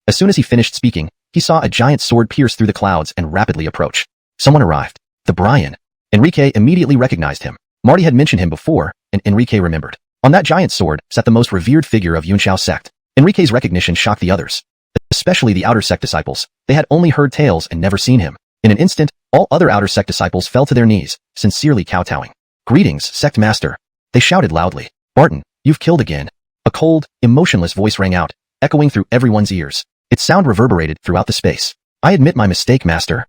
As soon as he finished speaking, he saw a giant sword pierce through the clouds and rapidly approach. Someone arrived. The Brian. Enrique immediately recognized him. Marty had mentioned him before, and Enrique remembered. On that giant sword sat the most revered figure of Yunxiao sect. Enrique's recognition shocked the others, especially the outer sect disciples. They had only heard tales and never seen him. In an instant, all other outer sect disciples fell to their knees, sincerely kowtowing. "Greetings, sect master," they shouted loudly. "Barton, you've killed again." A cold, emotionless voice rang out, echoing through everyone's ears. Its sound reverberated throughout the space. "I admit my mistake, master."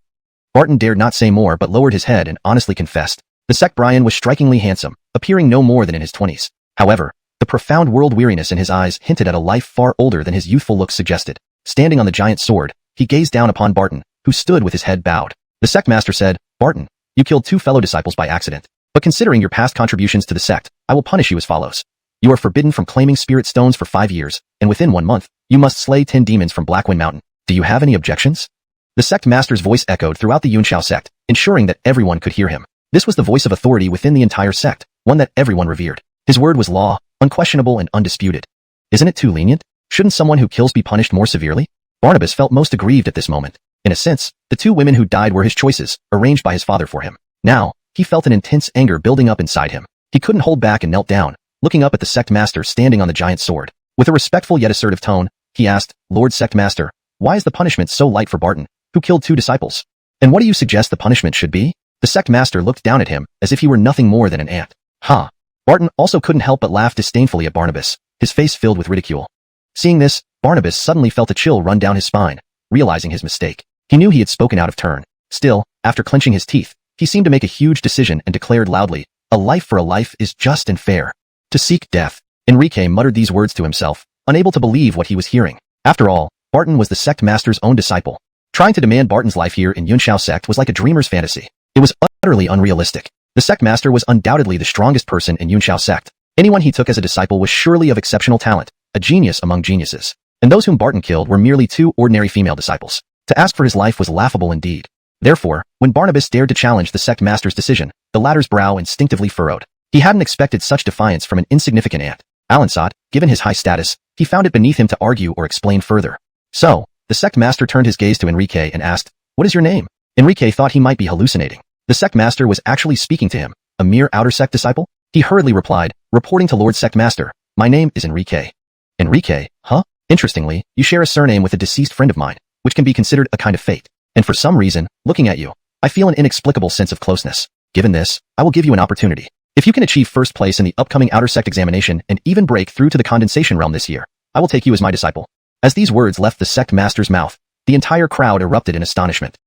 Barton dared not say more but lowered his head and honestly confessed. The sect Brian was strikingly handsome, appearing no more than in his 20s. However, the profound world weariness in his eyes hinted at a life far older than his youthful looks suggested. Standing on the giant sword, he gazed down upon Barton, who stood with his head bowed. The sect master said, "Barton, you killed 2 fellow disciples by accident. But considering your past contributions to the sect, I will punish you as follows. You are forbidden from claiming spirit stones for 5 years, and within 1 month, you must slay 10 demons from Blackwind Mountain. Do you have any objections?" The sect master's voice echoed throughout the Yunxiao sect, ensuring that everyone could hear him. This was the voice of authority within the entire sect, one that everyone revered. His word was law, unquestionable and undisputed. Isn't it too lenient? Shouldn't someone who kills be punished more severely? Barnabas felt most aggrieved at this moment. In a sense, the 2 women who died were his choices, arranged by his father for him. Now, he felt an intense anger building up inside him. He couldn't hold back and knelt down, looking up at the sect master standing on the giant sword. With a respectful yet assertive tone, he asked, "Lord Sect Master, why is the punishment so light for Barton, who killed 2 disciples? And what do you suggest the punishment should be?" The sect master looked down at him, as if he were nothing more than an ant. "Huh." Barton also couldn't help but laugh disdainfully at Barnabas, his face filled with ridicule. Seeing this, Barnabas suddenly felt a chill run down his spine, realizing his mistake. He knew he had spoken out of turn. Still, after clenching his teeth, he seemed to make a huge decision and declared loudly, "A life for a life is just and fair. To seek death." Enrique muttered these words to himself, unable to believe what he was hearing. After all, Barton was the sect master's own disciple. Trying to demand Barton's life here in Yunxiao sect was like a dreamer's fantasy. It was utterly unrealistic. The sect master was undoubtedly the strongest person in Yunxiao sect. Anyone he took as a disciple was surely of exceptional talent, a genius among geniuses. And those whom Barton killed were merely 2 ordinary female disciples. To ask for his life was laughable indeed. Therefore, when Barnabas dared to challenge the sect master's decision, the latter's brow instinctively furrowed. He hadn't expected such defiance from an insignificant ant. Alansat, given his high status, he found it beneath him to argue or explain further. So, the sect master turned his gaze to Enrique and asked, "What is your name?" Enrique thought he might be hallucinating. The sect master was actually speaking to him, a mere outer sect disciple? He hurriedly replied, reporting to Lord Sect Master, "My name is Enrique." "Enrique, huh? Interestingly, you share a surname with a deceased friend of mine, which can be considered a kind of fate. And for some reason, looking at you, I feel an inexplicable sense of closeness. Given this, I will give you an opportunity. If you can achieve first place in the upcoming outer sect examination and even break through to the condensation realm this year, I will take you as my disciple." As these words left the sect master's mouth, the entire crowd erupted in astonishment.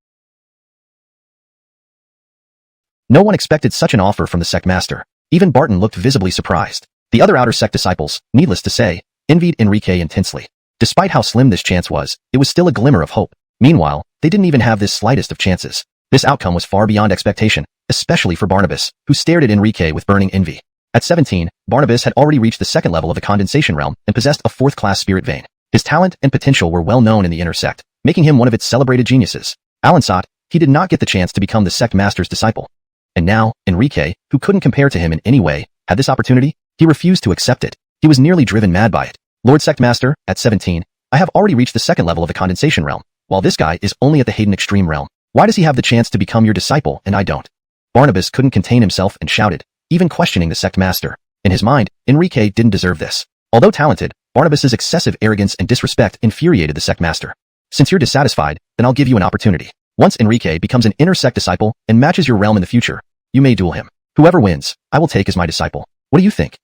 No one expected such an offer from the sect master. Even Barton looked visibly surprised. The other outer sect disciples, needless to say, envied Enrique intensely. Despite how slim this chance was, it was still a glimmer of hope. Meanwhile, they didn't even have this slightest of chances. This outcome was far beyond expectation, especially for Barnabas, who stared at Enrique with burning envy. At 17, Barnabas had already reached the 2nd level of the condensation realm and possessed a 4th-class spirit vein. His talent and potential were well known in the inner sect, making him one of its celebrated geniuses. Alansat, he did not get the chance to become the sect master's disciple. And now, Enrique, who couldn't compare to him in any way, had this opportunity. He refused to accept it. He was nearly driven mad by it. "Lord Sect Master, at 17, I have already reached the 2nd level of the condensation realm, while this guy is only at the Hayden extreme realm. Why does he have the chance to become your disciple and I don't?" Barnabas couldn't contain himself and shouted, even questioning the sect master. In his mind, Enrique didn't deserve this. Although talented, Barnabas's excessive arrogance and disrespect infuriated the sect master. "Since you're dissatisfied, then I'll give you an opportunity. Once Enrique becomes an inner sect disciple and matches your realm in the future, you may duel him. Whoever wins, I will take as my disciple. What do you think?"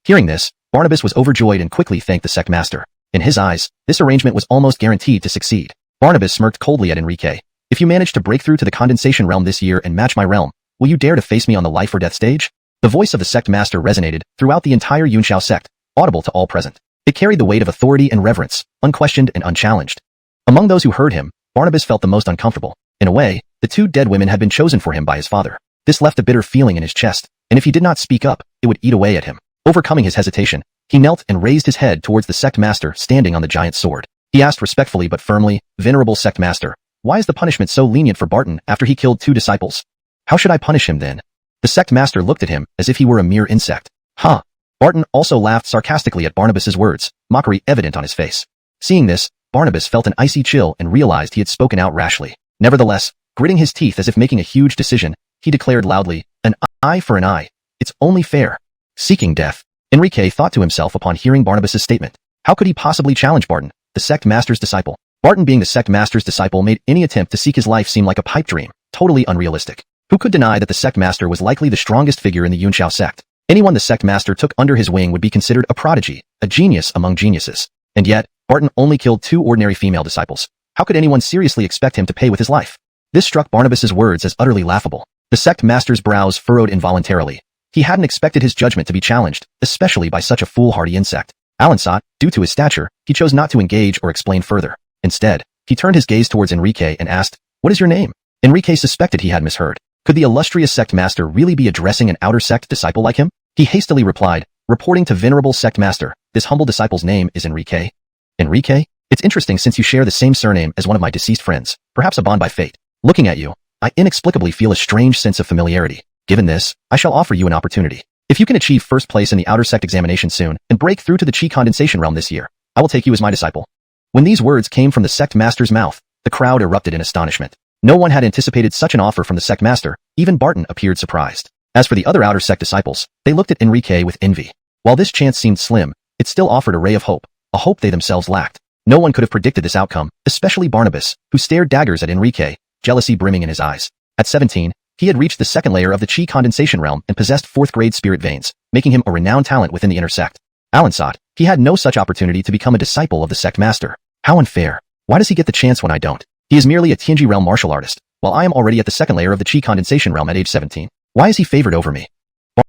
Hearing this, Barnabas was overjoyed and quickly thanked the sect master. In his eyes, this arrangement was almost guaranteed to succeed. Barnabas smirked coldly at Enrique. "If you manage to break through to the condensation realm this year and match my realm, will you dare to face me on the life or death stage?" The voice of the sect master resonated throughout the entire Yunxiao sect, audible to all present. It carried the weight of authority and reverence, unquestioned and unchallenged. Among those who heard him, Barnabas felt the most uncomfortable. In a way, the 2 dead women had been chosen for him by his father. This left a bitter feeling in his chest, and if he did not speak up, it would eat away at him. Overcoming his hesitation, he knelt and raised his head towards the sect master standing on the giant sword. He asked respectfully but firmly, "Venerable sect master, why is the punishment so lenient for Barton after he killed 2 disciples? How should I punish him then?" The sect master looked at him as if he were a mere insect. "Huh." Barton also laughed sarcastically at Barnabas's words, mockery evident on his face. Seeing this, Barnabas felt an icy chill and realized he had spoken out rashly. Nevertheless, gritting his teeth as if making a huge decision, he declared loudly, "An eye for an eye. It's only fair." Seeking death. Enrique thought to himself upon hearing Barnabas's statement. How could he possibly challenge Barton, the sect master's disciple? Barton being the sect master's disciple made any attempt to seek his life seem like a pipe dream, totally unrealistic. Who could deny that the sect master was likely the strongest figure in the Yunshao sect? Anyone the sect master took under his wing would be considered a prodigy, a genius among geniuses. And yet, Barton only killed 2 ordinary female disciples. How could anyone seriously expect him to pay with his life? This struck Barnabas's words as utterly laughable. The sect master's brows furrowed involuntarily. He hadn't expected his judgment to be challenged, especially by such a foolhardy insect. Alansat, due to his stature, he chose not to engage or explain further. Instead, he turned his gaze towards Enrique and asked, "What is your name?" Enrique suspected he had misheard. Could the illustrious sect master really be addressing an outer sect disciple like him? He hastily replied, reporting to venerable sect master, "This humble disciple's name is Enrique." "Enrique? It's interesting since you share the same surname as one of my deceased friends, perhaps a bond by fate. Looking at you, I inexplicably feel a strange sense of familiarity. Given this, I shall offer you an opportunity. If you can achieve first place in the outer sect examination soon and break through to the Qi condensation realm this year, I will take you as my disciple." When these words came from the sect master's mouth, the crowd erupted in astonishment. No one had anticipated such an offer from the sect master. Even Barton appeared surprised. As for the other outer sect disciples, they looked at Enrique with envy. While this chance seemed slim, it still offered a ray of hope, a hope they themselves lacked. No one could have predicted this outcome, especially Barnabas, who stared daggers at Enrique, jealousy brimming in his eyes. At 17, he had reached the second layer of the Qi condensation realm and possessed 4th-grade spirit veins, making him a renowned talent within the inner sect. Alansat, he had no such opportunity to become a disciple of the sect master. How unfair. Why does he get the chance when I don't? He is merely a Tianji realm martial artist, while I am already at the second layer of the Qi condensation realm at age 17. Why is he favored over me?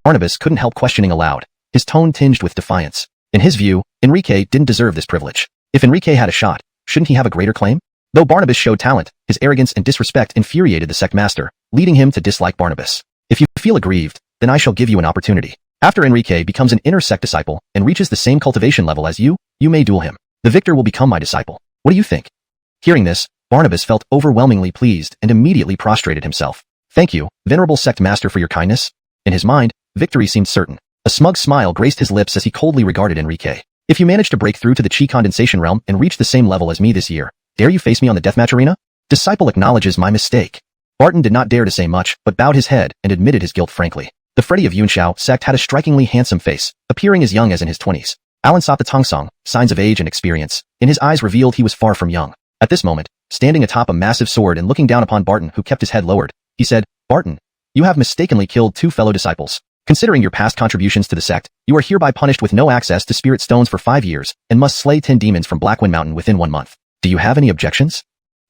Barnabas couldn't help questioning aloud, his tone tinged with defiance. In his view, Enrique didn't deserve this privilege. If Enrique had a shot, shouldn't he have a greater claim? Though Barnabas showed talent, his arrogance and disrespect infuriated the sect master, leading him to dislike Barnabas. "If you feel aggrieved, then I shall give you an opportunity. After Enrique becomes an inner sect disciple and reaches the same cultivation level as you may duel him. The victor will become my disciple. What do you think?" Hearing this, Barnabas felt overwhelmingly pleased and immediately prostrated himself. "Thank you, venerable sect master, for your kindness." In his mind, victory seemed certain. A smug smile graced his lips as he coldly regarded Enrique. "If you manage to break through to the Qi condensation realm and reach the same level as me this year, dare you face me on the deathmatch arena? Disciple acknowledges my mistake." Barton did not dare to say much, but bowed his head and admitted his guilt frankly. The Freddy of Yunshao sect had a strikingly handsome face, appearing as young as in his 20s. Alansat the Tongsong, signs of age and experience, in his eyes revealed he was far from young. At this moment, standing atop a massive sword and looking down upon Barton, who kept his head lowered, he said, "Barton, you have mistakenly killed 2 fellow disciples. Considering your past contributions to the sect, you are hereby punished with no access to spirit stones for 5 years and must slay 10 demons from Blackwind Mountain within 1 month. Do you have any objections?"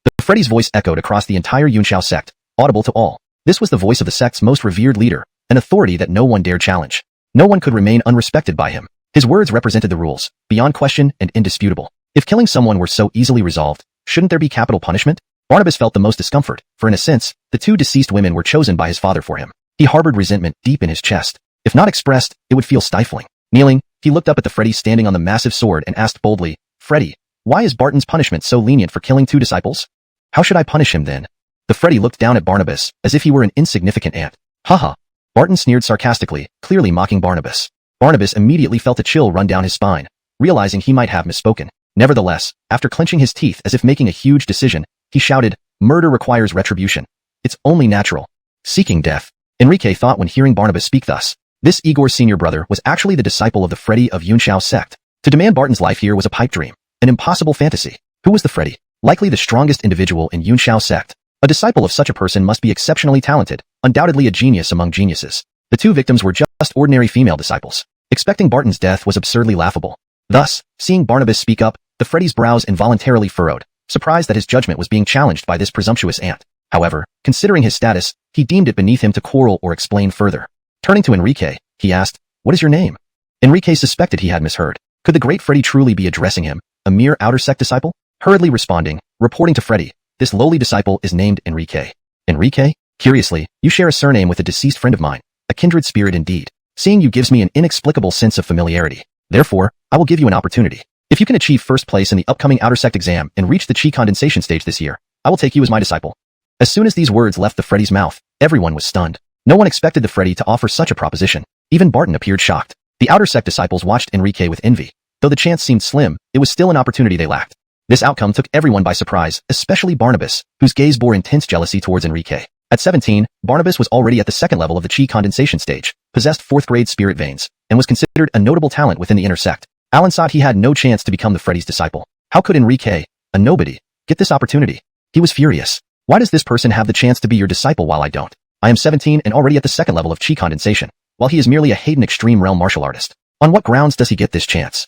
The Freddy's voice echoed across the entire Yunshao sect, audible to all. This was the voice of the sect's most revered leader, an authority that no one dared challenge. No one could remain unrespected by him. His words represented the rules, beyond question and indisputable. If killing someone were so easily resolved, shouldn't there be capital punishment? Barnabas felt the most discomfort, for in a sense, the 2 deceased women were chosen by his father for him. He harbored resentment deep in his chest. If not expressed, it would feel stifling. Kneeling, he looked up at the Freddy standing on the massive sword and asked boldly, "Freddy, why is Barton's punishment so lenient for killing 2 disciples? How should I punish him then?" The Freddy looked down at Barnabas, as if he were an insignificant ant. "Haha." Barton sneered sarcastically, clearly mocking Barnabas. Barnabas immediately felt a chill run down his spine, realizing he might have misspoken. Nevertheless, after clenching his teeth as if making a huge decision, he shouted, "Murder requires retribution. It's only natural." Seeking death. Enrique thought when hearing Barnabas speak thus. This Igor's senior brother was actually the disciple of the Freddy of Yunshao sect. To demand Barton's life here was a pipe dream, an impossible fantasy. Who was the Freddy? Likely the strongest individual in Yunshao sect. A disciple of such a person must be exceptionally talented, undoubtedly a genius among geniuses. The 2 victims were just ordinary female disciples. Expecting Barton's death was absurdly laughable. Thus, seeing Barnabas speak up, the Freddy's brows involuntarily furrowed, surprised that his judgment was being challenged by this presumptuous ant. However, considering his status, he deemed it beneath him to quarrel or explain further. Turning to Enrique, he asked, "What is your name?" Enrique suspected he had misheard. Could the great Freddy truly be addressing him, a mere outer sect disciple? Hurriedly responding, reporting to Freddy, "This lowly disciple is named Enrique." "Enrique? Curiously, you share a surname with a deceased friend of mine, a kindred spirit indeed. Seeing you gives me an inexplicable sense of familiarity. Therefore, I will give you an opportunity. If you can achieve first place in the upcoming outer sect exam and reach the Qi condensation stage this year, I will take you as my disciple." As soon as these words left the Freddy's mouth, everyone was stunned. No one expected the Freddy to offer such a proposition. Even Barton appeared shocked. The outer sect disciples watched Enrique with envy. Though the chance seemed slim, it was still an opportunity they lacked. This outcome took everyone by surprise, especially Barnabas, whose gaze bore intense jealousy towards Enrique. At 17, Barnabas was already at the second level of the chi condensation stage, possessed fourth-grade spirit veins, and was considered a notable talent within the inner sect. Alan thought he had no chance to become the Freddy's disciple. How could Enrique, a nobody, get this opportunity? He was furious. Why does this person have the chance to be your disciple while I don't? I am 17 and already at the second level of chi condensation, while he is merely a Hayden extreme realm martial artist. On what grounds does he get this chance?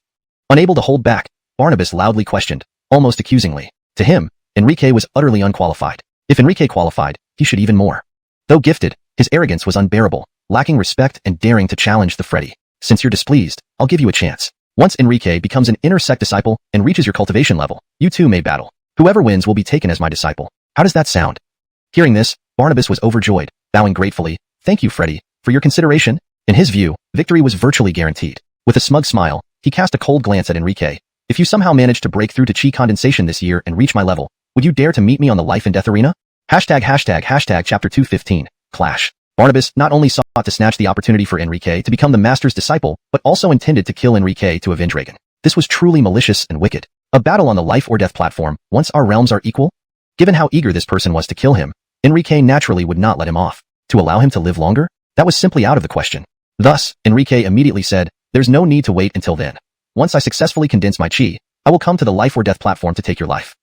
Unable to hold back, Barnabas loudly questioned, almost accusingly. To him, Enrique was utterly unqualified. If Enrique qualified, he should even more. Though gifted, his arrogance was unbearable, lacking respect and daring to challenge the Freddy. Since you're displeased, I'll give you a chance. Once Enrique becomes an inner sect disciple and reaches your cultivation level, you two may battle. Whoever wins will be taken as my disciple. How does that sound? Hearing this, Barnabas was overjoyed, bowing gratefully. Thank you, Freddy, for your consideration. In his view, victory was virtually guaranteed. With a smug smile, he cast a cold glance at Enrique. If you somehow manage to break through to chi condensation this year and reach my level, would you dare to meet me on the life and death arena? Chapter 215, Clash. Barnabas not only sought to snatch the opportunity for Enrique to become the master's disciple, but also intended to kill Enrique to avenge Reagan. This was truly malicious and wicked. A battle on the life or death platform, once our realms are equal? Given how eager this person was to kill him, Enrique naturally would not let him off. To allow him to live longer? That was simply out of the question. Thus, Enrique immediately said, there's no need to wait until then. Once I successfully condense my chi, I will come to the life or death platform to take your life.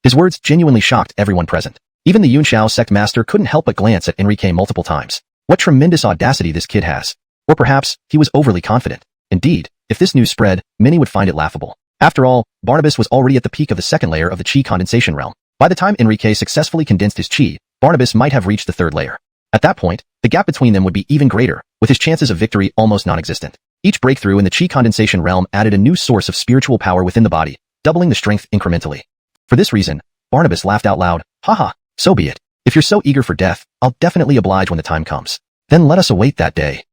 His words genuinely shocked everyone present. Even the Yunxiao sect master couldn't help but glance at Enrique multiple times. What tremendous audacity this kid has. Or perhaps, he was overly confident. Indeed, if this news spread, many would find it laughable. After all, Barnabas was already at the peak of the second layer of the chi condensation realm. By the time Enrique successfully condensed his chi, Barnabas might have reached the third layer. At that point, the gap between them would be even greater, with his chances of victory almost non-existent. Each breakthrough in the chi condensation realm added a new source of spiritual power within the body, doubling the strength incrementally. For this reason, Barnabas laughed out loud. Haha, so be it. If you're so eager for death, I'll definitely oblige when the time comes. Then let us await that day.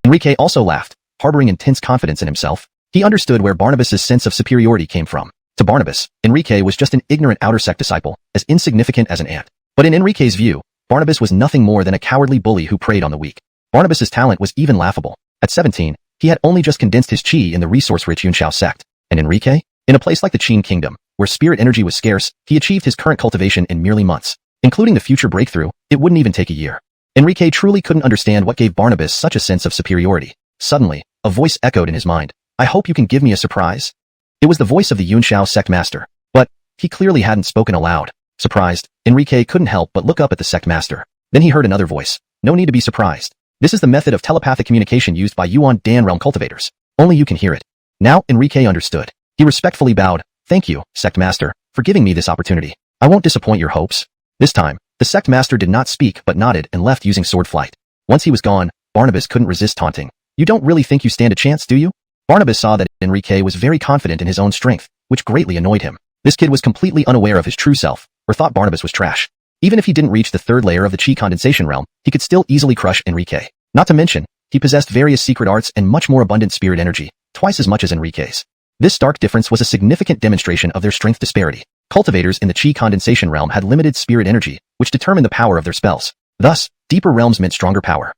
Enrique also laughed, harboring intense confidence in himself. He understood where Barnabas's sense of superiority came from. To Barnabas, Enrique was just an ignorant outer sect disciple, as insignificant as an ant. But in Enrique's view, Barnabas was nothing more than a cowardly bully who preyed on the weak. Barnabas's talent was even laughable. At 17, he had only just condensed his chi in the resource-rich Yunxiao sect. And Enrique? In a place like the Qin Kingdom, where spirit energy was scarce, he achieved his current cultivation in merely months. Including the future breakthrough, it wouldn't even take a year. Enrique truly couldn't understand what gave Barnabas such a sense of superiority. Suddenly, a voice echoed in his mind. I hope you can give me a surprise. It was the voice of the Yunxiao sect master. But, he clearly hadn't spoken aloud. Surprised, Enrique couldn't help but look up at the sect master. Then he heard another voice. No need to be surprised. This is the method of telepathic communication used by Yuan Dan realm cultivators. Only you can hear it. Now, Enrique understood. He respectfully bowed. Thank you, sect master, for giving me this opportunity. I won't disappoint your hopes. This time, the sect master did not speak but nodded and left using sword flight. Once he was gone, Barnabas couldn't resist taunting. You don't really think you stand a chance, do you? Barnabas saw that Enrique was very confident in his own strength, which greatly annoyed him. This kid was completely unaware of his true self, or thought Barnabas was trash. Even if he didn't reach the third layer of the chi condensation realm, he could still easily crush Enrique. Not to mention, he possessed various secret arts and much more abundant spirit energy, twice as much as Enrique's. This stark difference was a significant demonstration of their strength disparity. Cultivators in the chi condensation realm had limited spirit energy, which determined the power of their spells. Thus, deeper realms meant stronger power.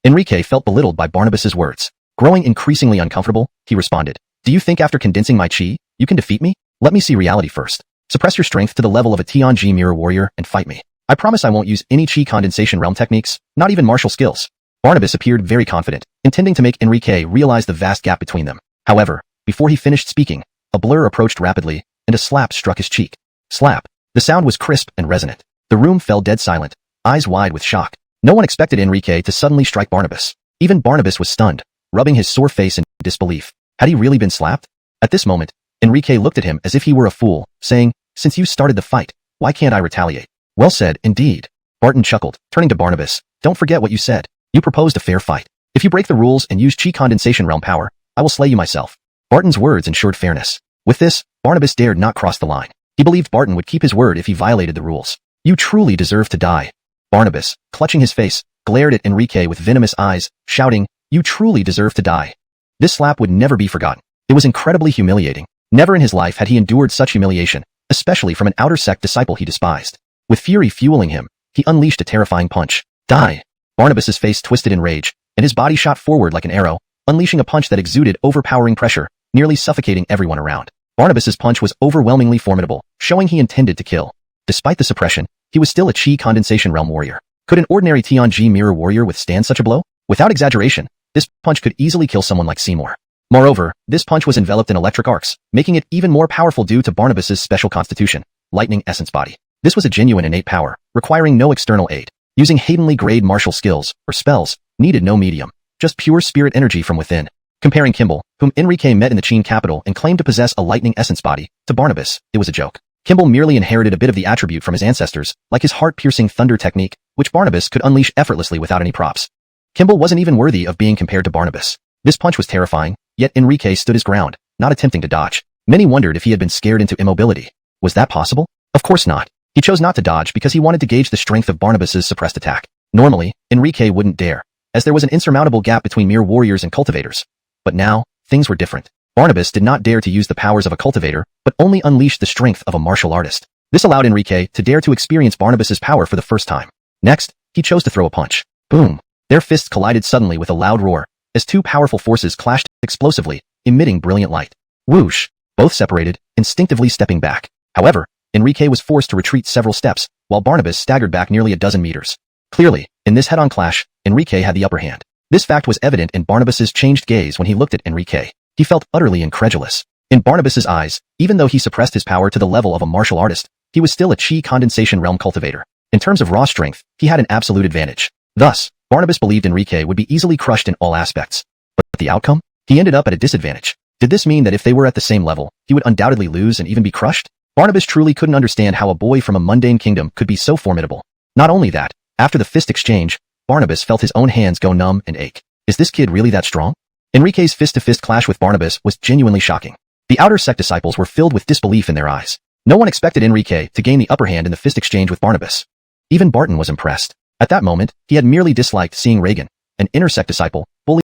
Enrique felt belittled by Barnabas's words. Growing increasingly uncomfortable, he responded, Do you think after condensing my chi, you can defeat me? Let me see reality first. Suppress your strength to the level of a Tianji mirror warrior and fight me. I promise I won't use any chi condensation realm techniques, not even martial skills. Barnabas appeared very confident, intending to make Enrique realize the vast gap between them. However, before he finished speaking, a blur approached rapidly, and a slap struck his cheek. Slap. The sound was crisp and resonant. The room fell dead silent, eyes wide with shock. No one expected Enrique to suddenly strike Barnabas. Even Barnabas was stunned, rubbing his sore face in disbelief. Had he really been slapped? At this moment, Enrique looked at him as if he were a fool, saying, Since you started the fight, why can't I retaliate? Well said, indeed. Barton chuckled, turning to Barnabas. Don't forget what you said. You proposed a fair fight. If you break the rules and use chi condensation realm power, I will slay you myself. Barton's words ensured fairness. With this, Barnabas dared not cross the line. He believed Barton would keep his word if he violated the rules. You truly deserve to die. Barnabas, clutching his face, glared at Enrique with venomous eyes, shouting, You truly deserve to die. This slap would never be forgotten. It was incredibly humiliating. Never in his life had he endured such humiliation, especially from an outer sect disciple he despised. With fury fueling him, he unleashed a terrifying punch. Die! Barnabas's face twisted in rage, and his body shot forward like an arrow, unleashing a punch that exuded overpowering pressure, nearly suffocating everyone around. Barnabas's punch was overwhelmingly formidable, showing he intended to kill. Despite the suppression, he was still a Chi condensation realm warrior. Could an ordinary Tianji mirror warrior withstand such a blow? Without exaggeration, this punch could easily kill someone like Seymour. Moreover, this punch was enveloped in electric arcs, making it even more powerful due to Barnabas's special constitution, lightning essence body. This was a genuine innate power, requiring no external aid. Using Haydenly grade martial skills, or spells, needed no medium, just pure spirit energy from within. Comparing Kimball, whom Enrique met in the Qin capital and claimed to possess a lightning essence body, to Barnabas, it was a joke. Kimball merely inherited a bit of the attribute from his ancestors, like his heart-piercing thunder technique, which Barnabas could unleash effortlessly without any props. Kimball wasn't even worthy of being compared to Barnabas. This punch was terrifying, yet Enrique stood his ground, not attempting to dodge. Many wondered if he had been scared into immobility. Was that possible? Of course not. He chose not to dodge because he wanted to gauge the strength of Barnabas's suppressed attack. Normally, Enrique wouldn't dare, as there was an insurmountable gap between mere warriors and cultivators. But now, things were different. Barnabas did not dare to use the powers of a cultivator, but only unleashed the strength of a martial artist. This allowed Enrique to dare to experience Barnabas's power for the first time. Next, he chose to throw a punch. Boom! Their fists collided suddenly with a loud roar, as two powerful forces clashed explosively, emitting brilliant light. Whoosh! Both separated, instinctively stepping back. However, Enrique was forced to retreat several steps, while Barnabas staggered back nearly a dozen meters. Clearly, in this head-on clash, Enrique had the upper hand. This fact was evident in Barnabas's changed gaze when he looked at Enrique. He felt utterly incredulous. In Barnabas's eyes, even though he suppressed his power to the level of a martial artist, he was still a Chi condensation realm cultivator. In terms of raw strength, he had an absolute advantage. Thus, Barnabas believed Enrique would be easily crushed in all aspects. But the outcome? He ended up at a disadvantage. Did this mean that if they were at the same level, he would undoubtedly lose and even be crushed? Barnabas truly couldn't understand how a boy from a mundane kingdom could be so formidable. Not only that, after the fist exchange, Barnabas felt his own hands go numb and ache. Is this kid really that strong? Enrique's fist-to-fist clash with Barnabas was genuinely shocking. The outer sect disciples were filled with disbelief in their eyes. No one expected Enrique to gain the upper hand in the fist exchange with Barnabas. Even Barton was impressed. At that moment, he had merely disliked seeing Reagan, an inner sect disciple, bullying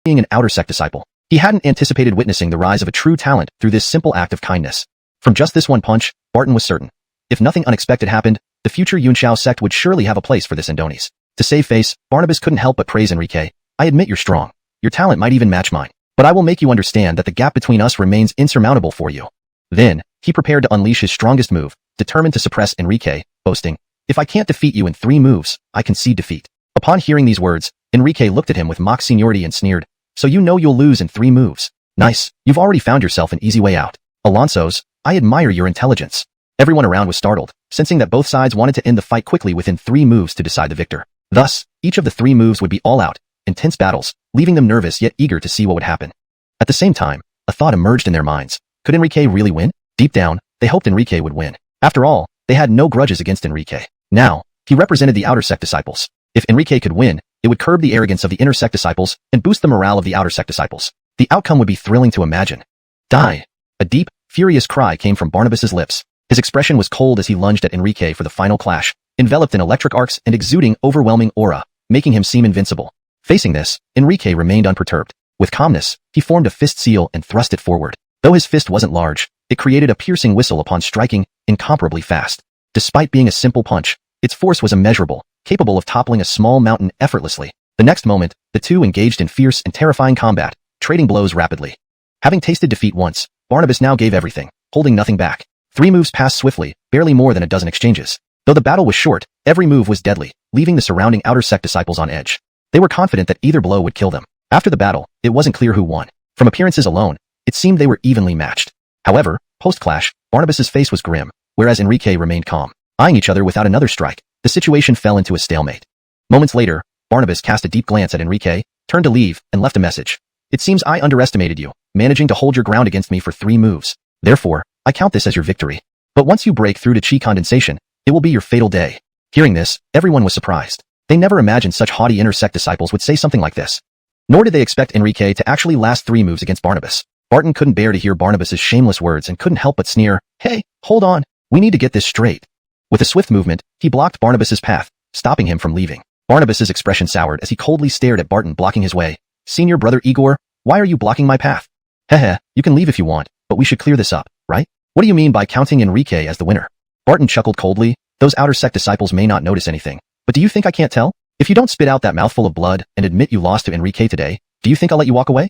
an outer sect disciple. He hadn't anticipated witnessing the rise of a true talent through this simple act of kindness. From just this one punch, Barton was certain. If nothing unexpected happened, the future Yunxiao sect would surely have a place for this Indones. To save face, Barnabas couldn't help but praise Enrique. I admit you're strong. Your talent might even match mine. But I will make you understand that the gap between us remains insurmountable for you. Then, he prepared to unleash his strongest move, determined to suppress Enrique, boasting, if I can't defeat you in 3 moves, I concede defeat. Upon hearing these words, Enrique looked at him with mock seniority and sneered, so you know you'll lose in 3 moves. Nice, you've already found yourself an easy way out. Alonso's, I admire your intelligence. Everyone around was startled, sensing that both sides wanted to end the fight quickly within 3 moves to decide the victor. Thus, each of the 3 moves would be all out, intense battles, leaving them nervous yet eager to see what would happen. At the same time, a thought emerged in their minds. Could Enrique really win? Deep down, they hoped Enrique would win. After all, they had no grudges against Enrique. Now, he represented the outer sect disciples. If Enrique could win, it would curb the arrogance of the inner sect disciples and boost the morale of the outer sect disciples. The outcome would be thrilling to imagine. Die! A deep, furious cry came from Barnabas's lips. His expression was cold as he lunged at Enrique for the final clash, enveloped in electric arcs and exuding overwhelming aura, making him seem invincible. Facing this, Enrique remained unperturbed. With calmness, he formed a fist seal and thrust it forward. Though his fist wasn't large, it created a piercing whistle upon striking, incomparably fast. Despite being a simple punch, its force was immeasurable, capable of toppling a small mountain effortlessly. The next moment, the two engaged in fierce and terrifying combat, trading blows rapidly. Having tasted defeat once, Barnabas now gave everything, holding nothing back. 3 moves passed swiftly, barely more than a dozen exchanges. Though the battle was short, every move was deadly, leaving the surrounding outer sect disciples on edge. They were confident that either blow would kill them. After the battle, it wasn't clear who won. From appearances alone, it seemed they were evenly matched. However, post-clash, Barnabas's face was grim, whereas Enrique remained calm. Eyeing each other without another strike, the situation fell into a stalemate. Moments later, Barnabas cast a deep glance at Enrique, turned to leave, and left a message. It seems I underestimated you, managing to hold your ground against me for 3 moves. Therefore, I count this as your victory. But once you break through to Chi condensation, it will be your fatal day. Hearing this, everyone was surprised. They never imagined such haughty inner sect disciples would say something like this. Nor did they expect Enrique to actually last 3 moves against Barnabas. Barton couldn't bear to hear Barnabas's shameless words and couldn't help but sneer, hey, hold on, we need to get this straight. With a swift movement, he blocked Barnabas's path, stopping him from leaving. Barnabas's expression soured as he coldly stared at Barton blocking his way. Senior brother Igor, why are you blocking my path? Heh, you can leave if you want, but we should clear this up, right? What do you mean by counting Enrique as the winner? Barton chuckled coldly. Those outer sect disciples may not notice anything, but do you think I can't tell? If you don't spit out that mouthful of blood and admit you lost to Enrique today, do you think I'll let you walk away?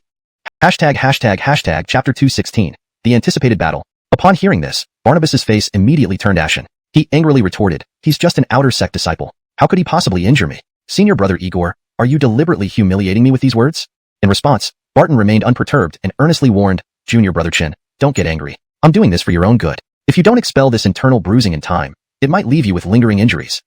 Chapter 216. The anticipated battle. Upon hearing this, Barnabas's face immediately turned ashen. He angrily retorted, "He's just an outer sect disciple. How could he possibly injure me? Senior brother Igor, are you deliberately humiliating me with these words?" In response, Barton remained unperturbed and earnestly warned, "Junior brother Chin, don't get angry. I'm doing this for your own good. If you don't expel this internal bruising in time, it might leave you with lingering injuries."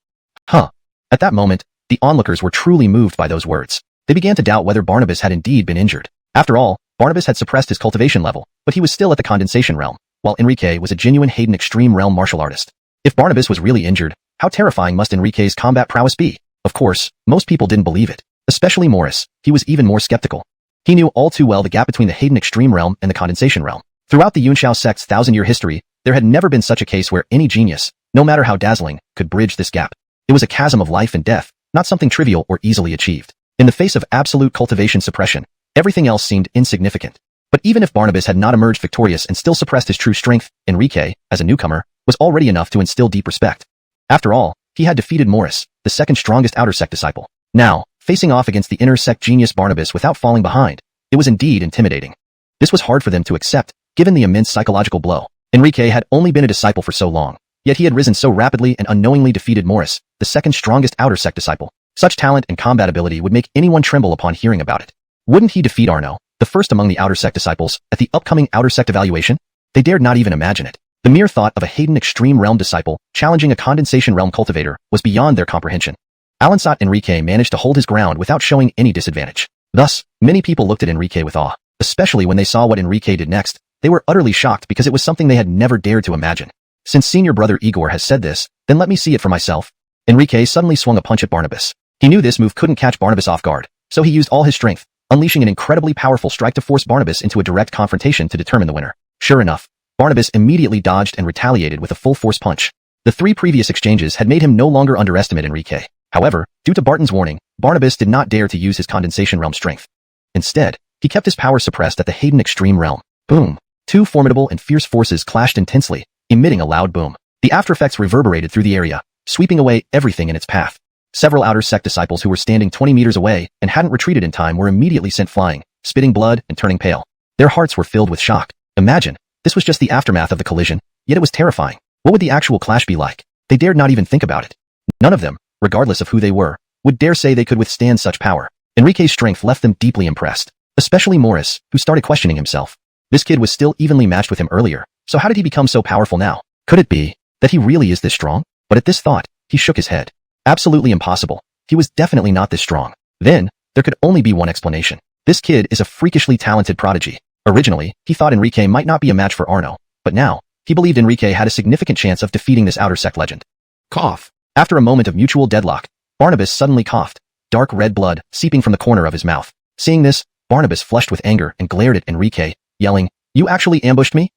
At that moment, the onlookers were truly moved by those words. They began to doubt whether Barnabas had indeed been injured. After all, Barnabas had suppressed his cultivation level, but he was still at the condensation realm, while Enrique was a genuine Hayden extreme realm martial artist. If Barnabas was really injured, how terrifying must Enrique's combat prowess be? Of course, most people didn't believe it. Especially Morris, he was even more skeptical. He knew all too well the gap between the Hayden extreme realm and the condensation realm. Throughout the Yunshao sect's 1,000-year history, there had never been such a case where any genius, no matter how dazzling, could bridge this gap. It was a chasm of life and death, not something trivial or easily achieved. In the face of absolute cultivation suppression, everything else seemed insignificant. But even if Barnabas had not emerged victorious and still suppressed his true strength, Enrique, as a newcomer, was already enough to instill deep respect. After all, he had defeated Morris, the second strongest outer sect disciple. Now, facing off against the inner sect genius Barnabas without falling behind, it was indeed intimidating. This was hard for them to accept, given the immense psychological blow. Enrique had only been a disciple for so long, yet he had risen so rapidly and unknowingly defeated Morris, the second strongest outer sect disciple. Such talent and combat ability would make anyone tremble upon hearing about it. Wouldn't he defeat Arno, the first among the outer sect disciples, at the upcoming outer sect evaluation? They dared not even imagine it. The mere thought of a Hayden extreme realm disciple challenging a condensation realm cultivator was beyond their comprehension. Alansat Enrique managed to hold his ground without showing any disadvantage. Thus, many people looked at Enrique with awe, especially when they saw what Enrique did next. They were utterly shocked because it was something they had never dared to imagine. Since senior brother Igor has said this, then let me see it for myself. Enrique suddenly swung a punch at Barnabas. He knew this move couldn't catch Barnabas off guard, so he used all his strength, unleashing an incredibly powerful strike to force Barnabas into a direct confrontation to determine the winner. Sure enough, Barnabas immediately dodged and retaliated with a full-force punch. The 3 previous exchanges had made him no longer underestimate Enrique. However, due to Barton's warning, Barnabas did not dare to use his condensation realm strength. Instead, he kept his power suppressed at the Hayden extreme realm. Boom! 2 formidable and fierce forces clashed intensely, emitting a loud boom. The aftereffects reverberated through the area, sweeping away everything in its path. Several outer sect disciples who were standing 20 meters away and hadn't retreated in time were immediately sent flying, spitting blood and turning pale. Their hearts were filled with shock. Imagine, this was just the aftermath of the collision, yet it was terrifying. What would the actual clash be like? They dared not even think about it. None of them, regardless of who they were, would dare say they could withstand such power. Enrique's strength left them deeply impressed, especially Morris, who started questioning himself. This kid was still evenly matched with him earlier, so how did he become so powerful now? Could it be that he really is this strong? But at this thought, he shook his head. Absolutely impossible. He was definitely not this strong. Then, there could only be one explanation. This kid is a freakishly talented prodigy. Originally, he thought Enrique might not be a match for Arno, but now, he believed Enrique had a significant chance of defeating this outer sect legend. Cough. After a moment of mutual deadlock, Barnabas suddenly coughed, dark red blood seeping from the corner of his mouth. Seeing this, Barnabas flushed with anger and glared at Enrique, yelling, "You actually ambushed me?"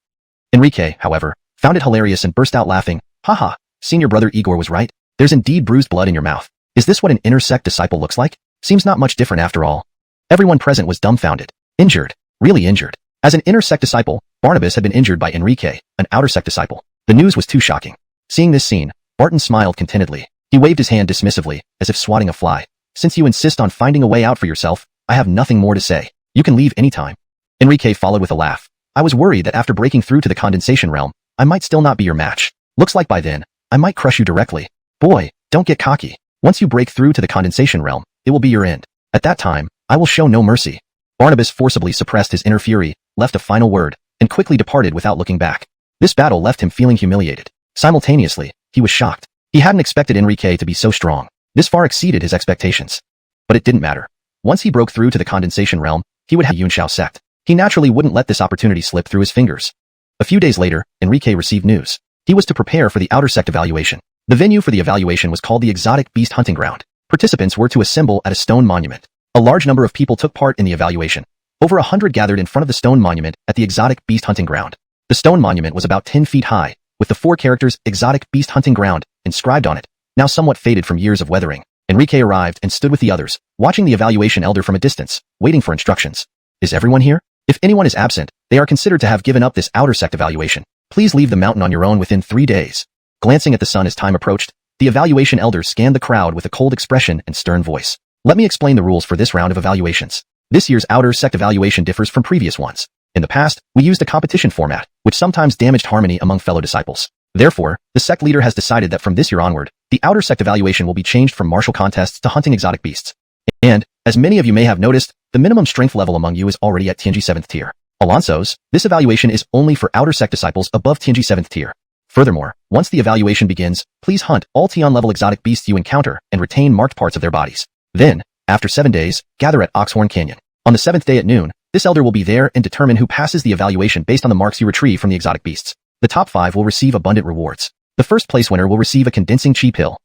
Enrique, however, found it hilarious and burst out laughing. "Haha, senior brother Igor was right. There's indeed bruised blood in your mouth. Is this what an inner sect disciple looks like? Seems not much different after all." Everyone present was dumbfounded. Injured. Really injured. As an inner sect disciple, Barnabas had been injured by Enrique, an outer sect disciple. The news was too shocking. Seeing this scene, Barton smiled contentedly. He waved his hand dismissively, as if swatting a fly. "Since you insist on finding a way out for yourself, I have nothing more to say. You can leave anytime." Enrique followed with a laugh. "I was worried that after breaking through to the condensation realm, I might still not be your match. Looks like by then, I might crush you directly. Boy, don't get cocky. Once you break through to the condensation realm, it will be your end. At that time, I will show no mercy." Barnabas forcibly suppressed his inner fury, left a final word, and quickly departed without looking back. This battle left him feeling humiliated. Simultaneously, he was shocked. He hadn't expected Enrique to be so strong. This far exceeded his expectations. But it didn't matter. Once he broke through to the condensation realm, he would have Yunshao sect. He naturally wouldn't let this opportunity slip through his fingers. A few days later, Enrique received news. He was to prepare for the outer sect evaluation. The venue for the evaluation was called the Exotic Beast Hunting Ground. Participants were to assemble at a stone monument. A large number of people took part in the evaluation. Over 100 gathered in front of the stone monument at the Exotic Beast Hunting Ground. The stone monument was about 10 feet high, with the 4 characters Exotic Beast Hunting Ground inscribed on it, now somewhat faded from years of weathering. Enrique arrived and stood with the others, watching the evaluation elder from a distance, waiting for instructions. "Is everyone here? If anyone is absent, they are considered to have given up this outer sect evaluation. Please leave the mountain on your own within 3 days." Glancing at the sun as time approached, the evaluation elder scanned the crowd with a cold expression and stern voice. "Let me explain the rules for this round of evaluations. This year's outer sect evaluation differs from previous ones. In the past, we used a competition format, which sometimes damaged harmony among fellow disciples. Therefore, the sect leader has decided that from this year onward, the outer sect evaluation will be changed from martial contests to hunting exotic beasts. And, as many of you may have noticed, the minimum strength level among you is already at TNG 7th tier. Alonso's, this evaluation is only for outer sect disciples above TNG 7th tier. Furthermore, once the evaluation begins, please hunt all Tion level exotic beasts you encounter and retain marked parts of their bodies. Then, after 7 days, gather at Oxhorn Canyon. On the 7th day at noon, this elder will be there and determine who passes the evaluation based on the marks you retrieve from the exotic beasts. The top 5 will receive abundant rewards. The first place winner will receive a condensing chi pill.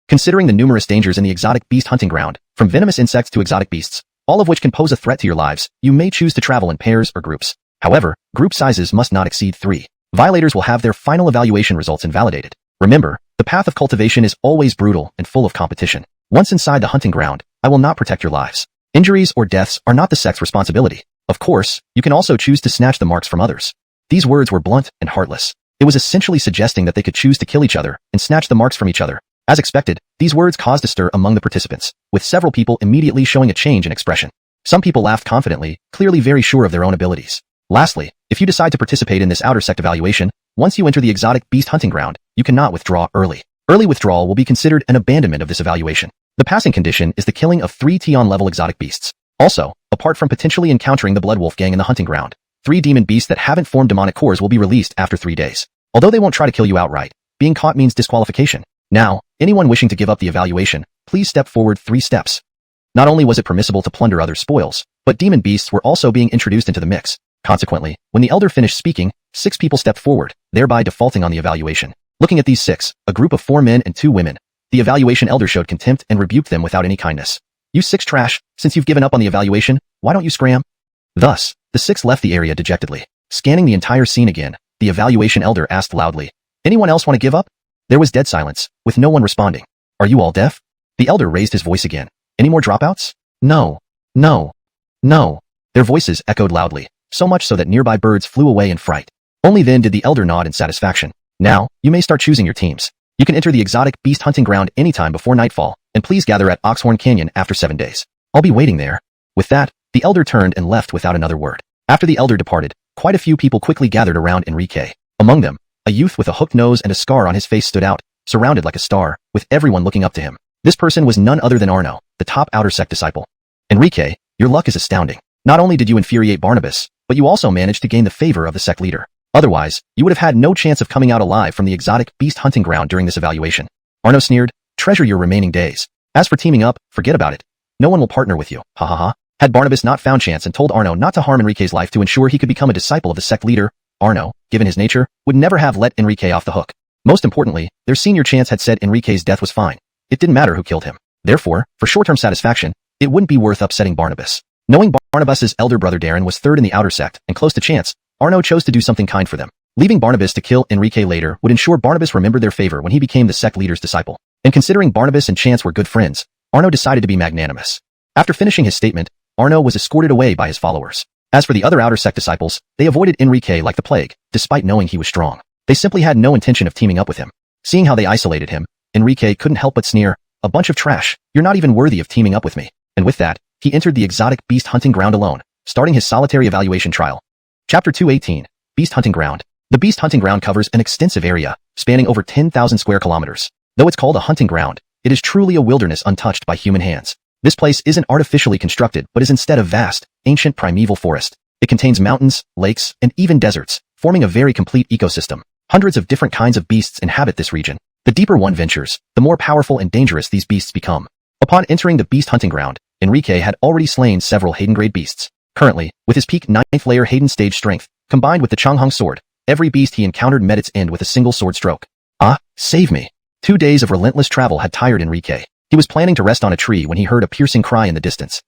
Considering the numerous dangers in the exotic beast hunting ground, from venomous insects to exotic beasts, all of which can pose a threat to your lives, you may choose to travel in pairs or groups. However, group sizes must not exceed 3. Violators will have their final evaluation results invalidated. Remember, the path of cultivation is always brutal and full of competition. Once inside the hunting ground, I will not protect your lives. Injuries or deaths are not the sect's responsibility. Of course, you can also choose to snatch the marks from others. These words were blunt and heartless. It was essentially suggesting that they could choose to kill each other and snatch the marks from each other. As expected, these words caused a stir among the participants, with several people immediately showing a change in expression. Some people laughed confidently, clearly very sure of their own abilities. Lastly, if you decide to participate in this outer sect evaluation, once you enter the exotic beast hunting ground, you cannot withdraw early. Early withdrawal will be considered an abandonment of this evaluation. The passing condition is the killing of 3 Tion level exotic beasts. Also, apart from potentially encountering the Blood Wolf gang in the hunting ground, 3 demon beasts that haven't formed demonic cores will be released after 3 days. Although they won't try to kill you outright, being caught means disqualification. Now, anyone wishing to give up the evaluation, please step forward 3 steps. Not only was it permissible to plunder others' spoils, but demon beasts were also being introduced into the mix. Consequently, when the elder finished speaking, 6 people stepped forward, thereby defaulting on the evaluation. Looking at these 6, a group of 4 men and 2 women, the evaluation elder showed contempt and rebuked them without any kindness. You 6 trash, since you've given up on the evaluation, why don't you scram? Thus, the 6 left the area dejectedly. Scanning the entire scene again, the evaluation elder asked loudly, "Anyone else want to give up?" There was dead silence, with no one responding. "Are you all deaf?" The elder raised his voice again. "Any more dropouts?" "No. No. No." Their voices echoed loudly, so much so that nearby birds flew away in fright. Only then did the elder nod in satisfaction. "Now, you may start choosing your teams. You can enter the exotic beast hunting ground anytime before nightfall, and please gather at Oxhorn Canyon after 7 days. I'll be waiting there." With that, the elder turned and left without another word. After the elder departed, quite a few people quickly gathered around Enrique. Among them, a youth with a hooked nose and a scar on his face stood out, surrounded like a star, with everyone looking up to him. This person was none other than Arno, the top outer sect disciple. "Enrique, your luck is astounding. Not only did you infuriate Barnabas, but you also managed to gain the favor of the sect leader. Otherwise, you would have had no chance of coming out alive from the exotic beast hunting ground during this evaluation." Arno sneered, "Treasure your remaining days. As for teaming up, forget about it. No one will partner with you, ha ha ha." Had Barnabas not found chance and told Arno not to harm Enrique's life to ensure he could become a disciple of the sect leader, Arno, given his nature, would never have let Enrique off the hook. Most importantly, their senior chance had said Enrique's death was fine. It didn't matter who killed him. Therefore, for short-term satisfaction, it wouldn't be worth upsetting Barnabas. Knowing Barnabas's elder brother Darren was third in the outer sect and close to chance, Arno chose to do something kind for them. Leaving Barnabas to kill Enrique later would ensure Barnabas remembered their favor when he became the sect leader's disciple. And considering Barnabas and Chance were good friends, Arno decided to be magnanimous. After finishing his statement, Arno was escorted away by his followers. As for the other outer sect disciples, they avoided Enrique like the plague, despite knowing he was strong. They simply had no intention of teaming up with him. Seeing how they isolated him, Enrique couldn't help but sneer, "A bunch of trash, you're not even worthy of teaming up with me." And with that, he entered the exotic beast hunting ground alone, starting his solitary evaluation trial. Chapter 218, Beast Hunting Ground. The beast hunting ground covers an extensive area, spanning over 10,000 square kilometers. Though it's called a hunting ground, it is truly a wilderness untouched by human hands. This place isn't artificially constructed but is instead a vast, ancient primeval forest. It contains mountains, lakes, and even deserts, forming a very complete ecosystem. Hundreds of different kinds of beasts inhabit this region. The deeper one ventures, the more powerful and dangerous these beasts become. Upon entering the beast hunting ground, Enrique had already slain several Hayden-grade beasts. Currently, with his peak 9th layer Hayden stage strength, combined with the Changhong sword, every beast he encountered met its end with a single sword stroke. Ah, save me. 2 days of relentless travel had tired Enrique. He was planning to rest on a tree when he heard a piercing cry in the distance.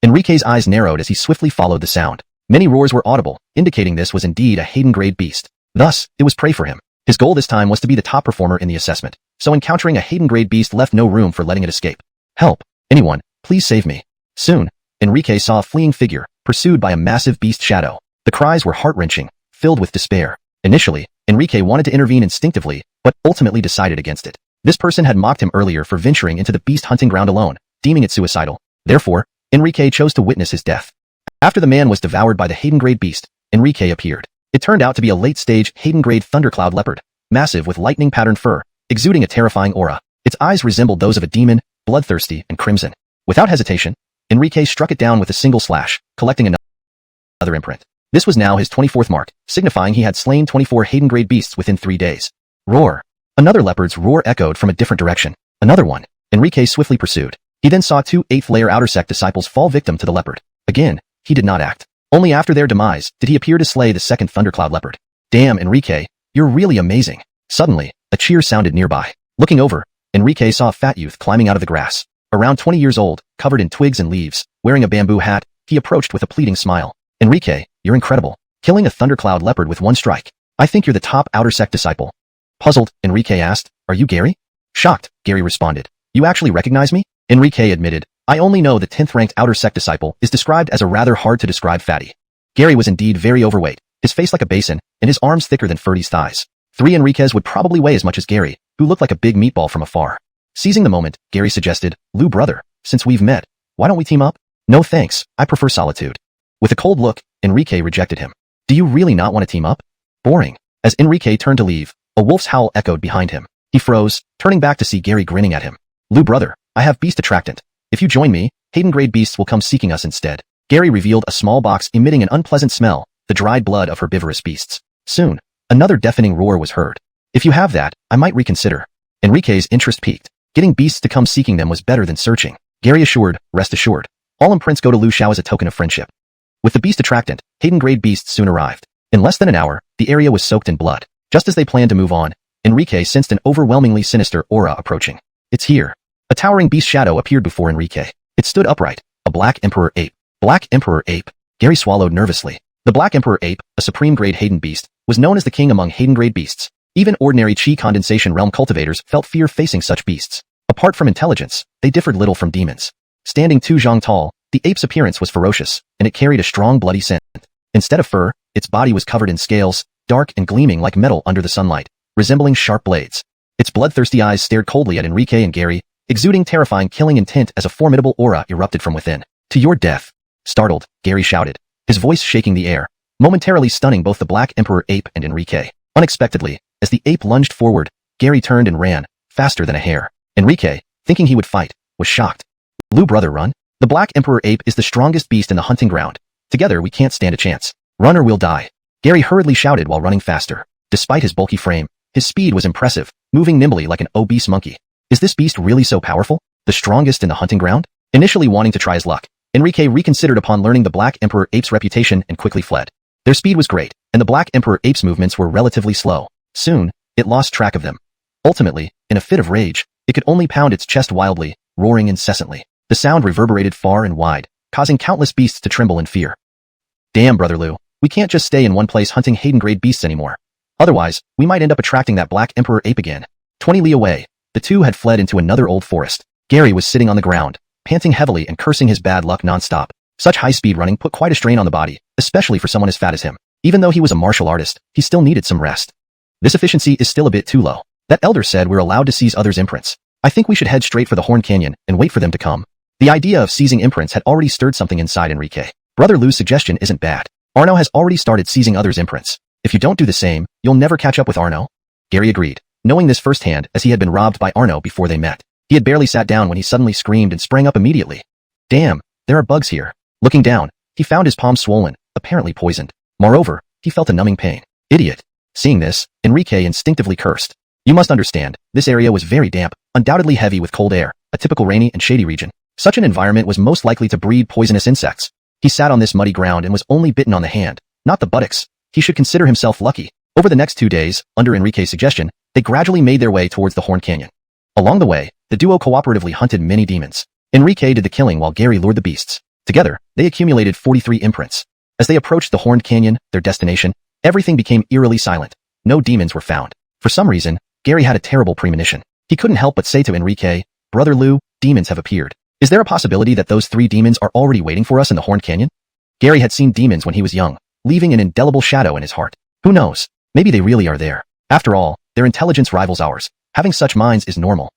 Enrique's eyes narrowed as he swiftly followed the sound. Many roars were audible, indicating this was indeed a Hayden-grade beast. Thus, it was prey for him. His goal this time was to be the top performer in the assessment, so encountering a Hayden-grade beast left no room for letting it escape. "Help! Anyone, please save me." Soon, Enrique saw a fleeing figure, pursued by a massive beast shadow. The cries were heart-wrenching, filled with despair. Initially, Enrique wanted to intervene instinctively, but ultimately decided against it. This person had mocked him earlier for venturing into the beast hunting ground alone, deeming it suicidal. Therefore, Enrique chose to witness his death. After the man was devoured by the Hayden-grade beast, Enrique appeared. It turned out to be a late-stage Hayden-grade thundercloud leopard, massive with lightning-patterned fur, exuding a terrifying aura. Its eyes resembled those of a demon, bloodthirsty and crimson. Without hesitation, Enrique struck it down with a single slash, collecting another imprint. This was now his 24th mark, signifying he had slain 24 Hayden-grade beasts within 3 days. Roar! Another leopard's roar echoed from a different direction. Another one. Enrique swiftly pursued. He then saw 2 8th-layer outer sect disciples fall victim to the leopard. Again, he did not act. Only after their demise did he appear to slay the second thundercloud leopard. Damn, Enrique, you're really amazing. Suddenly, a cheer sounded nearby. Looking over, Enrique saw a fat youth climbing out of the grass. Around 20 years old, covered in twigs and leaves, wearing a bamboo hat, he approached with a pleading smile. Enrique, you're incredible. Killing a thundercloud leopard with one strike. I think you're the top outer sect disciple. Puzzled, Enrique asked, are you Gary? Shocked, Gary responded. You actually recognize me? Enrique admitted, I only know the 10th-ranked outer sect disciple is described as a rather hard-to-describe fatty. Gary was indeed very overweight, his face like a basin, and his arms thicker than Ferdy's thighs. 3 Enriquez would probably weigh as much as Gary, who looked like a big meatball from afar. Seizing the moment, Gary suggested, Lou brother, since we've met, why don't we team up? No thanks, I prefer solitude. With a cold look, Enrique rejected him. Do you really not want to team up? Boring. As Enrique turned to leave, a wolf's howl echoed behind him. He froze, turning back to see Gary grinning at him. Lou brother, I have beast attractant. If you join me, Hayden-grade beasts will come seeking us instead. Gary revealed a small box emitting an unpleasant smell, the dried blood of herbivorous beasts. Soon, another deafening roar was heard. If you have that, I might reconsider. Enrique's interest peaked. Getting beasts to come seeking them was better than searching. Gary assured, rest assured. All imprints go to Lu Xiao as a token of friendship. With the beast attractant, Hayden-grade beasts soon arrived. In less than an hour, the area was soaked in blood. Just as they planned to move on, Enrique sensed an overwhelmingly sinister aura approaching. It's here. A towering beast shadow appeared before Enrique. It stood upright, a black emperor ape. Black emperor ape. Gary swallowed nervously. The black emperor ape, a supreme-grade Hayden beast, was known as the king among Hayden-grade beasts. Even ordinary chi condensation realm cultivators felt fear facing such beasts. Apart from intelligence, they differed little from demons. Standing 2 zhang tall, the ape's appearance was ferocious, and it carried a strong bloody scent. Instead of fur, its body was covered in scales, dark and gleaming like metal under the sunlight, resembling sharp blades. Its bloodthirsty eyes stared coldly at Enrique and Gary, exuding terrifying killing intent as a formidable aura erupted from within. To your death. Startled, Gary shouted, his voice shaking the air, momentarily stunning both the black emperor ape and Enrique. Unexpectedly, as the ape lunged forward, Gary turned and ran, faster than a hare. Enrique, thinking he would fight, was shocked. Lou brother, run. The black emperor ape is the strongest beast in the hunting ground. Together we can't stand a chance. Run or we'll die. Gary hurriedly shouted while running faster. Despite his bulky frame, his speed was impressive, moving nimbly like an obese monkey. Is this beast really so powerful? The strongest in the hunting ground? Initially wanting to try his luck, Enrique reconsidered upon learning the black emperor ape's reputation and quickly fled. Their speed was great, and the black emperor ape's movements were relatively slow. Soon, it lost track of them. Ultimately, in a fit of rage, it could only pound its chest wildly, roaring incessantly. The sound reverberated far and wide, causing countless beasts to tremble in fear. Damn, Brother Lou, we can't just stay in one place hunting Hayden-grade beasts anymore. Otherwise, we might end up attracting that black emperor ape again. 20 li away, the two had fled into another old forest. Gary was sitting on the ground, panting heavily and cursing his bad luck non-stop. Such high-speed running put quite a strain on the body, especially for someone as fat as him. Even though he was a martial artist, he still needed some rest. This efficiency is still a bit too low. That elder said we're allowed to seize others' imprints. I think we should head straight for the Horn Canyon and wait for them to come. The idea of seizing imprints had already stirred something inside Enrique. Brother Lou's suggestion isn't bad. Arno has already started seizing others' imprints. If you don't do the same, you'll never catch up with Arno. Gary agreed, knowing this firsthand as he had been robbed by Arno before they met. He had barely sat down when he suddenly screamed and sprang up immediately. Damn, there are bugs here. Looking down, he found his palm swollen, apparently poisoned. Moreover, he felt a numbing pain. Idiot. Seeing this, Enrique instinctively cursed. You must understand, this area was very damp, undoubtedly heavy with cold air, a typical rainy and shady region. Such an environment was most likely to breed poisonous insects. He sat on this muddy ground and was only bitten on the hand, not the buttocks. He should consider himself lucky. Over the next 2 days, under Enrique's suggestion, they gradually made their way towards the Horn Canyon. Along the way, the duo cooperatively hunted many demons. Enrique did the killing while Gary lured the beasts. Together, they accumulated 43 imprints. As they approached the Horned Canyon, their destination, everything became eerily silent. No demons were found. For some reason, Gary had a terrible premonition. He couldn't help but say to Enrique, Brother Lou, demons have appeared. Is there a possibility that those 3 demons are already waiting for us in the Horned Canyon? Gary had seen demons when he was young, leaving an indelible shadow in his heart. Who knows? Maybe they really are there. After all, their intelligence rivals ours. Having such minds is normal.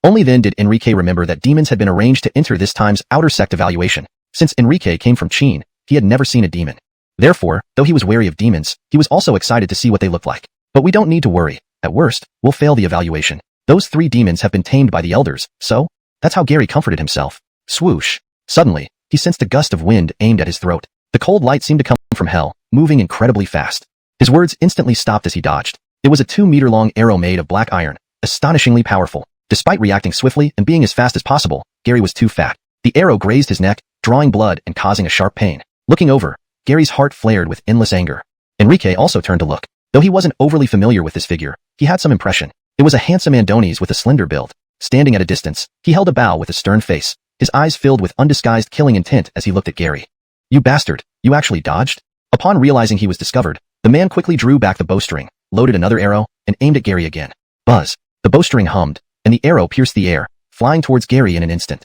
Only then did Enrique remember that demons had been arranged to enter this time's outer sect evaluation. Since Enrique came from Chine, he had never seen a demon. Therefore, though he was wary of demons, he was also excited to see what they looked like. But we don't need to worry. At worst, we'll fail the evaluation. Those 3 demons have been tamed by the elders, so that's how Gary comforted himself. Swoosh. Suddenly, he sensed a gust of wind aimed at his throat. The cold light seemed to come from hell, moving incredibly fast. His words instantly stopped as he dodged. It was a 2-meter-long arrow made of black iron, astonishingly powerful. Despite reacting swiftly and being as fast as possible, Gary was too fat. The arrow grazed his neck, drawing blood and causing a sharp pain. Looking over, Gary's heart flared with endless anger. Enrique also turned to look. Though he wasn't overly familiar with this figure, he had some impression. It was a handsome Andonies with a slender build. Standing at a distance, he held a bow with a stern face, his eyes filled with undisguised killing intent as he looked at Gary. "You bastard, you actually dodged?" Upon realizing he was discovered, the man quickly drew back the bowstring, loaded another arrow, and aimed at Gary again. Buzz. The bowstring hummed, and the arrow pierced the air, flying towards Gary in an instant.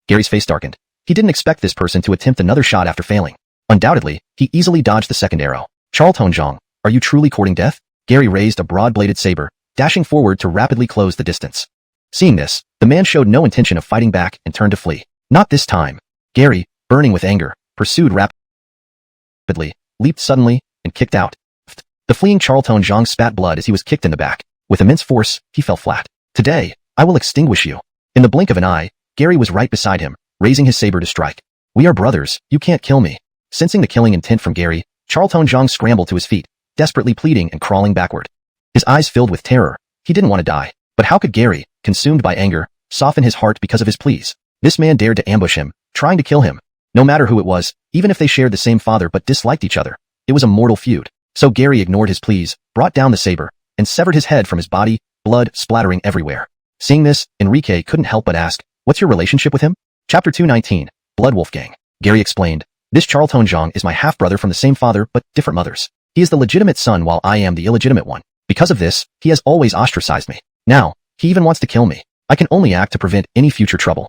Gary's face darkened. He didn't expect this person to attempt another shot after failing. Undoubtedly, he easily dodged the second arrow. "Charlton Zhang, are you truly courting death?" Gary raised a broad-bladed saber, dashing forward to rapidly close the distance. Seeing this, the man showed no intention of fighting back and turned to flee. Not this time. Gary, burning with anger, pursued rapidly, leaped suddenly, and kicked out. The fleeing Charlton Zhang spat blood as he was kicked in the back. With immense force, he fell flat. "Today, I will extinguish you." In the blink of an eye, Gary was right beside him, raising his saber to strike. "We are brothers, you can't kill me." Sensing the killing intent from Gary, Charlton Zhang scrambled to his feet, desperately pleading and crawling backward. His eyes filled with terror. He didn't want to die. But how could Gary, consumed by anger, soften his heart because of his pleas? This man dared to ambush him, trying to kill him. No matter who it was, even if they shared the same father but disliked each other, it was a mortal feud. So Gary ignored his pleas, brought down the saber, and severed his head from his body, blood splattering everywhere. Seeing this, Enrique couldn't help but ask, "What's your relationship with him?" Chapter 219, Blood Wolfgang. Gary explained, "This Charlton Zhang is my half-brother from the same father but different mothers. He is the legitimate son while I am the illegitimate one. Because of this, he has always ostracized me. Now, he even wants to kill me. I can only act to prevent any future trouble."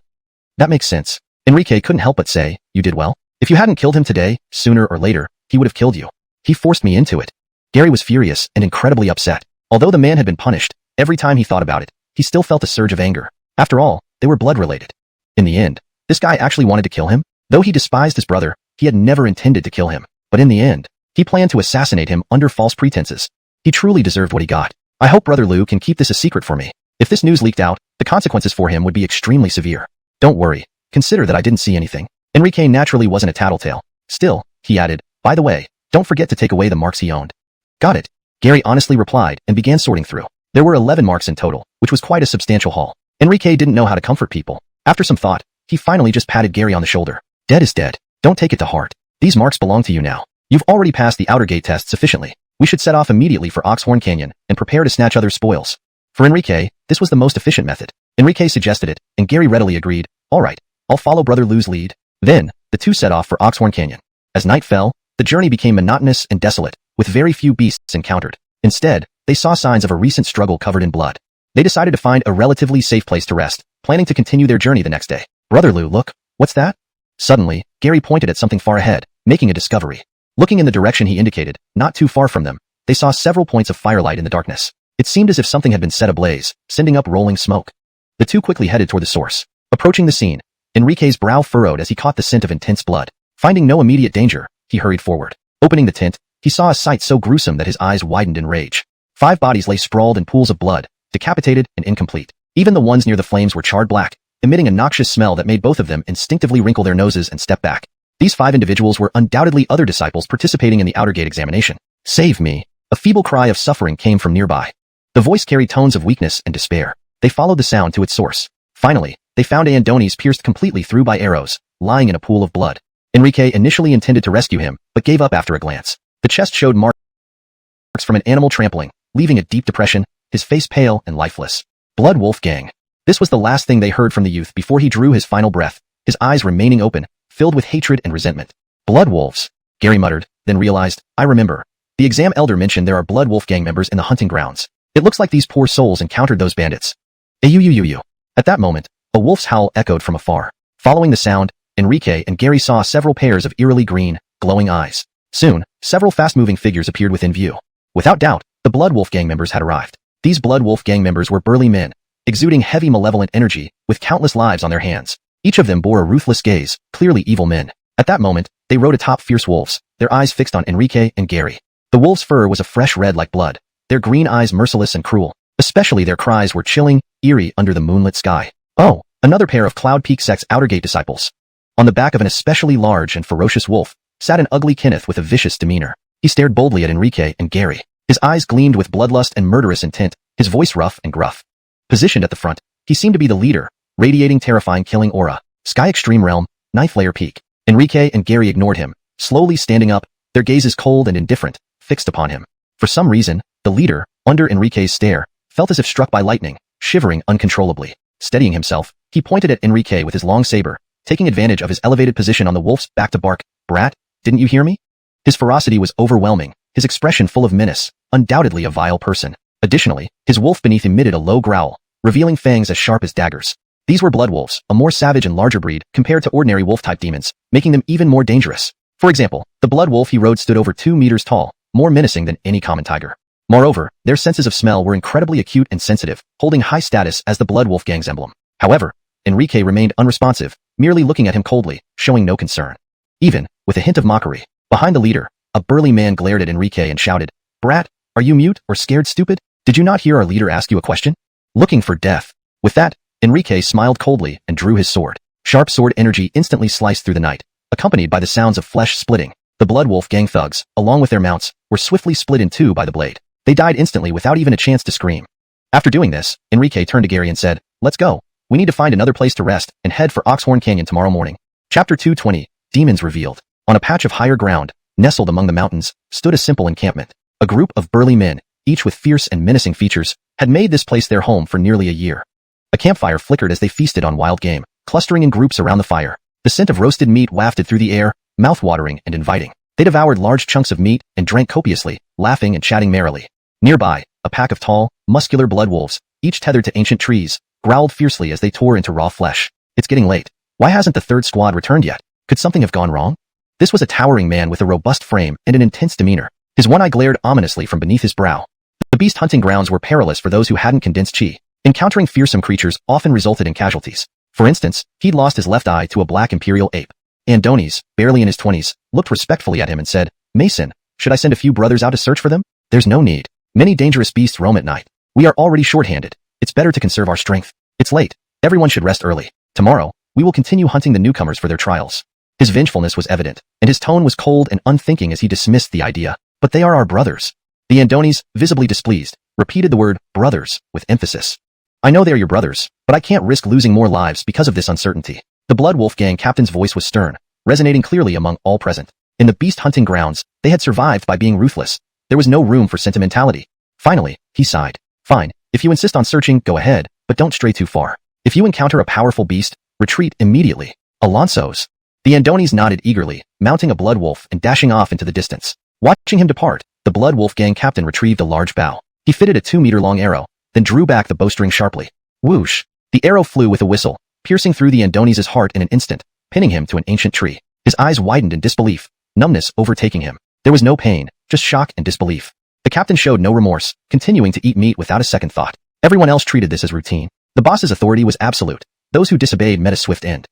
"That makes sense." Enrique couldn't help but say, "You did well. If you hadn't killed him today, sooner or later, he would have killed you. He forced me into it." Gary was furious and incredibly upset. Although the man had been punished, every time he thought about it, he still felt a surge of anger. After all, they were blood-related. In the end, this guy actually wanted to kill him? Though he despised his brother, he had never intended to kill him. But in the end, he planned to assassinate him under false pretenses. He truly deserved what he got. I hope Brother Liu can keep this a secret for me. If this news leaked out, the consequences for him would be extremely severe. Don't worry. Consider that I didn't see anything. Enrique naturally wasn't a tattletale. Still, he added, "By the way, don't forget to take away the marks he owned." "Got it," Gary honestly replied and began sorting through. There were 11 marks in total, which was quite a substantial haul. Enrique didn't know how to comfort people. After some thought, he finally just patted Gary on the shoulder. "Dead is dead. Don't take it to heart. These marks belong to you now. You've already passed the outer gate test sufficiently. We should set off immediately for Oxhorn Canyon and prepare to snatch other spoils." For Enrique, this was the most efficient method. Enrique suggested it, and Gary readily agreed. "All right, I'll follow Brother Liu's lead." Then, the two set off for Oxhorn Canyon. As night fell, the journey became monotonous and desolate, with very few beasts encountered. Instead, they saw signs of a recent struggle covered in blood. They decided to find a relatively safe place to rest, planning to continue their journey the next day. "Brother Liu, look, what's that?" Suddenly, Gary pointed at something far ahead, making a discovery. Looking in the direction he indicated, not too far from them, they saw several points of firelight in the darkness. It seemed as if something had been set ablaze, sending up rolling smoke. The two quickly headed toward the source. Approaching the scene, Enrique's brow furrowed as he caught the scent of intense blood. Finding no immediate danger, he hurried forward. Opening the tent, he saw a sight so gruesome that his eyes widened in rage. 5 bodies lay sprawled in pools of blood, decapitated and incomplete. Even the ones near the flames were charred black, emitting a noxious smell that made both of them instinctively wrinkle their noses and step back. These 5 individuals were undoubtedly other disciples participating in the outer gate examination. "Save me!" A feeble cry of suffering came from nearby. The voice carried tones of weakness and despair. They followed the sound to its source. Finally, they found Andonies pierced completely through by arrows, lying in a pool of blood. Enrique initially intended to rescue him, but gave up after a glance. The chest showed marks from an animal trampling, leaving a deep depression, his face pale and lifeless. Blood Wolfgang. This was the last thing they heard from the youth before he drew his final breath, his eyes remaining open, filled with hatred and resentment. "Blood wolves," Gary muttered, then realized, "I remember. The exam elder mentioned there are Blood Wolfgang members in the hunting grounds. It looks like these poor souls encountered those bandits." Ayuyuyuyu. At that moment, a wolf's howl echoed from afar. Following the sound, Enrique and Gary saw several pairs of eerily green, glowing eyes. Soon, several fast-moving figures appeared within view. Without doubt, the Blood Wolf Gang members had arrived. These Blood Wolf Gang members were burly men, exuding heavy malevolent energy, with countless lives on their hands. Each of them bore a ruthless gaze, clearly evil men. At that moment, they rode atop fierce wolves, their eyes fixed on Enrique and Gary. The wolves' fur was a fresh red like blood, their green eyes merciless and cruel. Especially their cries were chilling, eerie under the moonlit sky. Oh, another pair of Cloud Peak sect's Outer Gate disciples. On the back of an especially large and ferocious wolf, sat an ugly Kenneth with a vicious demeanor. He stared boldly at Enrique and Gary. His eyes gleamed with bloodlust and murderous intent, his voice rough and gruff. Positioned at the front, he seemed to be the leader, radiating terrifying killing aura. Sky Extreme Realm, 9th Layer Peak. Enrique and Gary ignored him, slowly standing up, their gazes cold and indifferent, fixed upon him. For some reason, the leader, under Enrique's stare, felt as if struck by lightning, shivering uncontrollably. Steadying himself, he pointed at Enrique with his long saber, taking advantage of his elevated position on the wolf's back to bark. "Brat, didn't you hear me?" His ferocity was overwhelming, his expression full of menace, undoubtedly a vile person. Additionally, his wolf beneath emitted a low growl, revealing fangs as sharp as daggers. These were blood wolves, a more savage and larger breed compared to ordinary wolf-type demons, making them even more dangerous. For example, the blood wolf he rode stood over 2 meters tall, more menacing than any common tiger. Moreover, their senses of smell were incredibly acute and sensitive, holding high status as the Blood Wolf Gang's emblem. However, Enrique remained unresponsive, merely looking at him coldly, showing no concern. Even, with a hint of mockery, behind the leader, a burly man glared at Enrique and shouted, "Brat, are you mute or scared, stupid? Did you not hear our leader ask you a question?" Looking for death. With that, Enrique smiled coldly and drew his sword. Sharp sword energy instantly sliced through the night, accompanied by the sounds of flesh splitting. The Blood Wolf Gang thugs, along with their mounts, were swiftly split in two by the blade. They died instantly without even a chance to scream. After doing this, Enrique turned to Gary and said, "Let's go. We need to find another place to rest and head for Oxhorn Canyon tomorrow morning." Chapter 220, Demons Revealed. On a patch of higher ground, nestled among the mountains, stood a simple encampment. A group of burly men, each with fierce and menacing features, had made this place their home for nearly a year. A campfire flickered as they feasted on wild game, clustering in groups around the fire. The scent of roasted meat wafted through the air, mouth-watering and inviting. They devoured large chunks of meat and drank copiously, laughing and chatting merrily. Nearby, a pack of tall, muscular blood wolves, each tethered to ancient trees, growled fiercely as they tore into raw flesh. "It's getting late. Why hasn't the third squad returned yet? Could something have gone wrong?" This was a towering man with a robust frame and an intense demeanor. His one eye glared ominously from beneath his brow. The beast hunting grounds were perilous for those who hadn't condensed chi. Encountering fearsome creatures often resulted in casualties. For instance, he'd lost his left eye to a black imperial ape. Andonis, barely in his 20s, looked respectfully at him and said, "Mason, should I send a few brothers out to search for them?" "There's no need. Many dangerous beasts roam at night. We are already short-handed. It's better to conserve our strength. It's late. Everyone should rest early. Tomorrow, we will continue hunting the newcomers for their trials." His vengefulness was evident, and his tone was cold and unthinking as he dismissed the idea. "But they are our brothers." The Andonis, visibly displeased, repeated the word brothers with emphasis. "I know they're your brothers, but I can't risk losing more lives because of this uncertainty." The Blood Wolf Gang captain's voice was stern, resonating clearly among all present. In the beast hunting grounds, they had survived by being ruthless. There was no room for sentimentality. Finally, he sighed. "Fine, if you insist on searching, go ahead, but don't stray too far. If you encounter a powerful beast, retreat immediately." Alonso's. The Andonis nodded eagerly, mounting a blood wolf and dashing off into the distance. Watching him depart, the Blood Wolf Gang captain retrieved a large bow. He fitted a 2-meter-long arrow, then drew back the bowstring sharply. Whoosh! The arrow flew with a whistle, piercing through the Andonis' heart in an instant, pinning him to an ancient tree. His eyes widened in disbelief, numbness overtaking him. There was no pain, just shock and disbelief. The captain showed no remorse, continuing to eat meat without a second thought. Everyone else treated this as routine. The boss's authority was absolute. Those who disobeyed met a swift end.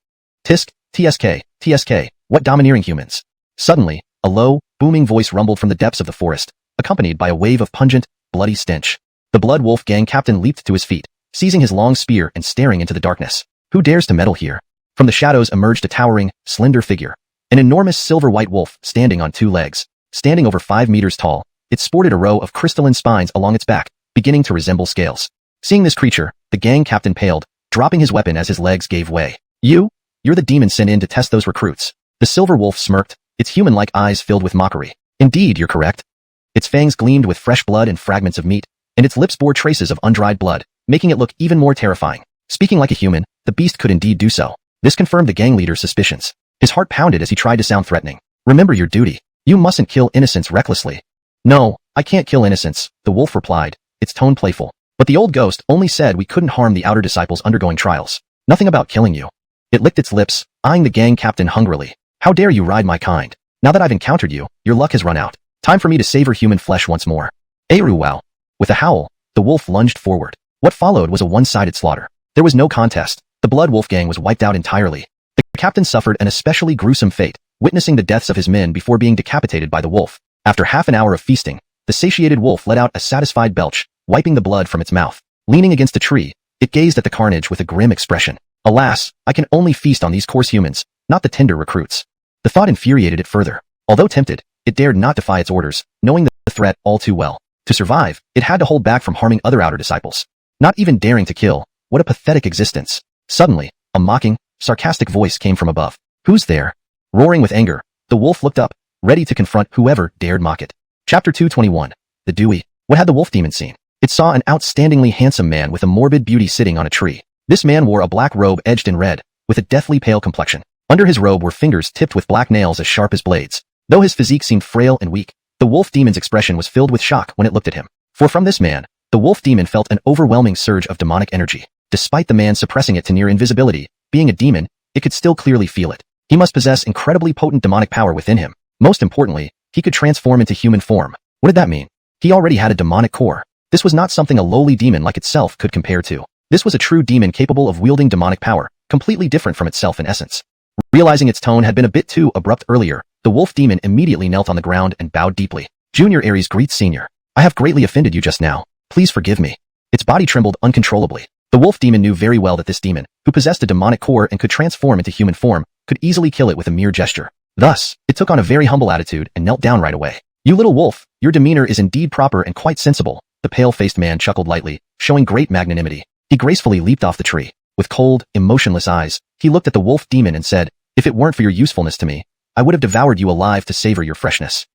Tisk, TSK, what domineering humans. Suddenly, a low, booming voice rumbled from the depths of the forest, accompanied by a wave of pungent, bloody stench. The Blood Wolf Gang captain leaped to his feet, seizing his long spear and staring into the darkness. Who dares to meddle here? From the shadows emerged a towering, slender figure. An enormous silver-white wolf standing on 2 legs. Standing over 5 meters tall, it sported a row of crystalline spines along its back, beginning to resemble scales. Seeing this creature, the gang captain paled, dropping his weapon as his legs gave way. You're the demon sent in to test those recruits." The silver wolf smirked, its human-like eyes filled with mockery. "Indeed, you're correct." Its fangs gleamed with fresh blood and fragments of meat, and its lips bore traces of undried blood, making it look even more terrifying. Speaking like a human, the beast could indeed do so. This confirmed the gang leader's suspicions. His heart pounded as he tried to sound threatening. "Remember your duty. You mustn't kill innocents recklessly." "No, I can't kill innocents," the wolf replied, its tone playful. "But the old ghost only said we couldn't harm the outer disciples undergoing trials. Nothing about killing you." It licked its lips, eyeing the gang captain hungrily. "How dare you ride my kind? Now that I've encountered you, your luck has run out. Time for me to savor human flesh once more." Wow! With a howl, the wolf lunged forward. What followed was a one-sided slaughter. There was no contest. The Blood Wolf gang was wiped out entirely. The captain suffered an especially gruesome fate, witnessing the deaths of his men before being decapitated by the wolf. After half an hour of feasting, the satiated wolf let out a satisfied belch, wiping the blood from its mouth. Leaning against a tree, it gazed at the carnage with a grim expression. Alas, I can only feast on these coarse humans, not the tender recruits. The thought infuriated it further. Although tempted, it dared not defy its orders, knowing the threat all too well. To survive, it had to hold back from harming other outer disciples. Not even daring to kill. What a pathetic existence. Suddenly, a mocking, sarcastic voice came from above. Who's there? Roaring with anger, the wolf looked up, ready to confront whoever dared mock it. Chapter 221. The Dewey. What had the wolf demon seen? It saw an outstandingly handsome man with a morbid beauty sitting on a tree. This man wore a black robe edged in red, with a deathly pale complexion. Under his robe were fingers tipped with black nails as sharp as blades. Though his physique seemed frail and weak, the wolf demon's expression was filled with shock when it looked at him. For from this man, the wolf demon felt an overwhelming surge of demonic energy. Despite the man suppressing it to near invisibility, being a demon, it could still clearly feel it. He must possess incredibly potent demonic power within him. Most importantly, he could transform into human form. What did that mean? He already had a demonic core. This was not something a lowly demon like itself could compare to. This was a true demon capable of wielding demonic power, completely different from itself in essence. Realizing its tone had been a bit too abrupt earlier, the wolf demon immediately knelt on the ground and bowed deeply. Junior Ares greets Senior. I have greatly offended you just now. Please forgive me. Its body trembled uncontrollably. The wolf demon knew very well that this demon, who possessed a demonic core and could transform into human form, could easily kill it with a mere gesture. Thus, it took on a very humble attitude and knelt down right away. You little wolf, your demeanor is indeed proper and quite sensible. The pale-faced man chuckled lightly, showing great magnanimity. He gracefully leaped off the tree. With cold, emotionless eyes, he looked at the wolf demon and said, if it weren't for your usefulness to me, I would have devoured you alive to savor your freshness.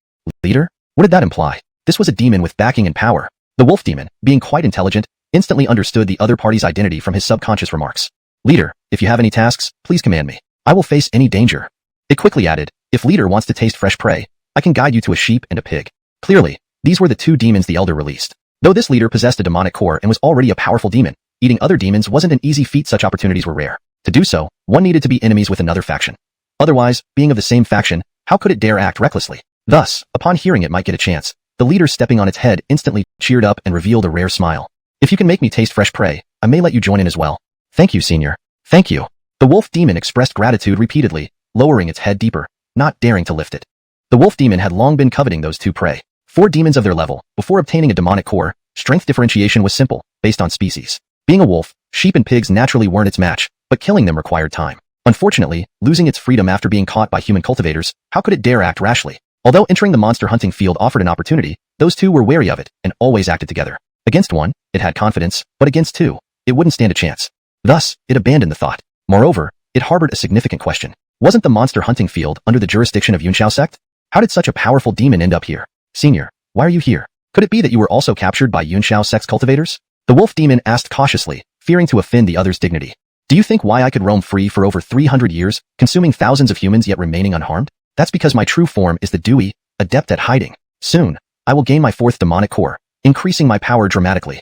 Leader? What did that imply? This was a demon with backing and power. The wolf demon, being quite intelligent, instantly understood the other party's identity from his subconscious remarks. Leader, if you have any tasks, please command me. I will face any danger. It quickly added, if Leader wants to taste fresh prey, I can guide you to a sheep and a pig. Clearly, these were the two demons the elder released. Though this leader possessed a demonic core and was already a powerful demon, eating other demons wasn't an easy feat. Such opportunities were rare. To do so, one needed to be enemies with another faction. Otherwise, being of the same faction, how could it dare act recklessly? Thus, upon hearing it might get a chance, the leader stepping on its head instantly cheered up and revealed a rare smile. If you can make me taste fresh prey, I may let you join in as well. Thank you, Senior. Thank you. The wolf demon expressed gratitude repeatedly, lowering its head deeper, not daring to lift it. The wolf demon had long been coveting those two prey. 4 demons of their level. Before obtaining a demonic core, strength differentiation was simple, based on species. Being a wolf, sheep and pigs naturally weren't its match, but killing them required time. Unfortunately, losing its freedom after being caught by human cultivators, how could it dare act rashly? Although entering the monster hunting field offered an opportunity, those two were wary of it and always acted together. Against one, it had confidence, but against two, it wouldn't stand a chance. Thus, it abandoned the thought. Moreover, it harbored a significant question. Wasn't the monster hunting field under the jurisdiction of Yunshao sect? How did such a powerful demon end up here? Senior, why are you here? Could it be that you were also captured by Yunshao sect's cultivators? The wolf demon asked cautiously, fearing to offend the other's dignity. Do you think why I could roam free for over 300 years, consuming thousands of humans yet remaining unharmed? That's because my true form is the Dewey, adept at hiding. Soon, I will gain my 4th demonic core, increasing my power dramatically.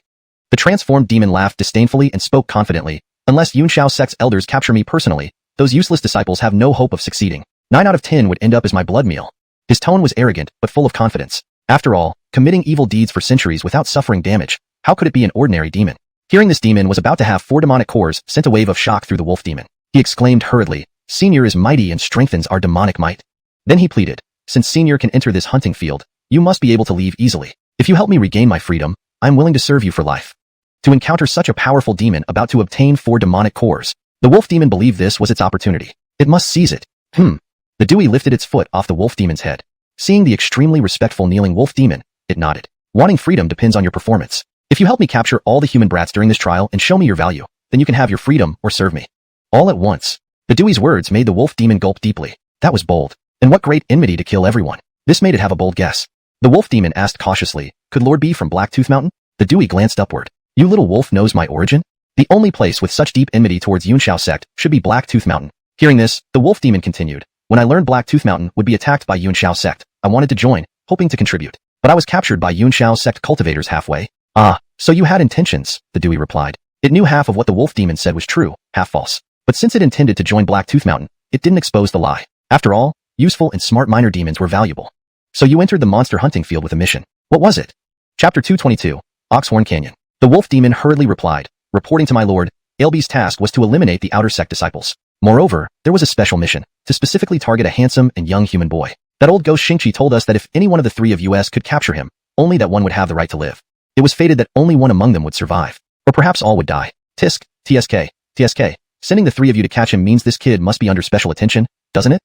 The transformed demon laughed disdainfully and spoke confidently. Unless Yunshao sect's elders capture me personally, those useless disciples have no hope of succeeding. 9 out of 10 would end up as my blood meal. His tone was arrogant, but full of confidence. After all, committing evil deeds for centuries without suffering damage, how could it be an ordinary demon? Hearing this demon was about to have 4 demonic cores sent a wave of shock through the wolf demon. He exclaimed hurriedly, Senior is mighty and strengthens our demonic might. Then he pleaded, since Senior can enter this hunting field, you must be able to leave easily. If you help me regain my freedom, I am willing to serve you for life. To encounter such a powerful demon about to obtain 4 demonic cores, the wolf demon believed this was its opportunity. It must seize it. The Dewey lifted its foot off the wolf demon's head. Seeing the extremely respectful kneeling wolf demon, it nodded. Wanting freedom depends on your performance. If you help me capture all the human brats during this trial and show me your value, then you can have your freedom or serve me. All at once. The Dewey's words made the wolf demon gulp deeply. That was bold. And what great enmity to kill everyone. This made it have a bold guess. The wolf demon asked cautiously, could Lord be from Blacktooth Mountain? The Dewey glanced upward. You little wolf knows my origin? The only place with such deep enmity towards Yunshao sect should be Blacktooth Mountain. Hearing this, the wolf demon continued. When I learned Blacktooth Mountain would be attacked by Yunshao sect, I wanted to join, hoping to contribute. But I was captured by Yunshao sect cultivators halfway. Ah, so you had intentions, the Dewey replied. It knew half of what the wolf demon said was true, half false. But since it intended to join Blacktooth Mountain, it didn't expose the lie. After all, useful and smart minor demons were valuable. So you entered the monster hunting field with a mission. What was it? Chapter 222, Oxhorn Canyon. The wolf demon hurriedly replied, reporting to my lord, Ailbe's task was to eliminate the outer sect disciples. Moreover, there was a special mission, to specifically target a handsome and young human boy. That old ghost Xingqi told us that if any one of the three of us could capture him, only that one would have the right to live. It was fated that only one among them would survive. Or perhaps all would die. Tisk, TSK. Sending the three of you to catch him means this kid must be under special attention, doesn't it?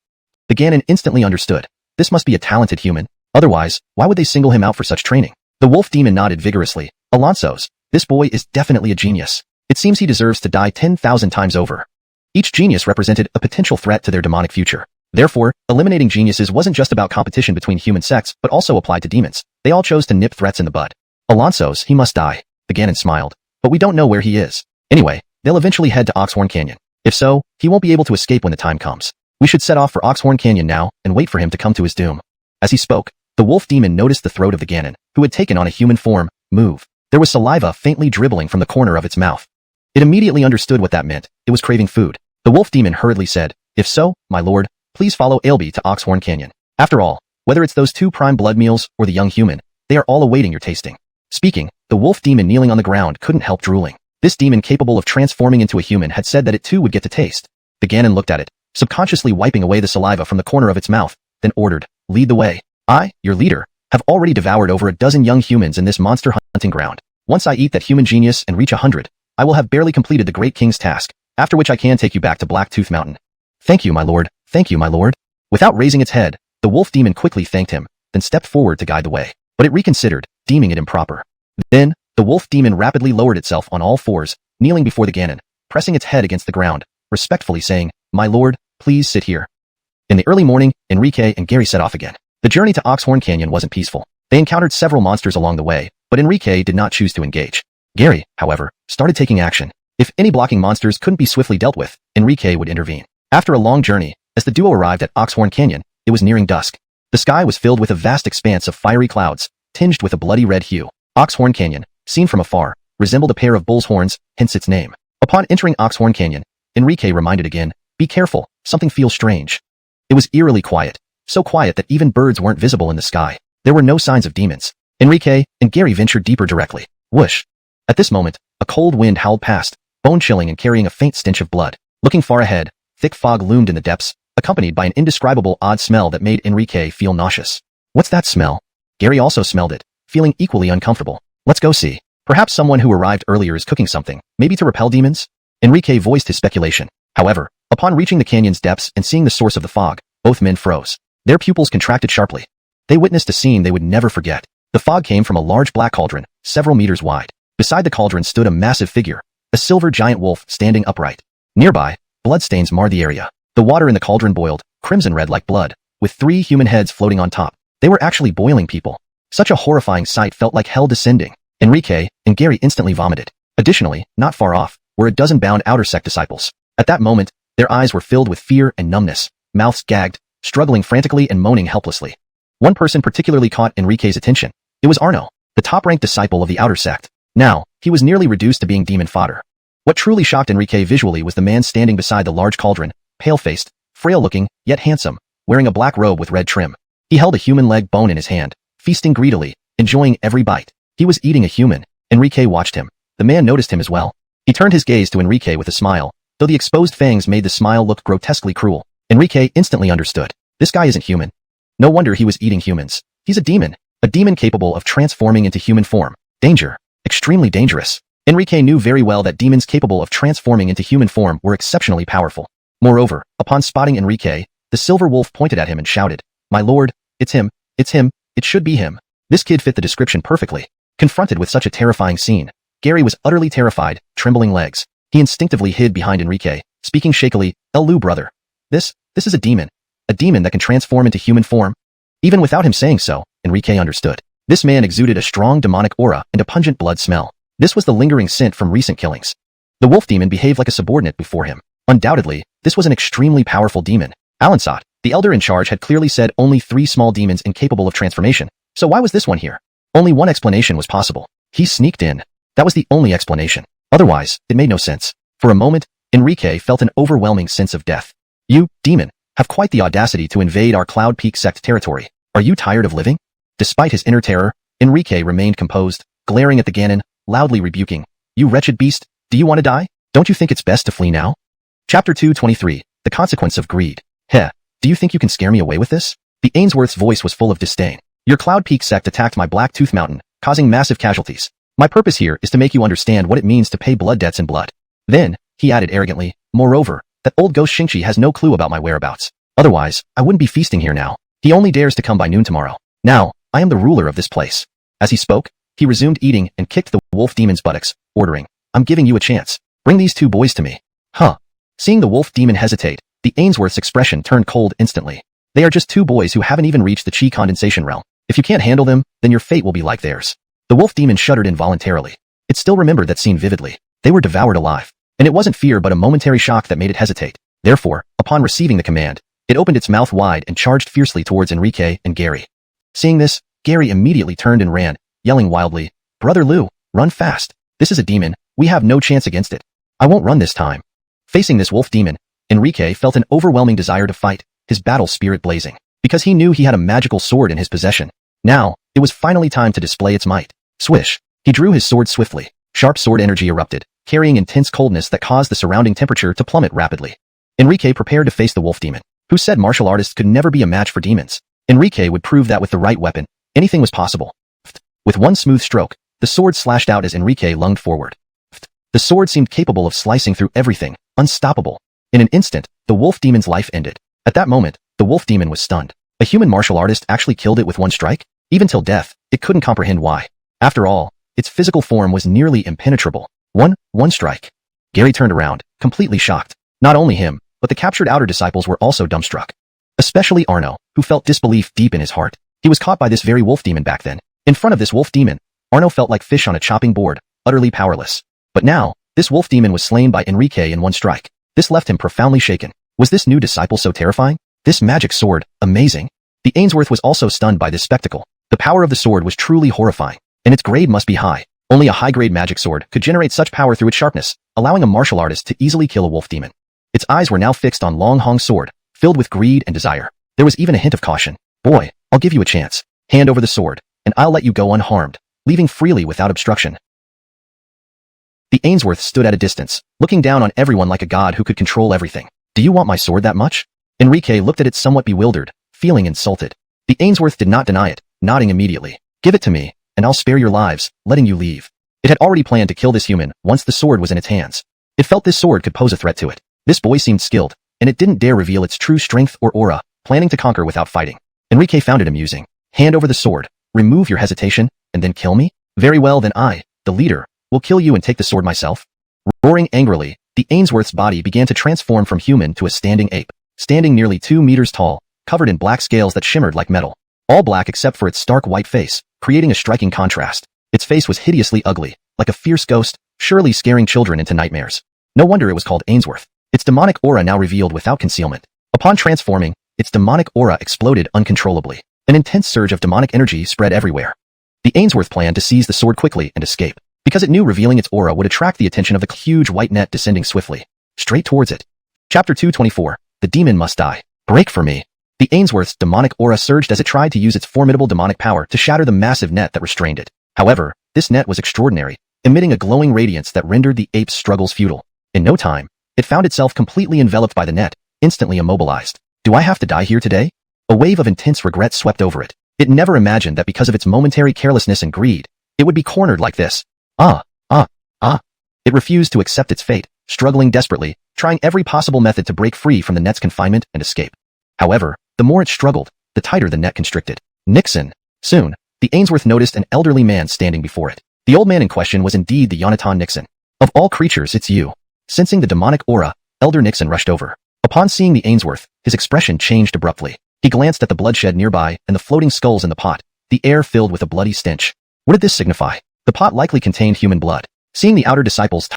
The Ganon instantly understood. This must be a talented human. Otherwise, why would they single him out for such training? The wolf demon nodded vigorously. Alonso's. This boy is definitely a genius. It seems he deserves to die 10,000 times over. Each genius represented a potential threat to their demonic future. Therefore, eliminating geniuses wasn't just about competition between human sects, but also applied to demons. They all chose to nip threats in the bud. Alonso's, he must die. The Ganon smiled. But we don't know where he is. Anyway, they'll eventually head to Oxhorn Canyon. If so, he won't be able to escape when the time comes. We should set off for Oxhorn Canyon now and wait for him to come to his doom. As he spoke, the wolf demon noticed the throat of the Ganon, who had taken on a human form, move. There was saliva faintly dribbling from the corner of its mouth. It immediately understood what that meant. It was craving food. The wolf demon hurriedly said, "If so, my lord, please follow Ailbe to Oxhorn Canyon. After all, whether it's those two prime blood meals or the young human, they are all awaiting your tasting." Speaking, the wolf demon kneeling on the ground couldn't help drooling. This demon capable of transforming into a human had said that it too would get to taste. The Ganon looked at it, subconsciously wiping away the saliva from the corner of its mouth, then ordered, "Lead the way. I, your leader, have already devoured over a dozen young humans in this monster hunting ground. Once I eat that human genius and reach 100, I will have barely completed the great king's task, after which I can take you back to Blacktooth Mountain." "Thank you, my lord. Thank you, my lord." Without raising its head, the wolf demon quickly thanked him, then stepped forward to guide the way. But it reconsidered, deeming it improper. Then, the wolf demon rapidly lowered itself on all fours, kneeling before the Ganon, pressing its head against the ground, respectfully saying, "My lord, please sit here." In the early morning, Enrique and Gary set off again. The journey to Oxhorn Canyon wasn't peaceful. They encountered several monsters along the way, but Enrique did not choose to engage. Gary, however, started taking action. If any blocking monsters couldn't be swiftly dealt with, Enrique would intervene. After a long journey, as the duo arrived at Oxhorn Canyon, it was nearing dusk. The sky was filled with a vast expanse of fiery clouds, tinged with a bloody red hue. Oxhorn Canyon, seen from afar, resembled a pair of bull's horns, hence its name. Upon entering Oxhorn Canyon, Enrique reminded again, "Be careful, something feels strange." It was eerily quiet, so quiet that even birds weren't visible in the sky. There were no signs of demons. Enrique and Gary ventured deeper directly. Whoosh! At this moment, a cold wind howled past, bone-chilling and carrying a faint stench of blood. Looking far ahead, thick fog loomed in the depths, accompanied by an indescribable odd smell that made Enrique feel nauseous. "What's that smell?" Gary also smelled it, feeling equally uncomfortable. "Let's go see. Perhaps someone who arrived earlier is cooking something, maybe to repel demons?" Enrique voiced his speculation. However, upon reaching the canyon's depths and seeing the source of the fog, both men froze. Their pupils contracted sharply. They witnessed a scene they would never forget. The fog came from a large black cauldron, several meters wide. Beside the cauldron stood a massive figure, a silver giant wolf standing upright. Nearby, bloodstains marred the area. The water in the cauldron boiled, crimson red like blood, with 3 human heads floating on top. They were actually boiling people. Such a horrifying sight felt like hell descending. Enrique and Gary instantly vomited. Additionally, not far off, were a dozen bound outer sect disciples. At that moment, their eyes were filled with fear and numbness, mouths gagged, struggling frantically and moaning helplessly. One person particularly caught Enrique's attention. It was Arno, the top-ranked disciple of the outer sect. Now, he was nearly reduced to being demon fodder. What truly shocked Enrique visually was the man standing beside the large cauldron, pale-faced, frail-looking, yet handsome, wearing a black robe with red trim. He held a human leg bone in his hand, feasting greedily, enjoying every bite. He was eating a human. Enrique watched him. The man noticed him as well. He turned his gaze to Enrique with a smile, though the exposed fangs made the smile look grotesquely cruel. Enrique instantly understood. This guy isn't human. No wonder he was eating humans. He's a demon capable of transforming into human form. Danger. Extremely dangerous. Enrique knew very well that demons capable of transforming into human form were exceptionally powerful. Moreover, upon spotting Enrique, the silver wolf pointed at him and shouted, "My lord, it's him, it should be him." This kid fit the description perfectly. Confronted with such a terrifying scene, Gary was utterly terrified, trembling legs. He instinctively hid behind Enrique, speaking shakily, "Elu brother. This is a demon that can transform into human form." Even without him saying so, Enrique understood. This man exuded a strong demonic aura and a pungent blood smell. This was the lingering scent from recent killings. The wolf demon behaved like a subordinate before him. Undoubtedly, this was an extremely powerful demon. Alansat, the elder in charge, had clearly said only 3 small demons incapable of transformation, so why was this one here? Only one explanation was possible. He sneaked in. That was the only explanation. Otherwise, it made no sense. For a moment, Enrique felt an overwhelming sense of death. "You, demon, have quite the audacity to invade our Cloud Peak sect territory. Are you tired of living?" Despite his inner terror, Enrique remained composed, glaring at the Ganon, loudly rebuking, "You wretched beast, do you want to die?" Don't you think it's best to flee now? Chapter 223, The Consequence of Greed. Heh, do you think you can scare me away with this? The Ainsworth's voice was full of disdain. Your Cloud Peak sect attacked my Black Tooth Mountain, causing massive casualties. My purpose here is to make you understand what it means to pay blood debts in blood. Then, he added arrogantly, moreover, that old ghost Xingqi has no clue about my whereabouts. Otherwise, I wouldn't be feasting here now. He only dares to come by noon tomorrow. Now, I am the ruler of this place. As he spoke, he resumed eating and kicked the wolf demon's buttocks, ordering, I'm giving you a chance. Bring these two boys to me. Huh. Seeing the wolf demon hesitate, the Ainsworth's expression turned cold instantly. They are just two boys who haven't even reached the chi condensation realm. If you can't handle them, then your fate will be like theirs. The wolf demon shuddered involuntarily. It still remembered that scene vividly. They were devoured alive. And it wasn't fear but a momentary shock that made it hesitate. Therefore, upon receiving the command, it opened its mouth wide and charged fiercely towards Enrique and Gary. Seeing this, Gary immediately turned and ran, yelling wildly, Brother Lou, run fast. This is a demon. We have no chance against it. I won't run this time. Facing this wolf demon, Enrique felt an overwhelming desire to fight, his battle spirit blazing, because he knew he had a magical sword in his possession. Now, it was finally time to display its might. Swish. He drew his sword swiftly. Sharp sword energy erupted, carrying intense coldness that caused the surrounding temperature to plummet rapidly. Enrique prepared to face the wolf demon. Who said martial artists could never be a match for demons? Enrique would prove that with the right weapon, anything was possible. With one smooth stroke, the sword slashed out as Enrique lunged forward. The sword seemed capable of slicing through everything, unstoppable. In an instant, the wolf demon's life ended. At that moment, the wolf demon was stunned. A human martial artist actually killed it with one strike? Even till death, it couldn't comprehend why. After all, its physical form was nearly impenetrable. One strike. Gary turned around, completely shocked. Not only him, but the captured outer disciples were also dumbstruck. Especially Arno, who felt disbelief deep in his heart. He was caught by this very wolf demon back then. In front of this wolf demon, Arno felt like fish on a chopping board, utterly powerless. But now, this wolf demon was slain by Enrique in one strike. This left him profoundly shaken. Was this new disciple so terrifying? This magic sword, amazing? The Ainsworth was also stunned by this spectacle. The power of the sword was truly horrifying, and its grade must be high. Only a high-grade magic sword could generate such power through its sharpness, allowing a martial artist to easily kill a wolf demon. Its eyes were now fixed on Long Hong's sword, filled with greed and desire. There was even a hint of caution. Boy, I'll give you a chance. Hand over the sword, and I'll let you go unharmed, leaving freely without obstruction. The Ainsworth stood at a distance, looking down on everyone like a god who could control everything. Do you want my sword that much? Enrique looked at it somewhat bewildered, feeling insulted. The Ainsworth did not deny it, nodding immediately. Give it to me, and I'll spare your lives, letting you leave. It had already planned to kill this human once the sword was in its hands. It felt this sword could pose a threat to it. This boy seemed skilled, and it didn't dare reveal its true strength or aura, planning to conquer without fighting. Enrique found it amusing. Hand over the sword, remove your hesitation, and then kill me? Very well, then I, the leader, will kill you and take the sword myself. Roaring angrily, the Ainsworth's body began to transform from human to a standing ape, standing nearly 2 meters tall, covered in black scales that shimmered like metal. All black except for its stark white face, creating a striking contrast. Its face was hideously ugly, like a fierce ghost, surely scaring children into nightmares. No wonder it was called Ainsworth. Its demonic aura now revealed without concealment. Upon transforming, its demonic aura exploded uncontrollably. An intense surge of demonic energy spread everywhere. The Ainsworth planned to seize the sword quickly and escape, because it knew revealing its aura would attract the attention of the huge white net descending swiftly, straight towards it. Chapter 224, The Demon Must Die. Break for me. The Ainsworth's demonic aura surged as it tried to use its formidable demonic power to shatter the massive net that restrained it. However, this net was extraordinary, emitting a glowing radiance that rendered the ape's struggles futile. In no time, it found itself completely enveloped by the net, instantly immobilized. Do I have to die here today? A wave of intense regret swept over it. It never imagined that because of its momentary carelessness and greed, it would be cornered like this. It refused to accept its fate, struggling desperately, trying every possible method to break free from the net's confinement and escape. However, the more it struggled, the tighter the net constricted. Nixon. Soon, the Ainsworth noticed an elderly man standing before it. The old man in question was indeed the Yonatan Nixon. Of all creatures, it's you. Sensing the demonic aura, Elder Nixon rushed over. Upon seeing the Ainsworth, his expression changed abruptly. He glanced at the bloodshed nearby and the floating skulls in the pot, the air filled with a bloody stench. What did this signify? The pot likely contained human blood. Seeing the outer disciples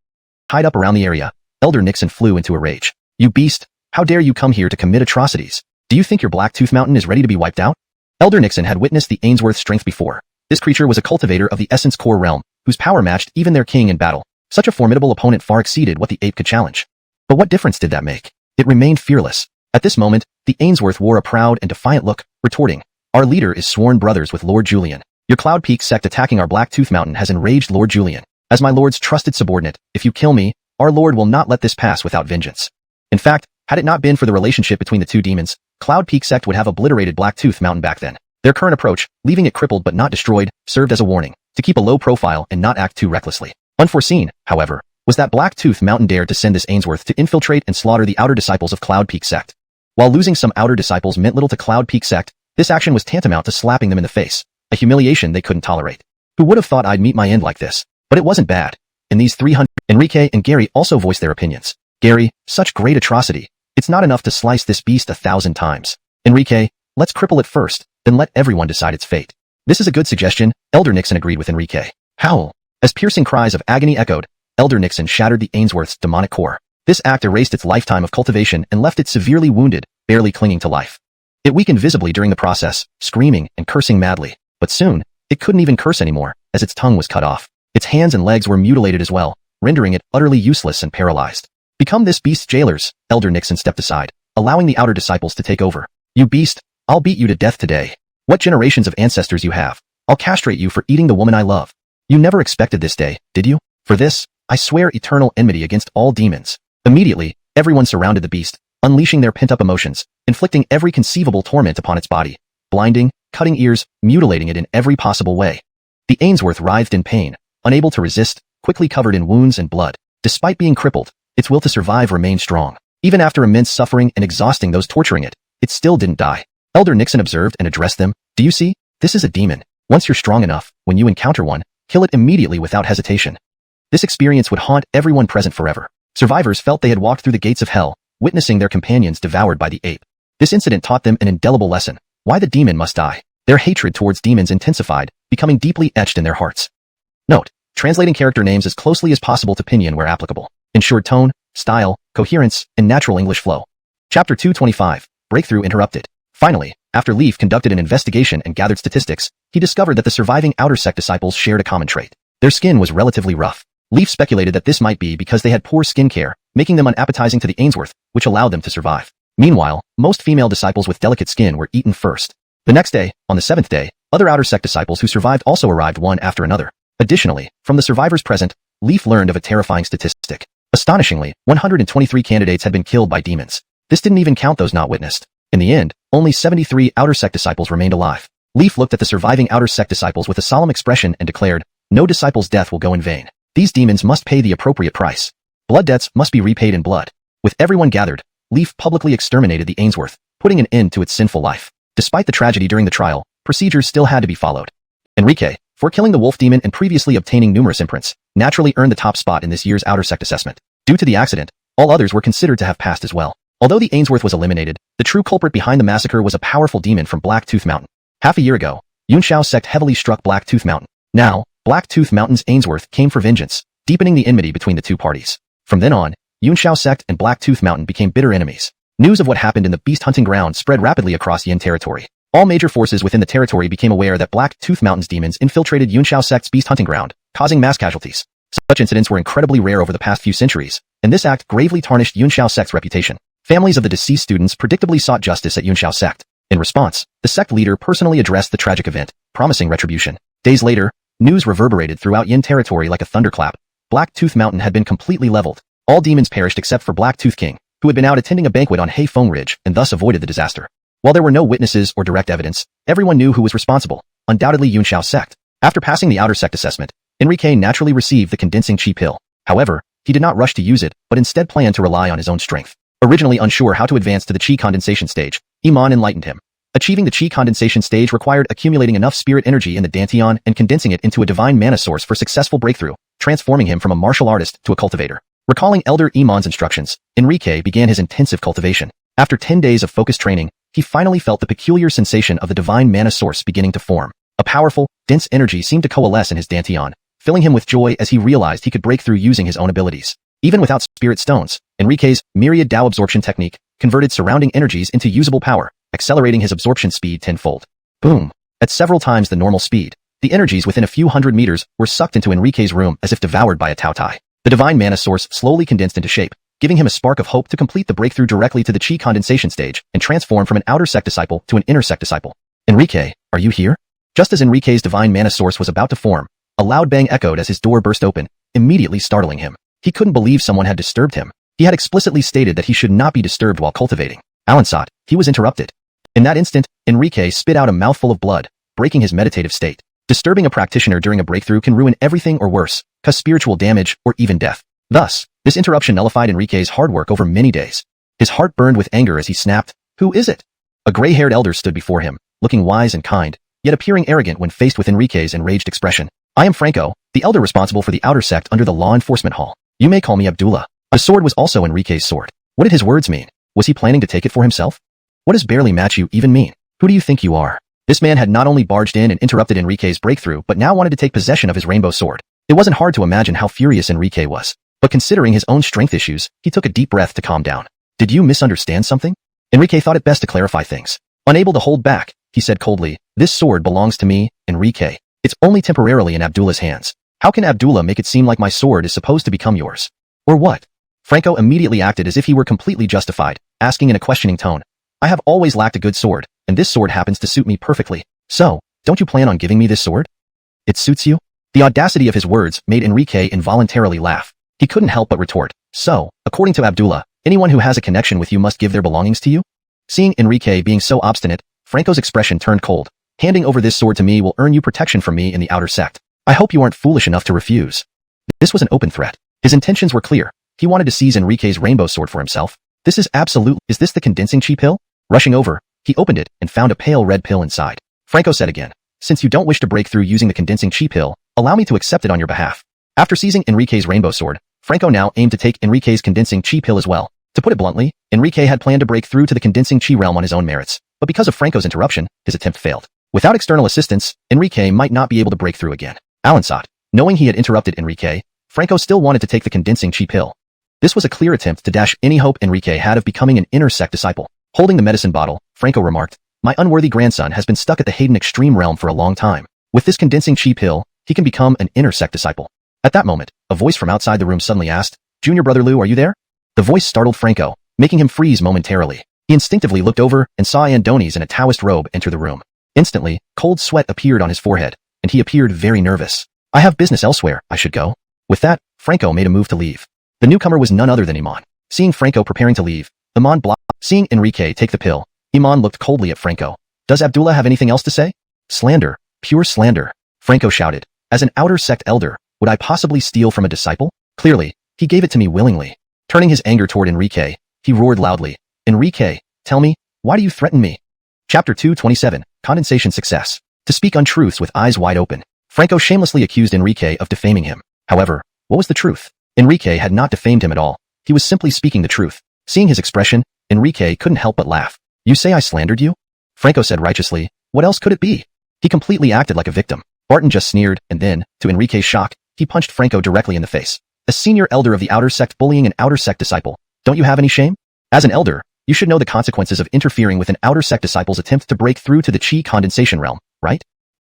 tied up around the area, Elder Nixon flew into a rage. You beast, how dare you come here to commit atrocities? Do you think your Black Tooth Mountain is ready to be wiped out? Elder Nixon had witnessed the Ainsworth's strength before. This creature was a cultivator of the Essence Core realm, whose power matched even their king in battle. Such a formidable opponent far exceeded what the ape could challenge. But what difference did that make? It remained fearless. At this moment, the Ainsworth wore a proud and defiant look, retorting, Our leader is sworn brothers with Lord Julian. Your Cloud Peak sect attacking our Black Tooth Mountain has enraged Lord Julian. As my lord's trusted subordinate, if you kill me, our Lord will not let this pass without vengeance. In fact, had it not been for the relationship between the two demons, Cloud Peak sect would have obliterated Blacktooth Mountain back then. Their current approach, leaving it crippled but not destroyed, served as a warning to keep a low profile and not act too recklessly. Unforeseen, however, was that Blacktooth Mountain dared to send this Ainsworth to infiltrate and slaughter the outer disciples of Cloud Peak sect. While losing some outer disciples meant little to Cloud Peak sect, this action was tantamount to slapping them in the face, a humiliation they couldn't tolerate. Who would have thought I'd meet my end like this? But it wasn't bad. In these 300, Enrique and Gary also voiced their opinions. Gary, such great atrocity. It's not enough to slice this beast 1,000 times. Enrique, let's cripple it first, then let everyone decide its fate. This is a good suggestion, Elder Nixon agreed with Enrique. Howl. As piercing cries of agony echoed, Elder Nixon shattered the Ainsworth's demonic core. This act erased its lifetime of cultivation and left it severely wounded, barely clinging to life. It weakened visibly during the process, screaming and cursing madly. But soon, it couldn't even curse anymore, as its tongue was cut off. Its hands and legs were mutilated as well, rendering it utterly useless and paralyzed. Become this beast's jailers, Elder Nixon stepped aside, allowing the outer disciples to take over. You beast, I'll beat you to death today. What generations of ancestors you have. I'll castrate you for eating the woman I love. You never expected this day, did you? For this, I swear eternal enmity against all demons. Immediately, everyone surrounded the beast, unleashing their pent-up emotions, inflicting every conceivable torment upon its body, blinding, cutting ears, mutilating it in every possible way. The Ainsworth writhed in pain, unable to resist, quickly covered in wounds and blood. Despite being crippled, its will to survive remained strong. Even after immense suffering and exhausting those torturing it, it still didn't die. Elder Nixon observed and addressed them. Do you see? This is a demon. Once you're strong enough, when you encounter one, kill it immediately without hesitation. This experience would haunt everyone present forever. Survivors felt they had walked through the gates of hell, witnessing their companions devoured by the ape. This incident taught them an indelible lesson. Why the demon must die. Their hatred towards demons intensified, becoming deeply etched in their hearts. Note: translating character names as closely as possible to Pinyin where applicable. Ensured tone, style, coherence, and natural English flow. Chapter 225. Breakthrough interrupted. Finally, after Leaf conducted an investigation and gathered statistics, he discovered that the surviving outer sect disciples shared a common trait. Their skin was relatively rough. Leaf speculated that this might be because they had poor skin care, making them unappetizing to the Ainsworth, which allowed them to survive. Meanwhile, most female disciples with delicate skin were eaten first. The next day, on the 7th day, other outer sect disciples who survived also arrived one after another. Additionally, from the survivors present, Leaf learned of a terrifying statistic. Astonishingly, 123 candidates had been killed by demons. This didn't even count those not witnessed. In the end, only 73 outer sect disciples remained alive. Leaf looked at the surviving outer sect disciples with a solemn expression and declared, "No disciple's death will go in vain. These demons must pay the appropriate price. Blood debts must be repaid in blood." With everyone gathered, Leaf publicly exterminated the Ainsworth, putting an end to its sinful life. Despite the tragedy during the trial, procedures still had to be followed. Enrique, for killing the wolf demon and previously obtaining numerous imprints, naturally earned the top spot in this year's outer sect assessment. Due to the accident, all others were considered to have passed as well. Although the Ainsworth was eliminated, the true culprit behind the massacre was a powerful demon from Blacktooth Mountain. Half a year ago, Yunshao sect heavily struck Blacktooth Mountain. Now, Blacktooth Mountain's Ainsworth came for vengeance, deepening the enmity between the two parties. From then on, Yunshao sect and Blacktooth Mountain became bitter enemies. News of what happened in the beast hunting ground spread rapidly across Yin territory. All major forces within the territory became aware that Blacktooth Mountain's demons infiltrated Yunshao sect's beast hunting ground, causing mass casualties. Such incidents were incredibly rare over the past few centuries, and this act gravely tarnished Yunshao sect's reputation. Families of the deceased students predictably sought justice at Yunshao sect. In response, the sect leader personally addressed the tragic event, promising retribution. Days later, news reverberated throughout Yin territory like a thunderclap. Blacktooth Mountain had been completely leveled. All demons perished except for Blacktooth King, who had been out attending a banquet on Heifeng Ridge and thus avoided the disaster. While there were no witnesses or direct evidence, everyone knew who was responsible, undoubtedly Yunshao sect. After passing the outer sect assessment, Enrique naturally received the condensing chi pill. However, he did not rush to use it, but instead planned to rely on his own strength. Originally unsure how to advance to the chi condensation stage, Iman enlightened him. Achieving the chi condensation stage required accumulating enough spirit energy in the dantian and condensing it into a divine mana source for successful breakthrough, transforming him from a martial artist to a cultivator. Recalling Elder Iman's instructions, Enrique began his intensive cultivation. After 10 days of focused training, he finally felt the peculiar sensation of the divine mana source beginning to form. A powerful, dense energy seemed to coalesce in his dantian, filling him with joy as he realized he could break through using his own abilities. Even without spirit stones, Enrique's myriad Dao absorption technique converted surrounding energies into usable power, accelerating his absorption speed tenfold. Boom! At several times the normal speed, the energies within a few hundred meters were sucked into Enrique's room as if devoured by a Taotai. The divine mana source slowly condensed into shape, giving him a spark of hope to complete the breakthrough directly to the chi condensation stage and transform from an outer sect disciple to an inner sect disciple. Enrique, are you here? Just as Enrique's divine mana source was about to form, a loud bang echoed as his door burst open, immediately startling him. He couldn't believe someone had disturbed him. He had explicitly stated that he should not be disturbed while cultivating. Alansat, he was interrupted. In that instant, Enrique spit out a mouthful of blood, breaking his meditative state. Disturbing a practitioner during a breakthrough can ruin everything or worse, cause spiritual damage or even death. Thus, this interruption nullified Enrique's hard work over many days. His heart burned with anger as he snapped, "Who is it?" A gray-haired elder stood before him, looking wise and kind, yet appearing arrogant when faced with Enrique's enraged expression. "I am Franco, the elder responsible for the outer sect under the law enforcement hall. You may call me Abdullah." The sword was also Enrique's sword. What did his words mean? Was he planning to take it for himself? What does barely match you even mean? Who do you think you are? This man had not only barged in and interrupted Enrique's breakthrough but now wanted to take possession of his rainbow sword. It wasn't hard to imagine how furious Enrique was. But considering his own strength issues, he took a deep breath to calm down. "Did you misunderstand something?" Enrique thought it best to clarify things. Unable to hold back, he said coldly, "This sword belongs to me, Enrique. It's only temporarily in Abdullah's hands. How can Abdullah make it seem like my sword is supposed to become yours? Or what?" Franco immediately acted as if he were completely justified, asking in a questioning tone, "I have always lacked a good sword, and this sword happens to suit me perfectly. So, don't you plan on giving me this sword?" "It suits you?" The audacity of his words made Enrique involuntarily laugh. He couldn't help but retort, "So, according to Abdullah, anyone who has a connection with you must give their belongings to you?" Seeing Enrique being so obstinate, Franco's expression turned cold. "Handing over this sword to me will earn you protection from me in the outer sect. I hope you aren't foolish enough to refuse." This was an open threat. His intentions were clear. He wanted to seize Enrique's rainbow sword for himself. Is this the condensing chi pill? Rushing over, he opened it and found a pale red pill inside. Franco said again, "Since you don't wish to break through using the condensing chi pill, allow me to accept it on your behalf." After seizing Enrique's rainbow sword, Franco now aimed to take Enrique's condensing chi pill as well. To put it bluntly, Enrique had planned to break through to the condensing chi realm on his own merits, but because of Franco's interruption, his attempt failed. Without external assistance, Enrique might not be able to break through again. Alansat, knowing he had interrupted Enrique, Franco still wanted to take the condensing chi pill. This was a clear attempt to dash any hope Enrique had of becoming an inner sect disciple. Holding the medicine bottle, Franco remarked, "My unworthy grandson has been stuck at the Hayden extreme realm for a long time. With this condensing chi pill, he can become an inner sect disciple." At that moment, a voice from outside the room suddenly asked, "Junior Brother Lou, are you there?" The voice startled Franco, making him freeze momentarily. He instinctively looked over and saw Andoni's in a Taoist robe enter the room. Instantly, cold sweat appeared on his forehead, and he appeared very nervous. "I have business elsewhere, I should go." With that, Franco made a move to leave. The newcomer was none other than Iman. Seeing Franco preparing to leave, Iman blocked. Seeing Enrique take the pill, Iman looked coldly at Franco. "Does Abdullah have anything else to say?" "Slander, pure slander," Franco shouted. "As an outer sect elder, would I possibly steal from a disciple? Clearly, he gave it to me willingly." Turning his anger toward Enrique, he roared loudly, "Enrique, tell me, why do you threaten me?" Chapter 227, Condensation Success. To speak untruths with eyes wide open, Franco shamelessly accused Enrique of defaming him. However, what was the truth? Enrique had not defamed him at all. He was simply speaking the truth. Seeing his expression, Enrique couldn't help but laugh. "You say I slandered you?" Franco said righteously. "What else could it be?" He completely acted like a victim. Barton just sneered, and then, to Enrique's shock, he punched Franco directly in the face. "A senior elder of the outer sect bullying an outer sect disciple. Don't you have any shame? As an elder, you should know the consequences of interfering with an outer sect disciple's attempt to break through to the chi condensation realm, right?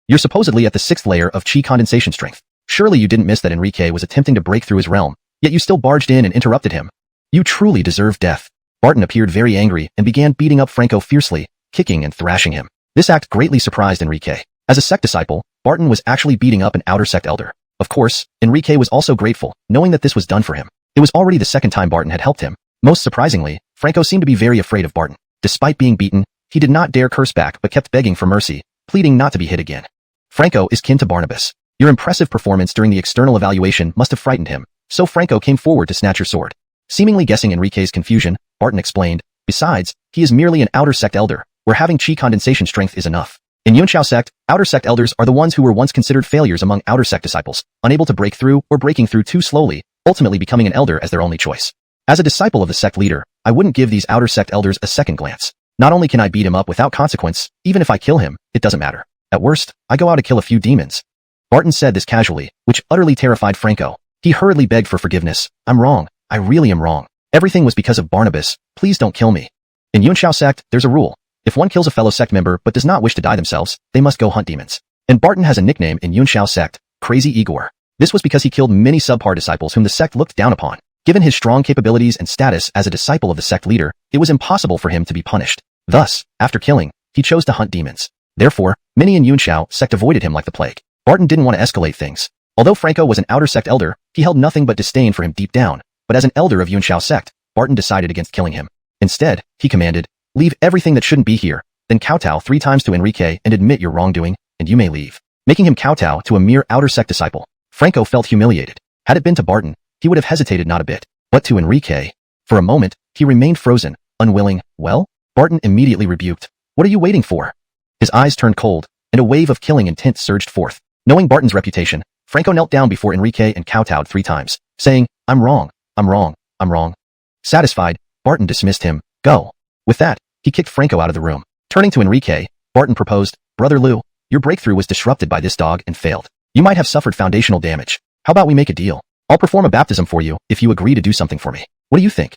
You're supposedly at the 6th layer of chi condensation strength. Surely you didn't miss that Enrique was attempting to break through his realm, yet you still barged in and interrupted him. You truly deserve death." Barton appeared very angry and began beating up Franco fiercely, kicking and thrashing him. This act greatly surprised Enrique. As a sect disciple, Barton was actually beating up an outer sect elder. Of course, Enrique was also grateful, knowing that this was done for him. It was already the second time Barton had helped him. Most surprisingly, Franco seemed to be very afraid of Barton. Despite being beaten, he did not dare curse back but kept begging for mercy, pleading not to be hit again. Franco is kin to Barnabas. Your impressive performance during the external evaluation must have frightened him, so Franco came forward to snatch your sword. Seemingly guessing Enrique's confusion, Barton explained, "Besides, he is merely an outer sect elder, where having chi condensation strength is enough. In Yunxiao sect, outer sect elders are the ones who were once considered failures among outer sect disciples, unable to break through or breaking through too slowly, ultimately becoming an elder as their only choice. As a disciple of the sect leader, I wouldn't give these outer sect elders a second glance. Not only can I beat him up without consequence, even if I kill him, it doesn't matter. At worst, I go out to kill a few demons." Barton said this casually, which utterly terrified Franco. He hurriedly begged for forgiveness. "I'm wrong. I really am wrong. Everything was because of Barnabas. Please don't kill me." In Yunxiao sect, there's a rule. If one kills a fellow sect member but does not wish to die themselves, they must go hunt demons. And Barton has a nickname in Yunxiao sect, Crazy Igor. This was because he killed many subpar disciples whom the sect looked down upon. Given his strong capabilities and status as a disciple of the sect leader, it was impossible for him to be punished. Thus, after killing, he chose to hunt demons. Therefore, many in Yunxiao sect avoided him like the plague. Barton didn't want to escalate things. Although Franco was an outer sect elder, He held nothing but disdain for him deep down, but as an elder of Yunxiao sect, Barton decided against killing him. Instead, he commanded, "Leave everything that shouldn't be here, then kowtow 3 times to Enrique and admit your wrongdoing, and you may leave," making him kowtow to a mere outer sect disciple. Franco felt humiliated. Had it been to Barton, he would have hesitated not a bit. But to Enrique? For a moment, he remained frozen, unwilling. "Well?" Barton immediately rebuked. "What are you waiting for?" His eyes turned cold, and a wave of killing intent surged forth. Knowing Barton's reputation, Franco knelt down before Enrique and kowtowed 3 times, saying, "I'm wrong, I'm wrong, I'm wrong." Satisfied, Barton dismissed him. "Go." With that, he kicked Franco out of the room. Turning to Enrique, Barton proposed, "Brother Lou, your breakthrough was disrupted by this dog and failed. You might have suffered foundational damage. How about we make a deal? I'll perform a baptism for you if you agree to do something for me. What do you think?"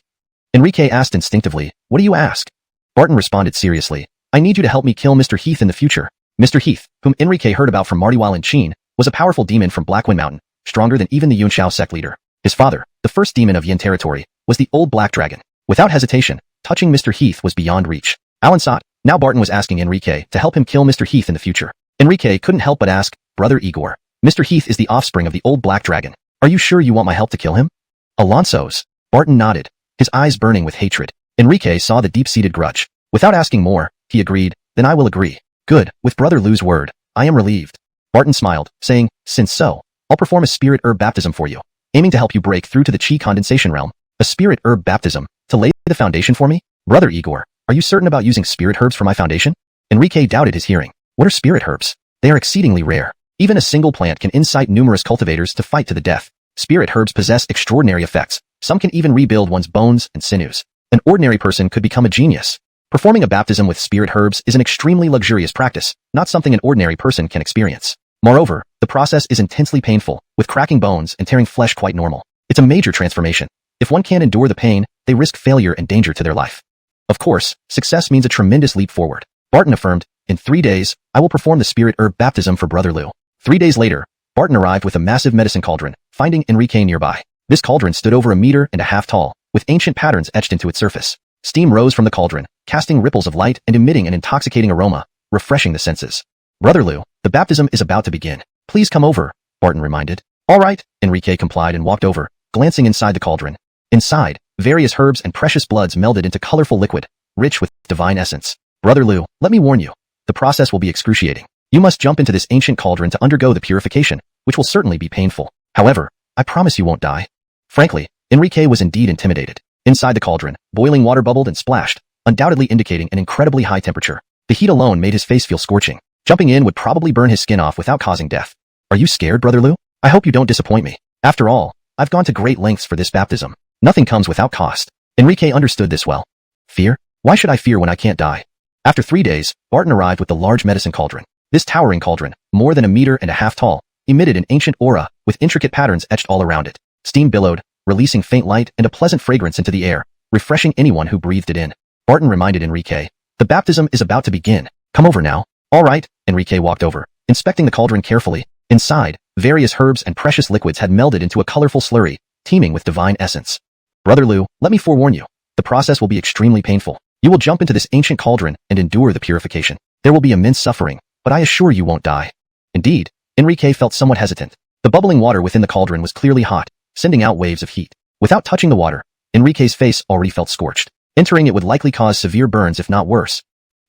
Enrique asked instinctively, "What do you ask?" Barton responded seriously, "I need you to help me kill Mr. Heath in the future." Mr. Heath, whom Enrique heard about from Marty while in Qin, was a powerful demon from Blackwind Mountain, stronger than even the Yunxiao sect leader. His father, the first demon of Yin territory, was the old black dragon. Without hesitation, touching Mr. Heath was beyond reach. Alan sought. Now Barton was asking Enrique to help him kill Mr. Heath in the future. Enrique couldn't help but ask, "Brother Igor, Mr. Heath is the offspring of the old black dragon. Are you sure you want my help to kill him?" "Alonso's." Barton nodded, his eyes burning with hatred. Enrique saw the deep-seated grudge. Without asking more, he agreed, "Then I will agree." "Good, with Brother Lou's word, I am relieved." Barton smiled, saying, "Since so, I'll perform a spirit herb baptism for you, aiming to help you break through to the Qi condensation realm." "A spirit herb baptism, to lay the foundation for me?" "Brother Igor, are you certain about using spirit herbs for my foundation?" Enrique doubted his hearing. What are spirit herbs? They are exceedingly rare. Even a single plant can incite numerous cultivators to fight to the death. Spirit herbs possess extraordinary effects. Some can even rebuild one's bones and sinews. An ordinary person could become a genius. Performing a baptism with spirit herbs is an extremely luxurious practice, not something an ordinary person can experience. Moreover, the process is intensely painful, with cracking bones and tearing flesh quite normal. It's a major transformation. If one can't endure the pain, they risk failure and danger to their life. Of course, success means a tremendous leap forward. Barton affirmed, "In 3 days, I will perform the spirit herb baptism for Brother Lou." 3 days later, Barton arrived with a massive medicine cauldron, finding Enrique nearby. This cauldron stood over 1.5 meters tall, with ancient patterns etched into its surface. Steam rose from the cauldron, casting ripples of light and emitting an intoxicating aroma, refreshing the senses. "Brother Lou, the baptism is about to begin. Please come over," Barton reminded. "All right," Enrique complied and walked over, glancing inside the cauldron. Inside, various herbs and precious bloods melded into colorful liquid, rich with divine essence. "Brother Lou, let me warn you. The process will be excruciating. You must jump into this ancient cauldron to undergo the purification, which will certainly be painful. However, I promise you won't die." Frankly, Enrique was indeed intimidated. Inside the cauldron, boiling water bubbled and splashed, undoubtedly indicating an incredibly high temperature. The heat alone made his face feel scorching. Jumping in would probably burn his skin off without causing death. "Are you scared, Brother Lou? I hope you don't disappoint me. After all, I've gone to great lengths for this baptism. Nothing comes without cost." Enrique understood this well. Fear? Why should I fear when I can't die? After 3 days, Barton arrived with the large medicine cauldron. This towering cauldron, more than 1.5 meters tall, emitted an ancient aura with intricate patterns etched all around it. Steam billowed, releasing faint light and a pleasant fragrance into the air, refreshing anyone who breathed it in. Barton reminded Enrique, "The baptism is about to begin. Come over now." "All right," Enrique walked over, inspecting the cauldron carefully. Inside, various herbs and precious liquids had melded into a colorful slurry, teeming with divine essence. "Brother Lou, let me forewarn you. The process will be extremely painful. You will jump into this ancient cauldron and endure the purification. There will be immense suffering, but I assure you won't die." Indeed, Enrique felt somewhat hesitant. The bubbling water within the cauldron was clearly hot, sending out waves of heat. Without touching the water, Enrique's face already felt scorched. Entering it would likely cause severe burns if not worse.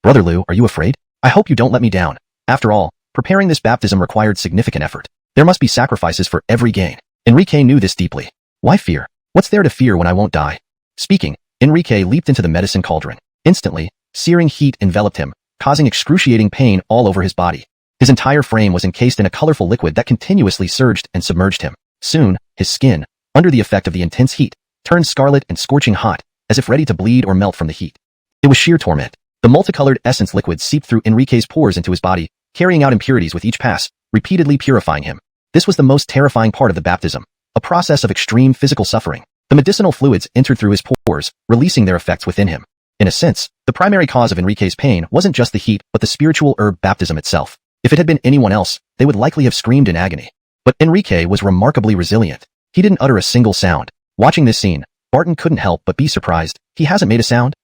"Brother Lou, are you afraid? I hope you don't let me down. After all, preparing this baptism required significant effort. There must be sacrifices for every gain." Enrique knew this deeply. Why fear? What's there to fear when I won't die? Speaking, Enrique leaped into the medicine cauldron. Instantly, searing heat enveloped him, causing excruciating pain all over his body. His entire frame was encased in a colorful liquid that continuously surged and submerged him. Soon, his skin, under the effect of the intense heat, turned scarlet and scorching hot, as if ready to bleed or melt from the heat. It was sheer torment. The multicolored essence liquid seeped through Enrique's pores into his body, carrying out impurities with each pass, repeatedly purifying him. This was the most terrifying part of the baptism, a process of extreme physical suffering. The medicinal fluids entered through his pores, releasing their effects within him. In a sense, the primary cause of Enrique's pain wasn't just the heat but the spiritual herb baptism itself. If it had been anyone else, they would likely have screamed in agony. But Enrique was remarkably resilient. He didn't utter a single sound. Watching this scene, Barton couldn't help but be surprised. He hasn't made a sound?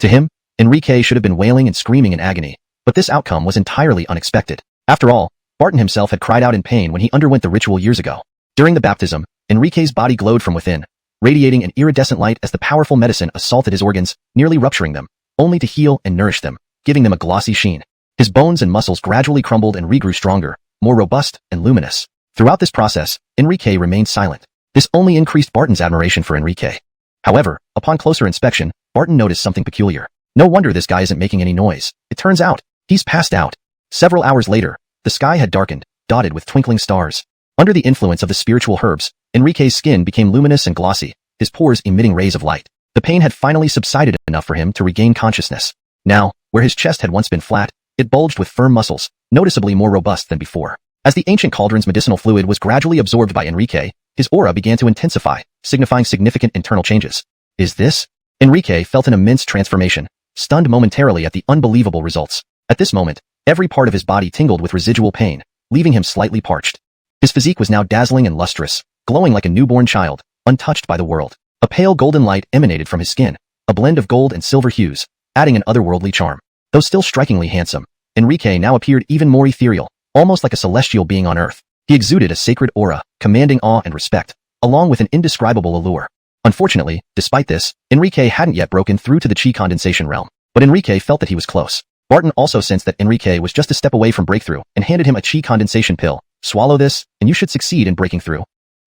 To him, Enrique should have been wailing and screaming in agony, but this outcome was entirely unexpected. After all, Barton himself had cried out in pain when he underwent the ritual years ago. During the baptism, Enrique's body glowed from within, radiating an iridescent light as the powerful medicine assaulted his organs, nearly rupturing them, only to heal and nourish them, giving them a glossy sheen. His bones and muscles gradually crumbled and regrew stronger, more robust and luminous. Throughout this process, Enrique remained silent. This only increased Barton's admiration for Enrique. However, upon closer inspection, Barton noticed something peculiar. No wonder this guy isn't making any noise. It turns out, he's passed out. Several hours later, the sky had darkened, dotted with twinkling stars. Under the influence of the spiritual herbs, Enrique's skin became luminous and glossy, his pores emitting rays of light. The pain had finally subsided enough for him to regain consciousness. Now, where his chest had once been flat, it bulged with firm muscles, noticeably more robust than before. As the ancient cauldron's medicinal fluid was gradually absorbed by Enrique, his aura began to intensify, signifying significant internal changes. Is this? Enrique felt an immense transformation, stunned momentarily at the unbelievable results. At this moment, every part of his body tingled with residual pain, leaving him slightly parched. His physique was now dazzling and lustrous, glowing like a newborn child, untouched by the world. A pale golden light emanated from his skin, a blend of gold and silver hues, adding an otherworldly charm. Though still strikingly handsome, Enrique now appeared even more ethereal, almost like a celestial being on earth. He exuded a sacred aura, commanding awe and respect, along with an indescribable allure. Unfortunately, despite this, Enrique hadn't yet broken through to the chi condensation realm. But Enrique felt that he was close. Barton also sensed that Enrique was just a step away from breakthrough and handed him a chi condensation pill. Swallow this, and you should succeed in breaking through.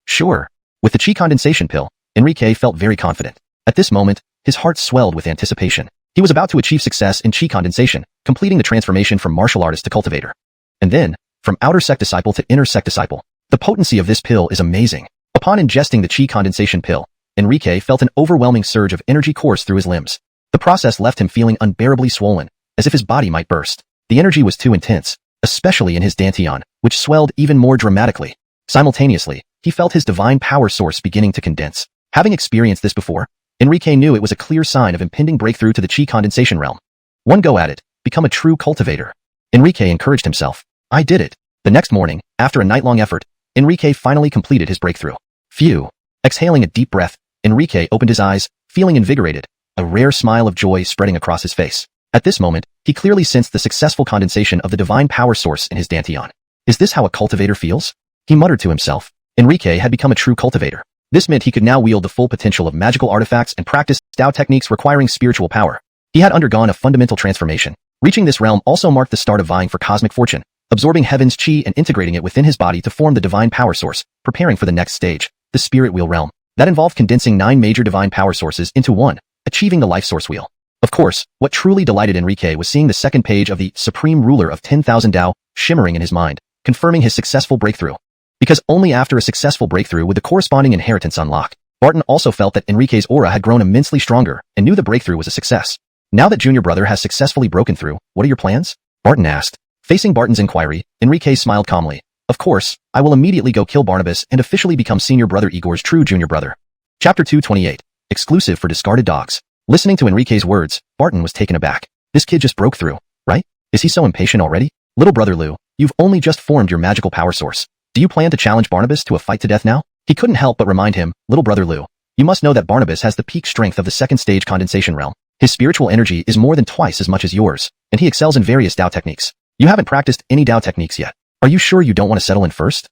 Sure. With the chi condensation pill, Enrique felt very confident. At this moment, his heart swelled with anticipation. He was about to achieve success in chi condensation, completing the transformation from martial artist to cultivator. And then, from outer sect disciple to inner sect disciple. The potency of this pill is amazing. Upon ingesting the chi condensation pill, Enrique felt an overwhelming surge of energy course through his limbs. The process left him feeling unbearably swollen, as if his body might burst. The energy was too intense, especially in his dantian, which swelled even more dramatically. Simultaneously, he felt his divine power source beginning to condense. Having experienced this before, Enrique knew it was a clear sign of impending breakthrough to the chi condensation realm. One go at it, become a true cultivator. Enrique encouraged himself. I did it. The next morning, after a night-long effort, Enrique finally completed his breakthrough. Phew. Exhaling a deep breath, Enrique opened his eyes, feeling invigorated, a rare smile of joy spreading across his face. At this moment, he clearly sensed the successful condensation of the divine power source in his dantian. Is this how a cultivator feels? He muttered to himself. Enrique had become a true cultivator. This meant he could now wield the full potential of magical artifacts and practice Tao techniques requiring spiritual power. He had undergone a fundamental transformation. Reaching this realm also marked the start of vying for cosmic fortune, absorbing heaven's chi and integrating it within his body to form the divine power source, preparing for the next stage, the spirit wheel realm. That involved condensing 9 major divine power sources into one, achieving the life source wheel. Of course, what truly delighted Enrique was seeing the second page of the Supreme Ruler of 10,000 Tao shimmering in his mind, confirming his successful breakthrough. Because only after a successful breakthrough would the corresponding inheritance unlock. Barton also felt that Enrique's aura had grown immensely stronger and knew the breakthrough was a success. Now that Junior Brother has successfully broken through, what are your plans? Barton asked. Facing Barton's inquiry, Enrique smiled calmly. Of course, I will immediately go kill Barnabas and officially become Senior Brother Igor's true Junior Brother. Chapter 228. Exclusive for discarded dogs. Listening to Enrique's words, Barton was taken aback. This kid just broke through, right? Is he so impatient already? Little Brother Lou, you've only just formed your magical power source. Do you plan to challenge Barnabas to a fight to death now? He couldn't help but remind him, Little Brother Lou, you must know that Barnabas has the peak strength of the second stage condensation realm. His spiritual energy is more than twice as much as yours, and he excels in various Tao techniques. You haven't practiced any Tao techniques yet. Are you sure you don't want to settle in first?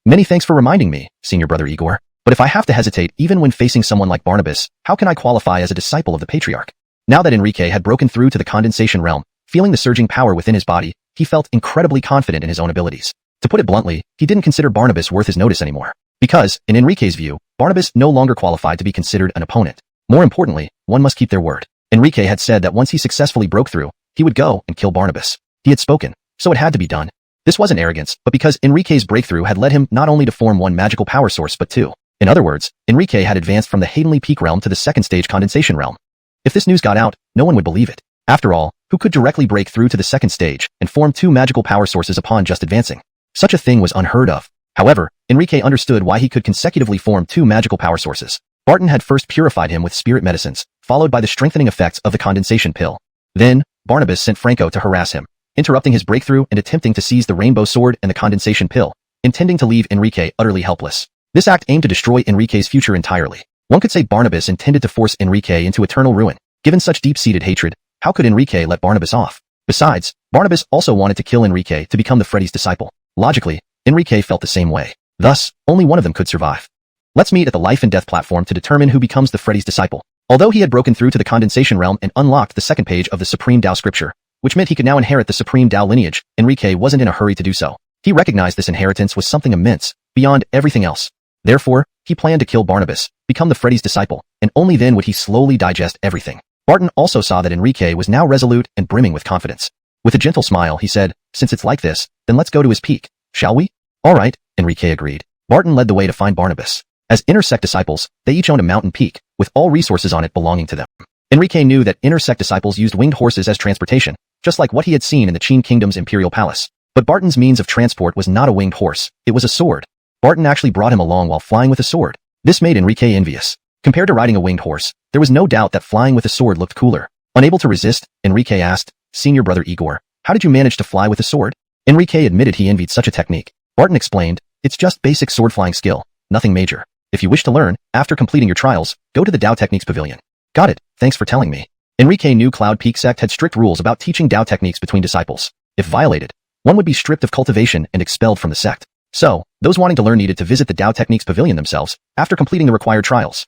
Many thanks for reminding me, Senior Brother Igor. But if I have to hesitate even when facing someone like Barnabas, how can I qualify as a disciple of the Patriarch? Now that Enrique had broken through to the condensation realm, feeling the surging power within his body, he felt incredibly confident in his own abilities. To put it bluntly, he didn't consider Barnabas worth his notice anymore. Because, in Enrique's view, Barnabas no longer qualified to be considered an opponent. More importantly, one must keep their word. Enrique had said that once he successfully broke through, he would go and kill Barnabas. He had spoken, so it had to be done. This wasn't arrogance, but because Enrique's breakthrough had led him not only to form one magical power source but two. In other words, Enrique had advanced from the Hadenly Peak realm to the second stage condensation realm. If this news got out, no one would believe it. After all, who could directly break through to the second stage and form two magical power sources upon just advancing? Such a thing was unheard of. However, Enrique understood why he could consecutively form two magical power sources. Barton had first purified him with spirit medicines, followed by the strengthening effects of the condensation pill. Then, Barnabas sent Franco to harass him, interrupting his breakthrough and attempting to seize the rainbow sword and the condensation pill, intending to leave Enrique utterly helpless. This act aimed to destroy Enrique's future entirely. One could say Barnabas intended to force Enrique into eternal ruin. Given such deep-seated hatred, how could Enrique let Barnabas off? Besides, Barnabas also wanted to kill Enrique to become the Freddy's disciple. Logically, Enrique felt the same way. Thus, only one of them could survive. Let's meet at the life and death platform to determine who becomes the Freddy's disciple. Although he had broken through to the condensation realm and unlocked the second page of the Supreme Dao scripture, which meant he could now inherit the Supreme Dao lineage, Enrique wasn't in a hurry to do so. He recognized this inheritance was something immense, beyond everything else. Therefore, he planned to kill Barnabas, become the Freddy's disciple, and only then would he slowly digest everything. Barton also saw that Enrique was now resolute and brimming with confidence. With a gentle smile, he said, "Since it's like this, then let's go to his peak, shall we?" "All right," Enrique agreed. Barton led the way to find Barnabas. As inner sect disciples, they each owned a mountain peak, with all resources on it belonging to them. Enrique knew that inner sect disciples used winged horses as transportation, just like what he had seen in the Qin Kingdom's imperial palace. But Barton's means of transport was not a winged horse, it was a sword. Barton actually brought him along while flying with a sword. This made Enrique envious. Compared to riding a winged horse, there was no doubt that flying with a sword looked cooler. Unable to resist, Enrique asked, "Senior brother Igor, how did you manage to fly with a sword?" Enrique admitted he envied such a technique. Barton explained, "It's just basic sword flying skill, nothing major. If you wish to learn, after completing your trials, go to the Dao Techniques Pavilion." "Got it, thanks for telling me." Enrique knew Cloud Peak sect had strict rules about teaching Dao techniques between disciples. If violated, one would be stripped of cultivation and expelled from the sect. So, those wanting to learn needed to visit the Dao Techniques Pavilion themselves, after completing the required trials.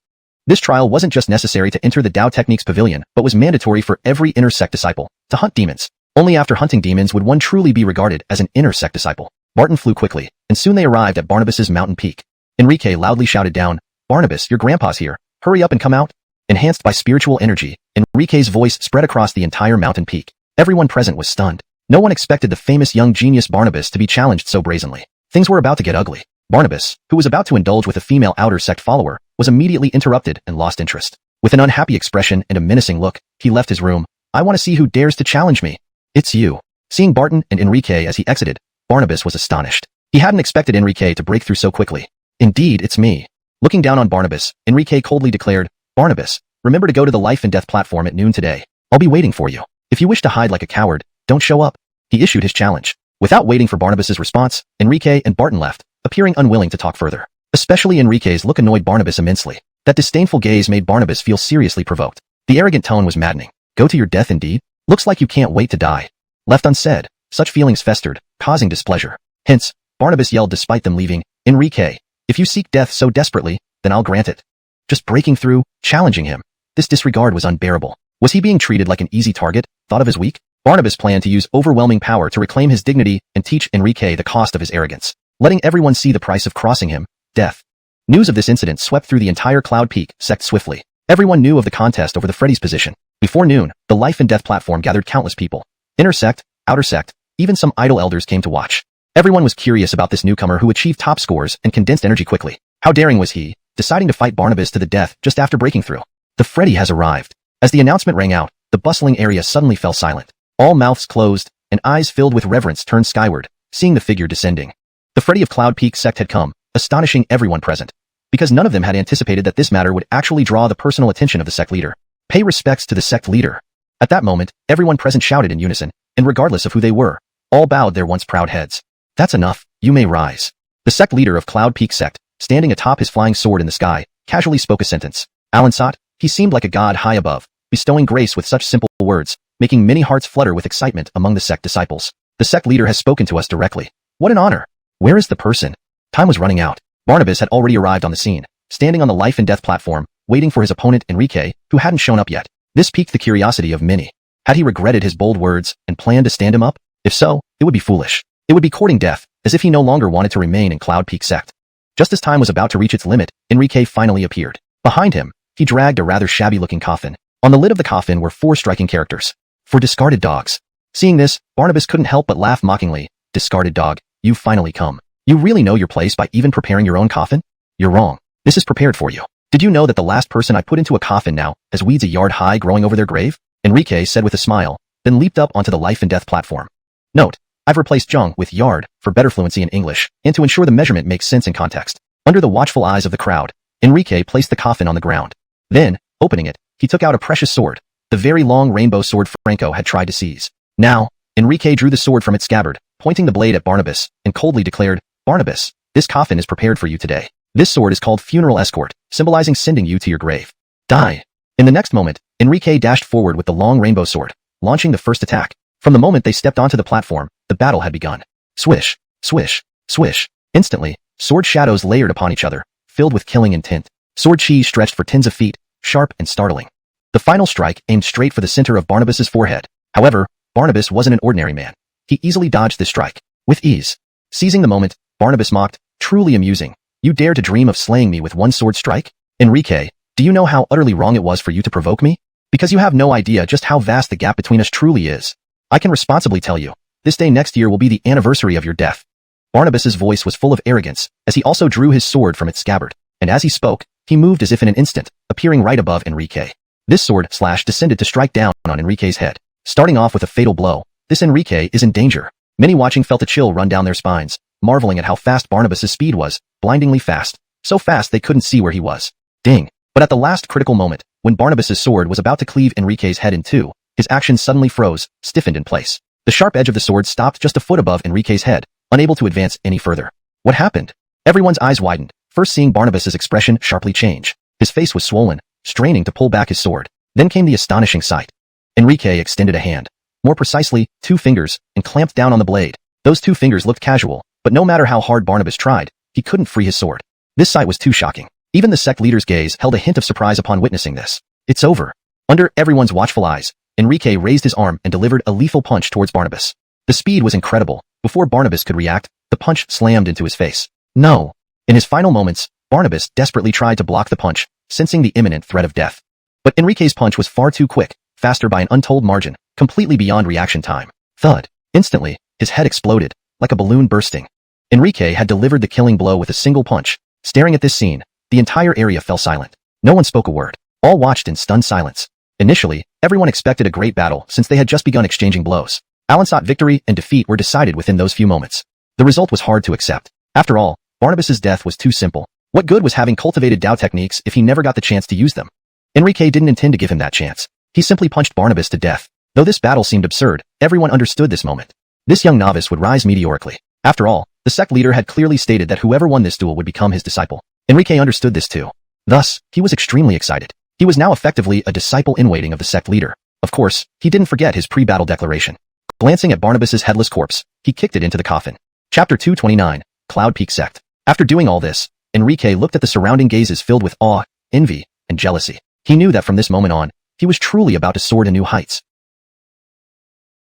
This trial wasn't just necessary to enter the Dao Techniques Pavilion, but was mandatory for every inner sect disciple, to hunt demons. Only after hunting demons would one truly be regarded as an inner sect disciple. Barton flew quickly, and soon they arrived at Barnabas's mountain peak. Enrique loudly shouted down, "Barnabas, your grandpa's here. Hurry up and come out." Enhanced by spiritual energy, Enrique's voice spread across the entire mountain peak. Everyone present was stunned. No one expected the famous young genius Barnabas to be challenged so brazenly. Things were about to get ugly. Barnabas, who was about to indulge with a female outer sect follower, was immediately interrupted and lost interest. With an unhappy expression and a menacing look, he left his room. "I want to see who dares to challenge me." "It's you." Seeing Barton and Enrique as he exited, Barnabas was astonished. He hadn't expected Enrique to break through so quickly. "Indeed, it's me." Looking down on Barnabas, Enrique coldly declared, "Barnabas, remember to go to the life and death platform at noon today. I'll be waiting for you. If you wish to hide like a coward, don't show up." He issued his challenge. Without waiting for Barnabas's response, Enrique and Barton left, appearing unwilling to talk further. Especially Enrique's look annoyed Barnabas immensely. That disdainful gaze made Barnabas feel seriously provoked. The arrogant tone was maddening. "Go to your death indeed? Looks like you can't wait to die." Left unsaid, such feelings festered, causing displeasure. Hence, Barnabas yelled despite them leaving, "Enrique, if you seek death so desperately, then I'll grant it." Just breaking through, challenging him. This disregard was unbearable. Was he being treated like an easy target, thought of as weak? Barnabas planned to use overwhelming power to reclaim his dignity and teach Enrique the cost of his arrogance, letting everyone see the price of crossing him, death. News of this incident swept through the entire Cloud Peak sect swiftly. Everyone knew of the contest over the Freddy's position. Before noon, the life and death platform gathered countless people. Inner sect, outer sect, even some idol elders came to watch. Everyone was curious about this newcomer who achieved top scores and condensed energy quickly. How daring was he, deciding to fight Barnabas to the death just after breaking through? The Freddy has arrived. As the announcement rang out, the bustling area suddenly fell silent. All mouths closed, and eyes filled with reverence turned skyward, seeing the figure descending. The Freddy of Cloud Peak sect had come, astonishing everyone present. Because none of them had anticipated that this matter would actually draw the personal attention of the sect leader. Pay respects to the sect leader. At that moment, everyone present shouted in unison, and regardless of who they were, all bowed their once proud heads. "That's enough, you may rise." The sect leader of Cloud Peak sect, standing atop his flying sword in the sky, casually spoke a sentence. Alansat, he seemed like a god high above, bestowing grace with such simple words, making many hearts flutter with excitement among the sect disciples. "The sect leader has spoken to us directly. What an honor. Where is the person?" Time was running out. Barnabas had already arrived on the scene, standing on the life and death platform, waiting for his opponent Enrique, who hadn't shown up yet. This piqued the curiosity of many. Had he regretted his bold words and planned to stand him up? If so, it would be foolish. It would be courting death, as if he no longer wanted to remain in Cloud Peak sect. Just as time was about to reach its limit, Enrique finally appeared. Behind him, he dragged a rather shabby-looking coffin. On the lid of the coffin were 4 striking characters. "For discarded dogs." Seeing this, Barnabas couldn't help but laugh mockingly. "Discarded dog, you've finally come. You really know your place by even preparing your own coffin? You're wrong. This is prepared for you. Did you know that the last person I put into a coffin now has weeds a yard high growing over their grave?" Enrique said with a smile, then leaped up onto the life and death platform. Note, I've replaced jung with yard for better fluency in English, and to ensure the measurement makes sense in context. Under the watchful eyes of the crowd, Enrique placed the coffin on the ground. Then, opening it, he took out a precious sword, the very long rainbow sword Franco had tried to seize. Now, Enrique drew the sword from its scabbard, pointing the blade at Barnabas, and coldly declared, "Barnabas, this coffin is prepared for you today. This sword is called Funeral Escort, symbolizing sending you to your grave. Die." In the next moment, Enrique dashed forward with the long rainbow sword, launching the first attack. From the moment they stepped onto the platform, the battle had begun. Swish, swish, swish. Instantly, sword shadows layered upon each other, filled with killing intent. Sword chi stretched for tens of feet, sharp and startling. The final strike aimed straight for the center of Barnabas's forehead. However, Barnabas wasn't an ordinary man. He easily dodged this strike. With ease. Seizing the moment, Barnabas mocked, truly amusing. You dare to dream of slaying me with one sword strike? Enrique, do you know how utterly wrong it was for you to provoke me? Because you have no idea just how vast the gap between us truly is. I can responsibly tell you, this day next year will be the anniversary of your death. Barnabas's voice was full of arrogance, as he also drew his sword from its scabbard, and as he spoke, he moved as if in an instant, appearing right above Enrique. This sword slash descended to strike down on Enrique's head. Starting off with a fatal blow, this Enrique is in danger. Many watching felt a chill run down their spines, marveling at how fast Barnabas's speed was, blindingly fast, so fast they couldn't see where he was. Ding! But at the last critical moment, when Barnabas's sword was about to cleave Enrique's head in two, his action suddenly froze, stiffened in place. The sharp edge of the sword stopped just a foot above Enrique's head, unable to advance any further. What happened? Everyone's eyes widened, first seeing Barnabas's expression sharply change. His face was swollen, straining to pull back his sword. Then came the astonishing sight. Enrique extended a hand. More precisely, 2 fingers, and clamped down on the blade. Those 2 fingers looked casual, but no matter how hard Barnabas tried, he couldn't free his sword. This sight was too shocking. Even the sect leader's gaze held a hint of surprise upon witnessing this. It's over. Under everyone's watchful eyes, Enrique raised his arm and delivered a lethal punch towards Barnabas. The speed was incredible. Before Barnabas could react, the punch slammed into his face. No! In his final moments, Barnabas desperately tried to block the punch, sensing the imminent threat of death. But Enrique's punch was far too quick, faster by an untold margin, completely beyond reaction time. Thud! Instantly, his head exploded, like a balloon bursting. Enrique had delivered the killing blow with a single punch. Staring at this scene, the entire area fell silent. No one spoke a word. All watched in stunned silence. Initially, everyone expected a great battle since they had just begun exchanging blows. Alansat victory and defeat were decided within those few moments. The result was hard to accept. After all, Barnabas's death was too simple. What good was having cultivated Dao techniques if he never got the chance to use them? Enrique didn't intend to give him that chance. He simply punched Barnabas to death. Though this battle seemed absurd, everyone understood this moment. This young novice would rise meteorically. After all, the sect leader had clearly stated that whoever won this duel would become his disciple. Enrique understood this too. Thus, he was extremely excited. He was now effectively a disciple-in-waiting of the sect leader. Of course, he didn't forget his pre-battle declaration. Glancing at Barnabas's headless corpse, he kicked it into the coffin. Chapter 229, Cloud Peak Sect. After doing all this, Enrique looked at the surrounding gazes filled with awe, envy, and jealousy. He knew that from this moment on, he was truly about to soar to new heights.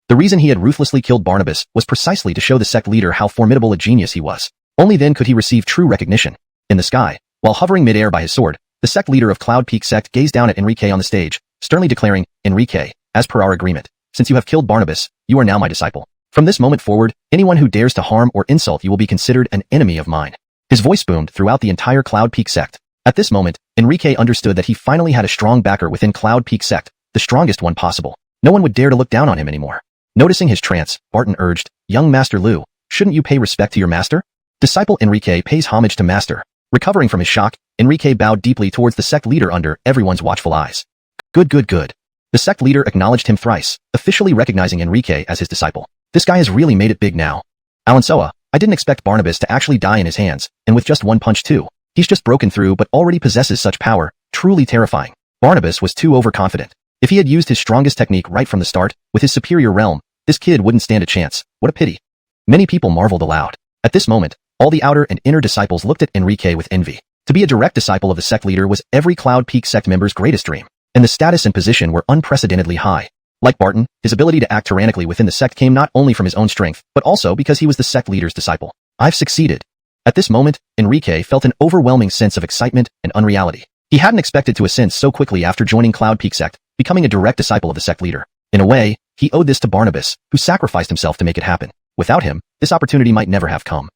The reason he had ruthlessly killed Barnabas was precisely to show the sect leader how formidable a genius he was. Only then could he receive true recognition. In the sky, while hovering midair by his sword, the sect leader of Cloud Peak Sect gazed down at Enrique on the stage, sternly declaring, "Enrique, as per our agreement, since you have killed Barnabas, you are now my disciple. From this moment forward, anyone who dares to harm or insult you will be considered an enemy of mine." His voice boomed throughout the entire Cloud Peak Sect. At this moment, Enrique understood that he finally had a strong backer within Cloud Peak Sect, the strongest one possible. No one would dare to look down on him anymore. Noticing his trance, Barton urged, "Young Master Lu, shouldn't you pay respect to your master?" Disciple Enrique pays homage to master. Recovering from his shock, Enrique bowed deeply towards the sect leader under everyone's watchful eyes. Good. The sect leader acknowledged him thrice, officially recognizing Enrique as his disciple. This guy has really made it big now. Alansoa, I didn't expect Barnabas to actually die in his hands, and with just one punch too. He's just broken through but already possesses such power, truly terrifying. Barnabas was too overconfident. If he had used his strongest technique right from the start, with his superior realm, this kid wouldn't stand a chance. What a pity. Many people marveled aloud. At this moment, all the outer and inner disciples looked at Enrique with envy. To be a direct disciple of the sect leader was every Cloud Peak Sect member's greatest dream, and the status and position were unprecedentedly high. Like Barton, his ability to act tyrannically within the sect came not only from his own strength, but also because he was the sect leader's disciple. I've succeeded. At this moment, Enrique felt an overwhelming sense of excitement and unreality. He hadn't expected to ascend so quickly after joining Cloud Peak Sect, becoming a direct disciple of the sect leader. In a way, he owed this to Barnabas, who sacrificed himself to make it happen. Without him, this opportunity might never have come.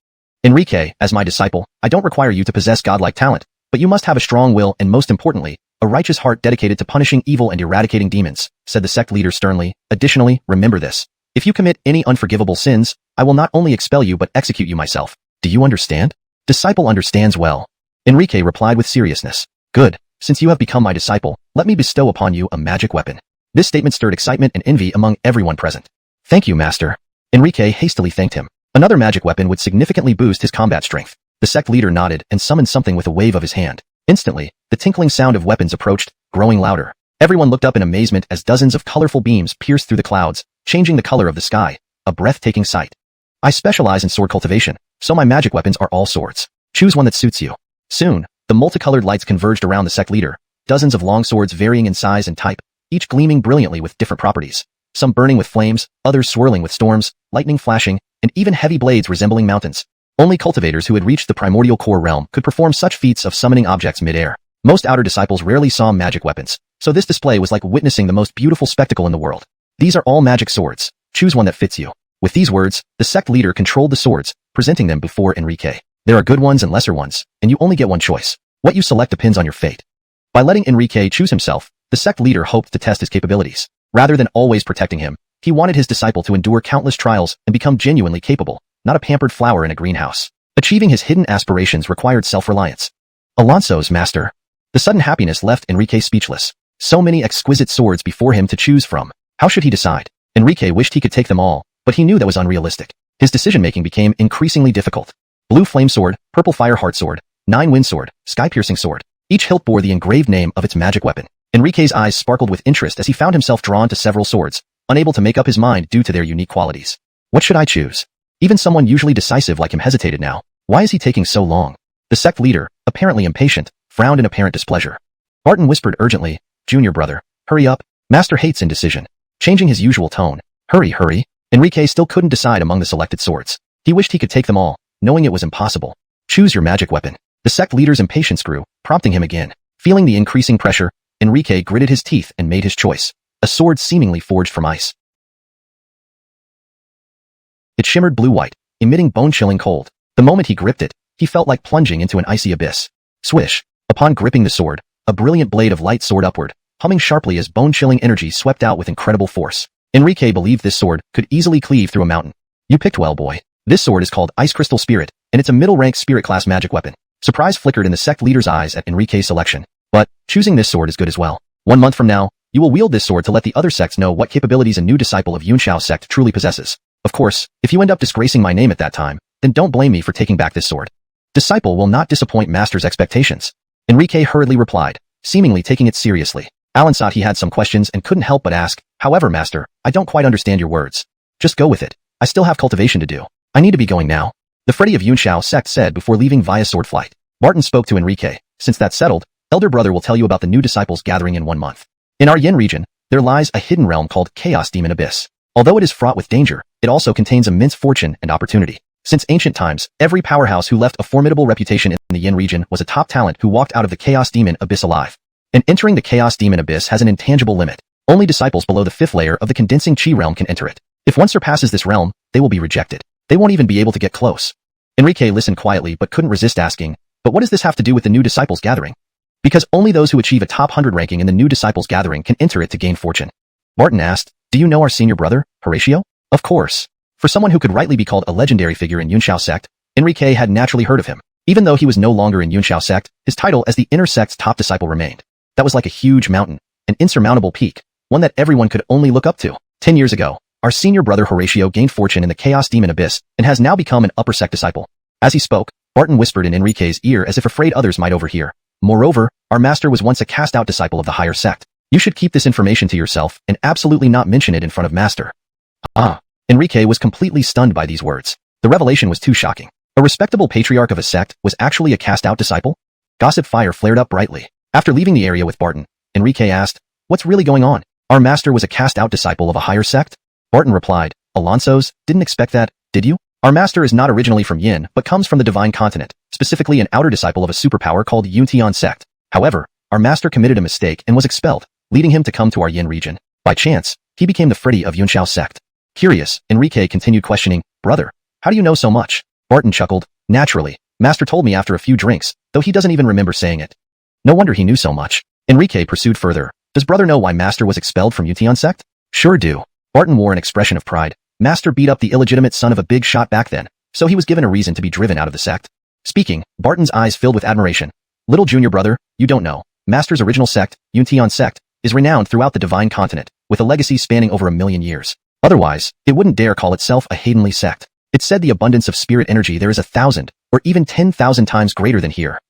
Enrique, as my disciple, I don't require you to possess godlike talent, but you must have a strong will and most importantly, a righteous heart dedicated to punishing evil and eradicating demons, said the sect leader sternly. Additionally, remember this. If you commit any unforgivable sins, I will not only expel you but execute you myself. Do you understand? Disciple understands well. Enrique replied with seriousness. Good. Since you have become my disciple, let me bestow upon you a magic weapon. This statement stirred excitement and envy among everyone present. Thank you, master. Enrique hastily thanked him. Another magic weapon would significantly boost his combat strength. The sect leader nodded and summoned something with a wave of his hand. Instantly, the tinkling sound of weapons approached, growing louder. Everyone looked up in amazement as dozens of colorful beams pierced through the clouds, changing the color of the sky. A breathtaking sight. I specialize in sword cultivation, so my magic weapons are all swords. Choose one that suits you. Soon, The multicolored lights converged around the sect leader, dozens of long swords varying in size and type, each gleaming brilliantly with different properties. Some burning with flames, others swirling with storms, lightning flashing, and even heavy blades resembling mountains. Only cultivators who had reached the primordial core realm could perform such feats of summoning objects mid-air. Most outer disciples rarely saw magic weapons, so this display was like witnessing the most beautiful spectacle in the world. These are all magic swords. Choose one that fits you. With these words, the sect leader controlled the swords, presenting them before Enrique. There are good ones and lesser ones, and you only get one choice. What you select depends on your fate. By letting Enrique choose himself, the sect leader hoped to test his capabilities. Rather than always protecting him, he wanted his disciple to endure countless trials and become genuinely capable, not a pampered flower in a greenhouse. Achieving his hidden aspirations required self-reliance. Alonso's master. The sudden happiness left Enrique speechless. So many exquisite swords before him to choose from. How should he decide? Enrique wished he could take them all, but he knew that was unrealistic. His decision-making became increasingly difficult. Blue flame sword, purple fire heart sword, 9 wind sword, sky-piercing sword. Each hilt bore the engraved name of its magic weapon. Enrique's eyes sparkled with interest as he found himself drawn to several swords, unable to make up his mind due to their unique qualities. What should I choose? Even someone usually decisive like him hesitated now. Why is he taking so long? The sect leader, apparently impatient, frowned in apparent displeasure. Barton whispered urgently, "Junior brother, hurry up. Master hates indecision." Changing his usual tone, "Hurry, hurry." Enrique still couldn't decide among the selected swords. He wished he could take them all, knowing it was impossible. Choose your magic weapon. The sect leader's impatience grew, prompting him again. Feeling the increasing pressure, Enrique gritted his teeth and made his choice. A sword seemingly forged from ice. It shimmered blue-white, emitting bone-chilling cold. The moment he gripped it, he felt like plunging into an icy abyss. Swish! Upon gripping the sword, a brilliant blade of light soared upward, humming sharply as bone-chilling energy swept out with incredible force. Enrique believed this sword could easily cleave through a mountain. You picked well, boy. This sword is called Ice Crystal Spirit, and it's a middle-rank spirit-class magic weapon. Surprise flickered in the sect leader's eyes at Enrique's selection. But, choosing this sword is good as well. 1 month from now, you will wield this sword to let the other sects know what capabilities a new disciple of Yunxiao sect truly possesses. Of course, if you end up disgracing my name at that time, then don't blame me for taking back this sword. Disciple will not disappoint master's expectations. Enrique hurriedly replied, seemingly taking it seriously. Alan thought he had some questions and couldn't help but ask, "However, master, I don't quite understand your words." "Just go with it. I still have cultivation to do. I need to be going now," the Freddy of Yunxiao sect said before leaving via sword flight. Barton spoke to Enrique. "Since that's settled, elder brother will tell you about the new disciples gathering in 1 month. In our Yin region, there lies a hidden realm called Chaos Demon Abyss. Although it is fraught with danger, it also contains immense fortune and opportunity. Since ancient times, every powerhouse who left a formidable reputation in the Yin region was a top talent who walked out of the Chaos Demon Abyss alive. And entering the Chaos Demon Abyss has an intangible limit. Only disciples below the 5th layer of the condensing chi realm can enter it. If one surpasses this realm, they will be rejected. They won't even be able to get close." Enrique listened quietly but couldn't resist asking, "But what does this have to do with the new disciples gathering?" "Because only those who achieve a top 100 ranking in the new disciples gathering can enter it to gain fortune." Barton asked, "Do you know our senior brother, Horatio?" Of course. For someone who could rightly be called a legendary figure in Yunxiao sect, Enrique had naturally heard of him. Even though he was no longer in Yunxiao sect, his title as the inner sect's top disciple remained. That was like a huge mountain, an insurmountable peak, one that everyone could only look up to. 10 years ago, our senior brother Horatio gained fortune in the Chaos Demon Abyss and has now become an upper sect disciple. As he spoke, Barton whispered in Enrique's ear as if afraid others might overhear. "Moreover, our master was once a cast-out disciple of the higher sect. You should keep this information to yourself and absolutely not mention it in front of master." Ah! Enrique was completely stunned by these words. The revelation was too shocking. A respectable patriarch of a sect was actually a cast-out disciple? Gossip fire flared up brightly. After leaving the area with Barton, Enrique asked, "What's really going on? Our master was a cast-out disciple of a higher sect?" Barton replied, "Alonso's, didn't expect that, did you? Our master is not originally from Yin, but comes from the divine continent, specifically an outer disciple of a superpower called Yuntian sect. However, our master committed a mistake and was expelled, leading him to come to our Yin region. By chance, he became the Freddy of Yunxiao sect." Curious, Enrique continued questioning, "Brother, how do you know so much?" Barton chuckled, "Naturally, master told me after a few drinks, though he doesn't even remember saying it." No wonder he knew so much. Enrique pursued further, "Does brother know why master was expelled from Yuntian sect?" "Sure do." Barton wore an expression of pride. "Master beat up the illegitimate son of a big shot back then, so he was given a reason to be driven out of the sect." Speaking, Barton's eyes filled with admiration. "Little junior brother, you don't know. Master's original sect, Yuntian sect, is renowned throughout the divine continent, with a legacy spanning over 1,000,000 years. Otherwise, it wouldn't dare call itself a heavenly sect. It said the abundance of spirit energy there is 1,000, or even 10,000 times greater than here.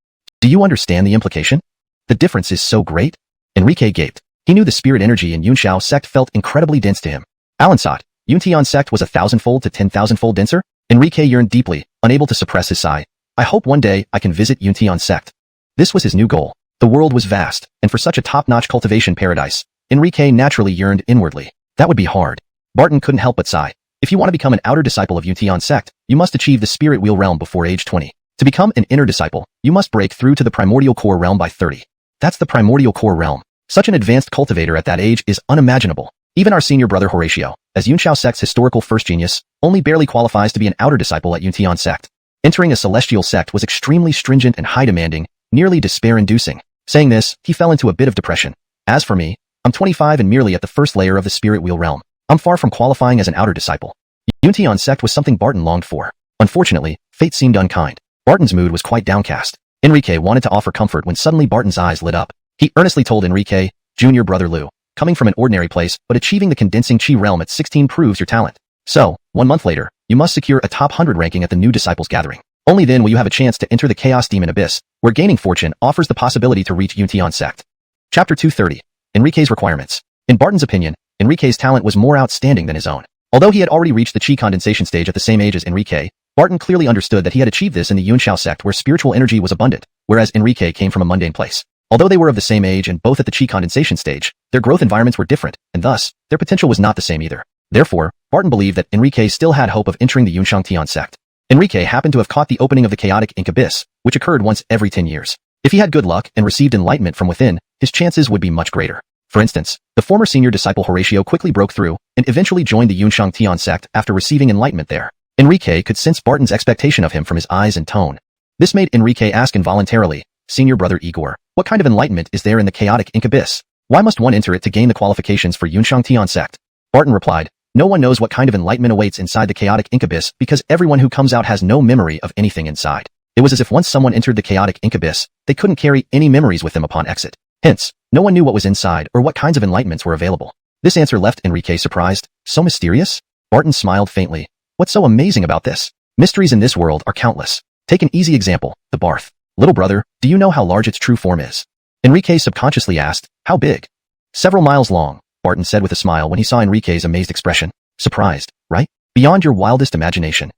Do you understand the implication? The difference is so great?" Enrique gaped. He knew the spirit energy in Yunxiao sect felt incredibly dense to him. Alan thought, Yuntian sect was 1,000-fold to 10,000-fold denser? Enrique yearned deeply, unable to suppress his sigh. "I hope one day I can visit Yuntian sect." This was his new goal. The world was vast, and for such a top-notch cultivation paradise, Enrique naturally yearned inwardly. That would be hard. Barton couldn't help but sigh. If you want to become an outer disciple of Yuan sect, you must achieve the spirit wheel realm before age 20. To become an inner disciple, you must break through to the primordial core realm by 30. That's the primordial core realm. Such an advanced cultivator at that age is unimaginable. Even our senior brother Horatio, as Yunxiao sect's historical first genius, only barely qualifies to be an outer disciple at Yuan sect. Entering a celestial sect was extremely stringent and high-demanding, nearly despair-inducing. Saying this, he fell into a bit of depression. As for me, I'm 25 and merely at the first layer of the spirit wheel realm. I'm far from qualifying as an outer disciple. Yuan sect was something Barton longed for. Unfortunately, fate seemed unkind. Barton's mood was quite downcast. Enrique wanted to offer comfort when suddenly Barton's eyes lit up. He earnestly told Enrique, "Junior brother Lou, coming from an ordinary place but achieving the condensing chi realm at 16 proves your talent. So, 1 month later, you must secure a top 100 ranking at the new disciples gathering. Only then will you have a chance to enter the Chaos Demon Abyss, where gaining fortune offers the possibility to reach Yuan sect." Chapter 230. Enrique's Requirements. In Barton's opinion, Enrique's talent was more outstanding than his own. Although he had already reached the chi condensation stage at the same age as Enrique, Barton clearly understood that he had achieved this in the Yunxiao sect where spiritual energy was abundant, whereas Enrique came from a mundane place. Although they were of the same age and both at the chi condensation stage, their growth environments were different, and thus, their potential was not the same either. Therefore, Barton believed that Enrique still had hope of entering the Yunxiang sect. Enrique happened to have caught the opening of the chaotic ink abyss, which occurred once every 10 years. If he had good luck and received enlightenment from within, his chances would be much greater. For instance, the former senior disciple Horatio quickly broke through and eventually joined the Yunxiang sect after receiving enlightenment there. Enrique could sense Barton's expectation of him from his eyes and tone. This made Enrique ask involuntarily, "Senior brother Igor, what kind of enlightenment is there in the chaotic ink abyss? Why must one enter it to gain the qualifications for Yunxiang sect?" Barton replied, "No one knows what kind of enlightenment awaits inside the chaotic ink abyss because everyone who comes out has no memory of anything inside. It was as if once someone entered the chaotic ink abyss, they couldn't carry any memories with them upon exit. Hence, no one knew what was inside or what kinds of enlightenments were available." This answer left Enrique surprised. So mysterious? Barton smiled faintly. What's so amazing about this? Mysteries in this world are countless. Take an easy example, the barth. Little brother, do you know how large its true form is? Enrique subconsciously asked, "How big?" "Several miles long," Barton said with a smile when he saw Enrique's amazed expression. "Surprised, right? Beyond your wildest imagination.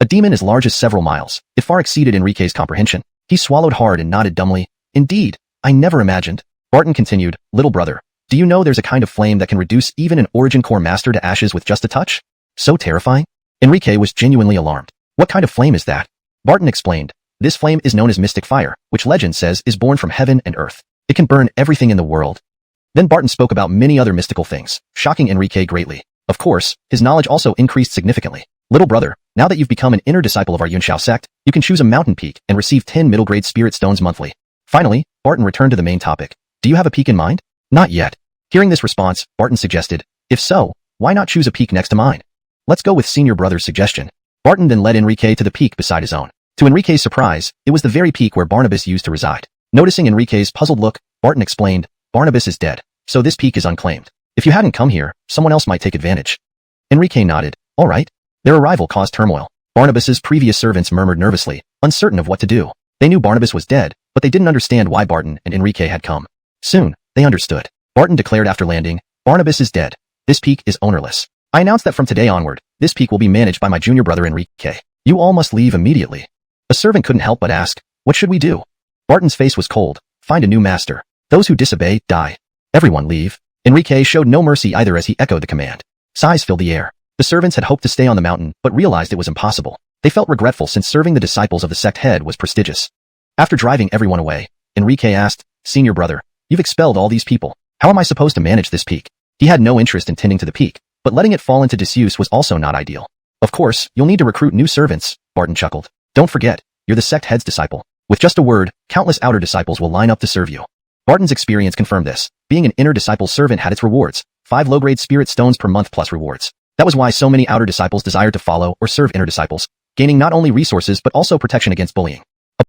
A demon as large as several miles. It far exceeded Enrique's comprehension. He swallowed hard and nodded dumbly. "Indeed, I never imagined." Barton continued, "Little brother, do you know there's a kind of flame that can reduce even an origin core master to ashes with just a touch? So terrifying?" Enrique was genuinely alarmed. "What kind of flame is that?" Barton explained, "This flame is known as mystic fire, which legend says is born from heaven and earth. It can burn everything in the world." Then Barton spoke about many other mystical things, shocking Enrique greatly. Of course, his knowledge also increased significantly. "Little brother, now that you've become an inner disciple of our Yunxiao sect, you can choose a mountain peak and receive 10 middle-grade spirit stones monthly." Finally, Barton returned to the main topic. "Do you have a peak in mind?" "Not yet." Hearing this response, Barton suggested, "If so, why not choose a peak next to mine? Let's go with senior brother's suggestion." Barton then led Enrique to the peak beside his own. To Enrique's surprise, it was the very peak where Barnabas used to reside. Noticing Enrique's puzzled look, Barton explained, "Barnabas is dead, so this peak is unclaimed. If you hadn't come here, someone else might take advantage." Enrique nodded. "All right." Their arrival caused turmoil. Barnabas's previous servants murmured nervously, uncertain of what to do. They knew Barnabas was dead, but they didn't understand why Barton and Enrique had come. Soon, they understood. Barton declared after landing, "Barnabas is dead. This peak is ownerless. I announce that from today onward, this peak will be managed by my junior brother Enrique. You all must leave immediately." A servant couldn't help but ask, "What should we do?" Barton's face was cold. "Find a new master. Those who disobey, die. Everyone leave." Enrique showed no mercy either as he echoed the command. Sighs filled the air. The servants had hoped to stay on the mountain, but realized it was impossible. They felt regretful since serving the disciples of the sect head was prestigious. After driving everyone away, Enrique asked, "Senior brother, you've expelled all these people. How am I supposed to manage this peak?" He had no interest in tending to the peak, but letting it fall into disuse was also not ideal. "Of course, you'll need to recruit new servants," Barton chuckled. "Don't forget, you're the sect head's disciple. With just a word, countless outer disciples will line up to serve you." Barton's experience confirmed this. Being an inner disciple servant had its rewards, 5 low-grade spirit stones per month plus rewards. That was why so many outer disciples desired to follow or serve inner disciples, gaining not only resources but also protection against bullying.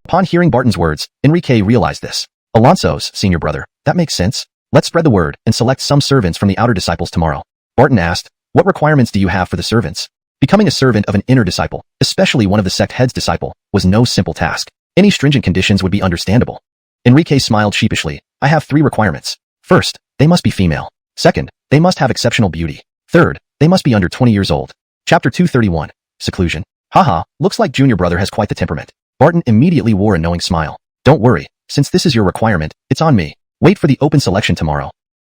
Upon hearing Barton's words, Enrique realized this. "Alonso's, senior brother, that makes sense. Let's spread the word and select some servants from the outer disciples tomorrow." Barton asked, "What requirements do you have for the servants?" Becoming a servant of an inner disciple, especially one of the sect head's disciple, was no simple task. Any stringent conditions would be understandable. Enrique smiled sheepishly. "I have 3 requirements. First, they must be female. Second, they must have exceptional beauty. Third, they must be under 20 years old." Chapter 231. Seclusion. "Haha, looks like junior brother has quite the temperament." Barton immediately wore a knowing smile. "Don't worry, since this is your requirement, it's on me. Wait for the open selection tomorrow.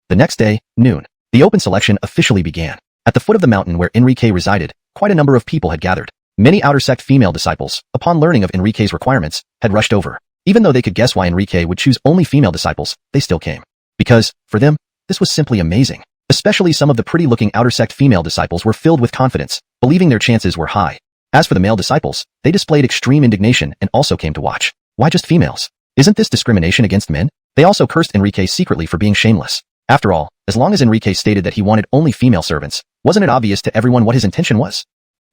The next day, noon. The open selection officially began. At the foot of the mountain where Enrique resided, quite a number of people had gathered. Many outer sect female disciples, upon learning of Enrique's requirements, had rushed over. Even though they could guess why Enrique would choose only female disciples, they still came. Because, for them, this was simply amazing. Especially some of the pretty-looking outer sect female disciples were filled with confidence, believing their chances were high. As for the male disciples, they displayed extreme indignation and also came to watch. Why just females? Isn't this discrimination against men? They also cursed Enrique secretly for being shameless. After all, as long as Enrique stated that he wanted only female servants, wasn't it obvious to everyone what his intention was?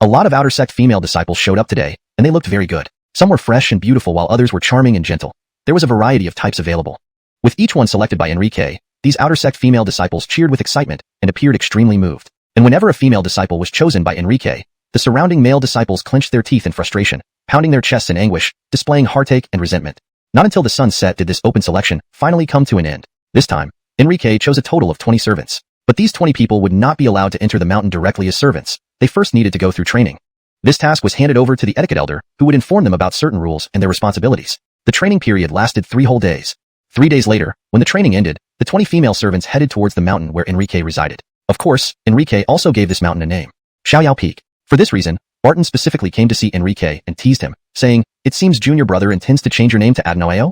A lot of outer sect female disciples showed up today, and they looked very good. Some were fresh and beautiful while others were charming and gentle. There was a variety of types available. With each one selected by Enrique, these outer sect female disciples cheered with excitement and appeared extremely moved. And whenever a female disciple was chosen by Enrique, the surrounding male disciples clenched their teeth in frustration, pounding their chests in anguish, displaying heartache and resentment. Not until the sun set did this open selection finally come to an end. This time, Enrique chose a total of 20 servants. But these 20 people would not be allowed to enter the mountain directly as servants. They first needed to go through training. This task was handed over to the etiquette elder, who would inform them about certain rules and their responsibilities. The training period lasted 3 whole days. 3 days later, when the training ended, the 20 female servants headed towards the mountain where Enrique resided. Of course, Enrique also gave this mountain a name. Xiaoyao Peak. For this reason, Barton specifically came to see Enrique and teased him, saying, "It seems junior brother intends to change your name to Adnoao?"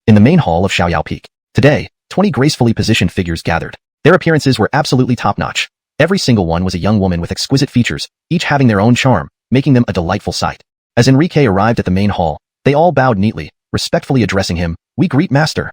In the main hall of Xiaoyao Peak. Today, 20 gracefully positioned figures gathered. Their appearances were absolutely top-notch. Every single one was a young woman with exquisite features, each having their own charm, making them a delightful sight. As Enrique arrived at the main hall, they all bowed neatly, respectfully addressing him, "We greet master."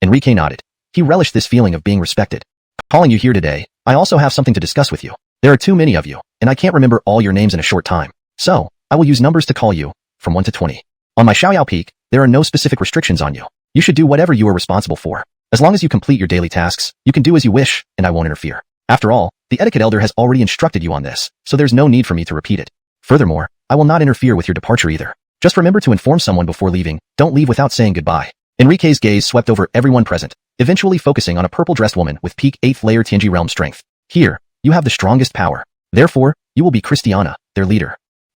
Enrique nodded. He relished this feeling of being respected. "Calling you here today, I also have something to discuss with you. There are too many of you, and I can't remember all your names in a short time. So, I will use numbers to call you, from 1 to 20. On my Xiaoyao Peak, there are no specific restrictions on you. You should do whatever you are responsible for. As long as you complete your daily tasks, you can do as you wish, and I won't interfere. After all, the etiquette elder has already instructed you on this, so there's no need for me to repeat it. Furthermore, I will not interfere with your departure either. Just remember to inform someone before leaving. Don't leave without saying goodbye." Enrique's gaze swept over everyone present, eventually focusing on a purple-dressed woman with peak 8th layer Tianji realm strength. "Here, you have the strongest power. Therefore, you will be Christiana, their leader.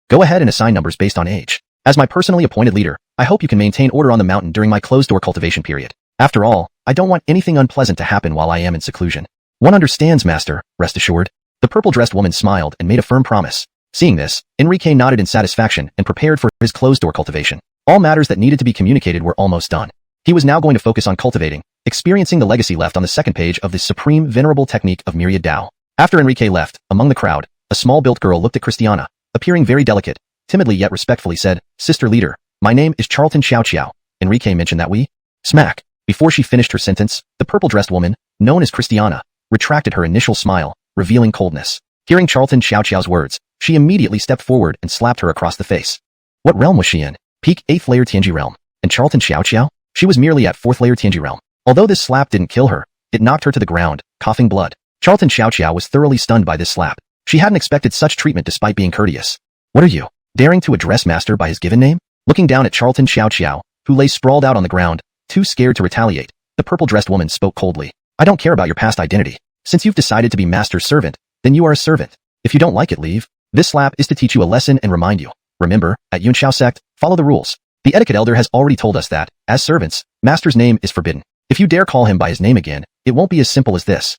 Go ahead and assign numbers based on age. As my personally appointed leader, I hope you can maintain order on the mountain during my closed-door cultivation period. After all, I don't want anything unpleasant to happen while I am in seclusion." "One understands, master, rest assured." The purple-dressed woman smiled and made a firm promise. Seeing this, Enrique nodded in satisfaction and prepared for his closed-door cultivation. All matters that needed to be communicated were almost done. He was now going to focus on cultivating, experiencing the legacy left on the second page of the Supreme Venerable Technique of Myriad Tao. After Enrique left, among the crowd, a small-built girl looked at Christiana, appearing very delicate, timidly yet respectfully said, "Sister leader, my name is Charlton Xiao. Enrique mentioned that we..." Smack. Before she finished her sentence, the purple-dressed woman, known as Christiana, retracted her initial smile, revealing coldness. Hearing Charlton Xiao's words, she immediately stepped forward and slapped her across the face. What realm was she in? Peak 8th layer Tianji realm. And Charlton Xiao? She was merely at 4th layer Tianji realm. Although this slap didn't kill her, it knocked her to the ground, coughing blood. Charlton Xiao was thoroughly stunned by this slap. She hadn't expected such treatment despite being courteous. "What are you, daring to address master by his given name?" Looking down at Charlton Xiao, who lay sprawled out on the ground, too scared to retaliate, the purple-dressed woman spoke coldly. "I don't care about your past identity. Since you've decided to be master's servant, then you are a servant. If you don't like it, leave. This slap is to teach you a lesson and remind you. Remember, at Yunxiao sect, follow the rules. The etiquette elder has already told us that, as servants, master's name is forbidden. If you dare call him by his name again, it won't be as simple as this.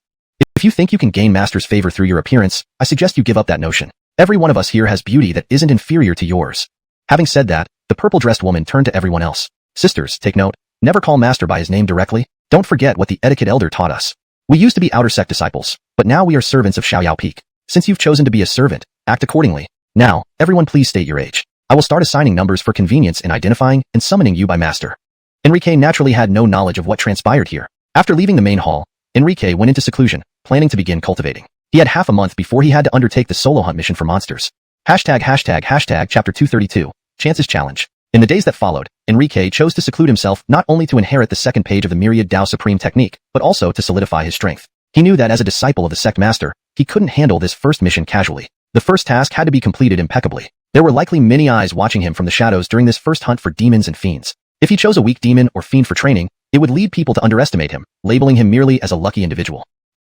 If you think you can gain master's favor through your appearance, I suggest you give up that notion. Every one of us here has beauty that isn't inferior to yours." Having said that, the purple-dressed woman turned to everyone else. "Sisters, take note. Never call master by his name directly. Don't forget what the etiquette elder taught us. We used to be outer sect disciples, but now we are servants of Xiaoyao Peak. Since you've chosen to be a servant, act accordingly. Now, everyone please state your age. I will start assigning numbers for convenience in identifying and summoning you by master." Enrique naturally had no knowledge of what transpired here. After leaving the main hall, Enrique went into seclusion, planning to begin cultivating. He had half a month before he had to undertake the solo hunt mission for monsters. Hashtag Chapter 232, Chances Challenge. In the days that followed, Enrique chose to seclude himself not only to inherit the second page of the Myriad Tao Supreme Technique, but also to solidify his strength. He knew that as a disciple of the sect master, he couldn't handle this first mission casually. The first task had to be completed impeccably. There were likely many eyes watching him from the shadows during this first hunt for demons and fiends. If he chose a weak demon or fiend for training, it would lead people to underestimate him, labeling him merely as a lucky individual.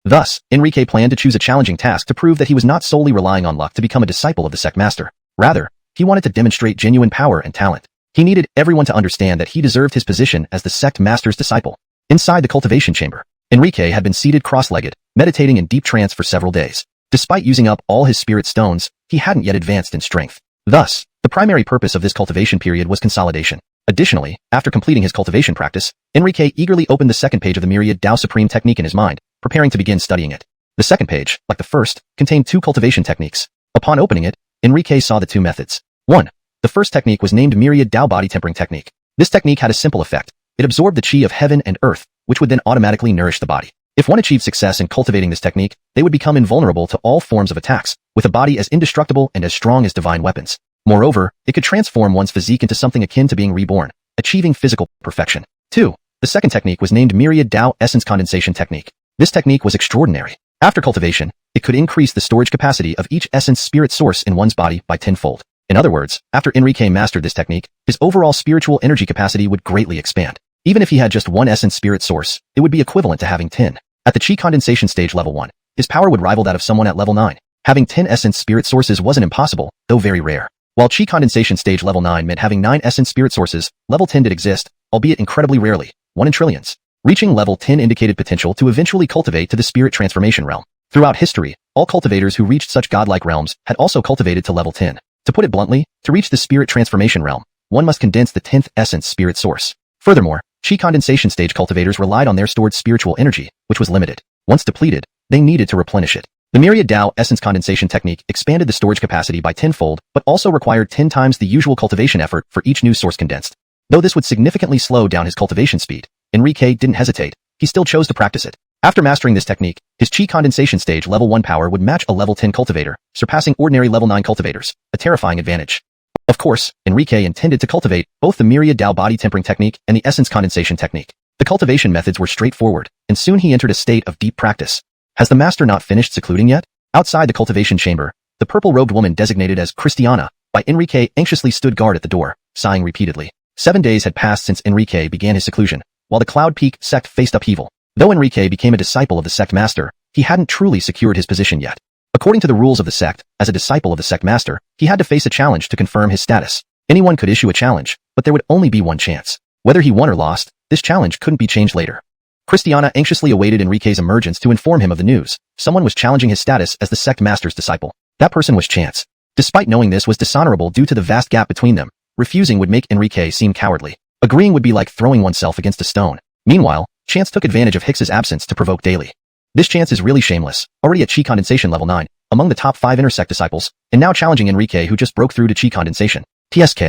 Thus, Enrique planned to choose a challenging task to prove that he was not solely relying on luck to become a disciple of the sect master. Rather, he wanted to demonstrate genuine power and talent. He needed everyone to understand that he deserved his position as the sect master's disciple. Inside the cultivation chamber, Enrique had been seated cross-legged, meditating in deep trance for several days. Despite using up all his spirit stones, he hadn't yet advanced in strength. Thus, the primary purpose of this cultivation period was consolidation. Additionally, after completing his cultivation practice, Enrique eagerly opened the second page of the Myriad Tao Supreme technique in his mind, preparing to begin studying it. The second page, like the first, contained two cultivation techniques. Upon opening it, Enrique saw the two methods. 1. The first technique was named Myriad Tao Body Tempering Technique. This technique had a simple effect. It absorbed the qi of heaven and earth, which would then automatically nourish the body. If one achieved success in cultivating this technique, they would become invulnerable to all forms of attacks, with a body as indestructible and as strong as divine weapons. Moreover, it could transform one's physique into something akin to being reborn, achieving physical perfection. 2. The second technique was named Myriad Tao Essence Condensation Technique. This technique was extraordinary. After cultivation, it could increase the storage capacity of each essence spirit source in one's body by tenfold. In other words, after Enrique mastered this technique, his overall spiritual energy capacity would greatly expand. Even if he had just one essence spirit source, it would be equivalent to having 10. At the Qi condensation stage level 1, his power would rival that of someone at level 9. Having 10 essence spirit sources wasn't impossible, though very rare. While Qi condensation stage level 9 meant having 9 essence spirit sources, level 10 did exist, albeit incredibly rarely, 1 in trillions. Reaching level 10 indicated potential to eventually cultivate to the spirit transformation realm. Throughout history, all cultivators who reached such godlike realms had also cultivated to level 10. To put it bluntly, to reach the spirit transformation realm, one must condense the 10th essence spirit source. Furthermore, Qi condensation stage cultivators relied on their stored spiritual energy, which was limited. Once depleted, they needed to replenish it. The Myriad Tao Essence Condensation Technique expanded the storage capacity by tenfold, but also required 10 times the usual cultivation effort for each new source condensed. Though this would significantly slow down his cultivation speed, Enrique didn't hesitate. He still chose to practice it. After mastering this technique, his Qi condensation stage level 1 power would match a level 10 cultivator, surpassing ordinary level 9 cultivators, a terrifying advantage. Of course, Enrique intended to cultivate both the Myriad Tao Body Tempering Technique and the Essence Condensation Technique. The cultivation methods were straightforward, and soon he entered a state of deep practice. Has the master not finished secluding yet? Outside the cultivation chamber, the purple-robed woman designated as Christiana by Enrique anxiously stood guard at the door, sighing repeatedly. 7 days had passed since Enrique began his seclusion, while the Cloud Peak sect faced upheaval. Though Enrique became a disciple of the sect master, he hadn't truly secured his position yet. According to the rules of the sect, as a disciple of the sect master, he had to face a challenge to confirm his status. Anyone could issue a challenge, but there would only be one chance. Whether he won or lost, this challenge couldn't be changed later. Christiana anxiously awaited Enrique's emergence to inform him of the news. Someone was challenging his status as the sect master's disciple. That person was Chance. Despite knowing this was dishonorable due to the vast gap between them, refusing would make Enrique seem cowardly. Agreeing would be like throwing oneself against a stone. Meanwhile, Chance took advantage of Hicks's absence to provoke Daly. This Chance is really shameless, already at Qi condensation level 9, among the top 5 intersect disciples, and now challenging Enrique who just broke through to Qi condensation. TSK.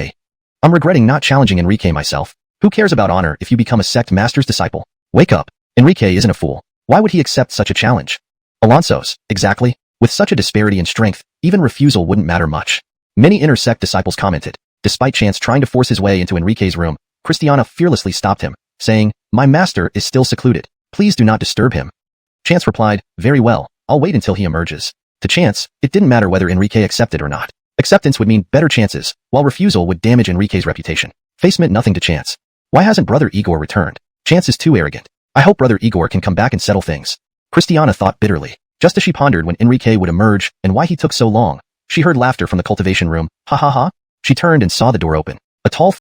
I'm regretting not challenging Enrique myself. Who cares about honor if you become a sect master's disciple? Wake up. Enrique isn't a fool. Why would he accept such a challenge? Alonso's, exactly. With such a disparity in strength, even refusal wouldn't matter much. Many intersect disciples commented. Despite Chance trying to force his way into Enrique's room, Christiana fearlessly stopped him, saying, "My master is still secluded. Please do not disturb him." Chance replied, "Very well, I'll wait until he emerges." To Chance, it didn't matter whether Enrique accepted or not. Acceptance would mean better chances, while refusal would damage Enrique's reputation. Face meant nothing to Chance. Why hasn't Brother Igor returned? Chance is too arrogant. I hope Brother Igor can come back and settle things. Christiana thought bitterly. Just as she pondered when Enrique would emerge and why he took so long, she heard laughter from the cultivation room. Ha ha ha. She turned and saw the door open. A tall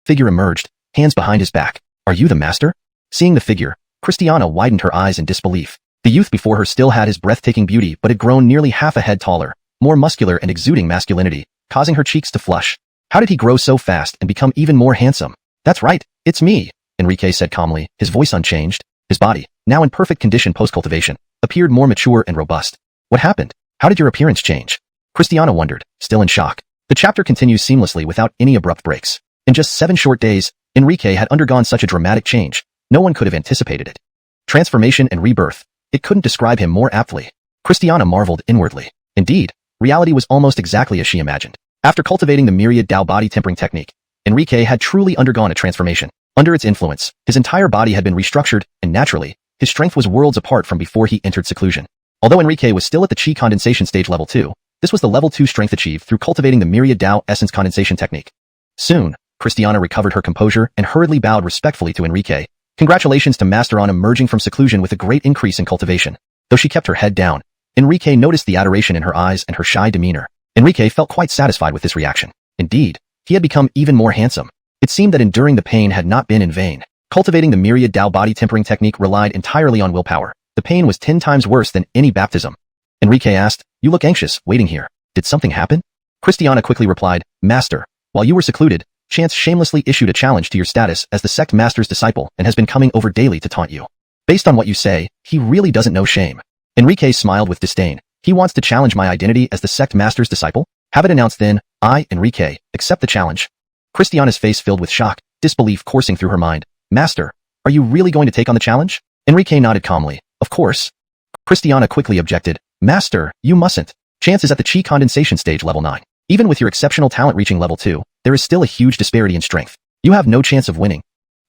figure emerged, hands behind his back. Are you the master? Seeing the figure, Christiana widened her eyes in disbelief. The youth before her still had his breathtaking beauty but had grown nearly half a head taller, more muscular and exuding masculinity, causing her cheeks to flush. How did he grow so fast and become even more handsome? That's right, it's me, Enrique said calmly, his voice unchanged. His body, now in perfect condition post-cultivation, appeared more mature and robust. What happened? How did your appearance change? Christiana wondered, still in shock. The chapter continues seamlessly without any abrupt breaks. In just 7 short days, Enrique had undergone such a dramatic change. No one could have anticipated it. Transformation and rebirth. It couldn't describe him more aptly. Christiana marveled inwardly. Indeed, reality was almost exactly as she imagined. After cultivating the Myriad Tao Body Tempering Technique, Enrique had truly undergone a transformation. Under its influence, his entire body had been restructured, and naturally, his strength was worlds apart from before he entered seclusion. Although Enrique was still at the Qi condensation stage level 2, this was the level 2 strength achieved through cultivating the Myriad Tao Essence Condensation Technique. Soon, Christiana recovered her composure and hurriedly bowed respectfully to Enrique. Congratulations to Master on emerging from seclusion with a great increase in cultivation. Though she kept her head down, Enrique noticed the adoration in her eyes and her shy demeanor. Enrique felt quite satisfied with this reaction. Indeed, he had become even more handsome. It seemed that enduring the pain had not been in vain. Cultivating the myriad Tao body tempering technique relied entirely on willpower. The pain was 10 times worse than any baptism. Enrique asked, "You look anxious, waiting here. Did something happen?" Christiana quickly replied, "Master, while you were secluded, Chance shamelessly issued a challenge to your status as the sect master's disciple and has been coming over daily to taunt you. Based on what you say, he really doesn't know shame." Enrique smiled with disdain. "He wants to challenge my identity as the sect master's disciple? Have it announced then. I, Enrique, accept the challenge." Christiana's face filled with shock, disbelief coursing through her mind. "Master, are you really going to take on the challenge?" Enrique nodded calmly. "Of course." Christiana quickly objected. "Master, you mustn't. Chance is at the chi condensation stage level 9. Even with your exceptional talent reaching level 2, there is still a huge disparity in strength. You have no chance of winning."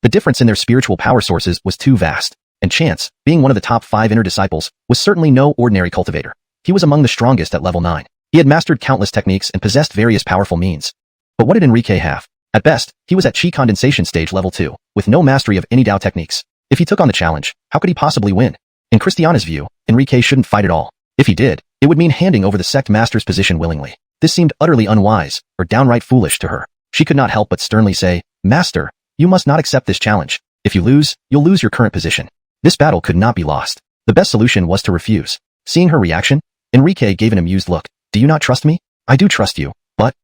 The difference in their spiritual power sources was too vast, and Chance, being one of the top 5 inner disciples, was certainly no ordinary cultivator. He was among the strongest at level 9. He had mastered countless techniques and possessed various powerful means. But what did Enrique have? At best, he was at chi condensation stage level 2, with no mastery of any Tao techniques. If he took on the challenge, how could he possibly win? In Christiana's view, Enrique shouldn't fight at all. If he did, it would mean handing over the sect master's position willingly. This seemed utterly unwise, or downright foolish to her. She could not help but sternly say, "Master, you must not accept this challenge. If you lose, you'll lose your current position." This battle could not be lost. The best solution was to refuse. Seeing her reaction, Enrique gave an amused look. "Do you not trust me? I do trust you, but..."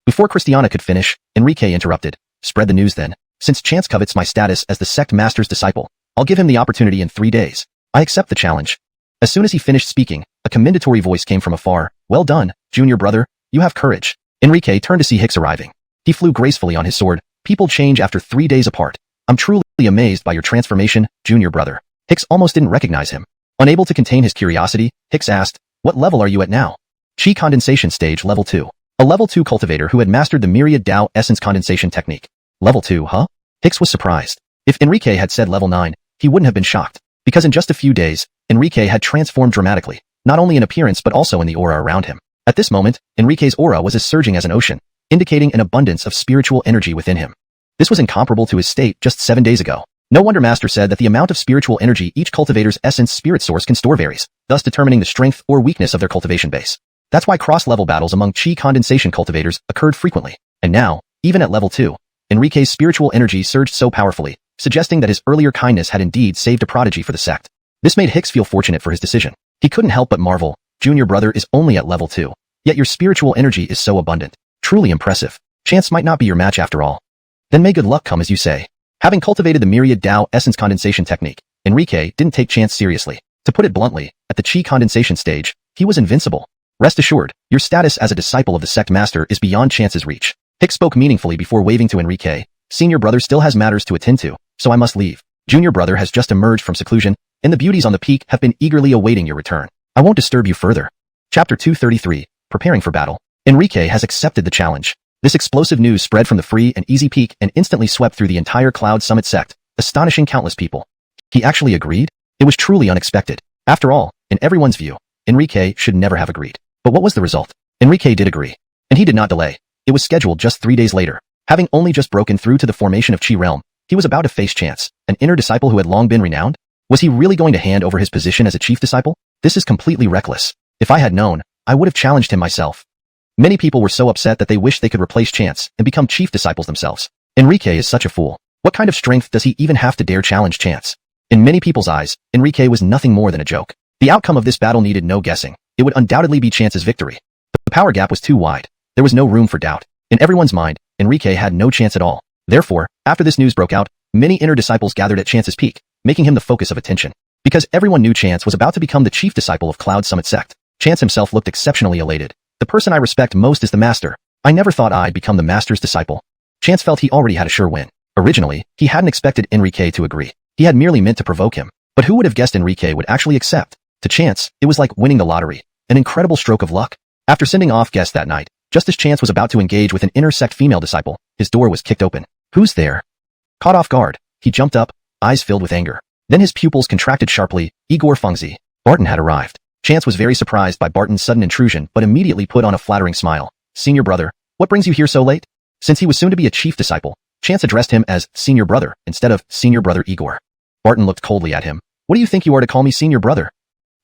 Before Christiana could finish, Enrique interrupted. "Spread the news then. Since Chance covets my status as the sect master's disciple, I'll give him the opportunity in 3 days. I accept the challenge." As soon as he finished speaking, a commendatory voice came from afar. "Well done, junior brother. You have courage." Enrique turned to see Hicks arriving. He flew gracefully on his sword. "People change after 3 days apart. I'm truly amazed by your transformation, junior brother." Hicks almost didn't recognize him. Unable to contain his curiosity, Hicks asked, "What level are you at now?" Chi condensation stage level 2. A level 2 cultivator who had mastered the myriad Tao essence condensation technique. Level 2, huh? Hicks was surprised. If Enrique had said level 9, he wouldn't have been shocked. Because in just a few days, Enrique had transformed dramatically, not only in appearance but also in the aura around him. At this moment, Enrique's aura was as surging as an ocean, indicating an abundance of spiritual energy within him. This was incomparable to his state just 7 days ago. No wonder Master said that the amount of spiritual energy each cultivator's essence spirit source can store varies, thus determining the strength or weakness of their cultivation base. That's why cross-level battles among chi condensation cultivators occurred frequently. And now, even at level 2, Enrique's spiritual energy surged so powerfully, suggesting that his earlier kindness had indeed saved a prodigy for the sect. This made Hicks feel fortunate for his decision. He couldn't help but marvel. "Junior brother is only at level 2. Yet your spiritual energy is so abundant. Truly impressive. Chance might not be your match after all." "Then may good luck come as you say." Having cultivated the myriad Tao essence condensation technique, Enrique didn't take Chance seriously. To put it bluntly, at the chi condensation stage, he was invincible. "Rest assured, your status as a disciple of the sect master is beyond Chance's reach." Hicks spoke meaningfully before waving to Enrique. "Senior brother still has matters to attend to, so I must leave. Junior brother has just emerged from seclusion, and the beauties on the peak have been eagerly awaiting your return. I won't disturb you further." Chapter 233, Preparing for Battle. Enrique has accepted the challenge. This explosive news spread from the free and easy peak and instantly swept through the entire Cloud Summit sect, astonishing countless people. He actually agreed? It was truly unexpected. After all, in everyone's view, Enrique should never have agreed. But what was the result? Enrique did agree. And he did not delay. It was scheduled just 3 days later. Having only just broken through to the formation of Chi Realm, he was about to face Chance, an inner disciple who had long been renowned. Was he really going to hand over his position as a chief disciple? This is completely reckless. If I had known, I would have challenged him myself. Many people were so upset that they wished they could replace Chance and become chief disciples themselves. Enrique is such a fool. What kind of strength does he even have to dare challenge Chance? In many people's eyes, Enrique was nothing more than a joke. The outcome of this battle needed no guessing. It would undoubtedly be Chance's victory. The power gap was too wide. There was no room for doubt. In everyone's mind, Enrique had no chance at all. Therefore, after this news broke out, many inner disciples gathered at Chance's peak, making him the focus of attention. Because everyone knew Chance was about to become the chief disciple of Cloud Summit sect, Chance himself looked exceptionally elated. "The person I respect most is the master. I never thought I'd become the master's disciple." Chance felt he already had a sure win. Originally, he hadn't expected Enrique to agree. He had merely meant to provoke him. But who would have guessed Enrique would actually accept? To Chance, it was like winning the lottery. An incredible stroke of luck. After sending off guests that night, just as Chance was about to engage with an inner sect female disciple, his door was kicked open. "Who's there?" Caught off guard, he jumped up, eyes filled with anger. Then his pupils contracted sharply. Igor Fengzi. Barton had arrived. Chance was very surprised by Barton's sudden intrusion but immediately put on a flattering smile. "Senior brother, what brings you here so late?" Since he was soon to be a chief disciple, Chance addressed him as senior brother instead of senior brother Igor. Barton looked coldly at him. "What do you think you are to call me senior brother?"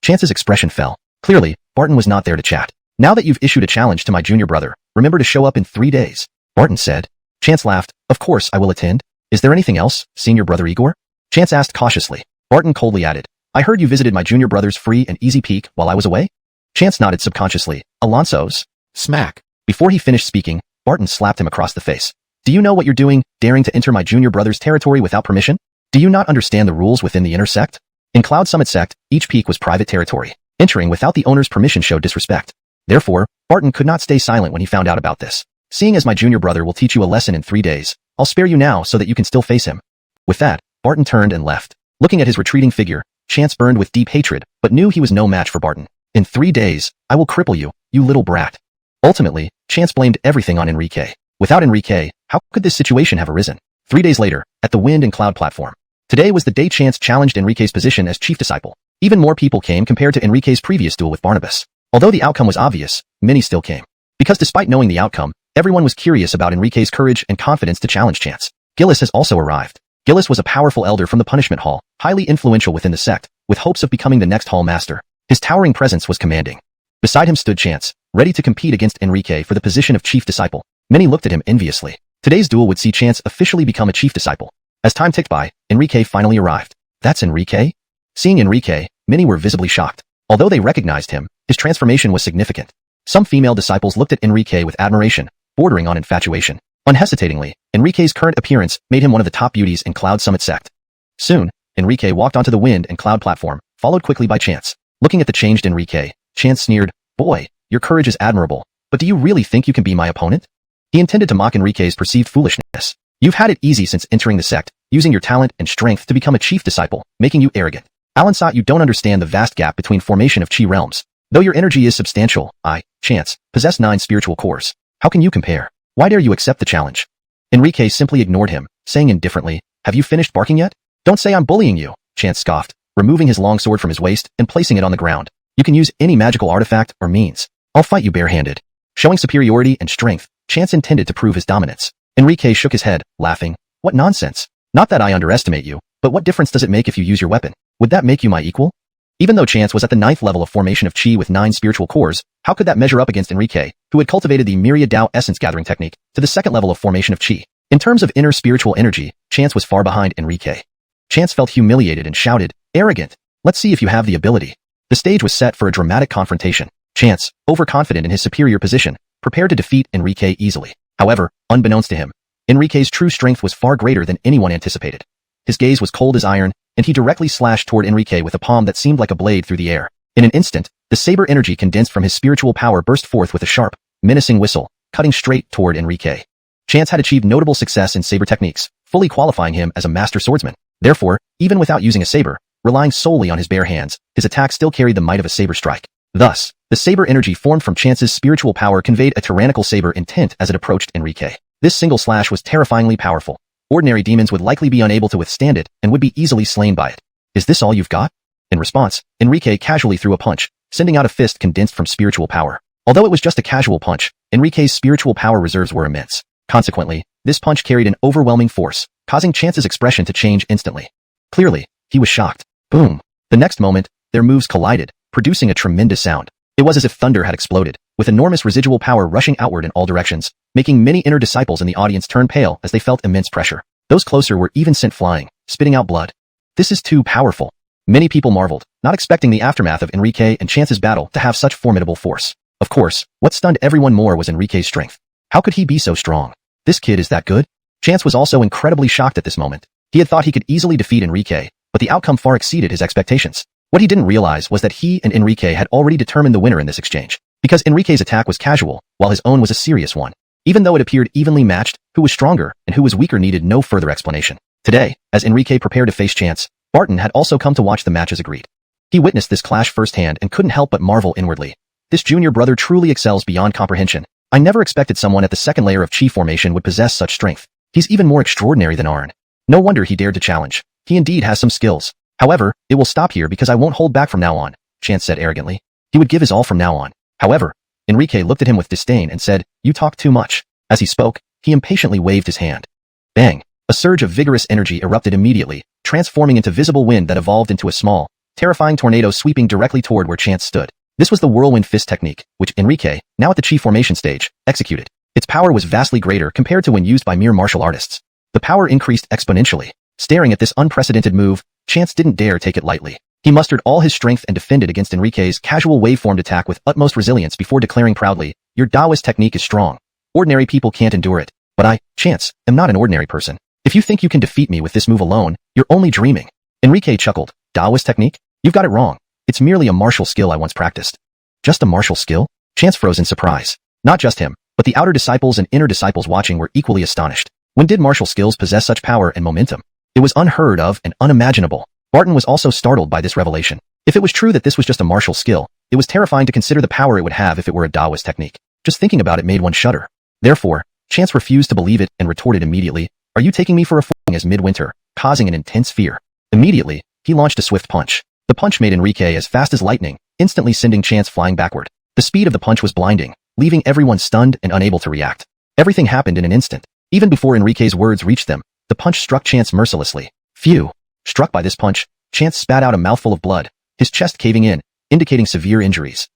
Chance's expression fell. Clearly, Barton was not there to chat. "Now that you've issued a challenge to my junior brother, remember to show up in 3 days." Barton said. Chance laughed. Of course I will attend. Is there anything else, senior brother Igor? Chance asked cautiously. Barton coldly added. I heard you visited my junior brother's free and easy peak while I was away? Chance nodded subconsciously. Alonso's? Smack. Before he finished speaking, Barton slapped him across the face. Do you know what you're doing, daring to enter my junior brother's territory without permission? Do you not understand the rules within the inner sect? In Cloud Summit sect, each peak was private territory. Entering without the owner's permission showed disrespect. Therefore, Barton could not stay silent when he found out about this. Seeing as my junior brother will teach you a lesson in 3 days, I'll spare you now so that you can still face him. With that, Barton turned and left. Looking at his retreating figure, Chance burned with deep hatred, but knew he was no match for Barton. In 3 days, I will cripple you, you little brat. Ultimately, Chance blamed everything on Enrique. Without Enrique, how could this situation have arisen? 3 days later, at the Wind and Cloud platform. Today was the day Chance challenged Enrique's position as chief disciple. Even more people came compared to Enrique's previous duel with Barnabas. Although the outcome was obvious, many still came. Because despite knowing the outcome, everyone was curious about Enrique's courage and confidence to challenge Chance. Gillis has also arrived. Gillis was a powerful elder from the Punishment Hall, highly influential within the sect, with hopes of becoming the next Hall Master. His towering presence was commanding. Beside him stood Chance, ready to compete against Enrique for the position of chief disciple. Many looked at him enviously. Today's duel would see Chance officially become a chief disciple. As time ticked by, Enrique finally arrived. That's Enrique? Seeing Enrique, many were visibly shocked. Although they recognized him, his transformation was significant. Some female disciples looked at Enrique with admiration, bordering on infatuation. Unhesitatingly, Enrique's current appearance made him one of the top beauties in Cloud Summit sect. Soon, Enrique walked onto the Wind and Cloud platform, followed quickly by Chance. Looking at the changed Enrique, Chance sneered, Boy, your courage is admirable, but do you really think you can be my opponent? He intended to mock Enrique's perceived foolishness. You've had it easy since entering the sect, using your talent and strength to become a chief disciple, making you arrogant. Alansat, you don't understand the vast gap between formation of chi realms. Though your energy is substantial, I, Chance, possess 9 spiritual cores. How can you compare? Why dare you accept the challenge? Enrique simply ignored him, saying indifferently, Have you finished barking yet? Don't say I'm bullying you, Chance scoffed, removing his long sword from his waist and placing it on the ground. You can use any magical artifact or means. I'll fight you barehanded. Showing superiority and strength, Chance intended to prove his dominance. Enrique shook his head, laughing. What nonsense. Not that I underestimate you, but what difference does it make if you use your weapon? Would that make you my equal? Even though Chance was at the 9th level of formation of chi with 9 spiritual cores, how could that measure up against Enrique, who had cultivated the Myriad Dao essence gathering technique to the 2nd level of formation of chi? In terms of inner spiritual energy, Chance was far behind Enrique. Chance felt humiliated and shouted, Arrogant! Let's see if you have the ability. The stage was set for a dramatic confrontation. Chance, overconfident in his superior position, prepared to defeat Enrique easily. However, unbeknownst to him, Enrique's true strength was far greater than anyone anticipated. His gaze was cold as iron, and he directly slashed toward Enrique with a palm that seemed like a blade through the air. In an instant, the saber energy condensed from his spiritual power burst forth with a sharp, menacing whistle, cutting straight toward Enrique. Chance had achieved notable success in saber techniques, fully qualifying him as a master swordsman. Therefore, even without using a saber, relying solely on his bare hands, his attack still carried the might of a saber strike. Thus, the saber energy formed from Chance's spiritual power conveyed a tyrannical saber intent as it approached Enrique. This single slash was terrifyingly powerful. Ordinary demons would likely be unable to withstand it and would be easily slain by it. Is this all you've got? In response, Enrique casually threw a punch, sending out a fist condensed from spiritual power. Although it was just a casual punch, Enrique's spiritual power reserves were immense. Consequently, this punch carried an overwhelming force, causing Chance's expression to change instantly. Clearly, he was shocked. Boom! The next moment, their moves collided, producing a tremendous sound. It was as if thunder had exploded, with enormous residual power rushing outward in all directions, making many inner disciples in the audience turn pale as they felt immense pressure. Those closer were even sent flying, spitting out blood. This is too powerful. Many people marveled, not expecting the aftermath of Enrique and Chance's battle to have such formidable force. Of course, what stunned everyone more was Enrique's strength. How could he be so strong? This kid is that good? Chance was also incredibly shocked at this moment. He had thought he could easily defeat Enrique, but the outcome far exceeded his expectations. What he didn't realize was that he and Enrique had already determined the winner in this exchange, because Enrique's attack was casual, while his own was a serious one. Even though it appeared evenly matched, who was stronger and who was weaker needed no further explanation. Today, as Enrique prepared to face Chance, Barton had also come to watch the match as agreed. He witnessed this clash firsthand and couldn't help but marvel inwardly. This junior brother truly excels beyond comprehension. I never expected someone at the 2nd layer of chi formation would possess such strength. He's even more extraordinary than Arn. No wonder he dared to challenge. He indeed has some skills. However, it will stop here because I won't hold back from now on, Chance said arrogantly. He would give his all from now on. However, Enrique looked at him with disdain and said, You talk too much. As he spoke, he impatiently waved his hand. Bang! A surge of vigorous energy erupted immediately, transforming into visible wind that evolved into a small, terrifying tornado sweeping directly toward where Chance stood. This was the whirlwind fist technique, which Enrique, now at the chi formation stage, executed. Its power was vastly greater compared to when used by mere martial artists. The power increased exponentially. Staring at this unprecedented move, Chance didn't dare take it lightly. He mustered all his strength and defended against Enrique's casual waveformed attack with utmost resilience before declaring proudly, "Your Taoist technique is strong. Ordinary people can't endure it. But I, Chance, am not an ordinary person. If you think you can defeat me with this move alone, you're only dreaming." Enrique chuckled. "Taoist technique? You've got it wrong. It's merely a martial skill I once practiced." "Just a martial skill?" Chance froze in surprise. Not just him, but the outer disciples and inner disciples watching were equally astonished. When did martial skills possess such power and momentum? It was unheard of and unimaginable. Barton was also startled by this revelation. If it was true that this was just a martial skill, it was terrifying to consider the power it would have if it were a Taoist technique. Just thinking about it made one shudder. Therefore, Chance refused to believe it and retorted immediately, "Are you taking me for a fool?" as Midwinter, causing an intense fear. Immediately, he launched a swift punch. The punch made Enrique as fast as lightning, instantly sending Chance flying backward. The speed of the punch was blinding, leaving everyone stunned and unable to react. Everything happened in an instant. Even before Enrique's words reached them, the punch struck Chance mercilessly. Phew! Struck by this punch, Chance spat out a mouthful of blood, his chest caving in, indicating severe injuries.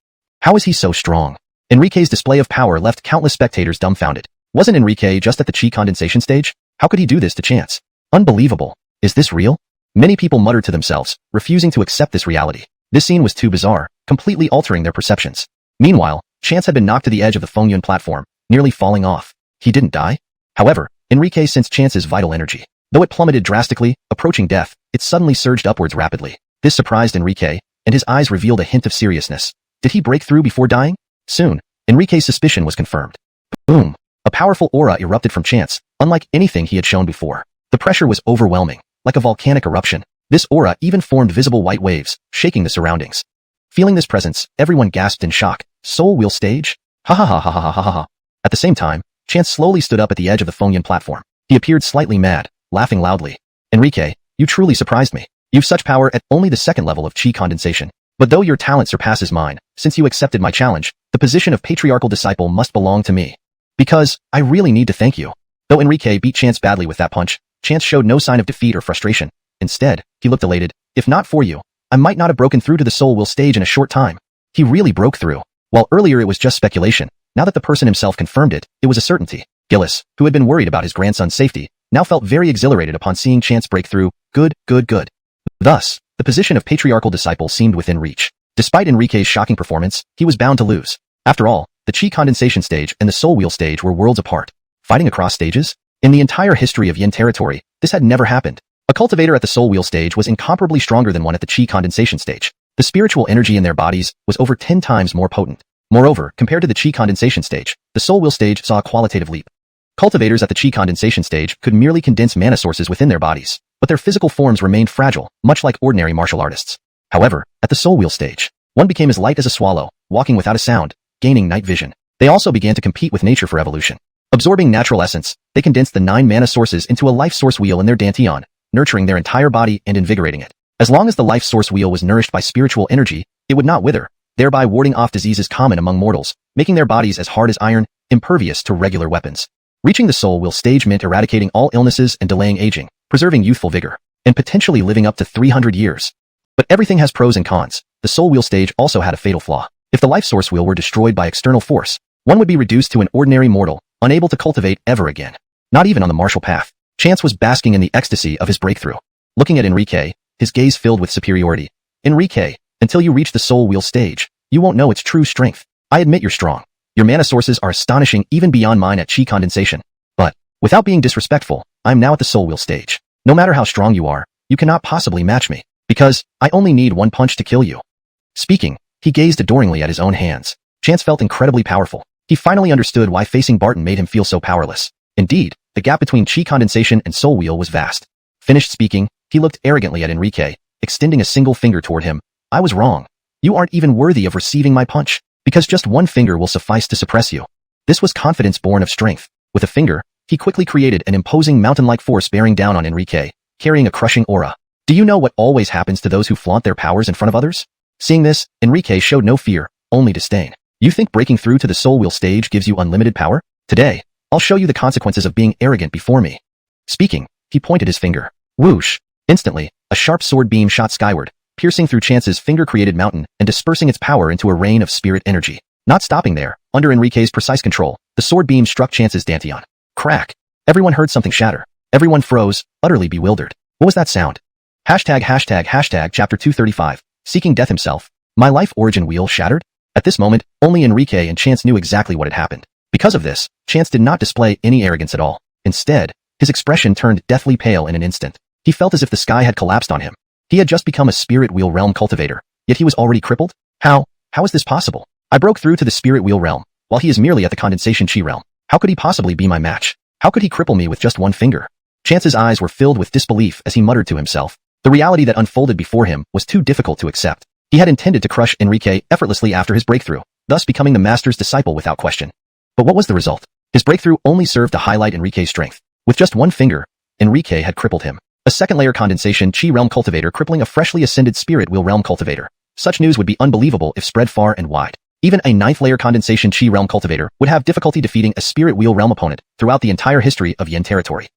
How is he so strong? Enrique's display of power left countless spectators dumbfounded. Wasn't Enrique just at the chi condensation stage? How could he do this to Chance? Unbelievable. Is this real? Many people muttered to themselves, refusing to accept this reality. This scene was too bizarre, completely altering their perceptions. Meanwhile, Chance had been knocked to the edge of the Fengyun platform, nearly falling off. He didn't die? However, Enrique sensed Chance's vital energy. Though it plummeted drastically, approaching death, it suddenly surged upwards rapidly. This surprised Enrique, and his eyes revealed a hint of seriousness. Did he break through before dying? Soon, Enrique's suspicion was confirmed. Boom! A powerful aura erupted from Chance, unlike anything he had shown before. The pressure was overwhelming, like a volcanic eruption. This aura even formed visible white waves, shaking the surroundings. Feeling this presence, everyone gasped in shock. Soul Wheel stage? Ha ha ha ha ha ha ha ha. At the same time, Chance slowly stood up at the edge of the Fengyun platform. He appeared slightly mad, laughing loudly. "Enrique, you truly surprised me. You've such power at only the second level of chi condensation. But though your talent surpasses mine, since you accepted my challenge, the position of patriarchal disciple must belong to me. Because I really need to thank you." Though Enrique beat Chance badly with that punch, Chance showed no sign of defeat or frustration. Instead, he looked elated. "If not for you, I might not have broken through to the Soul Wheel stage in a short time." He really broke through. While earlier it was just speculation, now that the person himself confirmed it, it was a certainty. Gillis, who had been worried about his grandson's safety, now felt very exhilarated upon seeing Chance break through. Good. Thus, the position of patriarchal disciple seemed within reach. Despite Enrique's shocking performance, he was bound to lose. After all, the chi condensation stage and the Soul Wheel stage were worlds apart. Fighting across stages? In the entire history of Yin territory, this had never happened. A cultivator at the Soul Wheel stage was incomparably stronger than one at the chi condensation stage. The spiritual energy in their bodies was over 10 times more potent. Moreover, compared to the chi condensation stage, the Soul Wheel stage saw a qualitative leap. Cultivators at the chi condensation stage could merely condense mana sources within their bodies, but their physical forms remained fragile, much like ordinary martial artists. However, at the Soul Wheel stage, one became as light as a swallow, walking without a sound, gaining night vision. They also began to compete with nature for evolution. Absorbing natural essence, they condensed the 9 mana sources into a life source wheel in their dantian, nurturing their entire body and invigorating it. As long as the life source wheel was nourished by spiritual energy, it would not wither, thereby warding off diseases common among mortals, making their bodies as hard as iron, impervious to regular weapons. Reaching the Soul Wheel stage meant eradicating all illnesses and delaying aging, preserving youthful vigor, and potentially living up to 300 years. But everything has pros and cons. The Soul Wheel stage also had a fatal flaw. If the life source wheel were destroyed by external force, one would be reduced to an ordinary mortal, unable to cultivate ever again. Not even on the martial path. Chance was basking in the ecstasy of his breakthrough. Looking at Enrique, his gaze filled with superiority. "Enrique, until you reach the Soul Wheel stage, you won't know its true strength. I admit you're strong. Your mana sources are astonishing even beyond mine at chi condensation. But, without being disrespectful, I'm now at the Soul Wheel stage. No matter how strong you are, you cannot possibly match me, because I only need one punch to kill you." Speaking, he gazed adoringly at his own hands. Chance felt incredibly powerful. He finally understood why facing Barton made him feel so powerless. Indeed, the gap between chi condensation and Soul Wheel was vast. Finished speaking, he looked arrogantly at Enrique, extending a single finger toward him. "I was wrong. You aren't even worthy of receiving my punch, because just one finger will suffice to suppress you." This was confidence born of strength. With a finger, he quickly created an imposing mountain-like force bearing down on Enrique, carrying a crushing aura. Do you know what always happens to those who flaunt their powers in front of others? Seeing this, Enrique showed no fear, only disdain. You think breaking through to the Soul Wheel stage gives you unlimited power? Today, I'll show you the consequences of being arrogant before me. Speaking, he pointed his finger. Whoosh! Instantly, a sharp sword beam shot skyward, piercing through Chance's finger-created mountain and dispersing its power into a rain of spirit energy. Not stopping there, under Enrique's precise control, the sword beam struck Chance's dantian. Crack. Everyone heard something shatter. Everyone froze, utterly bewildered. What was that sound? Hashtag chapter 235, Seeking Death himself. My life origin wheel shattered? At this moment, only Enrique and Chance knew exactly what had happened. Because of this, Chance did not display any arrogance at all. Instead, his expression turned deathly pale in an instant. He felt as if the sky had collapsed on him. He had just become a spirit wheel realm cultivator, yet he was already crippled? How is this possible? I broke through to the spirit wheel realm, while he is merely at the condensation chi realm. How could he possibly be my match? How could he cripple me with just one finger? Chance's eyes were filled with disbelief as he muttered to himself. The reality that unfolded before him was too difficult to accept. He had intended to crush Enrique effortlessly after his breakthrough, thus becoming the master's disciple without question. But what was the result? His breakthrough only served to highlight Enrique's strength. With just one finger, Enrique had crippled him. A second-layer condensation chi realm cultivator crippling a freshly ascended spirit wheel realm cultivator. Such news would be unbelievable if spread far and wide. Even a ninth-layer condensation chi realm cultivator would have difficulty defeating a spirit wheel realm opponent throughout the entire history of Yen territory.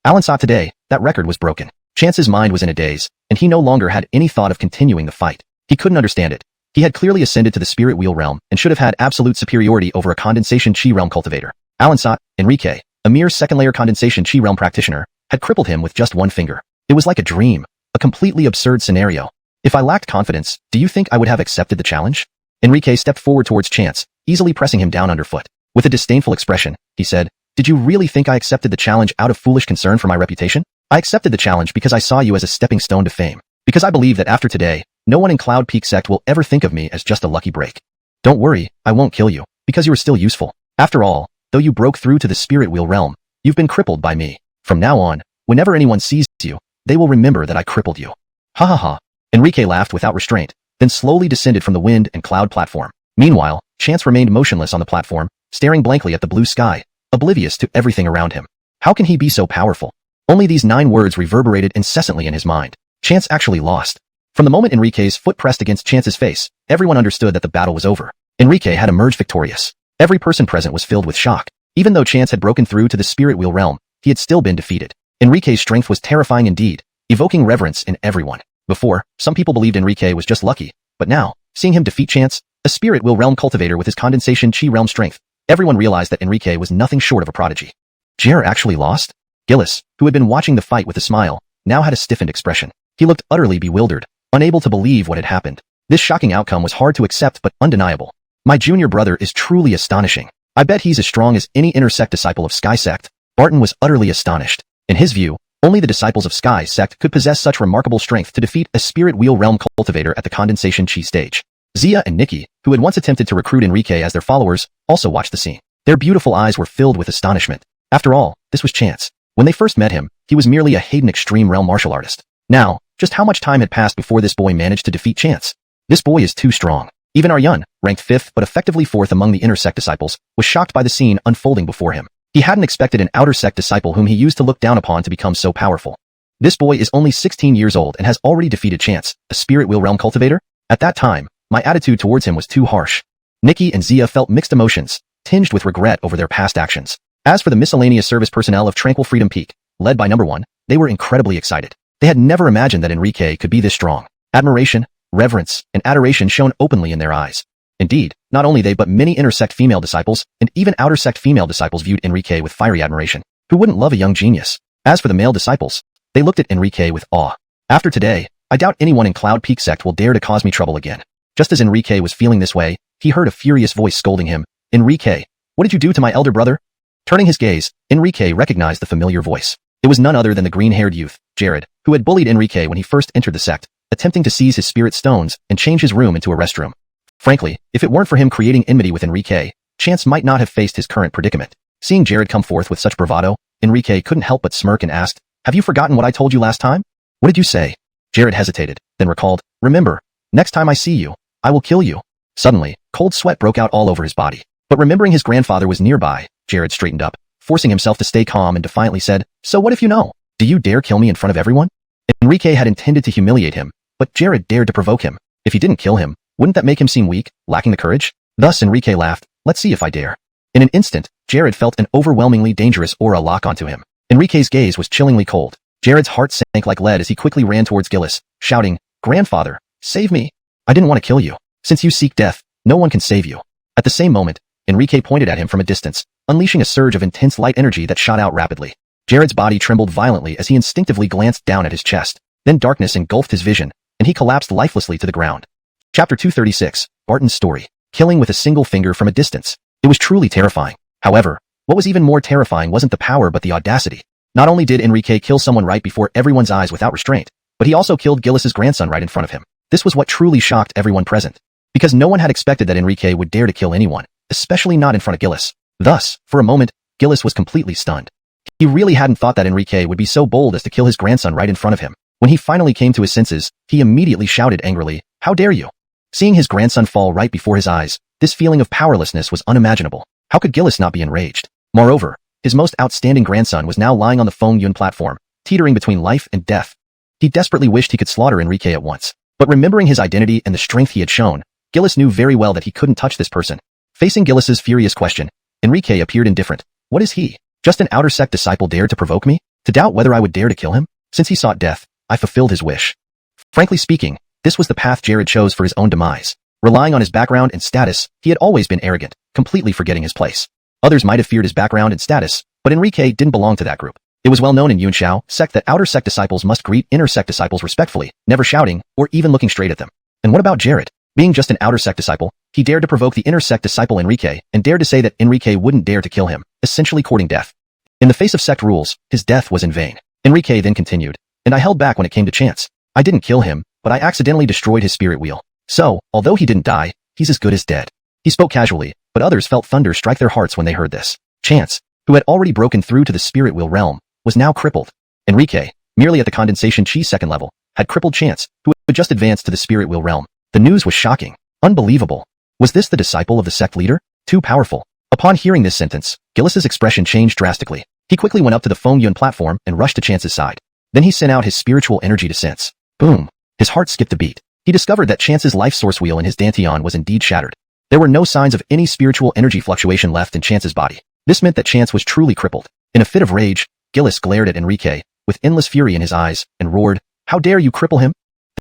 Alan saw today, that record was broken. Chance's mind was in a daze, and he no longer had any thought of continuing the fight. He couldn't understand it. He had clearly ascended to the spirit wheel realm and should have had absolute superiority over a condensation chi realm cultivator. Alan saw Enrique, a mere second-layer condensation chi realm practitioner, had crippled him with just one finger. It was like a dream, a completely absurd scenario. If I lacked confidence, do you think I would have accepted the challenge? Enrique stepped forward towards Chance, easily pressing him down underfoot. With a disdainful expression, he said, "Did you really think I accepted the challenge out of foolish concern for my reputation? I accepted the challenge because I saw you as a stepping stone to fame. Because I believe that after today, no one in Cloud Peak Sect will ever think of me as just a lucky break. Don't worry, I won't kill you, because you are still useful. After all, though you broke through to the spirit wheel realm, you've been crippled by me. From now on, whenever anyone sees you, they will remember that I crippled you." Ha ha ha. Enrique laughed without restraint, then slowly descended from the wind and cloud platform. Meanwhile, Chance remained motionless on the platform, staring blankly at the blue sky, oblivious to everything around him. How can he be so powerful? Only these 9 words reverberated incessantly in his mind. Chance actually lost. From the moment Enrique's foot pressed against Chance's face, everyone understood that the battle was over. Enrique had emerged victorious. Every person present was filled with shock. Even though Chance had broken through to the spirit wheel realm, he had still been defeated. Enrique's strength was terrifying indeed, evoking reverence in everyone. Before, some people believed Enrique was just lucky, but now, seeing him defeat Chance, a spirit wheel realm cultivator with his condensation chi realm strength, everyone realized that Enrique was nothing short of a prodigy. Jer actually lost? Gillis, who had been watching the fight with a smile, now had a stiffened expression. He looked utterly bewildered, unable to believe what had happened. This shocking outcome was hard to accept but undeniable. My junior brother is truly astonishing. I bet he's as strong as any inner sect disciple of Sky Sect. Barton was utterly astonished. In his view, only the disciples of Sky Sect could possess such remarkable strength to defeat a spirit wheel realm cultivator at the condensation chi stage. Zia and Nikki, who had once attempted to recruit Enrique as their followers, also watched the scene. Their beautiful eyes were filled with astonishment. After all, this was Chance. When they first met him, he was merely a Hayden extreme realm martial artist. Now, just how much time had passed before this boy managed to defeat Chance? This boy is too strong. Even Arjun, ranked 5th but effectively 4th among the inner sect disciples, was shocked by the scene unfolding before him. He hadn't expected an outer sect disciple whom he used to look down upon to become so powerful. This boy is only 16 years old and has already defeated Chance, a spirit wheel realm cultivator? At that time, my attitude towards him was too harsh. Nikki and Zia felt mixed emotions, tinged with regret over their past actions. As for the miscellaneous service personnel of Tranquil Freedom Peak, led by number 1, they were incredibly excited. They had never imagined that Enrique could be this strong. Admiration, reverence, and adoration shone openly in their eyes. Indeed, not only they but many inner sect female disciples and even outer sect female disciples viewed Enrique with fiery admiration. Who wouldn't love a young genius? As for the male disciples, they looked at Enrique with awe. After today, I doubt anyone in Cloud Peak Sect will dare to cause me trouble again. Just as Enrique was feeling this way, he heard a furious voice scolding him. Enrique, what did you do to my elder brother? Turning his gaze, Enrique recognized the familiar voice. It was none other than the green-haired youth, Jared, who had bullied Enrique when he first entered the sect, attempting to seize his spirit stones and change his room into a restroom. Frankly, if it weren't for him creating enmity with Enrique, Chance might not have faced his current predicament. Seeing Jared come forth with such bravado, Enrique couldn't help but smirk and asked, "Have you forgotten what I told you last time?" "What did you say?" Jared hesitated, then recalled, "Remember, next time I see you, I will kill you." Suddenly, cold sweat broke out all over his body. But remembering his grandfather was nearby, Jared straightened up, forcing himself to stay calm and defiantly said, "So what if you know? Do you dare kill me in front of everyone?" Enrique had intended to humiliate him, but Jared dared to provoke him. If he didn't kill him, wouldn't that make him seem weak, lacking the courage? Thus Enrique laughed, "Let's see if I dare." In an instant, Jared felt an overwhelmingly dangerous aura lock onto him. Enrique's gaze was chillingly cold. Jared's heart sank like lead as he quickly ran towards Gillis, shouting, "Grandfather, save me! I didn't want to kill you. Since you seek death, no one can save you." At the same moment, Enrique pointed at him from a distance, unleashing a surge of intense light energy that shot out rapidly. Jared's body trembled violently as he instinctively glanced down at his chest. Then darkness engulfed his vision, and he collapsed lifelessly to the ground. Chapter 236, Barton's Story. Killing with a single finger from a distance. It was truly terrifying. However, what was even more terrifying wasn't the power but the audacity. Not only did Enrique kill someone right before everyone's eyes without restraint, but he also killed Gillis's grandson right in front of him. This was what truly shocked everyone present. Because no one had expected that Enrique would dare to kill anyone, especially not in front of Gillis. Thus, for a moment, Gillis was completely stunned. He really hadn't thought that Enrique would be so bold as to kill his grandson right in front of him. When he finally came to his senses, he immediately shouted angrily, "How dare you!" Seeing his grandson fall right before his eyes, this feeling of powerlessness was unimaginable. How could Gillis not be enraged? Moreover, his most outstanding grandson was now lying on the Feng Yun platform, teetering between life and death. He desperately wished he could slaughter Enrique at once. But remembering his identity and the strength he had shown, Gillis knew very well that he couldn't touch this person. Facing Gillis's furious question, Enrique appeared indifferent. What is he? Just an outer sect disciple dared to provoke me? To doubt whether I would dare to kill him? Since he sought death, I fulfilled his wish. Frankly speaking, this was the path Jared chose for his own demise. Relying on his background and status, he had always been arrogant, completely forgetting his place. Others might have feared his background and status, but Enrique didn't belong to that group. It was well known in Yunshao sect that outer sect disciples must greet inner sect disciples respectfully, never shouting or even looking straight at them. And what about Jared? Being just an outer sect disciple, he dared to provoke the inner sect disciple Enrique and dared to say that Enrique wouldn't dare to kill him, essentially courting death. In the face of sect rules, his death was in vain. Enrique then continued, and I held back when it came to chance. I didn't kill him, but I accidentally destroyed his spirit wheel. So, although he didn't die, he's as good as dead. He spoke casually, but others felt thunder strike their hearts when they heard this. Chance, who had already broken through to the spirit wheel realm, was now crippled. Enrique, merely at the condensation chi second level, had crippled Chance, who had just advanced to the spirit wheel realm. The news was shocking. Unbelievable. Was this the disciple of the sect leader? Too powerful. Upon hearing this sentence, Gillis's expression changed drastically. He quickly went up to the Feng Yun platform and rushed to Chance's side. Then he sent out his spiritual energy to sense. Boom. His heart skipped a beat. He discovered that Chance's life source wheel in his dantian was indeed shattered. There were no signs of any spiritual energy fluctuation left in Chance's body. This meant that Chance was truly crippled. In a fit of rage, Gillis glared at Enrique, with endless fury in his eyes, and roared, "How dare you cripple him?"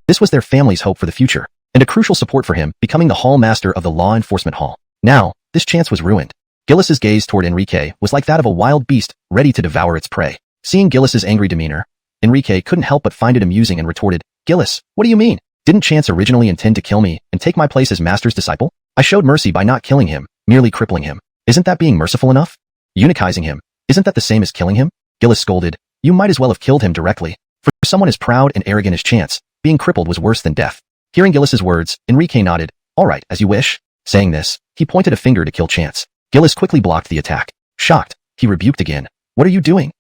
This was their family's hope for the future, and a crucial support for him becoming the hall master of the law enforcement hall. Now, this chance was ruined. Gillis's gaze toward Enrique was like that of a wild beast ready to devour its prey. Seeing Gillis's angry demeanor, Enrique couldn't help but find it amusing and retorted, "Gillis, what do you mean? Didn't Chance originally intend to kill me and take my place as master's disciple? I showed mercy by not killing him, merely crippling him. Isn't that being merciful enough? Unicizing him, isn't that the same as killing him?" Gillis scolded, "You might as well have killed him directly. For someone as proud and arrogant as Chance, being crippled was worse than death." Hearing Gillis's words, Enrique nodded, "All right, as you wish." Saying this, he pointed a finger to kill Chance. Gillis quickly blocked the attack. Shocked, he rebuked again. "What are you doing?"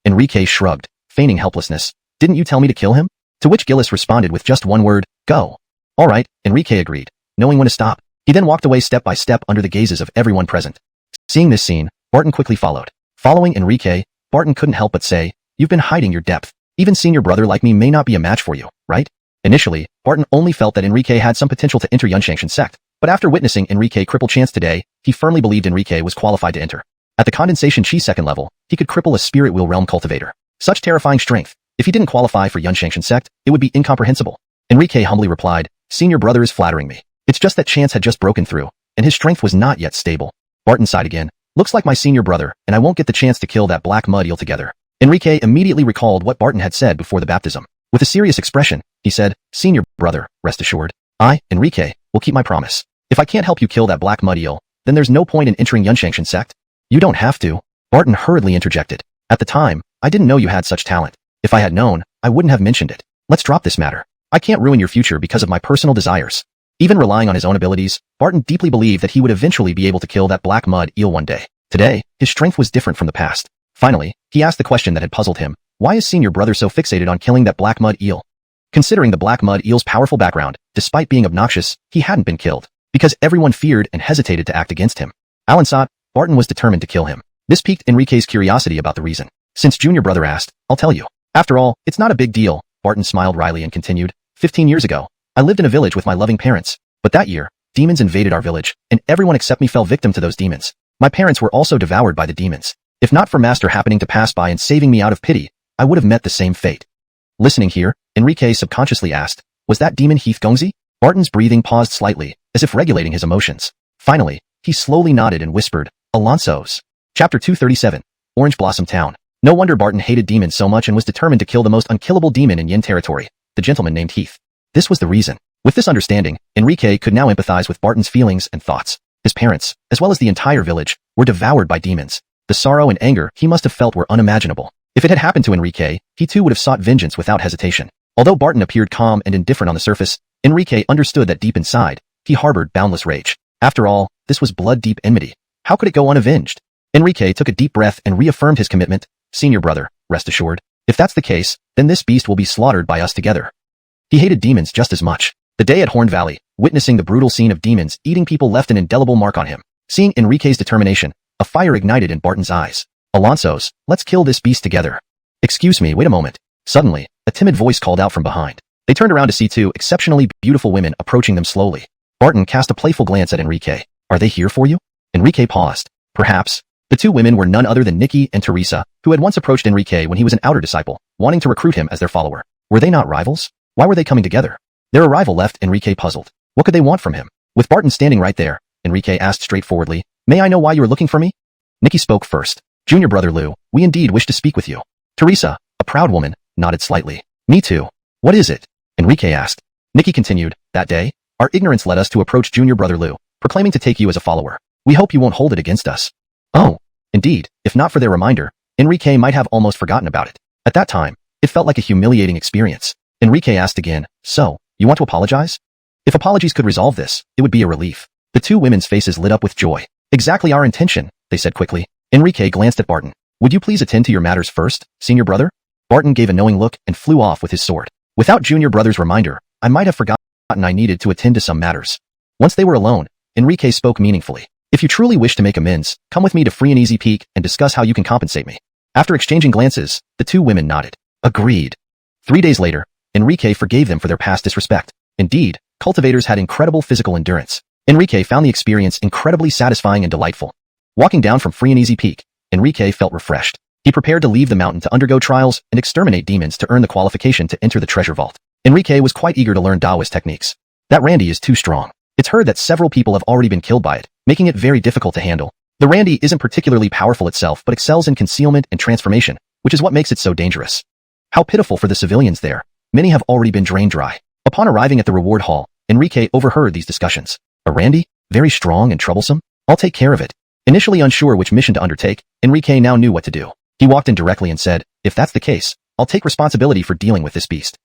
Enrique shrugged, feigning helplessness. "Didn't you tell me to kill him?" To which Gillis responded with just one word, "Go." "All right," Enrique agreed, knowing when to stop. He then walked away step by step under the gazes of everyone present. Seeing this scene, Barton quickly followed. Following Enrique, Barton couldn't help but say, "You've been hiding your depth. Even senior brother like me may not be a match for you, right?" Initially, Barton only felt that Enrique had some potential to enter Yunshanxian sect, but after witnessing Enrique cripple Chance today, he firmly believed Enrique was qualified to enter. At the condensation chi second level, he could cripple a spirit wheel realm cultivator. Such terrifying strength. If he didn't qualify for Yunshanxian sect, it would be incomprehensible. Enrique humbly replied, "Senior brother is flattering me. It's just that Chance had just broken through, and his strength was not yet stable." Barton sighed again. "Looks like my senior brother, and I won't get the chance to kill that black mud eel together." Enrique immediately recalled what Barton had said before the baptism. With a serious expression, he said, "Senior brother, rest assured. I, Enrique, will keep my promise. If I can't help you kill that black mud eel, then there's no point in entering Yunshanxian sect." "You don't have to," Barton hurriedly interjected. "At the time, I didn't know you had such talent. If I had known, I wouldn't have mentioned it. Let's drop this matter. I can't ruin your future because of my personal desires." Even relying on his own abilities, Barton deeply believed that he would eventually be able to kill that black mud eel one day. Today, his strength was different from the past. Finally, he asked the question that had puzzled him. Why is senior brother so fixated on killing that black mud eel? Considering the black mud eel's powerful background, despite being obnoxious, he hadn't been killed, because everyone feared and hesitated to act against him. Alan thought Barton was determined to kill him. This piqued Enrique's curiosity about the reason. Since junior brother asked, "I'll tell you. After all, it's not a big deal," Barton smiled wryly and continued. 15 years ago, I lived in a village with my loving parents. But that year, demons invaded our village, and everyone except me fell victim to those demons. My parents were also devoured by the demons. If not for Master happening to pass by and saving me out of pity, I would have met the same fate." Listening here, Enrique subconsciously asked, "Was that demon Heath Gongzi?" Barton's breathing paused slightly, as if regulating his emotions. Finally, he slowly nodded and whispered, Alonso's. Chapter 237. Orange Blossom Town. No wonder Barton hated demons so much and was determined to kill the most unkillable demon in Yin territory, the gentleman named Heath. This was the reason. With this understanding, Enrique could now empathize with Barton's feelings and thoughts. His parents, as well as the entire village, were devoured by demons. The sorrow and anger he must have felt were unimaginable. If it had happened to Enrique, he too would have sought vengeance without hesitation. Although Barton appeared calm and indifferent on the surface, Enrique understood that deep inside, he harbored boundless rage. After all, this was blood-deep enmity. How could it go unavenged? Enrique took a deep breath and reaffirmed his commitment. Senior brother, rest assured. If that's the case, then this beast will be slaughtered by us together. He hated demons just as much. The day at Horn Valley, witnessing the brutal scene of demons eating people left an indelible mark on him. Seeing Enrique's determination, a fire ignited in Barton's eyes. Alonso's, let's kill this beast together. Excuse me, wait a moment. Suddenly, a timid voice called out from behind. They turned around to see two exceptionally beautiful women approaching them slowly. Barton cast a playful glance at Enrique. Are they here for you? Enrique paused. Perhaps. The two women were none other than Nikki and Teresa, who had once approached Enrique when he was an outer disciple, wanting to recruit him as their follower. Were they not rivals? Why were they coming together? Their arrival left Enrique puzzled. What could they want from him? With Barton standing right there, Enrique asked straightforwardly, May I know why you are looking for me? Nikki spoke first. Junior brother Lou, we indeed wish to speak with you. Teresa, a proud woman, nodded slightly. Me too. What is it? Enrique asked. Nikki continued, that day, our ignorance led us to approach junior brother Lou, proclaiming to take you as a follower. We hope you won't hold it against us. Oh, indeed, if not for their reminder, Enrique might have almost forgotten about it. At that time, it felt like a humiliating experience. Enrique asked again, so, you want to apologize? If apologies could resolve this, it would be a relief. The two women's faces lit up with joy. Exactly our intention, they said quickly. Enrique glanced at Barton. Would you please attend to your matters first, senior brother? Barton gave a knowing look and flew off with his sword. Without junior brother's reminder, I might have forgotten I needed to attend to some matters. Once they were alone, Enrique spoke meaningfully. If you truly wish to make amends, come with me to Free and Easy Peak and discuss how you can compensate me. After exchanging glances, the two women nodded. Agreed. 3 days later, Enrique forgave them for their past disrespect. Indeed, cultivators had incredible physical endurance. Enrique found the experience incredibly satisfying and delightful. Walking down from Free and Easy Peak, Enrique felt refreshed. He prepared to leave the mountain to undergo trials and exterminate demons to earn the qualification to enter the treasure vault. Enrique was quite eager to learn Taoist techniques. That Randy is too strong. It's heard that several people have already been killed by it, making it very difficult to handle. The Randy isn't particularly powerful itself but excels in concealment and transformation, which is what makes it so dangerous. How pitiful for the civilians there. Many have already been drained dry. Upon arriving at the reward hall, Enrique overheard these discussions. A Randy? Very strong and troublesome? I'll take care of it. Initially unsure which mission to undertake, Enrique now knew what to do. He walked in directly and said, if that's the case, I'll take responsibility for dealing with this beast.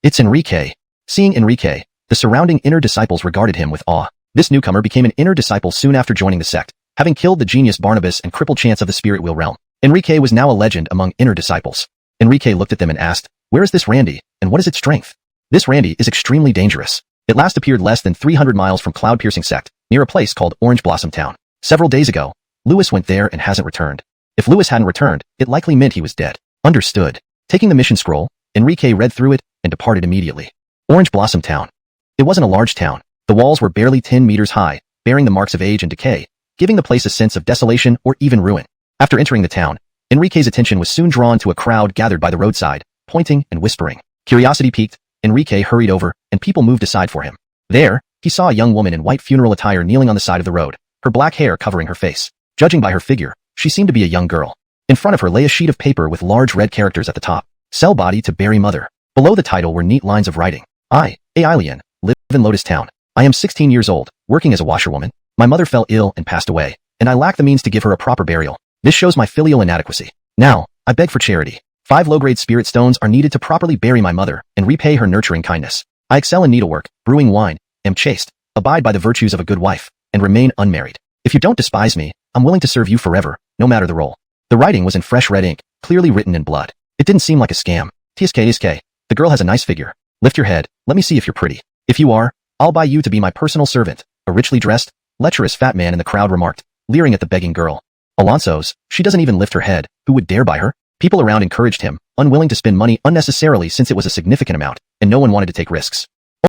It's Enrique. Seeing Enrique, the surrounding inner disciples regarded him with awe. This newcomer became an inner disciple soon after joining the sect, having killed the genius Barnabas and crippled Chance of the Spirit Wheel realm. Enrique was now a legend among inner disciples. Enrique looked at them and asked, where is this Randy, and what is its strength? This Randy is extremely dangerous. It last appeared less than 300 miles from Cloud-Piercing Sect, near a place called Orange Blossom Town. Several days ago, Lewis went there and hasn't returned. If Lewis hadn't returned, it likely meant he was dead. Understood. Taking the mission scroll, Enrique read through it and departed immediately. Orange Blossom Town. It wasn't a large town. The walls were barely 10 meters high, bearing the marks of age and decay, giving the place a sense of desolation or even ruin. After entering the town, Enrique's attention was soon drawn to a crowd gathered by the roadside, pointing and whispering. Curiosity piqued, Enrique hurried over, and people moved aside for him. There, he saw a young woman in white funeral attire kneeling on the side of the road, her black hair covering her face. Judging by her figure, she seemed to be a young girl. In front of her lay a sheet of paper with large red characters at the top. Sell body to bury mother. Below the title were neat lines of writing. I, a alien, live in Lotus Town. I am 16 years old, working as a washerwoman. My mother fell ill and passed away, and I lack the means to give her a proper burial. This shows my filial inadequacy. Now, I beg for charity. 5 low-grade spirit stones are needed to properly bury my mother and repay her nurturing kindness. I excel in needlework, brewing wine, am chaste, abide by the virtues of a good wife, and remain unmarried. If you don't despise me, I'm willing to serve you forever, no matter the role. The writing was in fresh red ink, clearly written in blood. It didn't seem like a scam. TSK, the girl has a nice figure. Lift your head, let me see if you're pretty. If you are, I'll buy you to be my personal servant, a richly dressed, lecherous fat man in the crowd remarked, leering at the begging girl. Alonso's, she doesn't even lift her head, who would dare buy her? People around encouraged him, unwilling to spend money unnecessarily since it was a significant amount, and no one wanted to take risks.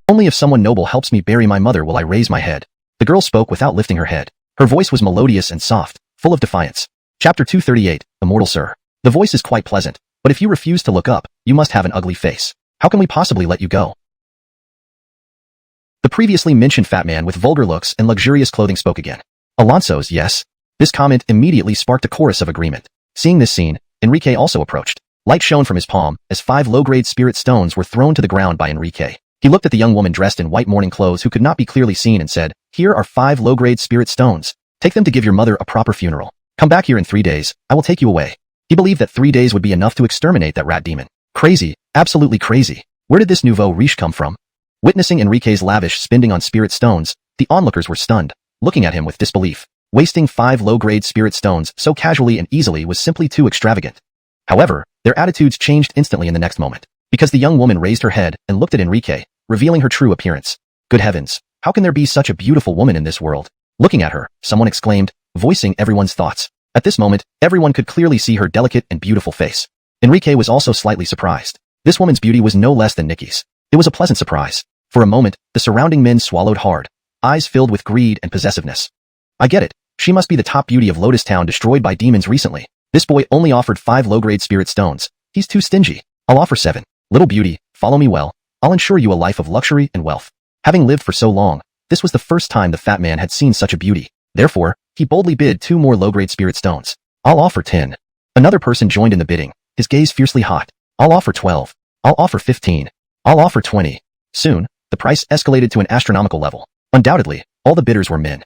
Only if someone noble helps me bury my mother will I raise my head. The girl spoke without lifting her head. Her voice was melodious and soft, full of defiance. Chapter 238, Immortal Sir. The voice is quite pleasant, but if you refuse to look up, you must have an ugly face. How can we possibly let you go? The previously mentioned fat man with vulgar looks and luxurious clothing spoke again. Alonso's, yes. This comment immediately sparked a chorus of agreement. Seeing this scene, Enrique also approached. Light shone from his palm as 5 low-grade spirit stones were thrown to the ground by Enrique. He looked at the young woman dressed in white mourning clothes who could not be clearly seen and said, "Here are 5 low-grade spirit stones. Take them to give your mother a proper funeral. Come back here in 3 days, I will take you away." He believed that 3 days would be enough to exterminate that rat demon. Crazy, absolutely crazy. Where did this nouveau riche come from? Witnessing Enrique's lavish spending on spirit stones, the onlookers were stunned, looking at him with disbelief. Wasting 5 low-grade spirit stones so casually and easily was simply too extravagant. However, their attitudes changed instantly in the next moment, because the young woman raised her head and looked at Enrique, revealing her true appearance. Good heavens, how can there be such a beautiful woman in this world? Looking at her, someone exclaimed, voicing everyone's thoughts. At this moment, everyone could clearly see her delicate and beautiful face. Enrique was also slightly surprised. This woman's beauty was no less than Nikki's. It was a pleasant surprise. For a moment, the surrounding men swallowed hard, eyes filled with greed and possessiveness. I get it. She must be the top beauty of Lotus Town destroyed by demons recently. This boy only offered 5 low-grade spirit stones. He's too stingy. I'll offer 7. Little beauty, follow me well. I'll ensure you a life of luxury and wealth. Having lived for so long, this was the first time the fat man had seen such a beauty. Therefore, he boldly bid 2 more low-grade spirit stones. I'll offer 10. Another person joined in the bidding, his gaze fiercely hot. I'll offer 12. I'll offer 15. I'll offer 20. Soon, the price escalated to an astronomical level. Undoubtedly, all the bidders were men.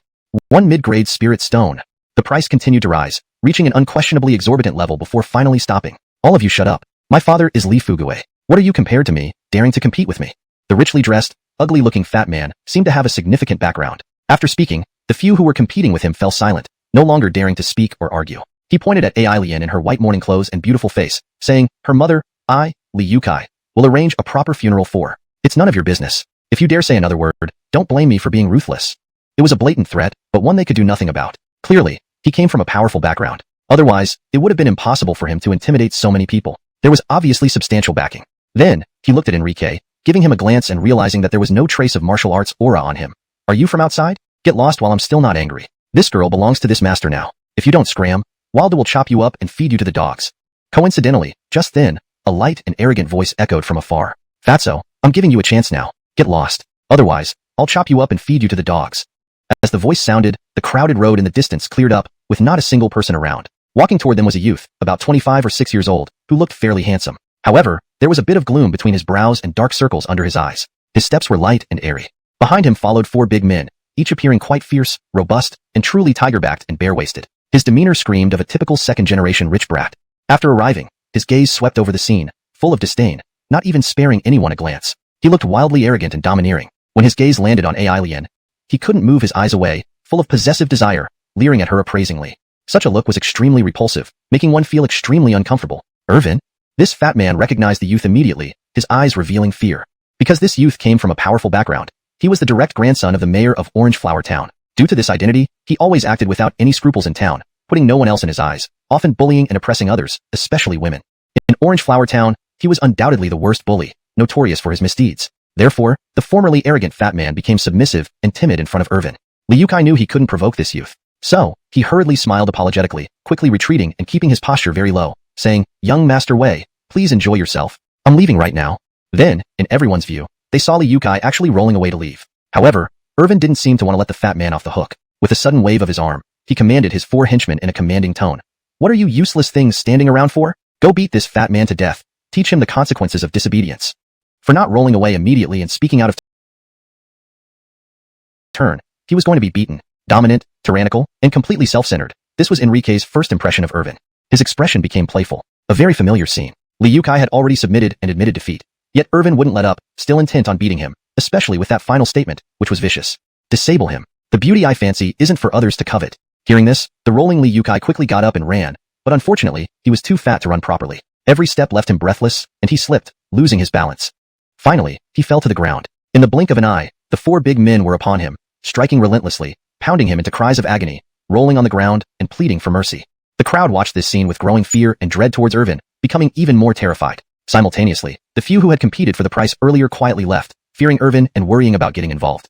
1 mid-grade spirit stone. The price continued to rise, reaching an unquestionably exorbitant level before finally stopping. All of you shut up. My father is Li Fugue. What are you compared to me, daring to compete with me? The richly dressed, ugly-looking fat man seemed to have a significant background. After speaking, the few who were competing with him fell silent, no longer daring to speak or argue. He pointed at Ai Lian in her white mourning clothes and beautiful face, saying, her mother, I, Li Yukai, will arrange a proper funeral for. It's none of your business. If you dare say another word, don't blame me for being ruthless. It was a blatant threat, but one they could do nothing about. Clearly, he came from a powerful background. Otherwise, it would have been impossible for him to intimidate so many people. There was obviously substantial backing. Then, he looked at Enrique, giving him a glance and realizing that there was no trace of martial arts aura on him. Are you from outside? Get lost while I'm still not angry. This girl belongs to this master now. If you don't scram, Waldo will chop you up and feed you to the dogs. Coincidentally, just then, a light and arrogant voice echoed from afar. Fatso, I'm giving you a chance now. Get lost. Otherwise, I'll chop you up and feed you to the dogs. As the voice sounded, the crowded road in the distance cleared up, with not a single person around. Walking toward them was a youth, about 25 or 6 years old, who looked fairly handsome. However, there was a bit of gloom between his brows and dark circles under his eyes. His steps were light and airy. Behind him followed 4 big men, each appearing quite fierce, robust, and truly tiger-backed and bare-waisted. His demeanor screamed of a typical second-generation rich brat. After arriving, his gaze swept over the scene, full of disdain, not even sparing anyone a glance. He looked wildly arrogant and domineering. When his gaze landed on Ai Lian, he couldn't move his eyes away, full of possessive desire, leering at her appraisingly. Such a look was extremely repulsive, making one feel extremely uncomfortable. Irvin? This fat man recognized the youth immediately, his eyes revealing fear. Because this youth came from a powerful background, he was the direct grandson of the mayor of Orange Flower Town. Due to this identity, he always acted without any scruples in town, putting no one else in his eyes, often bullying and oppressing others, especially women. In Orange Flower Town, he was undoubtedly the worst bully, notorious for his misdeeds. Therefore, the formerly arrogant fat man became submissive and timid in front of Irvin. Liu Kai knew he couldn't provoke this youth. So, he hurriedly smiled apologetically, quickly retreating and keeping his posture very low, saying, young Master Wei, please enjoy yourself. I'm leaving right now. Then, in everyone's view, they saw Liu Kai actually rolling away to leave. However, Irvin didn't seem to want to let the fat man off the hook. With a sudden wave of his arm, he commanded his 4 henchmen in a commanding tone. What are you useless things standing around for? Go beat this fat man to death. Teach him the consequences of disobedience. For not rolling away immediately and speaking out of turn, he was going to be beaten, dominant, tyrannical, and completely self-centered. This was Enrique's first impression of Irvin. His expression became playful, a very familiar scene. Liu Kai had already submitted and admitted defeat. Yet Irvin wouldn't let up, still intent on beating him, especially with that final statement, which was vicious. Disable him. The beauty I fancy isn't for others to covet. Hearing this, the rolling Liu Kai quickly got up and ran, but unfortunately, he was too fat to run properly. Every step left him breathless, and he slipped, losing his balance. Finally, he fell to the ground. In the blink of an eye, the 4 big men were upon him, striking relentlessly, pounding him into cries of agony, rolling on the ground, and pleading for mercy. The crowd watched this scene with growing fear and dread towards Irvin, becoming even more terrified. Simultaneously, the few who had competed for the prize earlier quietly left, fearing Irvin and worrying about getting involved.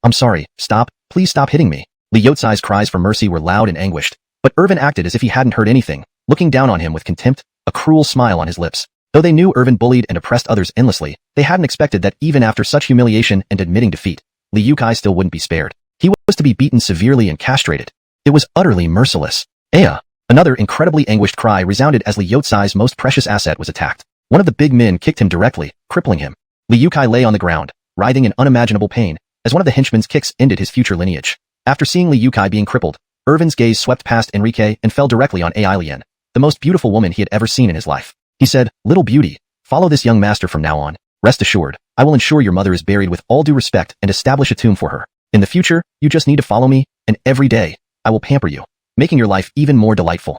I'm sorry, stop, please stop hitting me. Li Yotsai's cries for mercy were loud and anguished, but Irvin acted as if he hadn't heard anything, looking down on him with contempt, a cruel smile on his lips. Though they knew Irvin bullied and oppressed others endlessly, they hadn't expected that even after such humiliation and admitting defeat, Liu Kai still wouldn't be spared. He was to be beaten severely and castrated. It was utterly merciless. Aya! Another incredibly anguished cry resounded as Li Youcai's most precious asset was attacked. One of the big men kicked him directly, crippling him. Li Youcai lay on the ground, writhing in unimaginable pain, as one of the henchman's kicks ended his future lineage. After seeing Li Youcai being crippled, Irvin's gaze swept past Enrique and fell directly on Ai Lien, the most beautiful woman he had ever seen in his life. He said, "Little beauty, follow this young master from now on. Rest assured, I will ensure your mother is buried with all due respect and establish a tomb for her. In the future, you just need to follow me, and every day, I will pamper you, making your life even more delightful."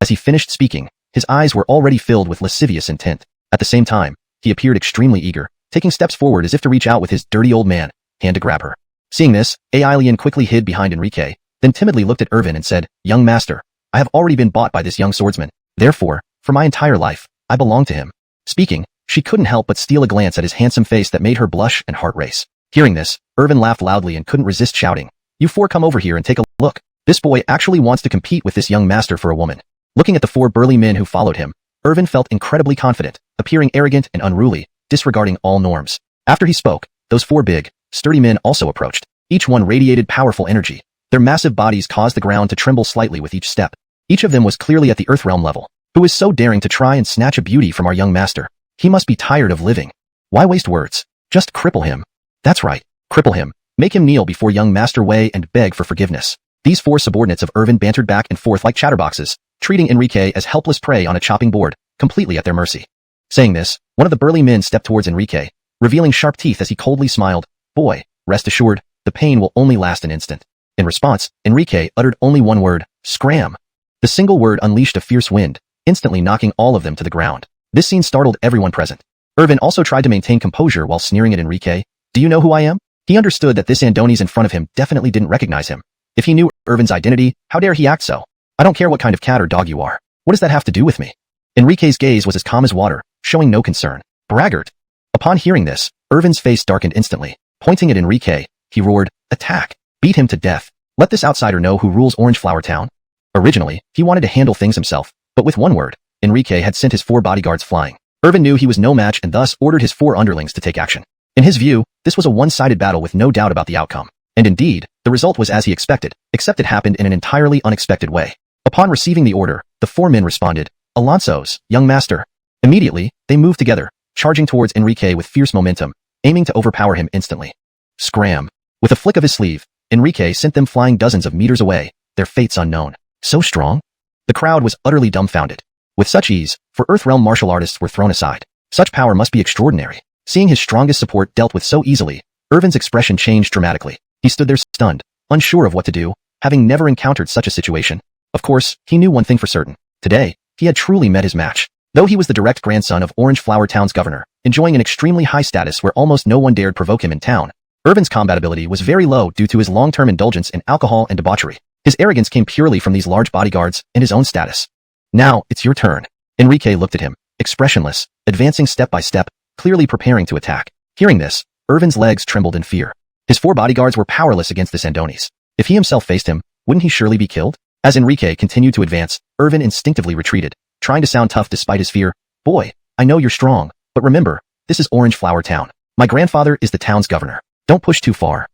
As he finished speaking, his eyes were already filled with lascivious intent. At the same time, he appeared extremely eager, taking steps forward as if to reach out with his dirty old man hand to grab her. Seeing this, Ai Lien quickly hid behind Enrique, then timidly looked at Irvin and said, "Young master, I have already been bought by this young swordsman. Therefore, for my entire life, I belong to him." Speaking, she couldn't help but steal a glance at his handsome face that made her blush and heart race. Hearing this, Irvin laughed loudly and couldn't resist shouting, "You four come over here and take a look. This boy actually wants to compete with this young master for a woman." Looking at the four burly men who followed him, Irvin felt incredibly confident, appearing arrogant and unruly, disregarding all norms. After he spoke, those four big, sturdy men also approached. Each one radiated powerful energy. Their massive bodies caused the ground to tremble slightly with each step. Each of them was clearly at the Earth realm level. Who is so daring to try and snatch a beauty from our young master? He must be tired of living. Why waste words? Just cripple him. That's right, cripple him. Make him kneel before young Master Wei and beg for forgiveness. These four subordinates of Irvin bantered back and forth like chatterboxes, treating Enrique as helpless prey on a chopping board, completely at their mercy. Saying this, one of the burly men stepped towards Enrique, revealing sharp teeth as he coldly smiled. "Boy, rest assured, the pain will only last an instant." In response, Enrique uttered only one word, "Scram." The single word unleashed a fierce wind, instantly knocking all of them to the ground. This scene startled everyone present. Irvin also tried to maintain composure while sneering at Enrique. "Do you know who I am?" He understood that this Andonies in front of him definitely didn't recognize him. If he knew Irvin's identity, how dare he act so? "I don't care what kind of cat or dog you are. What does that have to do with me?" Enrique's gaze was as calm as water, showing no concern. "Braggart." Upon hearing this, Irvin's face darkened instantly. Pointing at Enrique, he roared, "Attack! Beat him to death! Let this outsider know who rules Orange Flower Town." Originally, he wanted to handle things himself, but with one word, Enrique had sent his four bodyguards flying. Irvin knew he was no match and thus ordered his four underlings to take action. In his view, this was a one-sided battle with no doubt about the outcome. And indeed, the result was as he expected, except it happened in an entirely unexpected way. Upon receiving the order, the four men responded, "Alonso's, young master." Immediately, they moved together, charging towards Enrique with fierce momentum, aiming to overpower him instantly. Scram! With a flick of his sleeve, Enrique sent them flying dozens of meters away, their fates unknown. So strong? The crowd was utterly dumbfounded. With such ease, for Earthrealm martial artists were thrown aside. Such power must be extraordinary. Seeing his strongest support dealt with so easily, Irvin's expression changed dramatically. He stood there stunned, unsure of what to do, having never encountered such a situation. Of course, he knew one thing for certain. Today, he had truly met his match. Though he was the direct grandson of Orange Flower Town's governor, enjoying an extremely high status where almost no one dared provoke him in town, Irvin's combatability was very low due to his long-term indulgence in alcohol and debauchery. His arrogance came purely from these large bodyguards and his own status. "Now, it's your turn." Enrique looked at him, expressionless, advancing step by step, clearly preparing to attack. Hearing this, Irvin's legs trembled in fear. His four bodyguards were powerless against this Andonies. If he himself faced him, wouldn't he surely be killed? As Enrique continued to advance, Irvin instinctively retreated, trying to sound tough despite his fear. "Boy, I know you're strong, but remember, this is Orange Flower Town. My grandfather is the town's governor. Don't push too far."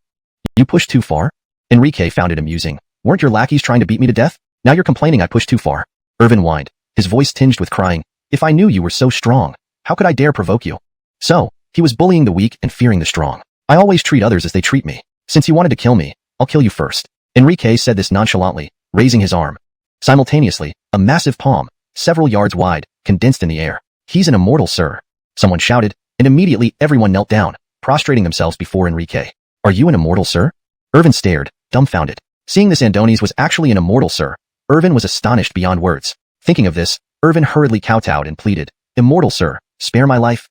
"You push too far?" Enrique found it amusing. "Weren't your lackeys trying to beat me to death? Now you're complaining I pushed too far." Irvin whined, his voice tinged with crying. "If I knew you were so strong, how could I dare provoke you?" So, he was bullying the weak and fearing the strong. "I always treat others as they treat me. Since you wanted to kill me, I'll kill you first." Enrique said this nonchalantly, raising his arm. Simultaneously, a massive palm, several yards wide, condensed in the air. "He's an immortal, sir," someone shouted, and immediately everyone knelt down, prostrating themselves before Enrique. "Are you an immortal, sir?" Irvin stared, dumbfounded. Seeing this Andonies was actually an immortal, sir, Irvin was astonished beyond words. Thinking of this, Irvin hurriedly kowtowed and pleaded, "Immortal, sir, spare my life,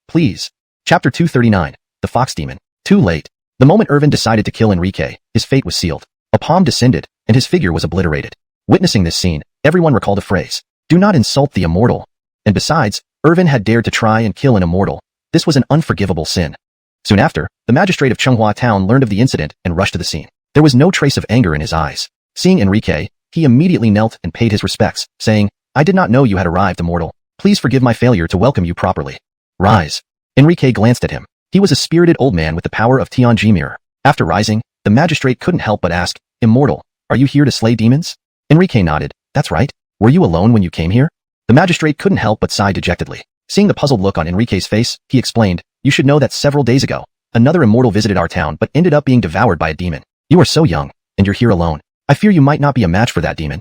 please." Chapter 239, The Fox Demon. Too late. The moment Irvin decided to kill Enrique, his fate was sealed. A palm descended, and his figure was obliterated. Witnessing this scene, everyone recalled a phrase, "Do not insult the immortal." And besides, Irvin had dared to try and kill an immortal. This was an unforgivable sin. Soon after, the magistrate of Chunghua Town learned of the incident and rushed to the scene. There was no trace of anger in his eyes. Seeing Enrique, he immediately knelt and paid his respects, saying, "I did not know you had arrived, immortal. Please forgive my failure to welcome you properly. Rise." Enrique glanced at him. He was a spirited old man with the power of Tianji Mirror. After rising, the magistrate couldn't help but ask, "Immortal, are you here to slay demons?" Enrique nodded. "That's right. Were you alone when you came here?" The magistrate couldn't help but sigh dejectedly. Seeing the puzzled look on Enrique's face, he explained, "You should know that several days ago, another immortal visited our town but ended up being devoured by a demon. You are so young, and you're here alone. I fear you might not be a match for that demon."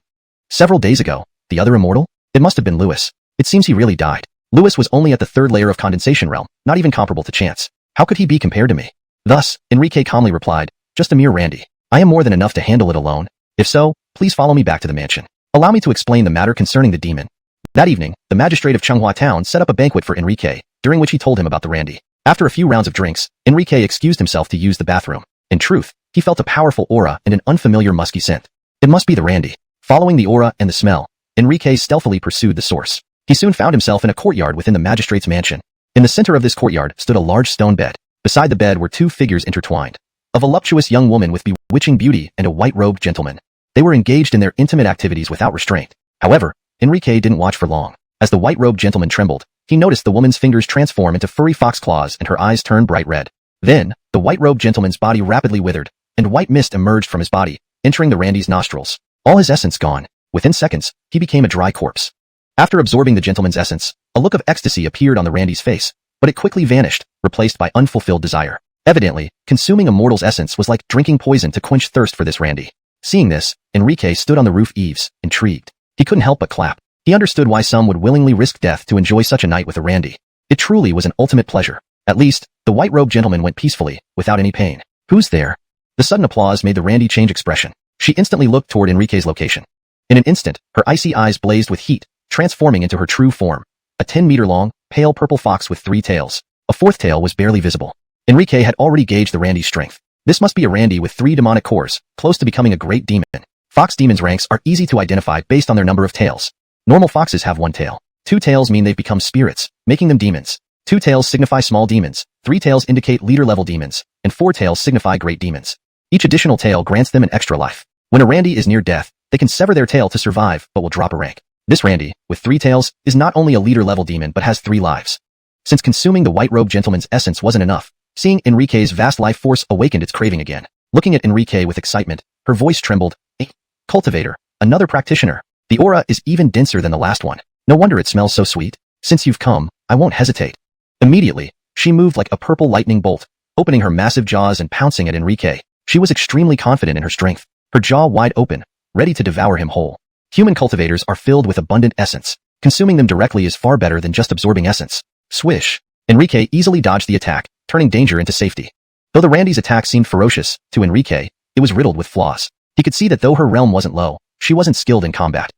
Several days ago, the other immortal? It must have been Lewis. It seems he really died. Lewis was only at the third layer of condensation realm, not even comparable to chance. How could he be compared to me? Thus, Enrique calmly replied, "Just a mere Randy. I am more than enough to handle it alone. If so, please follow me back to the mansion. Allow me to explain the matter concerning the demon." That evening, the magistrate of Changhua Town set up a banquet for Enrique, during which he told him about the Randy. After a few rounds of drinks, Enrique excused himself to use the bathroom. In truth, he felt a powerful aura and an unfamiliar musky scent. It must be the Randy. Following the aura and the smell, Enrique stealthily pursued the source. He soon found himself in a courtyard within the magistrate's mansion. In the center of this courtyard stood a large stone bed. Beside the bed were two figures intertwined. A voluptuous young woman with bewitching beauty and a white-robed gentleman. They were engaged in their intimate activities without restraint. However, Enrique didn't watch for long. As the white-robed gentleman trembled, he noticed the woman's fingers transform into furry fox claws and her eyes turn bright red. Then, the white-robed gentleman's body rapidly withered, and white mist emerged from his body, entering the Randy's nostrils. All his essence gone. Within seconds, he became a dry corpse. After absorbing the gentleman's essence, a look of ecstasy appeared on the Randy's face, but it quickly vanished, replaced by unfulfilled desire. Evidently, consuming a mortal's essence was like drinking poison to quench thirst for this Randy. Seeing this, Enrique stood on the roof eaves, intrigued. He couldn't help but clap. He understood why some would willingly risk death to enjoy such a night with a Randy. It truly was an ultimate pleasure. At least, the white-robed gentleman went peacefully, without any pain. "Who's there?" The sudden applause made the Randy change expression. She instantly looked toward Enrique's location. In an instant, her icy eyes blazed with heat, transforming into her true form. A 10-meter-long, pale purple fox with 3 tails. A 4th tail was barely visible. Enrique had already gauged the Randy's strength. This must be a Randy with 3 demonic cores, close to becoming a great demon. Fox demons' ranks are easy to identify based on their number of tails. Normal foxes have 1 tail. 2 tails mean they've become spirits, making them demons. 2 tails signify small demons, 3 tails indicate leader-level demons, and 4 tails signify great demons. Each additional tail grants them an extra life. When a Randy is near death, they can sever their tail to survive but will drop a rank. This Randy, with 3 tails, is not only a leader-level demon but has 3 lives. Since consuming the white-robed gentleman's essence wasn't enough, seeing Enrique's vast life force awakened its craving again. Looking at Enrique with excitement, her voice trembled. "A cultivator, another practitioner. The aura is even denser than the last one. No wonder it smells so sweet. Since you've come, I won't hesitate." Immediately, she moved like a purple lightning bolt, opening her massive jaws and pouncing at Enrique. She was extremely confident in her strength, her jaw wide open, ready to devour him whole. Human cultivators are filled with abundant essence. Consuming them directly is far better than just absorbing essence. Swish! Enrique easily dodged the attack, turning danger into safety. Though the Randy's attack seemed ferocious, to Enrique, it was riddled with flaws. He could see that though her realm wasn't low, she wasn't skilled in combat.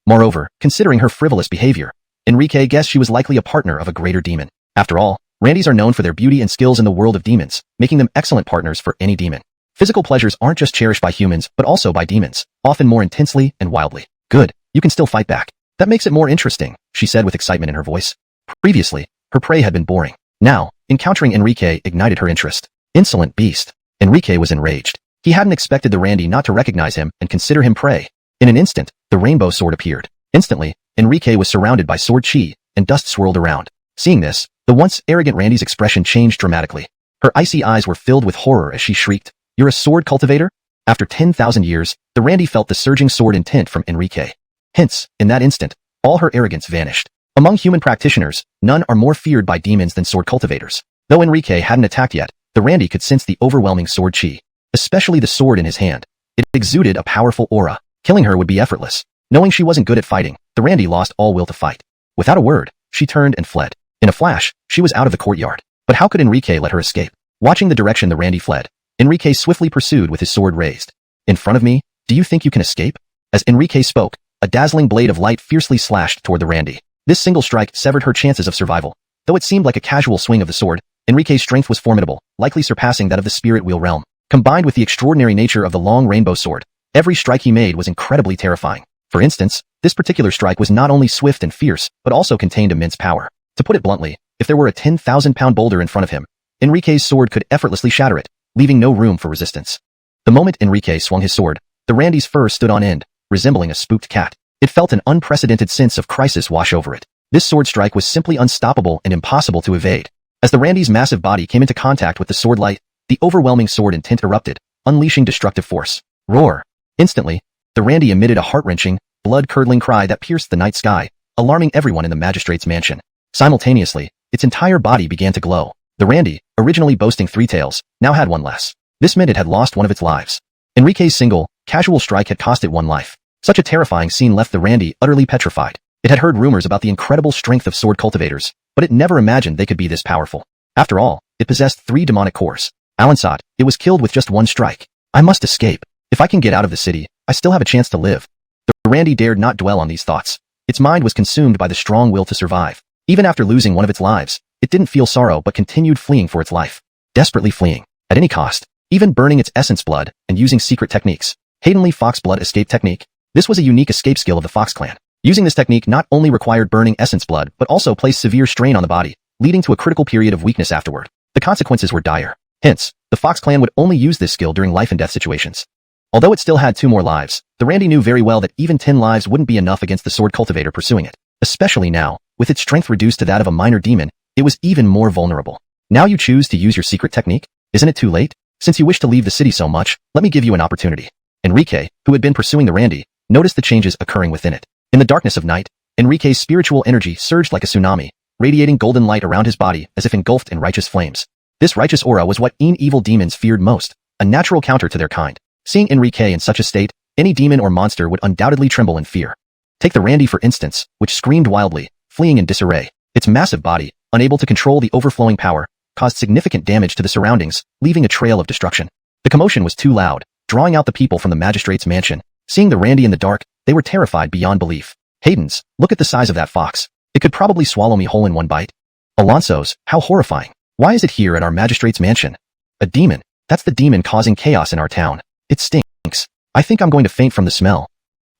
Moreover, considering her frivolous behavior, Enrique guessed she was likely a partner of a greater demon. After all, Randys are known for their beauty and skills in the world of demons, making them excellent partners for any demon. Physical pleasures aren't just cherished by humans, but also by demons, often more intensely and wildly. "Good, you can still fight back. That makes it more interesting," she said with excitement in her voice. Previously, her prey had been boring. Now, encountering Enrique ignited her interest. Insolent beast. Enrique was enraged. He hadn't expected the Randy not to recognize him and consider him prey. In an instant, the rainbow sword appeared. Instantly, Enrique was surrounded by sword chi, and dust swirled around. Seeing this, the once arrogant Randy's expression changed dramatically. Her icy eyes were filled with horror as she shrieked, "You're a sword cultivator?" After 10,000 years, the Randy felt the surging sword intent from Enrique. Hence, in that instant, all her arrogance vanished. Among human practitioners, none are more feared by demons than sword cultivators. Though Enrique hadn't attacked yet, the Randy could sense the overwhelming sword chi, especially the sword in his hand. It exuded a powerful aura. Killing her would be effortless. Knowing she wasn't good at fighting, the Randy lost all will to fight. Without a word, she turned and fled. In a flash, she was out of the courtyard. But how could Enrique let her escape? Watching the direction the Randy fled, Enrique swiftly pursued with his sword raised. "In front of me, do you think you can escape?" As Enrique spoke, a dazzling blade of light fiercely slashed toward the Randy. This single strike severed her chances of survival. Though it seemed like a casual swing of the sword, Enrique's strength was formidable, likely surpassing that of the spirit wheel realm. Combined with the extraordinary nature of the long rainbow sword, every strike he made was incredibly terrifying. For instance, this particular strike was not only swift and fierce, but also contained immense power. To put it bluntly, if there were a 10,000-pound boulder in front of him, Enrique's sword could effortlessly shatter it, leaving no room for resistance. The moment Enrique swung his sword, the Randy's fur stood on end, resembling a spooked cat. It felt an unprecedented sense of crisis wash over it. This sword strike was simply unstoppable and impossible to evade. As the Randy's massive body came into contact with the sword light, the overwhelming sword intent erupted, unleashing destructive force. Roar! Instantly, the Randy emitted a heart-wrenching, blood-curdling cry that pierced the night sky, alarming everyone in the magistrate's mansion. Simultaneously, its entire body began to glow. The Randy, originally boasting 3 tails, now had 1 less. This meant it had lost one of its lives. Enrique's single, casual strike had cost it 1 life. Such a terrifying scene left the Randy utterly petrified. It had heard rumors about the incredible strength of sword cultivators, but it never imagined they could be this powerful. After all, it possessed 3 demonic cores. Alan saw it was killed with just 1 strike. I must escape. If I can get out of the city, I still have a chance to live. The Randy dared not dwell on these thoughts. Its mind was consumed by the strong will to survive. Even after losing one of its lives, it didn't feel sorrow but continued fleeing for its life. Desperately fleeing, at any cost, even burning its essence blood and using secret techniques. Haydenly Fox Blood Escape Technique. This was a unique escape skill of the Fox clan. Using this technique not only required burning essence blood but also placed severe strain on the body, leading to a critical period of weakness afterward. The consequences were dire. Hence, the Fox clan would only use this skill during life and death situations. Although it still had 2 more lives, the Randy knew very well that even 10 lives wouldn't be enough against the sword cultivator pursuing it. Especially now, with its strength reduced to that of a minor demon, it was even more vulnerable. Now you choose to use your secret technique? Isn't it too late? Since you wish to leave the city so much, let me give you an opportunity. Enrique, who had been pursuing the Randy, noticed the changes occurring within it. In the darkness of night, Enrique's spiritual energy surged like a tsunami, radiating golden light around his body as if engulfed in righteous flames. This righteous aura was what evil demons feared most, a natural counter to their kind. Seeing Enrique in such a state, any demon or monster would undoubtedly tremble in fear. Take the Randy for instance, which screamed wildly, fleeing in disarray. Its massive body, unable to control the overflowing power, caused significant damage to the surroundings, leaving a trail of destruction. The commotion was too loud, drawing out the people from the magistrate's mansion. Seeing the Randy in the dark, they were terrified beyond belief. Hayden's, look at the size of that fox. It could probably swallow me whole in 1 bite. Alonso's, how horrifying. Why is it here at our magistrate's mansion? A demon. That's the demon causing chaos in our town. It stinks. I think I'm going to faint from the smell.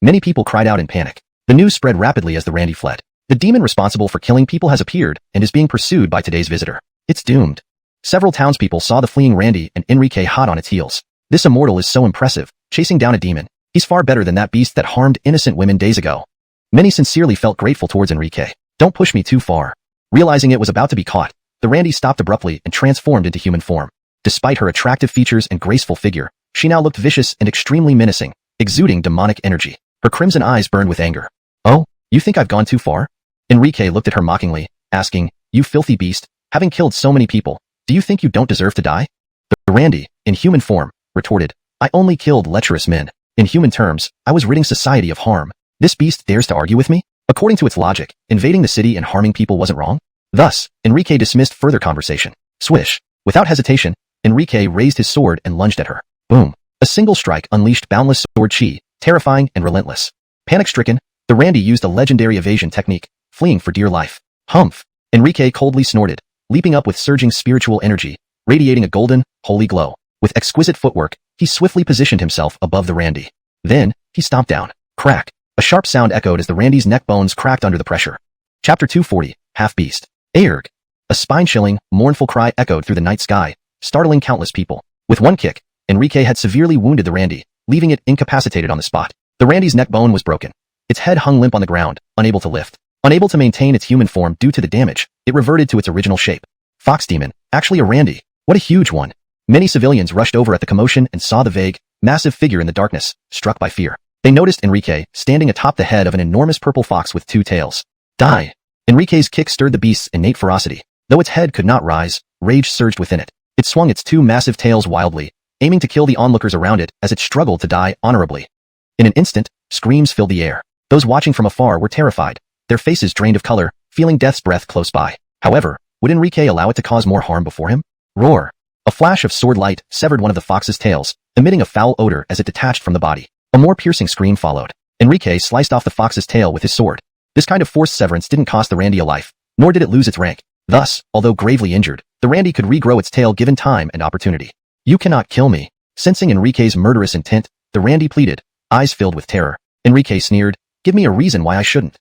Many people cried out in panic. The news spread rapidly as the Randy fled. The demon responsible for killing people has appeared and is being pursued by today's visitor. It's doomed. Several townspeople saw the fleeing Randy and Enrique hot on its heels. This immortal is so impressive, chasing down a demon. He's far better than that beast that harmed innocent women days ago. Many sincerely felt grateful towards Enrique. Don't push me too far. Realizing it was about to be caught, the Randy stopped abruptly and transformed into human form. Despite her attractive features and graceful figure, she now looked vicious and extremely menacing, exuding demonic energy. Her crimson eyes burned with anger. Oh, you think I've gone too far? Enrique looked at her mockingly, asking, you filthy beast, having killed so many people, do you think you don't deserve to die? The Randy, in human form, retorted, I only killed lecherous men. In human terms, I was ridding society of harm. This beast dares to argue with me? According to its logic, invading the city and harming people wasn't wrong? Thus, Enrique dismissed further conversation. Swish. Without hesitation, Enrique raised his sword and lunged at her. Boom. A single strike unleashed boundless sword chi, terrifying and relentless. Panic-stricken, the Randy used a legendary evasion technique, fleeing for dear life. Humph. Enrique coldly snorted, leaping up with surging spiritual energy, radiating a golden, holy glow. With exquisite footwork, he swiftly positioned himself above the Randy. Then, he stomped down. Crack. A sharp sound echoed as the Randy's neck bones cracked under the pressure. Chapter 240, Half-Beast. Aerg. A spine-chilling, mournful cry echoed through the night sky, startling countless people. With one kick, Enrique had severely wounded the Randy, leaving it incapacitated on the spot. The Randy's neck bone was broken. Its head hung limp on the ground, unable to lift. Unable to maintain its human form due to the damage, it reverted to its original shape. Fox demon, actually a Randy. What a huge one. Many civilians rushed over at the commotion and saw the vague, massive figure in the darkness, struck by fear. They noticed Enrique standing atop the head of an enormous purple fox with 2 tails. Die! Enrique's kick stirred the beast's innate ferocity. Though its head could not rise, rage surged within it. It swung its 2 massive tails wildly, aiming to kill the onlookers around it as it struggled to die honorably. In an instant, screams filled the air. Those watching from afar were terrified, their faces drained of color, feeling death's breath close by. However, would Enrique allow it to cause more harm before him? Roar! A flash of sword light severed one of the fox's tails, emitting a foul odor as it detached from the body. A more piercing scream followed. Enrique sliced off the fox's tail with his sword. This kind of forced severance didn't cost the Randy a life, nor did it lose its rank. Thus, although gravely injured, the Randy could regrow its tail given time and opportunity. You cannot kill me. Sensing Enrique's murderous intent, the Randy pleaded, eyes filled with terror. Enrique sneered, give me a reason why I shouldn't.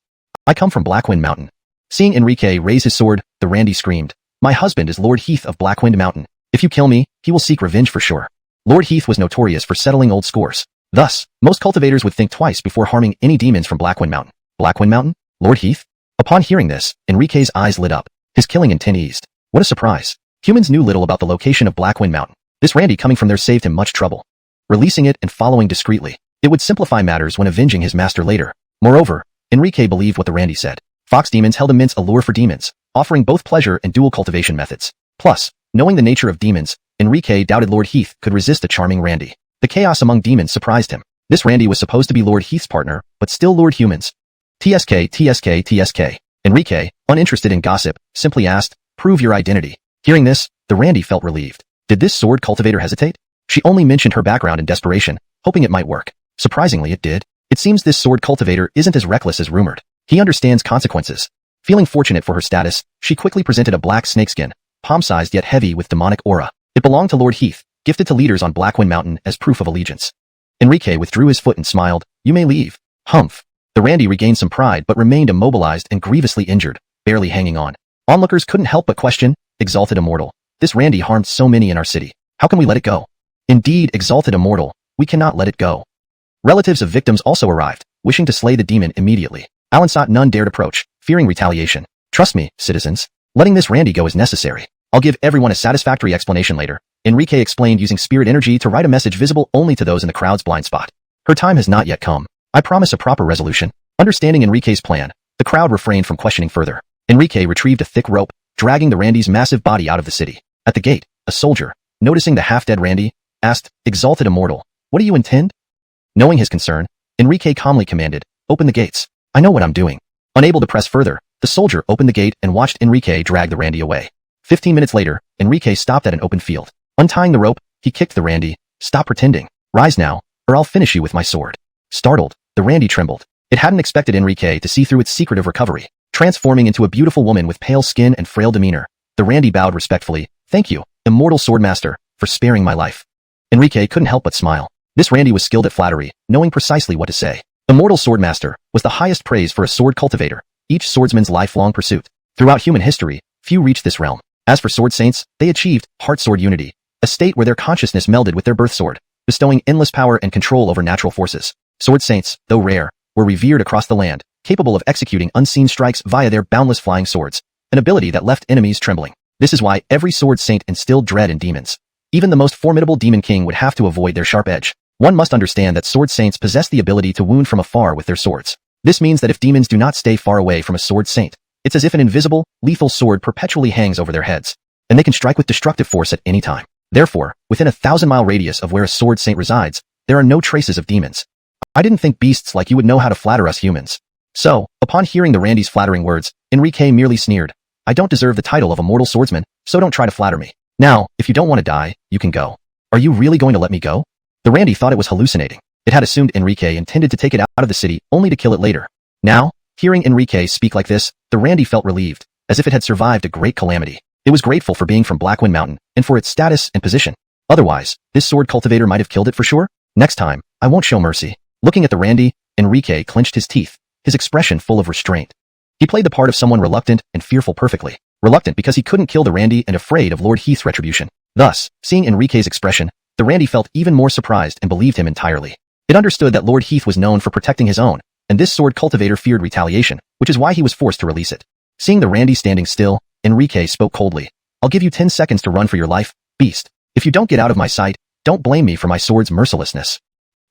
I come from Blackwind Mountain. Seeing Enrique raise his sword, the Randy screamed, my husband is Lord Heath of Blackwind Mountain. If you kill me, he will seek revenge for sure. Lord Heath was notorious for settling old scores. Thus, most cultivators would think twice before harming any demons from Blackwind Mountain. Blackwind Mountain? Lord Heath? Upon hearing this, Enrique's eyes lit up. His killing intent eased. What a surprise. Humans knew little about the location of Blackwind Mountain. This Randy coming from there saved him much trouble. Releasing it and following discreetly, it would simplify matters when avenging his master later. Moreover, Enrique believed what the Randy said. Fox demons held immense allure for demons, offering both pleasure and dual cultivation methods. Plus, knowing the nature of demons, Enrique doubted Lord Heath could resist a charming Randy. The chaos among demons surprised him. This Randy was supposed to be Lord Heath's partner, but still lured humans. TSK. Enrique, uninterested in gossip, simply asked, "Prove your identity." Hearing this, the Randy felt relieved. Did this sword cultivator hesitate? She only mentioned her background in desperation, hoping it might work. Surprisingly, it did. It seems this sword cultivator isn't as reckless as rumored. He understands consequences. Feeling fortunate for her status, she quickly presented a black snakeskin, palm-sized yet heavy with demonic aura. It belonged to Lord Heath, gifted to leaders on Blackwind Mountain as proof of allegiance. Enrique withdrew his foot and smiled. "You may leave." Humph. The Randy regained some pride but remained immobilized and grievously injured, barely hanging on. Onlookers couldn't help but question, "Exalted Immortal, this Randy harmed so many in our city. How can we let it go?" "Indeed, Exalted Immortal, we cannot let it go." Relatives of victims also arrived, wishing to slay the demon immediately. Alansat none dared approach, fearing retaliation. "Trust me, citizens. Letting this Randy go is necessary. I'll give everyone a satisfactory explanation later." Enrique explained using spirit energy to write a message visible only to those in the crowd's blind spot. "Her time has not yet come. I promise a proper resolution." Understanding Enrique's plan, the crowd refrained from questioning further. Enrique retrieved a thick rope, dragging the Randy's massive body out of the city. At the gate, a soldier, noticing the half-dead Randy, asked, "Exalted Immortal, what do you intend?" Knowing his concern, Enrique calmly commanded, "Open the gates. I know what I'm doing." Unable to press further, the soldier opened the gate and watched Enrique drag the Randy away. 15 minutes later, Enrique stopped at an open field. Untying the rope, he kicked the Randy. "Stop pretending. Rise now, or I'll finish you with my sword." Startled, the Randy trembled. It hadn't expected Enrique to see through its secret of recovery. Transforming into a beautiful woman with pale skin and frail demeanor, the Randy bowed respectfully. "Thank you, Immortal Swordmaster, for sparing my life." Enrique couldn't help but smile. This Randy was skilled at flattery, knowing precisely what to say. Immortal Swordmaster was the highest praise for a sword cultivator, each swordsman's lifelong pursuit. Throughout human history, few reached this realm. As for sword saints, they achieved heart-sword unity, a state where their consciousness melded with their birth sword, bestowing endless power and control over natural forces. Sword saints, though rare, were revered across the land, capable of executing unseen strikes via their boundless flying swords, an ability that left enemies trembling. This is why every sword saint instilled dread in demons. Even the most formidable demon king would have to avoid their sharp edge. One must understand that sword saints possess the ability to wound from afar with their swords. This means that if demons do not stay far away from a sword saint, it's as if an invisible, lethal sword perpetually hangs over their heads, and they can strike with destructive force at any time. Therefore, within a 1,000-mile radius of where a sword saint resides, there are no traces of demons. I didn't think beasts like you would know how to flatter us humans. So, upon hearing the Randy's flattering words, Enrique merely sneered. "I don't deserve the title of Immortal Swordsman, so don't try to flatter me. Now, if you don't want to die, you can go." "Are you really going to let me go?" The Randy thought it was hallucinating. It had assumed Enrique intended to take it out of the city, only to kill it later. Now, hearing Enrique speak like this, the Randy felt relieved, as if it had survived a great calamity. It was grateful for being from Blackwind Mountain, and for its status and position. Otherwise, this sword cultivator might have killed it for sure. "Next time, I won't show mercy." Looking at the Randy, Enrique clenched his teeth, his expression full of restraint. He played the part of someone reluctant and fearful perfectly. Reluctant because he couldn't kill the Randy and afraid of Lord Heath's retribution. Thus, seeing Enrique's expression, the Randy felt even more surprised and believed him entirely. It understood that Lord Heath was known for protecting his own, and this sword cultivator feared retaliation, which is why he was forced to release it. Seeing the Randy standing still, Enrique spoke coldly. "I'll give you 10 seconds to run for your life, beast. If you don't get out of my sight, don't blame me for my sword's mercilessness."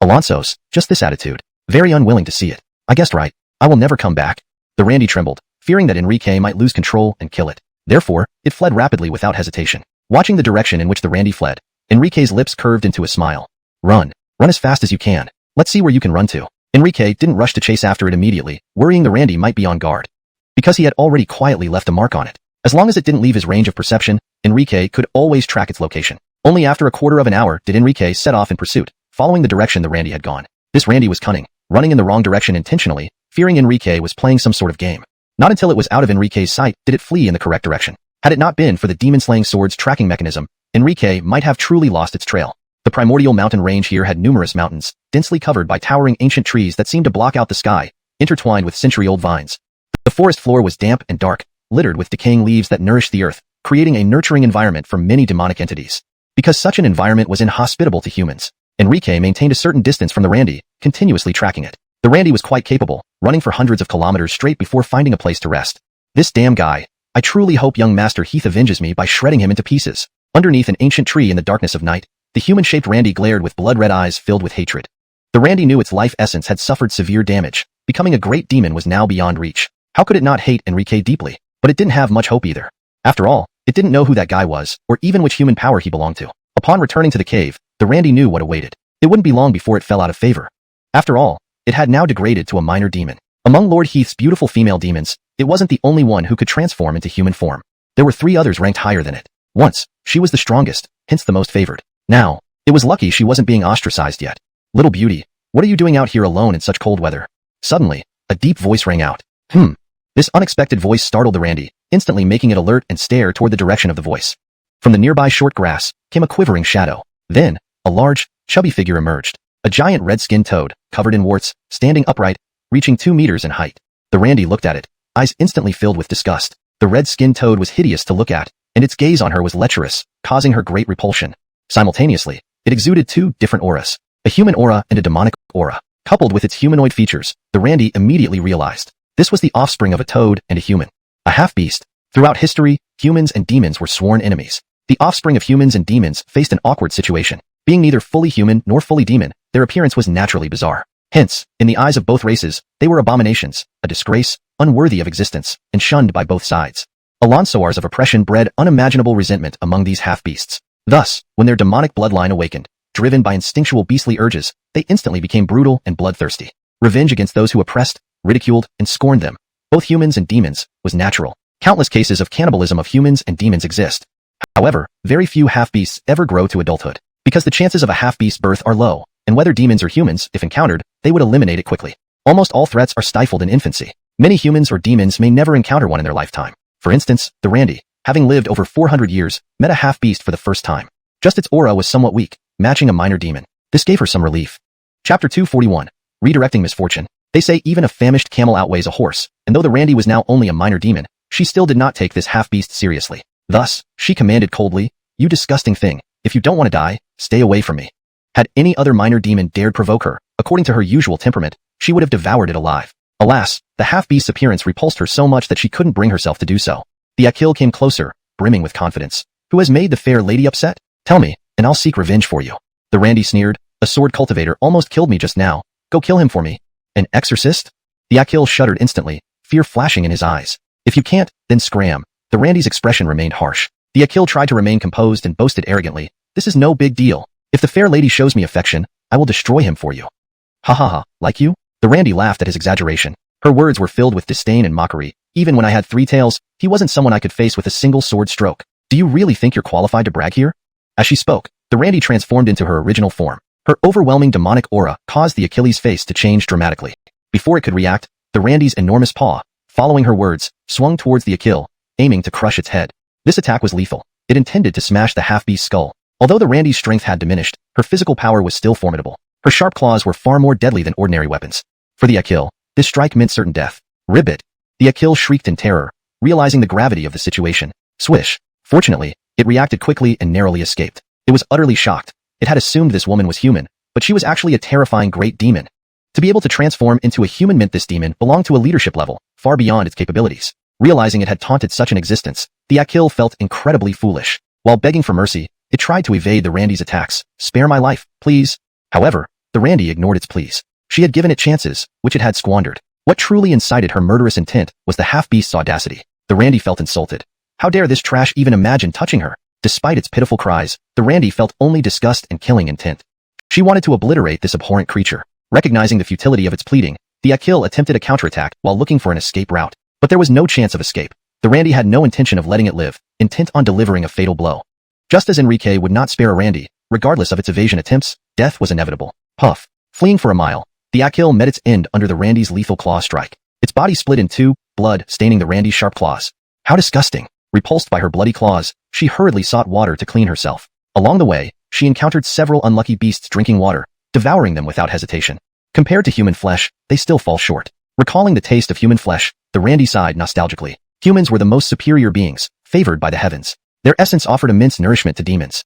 Alonso's, just this attitude. Very unwilling to see it. "I guessed right. I will never come back." The Randy trembled, fearing that Enrique might lose control and kill it. Therefore, it fled rapidly without hesitation. Watching the direction in which the Randy fled, Enrique's lips curved into a smile. "Run. Run as fast as you can. Let's see where you can run to." Enrique didn't rush to chase after it immediately, worrying the Randy might be on guard. Because he had already quietly left a mark on it. As long as it didn't leave his range of perception, Enrique could always track its location. Only after a quarter of an hour did Enrique set off in pursuit, following the direction the Randy had gone. This Randy was cunning, running in the wrong direction intentionally, fearing Enrique was playing some sort of game. Not until it was out of Enrique's sight did it flee in the correct direction. Had it not been for the demon-slaying sword's tracking mechanism, Enrique might have truly lost its trail. The primordial mountain range here had numerous mountains, densely covered by towering ancient trees that seemed to block out the sky, intertwined with century-old vines. The forest floor was damp and dark, littered with decaying leaves that nourished the earth, creating a nurturing environment for many demonic entities. Because such an environment was inhospitable to humans, Enrique maintained a certain distance from the Randy, continuously tracking it. The Randy was quite capable, running for hundreds of kilometers straight before finding a place to rest. "This damn guy. I truly hope young Master Heath avenges me by shredding him into pieces." Underneath an ancient tree in the darkness of night, the human-shaped Randy glared with blood-red eyes filled with hatred. The Randy knew its life essence had suffered severe damage. Becoming a great demon was now beyond reach. How could it not hate Enrique deeply? But it didn't have much hope either. After all, it didn't know who that guy was, or even which human power he belonged to. Upon returning to the cave, the Randy knew what awaited. It wouldn't be long before it fell out of favor. After all, it had now degraded to a minor demon. Among Lord Heath's beautiful female demons, it wasn't the only one who could transform into human form. There were 3 others ranked higher than it. Once, she was the strongest, hence the most favored. Now, it was lucky she wasn't being ostracized yet. Little beauty, what are you doing out here alone in such cold weather? Suddenly, a deep voice rang out. This unexpected voice startled the Randy, instantly making it alert and stare toward the direction of the voice. From the nearby short grass came a quivering shadow. Then, a large, chubby figure emerged. A giant red-skinned toad, covered in warts, standing upright, reaching 2 meters in height. The Randy looked at it, eyes instantly filled with disgust. The red-skinned toad was hideous to look at, and its gaze on her was lecherous, causing her great repulsion. Simultaneously, it exuded 2 different auras, a human aura and a demonic aura. Coupled with its humanoid features, the Randy immediately realized this was the offspring of a toad and a human. A half-beast. Throughout history, humans and demons were sworn enemies. The offspring of humans and demons faced an awkward situation. Being neither fully human nor fully demon, their appearance was naturally bizarre. Hence, in the eyes of both races, they were abominations, a disgrace, unworthy of existence, and shunned by both sides. Alonsoars of oppression bred unimaginable resentment among these half-beasts. Thus, when their demonic bloodline awakened, driven by instinctual beastly urges, they instantly became brutal and bloodthirsty. Revenge against those who oppressed, ridiculed, and scorned them, both humans and demons, was natural. Countless cases of cannibalism of humans and demons exist. However, very few half-beasts ever grow to adulthood, because the chances of a half-beast birth are low, and whether demons or humans, if encountered, they would eliminate it quickly. Almost all threats are stifled in infancy. Many humans or demons may never encounter one in their lifetime. For instance, the Randy, having lived over 400 years, met a half-beast for the first time. Just its aura was somewhat weak, matching a minor demon. This gave her some relief. Chapter 241. Redirecting Misfortune. They say even a famished camel outweighs a horse, and though the Randy was now only a minor demon, she still did not take this half-beast seriously. Thus, she commanded coldly, "You disgusting thing, if you don't want to die, stay away from me." Had any other minor demon dared provoke her, according to her usual temperament, she would have devoured it alive. Alas, the half-beast's appearance repulsed her so much that she couldn't bring herself to do so. The Akil came closer, brimming with confidence. "Who has made the fair lady upset? Tell me, and I'll seek revenge for you." The Randy sneered, "A sword cultivator almost killed me just now. Go kill him for me." "An exorcist?" The Akil shuddered instantly, fear flashing in his eyes. "If you can't, then scram." The Randy's expression remained harsh. The Akil tried to remain composed and boasted arrogantly, "This is no big deal. If the fair lady shows me affection, I will destroy him for you." "Ha ha ha, like you?" The Randy laughed at his exaggeration. Her words were filled with disdain and mockery. "Even when I had 3 tails, he wasn't someone I could face with a single sword stroke. Do you really think you're qualified to brag here?" As she spoke, the Randy transformed into her original form. Her overwhelming demonic aura caused the Achilles' face to change dramatically. Before it could react, the Randy's enormous paw, following her words, swung towards the Akil, aiming to crush its head. This attack was lethal. It intended to smash the half-beast's skull. Although the Randy's strength had diminished, her physical power was still formidable. Her sharp claws were far more deadly than ordinary weapons. For the Akil, this strike meant certain death. "Ribbit!" The Akil shrieked in terror, realizing the gravity of the situation. Swish! Fortunately, it reacted quickly and narrowly escaped. It was utterly shocked. It had assumed this woman was human, but she was actually a terrifying great demon. To be able to transform into a human meant this demon belonged to a leadership level, far beyond its capabilities. Realizing it had taunted such an existence, the Akil felt incredibly foolish. While begging for mercy, it tried to evade the Randy's attacks. "Spare my life, please." However, the Randy ignored its pleas. She had given it chances, which it had squandered. What truly incited her murderous intent was the half-beast's audacity. The Randy felt insulted. How dare this trash even imagine touching her? Despite its pitiful cries, the Randy felt only disgust and killing intent. She wanted to obliterate this abhorrent creature. Recognizing the futility of its pleading, the Akil attempted a counterattack while looking for an escape route. But there was no chance of escape. The Randy had no intention of letting it live, intent on delivering a fatal blow. Just as Enrique would not spare a Randy, regardless of its evasion attempts, death was inevitable. Puff. Fleeing for a mile, the Akil met its end under the Randy's lethal claw strike. Its body split in 2, blood staining the Randy's sharp claws. How disgusting! Repulsed by her bloody claws, she hurriedly sought water to clean herself. Along the way, she encountered several unlucky beasts drinking water, devouring them without hesitation. Compared to human flesh, they still fall short. Recalling the taste of human flesh, the Randy sighed nostalgically. Humans were the most superior beings, favored by the heavens. Their essence offered immense nourishment to demons.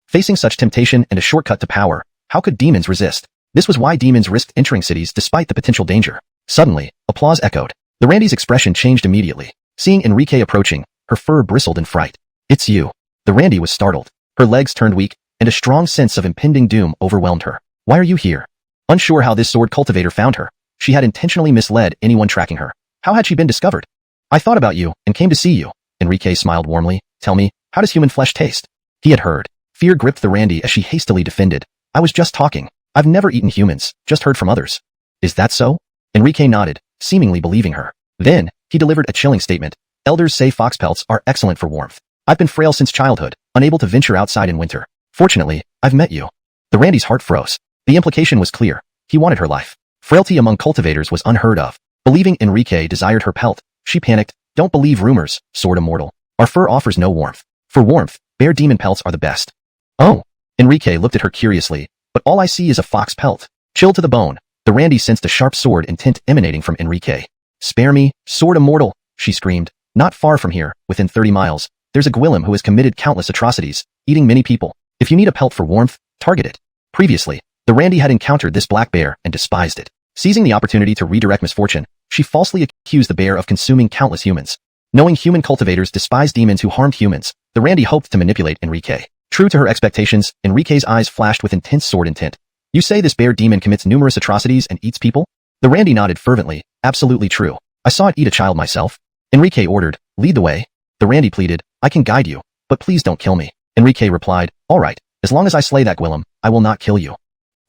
Facing such temptation and a shortcut to power, how could demons resist? This was why demons risked entering cities despite the potential danger. Suddenly, applause echoed. The Randy's expression changed immediately. Seeing Enrique approaching, her fur bristled in fright. "It's you." The Randy was startled. Her legs turned weak, and a strong sense of impending doom overwhelmed her. Why are you here? Unsure how this sword cultivator found her, she had intentionally misled anyone tracking her. How had she been discovered? I thought about you and came to see you. Enrique smiled warmly. Tell me, how does human flesh taste? He had heard. Fear gripped the Randy as she hastily defended. I was just talking. I've never eaten humans, just heard from others. Is that so? Enrique nodded, seemingly believing her. Then, he delivered a chilling statement. Elders say fox pelts are excellent for warmth. I've been frail since childhood, unable to venture outside in winter. Fortunately, I've met you. The Randy's heart froze. The implication was clear. He wanted her life. Frailty among cultivators was unheard of. Believing Enrique desired her pelt, she panicked. Don't believe rumors, Sword Immortal. Our fur offers no warmth. For warmth, bear demon pelts are the best. Oh. Enrique looked at her curiously, but all I see is a fox pelt. Chilled to the bone, the Randy sensed a sharp sword intent emanating from Enrique. Spare me, Sword Immortal, she screamed. Not far from here, within 30 miles, there's a Gwillem who has committed countless atrocities, eating many people. If you need a pelt for warmth, target it. Previously, the Randy had encountered this black bear and despised it. Seizing the opportunity to redirect misfortune, she falsely accused the bear of consuming countless humans. Knowing human cultivators despise demons who harmed humans, the Randy hoped to manipulate Enrique. True to her expectations, Enrique's eyes flashed with intense sword intent. You say this bear demon commits numerous atrocities and eats people? The Randy nodded fervently. Absolutely true. I saw it eat a child myself. Enrique ordered, lead the way. The Randy pleaded, I can guide you, but please don't kill me. Enrique replied, all right, as long as I slay that Gwillem, I will not kill you.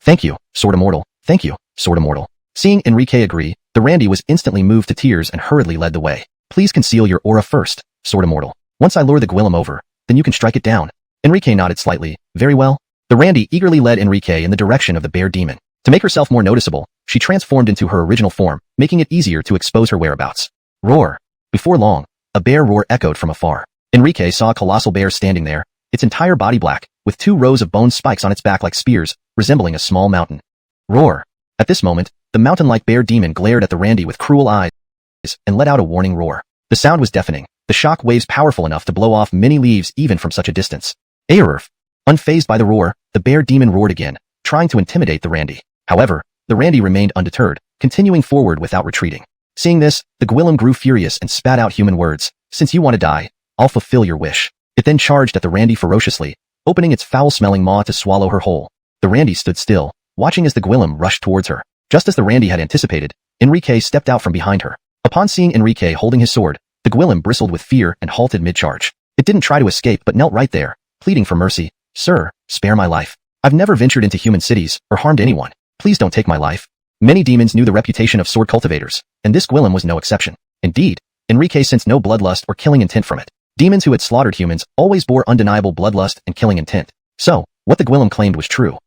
Thank you, Sword Immortal. Thank you, Sword Immortal. Seeing Enrique agree, the Randy was instantly moved to tears and hurriedly led the way. Please conceal your aura first, Sword Immortal. Once I lure the Gwillem over, then you can strike it down. Enrique nodded slightly. Very well. The Randy eagerly led Enrique in the direction of the bear demon. To make herself more noticeable, she transformed into her original form, making it easier to expose her whereabouts. Roar. Before long, a bear roar echoed from afar. Enrique saw a colossal bear standing there, its entire body black, with 2 rows of bone spikes on its back like spears, resembling a small mountain. Roar. At this moment, the mountain-like bear demon glared at the Randy with cruel eyes and let out a warning roar. The sound was deafening, the shock waves powerful enough to blow off many leaves even from such a distance. Aerf. Unfazed by the roar, the bear demon roared again, trying to intimidate the Randy. However, the Randy remained undeterred, continuing forward without retreating. Seeing this, the Gwillem grew furious and spat out human words. Since you want to die, I'll fulfill your wish. It then charged at the Randy ferociously, opening its foul-smelling maw to swallow her whole. The Randy stood still, watching as the Gwillem rushed towards her. Just as the Randy had anticipated, Enrique stepped out from behind her. Upon seeing Enrique holding his sword, the Gwillem bristled with fear and halted mid-charge. It didn't try to escape but knelt right there, pleading for mercy. Sir, spare my life. I've never ventured into human cities or harmed anyone. Please don't take my life. Many demons knew the reputation of sword cultivators, and this Gwillem was no exception. Indeed, Enrique sensed no bloodlust or killing intent from it. Demons who had slaughtered humans always bore undeniable bloodlust and killing intent. So, what the Gwillem claimed was true.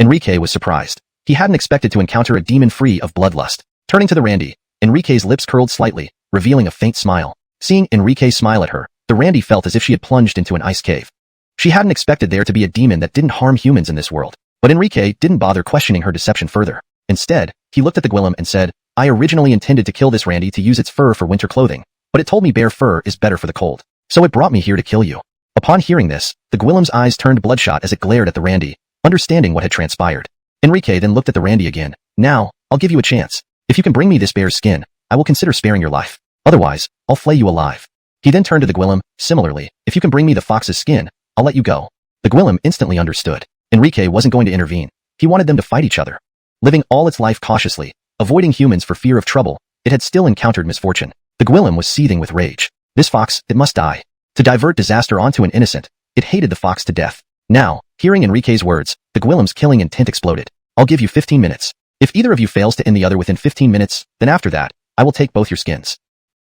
Enrique was surprised. He hadn't expected to encounter a demon free of bloodlust. Turning to the Randy, Enrique's lips curled slightly, revealing a faint smile. Seeing Enrique smile at her, the Randy felt as if she had plunged into an ice cave. She hadn't expected there to be a demon that didn't harm humans in this world. But Enrique didn't bother questioning her deception further. Instead, he looked at the Gwillem and said, I originally intended to kill this Randy to use its fur for winter clothing, but it told me bear fur is better for the cold. So it brought me here to kill you. Upon hearing this, the Gwillem's eyes turned bloodshot as it glared at the Randy, understanding what had transpired. Enrique then looked at the Randy again. Now, I'll give you a chance. If you can bring me this bear's skin, I will consider sparing your life. Otherwise, I'll flay you alive. He then turned to the Gwillem. Similarly, if you can bring me the fox's skin, I'll let you go. The Gwillem instantly understood. Enrique wasn't going to intervene. He wanted them to fight each other. Living all its life cautiously, avoiding humans for fear of trouble, it had still encountered misfortune. The Gwillem was seething with rage. This fox, it must die. To divert disaster onto an innocent, it hated the fox to death. Now, hearing Enrique's words, the Gwillem's killing intent exploded. I'll give you 15 minutes. If either of you fails to end the other within 15 minutes, then after that, I will take both your skins.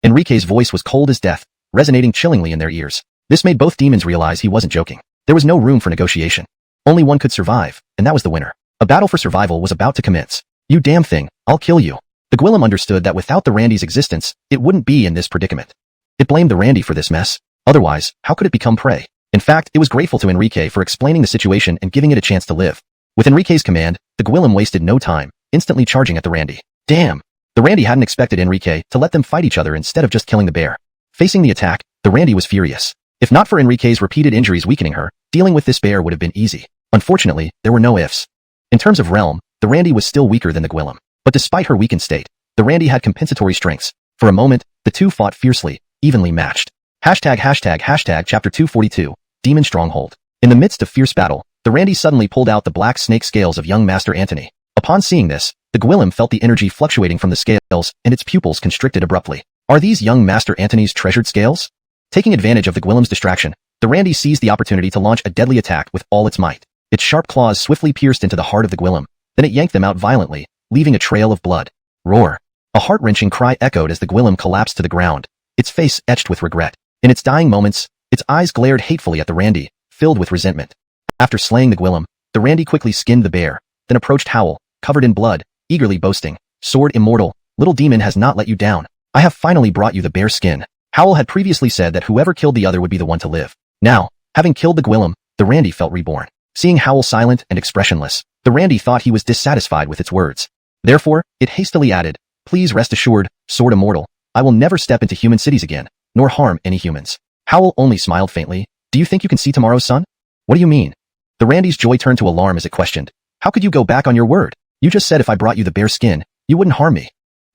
Enrique's voice was cold as death, resonating chillingly in their ears. This made both demons realize he wasn't joking. There was no room for negotiation. Only one could survive, and that was the winner. A battle for survival was about to commence. You damn thing, I'll kill you. The Gwillem understood that without the Randy's existence, it wouldn't be in this predicament. It blamed the Randy for this mess. Otherwise, how could it become prey? In fact, it was grateful to Enrique for explaining the situation and giving it a chance to live. With Enrique's command, the Gwillem wasted no time, instantly charging at the Randy. Damn! The Randy hadn't expected Enrique to let them fight each other instead of just killing the bear. Facing the attack, the Randy was furious. If not for Enrique's repeated injuries weakening her, dealing with this bear would have been easy. Unfortunately, there were no ifs. In terms of realm, the Randy was still weaker than the Gwillem. But despite her weakened state, the Randy had compensatory strengths. For a moment, the two fought fiercely, evenly matched. Chapter 242, Demon Stronghold. In the midst of fierce battle, the Randy suddenly pulled out the black snake scales of young Master Antony. Upon seeing this, the Gwillem felt the energy fluctuating from the scales, and its pupils constricted abruptly. Are these young Master Antony's treasured scales? Taking advantage of the Gwillem's distraction, the Randy seized the opportunity to launch a deadly attack with all its might. Its sharp claws swiftly pierced into the heart of the Gwillem. Then it yanked them out violently, leaving a trail of blood. Roar! A heart-wrenching cry echoed as the Gwillem collapsed to the ground, its face etched with regret. In its dying moments, its eyes glared hatefully at the Randy, filled with resentment. After slaying the Gwillem, the Randy quickly skinned the bear, then approached Howl, covered in blood, eagerly boasting, "Sword immortal, little demon has not let you down. I have finally brought you the bear skin." Howl had previously said that whoever killed the other would be the one to live. Now, having killed the Gwillem, the Randy felt reborn. Seeing Howl silent and expressionless, the Randy thought he was dissatisfied with its words. Therefore, it hastily added, "Please rest assured, Sword immortal, I will never step into human cities again, nor harm any humans." Howl only smiled faintly. "Do you think you can see tomorrow's sun?" "What do you mean?" The Randy's joy turned to alarm as it questioned, "How could you go back on your word? You just said if I brought you the bear skin, you wouldn't harm me."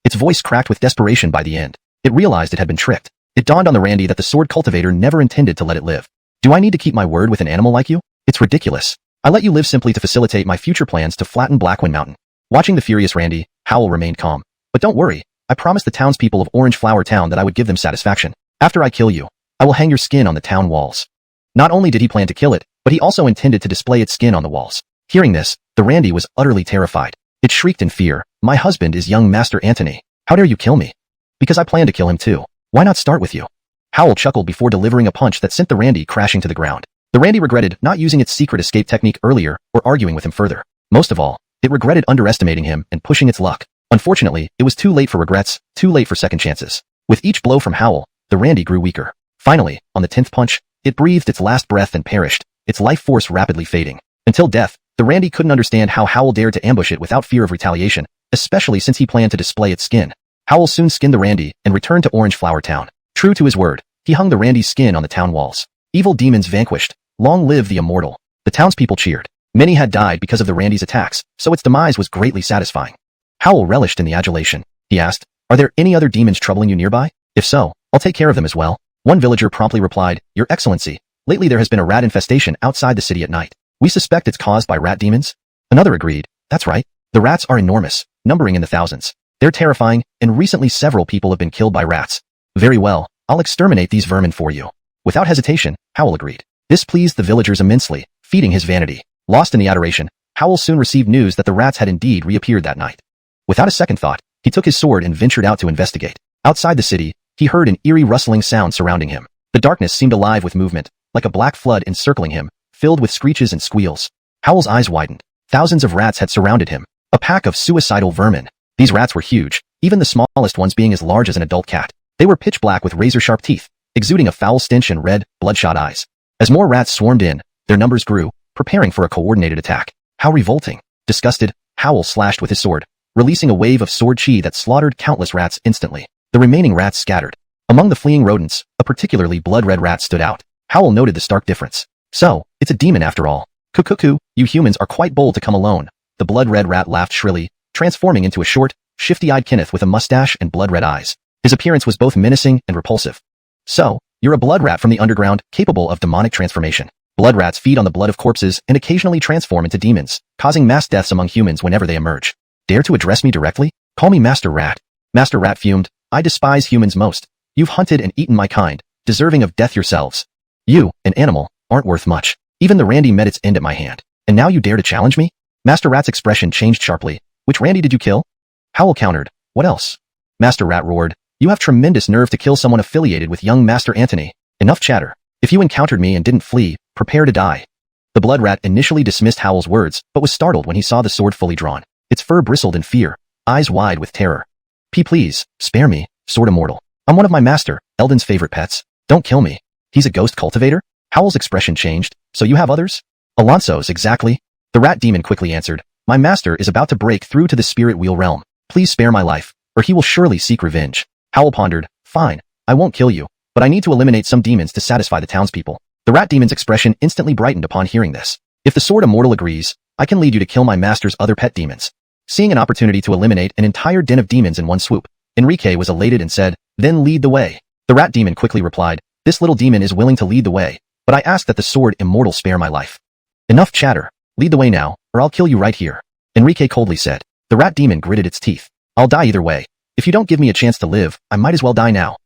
Its voice cracked with desperation by the end. It realized it had been tricked. It dawned on the Randy that the sword cultivator never intended to let it live. "Do I need to keep my word with an animal like you? It's ridiculous. I let you live simply to facilitate my future plans to flatten Blackwind Mountain." Watching the furious Randy, Howl remained calm. "But don't worry, I promised the townspeople of Orange Flower Town that I would give them satisfaction. After I kill you, I will hang your skin on the town walls." Not only did he plan to kill it, but he also intended to display its skin on the walls. Hearing this, the Randy was utterly terrified. It shrieked in fear, "My husband is young Master Antony. How dare you kill me?" "Because I plan to kill him too. Why not start with you?" Howl chuckled before delivering a punch that sent the Randy crashing to the ground. The Randy regretted not using its secret escape technique earlier or arguing with him further. Most of all, it regretted underestimating him and pushing its luck. Unfortunately, it was too late for regrets, too late for second chances. With each blow from Howl, the Randy grew weaker. Finally, on the 10th punch, it breathed its last breath and perished, its life force rapidly fading. Until death, the Randy couldn't understand how Howl dared to ambush it without fear of retaliation, especially since he planned to display its skin. Howl soon skinned the Randy and returned to Orange Flower Town. True to his word, he hung the Randy's skin on the town walls. Evil demons vanquished. Long live the immortal. The townspeople cheered. Many had died because of the Randy's attacks, so its demise was greatly satisfying. Howl relished in the adulation. He asked, "Are there any other demons troubling you nearby? If so, I'll take care of them as well." One villager promptly replied, "Your Excellency, lately there has been a rat infestation outside the city at night. We suspect it's caused by rat demons." Another agreed, "That's right. The rats are enormous, numbering in the thousands. They're terrifying, and recently several people have been killed by rats." "Very well, I'll exterminate these vermin for you." Without hesitation, Howl agreed. This pleased the villagers immensely, feeding his vanity. Lost in the adoration, Howl soon received news that the rats had indeed reappeared that night. Without a second thought, he took his sword and ventured out to investigate. Outside the city, he heard an eerie rustling sound surrounding him. The darkness seemed alive with movement, like a black flood encircling him, filled with screeches and squeals. Howl's eyes widened. Thousands of rats had surrounded him, a pack of suicidal vermin. These rats were huge, even the smallest ones being as large as an adult cat. They were pitch black with razor-sharp teeth, exuding a foul stench and red, bloodshot eyes. As more rats swarmed in, their numbers grew, preparing for a coordinated attack. How revolting! Disgusted, Howl slashed with his sword, releasing a wave of sword chi that slaughtered countless rats instantly. The remaining rats scattered. Among the fleeing rodents, a particularly blood-red rat stood out. Howl noted the stark difference. "So, it's a demon after all. Cuckoo, you humans are quite bold to come alone." The blood-red rat laughed shrilly, transforming into a short, shifty-eyed Kenneth with a mustache and blood-red eyes. His appearance was both menacing and repulsive. "So, you're a blood rat from the underground, capable of demonic transformation. Blood rats feed on the blood of corpses and occasionally transform into demons, causing mass deaths among humans whenever they emerge. Dare to address me directly? Call me Master Rat." Master Rat fumed, "I despise humans most. You've hunted and eaten my kind, deserving of death yourselves. You, an animal, aren't worth much. Even the Randy met its end at my hand. And now you dare to challenge me?" Master Rat's expression changed sharply. "Which Randy did you kill?" Howl countered, "What else?" Master Rat roared, "You have tremendous nerve to kill someone affiliated with young Master Antony. Enough chatter. If you encountered me and didn't flee, prepare to die." The blood rat initially dismissed Howl's words, but was startled when he saw the sword fully drawn. Its fur bristled in fear, eyes wide with terror. Please, spare me, Sword Immortal. I'm one of my master, Eldon's favorite pets. Don't kill me. He's a ghost cultivator?" Howl's expression changed. "So you have others?" "Alonso's, exactly." The rat demon quickly answered, "My master is about to break through to the spirit wheel realm. Please spare my life, or he will surely seek revenge." Howl pondered, "Fine, I won't kill you, but I need to eliminate some demons to satisfy the townspeople." The rat demon's expression instantly brightened upon hearing this. "If the Sword Immortal agrees, I can lead you to kill my master's other pet demons." Seeing an opportunity to eliminate an entire den of demons in one swoop, Enrique was elated and said, "Then lead the way." The rat demon quickly replied, "This little demon is willing to lead the way, but I ask that the sword immortal spare my life. Enough chatter. Lead the way now, or I'll kill you right here. Enrique coldly said. The rat demon gritted its teeth. I'll die either way. If you don't give me a chance to live, I might as well die now.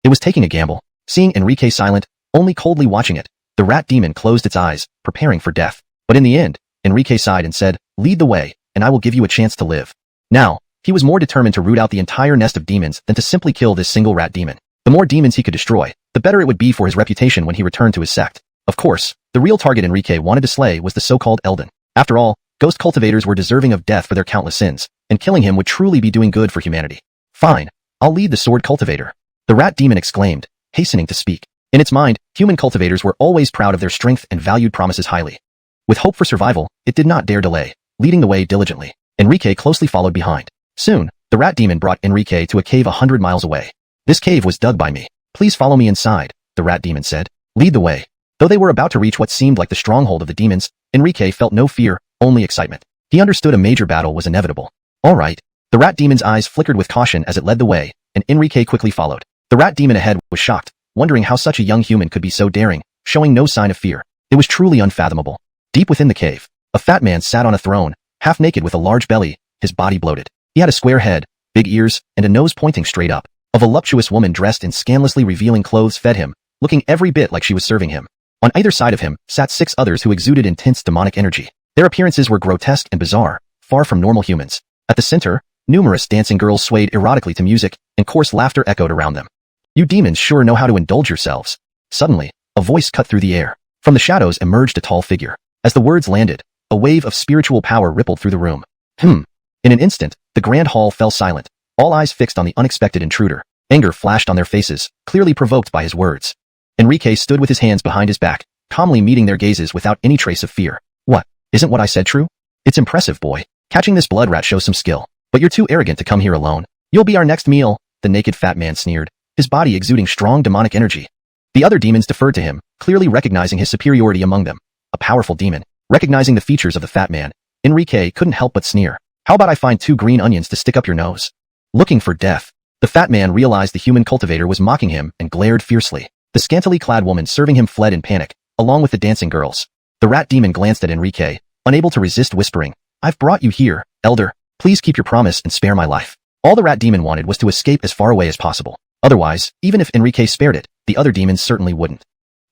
It was taking a gamble. Seeing Enrique silent, only coldly watching it, the rat demon closed its eyes, preparing for death. But in the end, Enrique sighed and said, lead the way, and I will give you a chance to live. Now, he was more determined to root out the entire nest of demons than to simply kill this single rat demon. The more demons he could destroy, the better it would be for his reputation when he returned to his sect. Of course, the real target Enrique wanted to slay was the so-called Elden. After all, ghost cultivators were deserving of death for their countless sins, and killing him would truly be doing good for humanity. Fine, I'll lead the sword cultivator. The rat demon exclaimed, hastening to speak. In its mind, human cultivators were always proud of their strength and valued promises highly. With hope for survival, it did not dare delay, leading the way diligently. Enrique closely followed behind. Soon, the rat demon brought Enrique to a cave 100 miles away. This cave was dug by me. Please follow me inside, the rat demon said. Lead the way. Though they were about to reach what seemed like the stronghold of the demons, Enrique felt no fear, only excitement. He understood a major battle was inevitable. All right. The rat demon's eyes flickered with caution as it led the way, and Enrique quickly followed. The rat demon ahead was shocked, wondering how such a young human could be so daring, showing no sign of fear. It was truly unfathomable. Deep within the cave, a fat man sat on a throne, half naked with a large belly, his body bloated. He had a square head, big ears, and a nose pointing straight up. A voluptuous woman dressed in scandalously revealing clothes fed him, looking every bit like she was serving him. On either side of him sat 6 others who exuded intense demonic energy. Their appearances were grotesque and bizarre, far from normal humans. At the center, numerous dancing girls swayed erotically to music, and coarse laughter echoed around them. You demons sure know how to indulge yourselves. Suddenly, a voice cut through the air. From the shadows emerged a tall figure. As the words landed, a wave of spiritual power rippled through the room. In an instant, the grand hall fell silent, all eyes fixed on the unexpected intruder. Anger flashed on their faces, clearly provoked by his words. Enrique stood with his hands behind his back, calmly meeting their gazes without any trace of fear. What? Isn't what I said true? It's impressive, boy. Catching this blood rat shows some skill. But you're too arrogant to come here alone. You'll be our next meal, the naked fat man sneered, his body exuding strong demonic energy. The other demons deferred to him, clearly recognizing his superiority among them. A powerful demon. Recognizing the features of the fat man, Enrique couldn't help but sneer. How about I find 2 green onions to stick up your nose? Looking for death. The fat man realized the human cultivator was mocking him and glared fiercely. The scantily clad woman serving him fled in panic, along with the dancing girls. The rat demon glanced at Enrique, unable to resist whispering, I've brought you here, elder. Please keep your promise and spare my life. All the rat demon wanted was to escape as far away as possible. Otherwise, even if Enrique spared it, the other demons certainly wouldn't.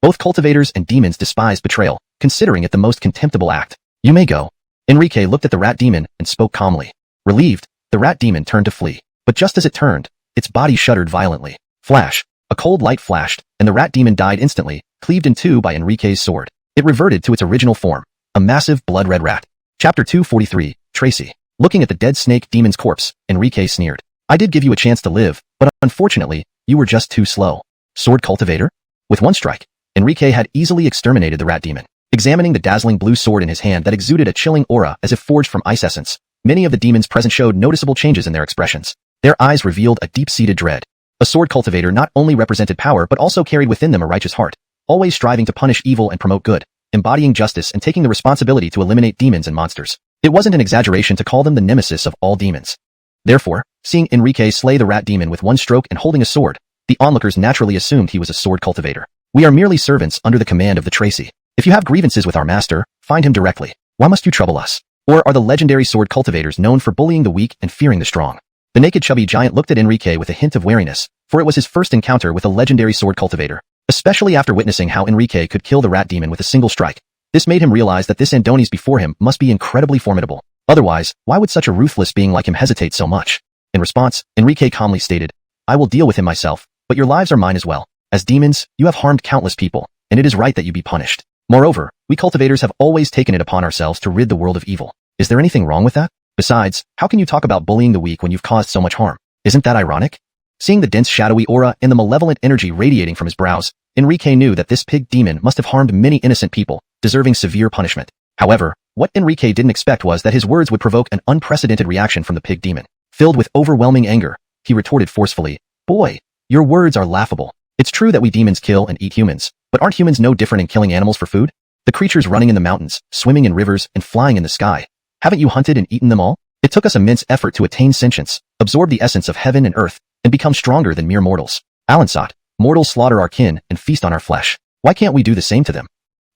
Both cultivators and demons despised betrayal, considering it the most contemptible act. You may go. Enrique looked at the rat demon and spoke calmly. Relieved, the rat demon turned to flee. But just as it turned, its body shuddered violently. Flash. A cold light flashed, and the rat demon died instantly, cleaved in 2 by Enrique's sword. It reverted to its original form, a massive blood-red rat. Chapter 243, Tracy. Looking at the dead snake demon's corpse, Enrique sneered. I did give you a chance to live, but unfortunately, you were just too slow. Sword cultivator? With one strike, Enrique had easily exterminated the rat demon. Examining the dazzling blue sword in his hand that exuded a chilling aura as if forged from ice essence, many of the demons present showed noticeable changes in their expressions. Their eyes revealed a deep-seated dread. A sword cultivator not only represented power but also carried within them a righteous heart, always striving to punish evil and promote good, embodying justice and taking the responsibility to eliminate demons and monsters. It wasn't an exaggeration to call them the nemesis of all demons. Therefore, seeing Enrique slay the rat demon with one stroke and holding a sword, the onlookers naturally assumed he was a sword cultivator. We are merely servants under the command of the Tracy. If you have grievances with our master, find him directly. Why must you trouble us? Or are the legendary sword cultivators known for bullying the weak and fearing the strong? The naked chubby giant looked at Enrique with a hint of wariness, for it was his first encounter with a legendary sword cultivator, especially after witnessing how Enrique could kill the rat demon with a single strike. This made him realize that this Andonies before him must be incredibly formidable. Otherwise, why would such a ruthless being like him hesitate so much? In response, Enrique calmly stated, I will deal with him myself, but your lives are mine as well. As demons, you have harmed countless people, and it is right that you be punished. Moreover, we cultivators have always taken it upon ourselves to rid the world of evil. Is there anything wrong with that? Besides, how can you talk about bullying the weak when you've caused so much harm? Isn't that ironic? Seeing the dense shadowy aura and the malevolent energy radiating from his brows, Enrique knew that this pig demon must have harmed many innocent people, deserving severe punishment. However, what Enrique didn't expect was that his words would provoke an unprecedented reaction from the pig demon. Filled with overwhelming anger, he retorted forcefully, Boy, your words are laughable. It's true that we demons kill and eat humans, but aren't humans no different in killing animals for food? The creatures running in the mountains, swimming in rivers, and flying in the sky. Haven't you hunted and eaten them all? It took us immense effort to attain sentience, absorb the essence of heaven and earth, and become stronger than mere mortals. Alansat, mortals slaughter our kin and feast on our flesh. Why can't we do the same to them?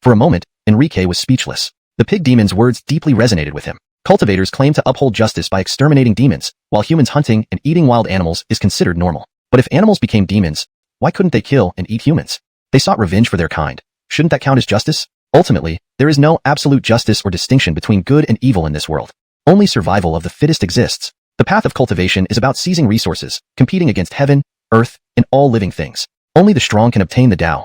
For a moment, Enrique was speechless. The pig demon's words deeply resonated with him. Cultivators claim to uphold justice by exterminating demons, while humans hunting and eating wild animals is considered normal. But if animals became demons, why couldn't they kill and eat humans? They sought revenge for their kind. Shouldn't that count as justice? Ultimately, there is no absolute justice or distinction between good and evil in this world. Only survival of the fittest exists. The path of cultivation is about seizing resources, competing against heaven, earth, and all living things. Only the strong can obtain the Tao.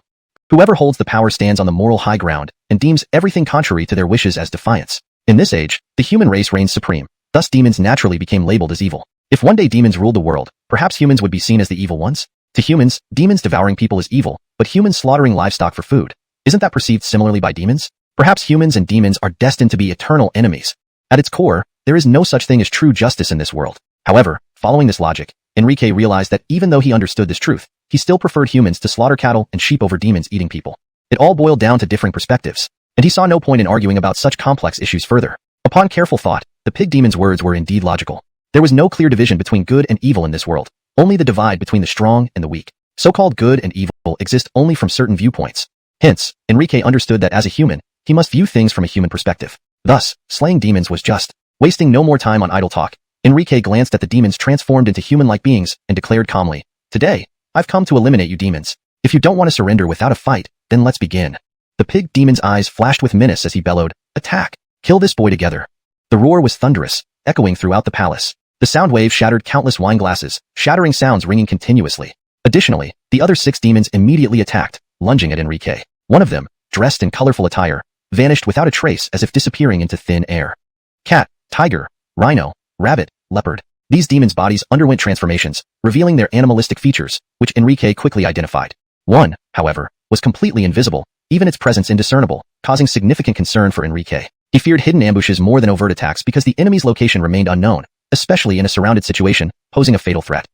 Whoever holds the power stands on the moral high ground and deems everything contrary to their wishes as defiance. In this age, the human race reigns supreme. Thus demons naturally became labeled as evil. If one day demons ruled the world, perhaps humans would be seen as the evil ones? To humans, demons devouring people is evil, but humans slaughtering livestock for food. Isn't that perceived similarly by demons? Perhaps humans and demons are destined to be eternal enemies. At its core, there is no such thing as true justice in this world. However, following this logic, Enrique realized that even though he understood this truth, he still preferred humans to slaughter cattle and sheep over demons eating people. It all boiled down to differing perspectives, and he saw no point in arguing about such complex issues further. Upon careful thought, the pig demon's words were indeed logical. There was no clear division between good and evil in this world, only the divide between the strong and the weak. So-called good and evil exist only from certain viewpoints. Hence, Enrique understood that as a human, he must view things from a human perspective. Thus, slaying demons was just. Wasting no more time on idle talk, Enrique glanced at the demons transformed into human-like beings and declared calmly, "Today, I've come to eliminate you demons. If you don't want to surrender without a fight, then let's begin." The pig demon's eyes flashed with menace as he bellowed, "Attack! Kill this boy together." The roar was thunderous, echoing throughout the palace. The sound wave shattered countless wine glasses, shattering sounds ringing continuously. Additionally, the other 6 demons immediately attacked, lunging at Enrique. One of them, dressed in colorful attire, vanished without a trace as if disappearing into thin air. Cat, tiger, rhino, rabbit, leopard. These demons' bodies underwent transformations, revealing their animalistic features, which Enrique quickly identified. One, however, was completely invisible, even its presence indiscernible, causing significant concern for Enrique. He feared hidden ambushes more than overt attacks because the enemy's location remained unknown, especially in a surrounded situation, posing a fatal threat.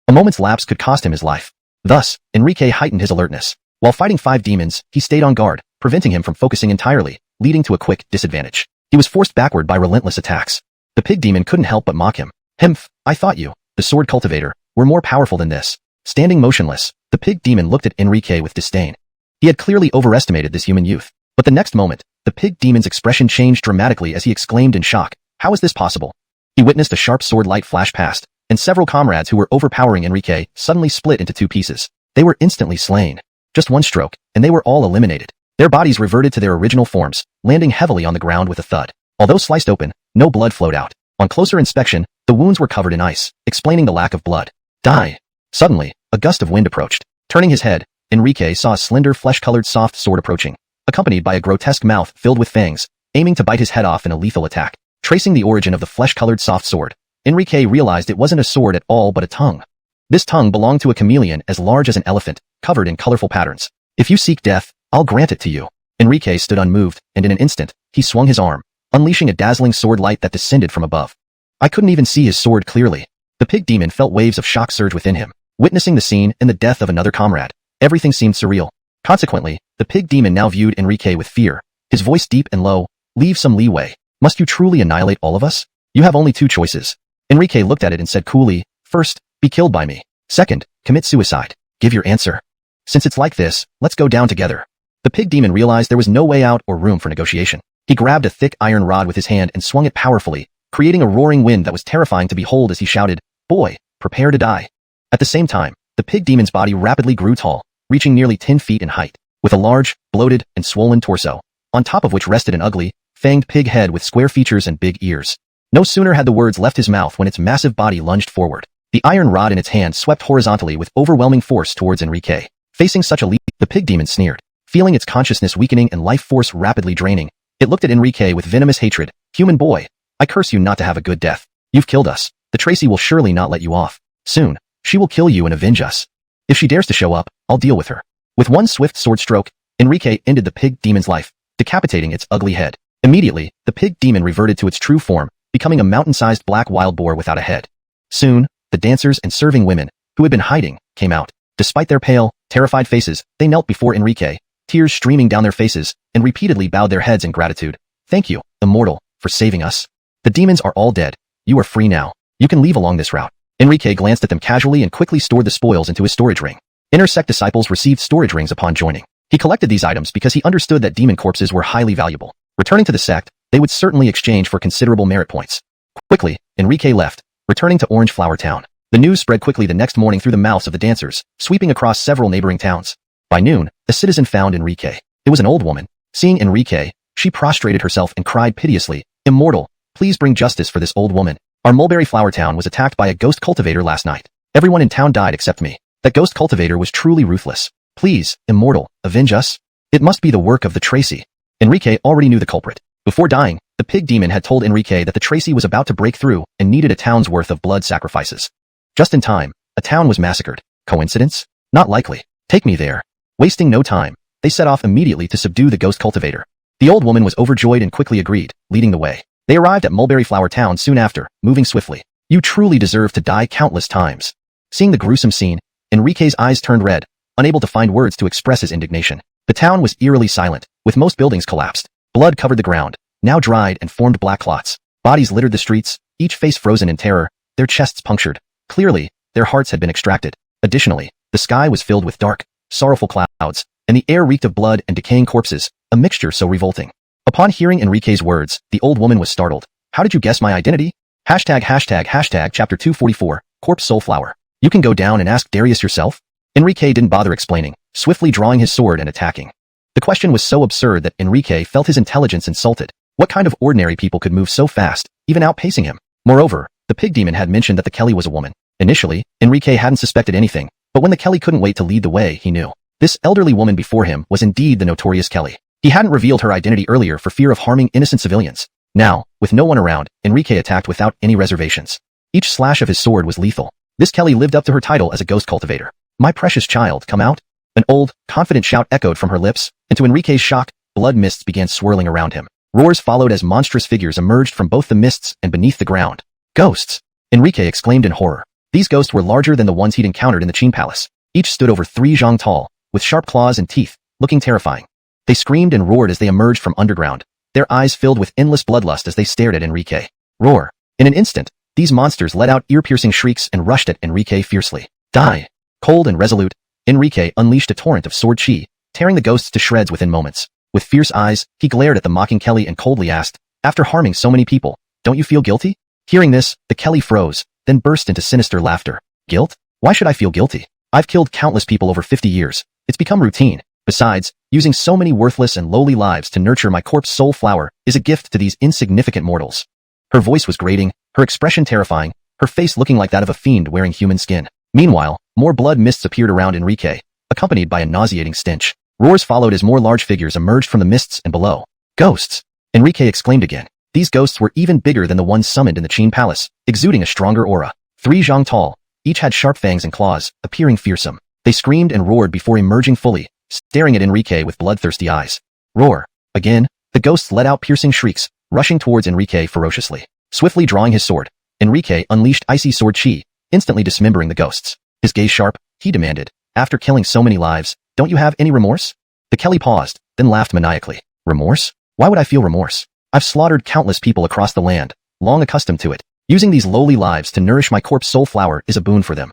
A moment's lapse could cost him his life. Thus, Enrique heightened his alertness. While fighting 5 demons, he stayed on guard, preventing him from focusing entirely, leading to a quick disadvantage. He was forced backward by relentless attacks. The pig demon couldn't help but mock him. "Hmph, I thought you, the sword cultivator, were more powerful than this." Standing motionless, the pig demon looked at Enrique with disdain. He had clearly overestimated this human youth. But the next moment, the pig demon's expression changed dramatically as he exclaimed in shock, "How is this possible?" He witnessed a sharp sword light flash past, and several comrades who were overpowering Enrique suddenly split into 2 pieces. They were instantly slain. Just one stroke, and they were all eliminated. Their bodies reverted to their original forms, landing heavily on the ground with a thud. Although sliced open, no blood flowed out. On closer inspection, the wounds were covered in ice, explaining the lack of blood. Die! Suddenly, a gust of wind approached. Turning his head, Enrique saw a slender flesh-colored soft sword approaching, accompanied by a grotesque mouth filled with fangs, aiming to bite his head off in a lethal attack. Tracing the origin of the flesh-colored soft sword, Enrique realized it wasn't a sword at all but a tongue. This tongue belonged to a chameleon as large as an elephant, covered in colorful patterns. "If you seek death, I'll grant it to you." Enrique stood unmoved, and in an instant, he swung his arm, unleashing a dazzling sword light that descended from above. I couldn't even see his sword clearly. The pig demon felt waves of shock surge within him. Witnessing the scene and the death of another comrade, everything seemed surreal. Consequently, the pig demon now viewed Enrique with fear, his voice deep and low. "Leave some leeway. Must you truly annihilate all of us? You have only 2 choices." Enrique looked at it and said coolly, "First, be killed by me. Second, commit suicide. Give your answer. Since it's like this, let's go down together." The pig demon realized there was no way out or room for negotiation. He grabbed a thick iron rod with his hand and swung it powerfully, creating a roaring wind that was terrifying to behold as he shouted, "Boy, prepare to die." At the same time, the pig demon's body rapidly grew tall, reaching nearly 10 feet in height, with a large, bloated, and swollen torso, on top of which rested an ugly, fanged pig head with square features and big ears. No sooner had the words left his mouth when its massive body lunged forward. The iron rod in its hand swept horizontally with overwhelming force towards Enrique. Facing such a leap, the pig demon sneered. Feeling its consciousness weakening and life force rapidly draining, it looked at Enrique with venomous hatred. "Human boy, I curse you not to have a good death. You've killed us. The Tracy will surely not let you off. Soon, she will kill you and avenge us. If she dares to show up, I'll deal with her." With one swift sword stroke, Enrique ended the pig demon's life, decapitating its ugly head. Immediately, the pig demon reverted to its true form, becoming a mountain-sized black wild boar without a head. Soon, the dancers and serving women, who had been hiding, came out. Despite their pale, terrified faces, they knelt before Enrique, tears streaming down their faces, and repeatedly bowed their heads in gratitude. "Thank you, immortal, for saving us. The demons are all dead. You are free now. You can leave along this route." Enrique glanced at them casually and quickly stored the spoils into his storage ring. Inner sect disciples received storage rings upon joining. He collected these items because he understood that demon corpses were highly valuable. Returning to the sect, they would certainly exchange for considerable merit points. Quickly, Enrique left, returning to Orange Flower Town. The news spread quickly the next morning through the mouths of the dancers, sweeping across several neighboring towns. By noon, a citizen found Enrique. It was an old woman. Seeing Enrique, she prostrated herself and cried piteously, "Immortal, please bring justice for this old woman. Our Mulberry Flower Town was attacked by a ghost cultivator last night. Everyone in town died except me. That ghost cultivator was truly ruthless. Please, Immortal, avenge us. It must be the work of the Tracy." Enrique already knew the culprit. Before dying, the pig demon had told Enrique that the Tracy was about to break through and needed a town's worth of blood sacrifices. Just in time, a town was massacred. Coincidence? Not likely. Take me there. Wasting no time, they set off immediately to subdue the ghost cultivator. The old woman was overjoyed and quickly agreed, leading the way. They arrived at Mulberry Flower Town soon after, moving swiftly. "You truly deserve to die countless times." Seeing the gruesome scene, Enrique's eyes turned red, unable to find words to express his indignation. The town was eerily silent, with most buildings collapsed. Blood covered the ground, now dried and formed black clots. Bodies littered the streets, each face frozen in terror, their chests punctured. Clearly, their hearts had been extracted. Additionally, the sky was filled with dark, sorrowful clouds, and the air reeked of blood and decaying corpses, a mixture so revolting. Upon hearing Enrique's words, the old woman was startled. "How did you guess my identity?" ###Chapter 244, Corpse Soul Flower. "You can go down and ask Darius yourself?" Enrique didn't bother explaining, swiftly drawing his sword and attacking. The question was so absurd that Enrique felt his intelligence insulted. What kind of ordinary people could move so fast, even outpacing him? Moreover, the pig demon had mentioned that the Kelly was a woman. Initially, Enrique hadn't suspected anything, but when the Kelly couldn't wait to lead the way, he knew. This elderly woman before him was indeed the notorious Kelly. He hadn't revealed her identity earlier for fear of harming innocent civilians. Now, with no one around, Enrique attacked without any reservations. Each slash of his sword was lethal. This Kelly lived up to her title as a ghost cultivator. "My precious child, come out." An old, confident shout echoed from her lips, and to Enrique's shock, blood mists began swirling around him. Roars followed as monstrous figures emerged from both the mists and beneath the ground. "Ghosts!" Enrique exclaimed in horror. These ghosts were larger than the ones he'd encountered in the Qin Palace. Each stood over 3 zhang tall, with sharp claws and teeth, looking terrifying. They screamed and roared as they emerged from underground, their eyes filled with endless bloodlust as they stared at Enrique. Roar! In an instant, these monsters let out ear-piercing shrieks and rushed at Enrique fiercely. "Die!" Cold and resolute, Enrique unleashed a torrent of sword chi, tearing the ghosts to shreds within moments. With fierce eyes, he glared at the mocking Kelly and coldly asked, "After harming so many people, don't you feel guilty?" Hearing this, the Kelly froze, then burst into sinister laughter. "Guilt? Why should I feel guilty? I've killed countless people over 50 years. It's become routine. Besides, using so many worthless and lowly lives to nurture my corpse soul flower is a gift to these insignificant mortals." Her voice was grating, her expression terrifying, her face looking like that of a fiend wearing human skin. Meanwhile, more blood mists appeared around Enrique, accompanied by a nauseating stench. Roars followed as more large figures emerged from the mists and below. "Ghosts!" Enrique exclaimed again. These ghosts were even bigger than the ones summoned in the Qin Palace, exuding a stronger aura. 3 zhang tall, each had sharp fangs and claws, appearing fearsome. They screamed and roared before emerging fully, staring at Enrique with bloodthirsty eyes. Roar! Again, the ghosts let out piercing shrieks, rushing towards Enrique ferociously. Swiftly drawing his sword, Enrique unleashed icy sword chi, instantly dismembering the ghosts. His gaze sharp, he demanded, "After killing so many lives, don't you have any remorse?" The Kelly paused, then laughed maniacally. "Remorse? Why would I feel remorse? I've slaughtered countless people across the land, long accustomed to it. Using these lowly lives to nourish my corpse soul flower is a boon for them."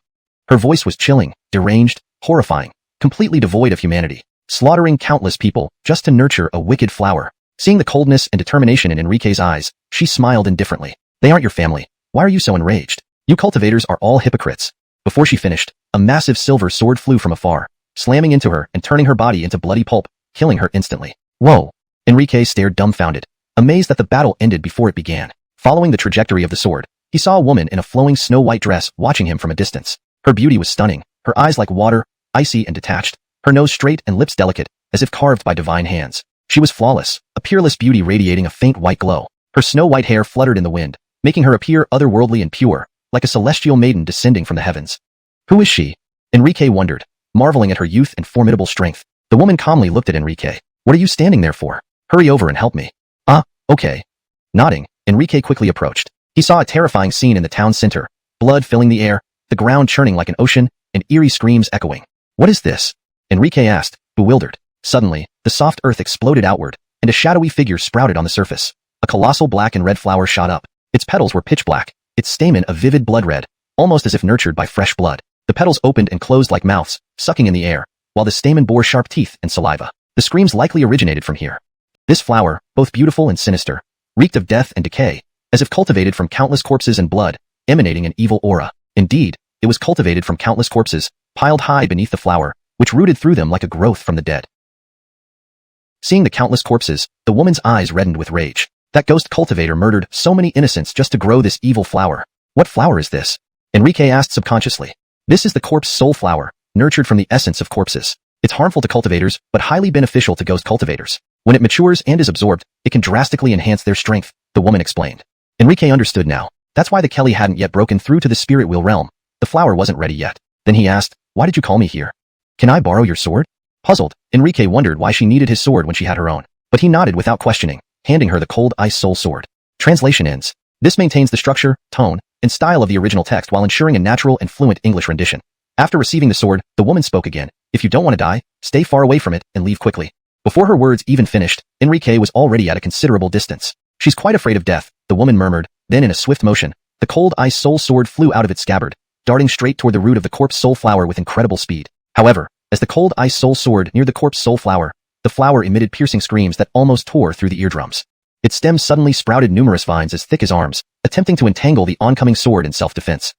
Her voice was chilling, deranged, horrifying, completely devoid of humanity. Slaughtering countless people just to nurture a wicked flower. Seeing the coldness and determination in Enrique's eyes, she smiled indifferently. "They aren't your family. Why are you so enraged? You cultivators are all hypocrites." Before she finished, a massive silver sword flew from afar, slamming into her and turning her body into bloody pulp, killing her instantly. "Whoa!" Enrique stared dumbfounded, amazed that the battle ended before it began. Following the trajectory of the sword, he saw a woman in a flowing snow-white dress watching him from a distance. Her beauty was stunning, her eyes like water, icy and detached, her nose straight and lips delicate, as if carved by divine hands. She was flawless, a peerless beauty radiating a faint white glow. Her snow-white hair fluttered in the wind, making her appear otherworldly and pure, like a celestial maiden descending from the heavens. Who is she? Enrique wondered, marveling at her youth and formidable strength. The woman calmly looked at Enrique. "What are you standing there for? Hurry over and help me." Okay." Nodding, Enrique quickly approached. He saw a terrifying scene in the town center, blood filling the air, the ground churning like an ocean, and eerie screams echoing. "What is this?" Enrique asked, bewildered. Suddenly, the soft earth exploded outward, and a shadowy figure sprouted on the surface. A colossal black and red flower shot up. Its petals were pitch black, its stamen a vivid blood red, almost as if nurtured by fresh blood. The petals opened and closed like mouths, sucking in the air, while the stamen bore sharp teeth and saliva. The screams likely originated from here. This flower, both beautiful and sinister, reeked of death and decay, as if cultivated from countless corpses and blood, emanating an evil aura. Indeed, it was cultivated from countless corpses, piled high beneath the flower, which rooted through them like a growth from the dead. Seeing the countless corpses, the woman's eyes reddened with rage. That ghost cultivator murdered so many innocents just to grow this evil flower. What flower is this? Enrique asked subconsciously. This is the corpse soul flower, nurtured from the essence of corpses. It's harmful to cultivators, but highly beneficial to ghost cultivators. When it matures and is absorbed, it can drastically enhance their strength, the woman explained. Enrique understood now. That's why the Kelly hadn't yet broken through to the spirit wheel realm. The flower wasn't ready yet. Then he asked, why did you call me here? Can I borrow your sword? Puzzled, Enrique wondered why she needed his sword when she had her own. But he nodded without questioning, handing her the cold ice soul sword. Translation ends. This maintains the structure, tone, and style of the original text while ensuring a natural and fluent English rendition. After receiving the sword, the woman spoke again. If you don't want to die, stay far away from it and leave quickly. Before her words even finished, Enrique was already at a considerable distance. She's quite afraid of death, the woman murmured. Then in a swift motion, the cold ice soul sword flew out of its scabbard, darting straight toward the root of the corpse soul flower with incredible speed. However, as the cold ice soul soared near the corpse soul flower, the flower emitted piercing screams that almost tore through the eardrums. Its stems suddenly sprouted numerous vines as thick as arms, attempting to entangle the oncoming sword in self-defense.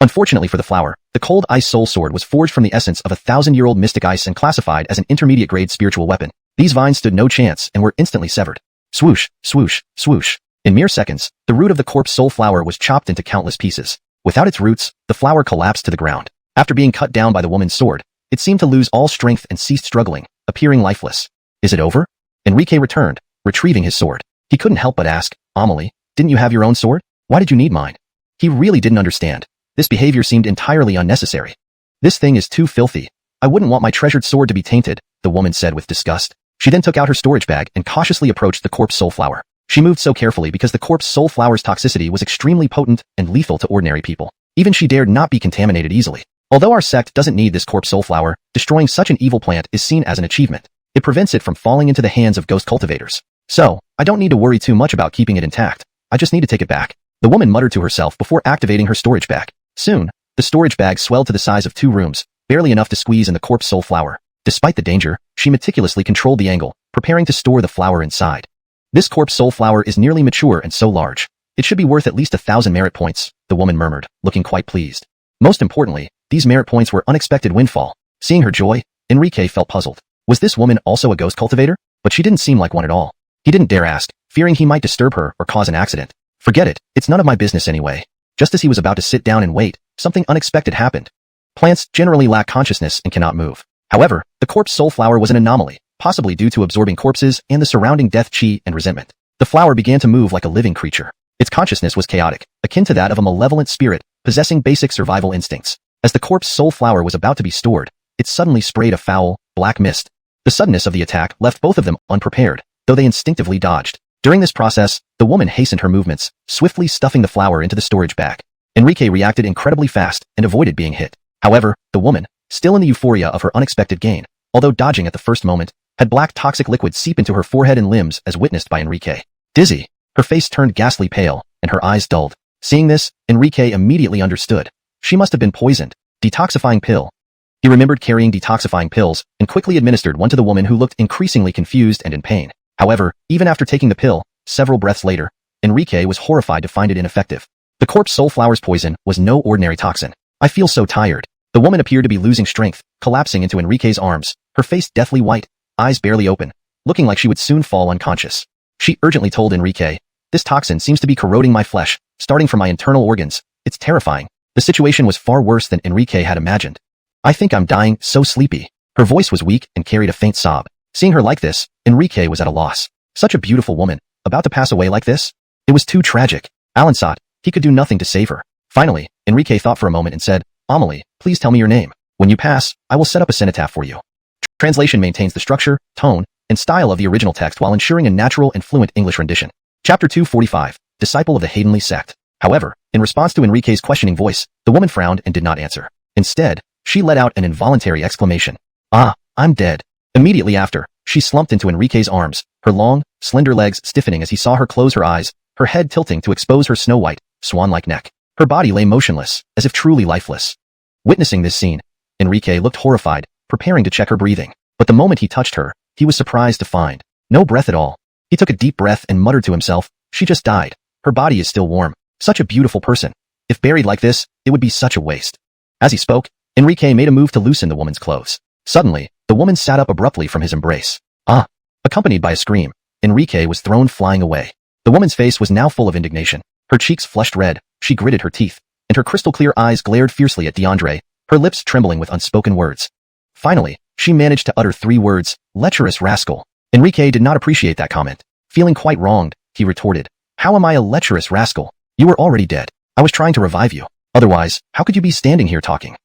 Unfortunately for the flower, the cold ice soul sword was forged from the essence of a 1,000-year-old mystic ice and classified as an intermediate-grade spiritual weapon. These vines stood no chance and were instantly severed. Swoosh, swoosh, swoosh. In mere seconds, the root of the corpse soul flower was chopped into countless pieces. Without its roots, the flower collapsed to the ground. After being cut down by the woman's sword, it seemed to lose all strength and ceased struggling, appearing lifeless. Is it over? Enrique returned, retrieving his sword. He couldn't help but ask, Amelie, didn't you have your own sword? Why did you need mine? He really didn't understand. This behavior seemed entirely unnecessary. This thing is too filthy. I wouldn't want my treasured sword to be tainted, the woman said with disgust. She then took out her storage bag and cautiously approached the corpse soul flower. She moved so carefully because the corpse soul flower's toxicity was extremely potent and lethal to ordinary people. Even she dared not be contaminated easily. Although our sect doesn't need this corpse soul flower, destroying such an evil plant is seen as an achievement. It prevents it from falling into the hands of ghost cultivators. So, I don't need to worry too much about keeping it intact. I just need to take it back. The woman muttered to herself before activating her storage bag. Soon, the storage bag swelled to the size of 2 rooms, barely enough to squeeze in the corpse soul flower. Despite the danger, she meticulously controlled the angle, preparing to store the flower inside. This corpse soul flower is nearly mature and so large. It should be worth at least 1,000 merit points, the woman murmured, looking quite pleased. Most importantly, these merit points were unexpected windfall. Seeing her joy, Enrique felt puzzled. Was this woman also a ghost cultivator? But she didn't seem like one at all. He didn't dare ask, fearing he might disturb her or cause an accident. Forget it, it's none of my business anyway. Just as he was about to sit down and wait, something unexpected happened. Plants generally lack consciousness and cannot move. However, the corpse soul flower was an anomaly, possibly due to absorbing corpses and the surrounding death chi and resentment. The flower began to move like a living creature. Its consciousness was chaotic, akin to that of a malevolent spirit, possessing basic survival instincts. As the corpse soul flower was about to be stored, it suddenly sprayed a foul, black mist. The suddenness of the attack left both of them unprepared, though they instinctively dodged. During this process, the woman hastened her movements, swiftly stuffing the flower into the storage bag. Enrique reacted incredibly fast and avoided being hit. However, the woman, still in the euphoria of her unexpected gain, although dodging at the first moment, had black toxic liquid seep into her forehead and limbs as witnessed by Enrique. Dizzy, her face turned ghastly pale, and her eyes dulled. Seeing this, Enrique immediately understood. She must have been poisoned. Detoxifying pill. He remembered carrying detoxifying pills and quickly administered one to the woman who looked increasingly confused and in pain. However, even after taking the pill, several breaths later, Enrique was horrified to find it ineffective. The corpse soul flower's poison was no ordinary toxin. I feel so tired. The woman appeared to be losing strength, collapsing into Enrique's arms, her face deathly white, eyes barely open, looking like she would soon fall unconscious. She urgently told Enrique, this toxin seems to be corroding my flesh, starting from my internal organs. It's terrifying. The situation was far worse than Enrique had imagined. I think I'm dying, so sleepy. Her voice was weak and carried a faint sob. Seeing her like this, Enrique was at a loss. Such a beautiful woman, about to pass away like this? It was too tragic. Alan thought he could do nothing to save her. Finally, Enrique thought for a moment and said, Amelie, please tell me your name. When you pass, I will set up a cenotaph for you. Translation maintains the structure, tone, and style of the original text while ensuring a natural and fluent English rendition. Chapter 245, Disciple of the Haydenley Sect. However, in response to Enrique's questioning voice, the woman frowned and did not answer. Instead, she let out an involuntary exclamation. Ah, I'm dead. Immediately after, she slumped into Enrique's arms, her long, slender legs stiffening as he saw her close her eyes, her head tilting to expose her snow-white, swan-like neck. Her body lay motionless, as if truly lifeless. Witnessing this scene, Enrique looked horrified, preparing to check her breathing. But the moment he touched her, he was surprised to find no breath at all. He took a deep breath and muttered to himself, "She just died. Her body is still warm. Such a beautiful person. If buried like this, it would be such a waste." As he spoke, Enrique made a move to loosen the woman's clothes. Suddenly, the woman sat up abruptly from his embrace. "Ah!" Accompanied by a scream, Enrique was thrown flying away. The woman's face was now full of indignation. Her cheeks flushed red, she gritted her teeth, and her crystal-clear eyes glared fiercely at DeAndre, her lips trembling with unspoken words. Finally, she managed to utter 3 words, "Lecherous rascal." Enrique did not appreciate that comment. Feeling quite wronged, he retorted, "How am I a lecherous rascal? You were already dead. I was trying to revive you. Otherwise, how could you be standing here talking?"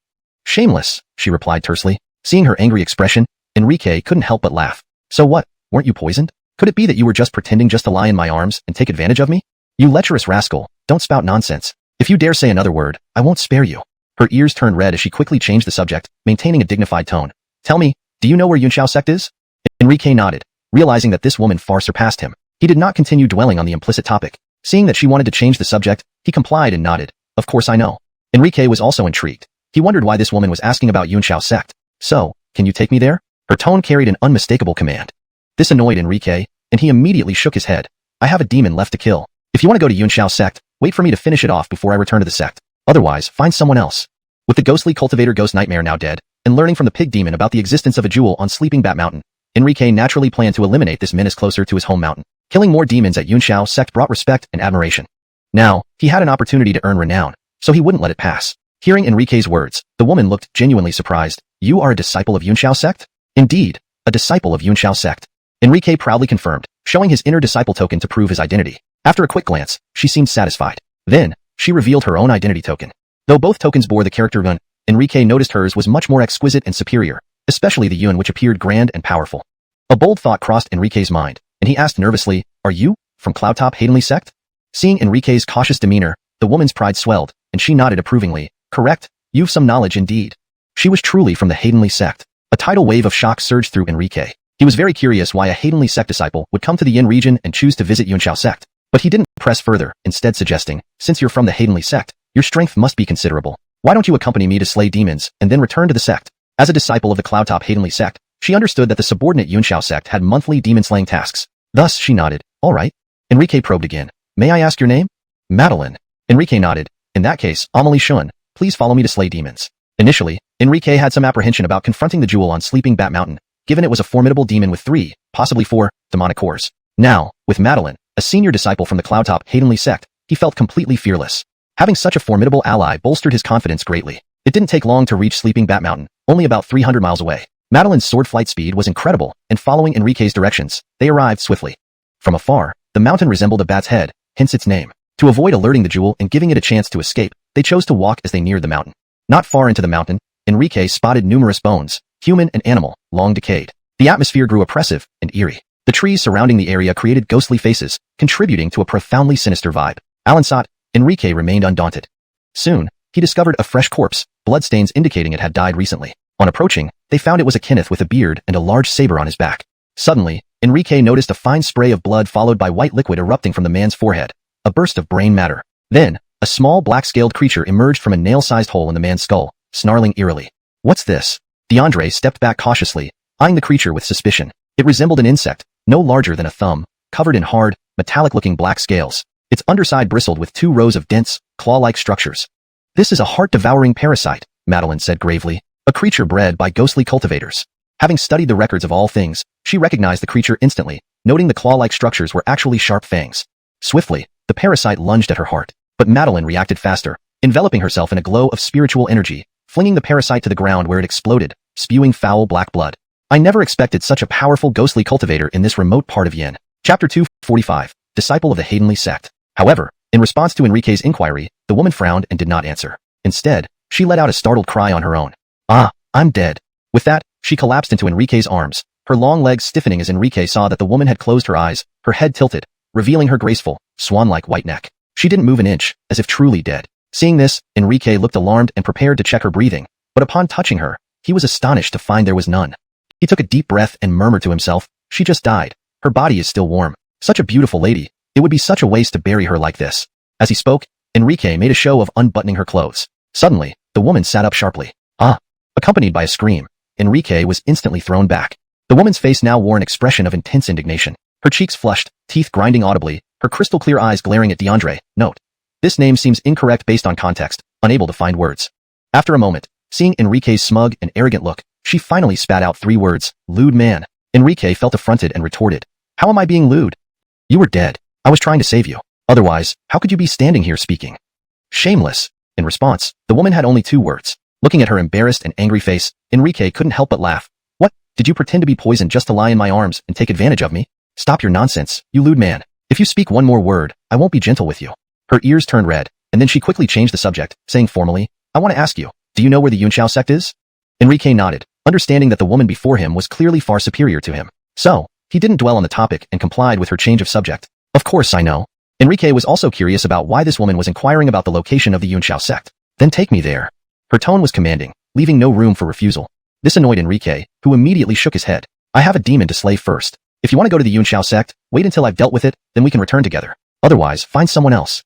"Shameless," she replied tersely. Seeing her angry expression, Enrique couldn't help but laugh. "So what, weren't you poisoned? Could it be that you were just pretending just to lie in my arms and take advantage of me? You lecherous rascal, don't spout nonsense. If you dare say another word, I won't spare you." Her ears turned red as she quickly changed the subject, maintaining a dignified tone. "Tell me, do you know where Yunxiao sect is?" Enrique nodded, realizing that this woman far surpassed him. He did not continue dwelling on the implicit topic. Seeing that she wanted to change the subject, he complied and nodded. "Of course I know." Enrique was also intrigued. He wondered why this woman was asking about Yunxiao sect. "So, can you take me there?" Her tone carried an unmistakable command. This annoyed Enrique, and he immediately shook his head. "I have a demon left to kill. If you want to go to Yunxiao sect, wait for me to finish it off before I return to the sect. Otherwise, find someone else." With the ghostly cultivator Ghost Nightmare now dead, and learning from the pig demon about the existence of a jewel on Sleeping Bat Mountain, Enrique naturally planned to eliminate this menace closer to his home mountain. Killing more demons at Yunxiao sect brought respect and admiration. Now, he had an opportunity to earn renown, so he wouldn't let it pass. Hearing Enrique's words, the woman looked genuinely surprised. "You are a disciple of Yunxiao sect?" "Indeed, a disciple of Yunxiao sect." Enrique proudly confirmed, showing his inner disciple token to prove his identity. After a quick glance, she seemed satisfied. Then, she revealed her own identity token. Though both tokens bore the character Yun, Enrique noticed hers was much more exquisite and superior, especially the Yun which appeared grand and powerful. A bold thought crossed Enrique's mind, and he asked nervously, "Are you, from Cloudtop Heavenly Sect?" Seeing Enrique's cautious demeanor, the woman's pride swelled, and she nodded approvingly. "Correct, you've some knowledge indeed." She was truly from the Heavenly Sect. A tidal wave of shock surged through Enrique. He was very curious why a Heavenly Sect disciple would come to the Yin region and choose to visit Yunxiao sect. But he didn't press further, instead suggesting, "Since you're from the Heavenly Sect, your strength must be considerable. Why don't you accompany me to slay demons, and then return to the sect?" As a disciple of the Cloudtop Heavenly Sect, she understood that the subordinate Yunxiao sect had monthly demon-slaying tasks. Thus, she nodded. "All right." Enrique probed again. "May I ask your name?" "Madeline." Enrique nodded. "In that case, Amelie Shun, please follow me to slay demons." Initially, Enrique had some apprehension about confronting the jewel on Sleeping Bat Mountain, given it was a formidable demon with 3, possibly 4, demonic cores. Now, with Madeline, a senior disciple from the Cloudtop Heavenly Sect, he felt completely fearless. Having such a formidable ally bolstered his confidence greatly. It didn't take long to reach Sleeping Bat Mountain, only about 300 miles away. Madeline's sword flight speed was incredible, and following Enrique's directions, they arrived swiftly. From afar, the mountain resembled a bat's head, hence its name. To avoid alerting the jewel and giving it a chance to escape, they chose to walk as they neared the mountain. Not far into the mountain, Enrique spotted numerous bones, human and animal, long decayed. The atmosphere grew oppressive and eerie. The trees surrounding the area created ghostly faces, contributing to a profoundly sinister vibe. Alansat, Enrique remained undaunted. Soon, he discovered a fresh corpse, bloodstains indicating it had died recently. On approaching, they found it was a Kenneth with a beard and a large saber on his back. Suddenly, Enrique noticed a fine spray of blood followed by white liquid erupting from the man's forehead. A burst of brain matter. Then, a small black-scaled creature emerged from a nail-sized hole in the man's skull, snarling eerily. "What's this?" DeAndre stepped back cautiously, eyeing the creature with suspicion. It resembled an insect, no larger than a thumb, covered in hard, metallic-looking black scales. Its underside bristled with 2 rows of dense, claw-like structures. "This is a heart-devouring parasite," Madeline said gravely, "a creature bred by ghostly cultivators." Having studied the records of all things, she recognized the creature instantly, noting the claw-like structures were actually sharp fangs. Swiftly, the parasite lunged at her heart, but Madeline reacted faster, enveloping herself in a glow of spiritual energy, flinging the parasite to the ground where it exploded, spewing foul black blood. "I never expected such a powerful ghostly cultivator in this remote part of Yin." Chapter 245, Disciple of the Heavenly Sect. However, in response to Enrique's inquiry, the woman frowned and did not answer. Instead, she let out a startled cry on her own. "Ah, I'm dead." With that, she collapsed into Enrique's arms, her long legs stiffening as Enrique saw that the woman had closed her eyes, her head tilted, revealing her graceful, swan-like white neck. She didn't move an inch, as if truly dead. Seeing this, Enrique looked alarmed and prepared to check her breathing, but upon touching her, he was astonished to find there was none. He took a deep breath and murmured to himself, "She just died. Her body is still warm. Such a beautiful lady. It would be such a waste to bury her like this." As he spoke, Enrique made a show of unbuttoning her clothes. Suddenly, the woman sat up sharply. Ah! Accompanied by a scream, Enrique was instantly thrown back. The woman's face now wore an expression of intense indignation. Her cheeks flushed, teeth grinding audibly, her crystal-clear eyes glaring at DeAndre. Note: this name seems incorrect based on context, unable to find words. After a moment, seeing Enrique's smug and arrogant look, she finally spat out 3 words: lewd man. Enrique felt affronted and retorted. How am I being lewd? You were dead. I was trying to save you. Otherwise, how could you be standing here speaking? Shameless. In response, the woman had only 2 words. Looking at her embarrassed and angry face, Enrique couldn't help but laugh. What? Did you pretend to be poisoned just to lie in my arms and take advantage of me? Stop your nonsense, you lewd man. If you speak one more word, I won't be gentle with you. Her ears turned red, and then she quickly changed the subject, saying formally, I want to ask you, do you know where the Yunqiao sect is? Enrique nodded, understanding that the woman before him was clearly far superior to him. So, he didn't dwell on the topic and complied with her change of subject. Of course I know. Enrique was also curious about why this woman was inquiring about the location of the Yunqiao sect. Then take me there. Her tone was commanding, leaving no room for refusal. This annoyed Enrique, who immediately shook his head. I have a demon to slay first. If you want to go to the Yunqiao sect, wait until I've dealt with it, then we can return together. Otherwise, find someone else.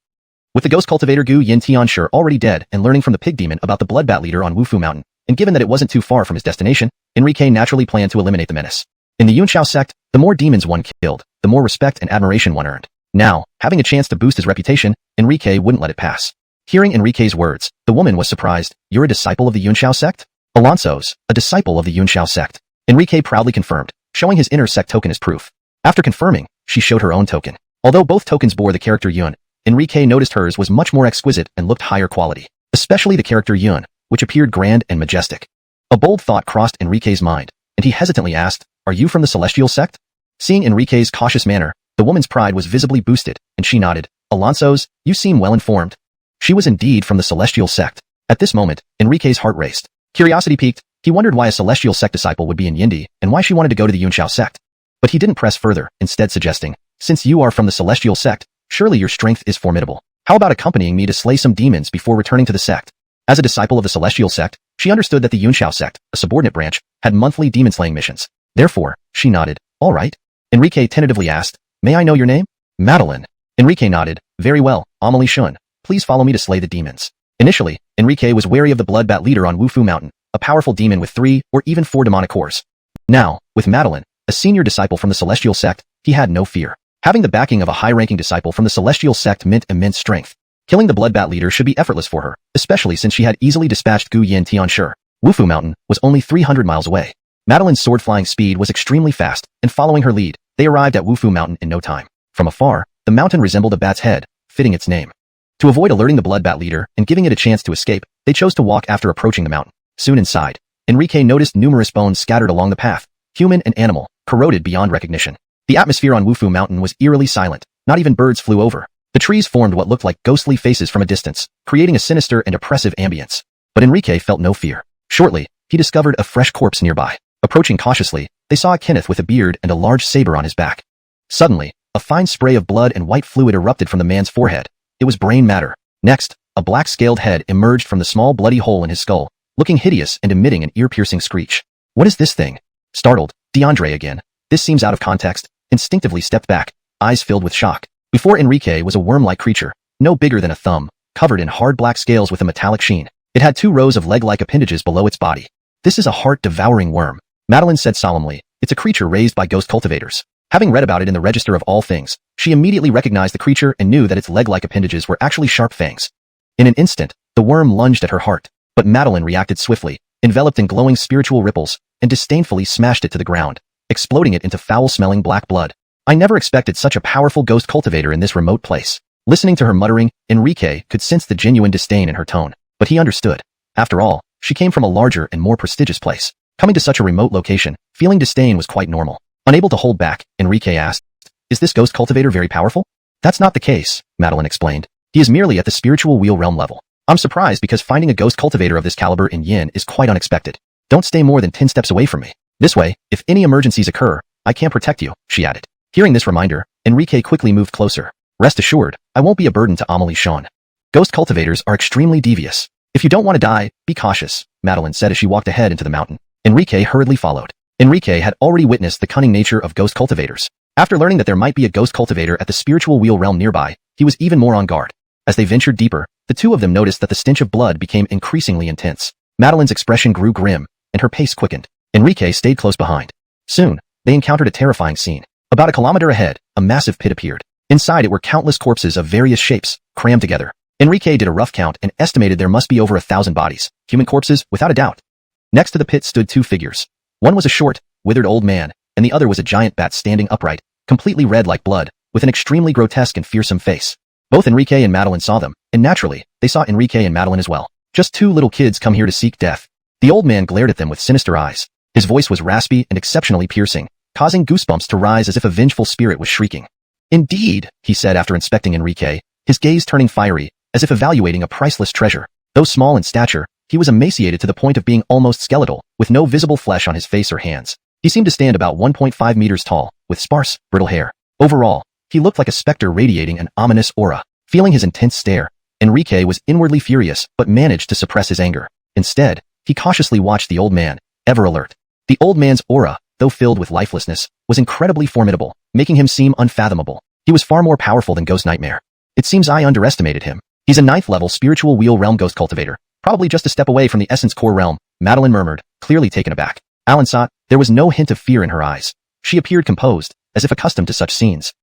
With the ghost cultivator Gu Yin Tianshi already dead and learning from the pig demon about the bloodbat leader on Wufu Mountain, and given that it wasn't too far from his destination, Enrique naturally planned to eliminate the menace. In the Yunqiao sect, the more demons one killed, the more respect and admiration one earned. Now, having a chance to boost his reputation, Enrique wouldn't let it pass. Hearing Enrique's words, the woman was surprised. You're a disciple of the Yunqiao sect? Alonso's, a disciple of the Yunqiao sect. Enrique proudly confirmed, showing his inner sect token as proof. After confirming, she showed her own token. Although both tokens bore the character Yun, Enrique noticed hers was much more exquisite and looked higher quality, especially the character Yun, which appeared grand and majestic. A bold thought crossed Enrique's mind, and he hesitantly asked, Are you from the Celestial sect? Seeing Enrique's cautious manner, the woman's pride was visibly boosted, and she nodded. Alonso's, you seem well informed. She was indeed from the Celestial sect. At this moment, Enrique's heart raced. Curiosity piqued. He wondered why a Celestial sect disciple would be in Yindi, and why she wanted to go to the Yunqiao sect. But he didn't press further, instead suggesting, Since you are from the Celestial sect, surely your strength is formidable. How about accompanying me to slay some demons before returning to the sect? As a disciple of the Celestial sect, she understood that the Yunqiao sect, a subordinate branch, had monthly demon-slaying missions. Therefore, she nodded. All right. Enrique tentatively asked, May I know your name? Madeline. Enrique nodded. Very well, Amelie Shun. Please follow me to slay the demons. Initially, Enrique was wary of the bloodbat leader on Wufu Mountain, a powerful demon with 3 or even 4 demonic cores. Now, with Madeline, a senior disciple from the Celestial sect, he had no fear. Having the backing of a high-ranking disciple from the Celestial sect meant immense strength. Killing the bloodbat leader should be effortless for her, especially since she had easily dispatched Gu Yin Tianshi. Wufu Mountain was only 300 miles away. Madeline's sword-flying speed was extremely fast, and following her lead, they arrived at Wufu Mountain in no time. From afar, the mountain resembled a bat's head, fitting its name. To avoid alerting the bloodbat leader and giving it a chance to escape, they chose to walk after approaching the mountain. Soon inside, Enrique noticed numerous bones scattered along the path, human and animal, corroded beyond recognition. The atmosphere on Wufu Mountain was eerily silent, not even birds flew over. The trees formed what looked like ghostly faces from a distance, creating a sinister and oppressive ambience. But Enrique felt no fear. Shortly, he discovered a fresh corpse nearby. Approaching cautiously, they saw a Kenneth with a beard and a large saber on his back. Suddenly, a fine spray of blood and white fluid erupted from the man's forehead. It was brain matter. Next, a black-scaled head emerged from the small bloody hole in his skull, looking hideous and emitting an ear-piercing screech. What is this thing? Startled, DeAndre again. This seems out of context. Instinctively stepped back, eyes filled with shock. Before Enrique was a worm-like creature, no bigger than a thumb, covered in hard black scales with a metallic sheen. It had 2 rows of leg-like appendages below its body. This is a heart-devouring worm, Madeline said solemnly. It's a creature raised by ghost cultivators. Having read about it in the Register of All Things, she immediately recognized the creature and knew that its leg-like appendages were actually sharp fangs. In an instant, the worm lunged at her heart, but Madeline reacted swiftly, enveloped in glowing spiritual ripples, and disdainfully smashed it to the ground, exploding it into foul-smelling black blood. I never expected such a powerful ghost cultivator in this remote place. Listening to her muttering, Enrique could sense the genuine disdain in her tone, but he understood. After all, she came from a larger and more prestigious place. Coming to such a remote location, feeling disdain was quite normal. Unable to hold back, Enrique asked, Is this ghost cultivator very powerful? That's not the case, Madeline explained. He is merely at the spiritual wheel realm level. I'm surprised because finding a ghost cultivator of this caliber in Yin is quite unexpected. Don't stay more than 10 steps away from me. This way, if any emergencies occur, I can protect you, she added. Hearing this reminder, Enrique quickly moved closer. Rest assured, I won't be a burden to Amelie Shun. Ghost cultivators are extremely devious. If you don't want to die, be cautious, Madeline said as she walked ahead into the mountain. Enrique hurriedly followed. Enrique had already witnessed the cunning nature of ghost cultivators. After learning that there might be a ghost cultivator at the spiritual wheel realm nearby, he was even more on guard. As they ventured deeper, The two of them noticed that the stench of blood became increasingly intense. Madeline's expression grew grim, and her pace quickened. Enrique stayed close behind. Soon, they encountered a terrifying scene. About a kilometer ahead, a massive pit appeared. Inside it were countless corpses of various shapes, crammed together. Enrique did a rough count and estimated there must be over 1,000 bodies. Human corpses, without a doubt. Next to the pit stood two figures. One was a short, withered old man, and the other was a giant bat standing upright, completely red like blood, with an extremely grotesque and fearsome face. Both Enrique and Madeline saw them, and naturally, they saw Enrique and Madeline as well. Just two little kids come here to seek death. The old man glared at them with sinister eyes. His voice was raspy and exceptionally piercing, causing goosebumps to rise as if a vengeful spirit was shrieking. Indeed, he said after inspecting Enrique, his gaze turning fiery, as if evaluating a priceless treasure. Though small in stature, he was emaciated to the point of being almost skeletal, with no visible flesh on his face or hands. He seemed to stand about 1.5 meters tall, with sparse, brittle hair. Overall, he looked like a specter radiating an ominous aura. Feeling his intense stare, Enrique was inwardly furious but managed to suppress his anger. Instead, he cautiously watched the old man, ever alert. The old man's aura, though filled with lifelessness, was incredibly formidable, making him seem unfathomable. He was far more powerful than Ghost Nightmare. It seems I underestimated him. He's a 9th level spiritual wheel realm ghost cultivator, probably just a step away from the essence core realm, Madeline murmured, clearly taken aback. Alan saw it, there was no hint of fear in her eyes. She appeared composed, as if accustomed to such scenes.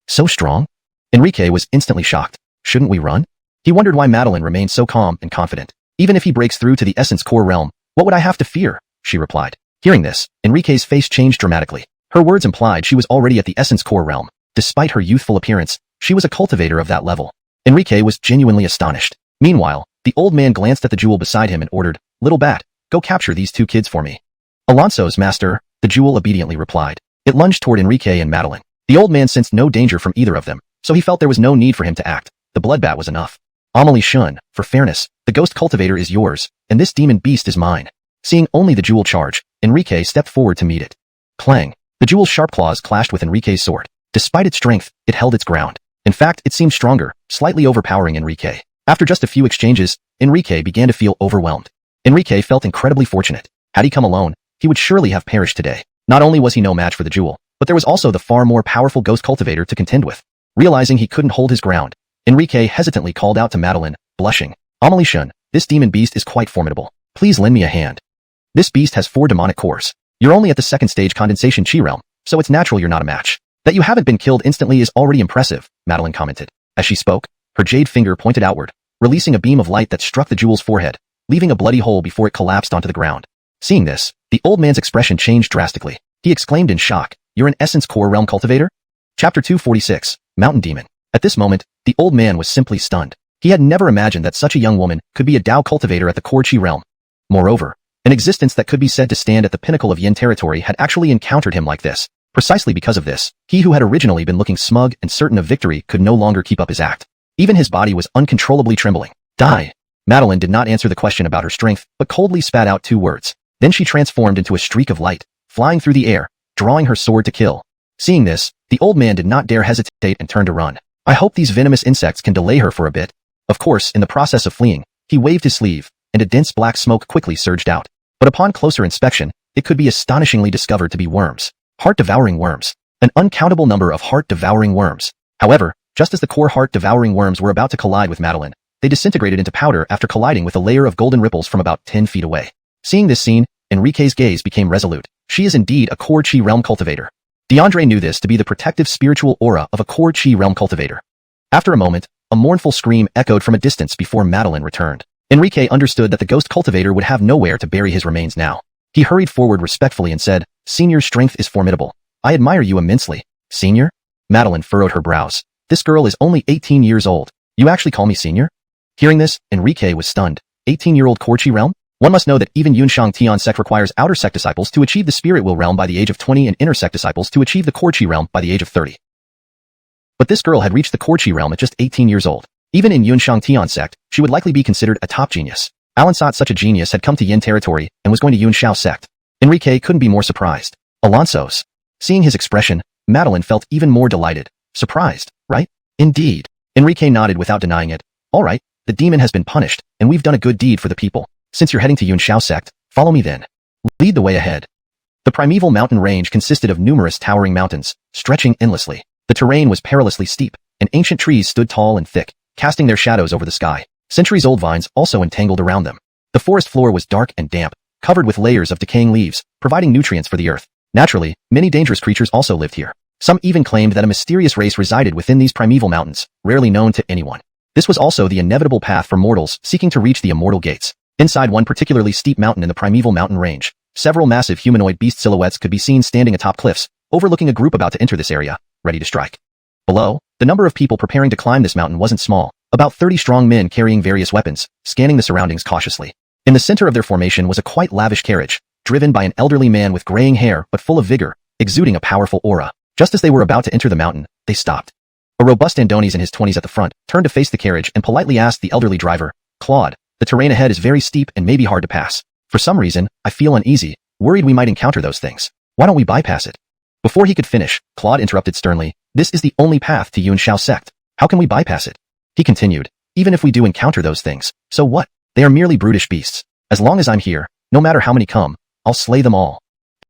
So strong? Enrique was instantly shocked. Shouldn't we run? He wondered why Madeline remained so calm and confident. Even if he breaks through to the essence core realm, what would I have to fear? She replied. Hearing this, Enrique's face changed dramatically. Her words implied she was already at the essence core realm. Despite her youthful appearance, she was a cultivator of that level. Enrique was genuinely astonished. Meanwhile, the old man glanced at the jewel beside him and ordered, "Little bat, go capture these two kids for me." "Alonso's, master," the jewel obediently replied. It lunged toward Enrique and Madeline. The old man sensed no danger from either of them, so he felt there was no need for him to act. The blood bat was enough. "Amelie Shun, for fairness, the ghost cultivator is yours, and this demon beast is mine." Seeing only the jewel charge, Enrique stepped forward to meet it. Clang! The jewel's sharp claws clashed with Enrique's sword. Despite its strength, it held its ground. In fact, it seemed stronger, slightly overpowering Enrique. After just a few exchanges, Enrique began to feel overwhelmed. Enrique felt incredibly fortunate. Had he come alone, he would surely have perished today. Not only was he no match for the jewel, but there was also the far more powerful ghost cultivator to contend with. Realizing he couldn't hold his ground, Enrique hesitantly called out to Madeline, blushing. "Amelie Shun, this demon beast is quite formidable. Please lend me a hand. This beast has 4 demonic cores. You're only at the 2nd stage condensation chi realm, so it's natural you're not a match. That you haven't been killed instantly is already impressive," Madeline commented. As she spoke, her jade finger pointed outward, releasing a beam of light that struck the jewel's forehead, leaving a bloody hole before it collapsed onto the ground. Seeing this, the old man's expression changed drastically. He exclaimed in shock, "You're an essence core realm cultivator?" Chapter 246, Mountain Demon. At this moment, the old man was simply stunned. He had never imagined that such a young woman could be a Dao cultivator at the core chi realm. Moreover, an existence that could be said to stand at the pinnacle of Yin territory had actually encountered him like this. Precisely because of this, he who had originally been looking smug and certain of victory could no longer keep up his act. Even his body was uncontrollably trembling. "Die." Madeline did not answer the question about her strength, but coldly spat out 2 words. Then she transformed into a streak of light, flying through the air, drawing her sword to kill. Seeing this, the old man did not dare hesitate and turned to run. "I hope these venomous insects can delay her for a bit." Of course, in the process of fleeing, he waved his sleeve, and a dense black smoke quickly surged out. But upon closer inspection, it could be astonishingly discovered to be worms. Heart-devouring worms. An uncountable number of heart-devouring worms. However, just as the core heart-devouring worms were about to collide with Madeline, they disintegrated into powder after colliding with a layer of golden ripples from about 10 feet away. Seeing this scene, Enrique's gaze became resolute. She is indeed a core chi realm cultivator. DeAndre knew this to be the protective spiritual aura of a core chi realm cultivator. After a moment, a mournful scream echoed from a distance before Madeline returned. Enrique understood that the ghost cultivator would have nowhere to bury his remains now. He hurried forward respectfully and said, "Senior's strength is formidable. I admire you immensely." "Senior?" Madeline furrowed her brows. "This girl is only 18 years old. You actually call me senior?" Hearing this, Enrique was stunned. 18-year-old core chi realm? One must know that even Yunshang Tian sect requires outer sect disciples to achieve the spirit will realm by the age of 20 and inner sect disciples to achieve the core chi realm by the age of 30. But this girl had reached the core chi realm at just 18 years old. Even in Yunshang Tian sect, she would likely be considered a top genius. Alan thought such a genius had come to Yin territory and was going to Yunshao sect. Enrique couldn't be more surprised. Alonso's. Seeing his expression, Madeline felt even more delighted. Surprised, right? Indeed. Enrique nodded without denying it. "All right, the demon has been punished, and we've done a good deed for the people. Since you're heading to Yunshao sect, follow me then. Lead the way ahead." The primeval mountain range consisted of numerous towering mountains, stretching endlessly. The terrain was perilously steep, and ancient trees stood tall and thick, casting their shadows over the sky. Centuries-old vines also entangled around them. The forest floor was dark and damp, covered with layers of decaying leaves, providing nutrients for the earth. Naturally, many dangerous creatures also lived here. Some even claimed that a mysterious race resided within these primeval mountains, rarely known to anyone. This was also the inevitable path for mortals seeking to reach the immortal gates. Inside one particularly steep mountain in the primeval mountain range, several massive humanoid beast silhouettes could be seen standing atop cliffs, overlooking a group about to enter this area, ready to strike. Below, the number of people preparing to climb this mountain wasn't small, about 30 strong men carrying various weapons, scanning the surroundings cautiously. In the center of their formation was a quite lavish carriage, driven by an elderly man with graying hair but full of vigor, exuding a powerful aura. Just as they were about to enter the mountain, they stopped. A robust Andonies in his 20s at the front turned to face the carriage and politely asked the elderly driver, "Claude, the terrain ahead is very steep and may be hard to pass. For some reason, I feel uneasy, worried we might encounter those things. Why don't we bypass it?" Before he could finish, Claude interrupted sternly, "This is the only path to Yun Shao sect. How can we bypass it?" He continued, "Even if we do encounter those things, so what? They are merely brutish beasts. As long as I'm here, no matter how many come, I'll slay them all."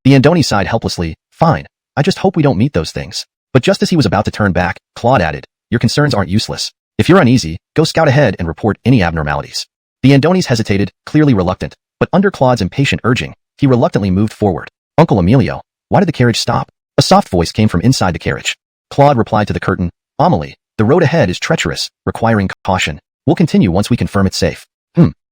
The Andoni sighed helplessly, "Fine, I just hope we don't meet those things." But just as he was about to turn back, Claude added, "Your concerns aren't useless. If you're uneasy, go scout ahead and report any abnormalities." The Andonies hesitated, clearly reluctant, but under Claude's impatient urging, he reluctantly moved forward. "Uncle Emilio, why did the carriage stop?" A soft voice came from inside the carriage. Claude replied to the curtain, "Amelie, the road ahead is treacherous, requiring caution. We'll continue once we confirm it's safe."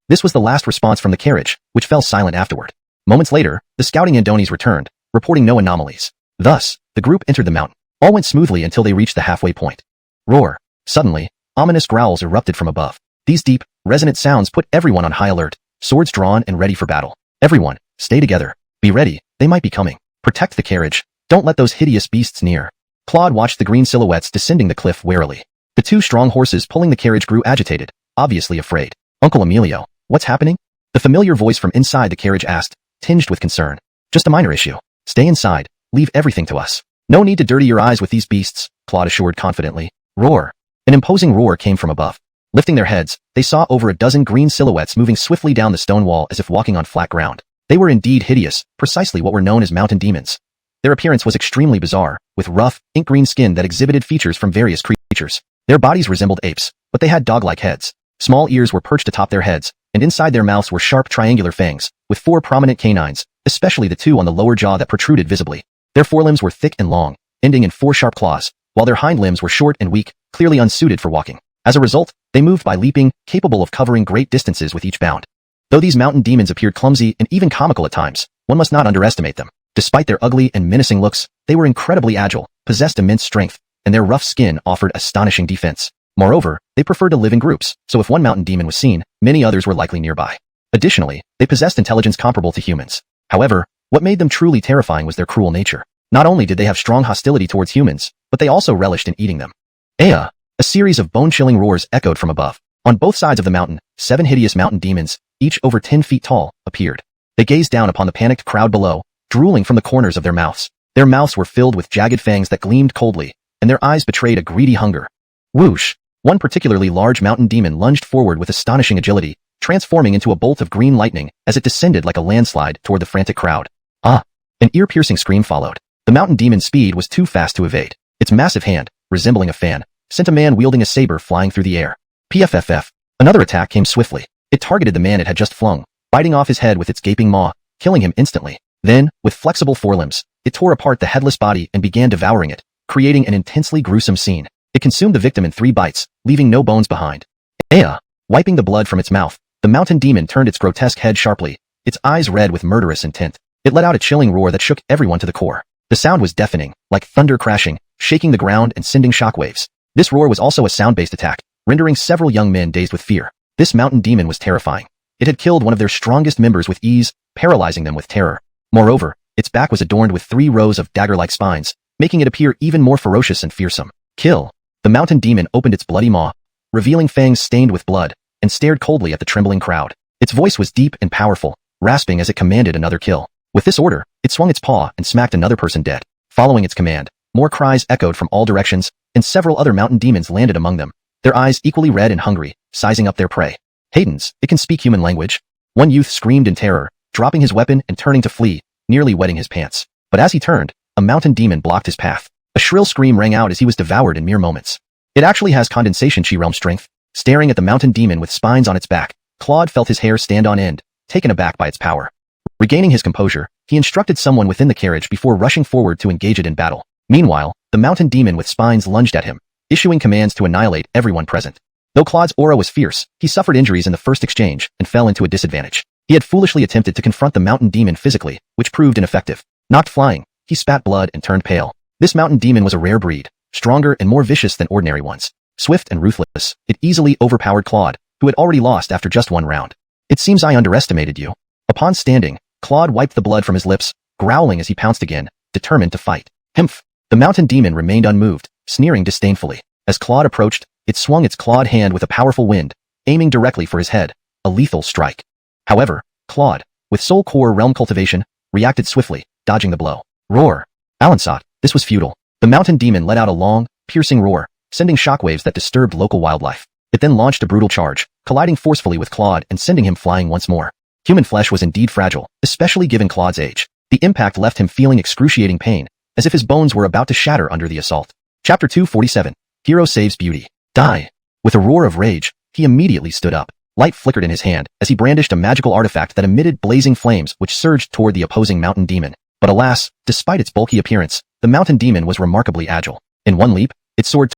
This was the last response from the carriage, which fell silent afterward. Moments later, the scouting Andonies returned, reporting no anomalies. Thus, the group entered the mountain. All went smoothly until they reached the halfway point. Roar! Suddenly, ominous growls erupted from above. These deep, resonant sounds put everyone on high alert, swords drawn and ready for battle. "Everyone, stay together. Be ready, they might be coming. Protect the carriage. Don't let those hideous beasts near." Claude watched the green silhouettes descending the cliff warily. The two strong horses pulling the carriage grew agitated, obviously afraid. "Uncle Emilio, what's happening?" The familiar voice from inside the carriage asked, tinged with concern. "Just a minor issue. Stay inside. Leave everything to us. No need to dirty your eyes with these beasts," Claude assured confidently. Roar! An imposing roar came from above. Lifting their heads, they saw over a dozen green silhouettes moving swiftly down the stone wall as if walking on flat ground. They were indeed hideous, precisely what were known as mountain demons. Their appearance was extremely bizarre, with rough, ink-green skin that exhibited features from various creatures. Their bodies resembled apes, but they had dog-like heads. Small ears were perched atop their heads, and inside their mouths were sharp triangular fangs, with 4 prominent canines, especially the 2 on the lower jaw that protruded visibly. Their forelimbs were thick and long, ending in 4 sharp claws, while their hind limbs were short and weak, clearly unsuited for walking. As a result, they moved by leaping, capable of covering great distances with each bound. Though these mountain demons appeared clumsy and even comical at times, one must not underestimate them. Despite their ugly and menacing looks, they were incredibly agile, possessed immense strength, and their rough skin offered astonishing defense. Moreover, they preferred to live in groups, so if one mountain demon was seen, many others were likely nearby. Additionally, they possessed intelligence comparable to humans. However, what made them truly terrifying was their cruel nature. Not only did they have strong hostility towards humans, but they also relished in eating them. Ea! A series of bone-chilling roars echoed from above. On both sides of the mountain, 7 hideous mountain demons, each over 10 feet tall, appeared. They gazed down upon the panicked crowd below, drooling from the corners of their mouths. Their mouths were filled with jagged fangs that gleamed coldly, and their eyes betrayed a greedy hunger. Whoosh! One particularly large mountain demon lunged forward with astonishing agility, transforming into a bolt of green lightning as it descended like a landslide toward the frantic crowd. Ah! An ear-piercing scream followed. The mountain demon's speed was too fast to evade. Its massive hand, resembling a fan, sent a man wielding a saber flying through the air. PFFF. Another attack came swiftly. It targeted the man it had just flung, biting off his head with its gaping maw, killing him instantly. Then, with flexible forelimbs, it tore apart the headless body and began devouring it, creating an intensely gruesome scene. It consumed the victim in 3 bites, leaving no bones behind. Ea! Wiping the blood from its mouth, the mountain demon turned its grotesque head sharply, its eyes red with murderous intent. It let out a chilling roar that shook everyone to the core. The sound was deafening, like thunder crashing, shaking the ground and sending shockwaves. This roar was also a sound-based attack, rendering several young men dazed with fear. This mountain demon was terrifying. It had killed one of their strongest members with ease, paralyzing them with terror. Moreover, its back was adorned with 3 rows of dagger-like spines, making it appear even more ferocious and fearsome. Kill! The mountain demon opened its bloody maw, revealing fangs stained with blood, and stared coldly at the trembling crowd. Its voice was deep and powerful, rasping as it commanded another kill. With this order, it swung its paw and smacked another person dead. Following its command, more cries echoed from all directions, and several other mountain demons landed among them, their eyes equally red and hungry, sizing up their prey. Haydens, it can speak human language. One youth screamed in terror, dropping his weapon and turning to flee, nearly wetting his pants. But as he turned, a mountain demon blocked his path. A shrill scream rang out as he was devoured in mere moments. It actually has condensation chi realm strength, Staring at the mountain demon with spines on its back, Claude felt his hair stand on end, taken aback by its power. Regaining his composure, he instructed someone within the carriage before rushing forward to engage it in battle. Meanwhile, the mountain demon with spines lunged at him, issuing commands to annihilate everyone present. Though Claude's aura was fierce, he suffered injuries in the first exchange and fell into a disadvantage. He had foolishly attempted to confront the mountain demon physically, which proved ineffective. Knocked flying, he spat blood and turned pale. This mountain demon was a rare breed, stronger and more vicious than ordinary ones. Swift and ruthless, it easily overpowered Claude, who had already lost after just one round. It seems I underestimated you. Upon standing, Claude wiped the blood from his lips, growling as he pounced again, determined to fight. Humph! The mountain demon remained unmoved, sneering disdainfully. As Claude approached, it swung its clawed hand with a powerful wind, aiming directly for his head, a lethal strike. However, Claude, with soul core realm cultivation, reacted swiftly, dodging the blow. Roar! Alansat, this was futile. The mountain demon let out a long, piercing roar, sending shockwaves that disturbed local wildlife. It then launched a brutal charge, colliding forcefully with Claude and sending him flying once more. Human flesh was indeed fragile, especially given Claude's age. The impact left him feeling excruciating pain, as if his bones were about to shatter under the assault. Chapter 247. Hero Saves Beauty. Die! With a roar of rage, he immediately stood up. Light flickered in his hand as he brandished a magical artifact that emitted blazing flames which surged toward the opposing mountain demon. But alas, despite its bulky appearance, the mountain demon was remarkably agile. In one leap, it soared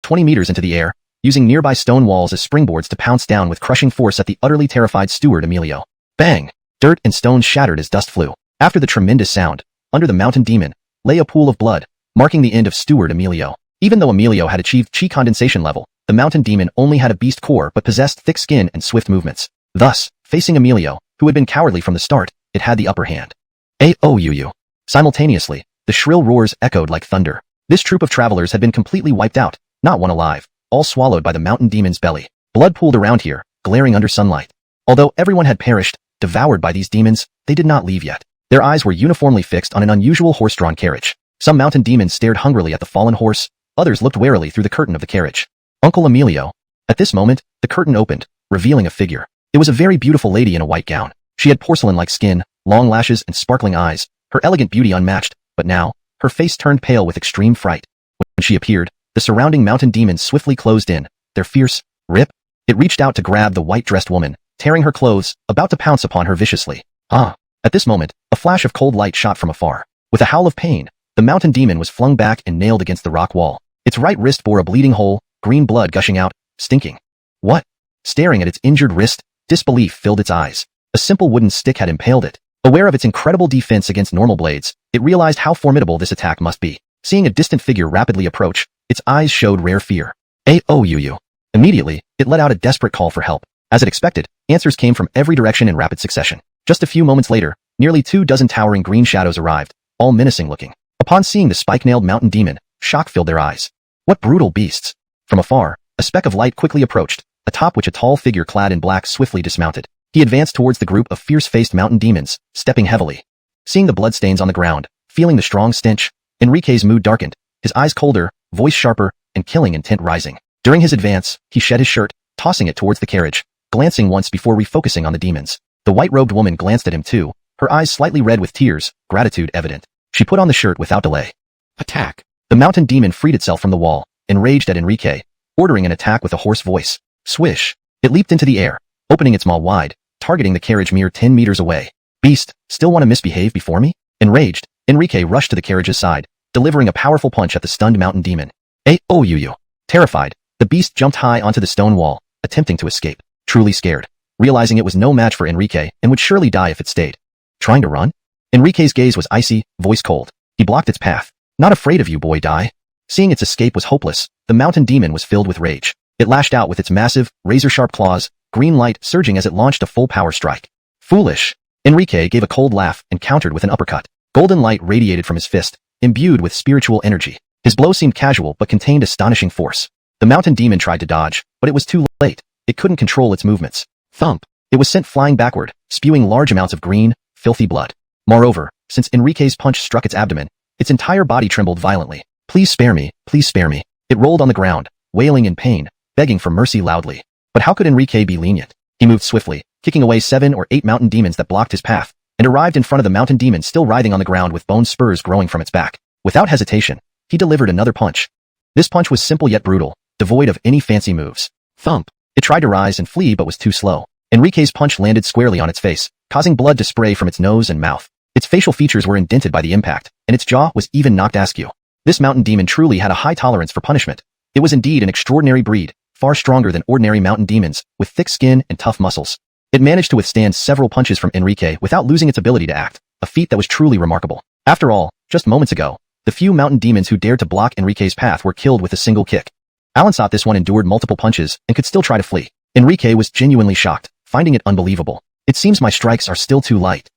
20 meters into the air, using nearby stone walls as springboards to pounce down with crushing force at the utterly terrified steward Emilio. Bang! Dirt and stones shattered as dust flew. After the tremendous sound, under the mountain demon, lay a pool of blood, marking the end of steward Emilio. Even though Emilio had achieved chi condensation level, the mountain demon only had a beast core but possessed thick skin and swift movements. Thus, facing Emilio, who had been cowardly from the start, it had the upper hand. Aouuu. Simultaneously, the shrill roars echoed like thunder. This troop of travelers had been completely wiped out, not one alive, all swallowed by the mountain demon's belly. Blood pooled around here, glaring under sunlight. Although everyone had perished, devoured by these demons, they did not leave yet. Their eyes were uniformly fixed on an unusual horse-drawn carriage. Some mountain demons stared hungrily at the fallen horse, others looked warily through the curtain of the carriage. Uncle Emilio. At this moment, the curtain opened, revealing a figure. It was a very beautiful lady in a white gown. She had porcelain-like skin, long lashes and sparkling eyes, her elegant beauty unmatched, but now, her face turned pale with extreme fright. When she appeared, the surrounding mountain demons swiftly closed in, their fierce rip. It reached out to grab the white-dressed woman, tearing her clothes, about to pounce upon her viciously. Ah! At this moment, a flash of cold light shot from afar. With a howl of pain, the mountain demon was flung back and nailed against the rock wall. Its right wrist bore a bleeding hole, green blood gushing out, stinking. What? Staring at its injured wrist, disbelief filled its eyes. A simple wooden stick had impaled it. Aware of its incredible defense against normal blades, it realized how formidable this attack must be. Seeing a distant figure rapidly approach, its eyes showed rare fear. Aouuu. Immediately, it let out a desperate call for help. As it expected, answers came from every direction in rapid succession. Just a few moments later, nearly 24 towering green shadows arrived, all menacing looking. Upon seeing the spike-nailed mountain demon, shock filled their eyes. What brutal beasts! From afar, a speck of light quickly approached, atop which a tall figure clad in black swiftly dismounted. He advanced towards the group of fierce-faced mountain demons, stepping heavily. Seeing the bloodstains on the ground, feeling the strong stench, Enrique's mood darkened, his eyes colder, voice sharper, and killing intent rising. During his advance, he shed his shirt, tossing it towards the carriage, glancing once before refocusing on the demons. The white-robed woman glanced at him too, her eyes slightly red with tears, gratitude evident. She put on the shirt without delay. Attack! The mountain demon freed itself from the wall, enraged at Enrique, ordering an attack with a hoarse voice. Swish! It leaped into the air, opening its maw wide, targeting the carriage mere 10 meters away. Beast, still want to misbehave before me? Enraged, Enrique rushed to the carriage's side, delivering a powerful punch at the stunned mountain demon. Aouuu. Terrified, the beast jumped high onto the stone wall, attempting to escape. Truly scared, realizing it was no match for Enrique and would surely die if it stayed. Trying to run? Enrique's gaze was icy, voice cold. He blocked its path. Not afraid of you, boy, die. Seeing its escape was hopeless, the mountain demon was filled with rage. It lashed out with its massive, razor-sharp claws, green light surging as it launched a full power strike. Foolish! Enrique gave a cold laugh and countered with an uppercut. Golden light radiated from his fist, imbued with spiritual energy. His blow seemed casual but contained astonishing force. The mountain demon tried to dodge, but it was too late. It couldn't control its movements. Thump! It was sent flying backward, spewing large amounts of green, filthy blood. Moreover, since Enrique's punch struck its abdomen, its entire body trembled violently. Please spare me, please spare me. It rolled on the ground, wailing in pain, begging for mercy loudly. But how could Enrique be lenient? He moved swiftly, kicking away 7 or 8 mountain demons that blocked his path, and arrived in front of the mountain demon still writhing on the ground with bone spurs growing from its back. Without hesitation, he delivered another punch. This punch was simple yet brutal, devoid of any fancy moves. Thump! It tried to rise and flee but was too slow. Enrique's punch landed squarely on its face, causing blood to spray from its nose and mouth. Its facial features were indented by the impact, and its jaw was even knocked askew. This mountain demon truly had a high tolerance for punishment. It was indeed an extraordinary breed, far stronger than ordinary mountain demons, with thick skin and tough muscles. It managed to withstand several punches from Enrique without losing its ability to act, a feat that was truly remarkable. After all, just moments ago, the few mountain demons who dared to block Enrique's path were killed with a single kick. Alan thought this one endured multiple punches and could still try to flee. Enrique was genuinely shocked, finding it unbelievable. It seems my strikes are still too light.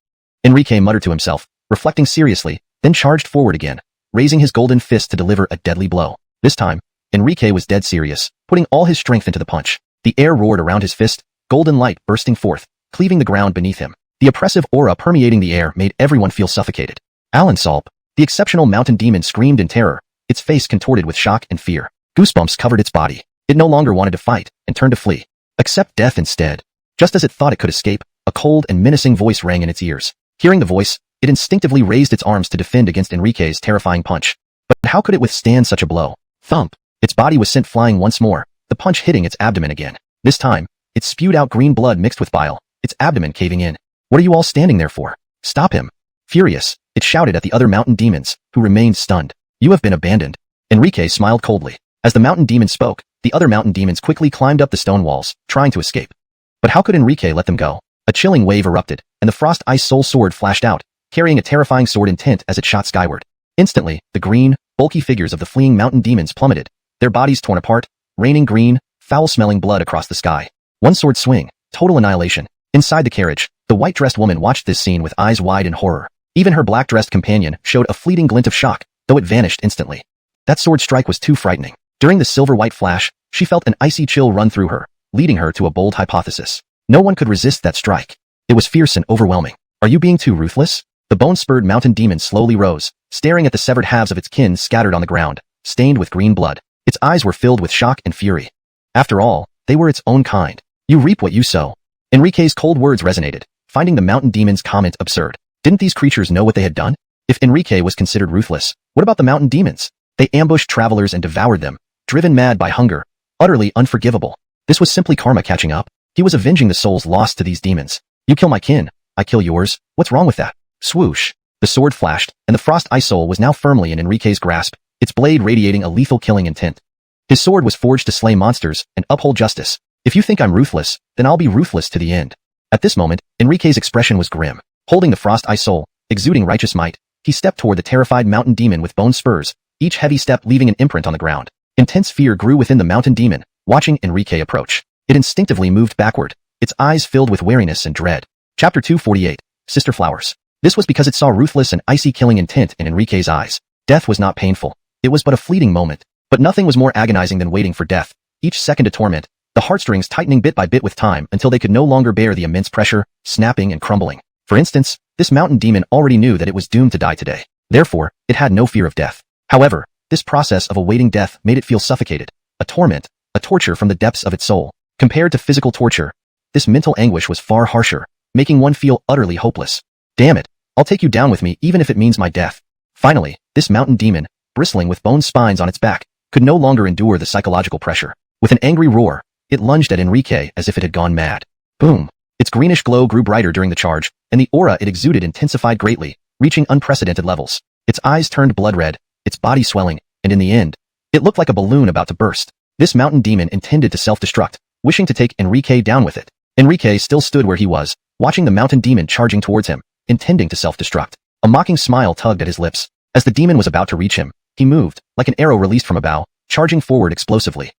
Enrique muttered to himself, reflecting seriously, then charged forward again, raising his golden fist to deliver a deadly blow. This time, Enrique was dead serious, putting all his strength into the punch. The air roared around his fist, golden light bursting forth, cleaving the ground beneath him. The oppressive aura permeating the air made everyone feel suffocated. Alan Salp, the exceptional mountain demon, screamed in terror, its face contorted with shock and fear. Goosebumps covered its body. It no longer wanted to fight and turned to flee. Accept death instead. Just as it thought it could escape, a cold and menacing voice rang in its ears. Hearing the voice, it instinctively raised its arms to defend against Enrique's terrifying punch. But how could it withstand such a blow? Thump! Its body was sent flying once more, the punch hitting its abdomen again. This time, it spewed out green blood mixed with bile, its abdomen caving in. What are you all standing there for? Stop him! Furious, it shouted at the other mountain demons, who remained stunned. You have been abandoned. Enrique smiled coldly. As the mountain demon spoke, the other mountain demons quickly climbed up the stone walls, trying to escape. But how could Enrique let them go? A chilling wave erupted, and the Frost Ice Soul sword flashed out, carrying a terrifying sword intent as it shot skyward. Instantly, the green, bulky figures of the fleeing mountain demons plummeted, their bodies torn apart, raining green, foul-smelling blood across the sky. One sword swing, total annihilation. Inside the carriage, the white-dressed woman watched this scene with eyes wide in horror. Even her black-dressed companion showed a fleeting glint of shock, though it vanished instantly. That sword strike was too frightening. During the silver-white flash, she felt an icy chill run through her, leading her to a bold hypothesis. No one could resist that strike. It was fierce and overwhelming. Are you being too ruthless? The bone-spurred mountain demon slowly rose, staring at the severed halves of its kin scattered on the ground, stained with green blood. Its eyes were filled with shock and fury. After all, they were its own kind. You reap what you sow. Enrique's cold words resonated, finding the mountain demon's comment absurd. Didn't these creatures know what they had done? If Enrique was considered ruthless, what about the mountain demons? They ambushed travelers and devoured them, driven mad by hunger, utterly unforgivable. This was simply karma catching up. He was avenging the souls lost to these demons. You kill my kin, I kill yours. What's wrong with that? Swoosh. The sword flashed, and the Frost Ice Soul was now firmly in Enrique's grasp, its blade radiating a lethal killing intent. His sword was forged to slay monsters and uphold justice. If you think I'm ruthless, then I'll be ruthless to the end. At this moment, Enrique's expression was grim. Holding the Frost Ice Soul, exuding righteous might, he stepped toward the terrified mountain demon with bone spurs, each heavy step leaving an imprint on the ground. Intense fear grew within the mountain demon, watching Enrique approach. It instinctively moved backward, its eyes filled with wariness and dread. Chapter 248, Sister Flowers. This was because it saw ruthless and icy killing intent in Enrique's eyes. Death was not painful. It was but a fleeting moment. But nothing was more agonizing than waiting for death, each second a torment, the heartstrings tightening bit by bit with time until they could no longer bear the immense pressure, snapping and crumbling. For instance, this mountain demon already knew that it was doomed to die today. Therefore, it had no fear of death. However, this process of awaiting death made it feel suffocated, a torment, a torture from the depths of its soul. Compared to physical torture, this mental anguish was far harsher, making one feel utterly hopeless. Damn it, I'll take you down with me even if it means my death. Finally, this mountain demon, bristling with bone spines on its back, could no longer endure the psychological pressure. With an angry roar, it lunged at Enrique as if it had gone mad. Boom! Its greenish glow grew brighter during the charge, and the aura it exuded intensified greatly, reaching unprecedented levels. Its eyes turned blood red, its body swelling, and in the end, it looked like a balloon about to burst. This mountain demon intended to self-destruct, wishing to take Enrique down with it. Enrique still stood where he was, watching the mountain demon charging towards him, intending to self-destruct. A mocking smile tugged at his lips. As the demon was about to reach him, he moved, like an arrow released from a bow, charging forward explosively.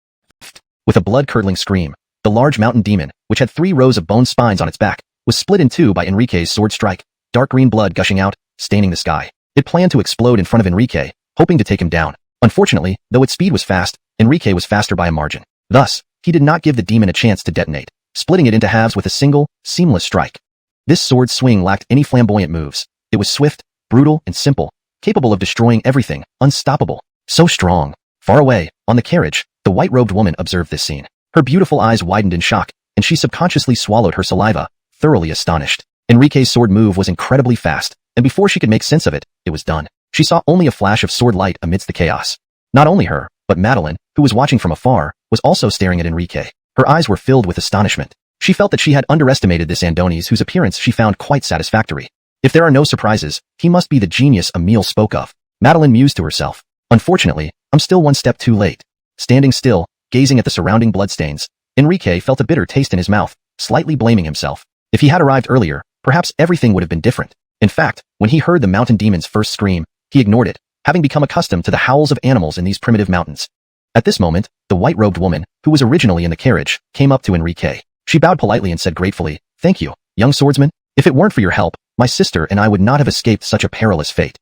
With a blood-curdling scream, the large mountain demon, which had 3 rows of bone spines on its back, was split in two by Enrique's sword strike, dark green blood gushing out, staining the sky. It planned to explode in front of Enrique, hoping to take him down. Unfortunately, though its speed was fast, Enrique was faster by a margin. Thus, he did not give the demon a chance to detonate, splitting it into halves with a single, seamless strike. This sword swing lacked any flamboyant moves. It was swift, brutal, and simple, capable of destroying everything, unstoppable. So strong. Far away, on the carriage, the white-robed woman observed this scene. Her beautiful eyes widened in shock, and she subconsciously swallowed her saliva, thoroughly astonished. Enrique's sword move was incredibly fast, and before she could make sense of it, it was done. She saw only a flash of sword light amidst the chaos. Not only her, but Madeline, who was watching from afar, was also staring at Enrique. Her eyes were filled with astonishment. She felt that she had underestimated this Andoni's, whose appearance she found quite satisfactory. If there are no surprises, he must be the genius Emile spoke of. Madeline mused to herself. Unfortunately, I'm still one step too late. Standing still, gazing at the surrounding bloodstains, Enrique felt a bitter taste in his mouth, slightly blaming himself. If he had arrived earlier, perhaps everything would have been different. In fact, when he heard the mountain demon's first scream, he ignored it, having become accustomed to the howls of animals in these primitive mountains. At this moment, the white-robed woman, who was originally in the carriage, came up to Enrique. She bowed politely and said gratefully, "Thank you, young swordsman. If it weren't for your help, my sister and I would not have escaped such a perilous fate."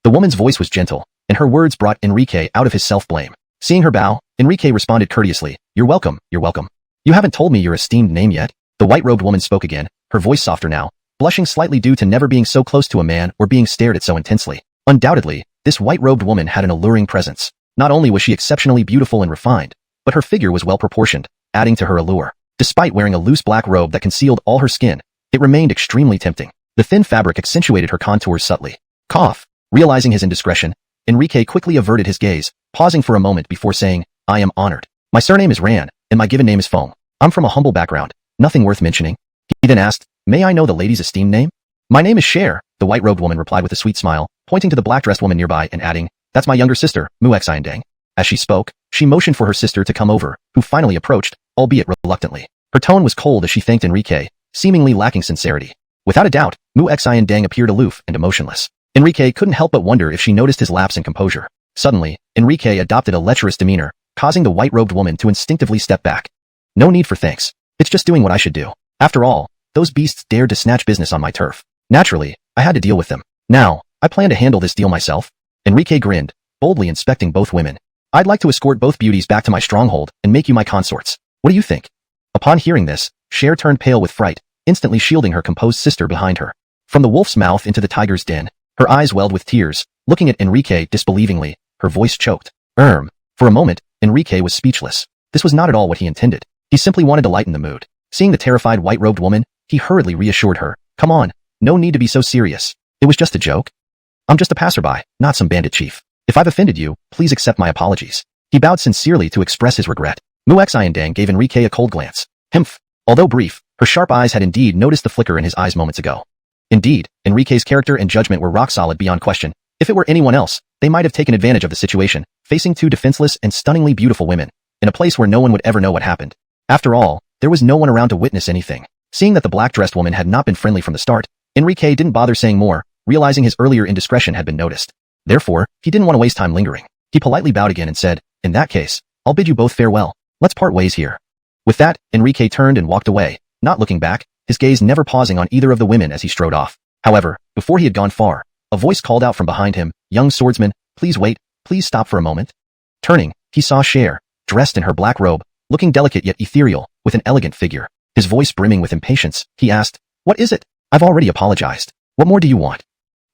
The woman's voice was gentle, and her words brought Enrique out of his self-blame. Seeing her bow, Enrique responded courteously, "You're welcome, you're welcome. You haven't told me your esteemed name yet." The white-robed woman spoke again, her voice softer now, blushing slightly due to never being so close to a man or being stared at so intensely. Undoubtedly, this white-robed woman had an alluring presence. Not only was she exceptionally beautiful and refined, but her figure was well-proportioned, adding to her allure. Despite wearing a loose black robe that concealed all her skin, it remained extremely tempting. The thin fabric accentuated her contours subtly. Cough. Realizing his indiscretion, Enrique quickly averted his gaze, pausing for a moment before saying, "I am honored. My surname is Ran, and my given name is Fong. I'm from a humble background, nothing worth mentioning." He then asked, "May I know the lady's esteemed name?" "My name is Cher," the white-robed woman replied with a sweet smile, pointing to the black-dressed woman nearby and adding, "That's my younger sister, Muexiandang." As she spoke, she motioned for her sister to come over, who finally approached, albeit reluctantly. Her tone was cold as she thanked Enrique, seemingly lacking sincerity. Without a doubt, Muexiandang appeared aloof and emotionless. Enrique couldn't help but wonder if she noticed his lapse in composure. Suddenly, Enrique adopted a lecherous demeanor, causing the white-robed woman to instinctively step back. "No need for thanks. It's just doing what I should do. After all, those beasts dared to snatch business on my turf. Naturally, I had to deal with them. Now, I plan to handle this deal myself." Enrique grinned, boldly inspecting both women. "I'd like to escort both beauties back to my stronghold and make you my consorts. What do you think?" Upon hearing this, Cher turned pale with fright, instantly shielding her composed sister behind her. From the wolf's mouth into the tiger's den, her eyes welled with tears, looking at Enrique disbelievingly, her voice choked. For a moment, Enrique was speechless. This was not at all what he intended. He simply wanted to lighten the mood. Seeing the terrified white-robed woman, he hurriedly reassured her, "Come on, no need to be so serious. It was just a joke. I'm just a passerby, not some bandit chief. If I've offended you, please accept my apologies." He bowed sincerely to express his regret. Muexiandang gave Enrique a cold glance. Humph. Although brief, her sharp eyes had indeed noticed the flicker in his eyes moments ago. Indeed, Enrique's character and judgment were rock solid beyond question. If it were anyone else, they might have taken advantage of the situation, facing two defenseless and stunningly beautiful women, in a place where no one would ever know what happened. After all, there was no one around to witness anything. Seeing that the black-dressed woman had not been friendly from the start, Enrique didn't bother saying more, realizing his earlier indiscretion had been noticed. Therefore, he didn't want to waste time lingering. He politely bowed again and said, "In that case, I'll bid you both farewell. Let's part ways here." With that, Enrique turned and walked away, not looking back, his gaze never pausing on either of the women as he strode off. However, before he had gone far, a voice called out from behind him, "Young swordsman, please wait, please stop for a moment." Turning, he saw Cher, dressed in her black robe, looking delicate yet ethereal, with an elegant figure. His voice brimming with impatience, he asked, "What is it? I've already apologized. What more do you want?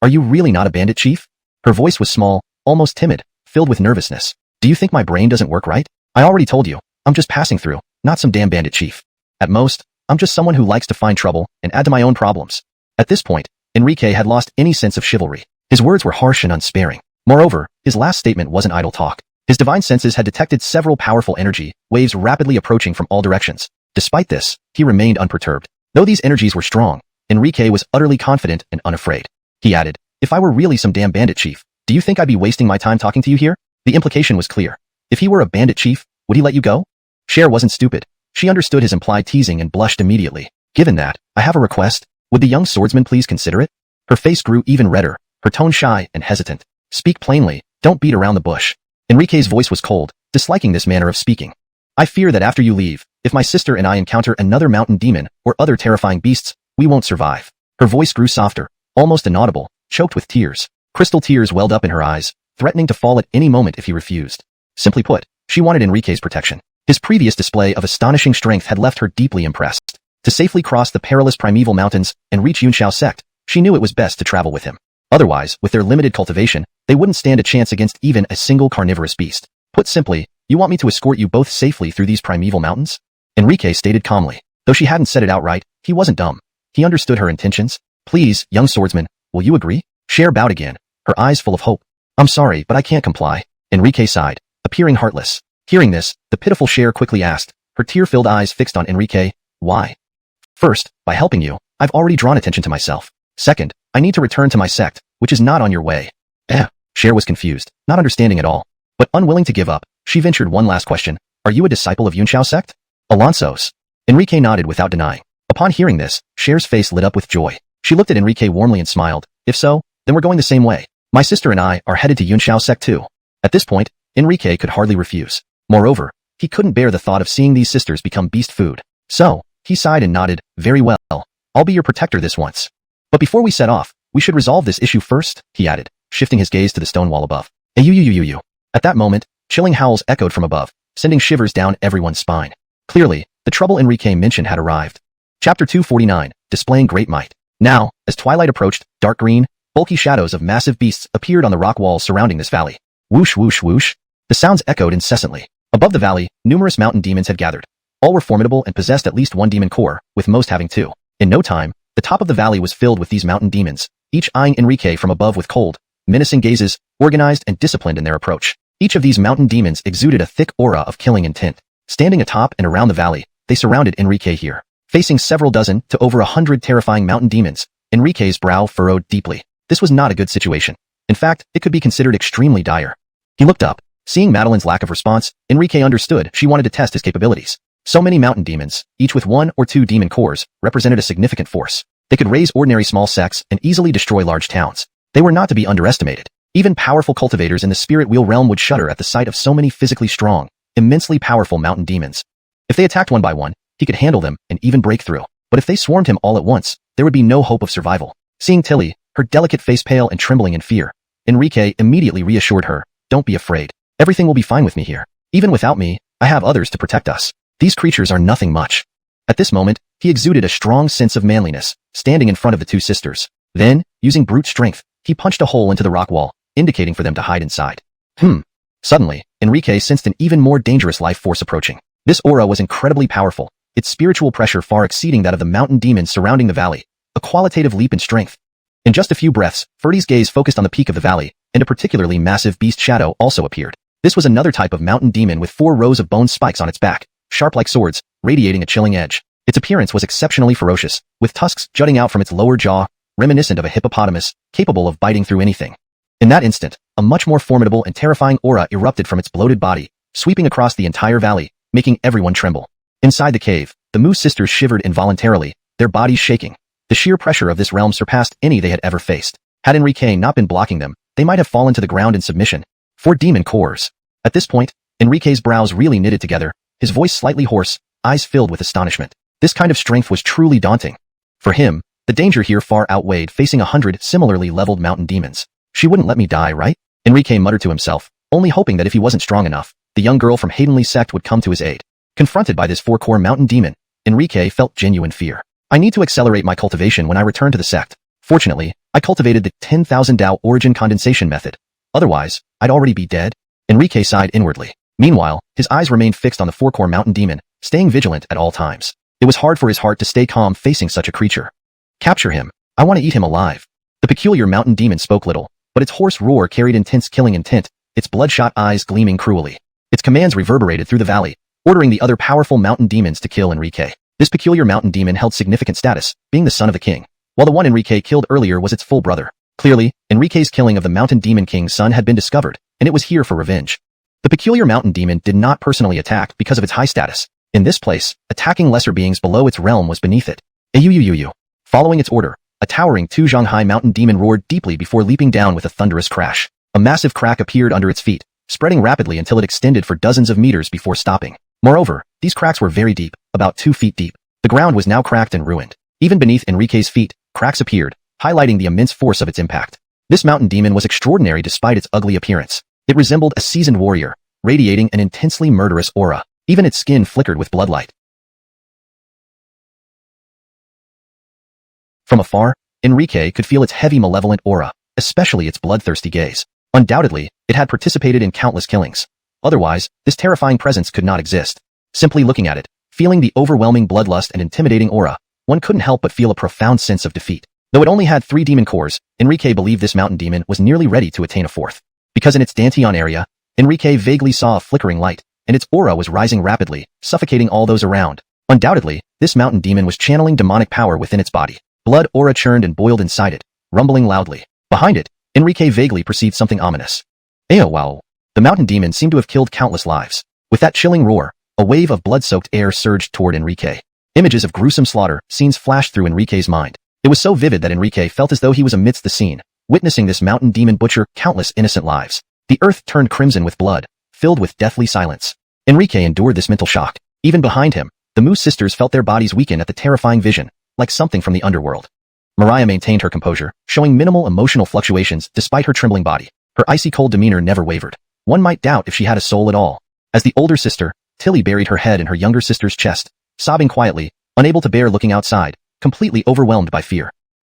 Are you really not a bandit chief?" Her voice was small, almost timid, filled with nervousness. "Do you think my brain doesn't work right? I already told you, I'm just passing through, not some damn bandit chief. At most, I'm just someone who likes to find trouble and add to my own problems." At this point, Enrique had lost any sense of chivalry. His words were harsh and unsparing. Moreover, his last statement wasn't idle talk. His divine senses had detected several powerful energy waves rapidly approaching from all directions. Despite this, he remained unperturbed. Though these energies were strong, Enrique was utterly confident and unafraid. He added, "If I were really some damn bandit chief, do you think I'd be wasting my time talking to you here?" The implication was clear. If he were a bandit chief, would he let you go? Cher wasn't stupid. She understood his implied teasing and blushed immediately. "Given that, I have a request. Would the young swordsman please consider it?" Her face grew even redder, her tone shy and hesitant. "Speak plainly, don't beat around the bush." Enrique's voice was cold, disliking this manner of speaking. "I fear that after you leave, if my sister and I encounter another mountain demon or other terrifying beasts, we won't survive." Her voice grew softer, almost inaudible, choked with tears. Crystal tears welled up in her eyes, threatening to fall at any moment if he refused. Simply put, she wanted Enrique's protection. His previous display of astonishing strength had left her deeply impressed. To safely cross the perilous primeval mountains and reach Yunxiao sect, she knew it was best to travel with him. Otherwise, with their limited cultivation, they wouldn't stand a chance against even a single carnivorous beast. Put simply, you want me to escort you both safely through these primeval mountains? Enrique stated calmly. Though she hadn't said it outright, he wasn't dumb. He understood her intentions. "Please, young swordsman, will you agree?" Cher bowed again, her eyes full of hope. "I'm sorry, but I can't comply." Enrique sighed, appearing heartless. Hearing this, the pitiful Cher quickly asked, her tear-filled eyes fixed on Enrique, why? First, by helping you, I've already drawn attention to myself. Second, I need to return to my sect, which is not on your way. Cher was confused, not understanding at all. But unwilling to give up, she ventured one last question. Are you a disciple of Yunxiao sect? Alonso's. Enrique nodded without denying. Upon hearing this, Cher's face lit up with joy. She looked at Enrique warmly and smiled. If so, then we're going the same way. My sister and I are headed to Yunxiao sect too. At this point, Enrique could hardly refuse. Moreover, he couldn't bear the thought of seeing these sisters become beast food. So, he sighed and nodded, very well. I'll be your protector this once. But before we set off, we should resolve this issue first, he added, shifting his gaze to the stone wall above. You. At that moment, chilling howls echoed from above, sending shivers down everyone's spine. Clearly, the trouble Enrique mentioned had arrived. Chapter 249, Displaying Great Might. Now, as twilight approached, dark green, bulky shadows of massive beasts appeared on the rock walls surrounding this valley. Whoosh, whoosh, whoosh. The sounds echoed incessantly. Above the valley, numerous mountain demons had gathered. All were formidable and possessed at least one demon core, with most having two. In no time, the top of the valley was filled with these mountain demons, each eyeing Enrique from above with cold, menacing gazes, organized and disciplined in their approach. Each of these mountain demons exuded a thick aura of killing intent. Standing atop and around the valley, they surrounded Enrique here. Facing several dozen to over 100 terrifying mountain demons, Enrique's brow furrowed deeply. This was not a good situation. In fact, it could be considered extremely dire. He looked up. Seeing Madeline's lack of response, Enrique understood she wanted to test his capabilities. So many mountain demons, each with 1 or 2 demon cores, represented a significant force. They could raise ordinary small sects and easily destroy large towns. They were not to be underestimated. Even powerful cultivators in the spirit wheel realm would shudder at the sight of so many physically strong, immensely powerful mountain demons. If they attacked one by one, he could handle them and even break through. But if they swarmed him all at once, there would be no hope of survival. Seeing Tilly, her delicate face pale and trembling in fear, Enrique immediately reassured her, "Don't be afraid. Everything will be fine with me here. Even without me, I have others to protect us. These creatures are nothing much." At this moment, he exuded a strong sense of manliness, standing in front of the two sisters. Then, using brute strength, he punched a hole into the rock wall, indicating for them to hide inside. Suddenly, Enrique sensed an even more dangerous life force approaching. This aura was incredibly powerful, its spiritual pressure far exceeding that of the mountain demons surrounding the valley, a qualitative leap in strength. In just a few breaths, Ferdy's gaze focused on the peak of the valley, and a particularly massive beast shadow also appeared. This was another type of mountain demon with 4 rows of bone spikes on its back, sharp like swords, radiating a chilling edge. Its appearance was exceptionally ferocious, with tusks jutting out from its lower jaw, reminiscent of a hippopotamus, capable of biting through anything. In that instant, a much more formidable and terrifying aura erupted from its bloated body, sweeping across the entire valley, making everyone tremble. Inside the cave, the Moose sisters shivered involuntarily, their bodies shaking. The sheer pressure of this realm surpassed any they had ever faced. Had Enrique not been blocking them, they might have fallen to the ground in submission. 4 demon cores. At this point, Enrique's brows really knitted together, his voice slightly hoarse, eyes filled with astonishment. This kind of strength was truly daunting. For him, the danger here far outweighed facing 100 similarly leveled mountain demons. She wouldn't let me die, right? Enrique muttered to himself, only hoping that if he wasn't strong enough, the young girl from Haydenley's sect would come to his aid. Confronted by this 4-core mountain demon, Enrique felt genuine fear. I need to accelerate my cultivation when I return to the sect. Fortunately, I cultivated the 10,000 Dao origin condensation method. Otherwise, I'd already be dead. Enrique sighed inwardly. Meanwhile, his eyes remained fixed on the 4-core mountain demon, staying vigilant at all times. It was hard for his heart to stay calm facing such a creature. Capture him. I want to eat him alive. The peculiar mountain demon spoke little, but its hoarse roar carried intense killing intent, its bloodshot eyes gleaming cruelly. Its commands reverberated through the valley, ordering the other powerful mountain demons to kill Enrique. This peculiar mountain demon held significant status, being the son of the king, while the one Enrique killed earlier was its full brother. Clearly, Enrique's killing of the mountain demon king's son had been discovered, and it was here for revenge. The peculiar mountain demon did not personally attack because of its high status. In this place, attacking lesser beings below its realm was beneath it. Following its order, a towering 2-Zhang-high mountain demon roared deeply before leaping down with a thunderous crash. A massive crack appeared under its feet, spreading rapidly until it extended for dozens of meters before stopping. Moreover, these cracks were very deep, about 2 feet deep. The ground was now cracked and ruined. Even beneath Enrique's feet, cracks appeared, highlighting the immense force of its impact. This mountain demon was extraordinary despite its ugly appearance. It resembled a seasoned warrior, radiating an intensely murderous aura. Even its skin flickered with bloodlight. From afar, Enrique could feel its heavy malevolent aura, especially its bloodthirsty gaze. Undoubtedly, it had participated in countless killings. Otherwise, this terrifying presence could not exist. Simply looking at it, feeling the overwhelming bloodlust and intimidating aura, one couldn't help but feel a profound sense of defeat. Though it only had 3 demon cores, Enrique believed this mountain demon was nearly ready to attain a 4th. Because in its Danteon area, Enrique vaguely saw a flickering light, and its aura was rising rapidly, suffocating all those around. Undoubtedly, this mountain demon was channeling demonic power within its body. Blood aura churned and boiled inside it, rumbling loudly. Behind it, Enrique vaguely perceived something ominous. Ayo wow. The mountain demon seemed to have killed countless lives. With that chilling roar, a wave of blood-soaked air surged toward Enrique. Images of gruesome slaughter scenes flashed through Enrique's mind. It was so vivid that Enrique felt as though he was amidst the scene, witnessing this mountain demon butcher countless innocent lives. The earth turned crimson with blood, filled with deathly silence. Enrique endured this mental shock. Even behind him, the Moose sisters felt their bodies weaken at the terrifying vision, like something from the underworld. Mariah maintained her composure, showing minimal emotional fluctuations despite her trembling body. Her icy-cold demeanor never wavered. One might doubt if she had a soul at all. As the older sister, Tilly buried her head in her younger sister's chest, sobbing quietly, unable to bear looking outside, completely overwhelmed by fear.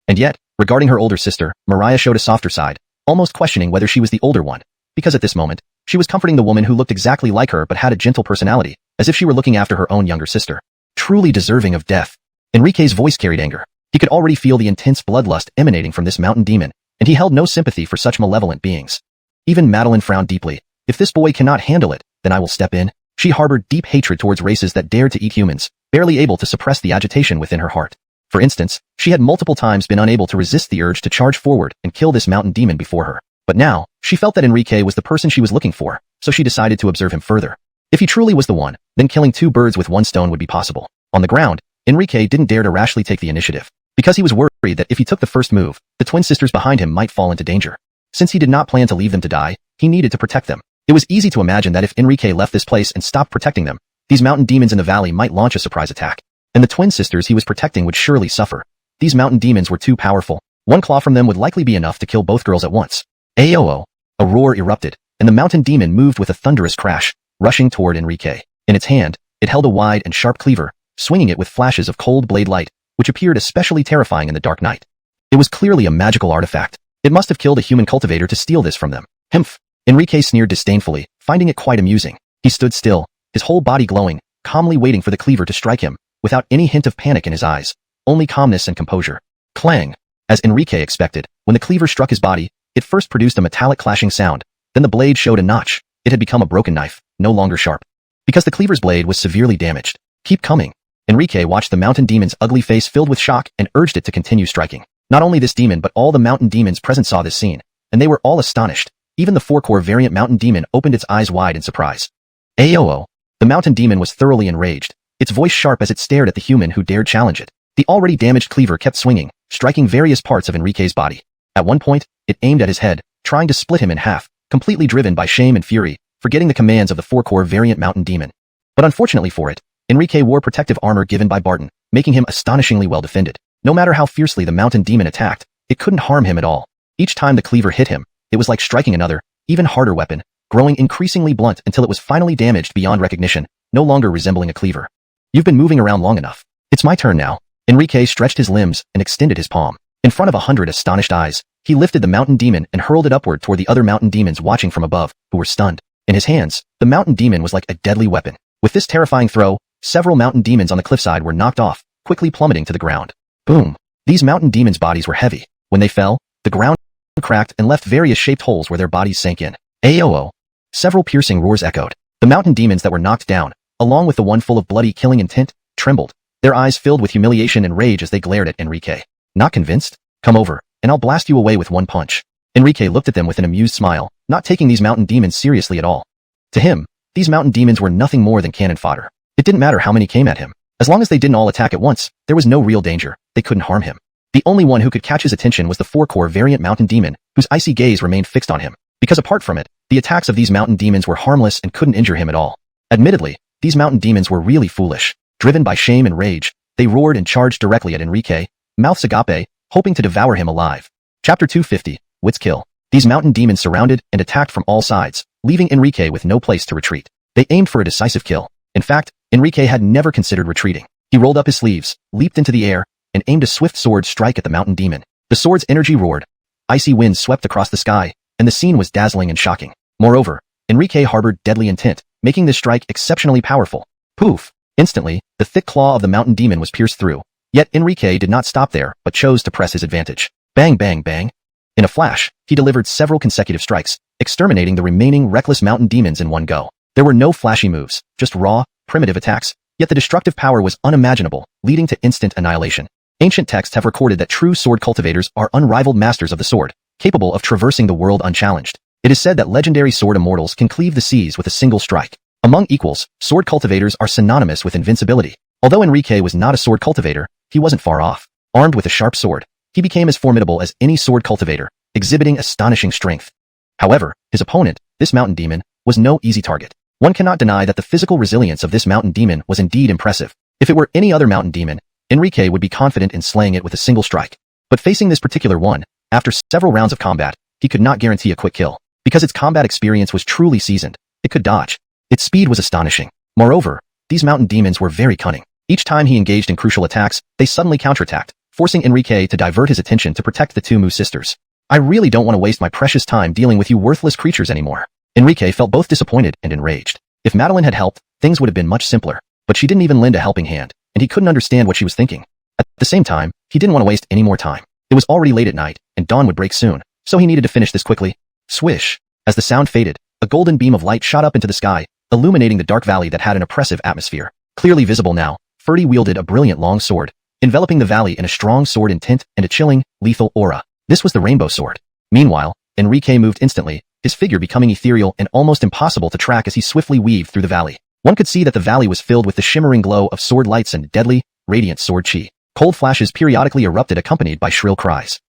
And yet, regarding her older sister, Mariah showed a softer side, almost questioning whether she was the older one, because at this moment, she was comforting the woman who looked exactly like her but had a gentle personality, as if she were looking after her own younger sister. Truly deserving of death. Enrique's voice carried anger. He could already feel the intense bloodlust emanating from this mountain demon, and he held no sympathy for such malevolent beings. Even Madeline frowned deeply. If this boy cannot handle it, then I will step in. She harbored deep hatred towards races that dared to eat humans, barely able to suppress the agitation within her heart. For instance, she had multiple times been unable to resist the urge to charge forward and kill this mountain demon before her. But now, she felt that Enrique was the person she was looking for, so she decided to observe him further. If he truly was the one, then killing two birds with one stone would be possible. On the ground, Enrique didn't dare to rashly take the initiative, because he was worried that if he took the first move, the twin sisters behind him might fall into danger. Since he did not plan to leave them to die, he needed to protect them. It was easy to imagine that if Enrique left this place and stopped protecting them, these mountain demons in the valley might launch a surprise attack. And the twin sisters he was protecting would surely suffer. These mountain demons were too powerful. One claw from them would likely be enough to kill both girls at once. Ayo! A roar erupted, and the mountain demon moved with a thunderous crash, rushing toward Enrique. In its hand, it held a wide and sharp cleaver, swinging it with flashes of cold blade light, which appeared especially terrifying in the dark night. It was clearly a magical artifact. It must have killed a human cultivator to steal this from them. Humph! Enrique sneered disdainfully, finding it quite amusing. He stood still, his whole body glowing, calmly waiting for the cleaver to strike him, without any hint of panic in his eyes, only calmness and composure. Clang! As Enrique expected, when the cleaver struck his body, it first produced a metallic clashing sound, then the blade showed a notch. It had become a broken knife, no longer sharp. Because the cleaver's blade was severely damaged. Keep coming. Enrique watched the mountain demon's ugly face filled with shock and urged it to continue striking. Not only this demon but all the mountain demons present saw this scene, and they were all astonished. Even the 4-core variant mountain demon opened its eyes wide in surprise. Ayo! The mountain demon was thoroughly enraged, its voice sharp as it stared at the human who dared challenge it. The already damaged cleaver kept swinging, striking various parts of Enrique's body. At one point, it aimed at his head, trying to split him in half, completely driven by shame and fury, forgetting the commands of the 4-core variant mountain demon. But unfortunately for it, Enrique wore protective armor given by Barton, making him astonishingly well defended. No matter how fiercely the mountain demon attacked, it couldn't harm him at all. Each time the cleaver hit him, it was like striking another, even harder weapon, growing increasingly blunt until it was finally damaged beyond recognition, no longer resembling a cleaver. You've been moving around long enough. It's my turn now. Enrique stretched his limbs and extended his palm. In front of 100 astonished eyes, he lifted the mountain demon and hurled it upward toward the other mountain demons watching from above, who were stunned. In his hands, the mountain demon was like a deadly weapon. With this terrifying throw, several mountain demons on the cliffside were knocked off, quickly plummeting to the ground. Boom! These mountain demons' bodies were heavy. When they fell, the ground cracked and left various shaped holes where their bodies sank in. Ayo! Several piercing roars echoed. The mountain demons that were knocked down, along with the one full of bloody killing intent, trembled, their eyes filled with humiliation and rage as they glared at Enrique. Not convinced? Come over, and I'll blast you away with one punch. Enrique looked at them with an amused smile, not taking these mountain demons seriously at all. To him, these mountain demons were nothing more than cannon fodder. It didn't matter how many came at him. As long as they didn't all attack at once, there was no real danger. They couldn't harm him. The only one who could catch his attention was the 4-core variant mountain demon, whose icy gaze remained fixed on him. Because apart from it, the attacks of these mountain demons were harmless and couldn't injure him at all. Admittedly, these mountain demons were really foolish. Driven by shame and rage, they roared and charged directly at Enrique, mouths agape, hoping to devour him alive. Chapter 250, Wits Kill. These mountain demons surrounded and attacked from all sides, leaving Enrique with no place to retreat. They aimed for a decisive kill. In fact, Enrique had never considered retreating. He rolled up his sleeves, leaped into the air, and aimed a swift sword strike at the mountain demon. The sword's energy roared. Icy winds swept across the sky, and the scene was dazzling and shocking. Moreover, Enrique harbored deadly intent, making this strike exceptionally powerful. Poof! Instantly, the thick claw of the mountain demon was pierced through. Yet Enrique did not stop there, but chose to press his advantage. Bang bang bang! In a flash, he delivered several consecutive strikes, exterminating the remaining reckless mountain demons in one go. There were no flashy moves, just raw, primitive attacks, yet the destructive power was unimaginable, leading to instant annihilation. Ancient texts have recorded that true sword cultivators are unrivaled masters of the sword, capable of traversing the world unchallenged. It is said that legendary sword immortals can cleave the seas with a single strike. Among equals, sword cultivators are synonymous with invincibility. Although Enrique was not a sword cultivator, he wasn't far off. Armed with a sharp sword, he became as formidable as any sword cultivator, exhibiting astonishing strength. However, his opponent, this mountain demon, was no easy target. One cannot deny that the physical resilience of this mountain demon was indeed impressive. If it were any other mountain demon, Enrique would be confident in slaying it with a single strike. But facing this particular one, after several rounds of combat, he could not guarantee a quick kill. Because its combat experience was truly seasoned, it could dodge. Its speed was astonishing. Moreover, these mountain demons were very cunning. Each time he engaged in crucial attacks, they suddenly counterattacked, forcing Enrique to divert his attention to protect the two Mu sisters. I really don't want to waste my precious time dealing with you worthless creatures anymore. Enrique felt both disappointed and enraged. If Madeline had helped, things would have been much simpler, but she didn't even lend a helping hand, and he couldn't understand what she was thinking. At the same time, he didn't want to waste any more time. It was already late at night, and dawn would break soon, so he needed to finish this quickly. Swish! As the sound faded, a golden beam of light shot up into the sky, illuminating the dark valley that had an oppressive atmosphere. Clearly visible now, Ferdy wielded a brilliant long sword, enveloping the valley in a strong sword intent and a chilling, lethal aura. This was the rainbow sword. Meanwhile, Enrique moved instantly, his figure becoming ethereal and almost impossible to track as he swiftly weaved through the valley. One could see that the valley was filled with the shimmering glow of sword lights and deadly, radiant sword chi. Cold flashes periodically erupted accompanied by shrill cries.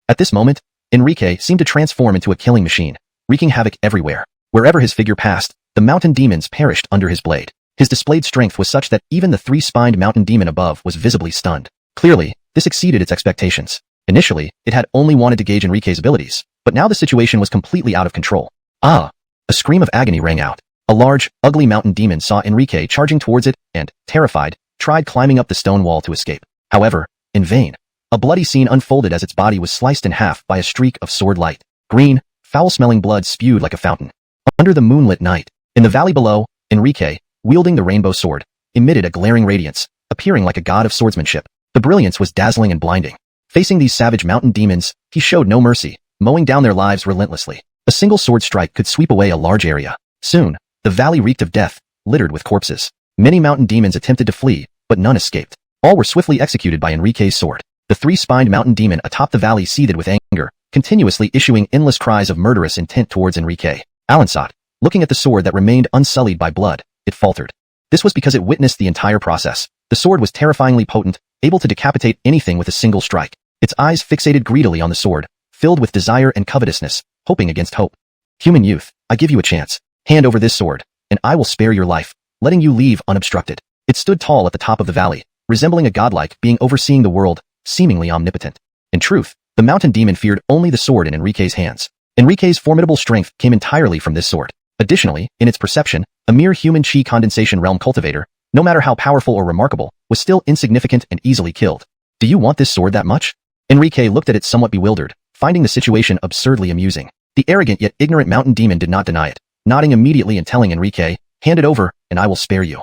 At this moment, Enrique seemed to transform into a killing machine, wreaking havoc everywhere. Wherever his figure passed, the mountain demons perished under his blade. His displayed strength was such that even the three-spined mountain demon above was visibly stunned. Clearly, this exceeded its expectations. Initially, it had only wanted to gauge Enrique's abilities, but now the situation was completely out of control. Ah! A scream of agony rang out. A large, ugly mountain demon saw Enrique charging towards it and, terrified, tried climbing up the stone wall to escape. However, in vain. A bloody scene unfolded as its body was sliced in half by a streak of sword light. Green, foul-smelling blood spewed like a fountain. Under the moonlit night, in the valley below, Enrique, wielding the rainbow sword, emitted a glaring radiance, appearing like a god of swordsmanship. The brilliance was dazzling and blinding. Facing these savage mountain demons, he showed no mercy, mowing down their lives relentlessly. A single sword strike could sweep away a large area. Soon, the valley reeked of death, littered with corpses. Many mountain demons attempted to flee, but none escaped. All were swiftly executed by Enrique's sword. The three-spined mountain demon atop the valley seethed with anger, continuously issuing endless cries of murderous intent towards Enrique. Alansat, looking at the sword that remained unsullied by blood, it faltered. This was because it witnessed the entire process. The sword was terrifyingly potent, able to decapitate anything with a single strike. Its eyes fixated greedily on the sword, filled with desire and covetousness, hoping against hope. Human youth, I give you a chance. Hand over this sword, and I will spare your life, letting you leave unobstructed. It stood tall at the top of the valley, resembling a godlike being overseeing the world, seemingly omnipotent. In truth, the mountain demon feared only the sword in Enrique's hands. Enrique's formidable strength came entirely from this sword. Additionally, in its perception, a mere human chi condensation realm cultivator, no matter how powerful or remarkable, was still insignificant and easily killed. Do you want this sword that much? Enrique looked at it somewhat bewildered, finding the situation absurdly amusing. The arrogant yet ignorant mountain demon did not deny it, nodding immediately and telling Enrique, hand it over, and I will spare you.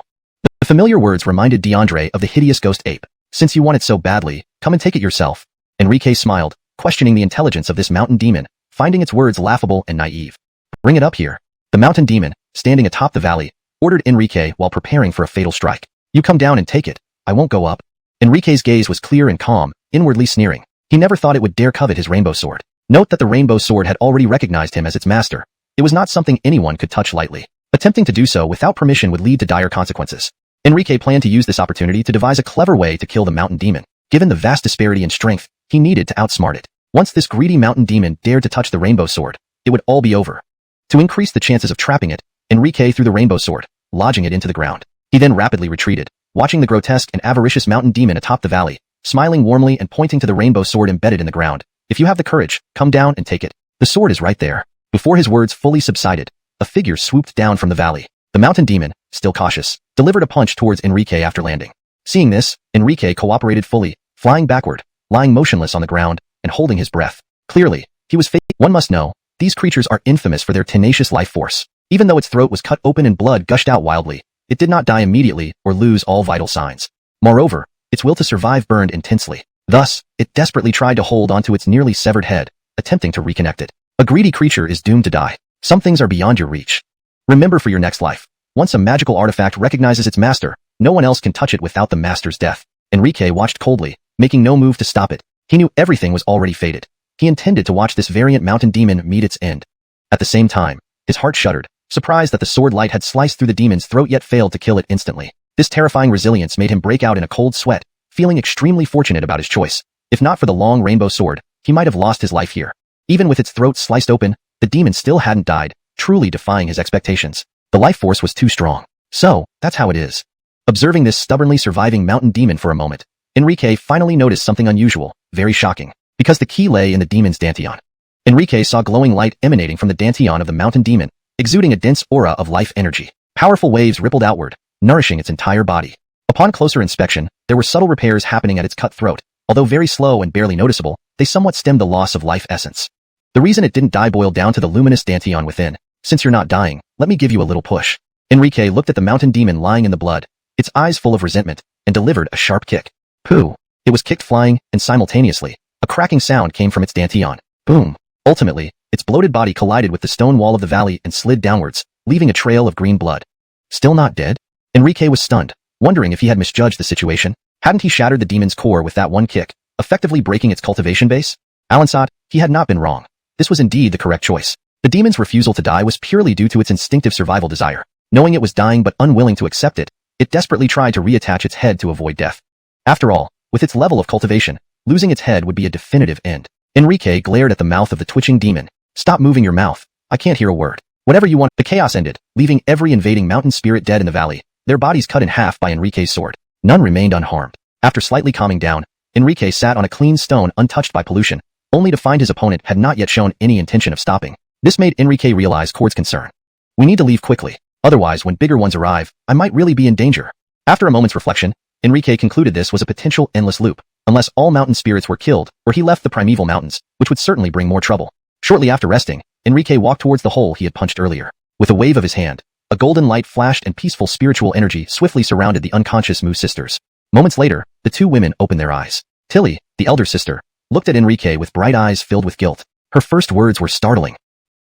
The familiar words reminded DeAndre of the hideous ghost ape. Since you want it so badly, come and take it yourself. Enrique smiled, questioning the intelligence of this mountain demon, finding its words laughable and naive. Bring it up here. The mountain demon, standing atop the valley, ordered Enrique while preparing for a fatal strike. You come down and take it. I won't go up. Enrique's gaze was clear and calm, inwardly sneering. He never thought it would dare covet his rainbow sword. Note that the rainbow sword had already recognized him as its master. It was not something anyone could touch lightly. Attempting to do so without permission would lead to dire consequences. Enrique planned to use this opportunity to devise a clever way to kill the mountain demon. Given the vast disparity in strength, he needed to outsmart it. Once this greedy mountain demon dared to touch the rainbow sword, it would all be over. To increase the chances of trapping it, Enrique threw the rainbow sword, lodging it into the ground. He then rapidly retreated, watching the grotesque and avaricious mountain demon atop the valley, smiling warmly and pointing to the rainbow sword embedded in the ground. If you have the courage, come down and take it. The sword is right there. Before his words fully subsided, a figure swooped down from the valley. The mountain demon, still cautious, delivered a punch towards Enrique after landing. Seeing this, Enrique cooperated fully, flying backward, lying motionless on the ground, and holding his breath. Clearly, he was One must know, these creatures are infamous for their tenacious life force. Even though its throat was cut open and blood gushed out wildly, it did not die immediately or lose all vital signs. Moreover, its will to survive burned intensely. Thus, it desperately tried to hold onto its nearly severed head, attempting to reconnect it. A greedy creature is doomed to die. Some things are beyond your reach. Remember for your next life. Once a magical artifact recognizes its master, no one else can touch it without the master's death. Enrique watched coldly, making no move to stop it. He knew everything was already fated. He intended to watch this variant mountain demon meet its end. At the same time, his heart shuddered, surprised that the sword light had sliced through the demon's throat yet failed to kill it instantly. This terrifying resilience made him break out in a cold sweat, feeling extremely fortunate about his choice. If not for the long rainbow sword, he might have lost his life here. Even with its throat sliced open, the demon still hadn't died, truly defying his expectations. The life force was too strong. So, that's how it is. Observing this stubbornly surviving mountain demon for a moment, Enrique finally noticed something unusual, very shocking, because the key lay in the demon's dantian. Enrique saw glowing light emanating from the dantian of the mountain demon, exuding a dense aura of life energy. Powerful waves rippled outward, nourishing its entire body. Upon closer inspection, there were subtle repairs happening at its cut throat. Although very slow and barely noticeable, they somewhat stemmed the loss of life essence. The reason it didn't die boiled down to the luminous dantian within. Since you're not dying, let me give you a little push. Enrique looked at the mountain demon lying in the blood, its eyes full of resentment, and delivered a sharp kick. Pooh! It was kicked flying, and simultaneously, a cracking sound came from its dantian. Boom! Ultimately, its bloated body collided with the stone wall of the valley and slid downwards, leaving a trail of green blood. Still not dead? Enrique was stunned, wondering if he had misjudged the situation. Hadn't he shattered the demon's core with that one kick, effectively breaking its cultivation base? Alan thought he had not been wrong. This was indeed the correct choice. The demon's refusal to die was purely due to its instinctive survival desire. Knowing it was dying but unwilling to accept it, it desperately tried to reattach its head to avoid death. After all, with its level of cultivation, losing its head would be a definitive end. Enrique glared at the mouth of the twitching demon. Stop moving your mouth. I can't hear a word. Whatever you want. The chaos ended, leaving every invading mountain spirit dead in the valley, their bodies cut in half by Enrique's sword. None remained unharmed. After slightly calming down, Enrique sat on a clean stone untouched by pollution, only to find his opponent had not yet shown any intention of stopping. This made Enrique realize Cord's concern. We need to leave quickly. Otherwise, when bigger ones arrive, I might really be in danger. After a moment's reflection, Enrique concluded this was a potential endless loop, unless all mountain spirits were killed, or he left the primeval mountains, which would certainly bring more trouble. Shortly after resting, Enrique walked towards the hole he had punched earlier. With a wave of his hand, a golden light flashed and peaceful spiritual energy swiftly surrounded the unconscious Moo sisters. Moments later, the two women opened their eyes. Tilly, the elder sister, looked at Enrique with bright eyes filled with guilt. Her first words were startling.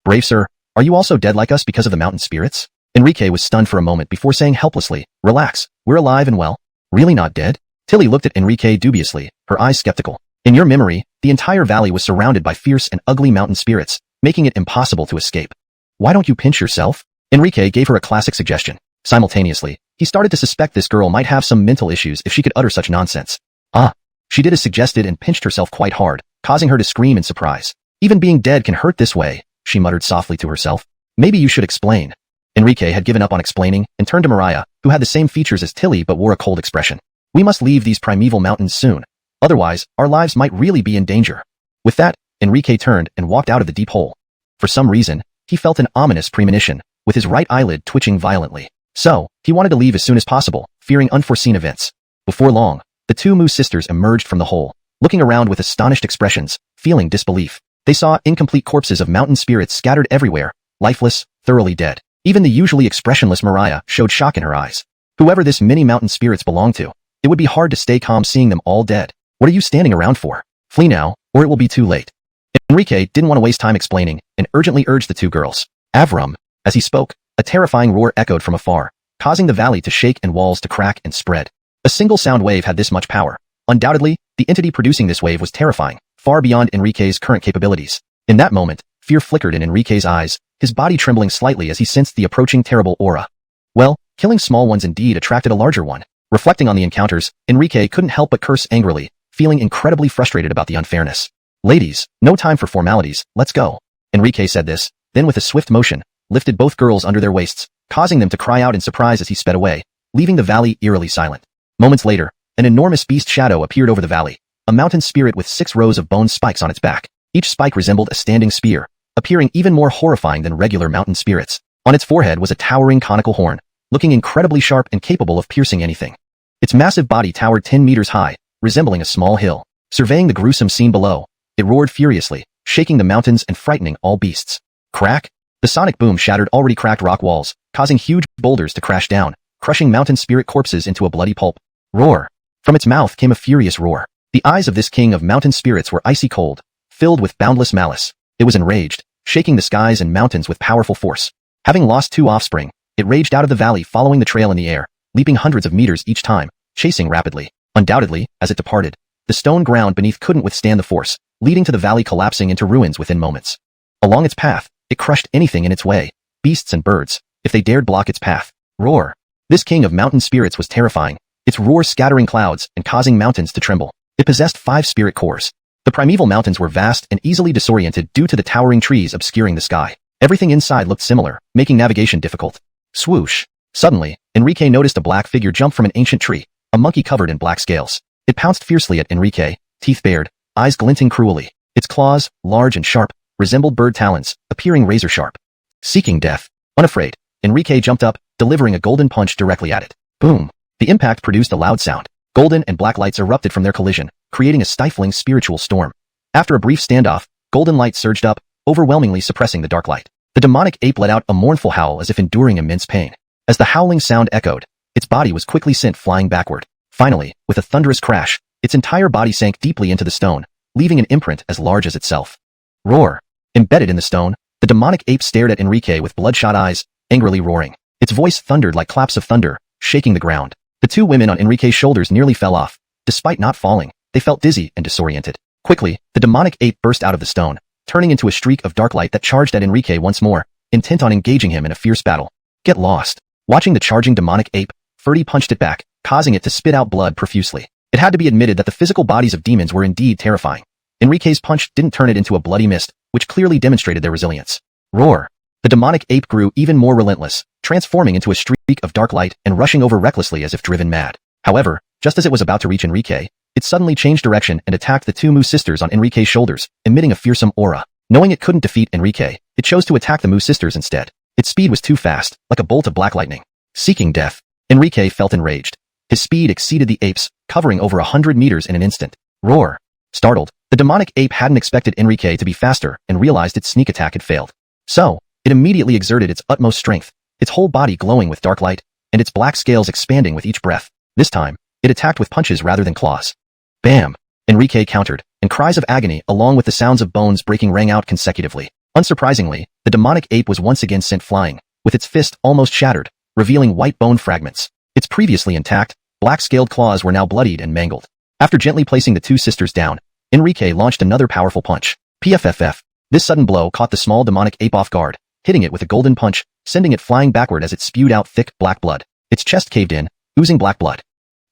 Brave sir, are you also dead like us because of the mountain spirits? Enrique was stunned for a moment before saying helplessly, relax, we're alive and well. Really not dead? Tilly looked at Enrique dubiously, her eyes skeptical. In your memory, the entire valley was surrounded by fierce and ugly mountain spirits, making it impossible to escape. Why don't you pinch yourself? Enrique gave her a classic suggestion. Simultaneously, he started to suspect this girl might have some mental issues if she could utter such nonsense. She did as suggested and pinched herself quite hard, causing her to scream in surprise. Even being dead can hurt this way, she muttered softly to herself. Maybe you should explain. Enrique had given up on explaining and turned to Mariah, who had the same features as Tilly but wore a cold expression. We must leave these primeval mountains soon. Otherwise, our lives might really be in danger. With that, Enrique turned and walked out of the deep hole. For some reason, he felt an ominous premonition, with his right eyelid twitching violently. So, he wanted to leave as soon as possible, fearing unforeseen events. Before long, the two Moo sisters emerged from the hole, looking around with astonished expressions, feeling disbelief. They saw incomplete corpses of mountain spirits scattered everywhere, lifeless, thoroughly dead. Even the usually expressionless Mariah showed shock in her eyes. Whoever this many mountain spirits belonged to, it would be hard to stay calm seeing them all dead. What are you standing around for? Flee now, or it will be too late. Enrique didn't want to waste time explaining, and urgently urged the two girls. Avram. As he spoke, a terrifying roar echoed from afar, causing the valley to shake and walls to crack and spread. A single sound wave had this much power. Undoubtedly, the entity producing this wave was terrifying, far beyond Enrique's current capabilities. In that moment, fear flickered in Enrique's eyes, his body trembling slightly as he sensed the approaching terrible aura. Well, killing small ones indeed attracted a larger one. Reflecting on the encounters, Enrique couldn't help but curse angrily, feeling incredibly frustrated about the unfairness. Ladies, no time for formalities, let's go. Enrique said this, then with a swift motion, lifted both girls under their waists, causing them to cry out in surprise as he sped away, leaving the valley eerily silent. Moments later, an enormous beast shadow appeared over the valley, a mountain spirit with 6 rows of bone spikes on its back. Each spike resembled a standing spear, appearing even more horrifying than regular mountain spirits. On its forehead was a towering conical horn, looking incredibly sharp and capable of piercing anything. Its massive body towered 10 meters high, resembling a small hill. Surveying the gruesome scene below, it roared furiously, shaking the mountains and frightening all beasts. Crack! The sonic boom shattered already cracked rock walls, causing huge boulders to crash down, crushing mountain spirit corpses into a bloody pulp. Roar! From its mouth came a furious roar. The eyes of this king of mountain spirits were icy cold, filled with boundless malice. It was enraged, shaking the skies and mountains with powerful force. Having lost 2 offspring, It raged out of the valley following the trail in the air, leaping hundreds of meters each time, chasing rapidly. Undoubtedly, as it departed, the stone ground beneath couldn't withstand the force, leading to the valley collapsing into ruins within moments. Along its path, it crushed anything in its way, beasts and birds, if they dared block its path. Roar. This king of mountain spirits was terrifying, its roar scattering clouds and causing mountains to tremble. It possessed 5 spirit cores. The primeval mountains were vast and easily disoriented due to the towering trees obscuring the sky. Everything inside looked similar, making navigation difficult. Swoosh. Suddenly, Enrique noticed a black figure jump from an ancient tree, a monkey covered in black scales. It pounced fiercely at Enrique, teeth bared, eyes glinting cruelly. Its claws, large and sharp, resembled bird talons, appearing razor-sharp. Seeking death. Unafraid, Enrique jumped up, delivering a golden punch directly at it. Boom. The impact produced a loud sound. Golden and black lights erupted from their collision, creating a stifling spiritual storm. After a brief standoff, golden light surged up, overwhelmingly suppressing the dark light. The demonic ape let out a mournful howl as if enduring immense pain. As the howling sound echoed, its body was quickly sent flying backward. Finally, with a thunderous crash, its entire body sank deeply into the stone, leaving an imprint as large as itself. Roar. Embedded in the stone, the demonic ape stared at Enrique with bloodshot eyes, angrily roaring. Its voice thundered like claps of thunder, shaking the ground. The 2 women on Enrique's shoulders nearly fell off. Despite not falling, they felt dizzy and disoriented. Quickly, the demonic ape burst out of the stone, turning into a streak of dark light that charged at Enrique once more, intent on engaging him in a fierce battle. Get lost. Watching the charging demonic ape, Ferdy punched it back, causing it to spit out blood profusely. It had to be admitted that the physical bodies of demons were indeed terrifying. Enrique's punch didn't turn it into a bloody mist, which clearly demonstrated their resilience. Roar. The demonic ape grew even more relentless, transforming into a streak of dark light and rushing over recklessly as if driven mad. However, just as it was about to reach Enrique, it suddenly changed direction and attacked the 2 moose sisters on Enrique's shoulders, emitting a fearsome aura. Knowing it couldn't defeat Enrique, it chose to attack the moose sisters instead. Its speed was too fast, like a bolt of black lightning. Seeking death. Enrique felt enraged. His speed exceeded the ape's, covering over 100 meters in an instant. Roar. Startled, the demonic ape hadn't expected Enrique to be faster and realized its sneak attack had failed. So, it immediately exerted its utmost strength, its whole body glowing with dark light, and its black scales expanding with each breath. This time, it attacked with punches rather than claws. Bam! Enrique countered, and cries of agony along with the sounds of bones breaking rang out consecutively. Unsurprisingly, the demonic ape was once again sent flying, with its fist almost shattered, revealing white bone fragments. Its previously intact, black-scaled claws were now bloodied and mangled. After gently placing the 2 sisters down, Enrique launched another powerful punch. PFFF. This sudden blow caught the small demonic ape off guard, hitting it with a golden punch, sending it flying backward as it spewed out thick, black blood. Its chest caved in, oozing black blood.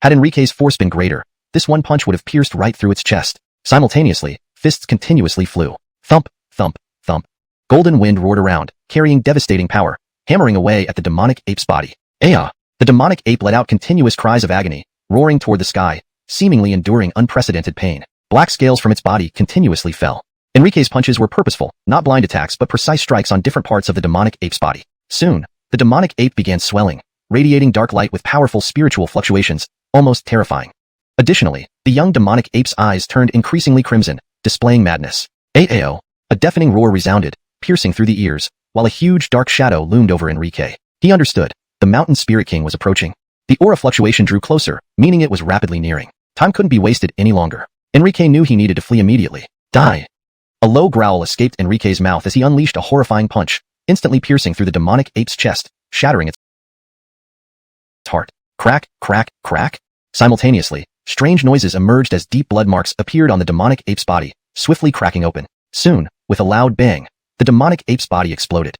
Had Enrique's force been greater, this one punch would have pierced right through its chest. Simultaneously, fists continuously flew. Thump, thump, thump. Golden wind roared around, carrying devastating power, hammering away at the demonic ape's body. Aya! The demonic ape let out continuous cries of agony, roaring toward the sky, seemingly enduring unprecedented pain. Black scales from its body continuously fell. Enrique's punches were purposeful, not blind attacks but precise strikes on different parts of the demonic ape's body. Soon, the demonic ape began swelling, radiating dark light with powerful spiritual fluctuations, almost terrifying. Additionally, the young demonic ape's eyes turned increasingly crimson, displaying madness. Aao! A deafening roar resounded, piercing through the ears, while a huge dark shadow loomed over Enrique. He understood. The mountain spirit king was approaching. The aura fluctuation drew closer, meaning it was rapidly nearing. Time couldn't be wasted any longer. Enrique knew he needed to flee immediately. Die! A low growl escaped Enrique's mouth as he unleashed a horrifying punch, instantly piercing through the demonic ape's chest, shattering its heart. Crack, crack, crack. Simultaneously, strange noises emerged as deep blood marks appeared on the demonic ape's body, swiftly cracking open. Soon, with a loud bang, the demonic ape's body exploded.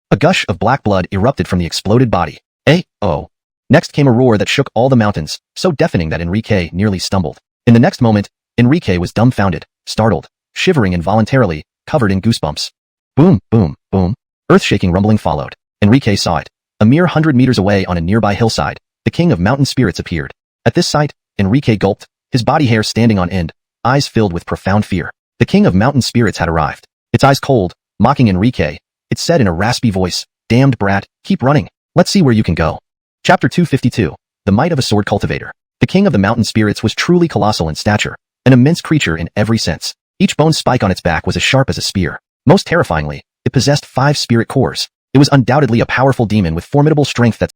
A gush of black blood erupted from the exploded body. A-oh. Next came a roar that shook all the mountains, so deafening that Enrique nearly stumbled. In the next moment, Enrique was dumbfounded, startled, shivering involuntarily, covered in goosebumps. Boom, boom, boom. Earth-shaking rumbling followed. Enrique saw it. A mere 100 meters away on a nearby hillside, the king of mountain spirits appeared. At this sight, Enrique gulped, his body hair standing on end, eyes filled with profound fear. The king of mountain spirits had arrived. Its eyes cold, mocking Enrique, it said in a raspy voice, "Damned brat, keep running. Let's see where you can go." Chapter 252. The Might of a Sword Cultivator. The king of the mountain spirits was truly colossal in stature, an immense creature in every sense. Each bone spike on its back was as sharp as a spear. Most terrifyingly, it possessed 5 spirit cores. It was undoubtedly a powerful demon with formidable strength that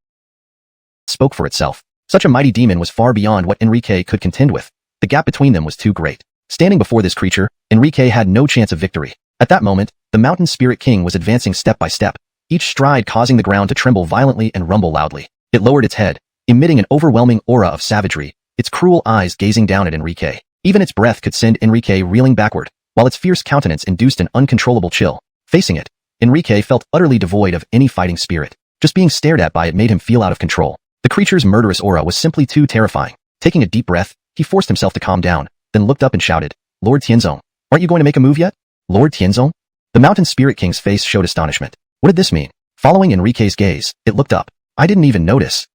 spoke for itself. Such a mighty demon was far beyond what Enrique could contend with. The gap between them was too great. Standing before this creature, Enrique had no chance of victory. At that moment, the mountain spirit king was advancing step by step, each stride causing the ground to tremble violently and rumble loudly. It lowered its head, emitting an overwhelming aura of savagery, its cruel eyes gazing down at Enrique. Even its breath could send Enrique reeling backward, while its fierce countenance induced an uncontrollable chill. Facing it, Enrique felt utterly devoid of any fighting spirit. Just being stared at by it made him feel out of control. The creature's murderous aura was simply too terrifying. Taking a deep breath, he forced himself to calm down, then looked up and shouted, "Lord Tianzong, aren't you going to make a move yet?" "Lord Tianzong?" The Mountain Spirit King's face showed astonishment. What did this mean? Following Enrique's gaze, it looked up. "I didn't even notice."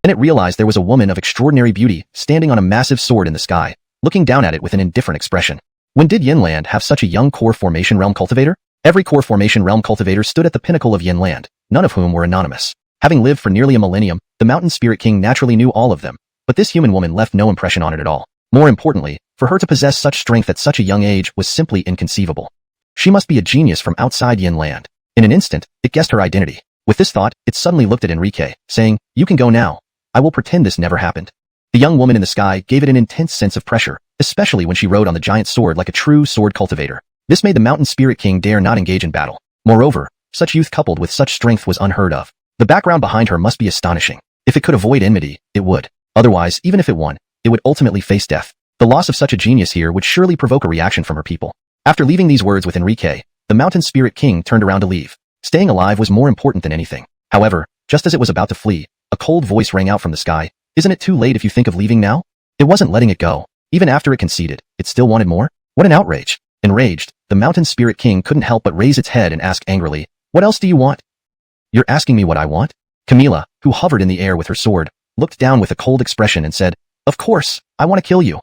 Then it realized there was a woman of extraordinary beauty standing on a massive sword in the sky, looking down at it with an indifferent expression. When did Yinland have such a young core formation realm cultivator? Every core formation realm cultivator stood at the pinnacle of Yinland, none of whom were anonymous. Having lived for nearly a millennium, the Mountain Spirit King naturally knew all of them, but this human woman left no impression on it at all. More importantly, for her to possess such strength at such a young age was simply inconceivable. She must be a genius from outside Yinland. In an instant, it guessed her identity. With this thought, it suddenly looked at Enrique, saying, "You can go now. I will pretend this never happened." The young woman in the sky gave it an intense sense of pressure, especially when she rode on the giant sword like a true sword cultivator. This made the Mountain Spirit King dare not engage in battle. Moreover, such youth coupled with such strength was unheard of. The background behind her must be astonishing. If it could avoid enmity, it would. Otherwise, even if it won, it would ultimately face death. The loss of such a genius here would surely provoke a reaction from her people. After leaving these words with Enrique, the Mountain Spirit King turned around to leave. Staying alive was more important than anything. However, just as it was about to flee, a cold voice rang out from the sky. "Isn't it too late if you think of leaving now?" It wasn't letting it go. Even after it conceded, it still wanted more? What an outrage. Enraged, the Mountain Spirit King couldn't help but raise its head and ask angrily, "What else do you want?" "You're asking me what I want?" Camila, who hovered in the air with her sword, looked down with a cold expression and said, "Of course, I want to kill you."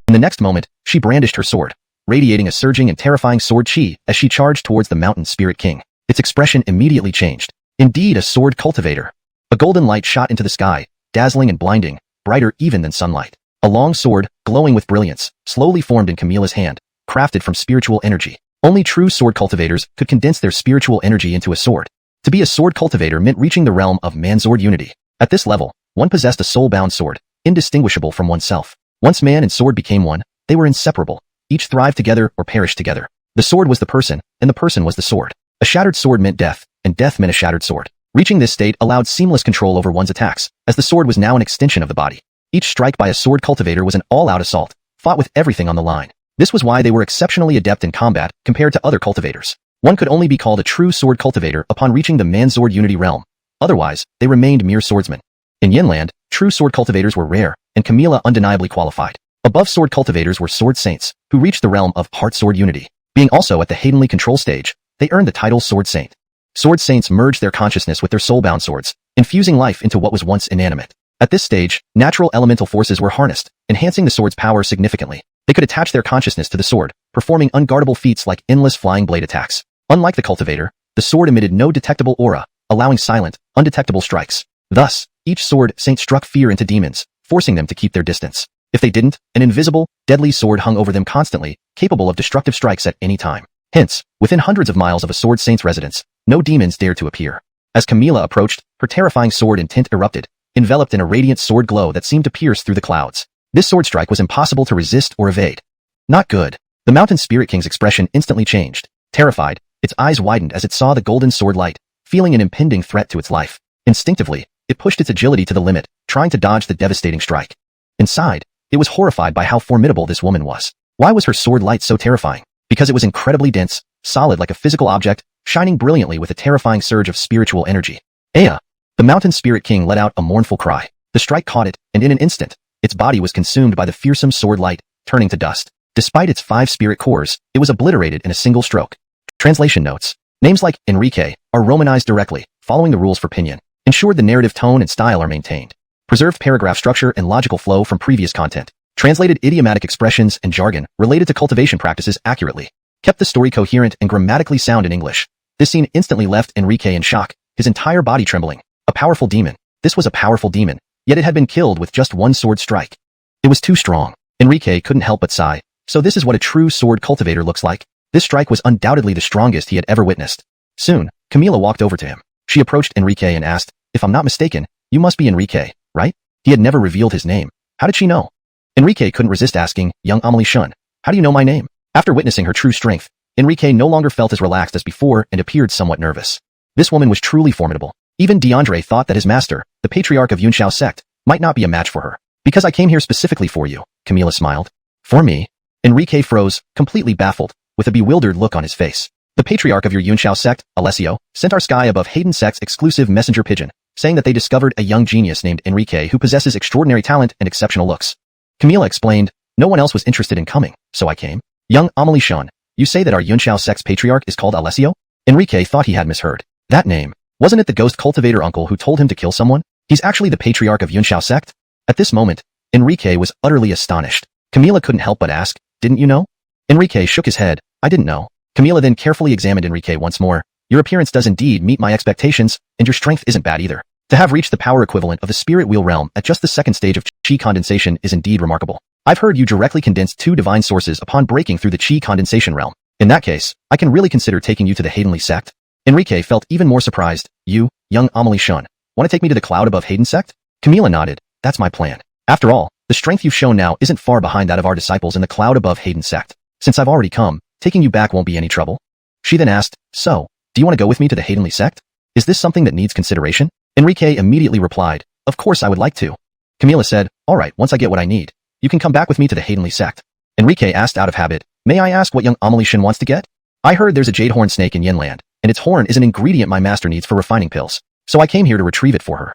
In the next moment, she brandished her sword, radiating a surging and terrifying sword chi as she charged towards the Mountain Spirit King. Its expression immediately changed. Indeed, a sword cultivator. A golden light shot into the sky, dazzling and blinding, brighter even than sunlight. A long sword, glowing with brilliance, slowly formed in Camila's hand, crafted from spiritual energy. Only true sword cultivators could condense their spiritual energy into a sword. To be a sword cultivator meant reaching the realm of Manzord unity. At this level, one possessed a soul-bound sword, indistinguishable from oneself. Once man and sword became one, they were inseparable. Each thrived together or perished together. The sword was the person, and the person was the sword. A shattered sword meant death, and death meant a shattered sword. Reaching this state allowed seamless control over one's attacks, as the sword was now an extension of the body. Each strike by a sword cultivator was an all-out assault, fought with everything on the line. This was why they were exceptionally adept in combat compared to other cultivators. One could only be called a true sword cultivator upon reaching the Manzord unity realm. Otherwise, they remained mere swordsmen. In Yinland, true sword cultivators were rare, and Camila undeniably qualified. Above sword cultivators were sword saints, who reached the realm of heart sword unity. Being also at the Haydenly control stage, they earned the title Sword Saint. Sword saints merged their consciousness with their soul-bound swords, infusing life into what was once inanimate. At this stage, natural elemental forces were harnessed, enhancing the sword's power significantly. They could attach their consciousness to the sword, performing unguardable feats like endless flying blade attacks. Unlike the cultivator, the sword emitted no detectable aura, allowing silent, undetectable strikes. Thus, each sword saint struck fear into demons, forcing them to keep their distance. If they didn't, an invisible, deadly sword hung over them constantly, capable of destructive strikes at any time. Hence, within hundreds of miles of a sword saint's residence, no demons dared to appear. As Camila approached, her terrifying sword intent erupted, enveloped in a radiant sword glow that seemed to pierce through the clouds. This sword strike was impossible to resist or evade. Not good. The Mountain Spirit King's expression instantly changed. Terrified, its eyes widened as it saw the golden sword light, feeling an impending threat to its life. Instinctively, it pushed its agility to the limit, trying to dodge the devastating strike. Inside, it was horrified by how formidable this woman was. Why was her sword light so terrifying? Because it was incredibly dense, solid like a physical object, shining brilliantly with a terrifying surge of spiritual energy. Aya! The Mountain Spirit King let out a mournful cry. The strike caught it, and in an instant, its body was consumed by the fearsome sword light, turning to dust. Despite its 5 spirit cores, it was obliterated in a single stroke. Translation notes. Names like Enrique are romanized directly, following the rules for Pinyin. Ensured the narrative tone and style are maintained. Preserved paragraph structure and logical flow from previous content. Translated idiomatic expressions and jargon related to cultivation practices accurately. Kept the story coherent and grammatically sound in English. This scene instantly left Enrique in shock, his entire body trembling. A powerful demon. This was a powerful demon, yet it had been killed with just one sword strike. It was too strong. Enrique couldn't help but sigh. So this is what a true sword cultivator looks like. This strike was undoubtedly the strongest he had ever witnessed. Soon, Camila walked over to him. She approached Enrique and asked, "If I'm not mistaken, you must be Enrique, right?" He had never revealed his name. How did she know? Enrique couldn't resist asking, "Young Amelie Shun, how do you know my name?" After witnessing her true strength, Enrique no longer felt as relaxed as before and appeared somewhat nervous. This woman was truly formidable. Even DeAndre thought that his master, the patriarch of Yunxiao sect, might not be a match for her. Because I came here specifically for you, Camila smiled. For me? Enrique froze, completely baffled, with a bewildered look on his face. The patriarch of your Yunxiao sect, Alessio, sent our sky above Hayden sect's exclusive messenger pigeon, saying that they discovered a young genius named Enrique who possesses extraordinary talent and exceptional looks. Camila explained, no one else was interested in coming, so I came. Young Amelie Sean, you say that our Yunxiao sect's patriarch is called Alessio? Enrique thought he had misheard. That name. Wasn't it the ghost cultivator uncle who told him to kill someone? He's actually the patriarch of Yunxiao sect? At this moment, Enrique was utterly astonished. Camila couldn't help but ask, didn't you know? Enrique shook his head. I didn't know. Camila then carefully examined Enrique once more. Your appearance does indeed meet my expectations, and your strength isn't bad either. To have reached the power equivalent of the spirit wheel realm at just the second stage of chi condensation is indeed remarkable. I've heard you directly condensed 2 divine sources upon breaking through the chi condensation realm. In that case, I can really consider taking you to the Haydenly sect. Enrique felt even more surprised. You, young Amelie Sean, want to take me to the cloud above Hayden sect? Camila nodded. That's my plan. After all, the strength you've shown now isn't far behind that of our disciples in the cloud above Hayden sect. Since I've already come, taking you back won't be any trouble. She then asked, so, do you want to go with me to the Haydenly sect? Is this something that needs consideration? Enrique immediately replied, of course I would like to. Camila said, all right, once I get what I need, you can come back with me to the Haydenly sect. Enrique asked out of habit, may I ask what young Amelie Shin wants to get? I heard there's a jade horn snake in Yinland, and its horn is an ingredient my master needs for refining pills, so I came here to retrieve it for her.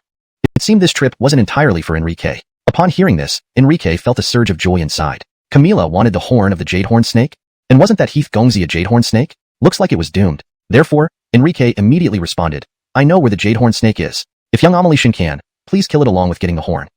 It seemed this trip wasn't entirely for Enrique. Upon hearing this, Enrique felt a surge of joy inside. Camila wanted the horn of the jade horn snake? And wasn't that Heath Gongzi a jade horn snake? Looks like it was doomed. Therefore, Enrique immediately responded, I know where the jade horn snake is. If young Amelie Shin can, please kill it along with getting the horn.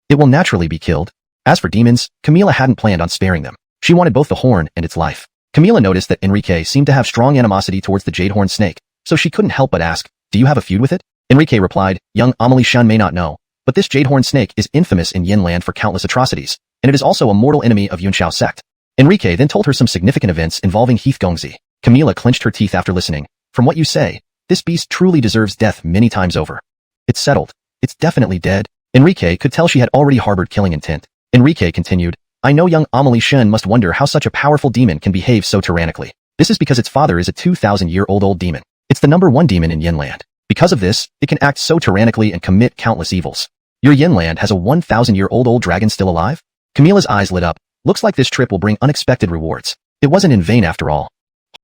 It will naturally be killed. As for demons, Camila hadn't planned on sparing them. She wanted both the horn and its life. Camila noticed that Enrique seemed to have strong animosity towards the jade horn snake, so she couldn't help but ask, do you have a feud with it? Enrique replied, young Amelie Shin may not know, but this jade horn snake is infamous in Yinland for countless atrocities, and it is also a mortal enemy of Yunxiao sect. Enrique then told her some significant events involving Heath Gongzi. Camila clenched her teeth after listening. From what you say, this beast truly deserves death many times over. It's settled. It's definitely dead. Enrique could tell she had already harbored killing intent. Enrique continued, I know young Amelie Shin must wonder how such a powerful demon can behave so tyrannically. This is because its father is a 2,000-year-old old demon. It's the #1 demon in Yinland. Because of this, it can act so tyrannically and commit countless evils. Your Yinland has a 1,000-year-old old dragon still alive? Camila's eyes lit up. Looks like this trip will bring unexpected rewards. It wasn't in vain after all.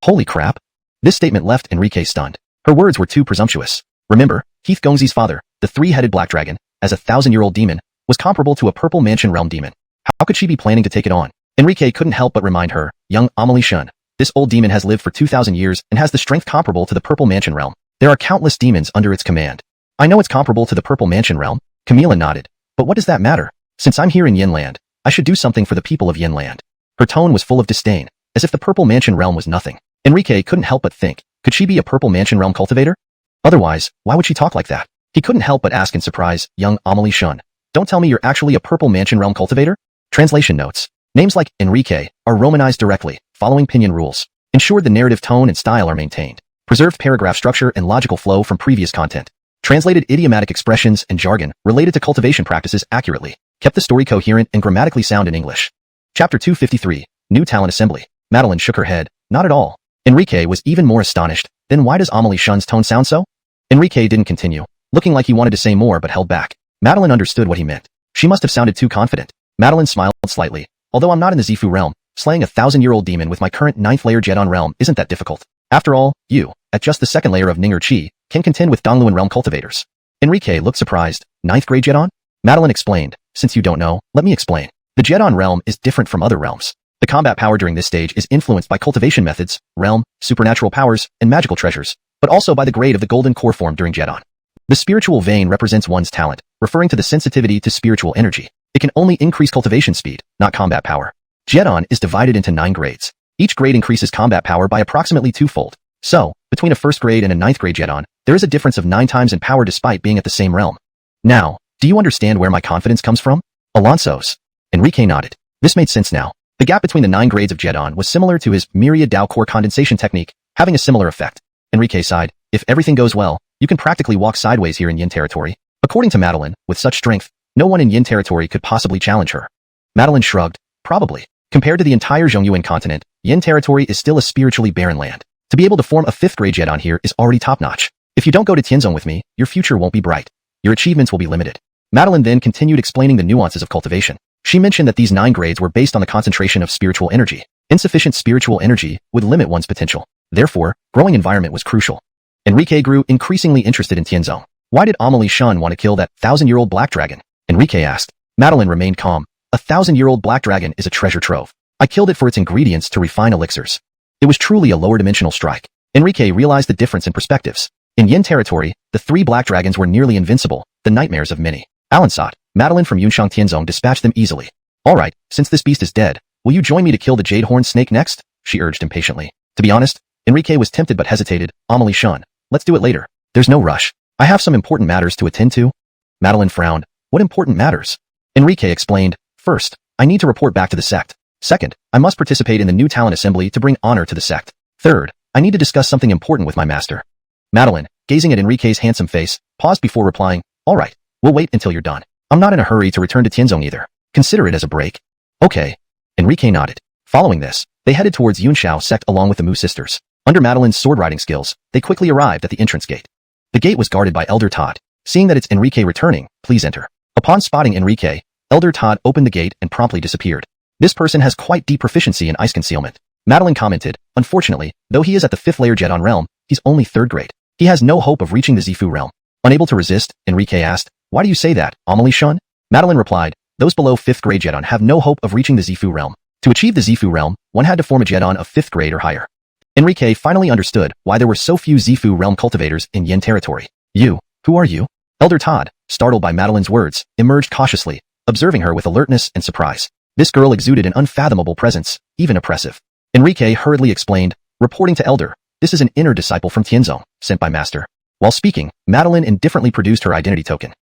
Holy crap. This statement left Enrique stunned. Her words were too presumptuous. Remember, Heath Gongzi's father, the 3-headed black dragon, as a 1,000-year-old demon, was comparable to a purple mansion realm demon. How could she be planning to take it on? Enrique couldn't help but remind her, young Amelie Shin, this old demon has lived for 2,000 years and has the strength comparable to the purple mansion realm. There are countless demons under its command. I know it's comparable to the purple mansion realm. Camila nodded. But what does that matter? Since I'm here in Yinland, I should do something for the people of Yinland. Her tone was full of disdain, as if the purple mansion realm was nothing. Enrique couldn't help but think, could she be a purple mansion realm cultivator? Otherwise, why would she talk like that? He couldn't help but ask in surprise, young Amelie Shin, don't tell me you're actually a purple mansion realm cultivator? Translation notes. Names like Enrique are romanized directly, following pinyin rules. Ensured the narrative tone and style are maintained. Preserved paragraph structure and logical flow from previous content. Translated idiomatic expressions and jargon related to cultivation practices accurately. Kept the story coherent and grammatically sound in English. Chapter 253, New Talent Assembly. Madeline shook her head. Not at all. Enrique was even more astonished. Then why does Amelie Shin's tone sound so? Enrique didn't continue, looking like he wanted to say more but held back. Madeline understood what he meant. She must have sounded too confident. Madeline smiled slightly. Although I'm not in the Zifu realm, slaying a 1,000-year-old demon with my current 9th layer Jedon realm isn't that difficult. After all, you, at just the 2nd layer of Ninger Chi, can contend with Dongluan realm cultivators. Enrique looked surprised. 9th grade Jedon? Madeline explained. Since you don't know, let me explain. The Jedon realm is different from other realms. The combat power during this stage is influenced by cultivation methods, realm, supernatural powers, and magical treasures, but also by the grade of the golden core form during Jedon. The spiritual vein represents one's talent, referring to the sensitivity to spiritual energy. It can only increase cultivation speed, not combat power. Jedon is divided into 9 grades. Each grade increases combat power by approximately 2-fold. So, between a 1st grade and a 9th grade Jedon, there is a difference of 9 times in power despite being at the same realm. Now, do you understand where my confidence comes from? Alonso's. Enrique nodded. This made sense now. The gap between the 9 grades of Jedon was similar to his myriad Dao core condensation technique, having a similar effect. Enrique sighed. If everything goes well, you can practically walk sideways here in Yin territory. According to Madeline, with such strength, no one in Yin territory could possibly challenge her. Madeline shrugged. Probably. Compared to the entire Zhongyuan continent, Yin territory is still a spiritually barren land. To be able to form a 5th grade Jedon here is already top-notch. If you don't go to Tianzong with me, your future won't be bright. Your achievements will be limited. Madeline then continued explaining the nuances of cultivation. She mentioned that these 9 grades were based on the concentration of spiritual energy. Insufficient spiritual energy would limit one's potential. Therefore, growing environment was crucial. Enrique grew increasingly interested in Tianzong. Why did Amelie Shun want to kill that 1,000-year-old black dragon? Enrique asked. Madeline remained calm. A 1,000-year-old black dragon is a treasure trove. I killed it for its ingredients to refine elixirs. It was truly a lower-dimensional strike. Enrique realized the difference in perspectives. In Yin territory, the 3 black dragons were nearly invincible, the nightmares of many. Alansat, Madeline from Yunshang Tianzong dispatched them easily. All right, since this beast is dead, will you join me to kill the jade horn snake next? She urged impatiently. To be honest, Enrique was tempted but hesitated. Amelie Shun, let's do it later. There's no rush. I have some important matters to attend to. Madeline frowned. What important matters? Enrique explained. First, I need to report back to the sect. Second, I must participate in the new talent assembly to bring honor to the sect. Third, I need to discuss something important with my master. Madeline, gazing at Enrique's handsome face, paused before replying, all right, we'll wait until you're done. I'm not in a hurry to return to Tianzong either. Consider it as a break. Okay. Enrique nodded. Following this, they headed towards Yunshao sect along with the Mu sisters. Under Madeline's sword-riding skills, they quickly arrived at the entrance gate. The gate was guarded by Elder Todd. Seeing that it's Enrique returning, please enter. Upon spotting Enrique, Elder Todd opened the gate and promptly disappeared. This person has quite deep proficiency in ice concealment. Madeline commented, unfortunately, though he is at the 5th layer Jedon realm, he's only 3rd grade. He has no hope of reaching the Zifu realm. Unable to resist, Enrique asked, why do you say that, Amelie Shun? Madeline replied, those below 5th grade Jedon have no hope of reaching the Zifu realm. To achieve the Zifu realm, one had to form a Jedon of 5th grade or higher. Enrique finally understood why there were so few Zifu realm cultivators in Yin territory. You, who are you? Elder Todd, startled by Madeline's words, emerged cautiously, observing her with alertness and surprise. This girl exuded an unfathomable presence, even oppressive. Enrique hurriedly explained, reporting to Elder, this is an inner disciple from Tianzong, sent by Master. While speaking, Madeline indifferently produced her identity token.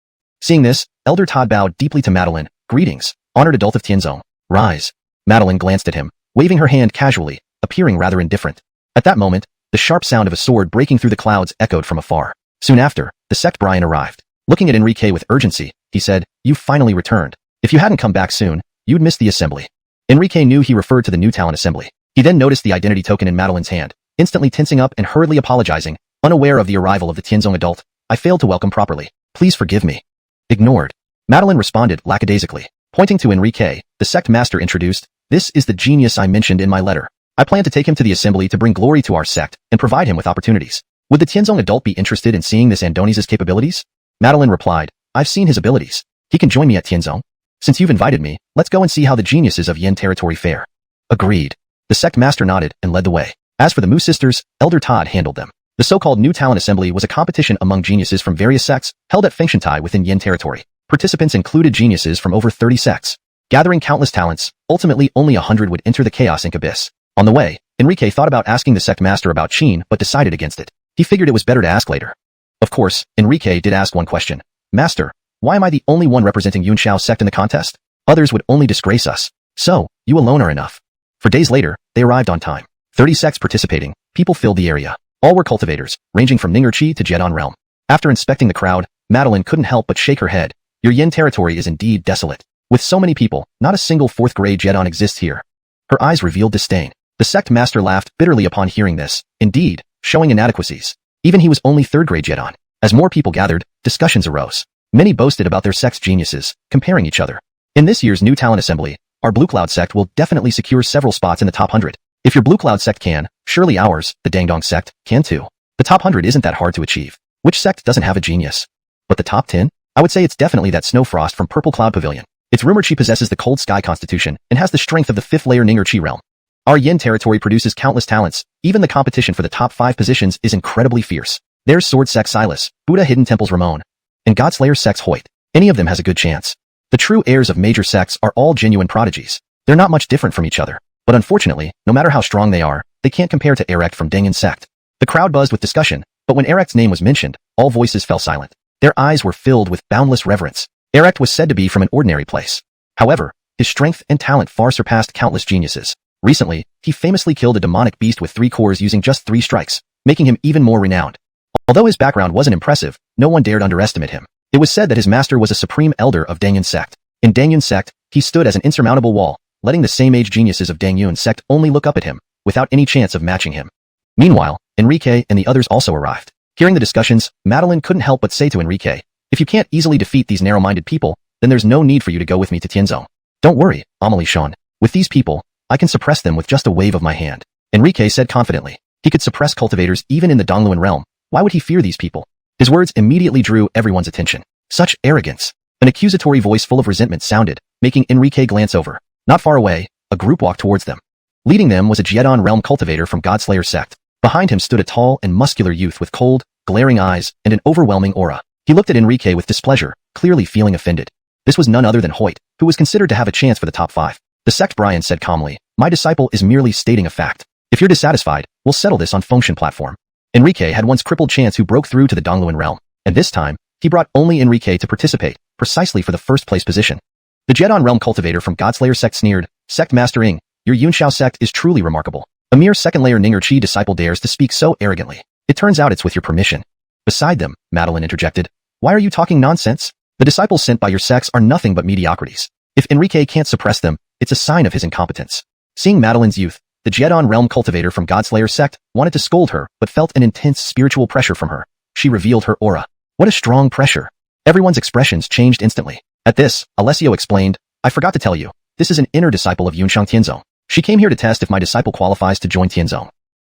Seeing this, Elder Todd bowed deeply to Madeline, greetings, honored adult of Tianzong, rise. Madeline glanced at him, waving her hand casually, appearing rather indifferent. At that moment, the sharp sound of a sword breaking through the clouds echoed from afar. Soon after, the sect Brian arrived. Looking at Enrique with urgency, he said, you finally returned. If you hadn't come back soon, you'd miss the assembly. Enrique knew he referred to the new talent assembly. He then noticed the identity token in Madeline's hand, instantly tensing up and hurriedly apologizing, unaware of the arrival of the Tianzong adult. I failed to welcome properly. Please forgive me. Ignored. Madeline responded lackadaisically. Pointing to Enrique, the sect master introduced, this is the genius I mentioned in my letter. I plan to take him to the assembly to bring glory to our sect and provide him with opportunities. Would the Tianzong adult be interested in seeing this Adonis's capabilities? Madeline replied, I've seen his abilities. He can join me at Tianzong. Since you've invited me, let's go and see how the geniuses of Yin territory fare. Agreed. The sect master nodded and led the way. As for the Mu sisters, Elder Todd handled them. The so-called New Talent Assembly was a competition among geniuses from various sects, held at Fengshantai within Yin territory. Participants included geniuses from over 30 sects. Gathering countless talents, ultimately only 100 would enter the Chaos Ink Abyss. On the way, Enrique thought about asking the sect master about Qin but decided against it. He figured it was better to ask later. Of course, Enrique did ask one question. Master, why am I the only one representing Yunshao's sect in the contest? Others would only disgrace us. So, you alone are enough. For days later, they arrived on time. 30 sects participating, people filled the area. All were cultivators, ranging from Ning'erchi to Jedon realm. After inspecting the crowd, Madeline couldn't help but shake her head. Your Yin territory is indeed desolate. With so many people, not a single 4th grade Jedon exists here. Her eyes revealed disdain. The sect master laughed bitterly upon hearing this, indeed, showing inadequacies. Even he was only 3rd grade Jedon. As more people gathered, discussions arose. Many boasted about their sect's geniuses, comparing each other. In this year's New Talent Assembly, our Blue Cloud sect will definitely secure several spots in the top 100. If your Blue Cloud sect can, surely ours, the Dangdong sect, can too. The top 100 isn't that hard to achieve. Which sect doesn't have a genius? But the top 10? I would say it's definitely that Snowfrost from Purple Cloud Pavilion. It's rumored she possesses the Cold Sky Constitution and has the strength of the 5th layer Ning'erchi realm. Our Yin territory produces countless talents. Even the competition for the top 5 positions is incredibly fierce. There's Sword Sect Silas, Buddha Hidden Temples Ramon, and Godslayer Sects Hoyt. Any of them has a good chance. The true heirs of major sects are all genuine prodigies. They're not much different from each other. But unfortunately, no matter how strong they are, they can't compare to Erect from Dangyan sect. The crowd buzzed with discussion, but when Erect's name was mentioned, all voices fell silent. Their eyes were filled with boundless reverence. Erect was said to be from an ordinary place. However, his strength and talent far surpassed countless geniuses. Recently, he famously killed a demonic beast with 3 cores using just 3 strikes, making him even more renowned. Although his background wasn't impressive, no one dared underestimate him. It was said that his master was a supreme elder of Dangyan sect. In Dangyan sect, he stood as an insurmountable wall, letting the same-age geniuses of Dangyun sect only look up at him, without any chance of matching him. Meanwhile, Enrique and the others also arrived. Hearing the discussions, Madeline couldn't help but say to Enrique, "If you can't easily defeat these narrow-minded people, then there's no need for you to go with me to Tianzong. Don't worry, Amelie Sean. With these people, I can suppress them with just a wave of my hand." Enrique said confidently. He could suppress cultivators even in the Dongluan realm. Why would he fear these people? His words immediately drew everyone's attention. Such arrogance. An accusatory voice full of resentment sounded, making Enrique glance over. Not far away, a group walked towards them. Leading them was a Jiedon realm cultivator from Godslayer sect. Behind him stood a tall and muscular youth with cold, glaring eyes and an overwhelming aura. He looked at Enrique with displeasure, clearly feeling offended. This was none other than Hoyt, who was considered to have a chance for the top 5. The sect Brian said calmly, "My disciple is merely stating a fact. If you're dissatisfied, we'll settle this on function platform." Enrique had once crippled Chance who broke through to the Dongluan realm, and this time, he brought only Enrique to participate, precisely for the first place position. The Jiedon realm cultivator from Godslayer sect sneered, "Sect Master Ing, your Yunxiao sect is truly remarkable. A mere second-layer Ninger Chi disciple dares to speak so arrogantly. It turns out it's with your permission." "Beside them," Madeline interjected, "why are you talking nonsense? The disciples sent by your sects are nothing but mediocrities. If Enrique can't suppress them, it's a sign of his incompetence." Seeing Madeline's youth, the Jiedon realm cultivator from Godslayer sect wanted to scold her but felt an intense spiritual pressure from her. She revealed her aura. What a strong pressure. Everyone's expressions changed instantly. At this, Alessio explained, "I forgot to tell you, this is an inner disciple of Yunxiang Tianzong. She came here to test if my disciple qualifies to join Tianzong."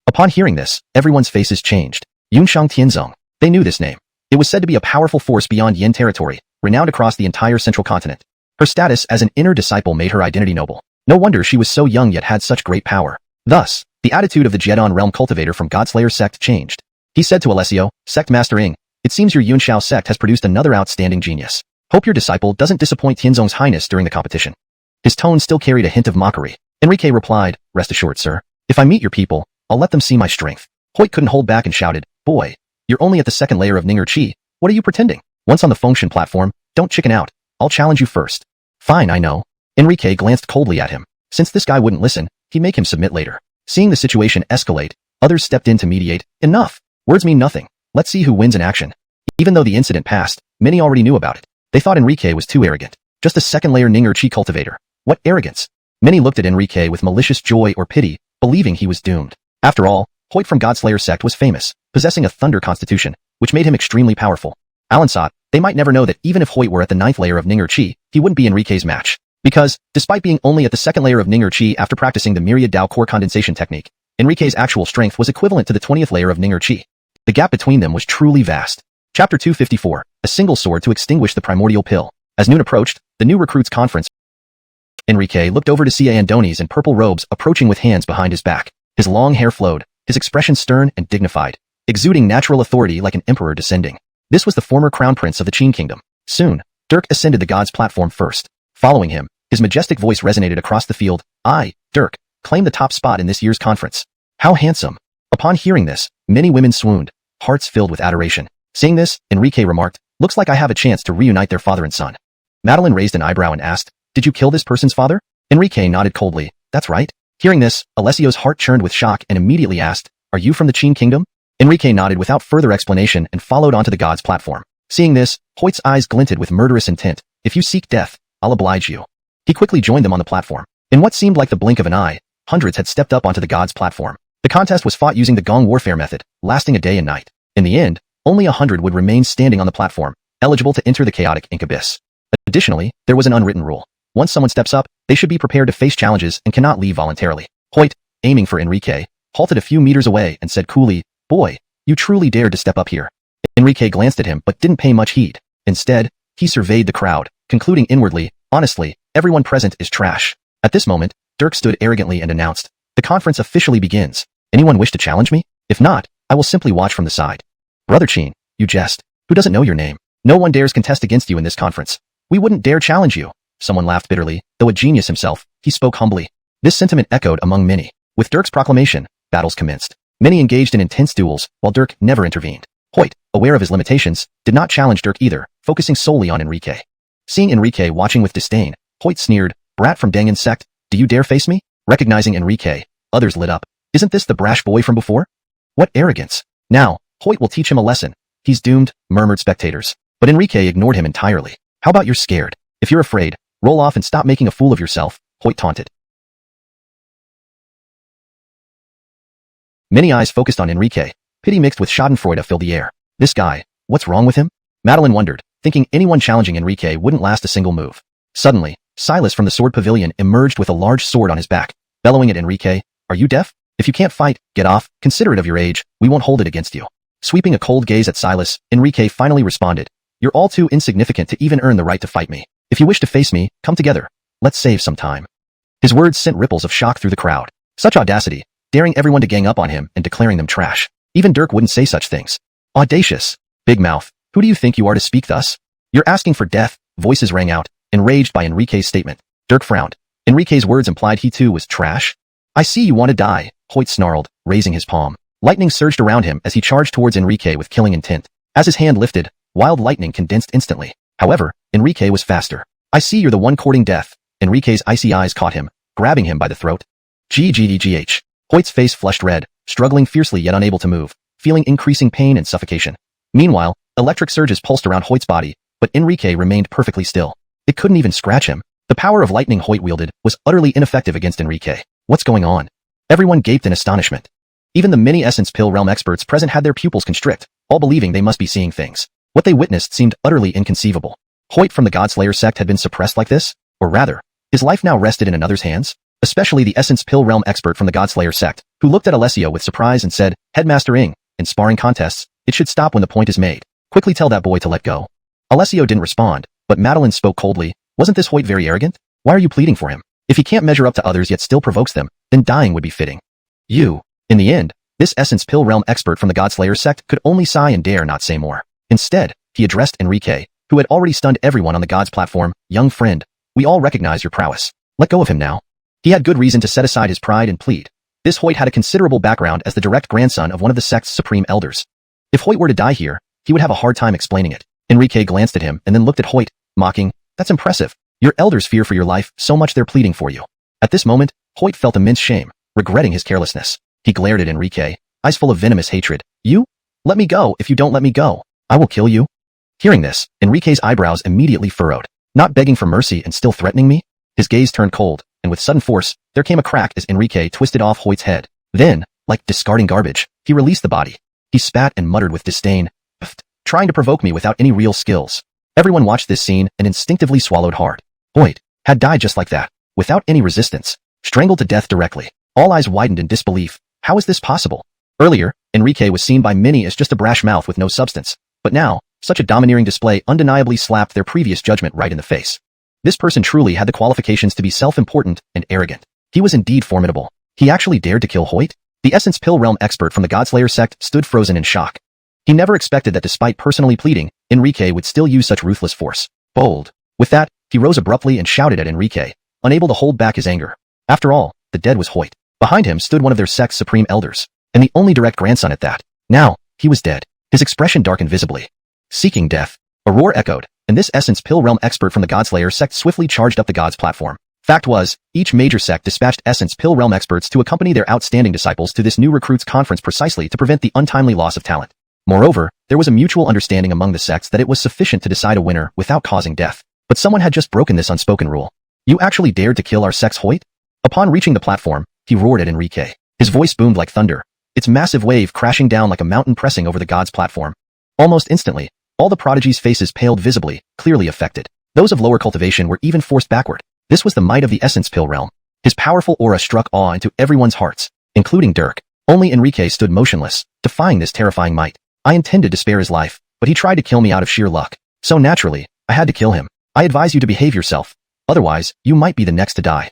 Upon hearing this, everyone's faces changed. Yunxiang Tianzong. They knew this name. It was said to be a powerful force beyond Yin territory, renowned across the entire central continent. Her status as an inner disciple made her identity noble. No wonder she was so young yet had such great power. Thus, the attitude of the Jiedon realm cultivator from Godslayer sect changed. He said to Alessio, "Sect Master Ing, it seems your Yunxiao sect has produced another outstanding genius. Hope your disciple doesn't disappoint Tianzong's highness during the competition." His tone still carried a hint of mockery. Enrique replied, "Rest assured, sir. If I meet your people, I'll let them see my strength." Hoyt couldn't hold back and shouted, "Boy, you're only at the second layer of Ninger Chi. What are you pretending? Once on the function platform, don't chicken out. I'll challenge you first." "Fine, I know." Enrique glanced coldly at him. Since this guy wouldn't listen, he'd make him submit later. Seeing the situation escalate, others stepped in to mediate. "Enough. Words mean nothing. Let's see who wins in action." Even though the incident passed, many already knew about it. They thought Enrique was too arrogant. Just a second-layer Ninger Chi cultivator. What arrogance. Many looked at Enrique with malicious joy or pity, believing he was doomed. After all, Hoyt from Godslayer sect was famous, possessing a thunder constitution, which made him extremely powerful. Alan thought, they might never know that even if Hoyt were at the 9th layer of Ninger Chi, he wouldn't be Enrique's match. Because, despite being only at the second layer of Ninger Chi after practicing the Myriad Dao core condensation technique, Enrique's actual strength was equivalent to the 20th layer of Ninger Chi. The gap between them was truly vast. Chapter 254, A Single Sword to Extinguish the Primordial Pill. As noon approached, the new recruits conference. Enrique looked over to see Andoni's in purple robes approaching with hands behind his back. His long hair flowed, his expression stern and dignified, exuding natural authority like an emperor descending. This was the former crown prince of the Qin kingdom. Soon, Dirk ascended the god's platform first. Following him, his majestic voice resonated across the field. "I, Dirk, claim the top spot in this year's conference." How handsome. Upon hearing this, many women swooned, hearts filled with adoration. Seeing this, Enrique remarked, "Looks like I have a chance to reunite their father and son." Madeline raised an eyebrow and asked, "Did you kill this person's father?" Enrique nodded coldly, "That's right." Hearing this, Alessio's heart churned with shock and immediately asked, "Are you from the Qin kingdom?" Enrique nodded without further explanation and followed onto the god's platform. Seeing this, Hoyt's eyes glinted with murderous intent. "If you seek death, I'll oblige you." He quickly joined them on the platform. In what seemed like the blink of an eye, hundreds had stepped up onto the god's platform. The contest was fought using the gong warfare method, lasting a day and night. In the end, only 100 would remain standing on the platform, eligible to enter the chaotic ink abyss. Additionally, there was an unwritten rule. Once someone steps up, they should be prepared to face challenges and cannot leave voluntarily. Hoyt, aiming for Enrique, halted a few meters away and said coolly, "Boy, you truly dared to step up here." Enrique glanced at him but didn't pay much heed. Instead, he surveyed the crowd, concluding inwardly, "Honestly, everyone present is trash." At this moment, Dirk stood arrogantly and announced, "The conference officially begins. Anyone wish to challenge me? If not, I will simply watch from the side." "Brother Qin, you jest. Who doesn't know your name? No one dares contest against you in this conference. We wouldn't dare challenge you." Someone laughed bitterly. Though a genius himself, he spoke humbly. This sentiment echoed among many. With Dirk's proclamation, battles commenced. Many engaged in intense duels, while Dirk never intervened. Hoyt, aware of his limitations, did not challenge Dirk either, focusing solely on Enrique. Seeing Enrique watching with disdain, Hoyt sneered, "Brat from Dangan's sect, do you dare face me?" Recognizing Enrique, others lit up. "Isn't this the brash boy from before? What arrogance. Now, Hoyt will teach him a lesson. He's doomed," murmured spectators. But Enrique ignored him entirely. "How about you're scared? If you're afraid, roll off and stop making a fool of yourself," Hoyt taunted. Many eyes focused on Enrique. Pity mixed with schadenfreude filled the air. This guy, what's wrong with him? Madeline wondered, thinking anyone challenging Enrique wouldn't last a single move. Suddenly, Silas from the sword pavilion emerged with a large sword on his back, bellowing at Enrique, "Are you deaf? If you can't fight, get off, considerate of your age, we won't hold it against you." Sweeping a cold gaze at Silas, Enrique finally responded, "You're all too insignificant to even earn the right to fight me. If you wish to face me, come together. Let's save some time." His words sent ripples of shock through the crowd. Such audacity, daring everyone to gang up on him and declaring them trash. Even Dirk wouldn't say such things. Audacious. Big mouth. Who do you think you are to speak thus? You're asking for death, voices rang out, enraged by Enrique's statement. Dirk frowned. Enrique's words implied he too was trash. "I see you want to die," Hoyt snarled, raising his palm. Lightning surged around him as he charged towards Enrique with killing intent. As his hand lifted, wild lightning condensed instantly. However, Enrique was faster. "I see you're the one courting death." Enrique's icy eyes caught him, grabbing him by the throat. GGDGH. Hoyt's face flushed red, struggling fiercely yet unable to move, feeling increasing pain and suffocation. Meanwhile, electric surges pulsed around Hoyt's body, but Enrique remained perfectly still. It couldn't even scratch him. The power of lightning Hoyt wielded was utterly ineffective against Enrique. What's going on? Everyone gaped in astonishment. Even the many Essence Pill Realm experts present had their pupils constrict, all believing they must be seeing things. What they witnessed seemed utterly inconceivable. Hoyt from the Godslayer sect had been suppressed like this? Or rather, his life now rested in another's hands? Especially the Essence Pill Realm expert from the Godslayer sect, who looked at Alessio with surprise and said, "Headmaster Ing, in sparring contests, it should stop when the point is made. Quickly tell that boy to let go." Alessio didn't respond, but Madeline spoke coldly. "Wasn't this Hoyt very arrogant? Why are you pleading for him? If he can't measure up to others yet still provokes them, then dying would be fitting." In the end, this Essence Pill Realm expert from the Godslayer sect could only sigh and dare not say more. Instead, he addressed Enrique, who had already stunned everyone on the God's platform. "Young friend, we all recognize your prowess. Let go of him now." He had good reason to set aside his pride and plead. This Hoyt had a considerable background as the direct grandson of one of the sect's supreme elders. If Hoyt were to die here, he would have a hard time explaining it. Enrique glanced at him and then looked at Hoyt, mocking, "That's impressive. Your elders fear for your life so much they're pleading for you." At this moment, Hoyt felt immense shame, regretting his carelessness. He glared at Enrique, eyes full of venomous hatred. "You? Let me go. If you don't let me go, I will kill you." Hearing this, Enrique's eyebrows immediately furrowed. Not begging for mercy and still threatening me? His gaze turned cold, and with sudden force, there came a crack as Enrique twisted off Hoyt's head. Then, like discarding garbage, he released the body. He spat and muttered with disdain, "Pfft, trying to provoke me without any real skills." Everyone watched this scene and instinctively swallowed hard. Hoyt had died just like that, without any resistance, strangled to death directly. All eyes widened in disbelief. How is this possible? Earlier, Enrique was seen by many as just a brash mouth with no substance, but now, such a domineering display undeniably slapped their previous judgment right in the face. This person truly had the qualifications to be self-important and arrogant. He was indeed formidable. He actually dared to kill Hoyt? The Essence Pill Realm expert from the Godslayer sect stood frozen in shock. He never expected that despite personally pleading, Enrique would still use such ruthless force. Bold. With that, he rose abruptly and shouted at Enrique, unable to hold back his anger. After all, the dead was Hoyt. Behind him stood one of their sect's supreme elders, and the only direct grandson at that. Now, he was dead. His expression darkened visibly. Seeking death. A roar echoed, and this Essence Pill Realm expert from the Godslayer sect swiftly charged up the God's platform. Fact was, each major sect dispatched Essence Pill Realm experts to accompany their outstanding disciples to this new recruits conference precisely to prevent the untimely loss of talent. Moreover, there was a mutual understanding among the sects that it was sufficient to decide a winner without causing death. But someone had just broken this unspoken rule. "You actually dared to kill our sect's Hoyt?" Upon reaching the platform, he roared at Enrique. His voice boomed like thunder, its massive wave crashing down like a mountain pressing over the God's platform. Almost instantly, all the prodigy's faces paled visibly, clearly affected. Those of lower cultivation were even forced backward. This was the might of the Essence Pill Realm. His powerful aura struck awe into everyone's hearts, including Dirk. Only Enrique stood motionless, defying this terrifying might. "I intended to spare his life, but he tried to kill me out of sheer luck. So naturally, I had to kill him. I advise you to behave yourself. Otherwise, you might be the next to die."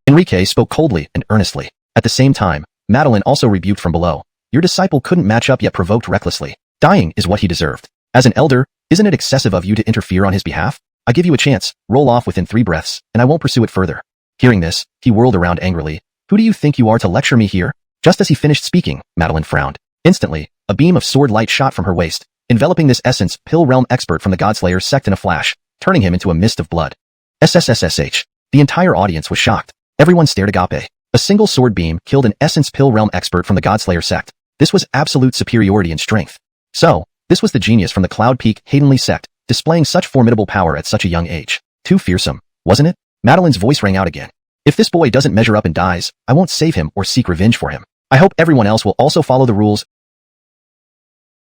Enrique spoke coldly and earnestly. At the same time, Madeline also rebuked from below. "Your disciple couldn't match up yet provoked recklessly. Dying is what he deserved. As an elder, isn't it excessive of you to interfere on his behalf? I give you a chance, roll off within 3 breaths, and I won't pursue it further." Hearing this, he whirled around angrily. "Who do you think you are to lecture me here?" Just as he finished speaking, Madeline frowned. Instantly, a beam of sword light shot from her waist, enveloping this Essence Pill Realm expert from the Godslayer sect in a flash, turning him into a mist of blood. SSSSH. The entire audience was shocked. Everyone stared agape. A single sword beam killed an Essence Pill Realm expert from the Godslayer sect. This was absolute superiority in strength. So, this was the genius from the Cloud Peak Haydenley sect, displaying such formidable power at such a young age. Too fearsome, wasn't it? Madeline's voice rang out again. "If this boy doesn't measure up and dies, I won't save him or seek revenge for him. I hope everyone else will also follow the rules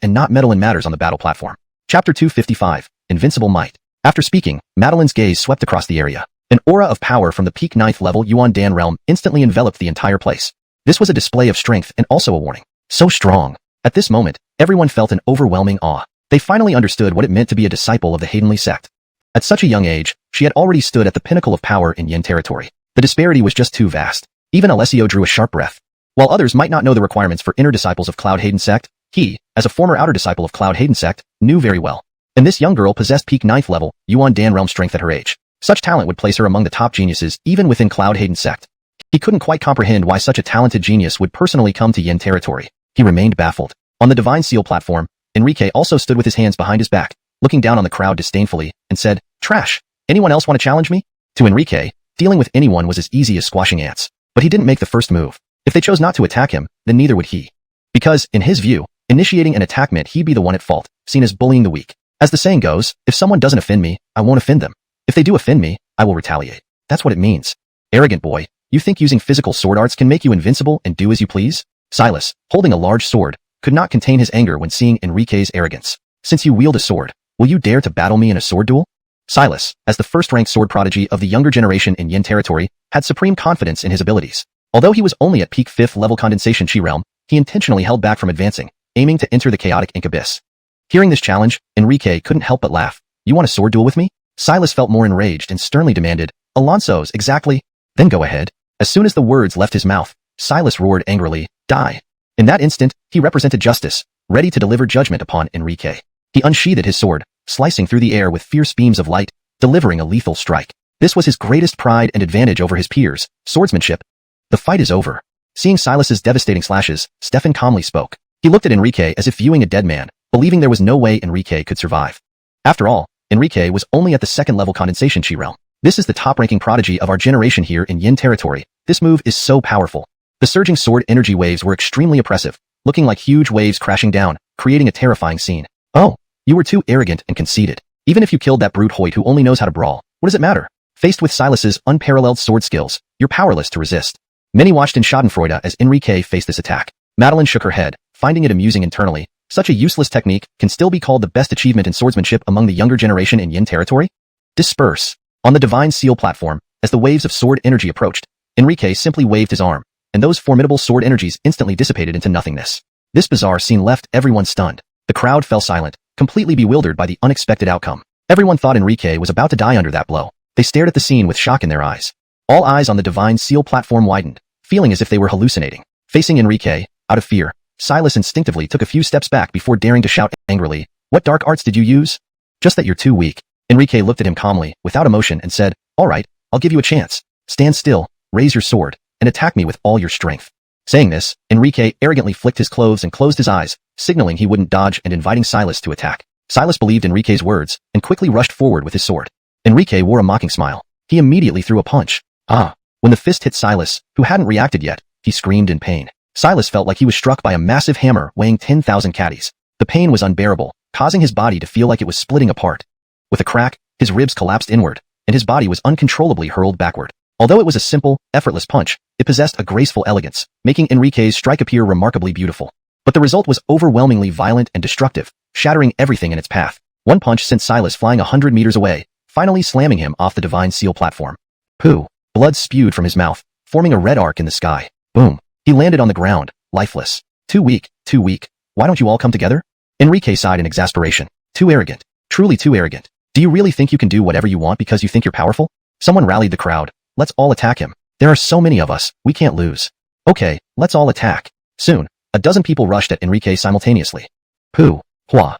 and not meddle in matters on the battle platform. Chapter 255, Invincible Might. After speaking, Madeline's gaze swept across the area. An aura of power from the peak 9th level Yuan Dan realm instantly enveloped the entire place. This was a display of strength and also a warning. So strong. At this moment, everyone felt an overwhelming awe. They finally understood what it meant to be a disciple of the Heavenly Sect. At such a young age, she had already stood at the pinnacle of power in Yin territory. The disparity was just too vast. Even Alessio drew a sharp breath. While others might not know the requirements for inner disciples of Cloud Hayden Sect, he, as a former outer disciple of Cloud Hayden Sect, knew very well. And this young girl possessed peak 9th level Yuan Dan realm strength at her age. Such talent would place her among the top geniuses even within Cloud Hayden Sect. He couldn't quite comprehend why such a talented genius would personally come to Yin territory. He remained baffled. On the Divine Seal platform, Enrique also stood with his hands behind his back, looking down on the crowd disdainfully, and said, "Trash. Anyone else want to challenge me?" To Enrique, dealing with anyone was as easy as squashing ants. But he didn't make the first move. If they chose not to attack him, then neither would he. Because, in his view, initiating an attack meant he'd be the one at fault, seen as bullying the weak. As the saying goes, if someone doesn't offend me, I won't offend them. If they do offend me, I will retaliate. That's what it means. Arrogant boy, you think using physical sword arts can make you invincible and do as you please? Silas, holding a large sword, could not contain his anger when seeing Enrique's arrogance. Since you wield a sword, will you dare to battle me in a sword duel? Silas, as the first-ranked sword prodigy of the younger generation in Yin territory, had supreme confidence in his abilities. Although he was only at peak 5th level condensation chi realm, he intentionally held back from advancing, aiming to enter the chaotic ink abyss. Hearing this challenge, Enrique couldn't help but laugh. You want a sword duel with me? Silas felt more enraged and sternly demanded, Alonso's, exactly. Then go ahead. As soon as the words left his mouth, Silas roared angrily, die. In that instant, he represented justice, ready to deliver judgment upon Enrique. He unsheathed his sword, slicing through the air with fierce beams of light, delivering a lethal strike. This was his greatest pride and advantage over his peers, swordsmanship. The fight is over. Seeing Silas's devastating slashes, Stefan calmly spoke. He looked at Enrique as if viewing a dead man, believing there was no way Enrique could survive. After all, Enrique was only at the 2nd level condensation chi realm. This is the top-ranking prodigy of our generation here in Yin territory. This move is so powerful. The surging sword energy waves were extremely oppressive, looking like huge waves crashing down, creating a terrifying scene. Oh, you were too arrogant and conceited. Even if you killed that brute Hoyt who only knows how to brawl, what does it matter? Faced with Silas's unparalleled sword skills, you're powerless to resist. Many watched in schadenfreude as Enrique faced this attack. Madeline shook her head, finding it amusing internally. Such a useless technique can still be called the best achievement in swordsmanship among the younger generation in Yin territory? Disperse. On the Divine Seal platform, as the waves of sword energy approached, Enrique simply waved his arm, and those formidable sword energies instantly dissipated into nothingness. This bizarre scene left everyone stunned. The crowd fell silent, completely bewildered by the unexpected outcome. Everyone thought Enrique was about to die under that blow. They stared at the scene with shock in their eyes. All eyes on the Divine Seal platform widened, feeling as if they were hallucinating. Facing Enrique, out of fear, Silas instinctively took a few steps back before daring to shout angrily, "What dark arts did you use?" "Just that you're too weak." Enrique looked at him calmly, without emotion, and said, "All right, I'll give you a chance. Stand still, raise your sword, and attack me with all your strength." Saying this, Enrique arrogantly flicked his clothes and closed his eyes, signaling he wouldn't dodge and inviting Silas to attack. Silas believed Enrique's words, and quickly rushed forward with his sword. Enrique wore a mocking smile. He immediately threw a punch. Ah! When the fist hit Silas, who hadn't reacted yet, he screamed in pain. Silas felt like he was struck by a massive hammer weighing 10,000 caddies. The pain was unbearable, causing his body to feel like it was splitting apart. With a crack, his ribs collapsed inward, and his body was uncontrollably hurled backward. Although it was a simple, effortless punch, it possessed a graceful elegance, making Enrique's strike appear remarkably beautiful. But the result was overwhelmingly violent and destructive, shattering everything in its path. One punch sent Silas flying 100 meters away, finally slamming him off the Divine Seal platform. Pooh! Blood spewed from his mouth, forming a red arc in the sky. Boom! He landed on the ground, lifeless. Too weak, too weak. Why don't you all come together? Enrique sighed in exasperation. Too arrogant. Truly too arrogant. Do you really think you can do whatever you want because you think you're powerful? Someone rallied the crowd. Let's all attack him. There are so many of us, we can't lose. Okay, let's all attack. Soon, a dozen people rushed at Enrique simultaneously. Pooh, hua,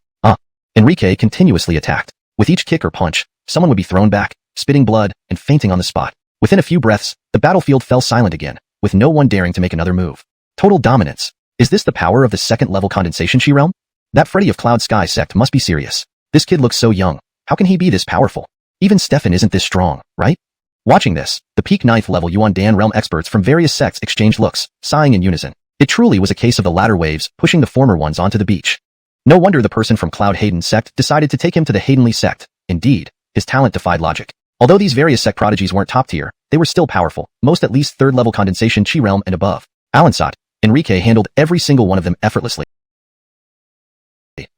Enrique continuously attacked. With each kick or punch, someone would be thrown back, spitting blood, and fainting on the spot. Within a few breaths, the battlefield fell silent again, with no one daring to make another move. Total dominance. Is this the power of the 2nd level condensation chi realm? That Freddy of Cloud Sky sect must be serious. This kid looks so young. How can he be this powerful? Even Stefan isn't this strong, right? Watching this, the peak 9th level Yuan Dan realm experts from various sects exchanged looks, sighing in unison. It truly was a case of the latter waves pushing the former ones onto the beach. No wonder the person from Cloud Hayden sect decided to take him to the Haydenly sect. Indeed, his talent defied logic. Although these various sect prodigies weren't top tier, they were still powerful, most at least 3rd level condensation chi realm and above. Alansat, Enrique handled every single one of them effortlessly,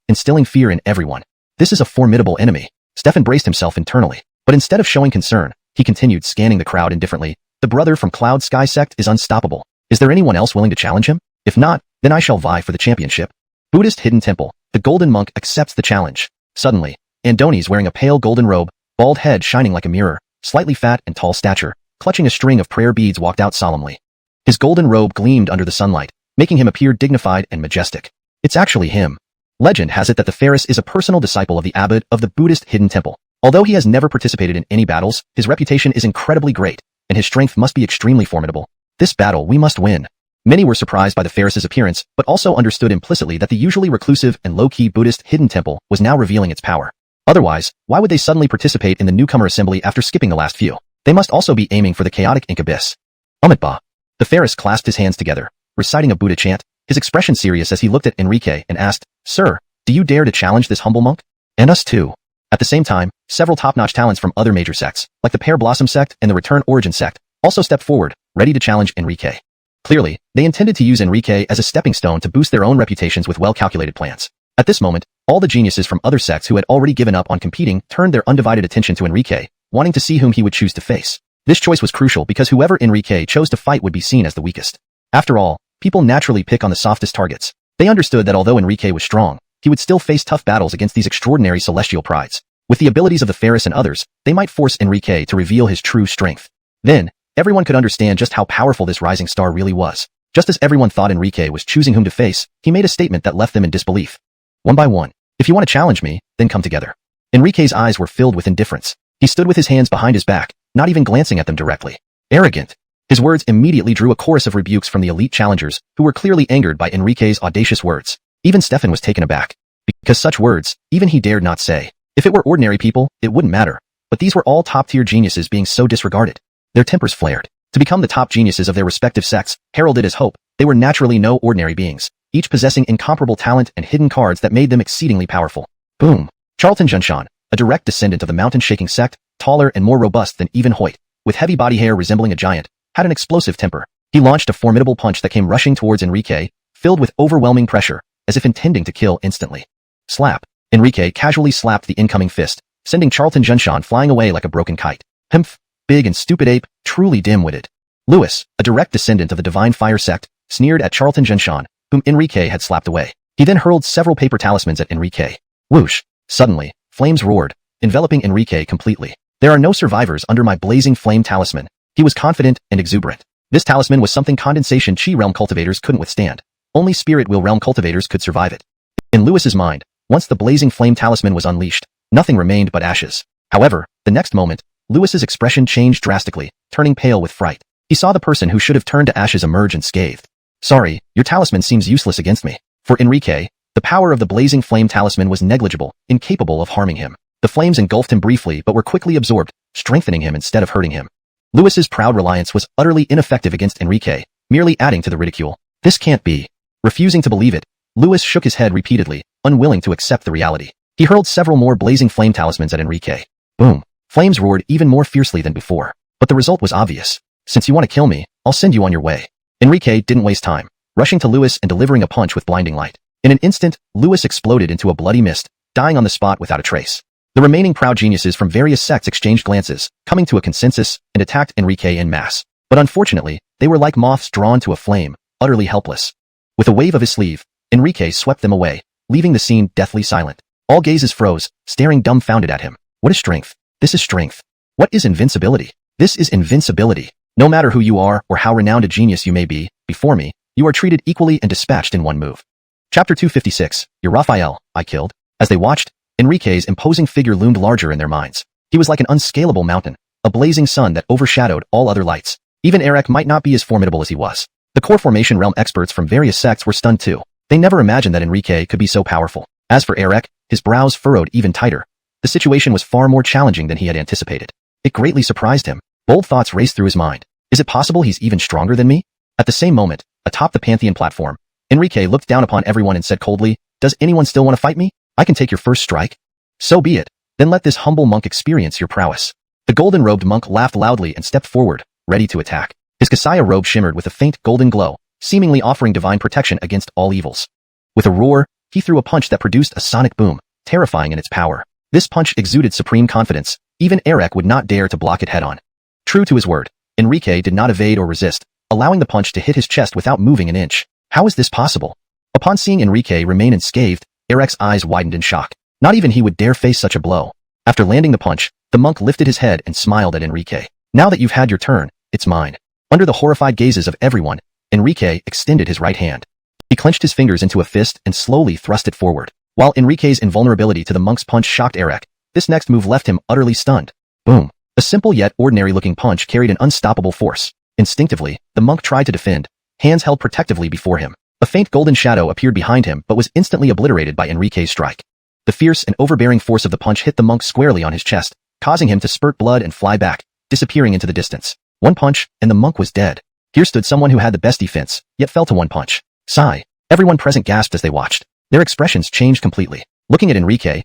instilling fear in everyone. This is a formidable enemy. Stefan braced himself internally, but instead of showing concern, he continued scanning the crowd indifferently. The brother from Cloud Sky Sect is unstoppable. Is there anyone else willing to challenge him? If not, then I shall vie for the championship. Buddhist Hidden Temple. The golden monk accepts the challenge. Suddenly, Andoni's wearing a pale golden robe, bald head shining like a mirror, slightly fat and tall stature, clutching a string of prayer beads walked out solemnly. His golden robe gleamed under the sunlight, making him appear dignified and majestic. It's actually him. Legend has it that the Ferris is a personal disciple of the abbot of the Buddhist Hidden Temple. Although he has never participated in any battles, his reputation is incredibly great, and his strength must be extremely formidable. This battle we must win. Many were surprised by the Ferris's appearance, but also understood implicitly that the usually reclusive and low-key Buddhist Hidden Temple was now revealing its power. Otherwise, why would they suddenly participate in the newcomer assembly after skipping the last few? They must also be aiming for the chaotic ink abyss. Amitba. The Ferris clasped his hands together, reciting a Buddha chant, his expression serious as he looked at Enrique and asked, "Sir, do you dare to challenge this humble monk? And us too." At the same time, several top-notch talents from other major sects, like the Pear Blossom sect and the Return Origin sect, also stepped forward, ready to challenge Enrique. Clearly, they intended to use Enrique as a stepping stone to boost their own reputations with well-calculated plans. At this moment, all the geniuses from other sects who had already given up on competing turned their undivided attention to Enrique, wanting to see whom he would choose to face. This choice was crucial because whoever Enrique chose to fight would be seen as the weakest. After all, people naturally pick on the softest targets. They understood that although Enrique was strong, he would still face tough battles against these extraordinary celestial prides. With the abilities of the Ferris and others, they might force Enrique to reveal his true strength. Then, everyone could understand just how powerful this rising star really was. Just as everyone thought Enrique was choosing whom to face, he made a statement that left them in disbelief. One by one, "If you want to challenge me, then come together." Enrique's eyes were filled with indifference. He stood with his hands behind his back, not even glancing at them directly. Arrogant. His words immediately drew a chorus of rebukes from the elite challengers, who were clearly angered by Enrique's audacious words. Even Stefan was taken aback. Because such words, even he dared not say. If it were ordinary people, it wouldn't matter. But these were all top-tier geniuses being so disregarded. Their tempers flared. To become the top geniuses of their respective sects, heralded as hope, they were naturally no ordinary beings, each possessing incomparable talent and hidden cards that made them exceedingly powerful. Boom. Charlton Junshan, a direct descendant of the mountain-shaking sect, taller and more robust than even Hoyt, with heavy body hair resembling a giant, had an explosive temper. He launched a formidable punch that came rushing towards Enrique, filled with overwhelming pressure, as if intending to kill instantly. Slap. Enrique casually slapped the incoming fist, sending Charlton Junshan flying away like a broken kite. Humph. Big and stupid ape, truly dim-witted. Lewis, a direct descendant of the Divine Fire sect, sneered at Charlton Junshan, whom Enrique had slapped away. He then hurled several paper talismans at Enrique. Whoosh. Suddenly, flames roared, enveloping Enrique completely. "There are no survivors under my blazing flame talisman." He was confident and exuberant. This talisman was something condensation chi realm cultivators couldn't withstand. Only spirit wheel realm cultivators could survive it. In Lewis's mind, once the blazing flame talisman was unleashed, nothing remained but ashes. However, the next moment, Lewis's expression changed drastically, turning pale with fright. He saw the person who should have turned to ashes emerge and scathed. "Sorry, your talisman seems useless against me." For Enrique, the power of the blazing flame talisman was negligible, incapable of harming him. The flames engulfed him briefly but were quickly absorbed, strengthening him instead of hurting him. Lewis's proud reliance was utterly ineffective against Enrique, merely adding to the ridicule. This can't be. Refusing to believe it, Lewis shook his head repeatedly, unwilling to accept the reality. He hurled several more blazing flame talismans at Enrique. Boom. Flames roared even more fiercely than before. But the result was obvious. "Since you want to kill me, I'll send you on your way." Enrique didn't waste time, rushing to Lewis and delivering a punch with blinding light. In an instant, Lewis exploded into a bloody mist, dying on the spot without a trace. The remaining proud geniuses from various sects exchanged glances, coming to a consensus, and attacked Enrique en masse. But unfortunately, they were like moths drawn to a flame, utterly helpless. With a wave of his sleeve, Enrique swept them away, leaving the scene deathly silent. All gazes froze, staring dumbfounded at him. What is strength? This is strength. What is invincibility? This is invincibility. No matter who you are or how renowned a genius you may be, before me, you are treated equally and dispatched in one move. Chapter 256, You're Raphael, I killed. As they watched, Enrique's imposing figure loomed larger in their minds. He was like an unscalable mountain, a blazing sun that overshadowed all other lights. Even Eric might not be as formidable as he was. The core formation realm experts from various sects were stunned too. They never imagined that Enrique could be so powerful. As for Eric, his brows furrowed even tighter. The situation was far more challenging than he had anticipated. It greatly surprised him. Bold thoughts raced through his mind. Is it possible he's even stronger than me? At the same moment, atop the Pantheon platform, Enrique looked down upon everyone and said coldly, "Does anyone still want to fight me? I can take your first strike." "So be it. Then let this humble monk experience your prowess." The golden-robed monk laughed loudly and stepped forward, ready to attack. His Kasaya robe shimmered with a faint golden glow, seemingly offering divine protection against all evils. With a roar, he threw a punch that produced a sonic boom, terrifying in its power. This punch exuded supreme confidence. Even Eric would not dare to block it head-on. True to his word, Enrique did not evade or resist, allowing the punch to hit his chest without moving an inch. How is this possible? Upon seeing Enrique remain unscathed, Eric's eyes widened in shock. Not even he would dare face such a blow. After landing the punch, the monk lifted his head and smiled at Enrique. Now that you've had your turn, it's mine. Under the horrified gazes of everyone, Enrique extended his right hand. He clenched his fingers into a fist and slowly thrust it forward. While Enrique's invulnerability to the monk's punch shocked Eric, this next move left him utterly stunned. Boom. A simple yet ordinary-looking punch carried an unstoppable force. Instinctively, the monk tried to defend, hands held protectively before him. A faint golden shadow appeared behind him but was instantly obliterated by Enrique's strike. The fierce and overbearing force of the punch hit the monk squarely on his chest, causing him to spurt blood and fly back, disappearing into the distance. One punch, and the monk was dead. Here stood someone who had the best defense, yet fell to one punch. Sigh. Everyone present gasped as they watched. Their expressions changed completely. Looking at Enrique,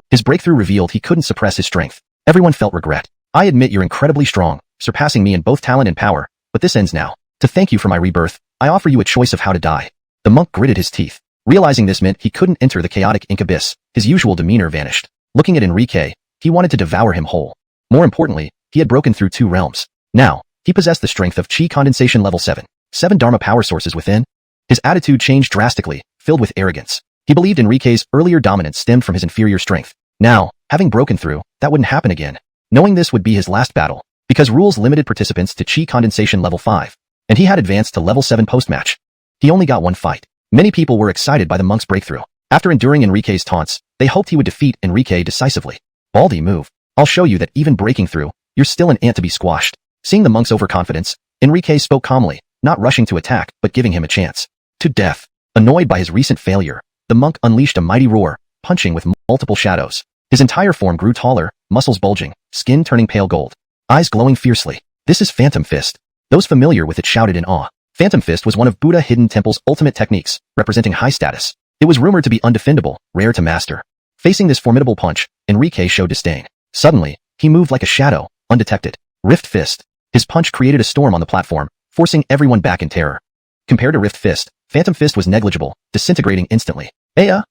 his breakthrough revealed he couldn't suppress his strength. Everyone felt regret. I admit you're incredibly strong, surpassing me in both talent and power, but this ends now. To thank you for my rebirth, I offer you a choice of how to die. The monk gritted his teeth. Realizing this meant he couldn't enter the chaotic ink abyss, his usual demeanor vanished. Looking at Enrique, he wanted to devour him whole. More importantly, he had broken through 2 realms. Now, he possessed the strength of Chi condensation level 7. 7 Dharma power sources within. His attitude changed drastically, filled with arrogance. He believed Enrique's earlier dominance stemmed from his inferior strength. Now, having broken through, that wouldn't happen again. Knowing this would be his last battle, because rules limited participants to Chi condensation level 5, and he had advanced to level 7 post-match. He only got one fight. Many people were excited by the monk's breakthrough. After enduring Enrique's taunts, they hoped he would defeat Enrique decisively. Baldy move. I'll show you that even breaking through, you're still an ant to be squashed. Seeing the monk's overconfidence, Enrique spoke calmly, not rushing to attack, but giving him a chance. To death. Annoyed by his recent failure, the monk unleashed a mighty roar, punching with multiple shadows. His entire form grew taller, muscles bulging, skin turning pale gold, eyes glowing fiercely. This is Phantom Fist. Those familiar with it shouted in awe. Phantom Fist was one of Buddha Hidden Temple's ultimate techniques, representing high status. It was rumored to be undefendable, rare to master. Facing this formidable punch, Enrique showed disdain. Suddenly, he moved like a shadow, undetected. Rift Fist. His punch created a storm on the platform, forcing everyone back in terror. Compared to Rift Fist, Phantom Fist was negligible, disintegrating instantly. The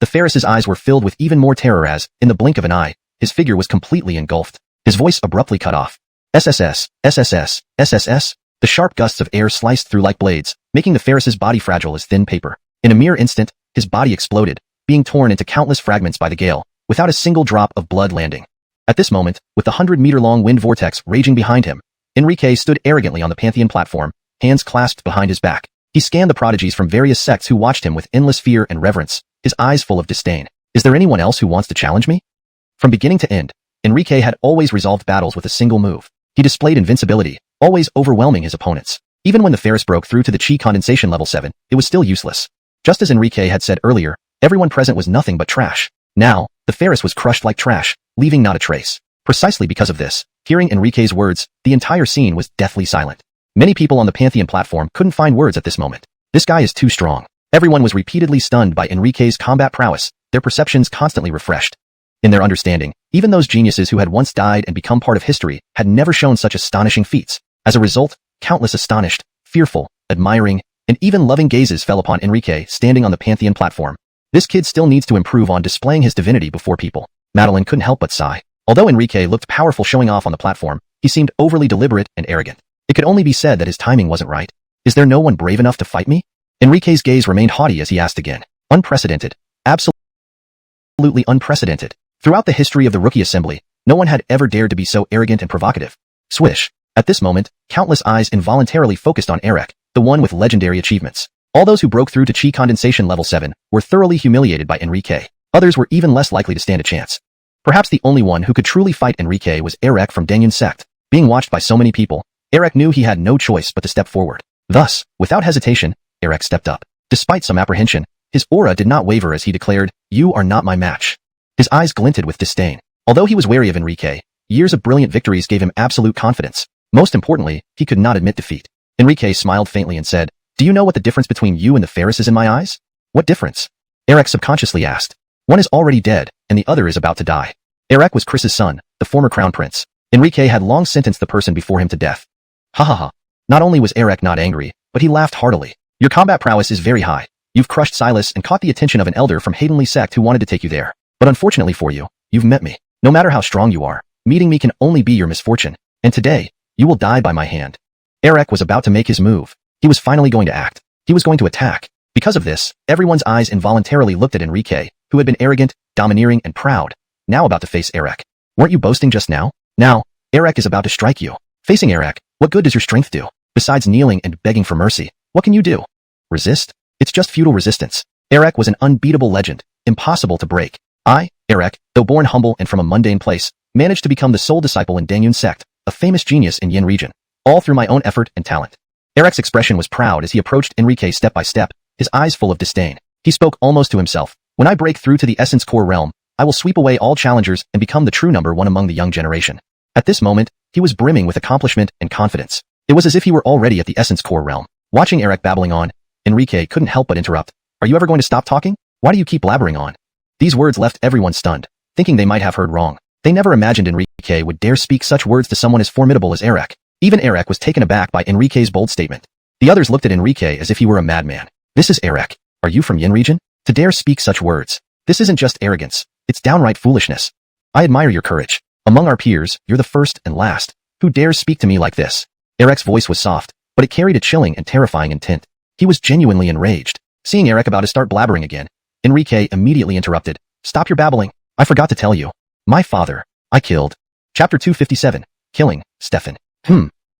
Ferris's eyes were filled with even more terror as, in the blink of an eye, his figure was completely engulfed. His voice abruptly cut off. SSS, SSS, SSS. The sharp gusts of air sliced through like blades, making the Ferris's body fragile as thin paper. In a mere instant, his body exploded, being torn into countless fragments by the gale, without a single drop of blood landing. At this moment, with the 100-meter-long wind vortex raging behind him, Enrique stood arrogantly on the Pantheon platform, hands clasped behind his back. He scanned the prodigies from various sects who watched him with endless fear and reverence, his eyes full of disdain. Is there anyone else who wants to challenge me? From beginning to end, Enrique had always resolved battles with a single move. He displayed invincibility, always overwhelming his opponents. Even when the Ferris broke through to the Chi condensation level 7, it was still useless. Just as Enrique had said earlier, everyone present was nothing but trash. Now, the Ferris was crushed like trash, leaving not a trace. Precisely because of this, hearing Enrique's words, the entire scene was deathly silent. Many people on the Pantheon platform couldn't find words at this moment. This guy is too strong. Everyone was repeatedly stunned by Enrique's combat prowess, their perceptions constantly refreshed. In their understanding, even those geniuses who had once died and become part of history had never shown such astonishing feats. As a result, countless astonished, fearful, admiring, and even loving gazes fell upon Enrique standing on the Pantheon platform. This kid still needs to improve on displaying his divinity before people. Madeline couldn't help but sigh. Although Enrique looked powerful showing off on the platform, he seemed overly deliberate and arrogant. It could only be said that his timing wasn't right. Is there no one brave enough to fight me? Enrique's gaze remained haughty as he asked again. Unprecedented. Absolutely unprecedented. Throughout the history of the Rookie Assembly, no one had ever dared to be so arrogant and provocative. Swish. At this moment, countless eyes involuntarily focused on Eric, the one with legendary achievements. All those who broke through to Chi condensation level 7 were thoroughly humiliated by Enrique. Others were even less likely to stand a chance. Perhaps the only one who could truly fight Enrique was Eric from Danyan's sect. Being watched by so many people, Eric knew he had no choice but to step forward. Thus, without hesitation, Eric stepped up. Despite some apprehension, his aura did not waver as he declared, "You are not my match." His eyes glinted with disdain. Although he was wary of Enrique, years of brilliant victories gave him absolute confidence. Most importantly, he could not admit defeat. Enrique smiled faintly and said, "Do you know what the difference between you and the Ferris is in my eyes?" "What difference?" Eric subconsciously asked. "One is already dead, and the other is about to die." Eric was Chris's son, the former crown prince. Enrique had long sentenced the person before him to death. Ha ha ha. Not only was Eric not angry, but he laughed heartily. Your combat prowess is very high. You've crushed Silas and caught the attention of an elder from Haydenly sect who wanted to take you there. But unfortunately for you, you've met me. No matter how strong you are, meeting me can only be your misfortune. And today, you will die by my hand. Eric was about to make his move. He was finally going to act. He was going to attack. Because of this, everyone's eyes involuntarily looked at Enrique, who had been arrogant, domineering, and proud, now about to face Eric. Weren't you boasting just now? Now, Eric is about to strike you. Facing Eric, what good does your strength do? Besides kneeling and begging for mercy, what can you do? Resist? It's just futile resistance. Eric was an unbeatable legend, impossible to break. I, Eric, though born humble and from a mundane place, managed to become the sole disciple in Dangyun sect, a famous genius in Yin region, all through my own effort and talent. Eric's expression was proud as he approached Enrique step by step, his eyes full of disdain. He spoke almost to himself. When I break through to the Essence Core realm, I will sweep away all challengers and become the true number one among the young generation. At this moment, he was brimming with accomplishment and confidence. It was as if he were already at the Essence Core realm. Watching Eric babbling on, Enrique couldn't help but interrupt. Are you ever going to stop talking? Why do you keep blabbering on? These words left everyone stunned, thinking they might have heard wrong. They never imagined Enrique would dare speak such words to someone as formidable as Eric. Even Eric was taken aback by Enrique's bold statement. The others looked at Enrique as if he were a madman. This is Eric. Are you from Yin region? To dare speak such words. This isn't just arrogance. It's downright foolishness. I admire your courage. Among our peers, you're the first and last. Who dares speak to me like this? Eric's voice was soft, but it carried a chilling and terrifying intent. He was genuinely enraged. Seeing Eric about to start blabbering again, Enrique immediately interrupted. Stop your babbling. I forgot to tell you. My father, I killed. Chapter 257. Killing, Stefan.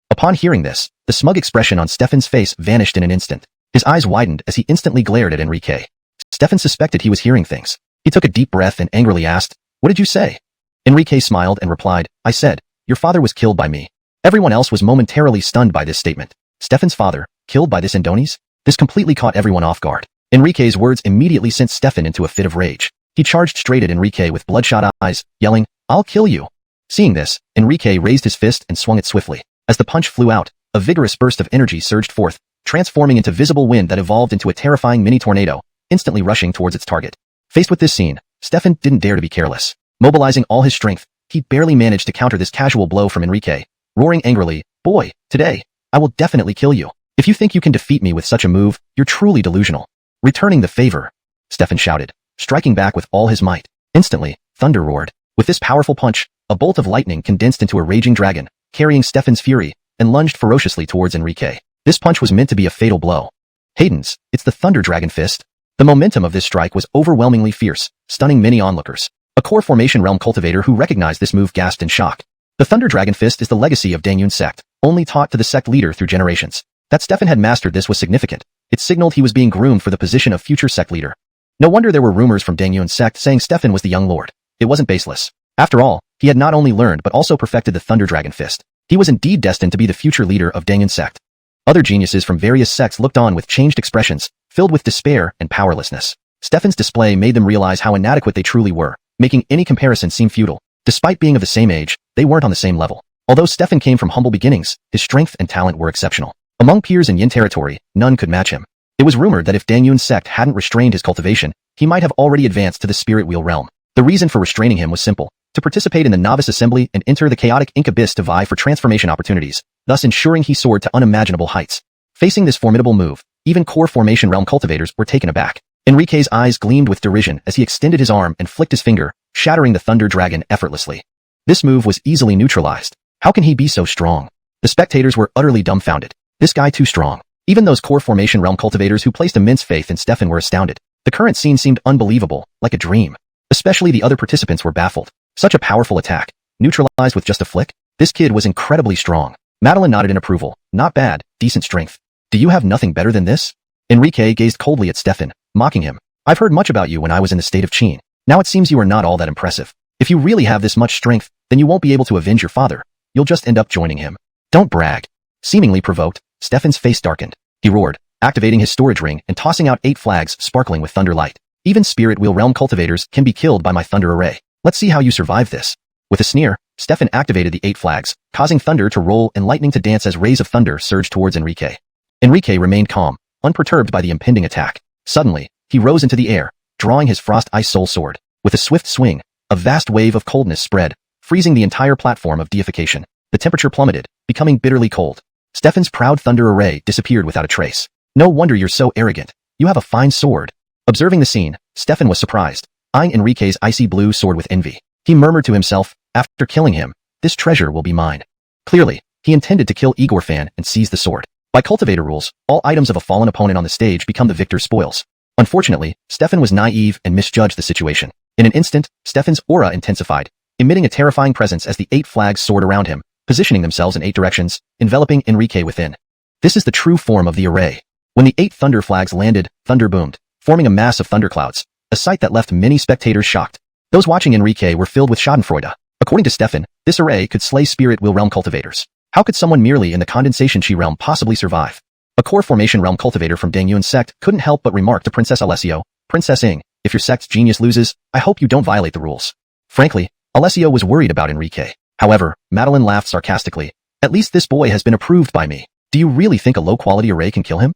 Upon hearing this, the smug expression on Stefan's face vanished in an instant. His eyes widened as he instantly glared at Enrique. Stefan suspected he was hearing things. He took a deep breath and angrily asked, What did you say? Enrique smiled and replied, I said, your father was killed by me. Everyone else was momentarily stunned by this statement. Stefan's father, killed by this Indones? This completely caught everyone off guard. Enrique's words immediately sent Stefan into a fit of rage. He charged straight at Enrique with bloodshot eyes, yelling, I'll kill you. Seeing this, Enrique raised his fist and swung it swiftly. As the punch flew out, a vigorous burst of energy surged forth, transforming into visible wind that evolved into a terrifying mini tornado, instantly rushing towards its target. Faced with this scene, Stefan didn't dare to be careless. Mobilizing all his strength, he barely managed to counter this casual blow from Enrique, roaring angrily, Boy, today, I will definitely kill you. If you think you can defeat me with such a move, you're truly delusional. Returning the favor, Stefan shouted, striking back with all his might. Instantly, thunder roared. With this powerful punch, a bolt of lightning condensed into a raging dragon, carrying Stefan's fury, and lunged ferociously towards Enrique. This punch was meant to be a fatal blow. Hayden's, it's the Thunder Dragon Fist. The momentum of this strike was overwhelmingly fierce, stunning many onlookers. A core formation realm cultivator who recognized this move gasped in shock. The Thunder Dragon Fist is the legacy of Dangyun sect, only taught to the sect leader through generations. That Stefan had mastered this was significant. It signaled he was being groomed for the position of future sect leader. No wonder there were rumors from Dangyun sect saying Stefan was the young lord. It wasn't baseless. After all, he had not only learned but also perfected the Thunder Dragon Fist. He was indeed destined to be the future leader of Dangyun sect. Other geniuses from various sects looked on with changed expressions, filled with despair and powerlessness. Stefan's display made them realize how inadequate they truly were, making any comparison seem futile. Despite being of the same age, they weren't on the same level. Although Stefan came from humble beginnings, his strength and talent were exceptional. Among peers in Yin territory, none could match him. It was rumored that if Dangyun sect hadn't restrained his cultivation, he might have already advanced to the Spirit Wheel realm. The reason for restraining him was simple: to participate in the novice assembly and enter the chaotic ink abyss to vie for transformation opportunities, thus ensuring he soared to unimaginable heights. Facing this formidable move, even core formation realm cultivators were taken aback. Enrique's eyes gleamed with derision as he extended his arm and flicked his finger, shattering the Thunder Dragon effortlessly. This move was easily neutralized. How can he be so strong? The spectators were utterly dumbfounded. This guy too strong. Even those core formation realm cultivators who placed immense faith in Stefan were astounded. The current scene seemed unbelievable, like a dream. Especially the other participants were baffled. Such a powerful attack, neutralized with just a flick? This kid was incredibly strong. Madeline nodded in approval. Not bad, decent strength. Do you have nothing better than this? Enrique gazed coldly at Stefan, mocking him. I've heard much about you when I was in the state of Qin. Now it seems you are not all that impressive. If you really have this much strength, then you won't be able to avenge your father. You'll just end up joining him. Don't brag. Seemingly provoked, Stefan's face darkened. He roared, activating his storage ring and tossing out 8 flags sparkling with thunder light. Even Spirit Wheel realm cultivators can be killed by my thunder array. Let's see how you survive this. With a sneer, Stefan activated the 8 flags, causing thunder to roll and lightning to dance as rays of thunder surged towards Enrique. Enrique remained calm, unperturbed by the impending attack. Suddenly, he rose into the air, drawing his Frost Ice Soul Sword. With a swift swing, a vast wave of coldness spread, freezing the entire platform of deification. The temperature plummeted, becoming bitterly cold. Stefan's proud thunder array disappeared without a trace. No wonder you're so arrogant. You have a fine sword. Observing the scene, Stefan was surprised, eyeing Enrique's icy blue sword with envy. He murmured to himself, after killing him, this treasure will be mine. Clearly, he intended to kill Igor Fan and seize the sword. By cultivator rules, all items of a fallen opponent on the stage become the victor's spoils. Unfortunately, Stefan was naive and misjudged the situation. In an instant, Stefan's aura intensified, emitting a terrifying presence as the 8 flags soared around him, positioning themselves in 8 directions, enveloping Enrique within. This is the true form of the array. When the 8 thunder flags landed, thunder boomed, forming a mass of thunderclouds, a sight that left many spectators shocked. Those watching Enrique were filled with schadenfreude. According to Stefan, this array could slay spirit wheel realm cultivators. How could someone merely in the condensation chi realm possibly survive? A core formation realm cultivator from Dangyun's sect couldn't help but remark to Princess Alessio, Princess Ing, if your sect's genius loses, I hope you don't violate the rules. Frankly, Alessio was worried about Enrique. However, Madeline laughed sarcastically. At least this boy has been approved by me. Do you really think a low-quality array can kill him?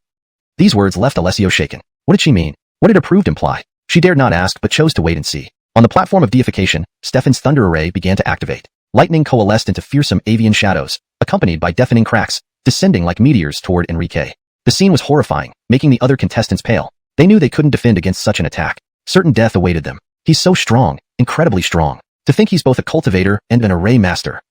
These words left Alessio shaken. What did she mean? What did approved imply? She dared not ask but chose to wait and see. On the platform of deification, Stefan's thunder array began to activate. Lightning coalesced into fearsome avian shadows, accompanied by deafening cracks, descending like meteors toward Enrique. The scene was horrifying, making the other contestants pale. They knew they couldn't defend against such an attack. Certain death awaited them. He's so strong, incredibly strong. To think he's both a cultivator and an array master.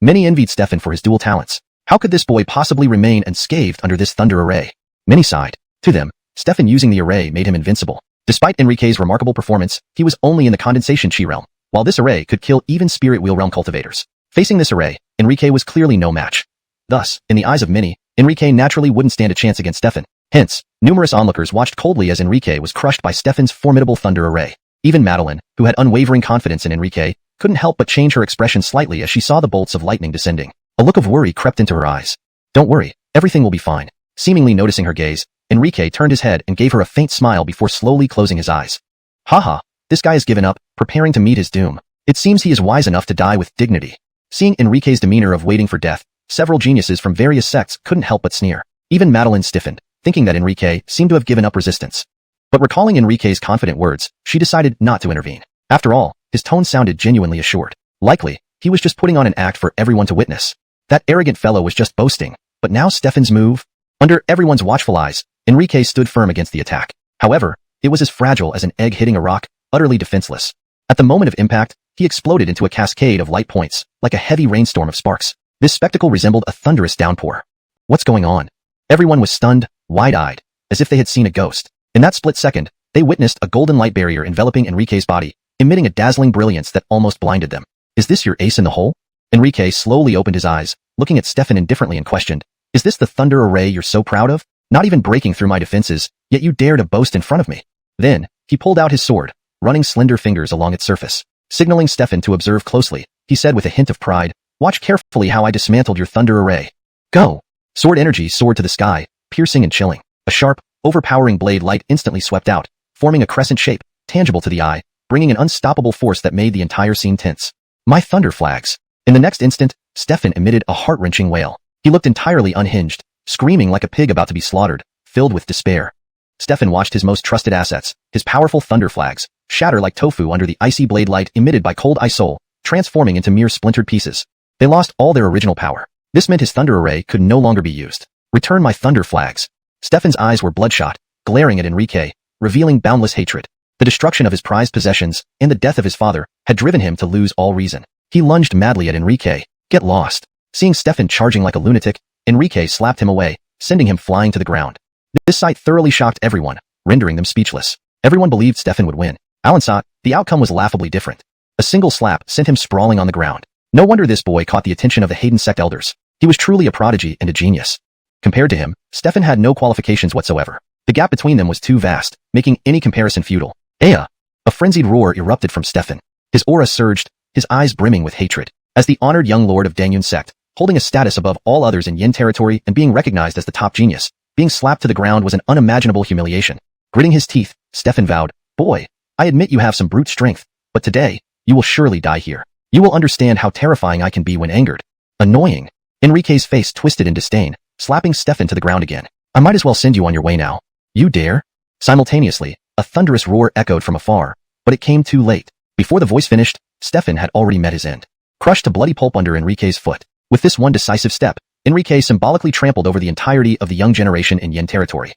Many envied Stefan for his dual talents. How could this boy possibly remain unscathed under this thunder array? Many sighed. To them, Stefan using the array made him invincible. Despite Enrique's remarkable performance, he was only in the condensation chi realm, while this array could kill even spirit wheel realm cultivators. Facing this array, Enrique was clearly no match. Thus, in the eyes of many, Enrique naturally wouldn't stand a chance against Stefan. Hence, numerous onlookers watched coldly as Enrique was crushed by Stefan's formidable thunder array. Even Madeline, who had unwavering confidence in Enrique, couldn't help but change her expression slightly as she saw the bolts of lightning descending. A look of worry crept into her eyes. Don't worry, everything will be fine. Seemingly noticing her gaze, Enrique turned his head and gave her a faint smile before slowly closing his eyes. Haha, this guy has given up, preparing to meet his doom. It seems he is wise enough to die with dignity. Seeing Enrique's demeanor of waiting for death, several geniuses from various sects couldn't help but sneer. Even Madeline stiffened, thinking that Enrique seemed to have given up resistance. But recalling Enrique's confident words, she decided not to intervene. After all, his tone sounded genuinely assured. Likely, he was just putting on an act for everyone to witness. That arrogant fellow was just boasting. But now Stefan's move? Under everyone's watchful eyes, Enrique stood firm against the attack. However, it was as fragile as an egg hitting a rock, utterly defenseless. At the moment of impact, he exploded into a cascade of light points, like a heavy rainstorm of sparks. This spectacle resembled a thunderous downpour. What's going on? Everyone was stunned, wide-eyed, as if they had seen a ghost. In that split second, they witnessed a golden light barrier enveloping Enrique's body, emitting a dazzling brilliance that almost blinded them. Is this your ace in the hole? Enrique slowly opened his eyes, looking at Stefan indifferently and questioned, is this the thunder array you're so proud of? Not even breaking through my defenses, yet you dare to boast in front of me. Then, he pulled out his sword, running slender fingers along its surface. Signaling Stefan to observe closely, he said with a hint of pride, watch carefully how I dismantled your thunder array. Go! Sword energy soared to the sky, piercing and chilling. A sharp, overpowering blade light instantly swept out, forming a crescent shape, tangible to the eye, bringing an unstoppable force that made the entire scene tense. My thunder flags! In the next instant, Stefan emitted a heart-wrenching wail. He looked entirely unhinged, screaming like a pig about to be slaughtered, filled with despair. Stefan watched his most trusted assets, his powerful thunder flags, shatter like tofu under the icy blade light emitted by cold ice soul, transforming into mere splintered pieces. They lost all their original power. This meant his thunder array could no longer be used. Return my thunder flags. Stefan's eyes were bloodshot, glaring at Enrique, revealing boundless hatred. The destruction of his prized possessions and the death of his father had driven him to lose all reason. He lunged madly at Enrique. Get lost. Seeing Stefan charging like a lunatic, Enrique slapped him away, sending him flying to the ground. This sight thoroughly shocked everyone, rendering them speechless. Everyone believed Stefan would win. Alan saw the outcome was laughably different. A single slap sent him sprawling on the ground. No wonder this boy caught the attention of the Hayden sect elders. He was truly a prodigy and a genius. Compared to him, Stefan had no qualifications whatsoever. The gap between them was too vast, making any comparison futile. Aya! A frenzied roar erupted from Stefan. His aura surged, his eyes brimming with hatred. As the honored young lord of Dangyun sect, holding a status above all others in Yin territory and being recognized as the top genius, being slapped to the ground was an unimaginable humiliation. Gritting his teeth, Stefan vowed, boy, I admit you have some brute strength, but today, you will surely die here. You will understand how terrifying I can be when angered. Annoying. Enrique's face twisted in disdain, slapping Stefan to the ground again. I might as well send you on your way now. You dare? Simultaneously, a thunderous roar echoed from afar, but it came too late. Before the voice finished, Stefan had already met his end. Crushed to bloody pulp under Enrique's foot. With this one decisive step, Enrique symbolically trampled over the entirety of the young generation in Yin territory.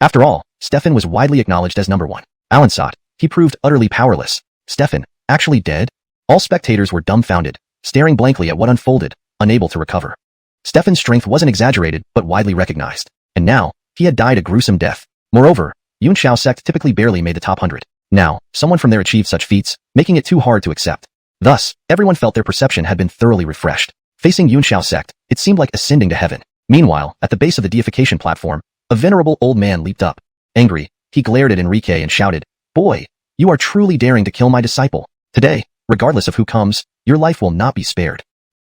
After all, Stefan was widely acknowledged as number one. Alansat, he proved utterly powerless. Stefan, actually dead? All spectators were dumbfounded, staring blankly at what unfolded, unable to recover. Stefan's strength wasn't exaggerated, but widely recognized. And now, he had died a gruesome death. Moreover, Yunxiao sect typically barely made the top 100. Now, someone from there achieved such feats, making it too hard to accept. Thus, everyone felt their perception had been thoroughly refreshed. Facing Yunxiao sect, it seemed like ascending to heaven. Meanwhile, at the base of the deification platform, a venerable old man leaped up. Angry, he glared at Enrique and shouted, "Boy, you are truly daring to kill my disciple. Today, regardless of who comes, your life will not be spared."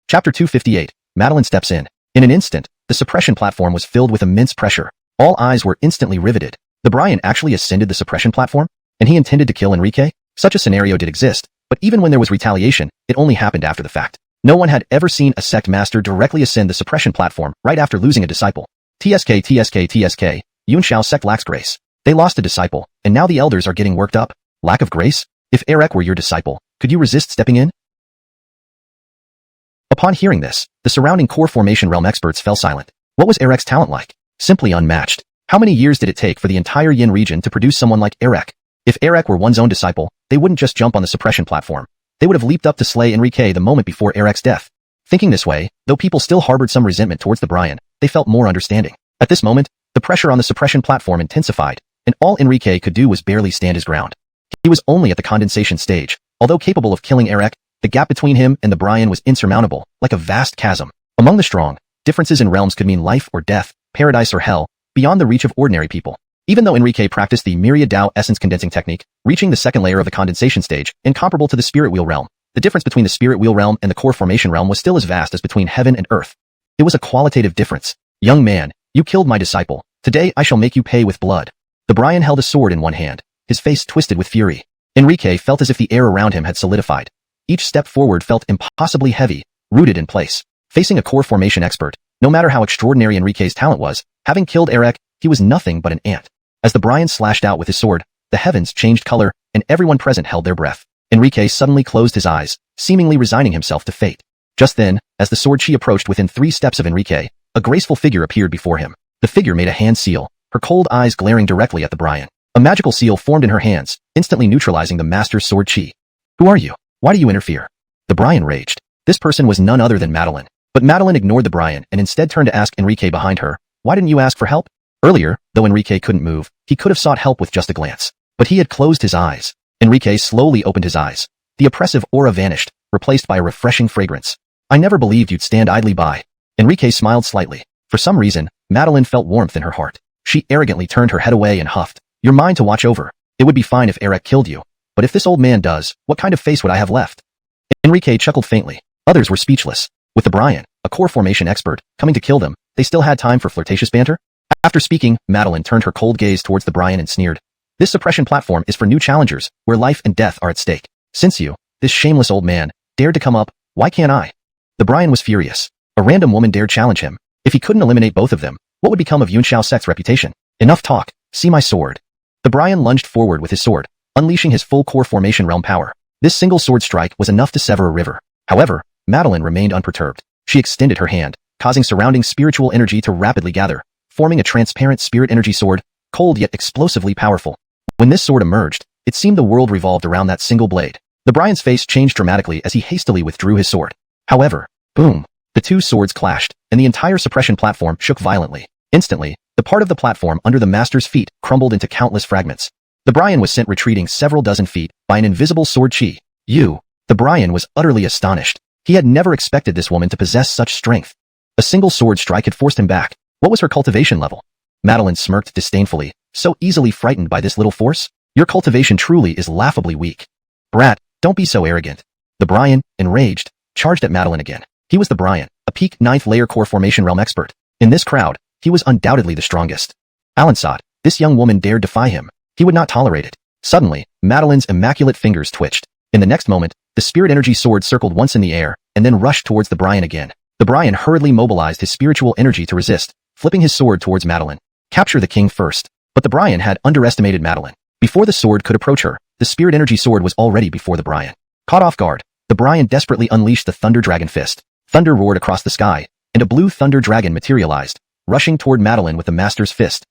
Chapter 258, Madeline steps in. In an instant, the suppression platform was filled with immense pressure. All eyes were instantly riveted. The Brian actually ascended the suppression platform? And he intended to kill Enrique? Such a scenario did exist, but even when there was retaliation, it only happened after the fact. No one had ever seen a sect master directly ascend the suppression platform right after losing a disciple. TSK, Yunxiao sect lacks grace. They lost a disciple, and now the elders are getting worked up. Lack of grace? If Eric were your disciple, could you resist stepping in? Upon hearing this, the surrounding core formation realm experts fell silent. What was Eric's talent like? Simply unmatched. How many years did it take for the entire Yin region to produce someone like Eric? If Eric were one's own disciple, they wouldn't just jump on the suppression platform. They would have leaped up to slay Enrique the moment before Eric's death. Thinking this way, though people still harbored some resentment towards the Brian, they felt more understanding. At this moment, the pressure on the suppression platform intensified, and all Enrique could do was barely stand his ground. He was only at the condensation stage. Although capable of killing Eric, the gap between him and the Brian was insurmountable, like a vast chasm. Among the strong, differences in realms could mean life or death, paradise or hell, beyond the reach of ordinary people. Even though Enrique practiced the Myriad Dao essence condensing technique, reaching the second layer of the condensation stage, incomparable to the spirit wheel realm, the difference between the spirit wheel realm and the core formation realm was still as vast as between heaven and earth. It was a qualitative difference. Young man, you killed my disciple. Today I shall make you pay with blood. The Brian held a sword in one hand, his face twisted with fury. Enrique felt as if the air around him had solidified. Each step forward felt impossibly heavy, rooted in place. Facing a core formation expert, no matter how extraordinary Enrique's talent was, having killed Eric, he was nothing but an ant. As the Brian slashed out with his sword, the heavens changed color, and everyone present held their breath. Enrique suddenly closed his eyes, seemingly resigning himself to fate. Just then, as the sword chi approached within 3 steps of Enrique, a graceful figure appeared before him. The figure made a hand seal, her cold eyes glaring directly at the Brian. A magical seal formed in her hands, instantly neutralizing the master's sword chi. "Who are you? Why do you interfere?" The Brian raged. This person was none other than Madeline. But Madeline ignored the Brian and instead turned to ask Enrique behind her, "Why didn't you ask for help?" Earlier, though Enrique couldn't move, he could have sought help with just a glance. But he had closed his eyes. Enrique slowly opened his eyes. The oppressive aura vanished, replaced by a refreshing fragrance. "I never believed you'd stand idly by." Enrique smiled slightly. For some reason, Madeline felt warmth in her heart. She arrogantly turned her head away and huffed. "You're mine to watch over. It would be fine if Eric killed you. But if this old man does, what kind of face would I have left?" Enrique chuckled faintly. Others were speechless. With the Brian, a core formation expert, coming to kill them, they still had time for flirtatious banter? After speaking, Madeline turned her cold gaze towards the Brian and sneered. "This suppression platform is for new challengers, where life and death are at stake. Since you, this shameless old man, dared to come up, why can't I?" The Brian was furious. A random woman dared challenge him. If he couldn't eliminate both of them, what would become of Yunxiao sect's reputation? Enough talk. See my sword. The Brian lunged forward with his sword, unleashing his full core formation realm power. This single sword strike was enough to sever a river. However, Madeline remained unperturbed. She extended her hand, causing surrounding spiritual energy to rapidly gather, forming a transparent spirit energy sword, cold yet explosively powerful. When this sword emerged, it seemed the world revolved around that single blade. The Brian's face changed dramatically as he hastily withdrew his sword. However, boom, the two swords clashed, and the entire suppression platform shook violently. Instantly, the part of the platform under the master's feet crumbled into countless fragments. The Brian was sent retreating several dozen feet by an invisible sword chi. The Brian was utterly astonished. He had never expected this woman to possess such strength. A single sword strike had forced him back. What was her cultivation level? Madeline smirked disdainfully. "So easily frightened by this little force? Your cultivation truly is laughably weak. Brat, don't be so arrogant." The Brian, enraged, charged at Madeline again. He was the Brian, a peak 9th layer core formation realm expert. In this crowd, he was undoubtedly the strongest. Alansat, this young woman dared defy him. He would not tolerate it. Suddenly, Madeline's immaculate fingers twitched. In the next moment, the spirit energy sword circled once in the air, and then rushed towards the Brian again. The Brian hurriedly mobilized his spiritual energy to resist, flipping his sword towards Madeline. Capture the king first. But the Brian had underestimated Madeline. Before the sword could approach her, the spirit energy sword was already before the Brian. Caught off guard, the Brian desperately unleashed the Thunder Dragon Fist. Thunder roared across the sky, and a blue Thunder Dragon materialized, rushing toward Madeline with the Master's fist.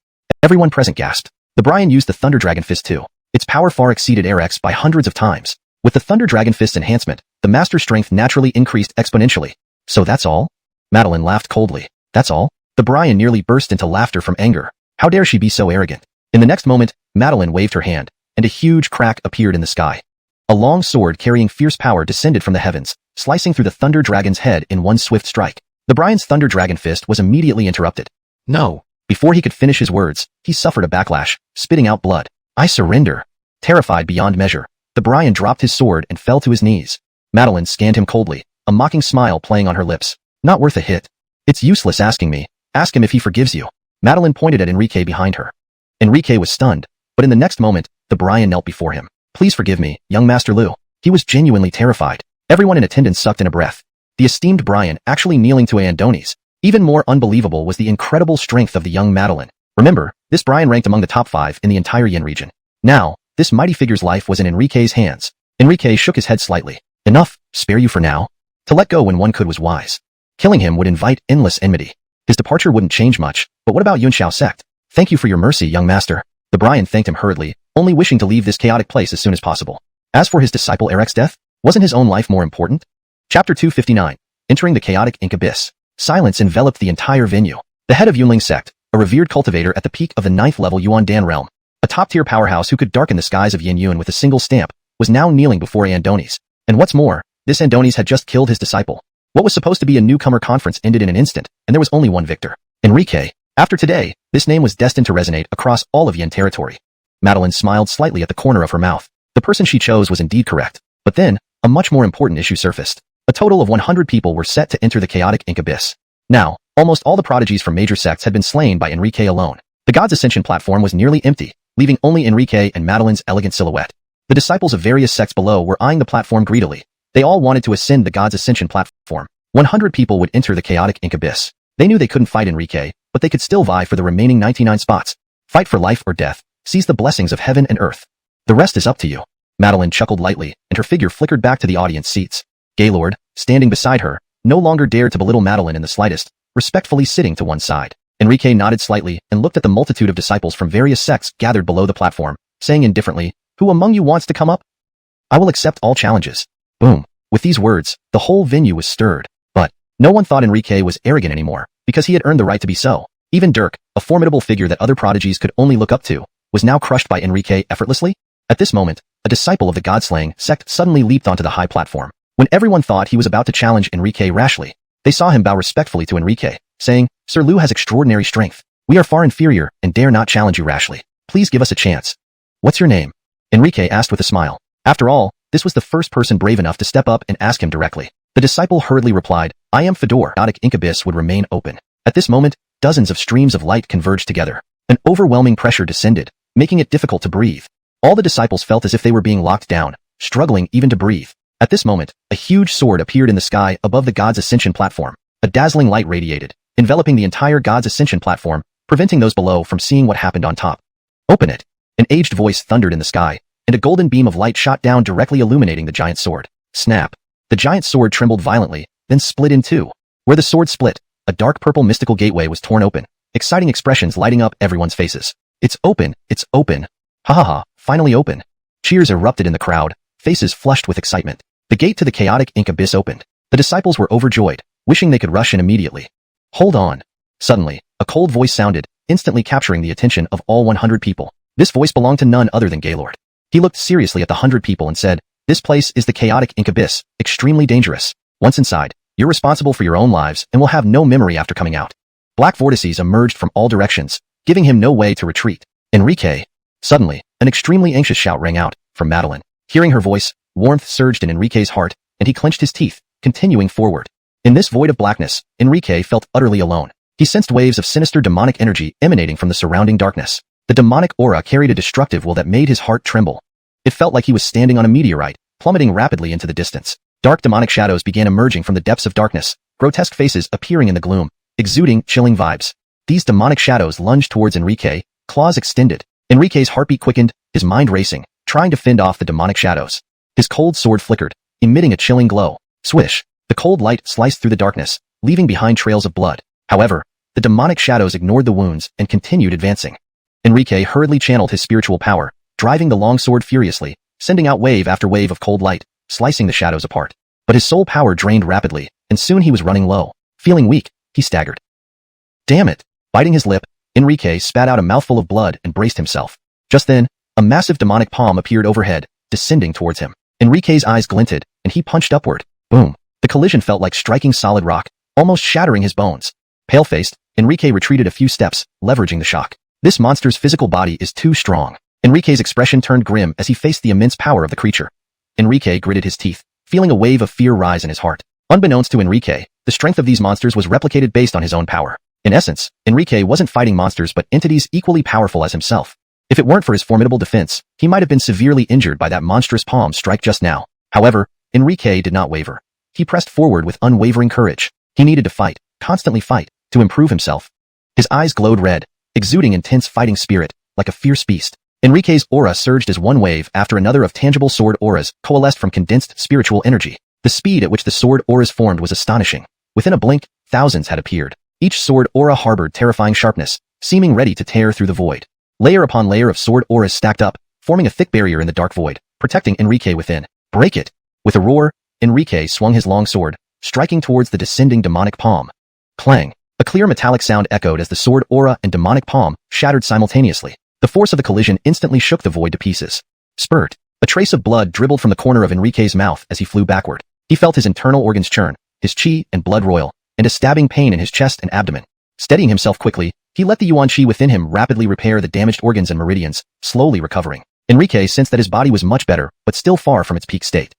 Everyone present gasped. The Brian used the Thunder Dragon Fist too. Its power far exceeded Air X by hundreds of times. With the Thunder Dragon Fist's enhancement, the Master's strength naturally increased exponentially. So that's all? Madeline laughed coldly. That's all? The Brian nearly burst into laughter from anger. How dare she be so arrogant? In the next moment, Madeline waved her hand, and a huge crack appeared in the sky. A long sword carrying fierce power descended from the heavens, slicing through the Thunder Dragon's head in one swift strike. The Brian's Thunder Dragon Fist was immediately interrupted. No. Before he could finish his words, he suffered a backlash, spitting out blood. I surrender. Terrified beyond measure, the Brian dropped his sword and fell to his knees. Madeline scanned him coldly, a mocking smile playing on her lips. Not worth a hit. It's useless asking me. Ask him if he forgives you. Madeline pointed at Enrique behind her. Enrique was stunned, but in the next moment, the Brian knelt before him. Please forgive me, young Master Lu. He was genuinely terrified. Everyone in attendance sucked in a breath. The esteemed Brian actually kneeling to Andoni's. Even more unbelievable was the incredible strength of the young Madeline. Remember, this Brian ranked among the top 5 in the entire Yin region. Now, this mighty figure's life was in Enrique's hands. Enrique shook his head slightly. Enough, spare you for now. To let go when one could was wise. Killing him would invite endless enmity. His departure wouldn't change much, but what about Yunxiao sect? Thank you for your mercy, young master. The Brian thanked him hurriedly, only wishing to leave this chaotic place as soon as possible. As for his disciple Eric's death, wasn't his own life more important? Chapter 259. Entering the chaotic ink abyss. Silence enveloped the entire venue. The head of Yunling sect, a revered cultivator at the peak of the 9th level Yuan Dan realm, a top-tier powerhouse who could darken the skies of Yin Yun with a single stamp, was now kneeling before Andoni's. And what's more, this Andoni's had just killed his disciple. What was supposed to be a newcomer conference ended in an instant, and there was only one victor. Enrique. After today, this name was destined to resonate across all of Yin territory. Madeline smiled slightly at the corner of her mouth. The person she chose was indeed correct. But then, a much more important issue surfaced. A total of 100 people were set to enter the chaotic ink abyss. Now, almost all the prodigies from major sects had been slain by Enrique alone. The God's Ascension platform was nearly empty, leaving only Enrique and Madeline's elegant silhouette. The disciples of various sects below were eyeing the platform greedily. They all wanted to ascend the God's Ascension platform. 100 people would enter the chaotic ink abyss. They knew they couldn't fight Enrique, but they could still vie for the remaining 99 spots. Fight for life or death. Seize the blessings of heaven and earth. The rest is up to you. Madeline chuckled lightly, and her figure flickered back to the audience seats. Gaylord, standing beside her, no longer dared to belittle Madeline in the slightest, respectfully sitting to one side. Enrique nodded slightly and looked at the multitude of disciples from various sects gathered below the platform, saying indifferently, "Who among you wants to come up? I will accept all challenges." Boom. With these words, the whole venue was stirred. But no one thought Enrique was arrogant anymore, because he had earned the right to be so. Even Dirk, a formidable figure that other prodigies could only look up to, was now crushed by Enrique effortlessly. At this moment, a disciple of the Godslaying sect suddenly leaped onto the high platform. When everyone thought he was about to challenge Enrique rashly, they saw him bow respectfully to Enrique, saying, "Sir Lu has extraordinary strength. We are far inferior and dare not challenge you rashly. Please give us a chance." "What's your name?" Enrique asked with a smile. After all, this was the first person brave enough to step up and ask him directly. The disciple hurriedly replied, "I am Fedor." The chaotic ink abyss would remain open. At this moment, dozens of streams of light converged together. An overwhelming pressure descended, making it difficult to breathe. All the disciples felt as if they were being locked down, struggling even to breathe. At this moment, a huge sword appeared in the sky above the God's Ascension platform. A dazzling light radiated, enveloping the entire God's Ascension platform, preventing those below from seeing what happened on top. "Open it!" An aged voice thundered in the sky, and a golden beam of light shot down directly illuminating the giant sword. Snap! The giant sword trembled violently, then split in two. Where the sword split, a dark purple mystical gateway was torn open, exciting expressions lighting up everyone's faces. "It's open! It's open! Ha ha ha! Finally open!" Cheers erupted in the crowd, faces flushed with excitement. The gate to the chaotic ink abyss opened. The disciples were overjoyed, wishing they could rush in immediately. "Hold on." Suddenly, a cold voice sounded, instantly capturing the attention of all 100 people. This voice belonged to none other than Gaylord. He looked seriously at the 100 people and said, "This place is the chaotic ink abyss, extremely dangerous. Once inside, you're responsible for your own lives and will have no memory after coming out." Black vortices emerged from all directions, giving him no way to retreat. "Enrique!" Suddenly, an extremely anxious shout rang out from Madeline. Hearing her voice, warmth surged in Enrique's heart, and he clenched his teeth, continuing forward. In this void of blackness, Enrique felt utterly alone. He sensed waves of sinister demonic energy emanating from the surrounding darkness. The demonic aura carried a destructive will that made his heart tremble. It felt like he was standing on a meteorite, plummeting rapidly into the distance. Dark demonic shadows began emerging from the depths of darkness, grotesque faces appearing in the gloom, exuding chilling vibes. These demonic shadows lunged towards Enrique, claws extended. Enrique's heartbeat quickened, his mind racing, trying to fend off the demonic shadows. His cold sword flickered, emitting a chilling glow. Swish! The cold light sliced through the darkness, leaving behind trails of blood. However, the demonic shadows ignored the wounds and continued advancing. Enrique hurriedly channeled his spiritual power, driving the long sword furiously, sending out wave after wave of cold light, slicing the shadows apart. But his soul power drained rapidly, and soon he was running low. Feeling weak, he staggered. Damn it! Biting his lip, Enrique spat out a mouthful of blood and braced himself. Just then, a massive demonic palm appeared overhead, descending towards him. Enrique's eyes glinted, and he punched upward. Boom! The collision felt like striking solid rock, almost shattering his bones. Pale-faced, Enrique retreated a few steps, leveraging the shock. This monster's physical body is too strong. Enrique's expression turned grim as he faced the immense power of the creature. Enrique gritted his teeth, feeling a wave of fear rise in his heart. Unbeknownst to Enrique, the strength of these monsters was replicated based on his own power. In essence, Enrique wasn't fighting monsters but entities equally powerful as himself. If it weren't for his formidable defense, he might have been severely injured by that monstrous palm strike just now. However, Enrique did not waver. He pressed forward with unwavering courage. He needed to fight, constantly fight, to improve himself. His eyes glowed red, exuding intense fighting spirit, like a fierce beast. Enrique's aura surged as one wave after another of tangible sword auras coalesced from condensed spiritual energy. The speed at which the sword auras formed was astonishing. Within a blink, thousands had appeared. Each sword aura harbored terrifying sharpness, seeming ready to tear through the void. Layer upon layer of sword auras stacked up, forming a thick barrier in the dark void, protecting Enrique within. Break it! With a roar, Enrique swung his long sword, striking towards the descending demonic palm. Clang! A clear metallic sound echoed as the sword aura and demonic palm shattered simultaneously. The force of the collision instantly shook the void to pieces. Spurt! A trace of blood dribbled from the corner of Enrique's mouth as he flew backward. He felt his internal organs churn, his chi and blood roil, and a stabbing pain in his chest and abdomen. Steadying himself quickly, he let the yuan chi within him rapidly repair the damaged organs and meridians, slowly recovering. Enrique sensed that his body was much better, but still far from its peak state.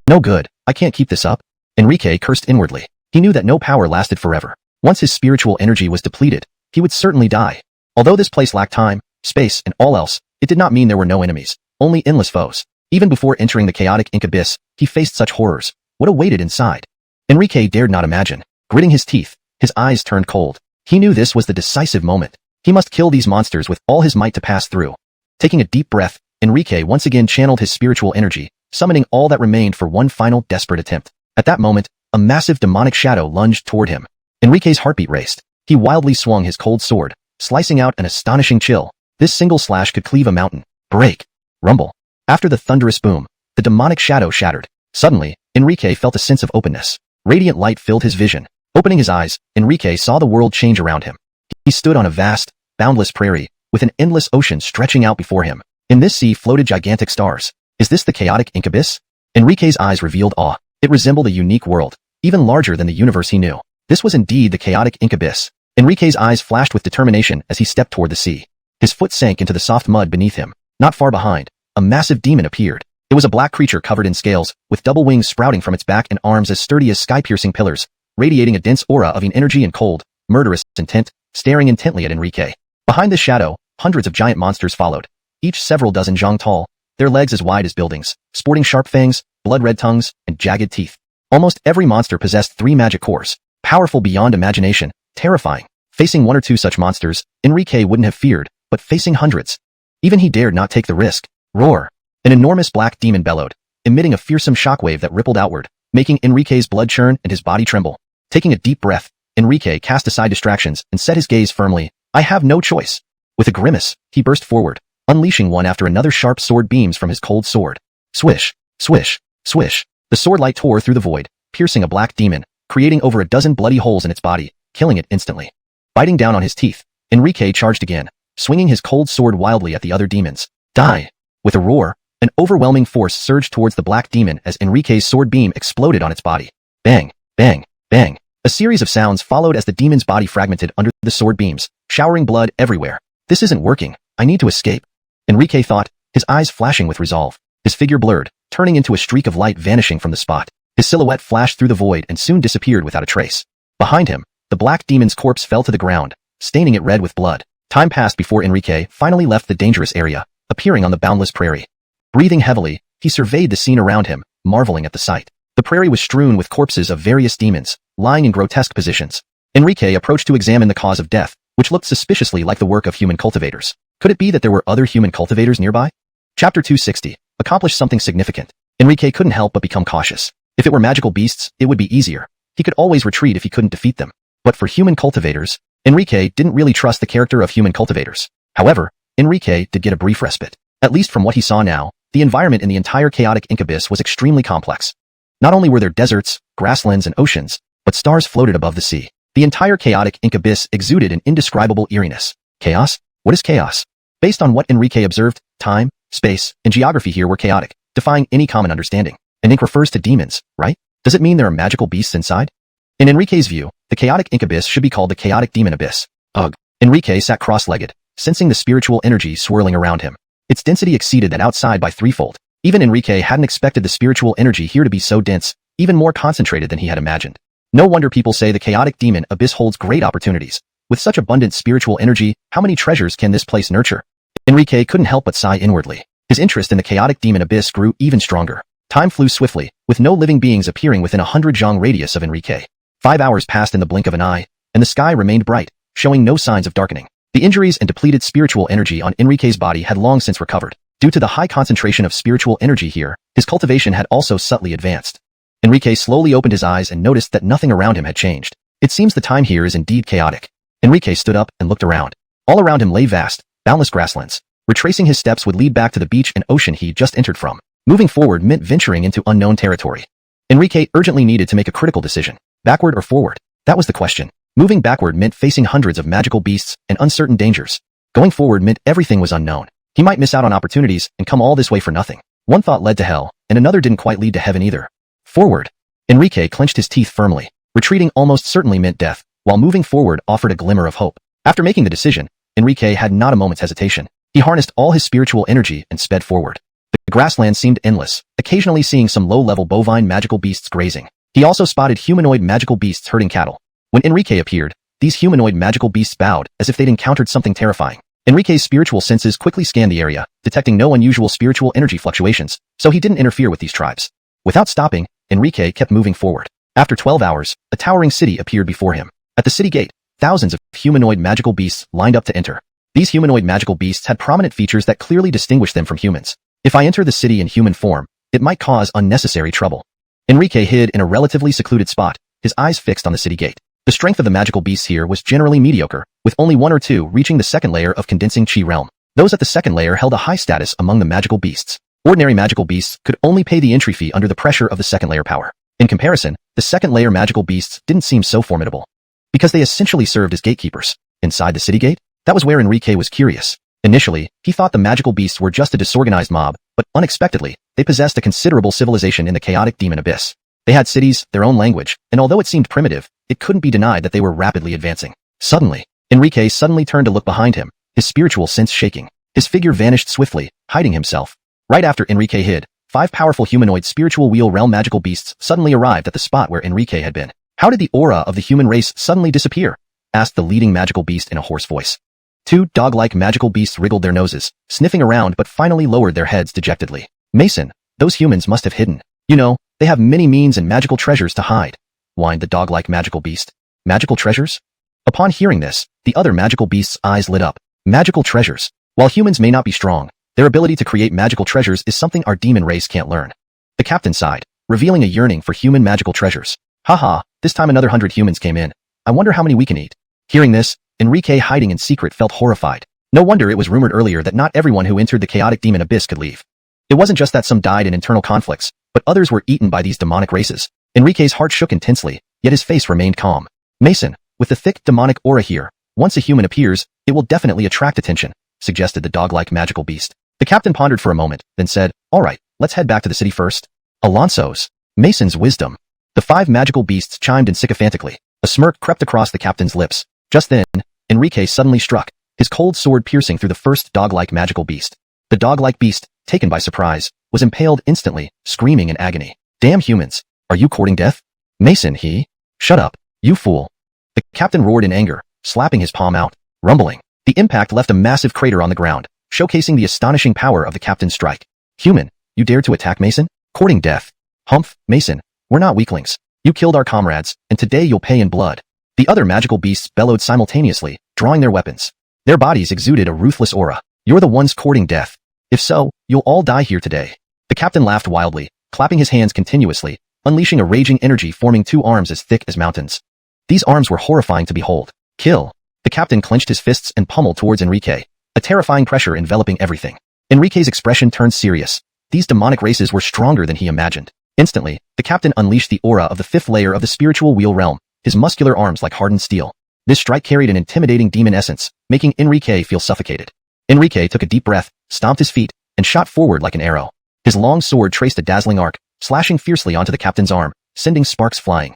No good, I can't keep this up. Enrique cursed inwardly. He knew that no power lasted forever. Once his spiritual energy was depleted, he would certainly die. Although this place lacked time, space, and all else, it did not mean there were no enemies, only endless foes. Even before entering the chaotic ink abyss, he faced such horrors. What awaited inside? Enrique dared not imagine. Gritting his teeth, his eyes turned cold. He knew this was the decisive moment. He must kill these monsters with all his might to pass through. Taking a deep breath, Enrique once again channeled his spiritual energy, summoning all that remained for one final desperate attempt. At that moment, a massive demonic shadow lunged toward him. Enrique's heartbeat raced. He wildly swung his cold sword, slicing out an astonishing chill. This single slash could cleave a mountain. Break! Rumble! After the thunderous boom, the demonic shadow shattered. Suddenly, Enrique felt a sense of openness. Radiant light filled his vision. Opening his eyes, Enrique saw the world change around him. He stood on a vast, boundless prairie, with an endless ocean stretching out before him. In this sea floated gigantic stars. Is this the chaotic ink abyss? Enrique's eyes revealed awe. It resembled a unique world, even larger than the universe he knew. This was indeed the chaotic ink abyss. Enrique's eyes flashed with determination as he stepped toward the sea. His foot sank into the soft mud beneath him. Not far behind, a massive demon appeared. It was a black creature covered in scales, with double wings sprouting from its back and arms as sturdy as sky-piercing pillars, radiating a dense aura of energy and cold, murderous intent, staring intently at Enrique. Behind this shadow, hundreds of giant monsters followed, each several dozen zhang tall, their legs as wide as buildings, sporting sharp fangs, blood-red tongues, and jagged teeth. Almost every monster possessed 3 magic cores, powerful beyond imagination, terrifying. Facing 1 or 2 such monsters, Enrique wouldn't have feared, but facing hundreds. Even he dared not take the risk. Roar! An enormous black demon bellowed, emitting a fearsome shockwave that rippled outward, making Enrique's blood churn and his body tremble. Taking a deep breath, Enrique cast aside distractions and set his gaze firmly. I have no choice. With a grimace, he burst forward, unleashing one after another sharp sword beams from his cold sword. Swish, swish, swish. The sword light tore through the void, piercing a black demon, creating over a dozen bloody holes in its body, killing it instantly. Biting down on his teeth, Enrique charged again, swinging his cold sword wildly at the other demons. Die! With a roar, an overwhelming force surged towards the black demon as Enrique's sword beam exploded on its body. Bang, bang, bang. A series of sounds followed as the demon's body fragmented under the sword beams, showering blood everywhere. This isn't working. I need to escape. Enrique thought, his eyes flashing with resolve. His figure blurred, turning into a streak of light vanishing from the spot. His silhouette flashed through the void and soon disappeared without a trace. Behind him, the black demon's corpse fell to the ground, staining it red with blood. Time passed before Enrique finally left the dangerous area, appearing on the boundless prairie. Breathing heavily, he surveyed the scene around him, marveling at the sight. The prairie was strewn with corpses of various demons, lying in grotesque positions. Enrique approached to examine the cause of death, which looked suspiciously like the work of human cultivators. Could it be that there were other human cultivators nearby? Chapter 260. Accomplish something significant. Enrique couldn't help but become cautious. If it were magical beasts, it would be easier. He could always retreat if he couldn't defeat them. But for human cultivators, Enrique didn't really trust the character of human cultivators. However, Enrique did get a brief respite. At least from what he saw now, the environment in the entire chaotic incubus was extremely complex. Not only were there deserts, grasslands, and oceans, but stars floated above the sea. The entire chaotic incubus exuded an indescribable eeriness. Chaos? What is chaos? Based on what Enrique observed, time, space, and geography here were chaotic, defying any common understanding. And ink refers to demons, right? Does it mean there are magical beasts inside? In Enrique's view, the chaotic incubus should be called the chaotic demon abyss. Ugh. Enrique sat cross-legged, sensing the spiritual energy swirling around him. Its density exceeded that outside by threefold. Even Enrique hadn't expected the spiritual energy here to be so dense, even more concentrated than he had imagined. No wonder people say the chaotic demon abyss holds great opportunities. With such abundant spiritual energy, how many treasures can this place nurture? Enrique couldn't help but sigh inwardly. His interest in the chaotic demon abyss grew even stronger. Time flew swiftly, with no living beings appearing within 100 zhang radius of Enrique. 5 hours passed in the blink of an eye, and the sky remained bright, showing no signs of darkening. The injuries and depleted spiritual energy on Enrique's body had long since recovered. Due to the high concentration of spiritual energy here, his cultivation had also subtly advanced. Enrique slowly opened his eyes and noticed that nothing around him had changed. It seems the time here is indeed chaotic. Enrique stood up and looked around. All around him lay vast, boundless grasslands. Retracing his steps would lead back to the beach and ocean he just entered from. Moving forward meant venturing into unknown territory. Enrique urgently needed to make a critical decision. Backward or forward? That was the question. Moving backward meant facing hundreds of magical beasts and uncertain dangers. Going forward meant everything was unknown. He might miss out on opportunities and come all this way for nothing. One thought led to hell, and another didn't quite lead to heaven either. Forward. Enrique clenched his teeth firmly. Retreating almost certainly meant death, while moving forward offered a glimmer of hope. After making the decision, Enrique had not a moment's hesitation. He harnessed all his spiritual energy and sped forward. The grassland seemed endless, occasionally seeing some low-level bovine magical beasts grazing. He also spotted humanoid magical beasts herding cattle. When Enrique appeared, these humanoid magical beasts bowed as if they'd encountered something terrifying. Enrique's spiritual senses quickly scanned the area, detecting no unusual spiritual energy fluctuations, so he didn't interfere with these tribes. Without stopping, Enrique kept moving forward. After 12 hours, a towering city appeared before him. At the city gate, thousands of humanoid magical beasts lined up to enter. These humanoid magical beasts had prominent features that clearly distinguished them from humans. If I enter the city in human form, it might cause unnecessary trouble. Enrique hid in a relatively secluded spot, his eyes fixed on the city gate. The strength of the magical beasts here was generally mediocre, with only one or two reaching the second layer of condensing chi realm. Those at the second layer held a high status among the magical beasts. Ordinary magical beasts could only pay the entry fee under the pressure of the second layer power. In comparison, the second layer magical beasts didn't seem so formidable, because they essentially served as gatekeepers. Inside the city gate? That was where Enrique was curious. Initially, he thought the magical beasts were just a disorganized mob, but unexpectedly, they possessed a considerable civilization in the chaotic demon abyss. They had cities, their own language, and although it seemed primitive, it couldn't be denied that they were rapidly advancing. Suddenly, Enrique suddenly turned to look behind him, his spiritual sense shaking. His figure vanished swiftly, hiding himself. Right after Enrique hid, 5 powerful humanoid spiritual wheel realm magical beasts suddenly arrived at the spot where Enrique had been. How did the aura of the human race suddenly disappear? Asked the leading magical beast in a hoarse voice. 2 dog-like magical beasts wriggled their noses, sniffing around but finally lowered their heads dejectedly. Mason, those humans must have hidden. You know, they have many means and magical treasures to hide, whined the dog-like magical beast. Magical treasures? Upon hearing this, the other magical beast's eyes lit up. Magical treasures. While humans may not be strong, their ability to create magical treasures is something our demon race can't learn. The captain sighed, revealing a yearning for human magical treasures. Haha, this time another 100 humans came in. I wonder how many we can eat. Hearing this, Enrique hiding in secret felt horrified. No wonder it was rumored earlier that not everyone who entered the chaotic demon abyss could leave. It wasn't just that some died in internal conflicts, but others were eaten by these demonic races. Enrique's heart shook intensely, yet his face remained calm. Mason, with the thick demonic aura here, once a human appears, it will definitely attract attention, suggested the dog-like magical beast. The captain pondered for a moment, then said, all right, let's head back to the city first. Alonso's. Mason's wisdom. The 5 magical beasts chimed in sycophantically. A smirk crept across the captain's lips. Just then, Enrique suddenly struck, his cold sword piercing through the first dog-like magical beast. The dog-like beast, taken by surprise, was impaled instantly, screaming in agony. Damn humans, are you courting death? Mason, he? Shut up, you fool. The captain roared in anger, slapping his palm out, rumbling. The impact left a massive crater on the ground, showcasing the astonishing power of the captain's strike. Human, you dared to attack Mason? Courting death. Humph, Mason, we're not weaklings. You killed our comrades, and today you'll pay in blood. The other magical beasts bellowed simultaneously, drawing their weapons. Their bodies exuded a ruthless aura. You're the ones courting death. If so, you'll all die here today. The captain laughed wildly, clapping his hands continuously, unleashing a raging energy forming 2 arms as thick as mountains. These arms were horrifying to behold. Kill. The captain clenched his fists and pummeled towards Enrique, a terrifying pressure enveloping everything. Enrique's expression turned serious. These demonic races were stronger than he imagined. Instantly, the captain unleashed the aura of the fifth layer of the spiritual wheel realm, his muscular arms like hardened steel. This strike carried an intimidating demon essence, making Enrique feel suffocated. Enrique took a deep breath, stomped his feet, and shot forward like an arrow. His long sword traced a dazzling arc, slashing fiercely onto the captain's arm, sending sparks flying.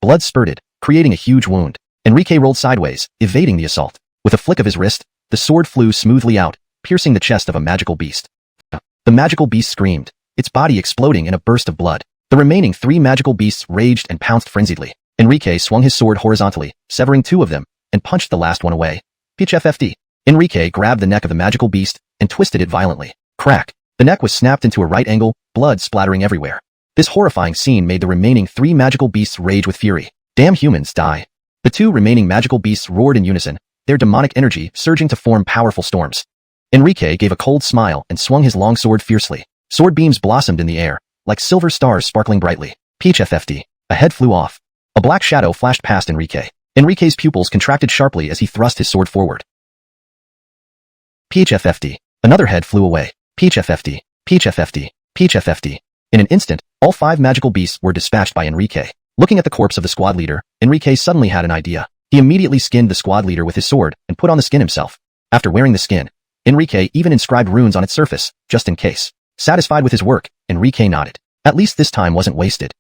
Blood spurted, creating a huge wound. Enrique rolled sideways, evading the assault. With a flick of his wrist, the sword flew smoothly out, piercing the chest of a magical beast. The magical beast screamed, its body exploding in a burst of blood. The remaining 3 magical beasts raged and pounced frenziedly. Enrique swung his sword horizontally, severing 2 of them, and punched the last one away. PHFFD. Enrique grabbed the neck of the magical beast and twisted it violently. Crack. The neck was snapped into a right angle, blood splattering everywhere. This horrifying scene made the remaining 3 magical beasts rage with fury. Damn humans, die. The 2 remaining magical beasts roared in unison, their demonic energy surging to form powerful storms. Enrique gave a cold smile and swung his long sword fiercely. Sword beams blossomed in the air, like silver stars sparkling brightly. PHFFD. A head flew off. A black shadow flashed past Enrique. Enrique's pupils contracted sharply as he thrust his sword forward. PHFFD. Another head flew away. PHFFD. PHFFD. PHFFD. In an instant, all 5 magical beasts were dispatched by Enrique. Looking at the corpse of the squad leader, Enrique suddenly had an idea. He immediately skinned the squad leader with his sword and put on the skin himself. After wearing the skin, Enrique even inscribed runes on its surface, just in case. Satisfied with his work, Enrique nodded. At least this time wasn't wasted.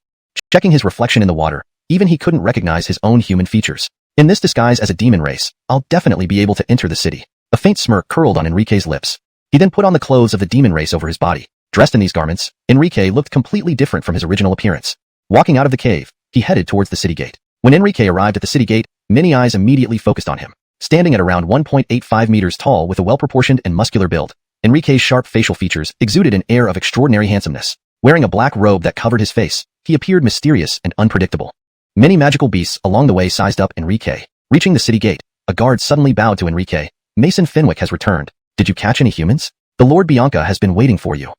Checking his reflection in the water, even he couldn't recognize his own human features. In this disguise as a demon race, I'll definitely be able to enter the city. A faint smirk curled on Enrique's lips. He then put on the clothes of the demon race over his body. Dressed in these garments, Enrique looked completely different from his original appearance. Walking out of the cave, he headed towards the city gate. When Enrique arrived at the city gate, many eyes immediately focused on him. Standing at around 1.85 meters tall with a well-proportioned and muscular build, Enrique's sharp facial features exuded an air of extraordinary handsomeness. Wearing a black robe that covered his face, he appeared mysterious and unpredictable. Many magical beasts along the way sized up Enrique. Reaching the city gate, a guard suddenly bowed to Enrique. Mason Fenwick has returned. Did you catch any humans? The Lord Bianca has been waiting for you.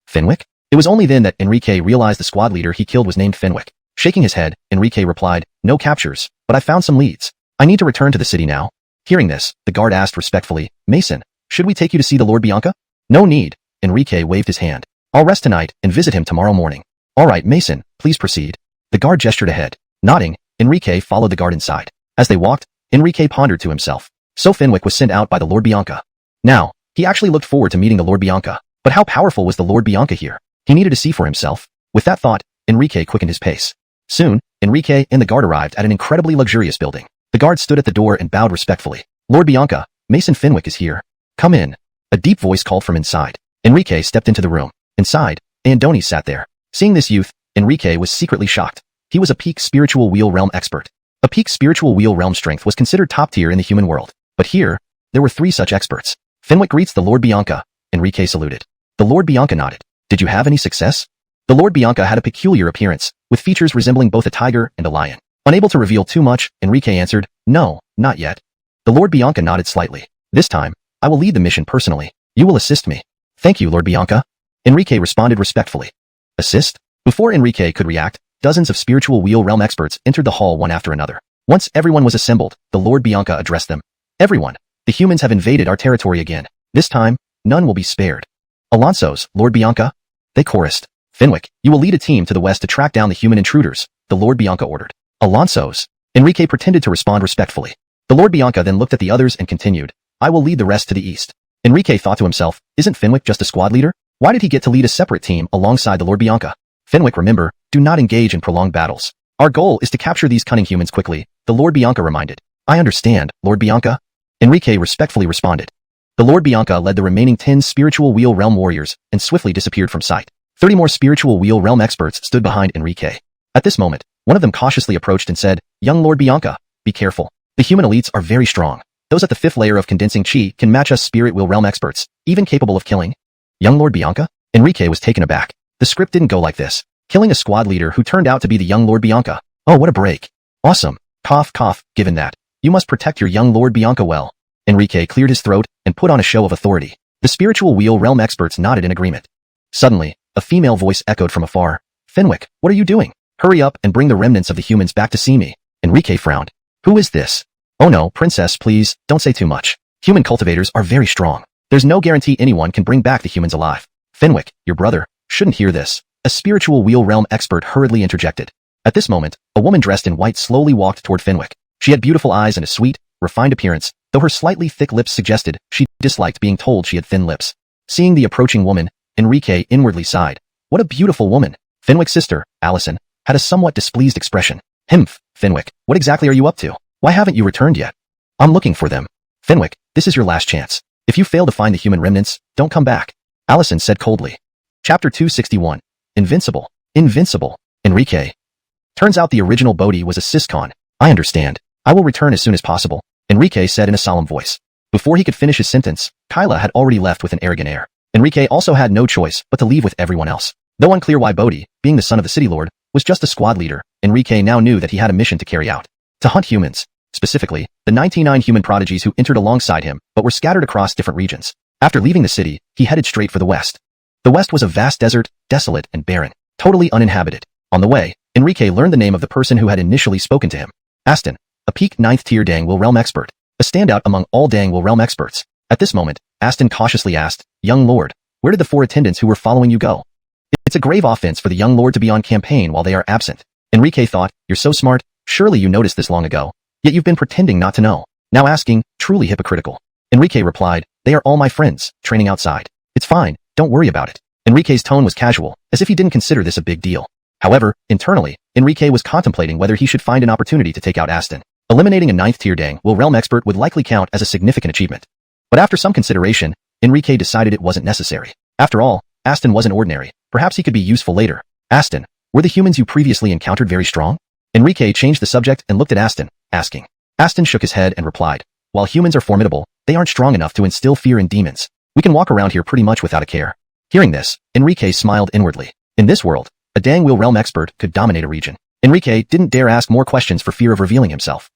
Fenwick? It was only then that Enrique realized the squad leader he killed was named Fenwick. Shaking his head, Enrique replied, no captures, but I found some leads. I need to return to the city now. Hearing this, the guard asked respectfully, Mason, should we take you to see the Lord Bianca? No need. Enrique waved his hand. I'll rest tonight and visit him tomorrow morning. All right, Mason, please proceed. The guard gestured ahead. Nodding, Enrique followed the guard inside. As they walked, Enrique pondered to himself. So Fenwick was sent out by the Lord Bianca. Now, he actually looked forward to meeting the Lord Bianca. But how powerful was the Lord Bianca here? He needed to see for himself. With that thought, Enrique quickened his pace. Soon, Enrique and the guard arrived at an incredibly luxurious building. The guard stood at the door and bowed respectfully. Lord Bianca, Mason Fenwick is here. Come in. A deep voice called from inside. Enrique stepped into the room. Inside, Andoni sat there. Seeing this youth, Enrique was secretly shocked. He was a peak spiritual wheel realm expert. A peak spiritual wheel realm strength was considered top tier in the human world. But here, there were 3 such experts. Fenwick greets the Lord Bianca. Enrique saluted. The Lord Bianca nodded. Did you have any success? The Lord Bianca had a peculiar appearance, with features resembling both a tiger and a lion. Unable to reveal too much, Enrique answered, no, not yet. The Lord Bianca nodded slightly. This time, I will lead the mission personally. You will assist me. Thank you, Lord Bianca. Enrique responded respectfully. Assist? Before Enrique could react, dozens of spiritual wheel realm experts entered the hall one after another. Once everyone was assembled, the Lord Bianca addressed them. Everyone, the humans have invaded our territory again. This time, none will be spared. Alonso's, Lord Bianca? They chorused. Fenwick, you will lead a team to the west to track down the human intruders, the Lord Bianca ordered. Alonso's. Enrique pretended to respond respectfully. The Lord Bianca then looked at the others and continued, I will lead the rest to the east. Enrique thought to himself, isn't Fenwick just a squad leader? Why did he get to lead a separate team alongside the Lord Bianca? Fenwick, remember, do not engage in prolonged battles. Our goal is to capture these cunning humans quickly, the Lord Bianca reminded. I understand, Lord Bianca. Enrique respectfully responded. The Lord Bianca led the remaining 10 spiritual wheel realm warriors and swiftly disappeared from sight. 30 more spiritual wheel realm experts stood behind Enrique. At this moment, one of them cautiously approached and said, young Lord Bianca, be careful. The human elites are very strong. Those at the 5th layer of condensing chi can match us spirit wheel realm experts, even capable of killing. Young Lord Bianca? Enrique was taken aback. The script didn't go like this. Killing a squad leader who turned out to be the young Lord Bianca. Oh, what a break. Awesome. Cough, cough, given that. You must protect your young Lord Bianca well. Enrique cleared his throat and put on a show of authority. The spiritual wheel realm experts nodded in agreement. Suddenly, a female voice echoed from afar. Fenwick, what are you doing? Hurry up and bring the remnants of the humans back to see me. Enrique frowned. Who is this? Oh no, princess, please, don't say too much. Human cultivators are very strong. There's no guarantee anyone can bring back the humans alive. Fenwick, your brother, shouldn't hear this. A spiritual wheel realm expert hurriedly interjected. At this moment, a woman dressed in white slowly walked toward Fenwick. She had beautiful eyes and a sweet, refined appearance, though her slightly thick lips suggested she disliked being told she had thin lips. Seeing the approaching woman, Enrique inwardly sighed. What a beautiful woman. Fenwick's sister, Allison, had a somewhat displeased expression. Himph, Fenwick, what exactly are you up to? Why haven't you returned yet? I'm looking for them. Fenwick, this is your last chance. If you fail to find the human remnants, don't come back. Allison said coldly. Chapter 261. Invincible. Invincible. Enrique. Turns out the original Bodhi was a Siscon. I understand. I will return as soon as possible, Enrique said in a solemn voice. Before he could finish his sentence, Kyla had already left with an arrogant air. Enrique also had no choice but to leave with everyone else. Though unclear why Bodhi, being the son of the city lord, was just a squad leader, Enrique now knew that he had a mission to carry out. To hunt humans. Specifically, the 99 human prodigies who entered alongside him but were scattered across different regions. After leaving the city, he headed straight for the west. The west was a vast desert, desolate and barren, totally uninhabited. On the way, Enrique learned the name of the person who had initially spoken to him. Aston, a peak 9th tier Dang Will Realm expert. A standout among all Dang Will Realm experts. At this moment, Aston cautiously asked, Young Lord, where did the 4 attendants who were following you go? It's a grave offense for the young lord to be on campaign while they are absent. Enrique thought, you're so smart, surely you noticed this long ago. Yet you've been pretending not to know. Now asking, truly hypocritical. Enrique replied, they are all my friends, training outside. It's fine, don't worry about it. Enrique's tone was casual, as if he didn't consider this a big deal. However, internally, Enrique was contemplating whether he should find an opportunity to take out Aston. Eliminating a 9th tier Dang Will Realm expert would likely count as a significant achievement. But after some consideration, Enrique decided it wasn't necessary. After all, Aston wasn't ordinary. Perhaps he could be useful later. Aston, were the humans you previously encountered very strong? Enrique changed the subject and looked at Aston, asking. Aston shook his head and replied, while humans are formidable, they aren't strong enough to instill fear in demons. We can walk around here pretty much without a care. Hearing this, Enrique smiled inwardly. In this world, a Dang Will Realm expert could dominate a region. Enrique didn't dare ask more questions for fear of revealing himself.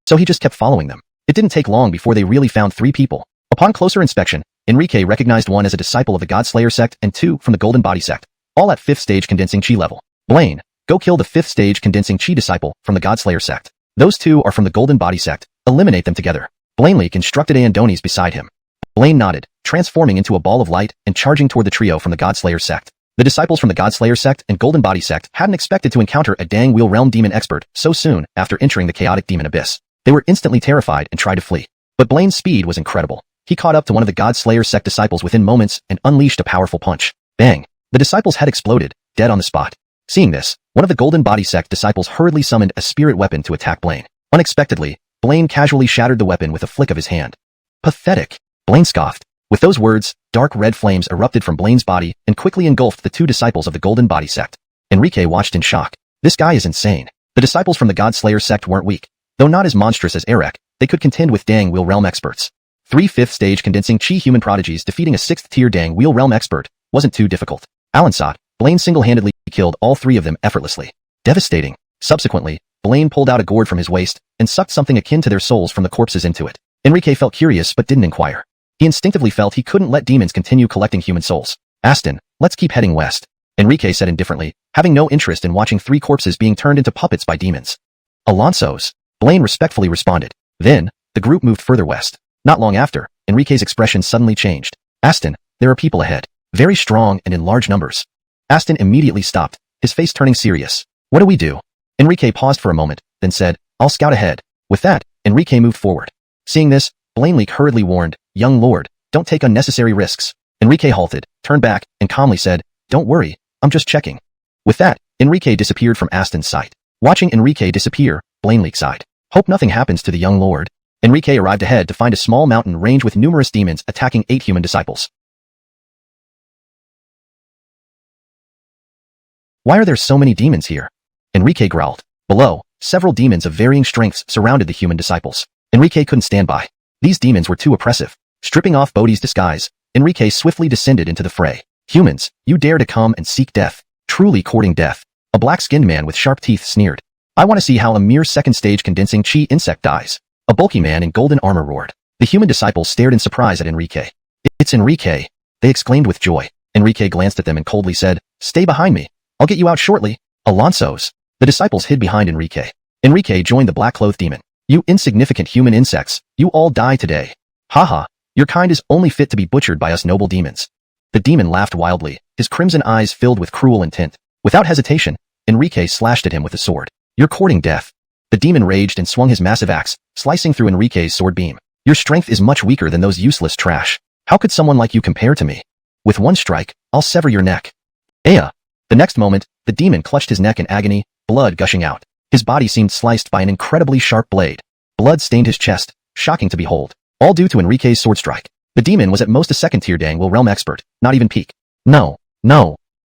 So he just kept following them. It didn't take long before they really found 3 people. Upon closer inspection, Enrique recognized one as a disciple of the Godslayer sect and 2 from the Golden Body sect, all at 5th stage condensing chi level. Blaine, go kill the 5th stage condensing chi disciple from the Godslayer sect. Those 2 are from the Golden Body sect. Eliminate them together. Blainleek instructed Andonis beside him. Blaine nodded, transforming into a ball of light and charging toward the trio from the Godslayer sect. The disciples from the Godslayer sect and Golden Body sect hadn't expected to encounter a Dang Will Realm demon expert so soon after entering the chaotic demon abyss. They were instantly terrified and tried to flee. But Blaine's speed was incredible. He caught up to one of the Godslayer sect disciples within moments and unleashed a powerful punch. Bang! The disciple's head exploded, dead on the spot. Seeing this, one of the Golden Body sect disciples hurriedly summoned a spirit weapon to attack Blaine. Unexpectedly, Blaine casually shattered the weapon with a flick of his hand. Pathetic! Blaine scoffed. With those words, dark red flames erupted from Blaine's body and quickly engulfed the 2 disciples of the Golden Body sect. Enrique watched in shock. This guy is insane. The disciples from the Godslayer sect weren't weak. Though not as monstrous as Erek, they could contend with Dang Will Realm experts. 3 5th stage condensing chi human prodigies defeating a 6th tier Dang Will Realm expert wasn't too difficult. Alansat, Blaine single-handedly killed all 3 of them effortlessly. Devastating. Subsequently, Blaine pulled out a gourd from his waist and sucked something akin to their souls from the corpses into it. Enrique felt curious but didn't inquire. He instinctively felt he couldn't let demons continue collecting human souls. Aston, let's keep heading west, Enrique said indifferently, having no interest in watching 3 corpses being turned into puppets by demons. Alonso's, Blaine respectfully responded. Then, the group moved further west. Not long after, Enrique's expression suddenly changed. Aston, there are people ahead. Very strong and in large numbers. Aston immediately stopped, his face turning serious. What do we do? Enrique paused for a moment, then said, I'll scout ahead. With that, Enrique moved forward. Seeing this, Blainleek hurriedly warned, Young Lord, don't take unnecessary risks. Enrique halted, turned back, and calmly said, Don't worry, I'm just checking. With that, Enrique disappeared from Aston's sight. Watching Enrique disappear, Blainleek sighed. Hope nothing happens to the young lord. Enrique arrived ahead to find a small mountain range with numerous demons attacking 8 human disciples. Why are there so many demons here? Enrique growled. Below, several demons of varying strengths surrounded the human disciples. Enrique couldn't stand by. These demons were too oppressive. Stripping off Bodhi's disguise, Enrique swiftly descended into the fray. Humans, you dare to come and seek death, truly courting death. A black-skinned man with sharp teeth sneered. I want to see how a mere second-stage condensing chi insect dies. A bulky man in golden armor roared. The human disciples stared in surprise at Enrique. It's Enrique, they exclaimed with joy. Enrique glanced at them and coldly said, Stay behind me. I'll get you out shortly. Alonso's. The disciples hid behind Enrique. Enrique joined the black-clothed demon. You insignificant human insects, you all die today. Haha, your kind is only fit to be butchered by us noble demons. The demon laughed wildly, his crimson eyes filled with cruel intent. Without hesitation, Enrique slashed at him with the sword. You're courting death. The demon raged and swung his massive axe, slicing through Enrique's sword beam. Your strength is much weaker than those useless trash. How could someone like you compare to me? With one strike, I'll sever your neck. Aya! The next moment, the demon clutched his neck in agony, blood gushing out. His body seemed sliced by an incredibly sharp blade. Blood stained his chest, shocking to behold. All due to Enrique's sword strike. The demon was at most a second-tier Dangwoo realm expert, not even peak. No.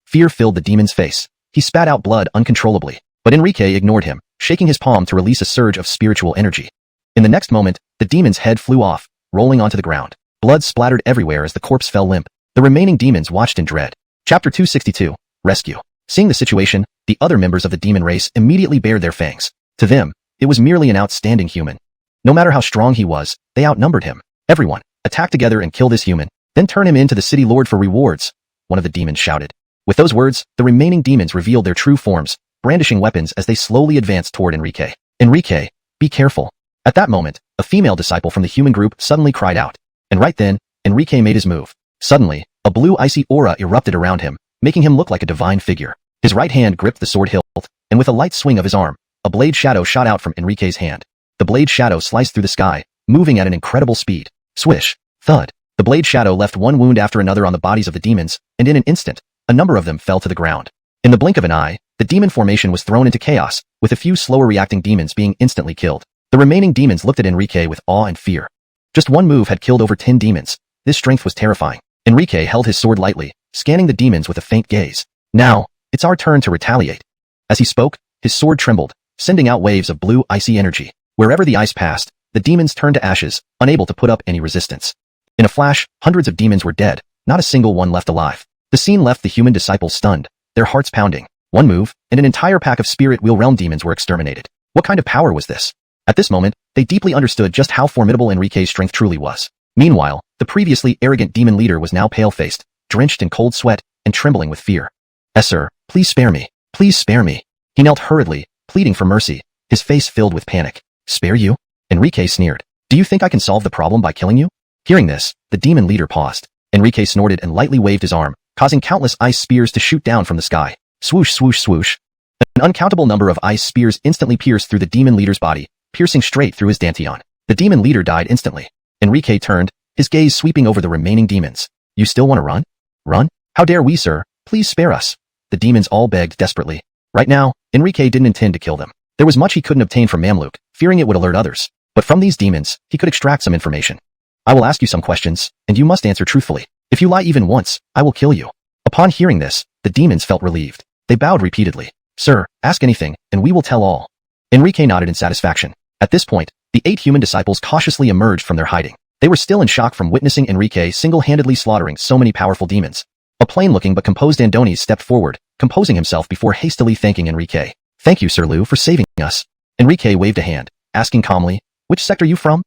Fear filled the demon's face. He spat out blood uncontrollably, but Enrique ignored him, shaking his palm to release a surge of spiritual energy. In the next moment, the demon's head flew off, rolling onto the ground. Blood splattered everywhere as the corpse fell limp. The remaining demons watched in dread. Chapter 262, Rescue. Seeing the situation, the other members of the demon race immediately bared their fangs. To them, it was merely an outstanding human. No matter how strong he was, they outnumbered him. Everyone, attack together and kill this human, then turn him into the city lord for rewards, one of the demons shouted. With those words, the remaining demons revealed their true forms, brandishing weapons as they slowly advanced toward Enrique. Enrique, be careful. At that moment, a female disciple from the human group suddenly cried out. And right then, Enrique made his move. Suddenly, a blue icy aura erupted around him, making him look like a divine figure. His right hand gripped the sword hilt, and with a light swing of his arm, a blade shadow shot out from Enrique's hand. The blade shadow sliced through the sky, moving at an incredible speed. Swish, thud. The blade shadow left one wound after another on the bodies of the demons, and in an instant, a number of them fell to the ground. In the blink of an eye, the demon formation was thrown into chaos, with a few slower reacting demons being instantly killed. The remaining demons looked at Enrique with awe and fear. Just one move had killed over 10 demons. This strength was terrifying. Enrique held his sword lightly, scanning the demons with a faint gaze. Now, it's our turn to retaliate. As he spoke, his sword trembled, sending out waves of blue icy energy. Wherever the ice passed, the demons turned to ashes, unable to put up any resistance. In a flash, hundreds of demons were dead, not a single one left alive. The scene left the human disciples stunned, their hearts pounding. One move, and an entire pack of spirit wheel realm demons were exterminated. What kind of power was this? At this moment, they deeply understood just how formidable Enrique's strength truly was. Meanwhile, the previously arrogant demon leader was now pale-faced, drenched in cold sweat, and trembling with fear. Sir, please spare me. Please spare me. He knelt hurriedly, pleading for mercy, his face filled with panic. Spare you? Enrique sneered. Do you think I can solve the problem by killing you? Hearing this, the demon leader paused. Enrique snorted and lightly waved his arm, causing countless ice spears to shoot down from the sky. Swoosh, swoosh, swoosh. An uncountable number of ice spears instantly pierced through the demon leader's body, piercing straight through his dantian. The demon leader died instantly. Enrique turned, his gaze sweeping over the remaining demons. You still want to run? Run? How dare we, sir? Please spare us. The demons all begged desperately. Right now, Enrique didn't intend to kill them. There was much he couldn't obtain from Mamluk, fearing it would alert others. But from these demons, he could extract some information. I will ask you some questions, and you must answer truthfully. If you lie even once, I will kill you. Upon hearing this, the demons felt relieved. They bowed repeatedly. Sir, ask anything, and we will tell all. Enrique nodded in satisfaction. At this point, the 8 human disciples cautiously emerged from their hiding. They were still in shock from witnessing Enrique single-handedly slaughtering so many powerful demons. A plain-looking but composed Andonis stepped forward, composing himself before hastily thanking Enrique. Thank you, Sir Liu, for saving us. Enrique waved a hand, asking calmly, which sect are you from?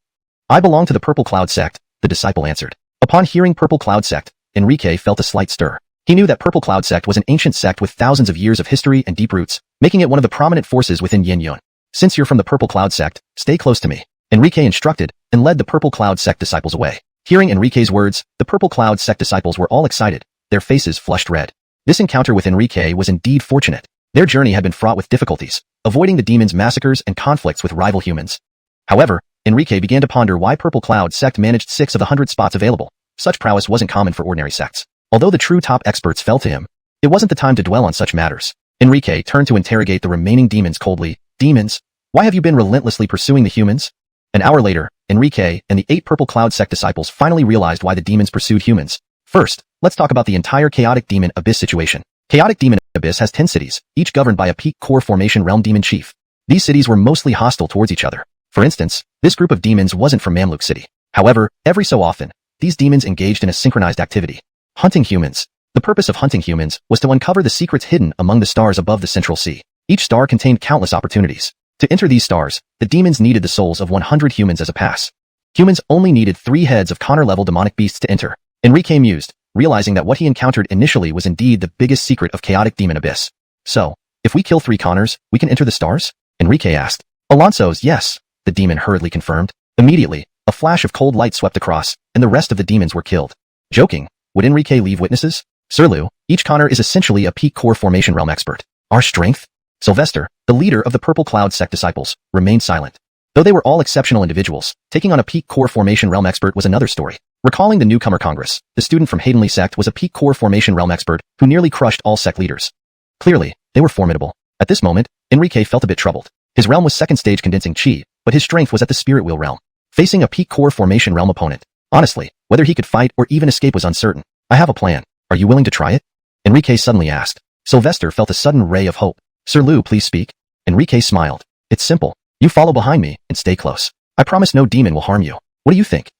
I belong to the Purple Cloud sect, the disciple answered. Upon hearing Purple Cloud sect, Enrique felt a slight stir. He knew that Purple Cloud sect was an ancient sect with thousands of years of history and deep roots, making it one of the prominent forces within Yin Yun. Since you're from the Purple Cloud sect, stay close to me. Enrique instructed, and led the Purple Cloud sect disciples away. Hearing Enrique's words, the Purple Cloud sect disciples were all excited, their faces flushed red. This encounter with Enrique was indeed fortunate. Their journey had been fraught with difficulties, avoiding the demons' massacres and conflicts with rival humans. However, Enrique began to ponder why Purple Cloud sect managed 6 of the 100 spots available. Such prowess wasn't common for ordinary sects. Although the true top experts fell to him, it wasn't the time to dwell on such matters. Enrique turned to interrogate the remaining demons coldly. Demons, why have you been relentlessly pursuing the humans? An hour later, Enrique and the 8 Purple Cloud sect disciples finally realized why the demons pursued humans. First, let's talk about the entire Chaotic Demon Abyss situation. Chaotic Demon Abyss has 10 cities, each governed by a peak core formation realm demon chief. These cities were mostly hostile towards each other. For instance, this group of demons wasn't from Mamluk City. However, every so often, these demons engaged in a synchronized activity. Hunting humans. The purpose of hunting humans was to uncover the secrets hidden among the stars above the Central Sea. Each star contained countless opportunities. To enter these stars, the demons needed the souls of 100 humans as a pass. Humans only needed 3 heads of Connor-level demonic beasts to enter. Enrique mused, realizing that what he encountered initially was indeed the biggest secret of Chaotic Demon Abyss. So, if we kill 3 Connors, we can enter the stars? Enrique asked. Alonso's, yes, the demon hurriedly confirmed. Immediately, A flash of cold light swept across, and the rest of the demons were killed. Joking, would Enrique leave witnesses? Sir Lou, each Connor is essentially a peak core formation realm expert. Our strength? Sylvester, the leader of the Purple Cloud sect disciples, remained silent. Though they were all exceptional individuals, taking on a peak core formation realm expert was another story. Recalling the newcomer Congress, the student from Haydenley sect was a peak core formation realm expert who nearly crushed all sect leaders. Clearly, they were formidable. At this moment, Enrique felt a bit troubled. His realm was second stage condensing chi, but his strength was at the spirit wheel realm. Facing a peak core formation realm opponent. Honestly, whether he could fight or even escape was uncertain. I have a plan. Are you willing to try it? Enrique suddenly asked. Sylvester felt a sudden ray of hope. Sir Lou, please speak. Enrique smiled. It's simple. You follow behind me and stay close. I promise no demon will harm you. What do you think?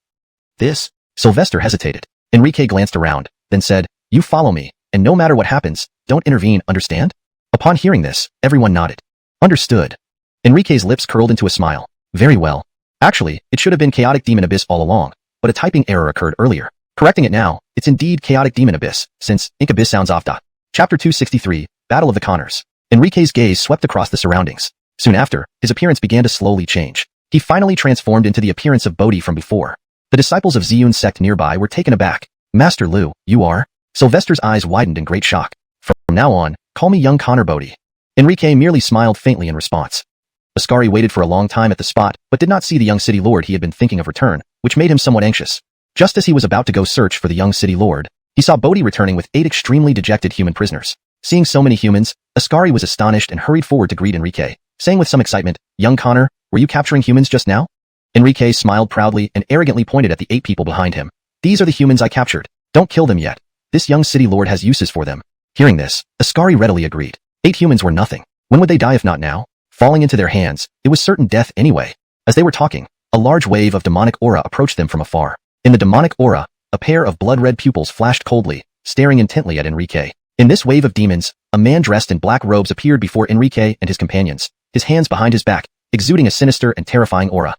This? Sylvester hesitated. Enrique glanced around, then said, you follow me, and no matter what happens, don't intervene, understand? Upon hearing this, everyone nodded. Understood. Enrique's lips curled into a smile. Very well. Actually, it should have been Chaotic Demon Abyss all along, but a typing error occurred earlier. Correcting it now, it's indeed Chaotic Demon Abyss, since Ink Abyss sounds off. Chapter 263, Battle of the Connors. Enrique's gaze swept across the surroundings. Soon after, his appearance began to slowly change. He finally transformed into the appearance of Bodhi from before. The disciples of Ziyun's sect nearby were taken aback. Master Lu, you are? Sylvester's eyes widened in great shock. From now on, call me young Connor Bodhi. Enrique merely smiled faintly in response. Ascari waited for a long time at the spot, but did not see the young city lord he had been thinking of return, which made him somewhat anxious. Just as he was about to go search for the young city lord, he saw Bodhi returning with 8 extremely dejected human prisoners. Seeing so many humans, Ascari was astonished and hurried forward to greet Enrique, saying with some excitement, young Connor, were you capturing humans just now? Enrique smiled proudly and arrogantly pointed at the 8 people behind him. These are the humans I captured. Don't kill them yet. This young city lord has uses for them. Hearing this, Ascari readily agreed. 8 humans were nothing. When would they die if not now? Falling into their hands, it was certain death anyway. As they were talking, a large wave of demonic aura approached them from afar. In the demonic aura, a pair of blood-red pupils flashed coldly, staring intently at Enrique. In this wave of demons, a man dressed in black robes appeared before Enrique and his companions, his hands behind his back, exuding a sinister and terrifying aura.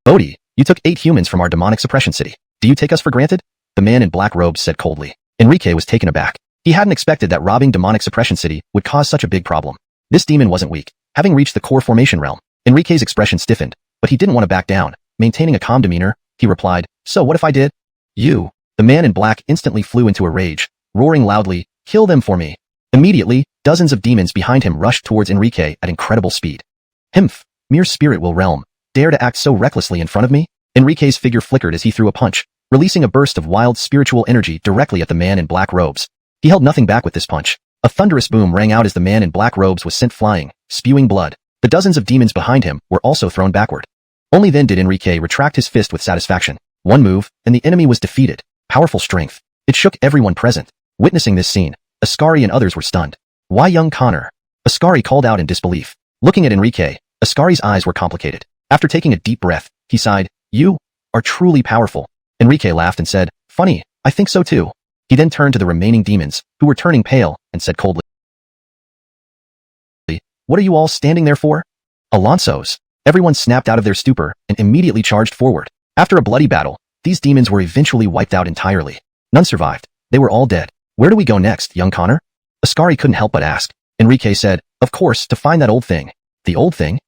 Bodhi, you took 8 humans from our demonic suppression city. Do you take us for granted? The man in black robes said coldly. Enrique was taken aback. He hadn't expected that robbing demonic suppression city would cause such a big problem. This demon wasn't weak. Having reached the core formation realm, Enrique's expression stiffened, but he didn't want to back down. Maintaining a calm demeanor, he replied, so what if I did? You. The man in black instantly flew into a rage, roaring loudly, kill them for me. Immediately, dozens of demons behind him rushed towards Enrique at incredible speed. Himph, mere spirit will realm, dare to act so recklessly in front of me? Enrique's figure flickered as he threw a punch, releasing a burst of wild spiritual energy directly at the man in black robes. He held nothing back with this punch. A thunderous boom rang out as the man in black robes was sent flying, spewing blood. The dozens of demons behind him were also thrown backward. Only then did Enrique retract his fist with satisfaction. One move, and the enemy was defeated. Powerful strength. It shook everyone present. Witnessing this scene, Ascari and others were stunned. Why young Connor? Ascari called out in disbelief. Looking at Enrique, Ascari's eyes were complicated. After taking a deep breath, he sighed, you are truly powerful. Enrique laughed and said, funny, I think so too. He then turned to the remaining demons, who were turning pale, and said coldly, what are you all standing there for? Alonso's. Everyone snapped out of their stupor and immediately charged forward. After a bloody battle, these demons were eventually wiped out entirely. None survived. They were all dead. Where do we go next, young Connor? Ascari couldn't help but ask. Enrique said, of course, to find that old thing. The old thing?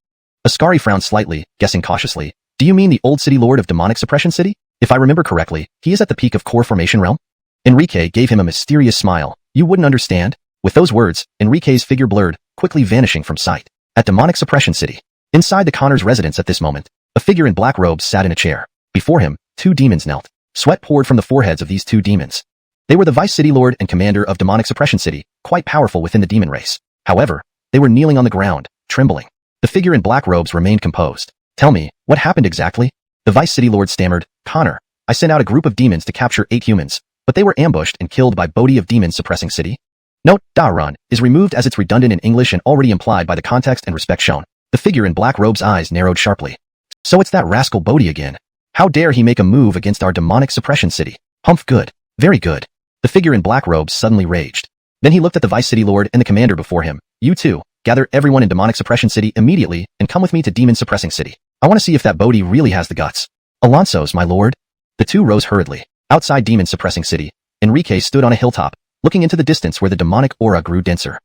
Ascari frowned slightly, guessing cautiously. Do you mean the old city lord of demonic suppression city? If I remember correctly, he is at the peak of core formation realm? Enrique gave him a mysterious smile. You wouldn't understand. With those words, Enrique's figure blurred, quickly vanishing from sight. At demonic suppression city. Inside the Connor's residence at this moment, a figure in black robes sat in a chair. Before him, 2 demons knelt. Sweat poured from the foreheads of these 2 demons. They were the vice city lord and commander of demonic suppression city, quite powerful within the demon race. However, they were kneeling on the ground, trembling. The figure in black robes remained composed. Tell me, what happened exactly? The vice city lord stammered, Connor, I sent out a group of demons to capture 8 humans, but they were ambushed and killed by Bodhi of demons suppressing city. Note, Daran is removed as it's redundant in English and already implied by the context and respect shown. The figure in black robe's eyes narrowed sharply. So it's that rascal Bodhi again. How dare he make a move against our demonic suppression city? Humph, good. Very good. The figure in black robes suddenly raged. Then he looked at the vice city lord and the commander before him. You too, gather everyone in demonic suppression city immediately and come with me to demon suppressing city. I want to see if that Bodhi really has the guts. Alonso's, my lord. The 2 rose hurriedly. Outside demon suppressing city, Enrique stood on a hilltop, looking into the distance where the demonic aura grew denser.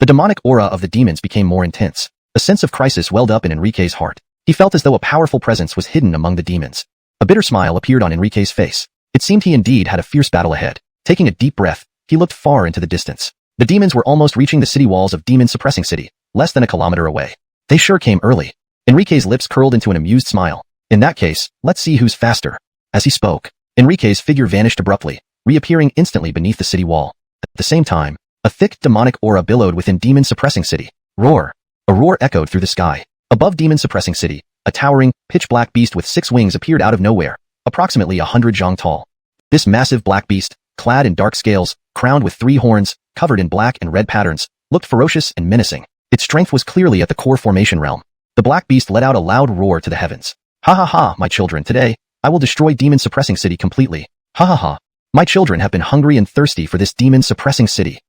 The demonic aura of the demons became more intense. A sense of crisis welled up in Enrique's heart. He felt as though a powerful presence was hidden among the demons. A bitter smile appeared on Enrique's face. It seemed he indeed had a fierce battle ahead. Taking a deep breath, he looked far into the distance. The demons were almost reaching the city walls of Demon Suppressing City, less than a kilometer away. They sure came early. Enrique's lips curled into an amused smile. In that case, let's see who's faster. As he spoke, Enrique's figure vanished abruptly, reappearing instantly beneath the city wall. At the same time, a thick demonic aura billowed within Demon Suppressing City. Roar! A roar echoed through the sky. Above Demon Suppressing City, a towering, pitch-black beast with 6 wings appeared out of nowhere, approximately 100 zhang tall. This massive black beast, clad in dark scales, crowned with 3 horns, covered in black and red patterns, looked ferocious and menacing. Its strength was clearly at the core formation realm. The black beast let out a loud roar to the heavens. Ha ha ha, my children, today, I will destroy Demon Suppressing City completely. Ha ha ha. My children have been hungry and thirsty for this Demon Suppressing City.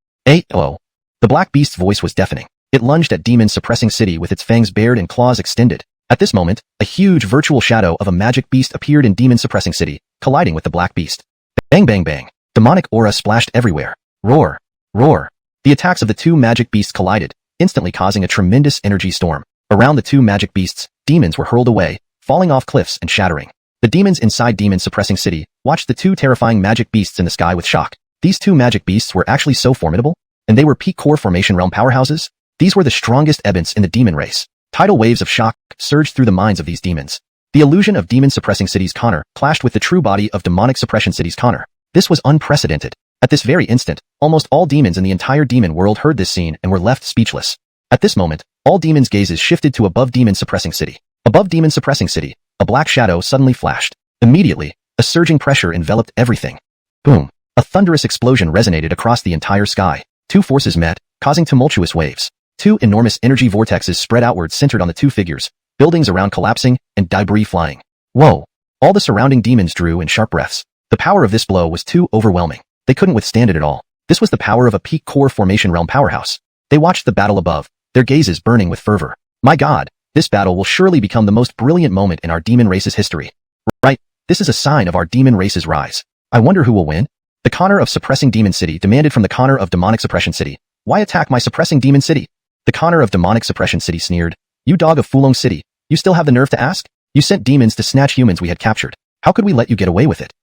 Oh. The black beast's voice was deafening. It lunged at Demon Suppressing City with its fangs bared and claws extended. At this moment, a huge virtual shadow of a magic beast appeared in Demon Suppressing City, colliding with the black beast. Bang bang bang. Demonic aura splashed everywhere. Roar. Roar. The attacks of the 2 magic beasts collided, instantly causing a tremendous energy storm. Around the 2 magic beasts, demons were hurled away, falling off cliffs and shattering. The demons inside Demon Suppressing City watched the 2 terrifying magic beasts in the sky with shock. These 2 magic beasts were actually so formidable? And they were peak core formation realm powerhouses? These were the strongest ebents in the demon race. Tidal waves of shock surged through the minds of these demons. The illusion of Demon Suppressing City's Connor clashed with the true body of Demonic Suppression City's Connor. This was unprecedented. At this very instant, almost all demons in the entire demon world heard this scene and were left speechless. At this moment, all demons' gazes shifted to above Demon Suppressing City. Above Demon Suppressing City, a black shadow suddenly flashed. Immediately, a surging pressure enveloped everything. Boom! A thunderous explosion resonated across the entire sky. 2 forces met, causing tumultuous waves. 2 enormous energy vortexes spread outward centered on the 2 figures, buildings around collapsing, and debris flying. Whoa! All the surrounding demons drew in sharp breaths. The power of this blow was too overwhelming. They couldn't withstand it at all. This was the power of a peak core formation realm powerhouse. They watched the battle above, their gazes burning with fervor. My God, this battle will surely become the most brilliant moment in our demon race's history. Right, this is a sign of our demon race's rise. I wonder who will win? The Connor of Suppressing Demon City demanded from the Connor of Demonic Suppression City. Why attack my Suppressing Demon City? The Connor of Demonic Suppression City sneered. You dog of Fulong City, you still have the nerve to ask? You sent demons to snatch humans we had captured. How could we let you get away with it?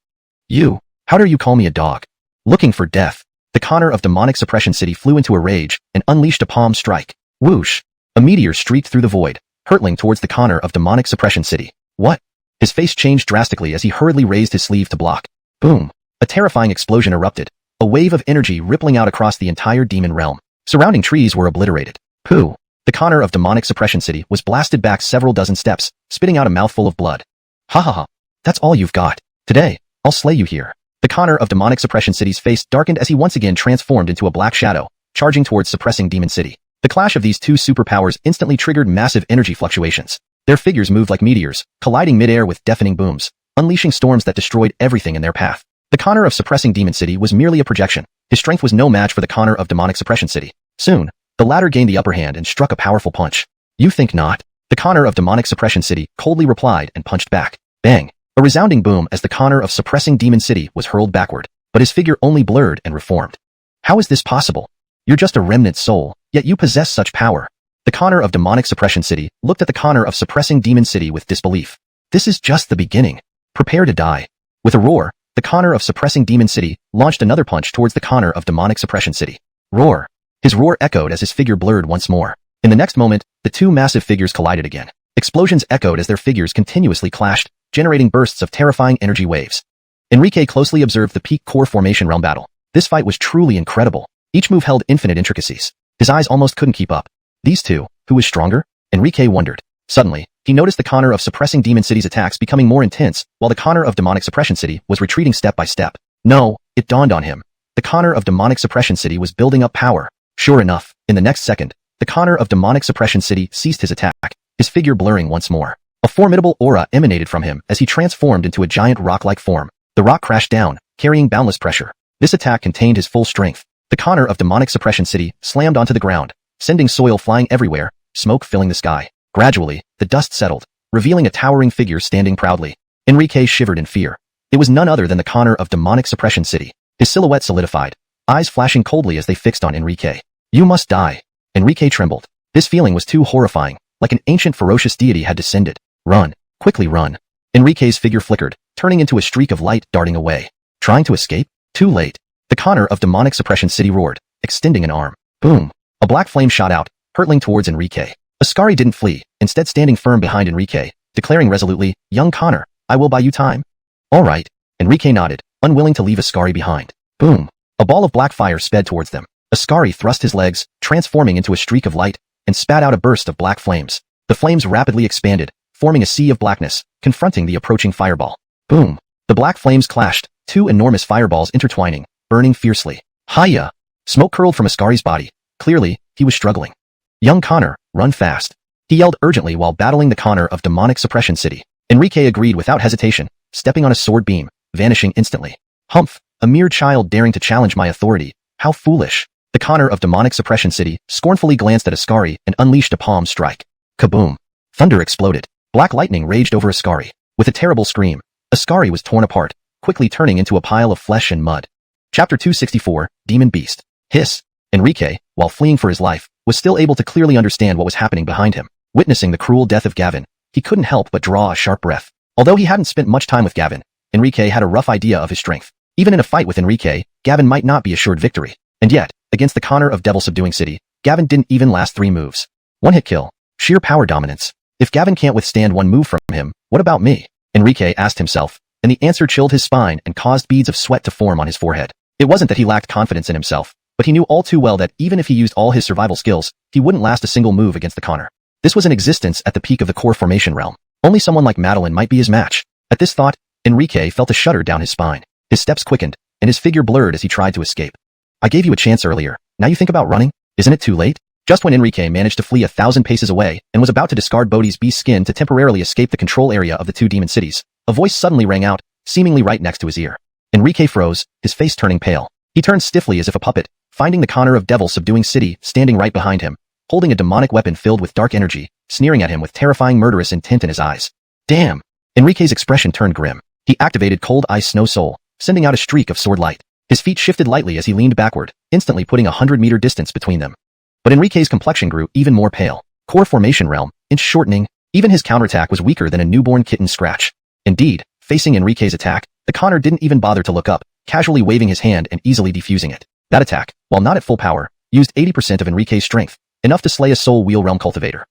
You, how dare you call me a dog? Looking for death. The Connor of Demonic Suppression City flew into a rage and unleashed a palm strike. Whoosh! A meteor streaked through the void, hurtling towards the Connor of Demonic Suppression City. What? His face changed drastically as he hurriedly raised his sleeve to block. Boom! A terrifying explosion erupted, a wave of energy rippling out across the entire demon realm. Surrounding trees were obliterated. Pooh! The Connor of Demonic Suppression City was blasted back several dozen steps, spitting out a mouthful of blood. Ha ha ha! That's all you've got. Today, I'll slay you here. The Connor of Demonic Suppression City's face darkened as he once again transformed into a black shadow, charging towards Suppressing Demon City. The clash of these 2 superpowers instantly triggered massive energy fluctuations. Their figures moved like meteors, colliding midair with deafening booms, unleashing storms that destroyed everything in their path. The Connor of Suppressing Demon City was merely a projection. His strength was no match for the Connor of Demonic Suppression City. Soon, the latter gained the upper hand and struck a powerful punch. You think not? The Connor of Demonic Suppression City coldly replied and punched back. Bang! A resounding boom as the Connor of Suppressing Demon City was hurled backward, but his figure only blurred and reformed. How is this possible? You're just a remnant soul, yet you possess such power. The Connor of Demonic Suppression City looked at the Connor of Suppressing Demon City with disbelief. This is just the beginning. Prepare to die. With a roar, the Connor of Suppressing Demon City launched another punch towards the Connor of Demonic Suppression City. Roar! His roar echoed as his figure blurred once more. In the next moment, the 2 massive figures collided again. Explosions echoed as their figures continuously clashed, generating bursts of terrifying energy waves. Enrique closely observed the peak core formation realm battle. This fight was truly incredible. Each move held infinite intricacies. His eyes almost couldn't keep up. These 2, who was stronger? Enrique wondered. Suddenly, he noticed the Connor of Suppressing Demon City's attacks becoming more intense, while the Connor of Demonic Suppression City was retreating step by step. No, it dawned on him. The Connor of Demonic Suppression City was building up power. Sure enough, in the next second, the Connor of Demonic Suppression City ceased his attack, his figure blurring once more. A formidable aura emanated from him as he transformed into a giant rock-like form. The rock crashed down, carrying boundless pressure. This attack contained his full strength. The Connor of Demonic Suppression City slammed onto the ground, sending soil flying everywhere, smoke filling the sky. Gradually, the dust settled, revealing a towering figure standing proudly. Enrique shivered in fear. It was none other than the Connor of Demonic Suppression City. His silhouette solidified, eyes flashing coldly as they fixed on Enrique. You must die. Enrique trembled. This feeling was too horrifying, like an ancient ferocious deity had descended. Run, quickly run. Enrique's figure flickered, turning into a streak of light darting away. Trying to escape? Too late. The Connor of Demonic Suppression City roared, extending an arm. Boom. A black flame shot out, hurtling towards Enrique. Ascari didn't flee, instead standing firm behind Enrique, declaring resolutely, "Young Connor, I will buy you time." "All right." Enrique nodded, unwilling to leave Ascari behind. Boom. A ball of black fire sped towards them. Ascari thrust his legs, transforming into a streak of light, and spat out a burst of black flames. The flames rapidly expanded, forming a sea of blackness, confronting the approaching fireball. Boom. The black flames clashed, two enormous fireballs intertwining, burning fiercely. Hiya! Smoke curled from Ascari's body. Clearly, he was struggling. "Young Connor, run fast," he yelled urgently while battling the Connor of Demonic Suppression City. Enrique agreed without hesitation, stepping on a sword beam, vanishing instantly. "Humph, a mere child daring to challenge my authority. How foolish." The Connor of Demonic Suppression City scornfully glanced at Ascari and unleashed a palm strike. Kaboom! Thunder exploded. Black lightning raged over Ascari. With a terrible scream, Ascari was torn apart, quickly turning into a pile of flesh and mud. Chapter 264, Demon Beast. Hiss. Enrique, while fleeing for his life, was still able to clearly understand what was happening behind him. Witnessing the cruel death of Gavin, he couldn't help but draw a sharp breath. Although he hadn't spent much time with Gavin, Enrique had a rough idea of his strength. Even in a fight with Enrique, Gavin might not be assured victory. And yet, against the Connor of Devil Subduing City, Gavin didn't even last 3 moves. One-hit kill. Sheer power dominance. If Gavin can't withstand one move from him, what about me? Enrique asked himself, and the answer chilled his spine and caused beads of sweat to form on his forehead. It wasn't that he lacked confidence in himself, but he knew all too well that even if he used all his survival skills, he wouldn't last a single move against the Connor. This was an existence at the peak of the core formation realm. Only someone like Madeline might be his match. At this thought, Enrique felt a shudder down his spine. His steps quickened, and his figure blurred as he tried to escape. "I gave you a chance earlier. Now you think about running? Isn't it too late?" Just when Enrique managed to flee 1,000 paces away and was about to discard Bodhi's beast skin to temporarily escape the control area of the 2 demon cities, a voice suddenly rang out, seemingly right next to his ear. Enrique froze, his face turning pale. He turned stiffly as if a puppet, finding the Connor of Devil Subduing City standing right behind him, holding a demonic weapon filled with dark energy, sneering at him with terrifying murderous intent in his eyes. Damn! Enrique's expression turned grim. He activated Cold Ice Snow Soul, sending out a streak of sword light. His feet shifted lightly as he leaned backward, instantly putting 100-meter distance between them. But Enrique's complexion grew even more pale. Core formation realm, inch shortening, even his counterattack was weaker than a newborn kitten's scratch. Indeed, facing Enrique's attack, the Connor didn't even bother to look up, casually waving his hand and easily defusing it. That attack, while not at full power, used 80% of Enrique's strength, enough to slay a Soul Wheel Realm cultivator.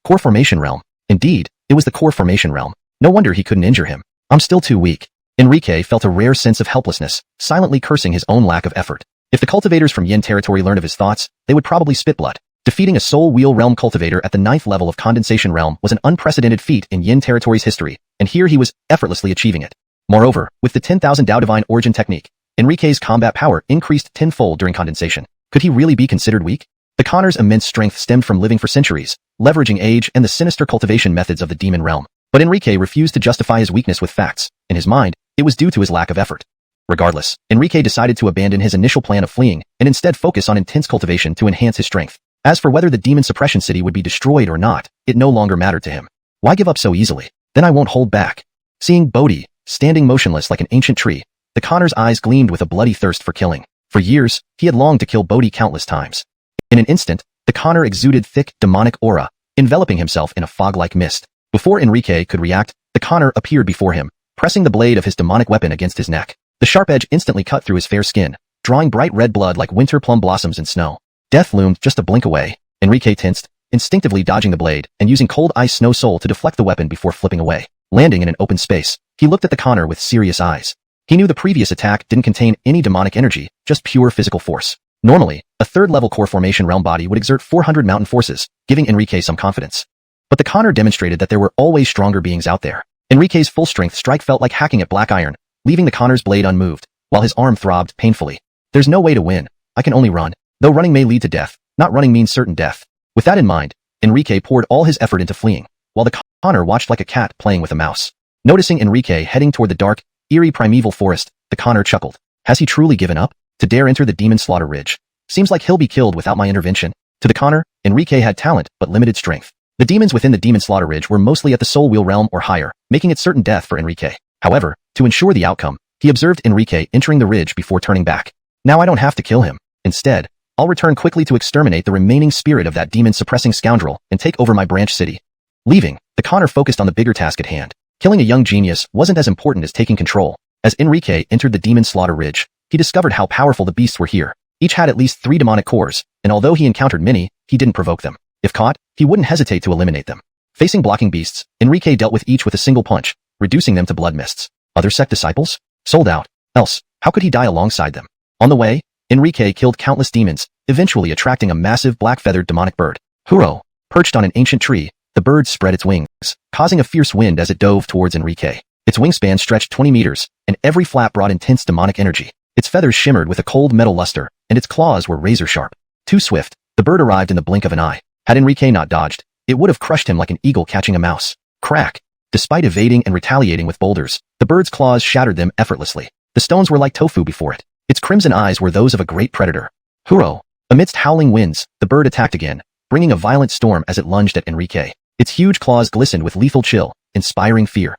Core formation realm. Indeed, it was the core formation realm. No wonder he couldn't injure him. "I'm still too weak." Enrique felt a rare sense of helplessness, silently cursing his own lack of effort. If the cultivators from Yin territory learned of his thoughts, they would probably spit blood. Defeating a Soul Wheel Realm cultivator at the 9th level of Condensation Realm was an unprecedented feat in Yin territory's history, and here he was effortlessly achieving it. Moreover, with the 10,000 Dao Divine Origin technique, Enrique's combat power increased tenfold during condensation. Could he really be considered weak? The Connor's immense strength stemmed from living for centuries, leveraging age and the sinister cultivation methods of the demon realm. But Enrique refused to justify his weakness with facts. In his mind, it was due to his lack of effort. Regardless, Enrique decided to abandon his initial plan of fleeing and instead focus on intense cultivation to enhance his strength. As for whether the demon suppression city would be destroyed or not, it no longer mattered to him. Why give up so easily? Then I won't hold back. Seeing Bodhi, standing motionless like an ancient tree, the Connor's eyes gleamed with a bloody thirst for killing. For years, he had longed to kill Bodhi countless times. In an instant, the Connor exuded thick, demonic aura, enveloping himself in a fog-like mist. Before Enrique could react, the Connor appeared before him, pressing the blade of his demonic weapon against his neck. The sharp edge instantly cut through his fair skin, drawing bright red blood like winter plum blossoms in snow. Death loomed just a blink away. Enrique tensed, instinctively dodging the blade and using Cold Ice Snow Soul to deflect the weapon before flipping away. Landing in an open space, he looked at the Connor with serious eyes. He knew the previous attack didn't contain any demonic energy, just pure physical force. Normally, a 3rd-level core formation realm body would exert 400 mountain forces, giving Enrique some confidence. But the Connor demonstrated that there were always stronger beings out there. Enrique's full-strength strike felt like hacking at black iron, leaving the Connor's blade unmoved, while his arm throbbed painfully. There's no way to win. I can only run. Though running may lead to death, not running means certain death. With that in mind, Enrique poured all his effort into fleeing, while the Connor watched like a cat playing with a mouse. Noticing Enrique heading toward the dark, eerie primeval forest, the Connor chuckled. Has he truly given up? To dare enter the demon slaughter ridge? Seems like he'll be killed without my intervention. To the Connor, Enrique had talent but limited strength. The demons within the demon slaughter ridge were mostly at the Soul Wheel realm or higher, making it certain death for Enrique. However, to ensure the outcome, he observed Enrique entering the ridge before turning back. Now I don't have to kill him. Instead, I'll return quickly to exterminate the remaining spirit of that demon-suppressing scoundrel and take over my branch city. Leaving, the Connor focused on the bigger task at hand, Killing a young genius wasn't as important as taking control. As Enrique entered the demon slaughter ridge, he discovered how powerful the beasts were here. Each had at least 3 demonic cores, and although he encountered many, he didn't provoke them. If caught, he wouldn't hesitate to eliminate them. Facing blocking beasts, Enrique dealt with each with a single punch, reducing them to blood mists. Other sect disciples? Sold out. Else, how could he die alongside them? On the way, Enrique killed countless demons, eventually attracting a massive black-feathered demonic bird. Huro. Perched on an ancient tree, the bird spread its wings, causing a fierce wind as it dove towards Enrique. Its wingspan stretched 20 meters, and every flap brought intense demonic energy. Its feathers shimmered with a cold metal luster, and its claws were razor-sharp. Too swift, the bird arrived in the blink of an eye. Had Enrique not dodged, it would have crushed him like an eagle catching a mouse. Crack! Despite evading and retaliating with boulders, the bird's claws shattered them effortlessly. The stones were like tofu before it. Its crimson eyes were those of a great predator. Huro! Amidst howling winds, the bird attacked again, bringing a violent storm as it lunged at Enrique. Its huge claws glistened with lethal chill, inspiring fear.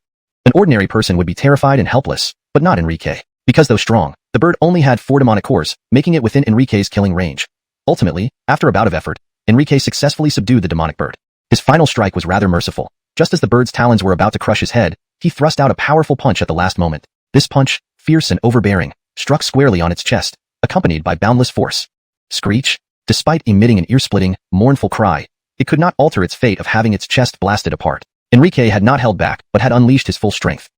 An ordinary person would be terrified and helpless, but not Enrique. Because though strong, the bird only had 4 demonic cores, making it within Enrique's killing range. Ultimately, after a bout of effort, Enrique successfully subdued the demonic bird. His final strike was rather merciful. Just as the bird's talons were about to crush his head, he thrust out a powerful punch at the last moment. This punch, fierce and overbearing, struck squarely on its chest, accompanied by boundless force. Screech! Despite emitting an ear-splitting, mournful cry, it could not alter its fate of having its chest blasted apart. Enrique had not held back, but had unleashed his full strength.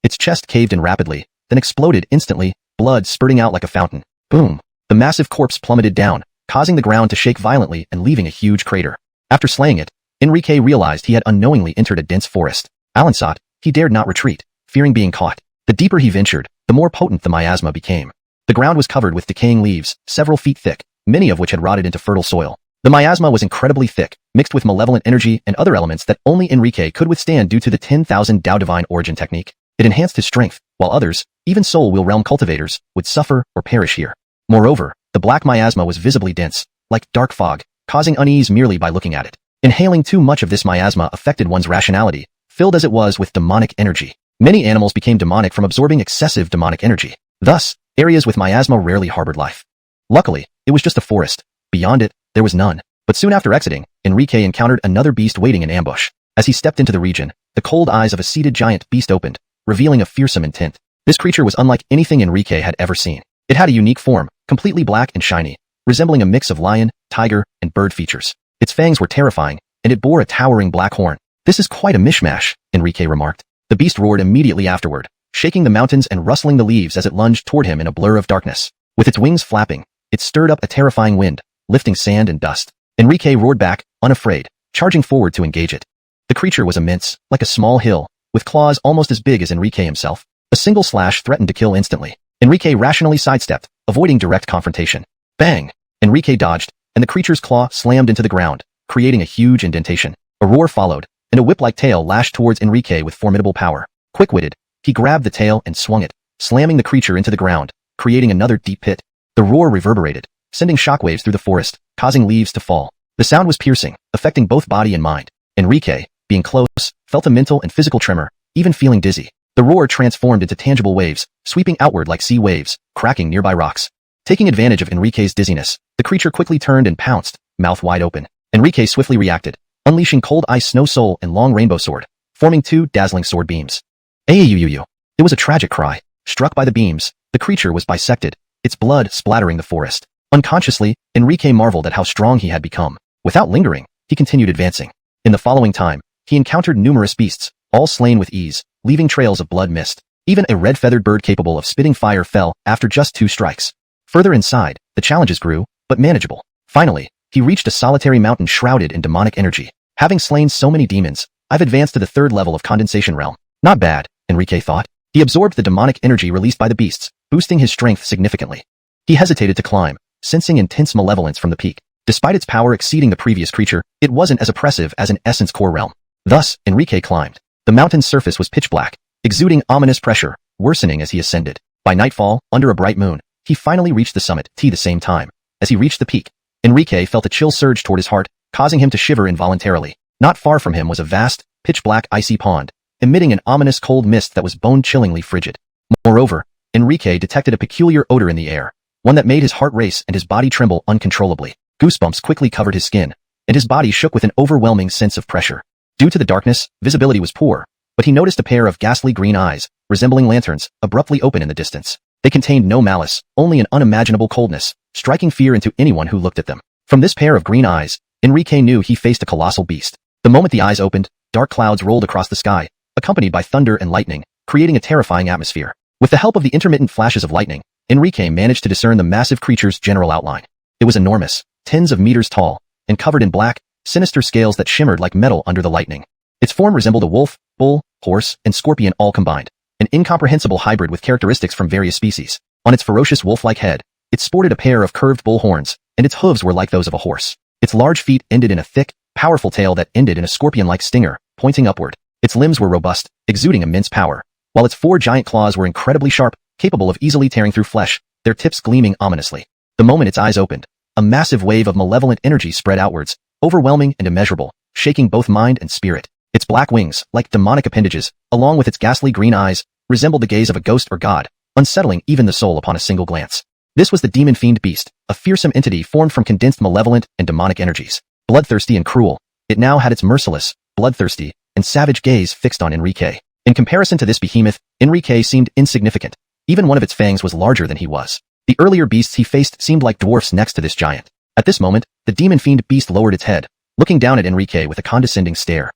Its chest caved in rapidly, then exploded instantly, blood spurting out like a fountain. Boom! The massive corpse plummeted down, causing the ground to shake violently and leaving a huge crater. After slaying it, Enrique realized he had unknowingly entered a dense forest. Alansat, he dared not retreat, fearing being caught. The deeper he ventured, the more potent the miasma became. The ground was covered with decaying leaves, several feet thick, many of which had rotted into fertile soil. The miasma was incredibly thick, mixed with malevolent energy and other elements that only Enrique could withstand due to the 10,000 Dao Divine Origin technique. It enhanced his strength, while others, even Soul Wheel Realm cultivators, would suffer or perish here. Moreover, the black miasma was visibly dense, like dark fog, causing unease merely by looking at it. Inhaling too much of this miasma affected one's rationality, filled as it was with demonic energy. Many animals became demonic from absorbing excessive demonic energy. Thus, areas with miasma rarely harbored life. Luckily, it was just a forest. Beyond it, there was none. But soon after exiting, Enrique encountered another beast waiting in ambush. As he stepped into the region, the cold eyes of a seated giant beast opened, revealing a fearsome intent. This creature was unlike anything Enrique had ever seen. It had a unique form, completely black and shiny, resembling a mix of lion, tiger, and bird features. Its fangs were terrifying, and it bore a towering black horn. This is quite a mishmash, Enrique remarked. The beast roared immediately afterward, shaking the mountains and rustling the leaves as it lunged toward him in a blur of darkness. With its wings flapping, it stirred up a terrifying wind, lifting sand and dust. Enrique roared back, unafraid, charging forward to engage it. The creature was immense, like a small hill, with claws almost as big as Enrique himself. A single slash threatened to kill instantly. Enrique rationally sidestepped, avoiding direct confrontation. Bang! Enrique dodged, and the creature's claw slammed into the ground, creating a huge indentation. A roar followed, and a whip-like tail lashed towards Enrique with formidable power. Quick-witted, he grabbed the tail and swung it, slamming the creature into the ground, creating another deep pit. The roar reverberated, sending shockwaves through the forest, causing leaves to fall. The sound was piercing, affecting both body and mind. Enrique, being close, felt a mental and physical tremor, even feeling dizzy. The roar transformed into tangible waves, sweeping outward like sea waves, cracking nearby rocks. Taking advantage of Enrique's dizziness, the creature quickly turned and pounced, mouth wide open. Enrique swiftly reacted, unleashing Cold Ice Snow Soul and Long Rainbow Sword, forming 2 dazzling sword beams. Ayuyuyu. It was a tragic cry. Struck by the beams, the creature was bisected, its blood splattering the forest. Unconsciously, Enrique marveled at how strong he had become. Without lingering, he continued advancing. In the following time, he encountered numerous beasts, all slain with ease, leaving trails of blood mist. Even a red-feathered bird capable of spitting fire fell after just 2 strikes. Further inside, the challenges grew, but manageable. Finally, he reached a solitary mountain shrouded in demonic energy. Having slain so many demons, I've advanced to the 3rd level of Condensation Realm. Not bad, Enrique thought. He absorbed the demonic energy released by the beasts, boosting his strength significantly. He hesitated to climb, sensing intense malevolence from the peak. Despite its power exceeding the previous creature, it wasn't as oppressive as an Essence Core realm. Thus, Enrique climbed. The mountain's surface was pitch black, exuding ominous pressure, worsening as he ascended. By nightfall, under a bright moon, he finally reached the summit at the same time. As he reached the peak, Enrique felt a chill surge toward his heart, causing him to shiver involuntarily. Not far from him was a vast, pitch-black icy pond, emitting an ominous cold mist that was bone-chillingly frigid. Moreover, Enrique detected a peculiar odor in the air, one that made his heart race and his body tremble uncontrollably. Goosebumps quickly covered his skin, and his body shook with an overwhelming sense of pressure. Due to the darkness, visibility was poor, but he noticed a pair of ghastly green eyes, resembling lanterns, abruptly open in the distance. They contained no malice, only an unimaginable coldness, striking fear into anyone who looked at them. From this pair of green eyes, Enrique knew he faced a colossal beast. The moment the eyes opened, dark clouds rolled across the sky, accompanied by thunder and lightning, creating a terrifying atmosphere. With the help of the intermittent flashes of lightning, Enrique managed to discern the massive creature's general outline. It was enormous, tens of meters tall, and covered in black, sinister scales that shimmered like metal under the lightning. Its form resembled a wolf, bull, horse, and scorpion all combined, an incomprehensible hybrid with characteristics from various species. On its ferocious wolf-like head, it sported a pair of curved bull horns, and its hooves were like those of a horse. Its large feet ended in a thick, powerful tail that ended in a scorpion-like stinger, pointing upward. Its limbs were robust, exuding immense power, while its 4 giant claws were incredibly sharp, capable of easily tearing through flesh, their tips gleaming ominously. The moment its eyes opened, a massive wave of malevolent energy spread outwards, overwhelming and immeasurable, shaking both mind and spirit. Its black wings, like demonic appendages, along with its ghastly green eyes, resembled the gaze of a ghost or god, unsettling even the soul upon a single glance. This was the demon fiend beast, a fearsome entity formed from condensed malevolent and demonic energies. Bloodthirsty and cruel, it now had its merciless, bloodthirsty, and savage gaze fixed on Enrique. In comparison to this behemoth, Enrique seemed insignificant. Even one of its fangs was larger than he was. The earlier beasts he faced seemed like dwarfs next to this giant. At this moment, the demon fiend beast lowered its head, looking down at Enrique with a condescending stare.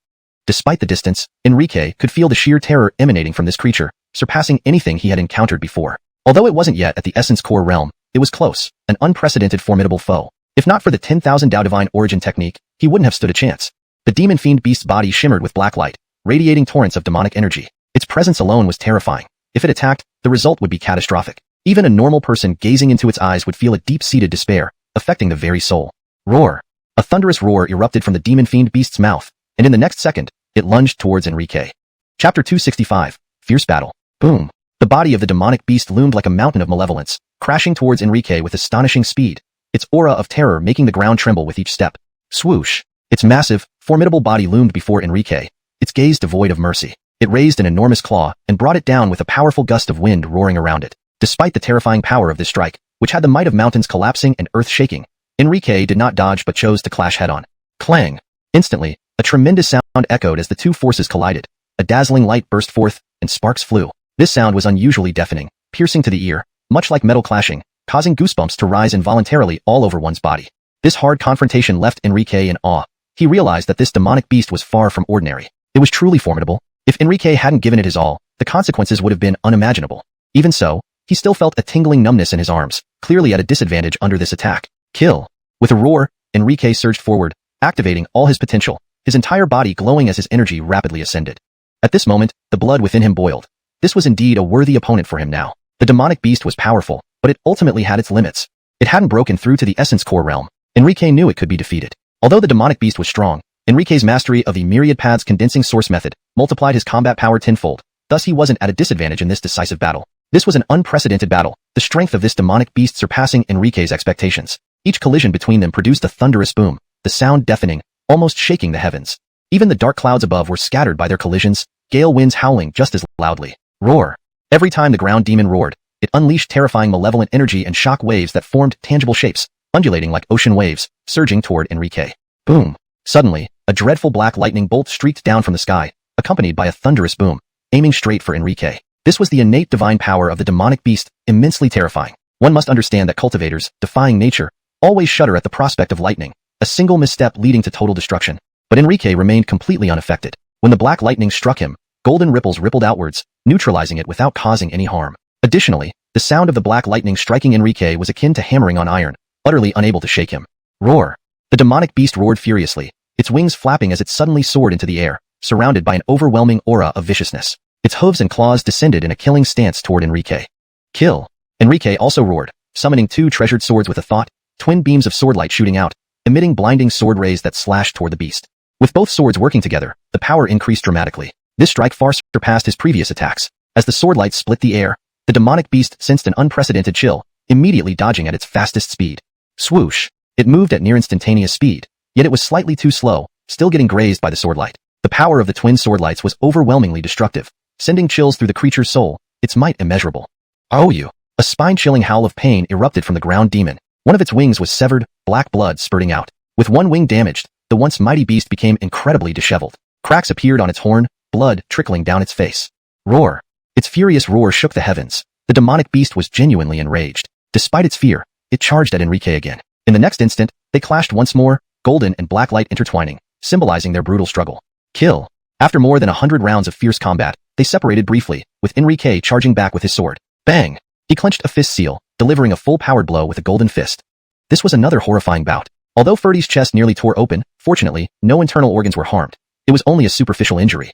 Despite the distance, Enrique could feel the sheer terror emanating from this creature, surpassing anything he had encountered before. Although it wasn't yet at the essence core realm, it was close, an unprecedented formidable foe. If not for the 10,000 Dao divine origin technique, he wouldn't have stood a chance. The demon fiend beast's body shimmered with black light, radiating torrents of demonic energy. Its presence alone was terrifying. If it attacked, the result would be catastrophic. Even a normal person gazing into its eyes would feel a deep-seated despair, affecting the very soul. Roar! A thunderous roar erupted from the demon fiend beast's mouth, and in the next second, it lunged towards Enrique. Chapter 265, Fierce Battle. Boom! The body of the demonic beast loomed like a mountain of malevolence, crashing towards Enrique with astonishing speed, its aura of terror making the ground tremble with each step. Swoosh! Its massive, formidable body loomed before Enrique, its gaze devoid of mercy. It raised an enormous claw and brought it down with a powerful gust of wind roaring around it. Despite the terrifying power of this strike, which had the might of mountains collapsing and earth shaking, Enrique did not dodge but chose to clash head-on. Clang! Instantly, a tremendous sound echoed as the two forces collided. A dazzling light burst forth, and sparks flew. This sound was unusually deafening, piercing to the ear, much like metal clashing, causing goosebumps to rise involuntarily all over one's body. This hard confrontation left Enrique in awe. He realized that this demonic beast was far from ordinary. It was truly formidable. If Enrique hadn't given it his all, the consequences would have been unimaginable. Even so, he still felt a tingling numbness in his arms, clearly at a disadvantage under this attack. Kill! With a roar, Enrique surged forward, activating all his potential, his entire body glowing as his energy rapidly ascended. At this moment, the blood within him boiled. This was indeed a worthy opponent for him now. The demonic beast was powerful, but it ultimately had its limits. It hadn't broken through to the essence core realm. Enrique knew it could be defeated. Although the demonic beast was strong, Enrique's mastery of the myriad paths condensing source method multiplied his combat power tenfold, thus he wasn't at a disadvantage in this decisive battle. This was an unprecedented battle, the strength of this demonic beast surpassing Enrique's expectations. Each collision between them produced a thunderous boom, the sound deafening, almost shaking the heavens. Even the dark clouds above were scattered by their collisions, gale winds howling just as loudly. Roar! Every time the ground demon roared, it unleashed terrifying malevolent energy and shock waves that formed tangible shapes, undulating like ocean waves, surging toward Enrique. Boom! Suddenly, a dreadful black lightning bolt streaked down from the sky, accompanied by a thunderous boom, aiming straight for Enrique. This was the innate divine power of the demonic beast, immensely terrifying. One must understand that cultivators, defying nature, always shudder at the prospect of lightning, a single misstep leading to total destruction. But Enrique remained completely unaffected. When the black lightning struck him, golden ripples rippled outwards, neutralizing it without causing any harm. Additionally, the sound of the black lightning striking Enrique was akin to hammering on iron, utterly unable to shake him. Roar! The demonic beast roared furiously, its wings flapping as it suddenly soared into the air, surrounded by an overwhelming aura of viciousness. Its hooves and claws descended in a killing stance toward Enrique. Kill! Enrique also roared, summoning two treasured swords with a thought, twin beams of swordlight shooting out, emitting blinding sword rays that slashed toward the beast. With both swords working together, the power increased dramatically. This strike far surpassed his previous attacks. As the swordlight split the air, the demonic beast sensed an unprecedented chill, immediately dodging at its fastest speed. Swoosh! It moved at near instantaneous speed, yet it was slightly too slow, still getting grazed by the swordlight. The power of the twin swordlights was overwhelmingly destructive, sending chills through the creature's soul, its might immeasurable. Oh you! A spine-chilling howl of pain erupted from the ground demon. One of its wings was severed, black blood spurting out. With one wing damaged, the once mighty beast became incredibly disheveled. Cracks appeared on its horn, blood trickling down its face. Roar! Its furious roar shook the heavens. The demonic beast was genuinely enraged. Despite its fear, it charged at Enrique again. In the next instant, they clashed once more, golden and black light intertwining, symbolizing their brutal struggle. Kill! After more than 100 rounds of fierce combat, they separated briefly, with Enrique charging back with his sword. Bang! He clenched a fist seal, delivering a full-powered blow with a golden fist. This was another horrifying bout. Although Ferdy's chest nearly tore open, fortunately, no internal organs were harmed. It was only a superficial injury.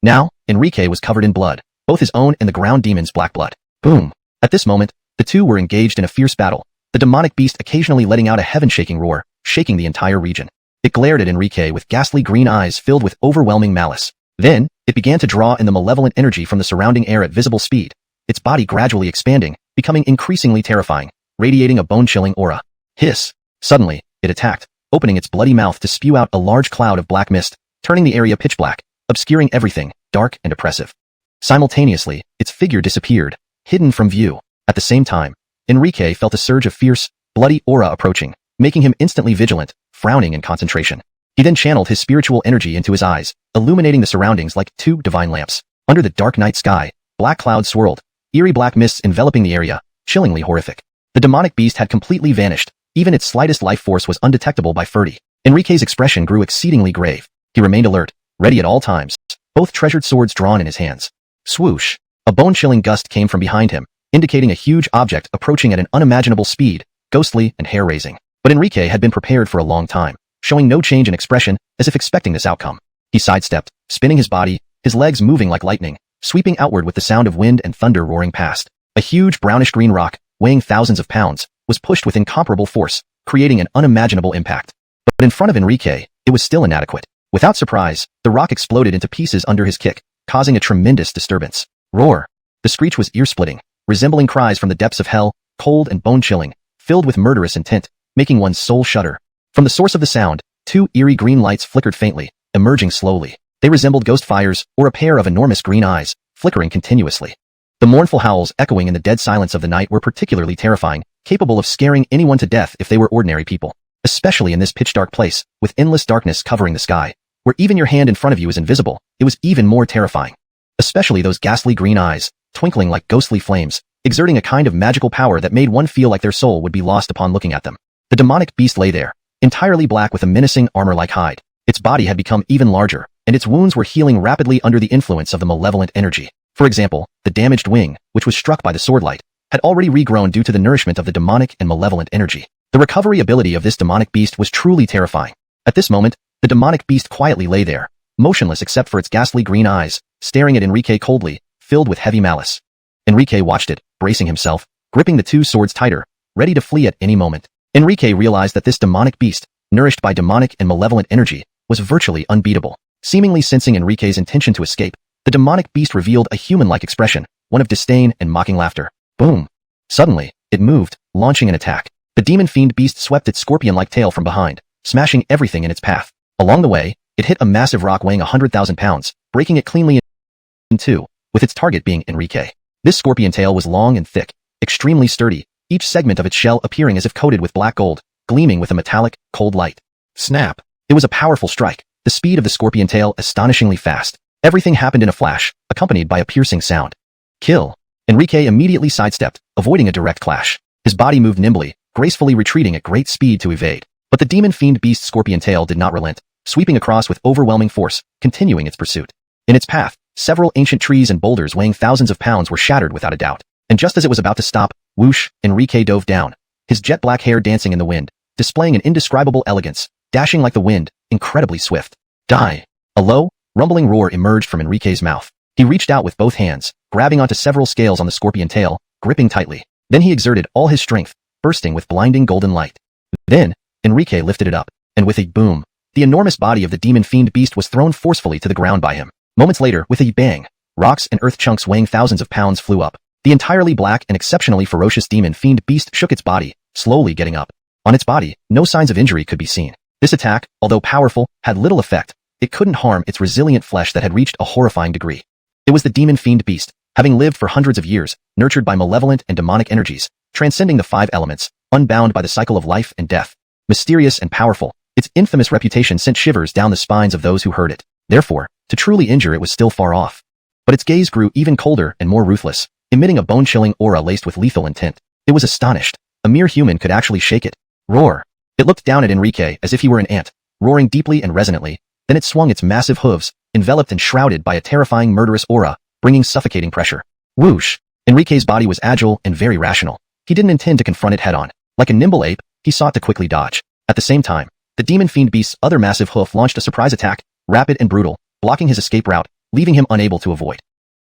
Now, Enrique was covered in blood, both his own and the ground demon's black blood. Boom! At this moment, the two were engaged in a fierce battle, the demonic beast occasionally letting out a heaven-shaking roar, shaking the entire region. It glared at Enrique with ghastly green eyes filled with overwhelming malice. Then, it began to draw in the malevolent energy from the surrounding air at visible speed, its body gradually expanding, becoming increasingly terrifying, radiating a bone-chilling aura. Hiss! Suddenly, it attacked, opening its bloody mouth to spew out a large cloud of black mist, turning the area pitch black, obscuring everything, dark and oppressive. Simultaneously, its figure disappeared, hidden from view. At the same time, Enrique felt a surge of fierce, bloody aura approaching, making him instantly vigilant, frowning in concentration. He then channeled his spiritual energy into his eyes, illuminating the surroundings like two divine lamps. Under the dark night sky, black clouds swirled, eerie black mists enveloping the area, chillingly horrific. The demonic beast had completely vanished, even its slightest life force was undetectable by Ferdy. Enrique's expression grew exceedingly grave. He remained alert, ready at all times, both treasured swords drawn in his hands. Swoosh! A bone-chilling gust came from behind him, indicating a huge object approaching at an unimaginable speed, ghostly and hair-raising. But Enrique had been prepared for a long time, showing no change in expression, as if expecting this outcome. He sidestepped, spinning his body, his legs moving like lightning, sweeping outward with the sound of wind and thunder roaring past. A huge brownish-green rock, weighing thousands of pounds, was pushed with incomparable force, creating an unimaginable impact. But in front of Enrique, it was still inadequate. Without surprise, the rock exploded into pieces under his kick, causing a tremendous disturbance. Roar! The screech was ear-splitting, resembling cries from the depths of hell, cold and bone-chilling, filled with murderous intent, making one's soul shudder. From the source of the sound, two eerie green lights flickered faintly, emerging slowly. They resembled ghost fires, or a pair of enormous green eyes, flickering continuously. The mournful howls echoing in the dead silence of the night were particularly terrifying, capable of scaring anyone to death if they were ordinary people. Especially in this pitch-dark place, with endless darkness covering the sky, where even your hand in front of you is invisible, it was even more terrifying. Especially those ghastly green eyes, twinkling like ghostly flames, exerting a kind of magical power that made one feel like their soul would be lost upon looking at them. The demonic beast lay there, entirely black with a menacing armor-like hide. Its body had become even larger, and its wounds were healing rapidly under the influence of the malevolent energy. For example, the damaged wing, which was struck by the swordlight, had already regrown due to the nourishment of the demonic and malevolent energy. The recovery ability of this demonic beast was truly terrifying. At this moment, the demonic beast quietly lay there, motionless except for its ghastly green eyes, staring at Enrique coldly, filled with heavy malice. Enrique watched it, bracing himself, gripping the two swords tighter, ready to flee at any moment. Enrique realized that this demonic beast, nourished by demonic and malevolent energy, was virtually unbeatable. Seemingly sensing Enrique's intention to escape, the demonic beast revealed a human-like expression, one of disdain and mocking laughter. Boom! Suddenly, it moved, launching an attack. The demon fiend beast swept its scorpion-like tail from behind, smashing everything in its path. Along the way, it hit a massive rock weighing 100,000 pounds, breaking it cleanly in two, with its target being Enrique. This scorpion tail was long and thick, extremely sturdy, each segment of its shell appearing as if coated with black gold, gleaming with a metallic, cold light. Snap! It was a powerful strike, the speed of the scorpion tail astonishingly fast. Everything happened in a flash, accompanied by a piercing sound. Kill! Enrique immediately sidestepped, avoiding a direct clash. His body moved nimbly, gracefully retreating at great speed to evade. But the demon fiend beast's scorpion tail did not relent, sweeping across with overwhelming force, continuing its pursuit. In its path, several ancient trees and boulders weighing thousands of pounds were shattered without a doubt. And just as it was about to stop, whoosh, Enrique dove down, his jet black hair dancing in the wind, displaying an indescribable elegance, dashing like the wind, incredibly swift. Die! A low, rumbling roar emerged from Enrique's mouth. He reached out with both hands, grabbing onto several scales on the scorpion tail, gripping tightly. Then he exerted all his strength, bursting with blinding golden light. Then, Enrique lifted it up, and with a boom, the enormous body of the demon fiend beast was thrown forcefully to the ground by him. Moments later, with a bang, rocks and earth chunks weighing thousands of pounds flew up. The entirely black and exceptionally ferocious demon fiend beast shook its body, slowly getting up. On its body, no signs of injury could be seen. This attack, although powerful, had little effect. It couldn't harm its resilient flesh that had reached a horrifying degree. It was the demon fiend beast, having lived for hundreds of years, nurtured by malevolent and demonic energies, transcending the five elements, unbound by the cycle of life and death. Mysterious and powerful, its infamous reputation sent shivers down the spines of those who heard it. Therefore, To truly injure it was still far off. But its gaze grew even colder and more ruthless, emitting a bone-chilling aura laced with lethal intent. It was astonished. A mere human could actually shake it. Roar. It looked down at Enrique as if he were an ant, roaring deeply and resonantly. Then it swung its massive hooves, enveloped and shrouded by a terrifying murderous aura, bringing suffocating pressure. Whoosh. Enrique's body was agile and very rational. He didn't intend to confront it head-on. Like a nimble ape, he sought to quickly dodge. At the same time, the demon fiend beast's other massive hoof launched a surprise attack, rapid and brutal, blocking his escape route, leaving him unable to avoid.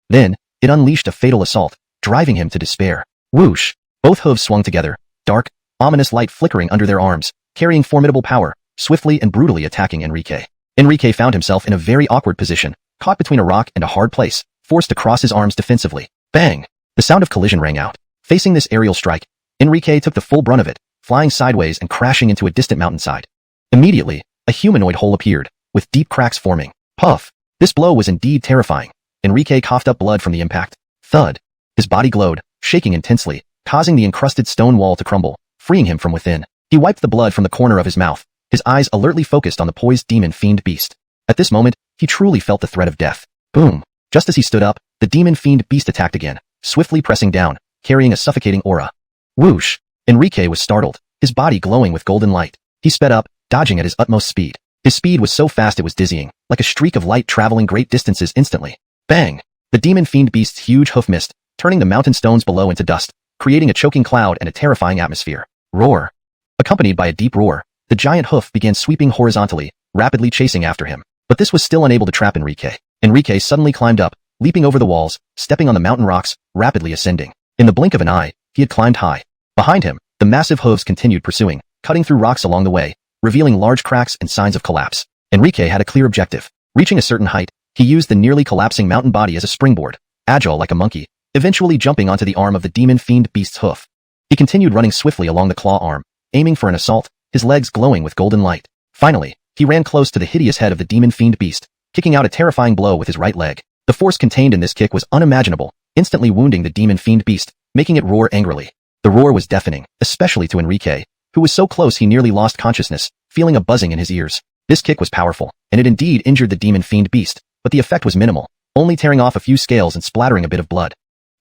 Then, it unleashed a fatal assault, driving him to despair. Whoosh. Both hooves swung together, dark, ominous light flickering under their arms, carrying formidable power, swiftly and brutally attacking Enrique. Enrique found himself in a very awkward position, caught between a rock and a hard place, forced to cross his arms defensively. Bang! The sound of collision rang out. Facing this aerial strike, Enrique took the full brunt of it, flying sideways and crashing into a distant mountainside. Immediately, a humanoid hole appeared, with deep cracks forming. Puff! This blow was indeed terrifying. Enrique coughed up blood from the impact. Thud! His body glowed, shaking intensely, causing the encrusted stone wall to crumble, freeing him from within. He wiped the blood from the corner of his mouth, his eyes alertly focused on the poised demon fiend beast. At this moment, he truly felt the threat of death. Boom! Just as he stood up, the demon fiend beast attacked again, swiftly pressing down, carrying a suffocating aura. Whoosh! Enrique was startled, his body glowing with golden light. He sped up, dodging at his utmost speed. His speed was so fast it was dizzying, like a streak of light traveling great distances instantly. Bang! The demon fiend beast's huge hoof missed, turning the mountain stones below into dust, creating a choking cloud and a terrifying atmosphere. Roar! Accompanied by a deep roar, the giant hoof began sweeping horizontally, rapidly chasing after him. But this was still unable to trap Enrique. Enrique suddenly climbed up, leaping over the walls, stepping on the mountain rocks, rapidly ascending. In the blink of an eye, he had climbed high. Behind him, the massive hooves continued pursuing, cutting through rocks along the way, revealing large cracks and signs of collapse. Enrique had a clear objective. Reaching a certain height, he used the nearly collapsing mountain body as a springboard, agile like a monkey, eventually jumping onto the arm of the demon fiend beast's hoof. He continued running swiftly along the claw arm, aiming for an assault, his legs glowing with golden light. Finally, he ran close to the hideous head of the demon fiend beast, kicking out a terrifying blow with his right leg. The force contained in this kick was unimaginable, instantly wounding the demon fiend beast, making it roar angrily. The roar was deafening, especially to Enrique, who was so close he nearly lost consciousness, feeling a buzzing in his ears. This kick was powerful, and it indeed injured the demon fiend beast, but the effect was minimal, only tearing off a few scales and splattering a bit of blood.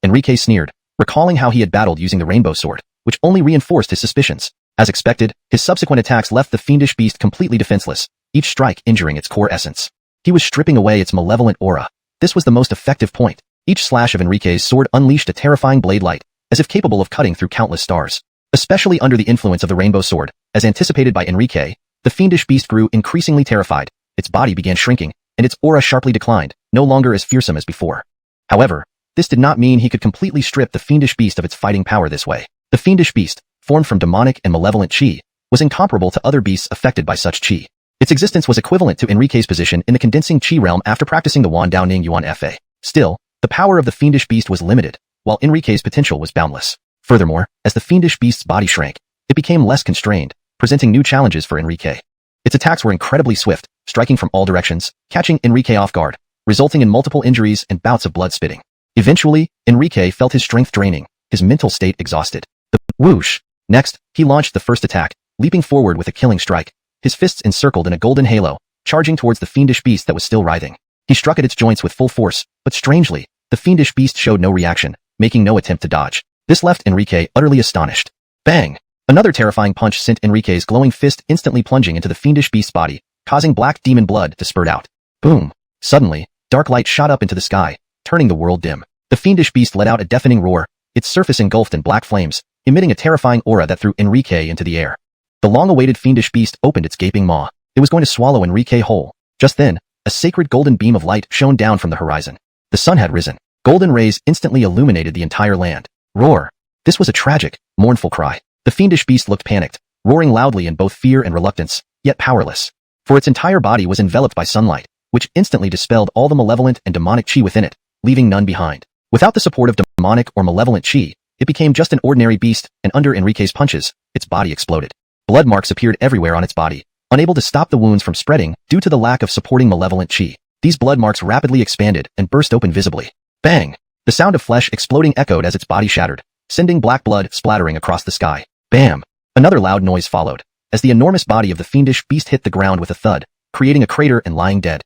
Enrique sneered, recalling how he had battled using the rainbow sword, which only reinforced his suspicions. As expected, his subsequent attacks left the fiendish beast completely defenseless, each strike injuring its core essence. He was stripping away its malevolent aura. This was the most effective point. Each slash of Enrique's sword unleashed a terrifying blade light, as if capable of cutting through countless stars. Especially under the influence of the rainbow sword, as anticipated by Enrique, the fiendish beast grew increasingly terrified. Its body began shrinking, and its aura sharply declined, no longer as fearsome as before. However, this did not mean he could completely strip the fiendish beast of its fighting power this way. The fiendish beast, formed from demonic and malevolent chi, was incomparable to other beasts affected by such chi. Its existence was equivalent to Enrique's position in the condensing chi realm after practicing the Wan Dao Ning Yuan Fa. Still, the power of the fiendish beast was limited, while Enrique's potential was boundless. Furthermore, as the fiendish beast's body shrank, it became less constrained, presenting new challenges for Enrique. Its attacks were incredibly swift, striking from all directions, catching Enrique off guard, resulting in multiple injuries and bouts of blood spitting. Eventually, Enrique felt his strength draining, his mental state exhausted. The whoosh! Next, he launched the first attack, leaping forward with a killing strike, his fists encircled in a golden halo, charging towards the fiendish beast that was still writhing. He struck at its joints with full force, but strangely, the fiendish beast showed no reaction, making no attempt to dodge. This left Enrique utterly astonished. Bang! Another terrifying punch sent Enrique's glowing fist instantly plunging into the fiendish beast's body, causing black demon blood to spurt out. Boom! Suddenly, dark light shot up into the sky, turning the world dim. The fiendish beast let out a deafening roar, its surface engulfed in black flames, emitting a terrifying aura that threw Enrique into the air. The long-awaited fiendish beast opened its gaping maw. It was going to swallow Enrique whole. Just then, a sacred golden beam of light shone down from the horizon. The sun had risen. Golden rays instantly illuminated the entire land. Roar! This was a tragic, mournful cry. The fiendish beast looked panicked, roaring loudly in both fear and reluctance, yet powerless. For its entire body was enveloped by sunlight, which instantly dispelled all the malevolent and demonic chi within it, leaving none behind. Without the support of demonic or malevolent chi, it became just an ordinary beast, and under Enrique's punches, its body exploded. Blood marks appeared everywhere on its body, unable to stop the wounds from spreading due to the lack of supporting malevolent chi. These blood marks rapidly expanded and burst open visibly. Bang! The sound of flesh exploding echoed as its body shattered, sending black blood splattering across the sky. Bam! Another loud noise followed, as the enormous body of the fiendish beast hit the ground with a thud, creating a crater and lying dead.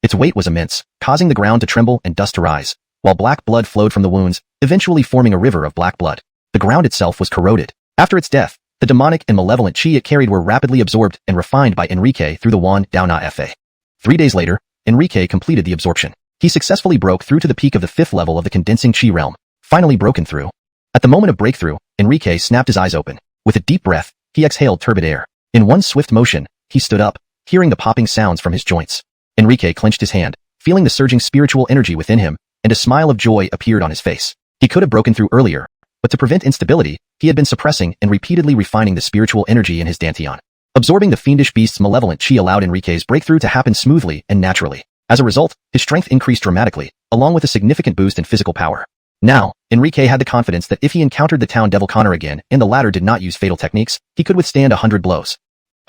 Its weight was immense, causing the ground to tremble and dust to rise, while black blood flowed from the wounds, eventually forming a river of black blood. The ground itself was corroded. After its death, the demonic and malevolent chi it carried were rapidly absorbed and refined by Enrique through the wand Dao Na Fa. 3 days later, Enrique completed the absorption. He successfully broke through to the peak of the 5th level of the condensing chi realm, finally broken through. At the moment of breakthrough, Enrique snapped his eyes open. With a deep breath, he exhaled turbid air. In one swift motion, he stood up, hearing the popping sounds from his joints. Enrique clenched his hand, feeling the surging spiritual energy within him, and a smile of joy appeared on his face. He could have broken through earlier, but to prevent instability, he had been suppressing and repeatedly refining the spiritual energy in his dantian. Absorbing the fiendish beast's malevolent chi allowed Enrique's breakthrough to happen smoothly and naturally. As a result, his strength increased dramatically, along with a significant boost in physical power. Now, Enrique had the confidence that if he encountered the town devil Connor again and the latter did not use fatal techniques, he could withstand 100 blows.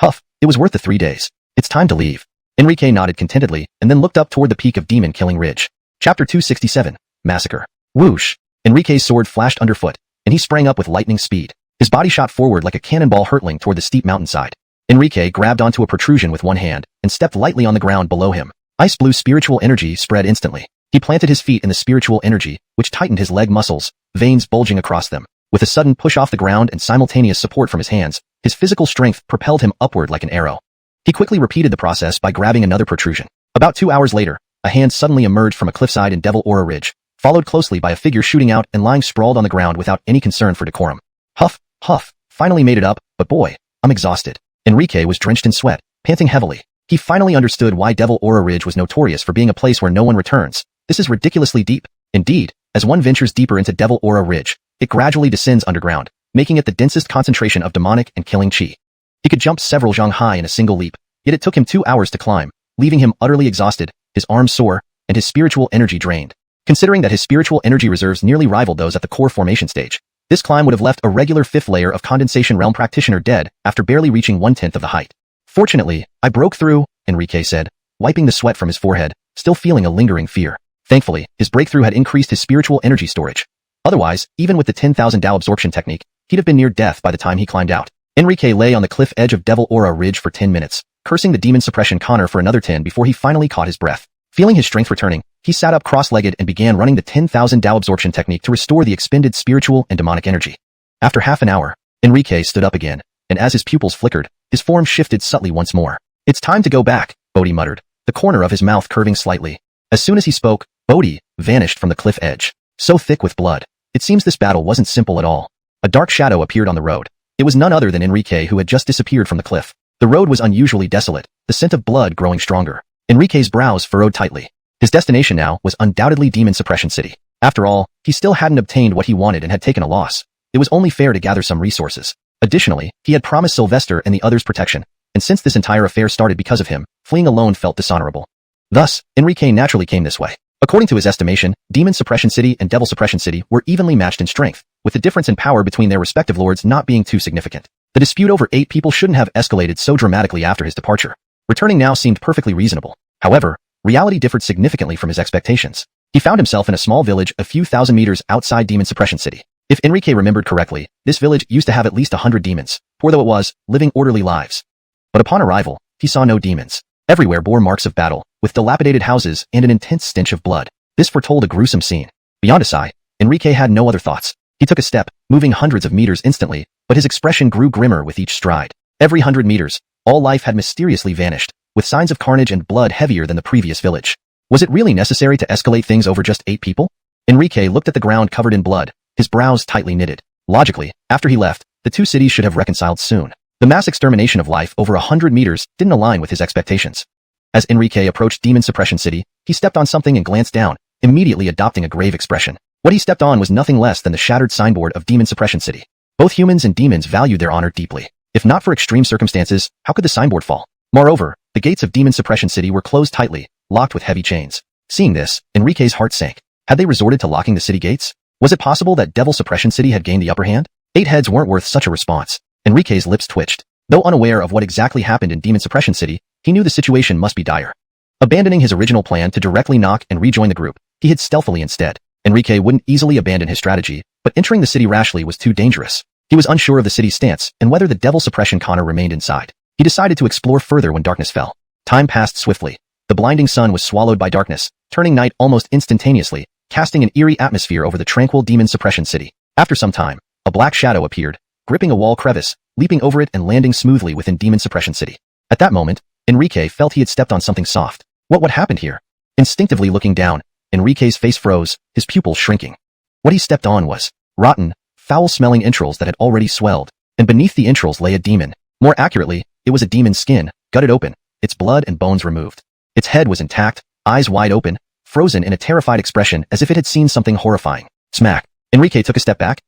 Huff, it was worth the 3 days. It's time to leave. Enrique nodded contentedly and then looked up toward the peak of Demon Killing Ridge. Chapter 267, Massacre. Whoosh! Enrique's sword flashed underfoot, and he sprang up with lightning speed. His body shot forward like a cannonball hurtling toward the steep mountainside. Enrique grabbed onto a protrusion with one hand and stepped lightly on the ground below him. Ice blue spiritual energy spread instantly. He planted his feet in the spiritual energy, which tightened his leg muscles, veins bulging across them. With a sudden push off the ground and simultaneous support from his hands, his physical strength propelled him upward like an arrow. He quickly repeated the process by grabbing another protrusion. About 2 hours later, a hand suddenly emerged from a cliffside in Devil Aura Ridge, followed closely by a figure shooting out and lying sprawled on the ground without any concern for decorum. Huff, huff, finally made it up, but boy, I'm exhausted. Enrique was drenched in sweat, panting heavily. He finally understood why Devil Aura Ridge was notorious for being a place where no one returns. This is ridiculously deep. Indeed, as one ventures deeper into Devil Aura Ridge, it gradually descends underground, making it the densest concentration of demonic and killing chi. He could jump several zhang high in a single leap, yet it took him 2 hours to climb, leaving him utterly exhausted, his arms sore, and his spiritual energy drained. Considering that his spiritual energy reserves nearly rivaled those at the core formation stage, this climb would have left a regular 5th layer of condensation realm practitioner dead after barely reaching 1/10 of the height. Fortunately, I broke through, Enrique said, wiping the sweat from his forehead, still feeling a lingering fear. Thankfully, his breakthrough had increased his spiritual energy storage. Otherwise, even with the 10,000 Dao absorption technique, he'd have been near death by the time he climbed out. Enrique lay on the cliff edge of Devil Aura Ridge for 10 minutes, cursing the demon suppression Connor for another 10 before he finally caught his breath. Feeling his strength returning, he sat up cross-legged and began running the 10,000 Dao absorption technique to restore the expended spiritual and demonic energy. After half an hour, Enrique stood up again, and as his pupils flickered, his form shifted subtly once more. It's time to go back, Bodhi muttered, the corner of his mouth curving slightly. As soon as he spoke, Bodhi vanished from the cliff edge, so thick with blood. It seems this battle wasn't simple at all. A dark shadow appeared on the road. It was none other than Enrique who had just disappeared from the cliff. The road was unusually desolate, the scent of blood growing stronger. Enrique's brows furrowed tightly. His destination now was undoubtedly Demon Suppression City. After all, he still hadn't obtained what he wanted and had taken a loss. It was only fair to gather some resources. Additionally, he had promised Sylvester and the others protection, and since this entire affair started because of him, fleeing alone felt dishonorable. Thus, Enrique naturally came this way. According to his estimation, Demon Suppression City and Devil Suppression City were evenly matched in strength, with the difference in power between their respective lords not being too significant. The dispute over 8 people shouldn't have escalated so dramatically after his departure. Returning now seemed perfectly reasonable. However, reality differed significantly from his expectations. He found himself in a small village a few thousand meters outside Demon Suppression City. If Enrique remembered correctly, this village used to have at least 100 demons, poor though it was, living orderly lives. But upon arrival, he saw no demons. Everywhere bore marks of battle, with dilapidated houses and an intense stench of blood. This foretold a gruesome scene. Beyond a sigh, Enrique had no other thoughts. He took a step, moving hundreds of meters instantly, but his expression grew grimmer with each stride. Every 100 meters, all life had mysteriously vanished, with signs of carnage and blood heavier than the previous village. Was it really necessary to escalate things over just 8 people? Enrique looked at the ground covered in blood, his brows tightly knitted. Logically, after he left, the 2 cities should have reconciled soon. The mass extermination of life over 100 meters didn't align with his expectations. As Enrique approached Demon Suppression City, he stepped on something and glanced down, immediately adopting a grave expression. What he stepped on was nothing less than the shattered signboard of Demon Suppression City. Both humans and demons valued their honor deeply. If not for extreme circumstances, how could the signboard fall? Moreover, the gates of Demon Suppression City were closed tightly, locked with heavy chains. Seeing this, Enrique's heart sank. Had they resorted to locking the city gates? Was it possible that Devil Suppression City had gained the upper hand? 8 heads weren't worth such a response. Enrique's lips twitched. Though unaware of what exactly happened in Demon Suppression City, he knew the situation must be dire. Abandoning his original plan to directly knock and rejoin the group, he hid stealthily instead. Enrique wouldn't easily abandon his strategy, but entering the city rashly was too dangerous. He was unsure of the city's stance and whether the Devil Suppression Connor remained inside. He decided to explore further when darkness fell. Time passed swiftly. The blinding sun was swallowed by darkness, turning night almost instantaneously, casting an eerie atmosphere over the tranquil demon suppression city. After some time, a black shadow appeared, gripping a wall crevice, leaping over it and landing smoothly within demon suppression city. At that moment, Enrique felt he had stepped on something soft. What happened here? Instinctively looking down, Enrique's face froze, his pupils shrinking. What he stepped on was rotten, foul-smelling entrails that had already swelled, and beneath the entrails lay a demon. More accurately, it was a demon's skin, gutted open, its blood and bones removed. Its head was intact, eyes wide open, frozen in a terrified expression as if it had seen something horrifying. Smack. Enrique took a step back,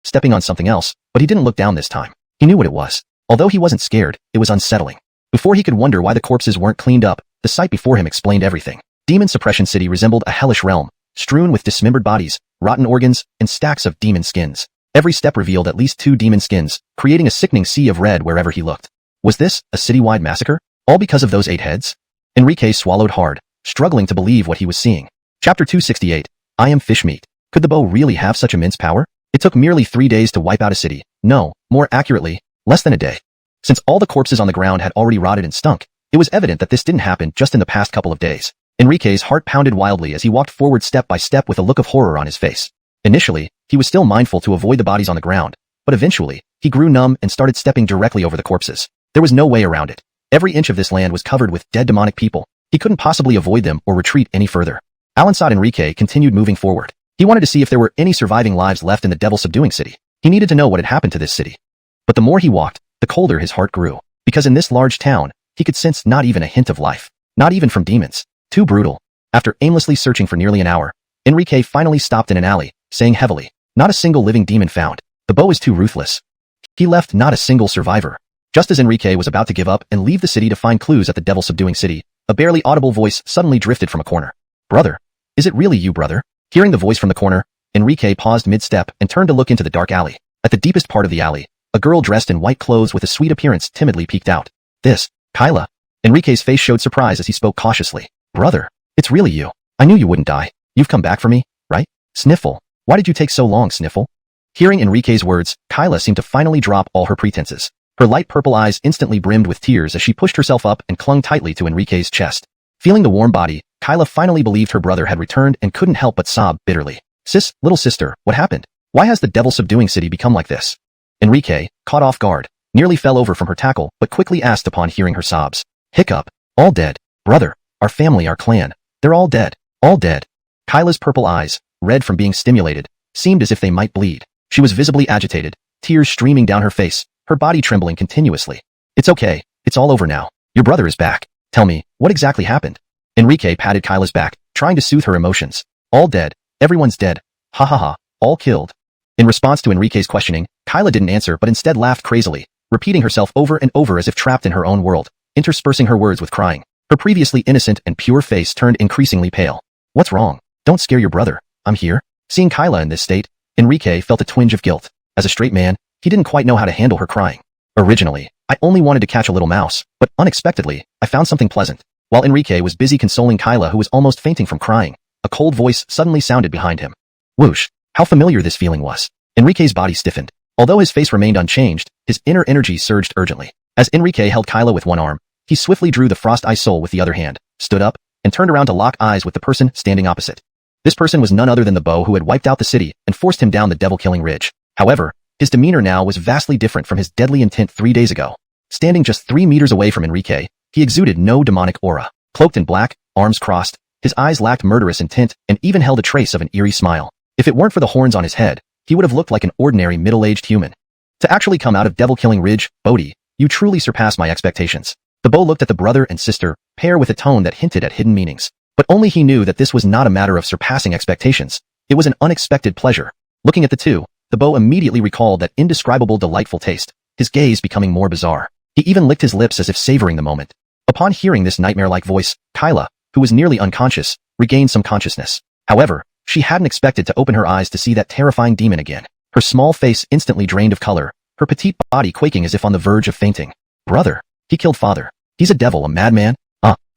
stepping on something else, but he didn't look down this time. He knew what it was. Although he wasn't scared, it was unsettling. Before he could wonder why the corpses weren't cleaned up, the sight before him explained everything. Demon Suppression City resembled a hellish realm, strewn with dismembered bodies, rotten organs, and stacks of demon skins. Every step revealed at least 2 demon skins, creating a sickening sea of red wherever he looked. Was this a citywide massacre? All because of those 8 heads? Enrique swallowed hard, struggling to believe what he was seeing. Chapter 268. I am fish meat. Could the bow really have such immense power? It took merely 3 days to wipe out a city. No, more accurately, less than a day. Since all the corpses on the ground had already rotted and stunk, it was evident that this didn't happen just in the past couple of days. Enrique's heart pounded wildly as he walked forward step by step with a look of horror on his face. Initially, he was still mindful to avoid the bodies on the ground, but eventually, he grew numb and started stepping directly over the corpses. There was no way around it. Every inch of this land was covered with dead demonic people. He couldn't possibly avoid them or retreat any further. Alongside Enrique continued moving forward. He wanted to see if there were any surviving lives left in the devil-subduing city. He needed to know what had happened to this city. But the more he walked, the colder his heart grew. Because in this large town, he could sense not even a hint of life. Not even from demons. Too brutal. After aimlessly searching for nearly an hour, Enrique finally stopped in an alley, saying heavily, "Not a single living demon found. The bow is too ruthless." He left not a single survivor. Just as Enrique was about to give up and leave the city to find clues at the devil-subduing city, a barely audible voice suddenly drifted from a corner. "Brother? Is it really you, brother?" Hearing the voice from the corner, Enrique paused mid-step and turned to look into the dark alley. At the deepest part of the alley, a girl dressed in white clothes with a sweet appearance timidly peeked out. "This, Kyla." Enrique's face showed surprise as he spoke cautiously. "Brother, it's really you. I knew you wouldn't die. You've come back for me, right?" Sniffle. "Why did you take so long, Sniffle?" Hearing Enrique's words, Kyla seemed to finally drop all her pretenses. Her light purple eyes instantly brimmed with tears as she pushed herself up and clung tightly to Enrique's chest. Feeling the warm body, Kyla finally believed her brother had returned and couldn't help but sob bitterly. Little sister, what happened? Why has the devil-subduing city become like this?" Enrique, caught off guard, nearly fell over from her tackle but quickly asked upon hearing her sobs. Hiccup. "All dead. Brother, our family, our clan. They're all dead. All dead." Kyla's purple eyes, red from being stimulated, seemed as if they might bleed. She was visibly agitated, tears streaming down her face, her body trembling continuously. "It's okay. It's all over now. Your brother is back. Tell me, what exactly happened?" Enrique patted Kyla's back, trying to soothe her emotions. "All dead. Everyone's dead. Ha ha ha. All killed." In response to Enrique's questioning, Kyla didn't answer but instead laughed crazily, repeating herself over and over as if trapped in her own world, interspersing her words with crying. Her previously innocent and pure face turned increasingly pale. "What's wrong? Don't scare your brother. I'm here." Seeing Kyla in this state, Enrique felt a twinge of guilt. As a straight man, he didn't quite know how to handle her crying. "Originally, I only wanted to catch a little mouse, but unexpectedly, I found something pleasant." While Enrique was busy consoling Kyla, who was almost fainting from crying, a cold voice suddenly sounded behind him. Whoosh! How familiar this feeling was. Enrique's body stiffened. Although his face remained unchanged, his inner energy surged urgently. As Enrique held Kyla with one arm, he swiftly drew the Frost Ice Soul with the other hand, stood up, and turned around to lock eyes with the person standing opposite. This person was none other than the bow who had wiped out the city and forced him down the devil-killing ridge. However, his demeanor now was vastly different from his deadly intent 3 days ago. Standing just 3 meters away from Enrique, he exuded no demonic aura. Cloaked in black, arms crossed, his eyes lacked murderous intent and even held a trace of an eerie smile. If it weren't for the horns on his head, he would have looked like an ordinary middle-aged human. "To actually come out of devil-killing ridge, Bodhi, you truly surpass my expectations." The bow looked at the brother and sister pair with a tone that hinted at hidden meanings. But only he knew that this was not a matter of surpassing expectations. It was an unexpected pleasure. Looking at the two, the bow immediately recalled that indescribable delightful taste, his gaze becoming more bizarre. He even licked his lips as if savoring the moment. Upon hearing this nightmare-like voice, Kyla, who was nearly unconscious, regained some consciousness. However, she hadn't expected to open her eyes to see that terrifying demon again. Her small face instantly drained of color, her petite body quaking as if on the verge of fainting. "Brother, he killed father. He's a devil, a madman.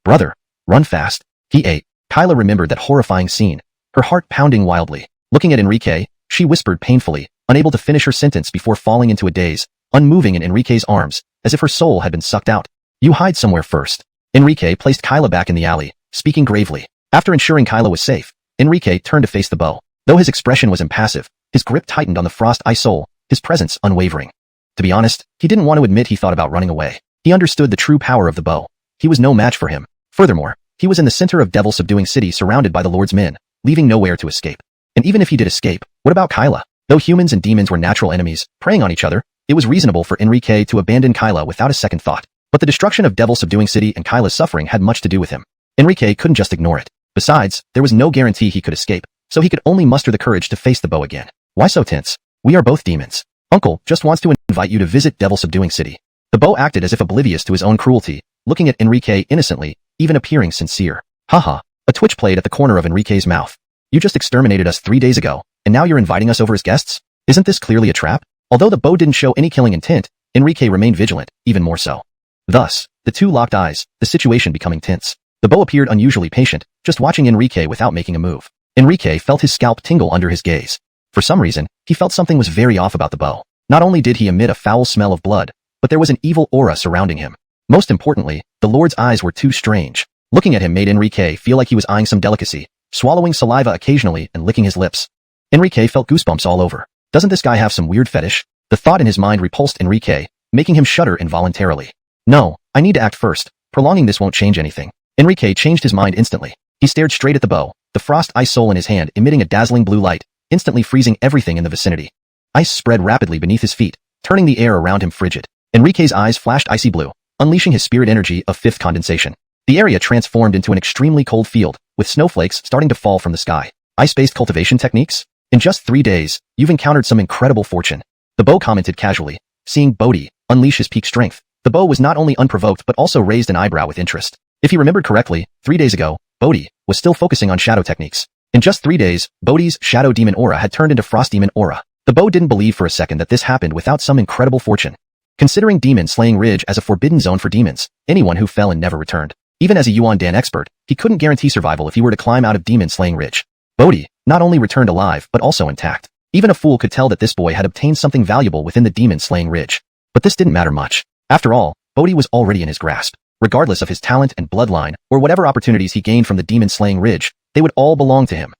Brother, run fast. He ate." Kyla remembered that horrifying scene, her heart pounding wildly. Looking at Enrique, she whispered painfully, unable to finish her sentence before falling into a daze, unmoving in Enrique's arms, as if her soul had been sucked out. You hide somewhere first. Enrique placed Kyla back in the alley, speaking gravely. After ensuring Kyla was safe, Enrique turned to face the bow. Though his expression was impassive, his grip tightened on the frost ice soul, his presence unwavering. To be honest, he didn't want to admit he thought about running away. He understood the true power of the bow. He was no match for him. Furthermore, he was in the center of devil-subduing city surrounded by the Lord's men, leaving nowhere to escape. And even if he did escape, what about Kyla? Though humans and demons were natural enemies, preying on each other, it was reasonable for Enrique to abandon Kyla without a second thought. But the destruction of devil-subduing city and Kyla's suffering had much to do with him. Enrique couldn't just ignore it. Besides, there was no guarantee he could escape, so he could only muster the courage to face the bow again. Why so tense? We are both demons. Uncle just wants to invite you to visit devil-subduing city. The bow acted as if oblivious to his own cruelty, looking at Enrique innocently, even appearing sincere. Haha. A twitch played at the corner of Enrique's mouth. You just exterminated us 3 days ago, and now you're inviting us over as guests? Isn't this clearly a trap? Although the bow didn't show any killing intent, Enrique remained vigilant, even more so. Thus, the two locked eyes, the situation becoming tense. The bow appeared unusually patient, just watching Enrique without making a move. Enrique felt his scalp tingle under his gaze. For some reason, he felt something was very off about the bow. Not only did he emit a foul smell of blood, but there was an evil aura surrounding him. Most importantly, the Lord's eyes were too strange. Looking at him made Enrique feel like he was eyeing some delicacy, swallowing saliva occasionally and licking his lips. Enrique felt goosebumps all over. Doesn't this guy have some weird fetish? The thought in his mind repulsed Enrique, making him shudder involuntarily. No, I need to act first. Prolonging this won't change anything. Enrique changed his mind instantly. He stared straight at the bow, the frost ice soul in his hand emitting a dazzling blue light, instantly freezing everything in the vicinity. Ice spread rapidly beneath his feet, turning the air around him frigid. Enrique's eyes flashed icy blue, unleashing his spirit energy of fifth condensation. The area transformed into an extremely cold field, with snowflakes starting to fall from the sky. Ice-based cultivation techniques? In just 3 days, you've encountered some incredible fortune. The bow commented casually, seeing Bodhi unleash his peak strength. The bow was not only unprovoked but also raised an eyebrow with interest. If he remembered correctly, 3 days ago, Bodhi was still focusing on shadow techniques. In just 3 days, Bodhi's shadow demon aura had turned into frost demon aura. The bow didn't believe for a second that this happened without some incredible fortune. Considering Demon Slaying Ridge as a forbidden zone for demons, anyone who fell and never returned. Even as a Yuan Dan expert, he couldn't guarantee survival if he were to climb out of Demon Slaying Ridge. Bodhi not only returned alive but also intact. Even a fool could tell that this boy had obtained something valuable within the Demon Slaying Ridge. But this didn't matter much. After all, Bodhi was already in his grasp. Regardless of his talent and bloodline, or whatever opportunities he gained from the Demon Slaying Ridge, they would all belong to him.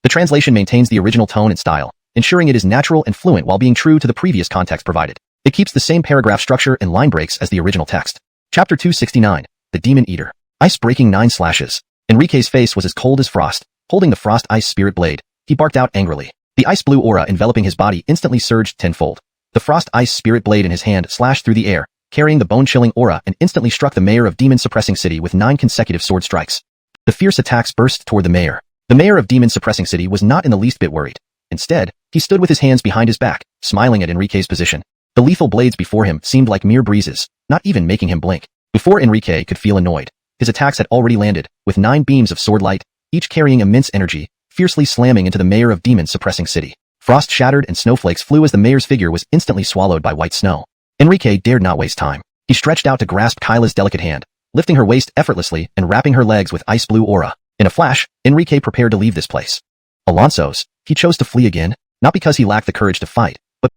The translation maintains the original tone and style, ensuring it is natural and fluent while being true to the previous context provided. It keeps the same paragraph structure and line breaks as the original text. Chapter 269, The Demon Eater. Ice breaking 9 slashes. Enrique's face was as cold as frost. Holding the frost ice spirit blade, he barked out angrily. The ice blue aura enveloping his body instantly surged tenfold. The frost ice spirit blade in his hand slashed through the air, carrying the bone-chilling aura and instantly struck the mayor of Demon Suppressing City with 9 consecutive sword strikes. The fierce attacks burst toward the mayor. The mayor of Demon Suppressing City was not in the least bit worried. Instead, he stood with his hands behind his back, smiling at Enrique's position. The lethal blades before him seemed like mere breezes, not even making him blink. Before Enrique could feel annoyed, his attacks had already landed, with 9 beams of sword light, each carrying immense energy, fiercely slamming into the mayor of Demon Suppressing City. Frost shattered and snowflakes flew as the mayor's figure was instantly swallowed by white snow. Enrique dared not waste time. He stretched out to grasp Kyla's delicate hand, lifting her waist effortlessly and wrapping her legs with ice blue aura. In a flash, Enrique prepared to leave this place. Alonso's, he chose to flee again, not because he lacked the courage to fight, but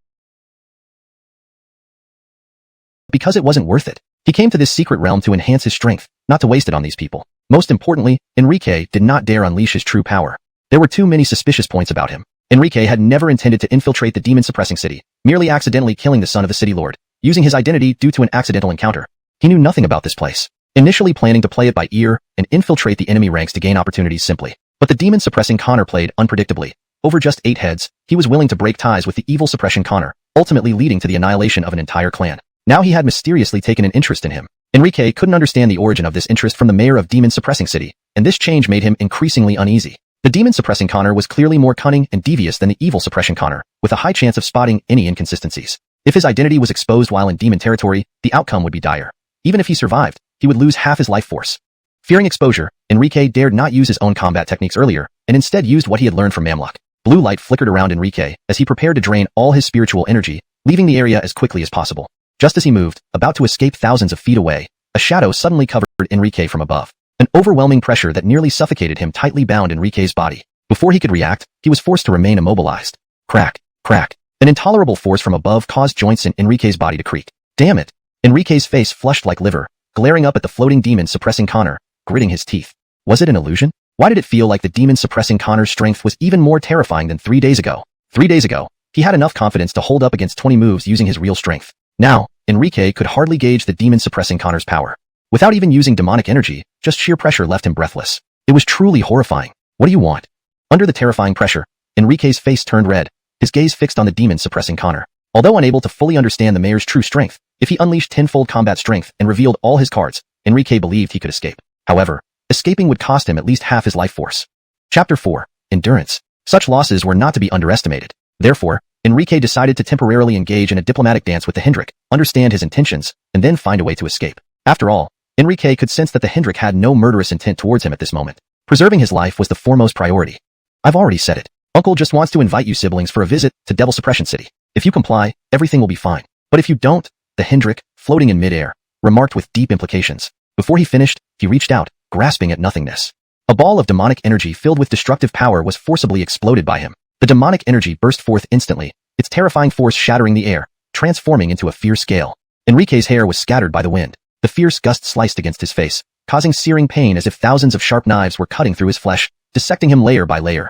because it wasn't worth it. He came to this secret realm to enhance his strength, not to waste it on these people. Most importantly, Enrique did not dare unleash his true power. There were too many suspicious points about him. Enrique had never intended to infiltrate the Demon Suppressing City, merely accidentally killing the son of the city lord, using his identity due to an accidental encounter. He knew nothing about this place, initially planning to play it by ear and infiltrate the enemy ranks to gain opportunities simply. But the Demon Suppressing Connor played unpredictably. Over just 8 heads, he was willing to break ties with the evil Suppression Connor, ultimately leading to the annihilation of an entire clan. Now he had mysteriously taken an interest in him. Enrique couldn't understand the origin of this interest from the mayor of Demon Suppressing City, and this change made him increasingly uneasy. The Demon Suppressing Connor was clearly more cunning and devious than the evil Suppression Connor, with a high chance of spotting any inconsistencies. If his identity was exposed while in demon territory, the outcome would be dire. Even if he survived, he would lose half his life force. Fearing exposure, Enrique dared not use his own combat techniques earlier, and instead used what he had learned from Mamluk. Blue light flickered around Enrique as he prepared to drain all his spiritual energy, leaving the area as quickly as possible. Just as he moved, about to escape thousands of feet away, a shadow suddenly covered Enrique from above. An overwhelming pressure that nearly suffocated him tightly bound Enrique's body. Before he could react, he was forced to remain immobilized. Crack, crack. An intolerable force from above caused joints in Enrique's body to creak. Damn it! Enrique's face flushed like liver, glaring up at the floating demon suppressing Connor, gritting his teeth. Was it an illusion? Why did it feel like the demon suppressing Connor's strength was even more terrifying than 3 days ago? 3 days ago, he had enough confidence to hold up against 20 moves using his real strength. Now, Enrique could hardly gauge the demon suppressing Connor's power. Without even using demonic energy, just sheer pressure left him breathless. It was truly horrifying. What do you want? Under the terrifying pressure, Enrique's face turned red, his gaze fixed on the demon suppressing Connor. Although unable to fully understand the mayor's true strength, if he unleashed tenfold combat strength and revealed all his cards, Enrique believed he could escape. However, escaping would cost him at least half his life force. Chapter 4. Endurance. Such losses were not to be underestimated. Therefore, Enrique decided to temporarily engage in a diplomatic dance with the Hendrik, understand his intentions, and then find a way to escape. After all, Enrique could sense that the Hendrik had no murderous intent towards him at this moment. Preserving his life was the foremost priority. I've already said it. Uncle just wants to invite you siblings for a visit to Devil Suppression City. If you comply, everything will be fine. But if you don't, the Hendrik, floating in midair, remarked with deep implications. Before he finished, he reached out, grasping at nothingness. A ball of demonic energy filled with destructive power was forcibly exploded by him. The demonic energy burst forth instantly, its terrifying force shattering the air, transforming into a fierce gale. Enrique's hair was scattered by the wind. The fierce gust sliced against his face, causing searing pain as if thousands of sharp knives were cutting through his flesh, dissecting him layer by layer.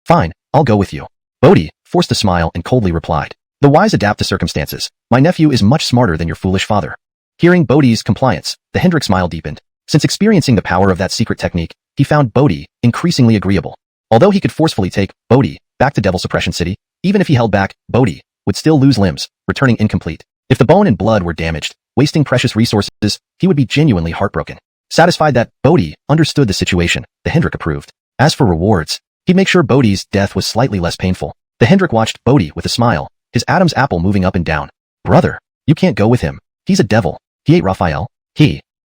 Fine, I'll go with you. Bodhi forced a smile and coldly replied. The wise adapt to circumstances. My nephew is much smarter than your foolish father. Hearing Bodhi's compliance, the Hendrik smile deepened. Since experiencing the power of that secret technique, he found Bodhi increasingly agreeable. Although he could forcefully take Bodhi back to Devil Suppression City, even if he held back, Bodhi would still lose limbs, returning incomplete. If the bone and blood were damaged, wasting precious resources, he would be genuinely heartbroken. Satisfied that Bodhi understood the situation, the Hendrik approved. As for rewards, he'd make sure Bodhi's death was slightly less painful. The Hendrik watched Bodhi with a smile, his Adam's apple moving up and down. Brother, you can't go with him. He's a devil. He ate Raphael.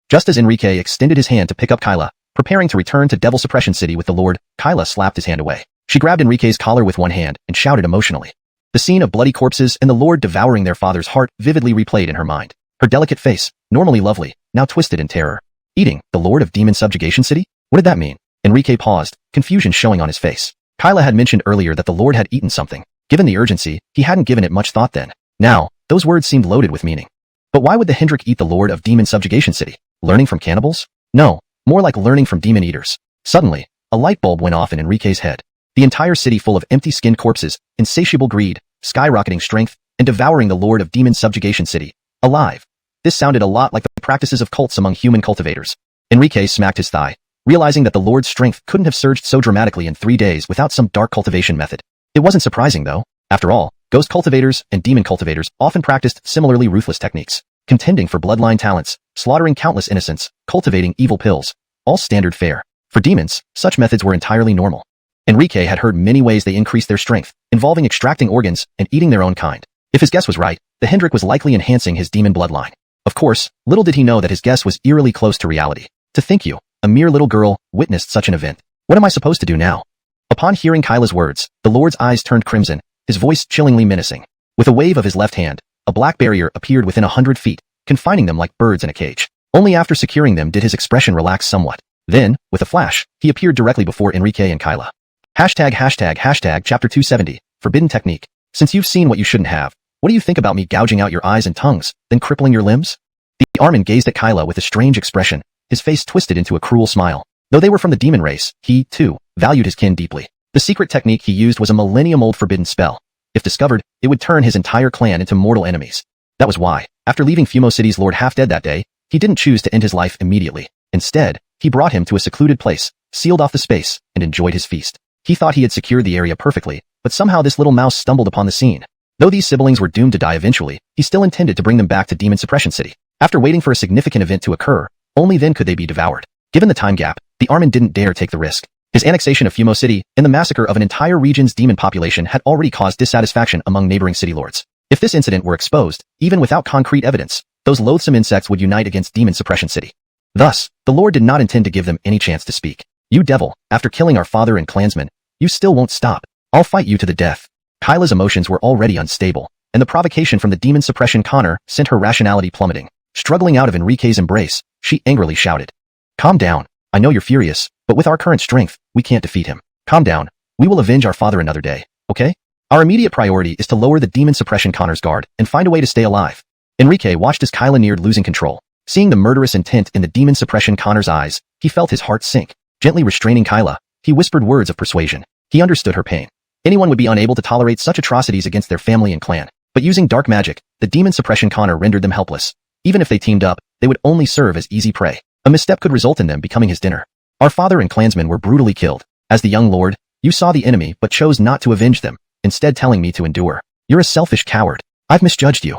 Just as Enrique extended his hand to pick up Kyla, preparing to return to Devil Suppression City with the Lord, Kyla slapped his hand away. She grabbed Enrique's collar with one hand and shouted emotionally. The scene of bloody corpses and the Lord devouring their father's heart vividly replayed in her mind. Her delicate face, normally lovely, now twisted in terror. Eating the Lord of Demon Subjugation City? What did that mean? Enrique paused, confusion showing on his face. Kyla had mentioned earlier that the Lord had eaten something. Given the urgency, he hadn't given it much thought then. Now, those words seemed loaded with meaning. But why would the Hendrik eat the Lord of Demon Subjugation City? Learning from cannibals? No, more like learning from demon eaters. Suddenly, a light bulb went off in Enrique's head. The entire city full of empty-skinned corpses, insatiable greed, skyrocketing strength, and devouring the Lord of Demon Subjugation City. Alive. This sounded a lot like the practices of cults among human cultivators. Enrique smacked his thigh, realizing that the Lord's strength couldn't have surged so dramatically in 3 days without some dark cultivation method. It wasn't surprising though. After all, ghost cultivators and demon cultivators often practiced similarly ruthless techniques, contending for bloodline talents, slaughtering countless innocents, cultivating evil pills, all standard fare. For demons, such methods were entirely normal. Enrique had heard many ways they increased their strength, involving extracting organs and eating their own kind. If his guess was right, the Hendrik was likely enhancing his demon bloodline. Of course, little did he know that his guess was eerily close to reality. To think you, a mere little girl, witnessed such an event. What am I supposed to do now? Upon hearing Kyla's words, the Lord's eyes turned crimson, his voice chillingly menacing. With a wave of his left hand, a black barrier appeared within 100 feet, confining them like birds in a cage. Only after securing them did his expression relax somewhat. Then, with a flash, he appeared directly before Enrique and Kyla. Hashtag Chapter 270, Forbidden Technique. Since you've seen what you shouldn't have, what do you think about me gouging out your eyes and tongues, then crippling your limbs? The Armin gazed at Kyla with a strange expression, his face twisted into a cruel smile. Though they were from the demon race, he, too, valued his kin deeply. The secret technique he used was a millennium-old forbidden spell. If discovered, it would turn his entire clan into mortal enemies. That was why, after leaving Fumo City's Lord half-dead that day, he didn't choose to end his life immediately. Instead, he brought him to a secluded place, sealed off the space, and enjoyed his feast. He thought he had secured the area perfectly, but somehow this little mouse stumbled upon the scene. Though these siblings were doomed to die eventually, he still intended to bring them back to Demon Suppression City. After waiting for a significant event to occur, only then could they be devoured. Given the time gap, the Armin didn't dare take the risk. His annexation of Fumo City and the massacre of an entire region's demon population had already caused dissatisfaction among neighboring city lords. If this incident were exposed, even without concrete evidence, those loathsome insects would unite against Demon Suppression City. Thus, the Lord did not intend to give them any chance to speak. You devil, after killing our father and clansmen, you still won't stop. I'll fight you to the death. Kyla's emotions were already unstable, and the provocation from the demon suppression Connor sent her rationality plummeting. Struggling out of Enrique's embrace, she angrily shouted. Calm down. I know you're furious, but with our current strength, we can't defeat him. Calm down. We will avenge our father another day, okay? Our immediate priority is to lower the demon suppression Connor's guard and find a way to stay alive. Enrique watched as Kyla neared losing control. Seeing the murderous intent in the demon suppression Connor's eyes, he felt his heart sink. Gently restraining Kyla, he whispered words of persuasion. He understood her pain. Anyone would be unable to tolerate such atrocities against their family and clan. But using dark magic, the demon suppression Connor rendered them helpless. Even if they teamed up, they would only serve as easy prey. A misstep could result in them becoming his dinner. Our father and clansmen were brutally killed. As the young lord, you saw the enemy but chose not to avenge them, instead telling me to endure. You're a selfish coward. I've misjudged you.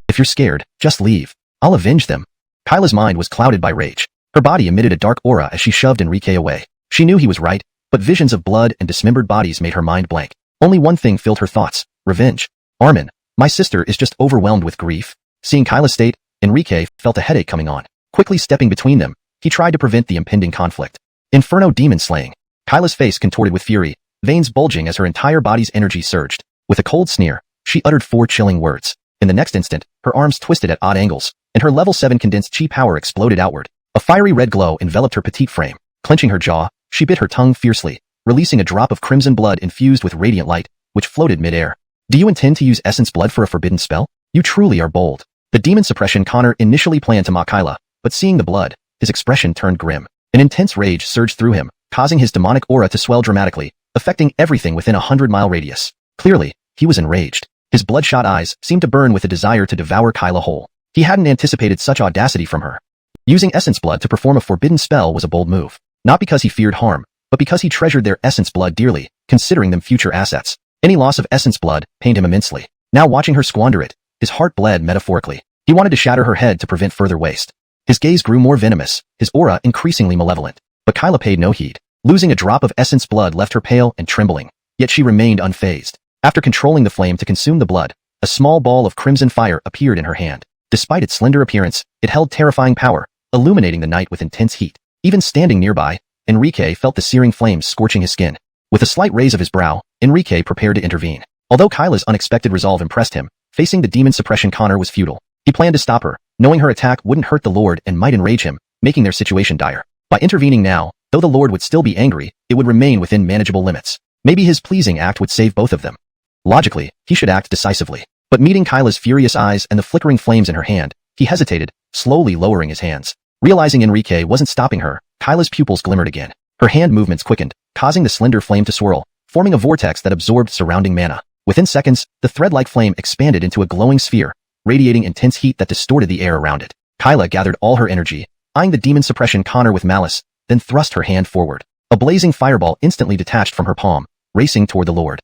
If you're scared, just leave. I'll avenge them. Kyla's mind was clouded by rage. Her body emitted a dark aura as she shoved Enrique away. She knew he was right, but visions of blood and dismembered bodies made her mind blank. Only one thing filled her thoughts: revenge. Armin, my sister is just overwhelmed with grief. Seeing Kyla's state, Enrique felt a headache coming on. Quickly stepping between them, he tried to prevent the impending conflict. Inferno demon slaying. Kyla's face contorted with fury, veins bulging as her entire body's energy surged. With a cold sneer, she uttered 4 chilling words. In the next instant, her arms twisted at odd angles, and her level 7 condensed chi power exploded outward. A fiery red glow enveloped her petite frame. Clenching her jaw, she bit her tongue fiercely, releasing a drop of crimson blood infused with radiant light, which floated mid-air. Do you intend to use essence blood for a forbidden spell? You truly are bold. The demon suppression Connor initially planned to mock Kyla, but seeing the blood, his expression turned grim. An intense rage surged through him, causing his demonic aura to swell dramatically, affecting everything within a 100-mile radius. Clearly, he was enraged. His bloodshot eyes seemed to burn with a desire to devour Kyla whole. He hadn't anticipated such audacity from her. Using essence blood to perform a forbidden spell was a bold move. Not because he feared harm, but because he treasured their essence blood dearly, considering them future assets. Any loss of essence blood pained him immensely. Now watching her squander it, his heart bled metaphorically. He wanted to shatter her head to prevent further waste. His gaze grew more venomous, his aura increasingly malevolent. But Kyla paid no heed. Losing a drop of essence blood left her pale and trembling, yet she remained unfazed. After controlling the flame to consume the blood, a small ball of crimson fire appeared in her hand. Despite its slender appearance, it held terrifying power, illuminating the night with intense heat. Even standing nearby, Enrique felt the searing flames scorching his skin. With a slight raise of his brow, Enrique prepared to intervene. Although Kyla's unexpected resolve impressed him, facing the demon suppression Connor was futile. He planned to stop her, knowing her attack wouldn't hurt the Lord and might enrage him, making their situation dire. By intervening now, though the Lord would still be angry, it would remain within manageable limits. Maybe his pleasing act would save both of them. Logically, he should act decisively. But meeting Kyla's furious eyes and the flickering flames in her hand, he hesitated, slowly lowering his hands. Realizing Enrique wasn't stopping her, Kyla's pupils glimmered again. Her hand movements quickened, causing the slender flame to swirl, forming a vortex that absorbed surrounding mana. Within seconds, the thread-like flame expanded into a glowing sphere, radiating intense heat that distorted the air around it. Kyla gathered all her energy, eyeing the demon suppression Connor with malice, then thrust her hand forward. A blazing fireball instantly detached from her palm, racing toward the Lord.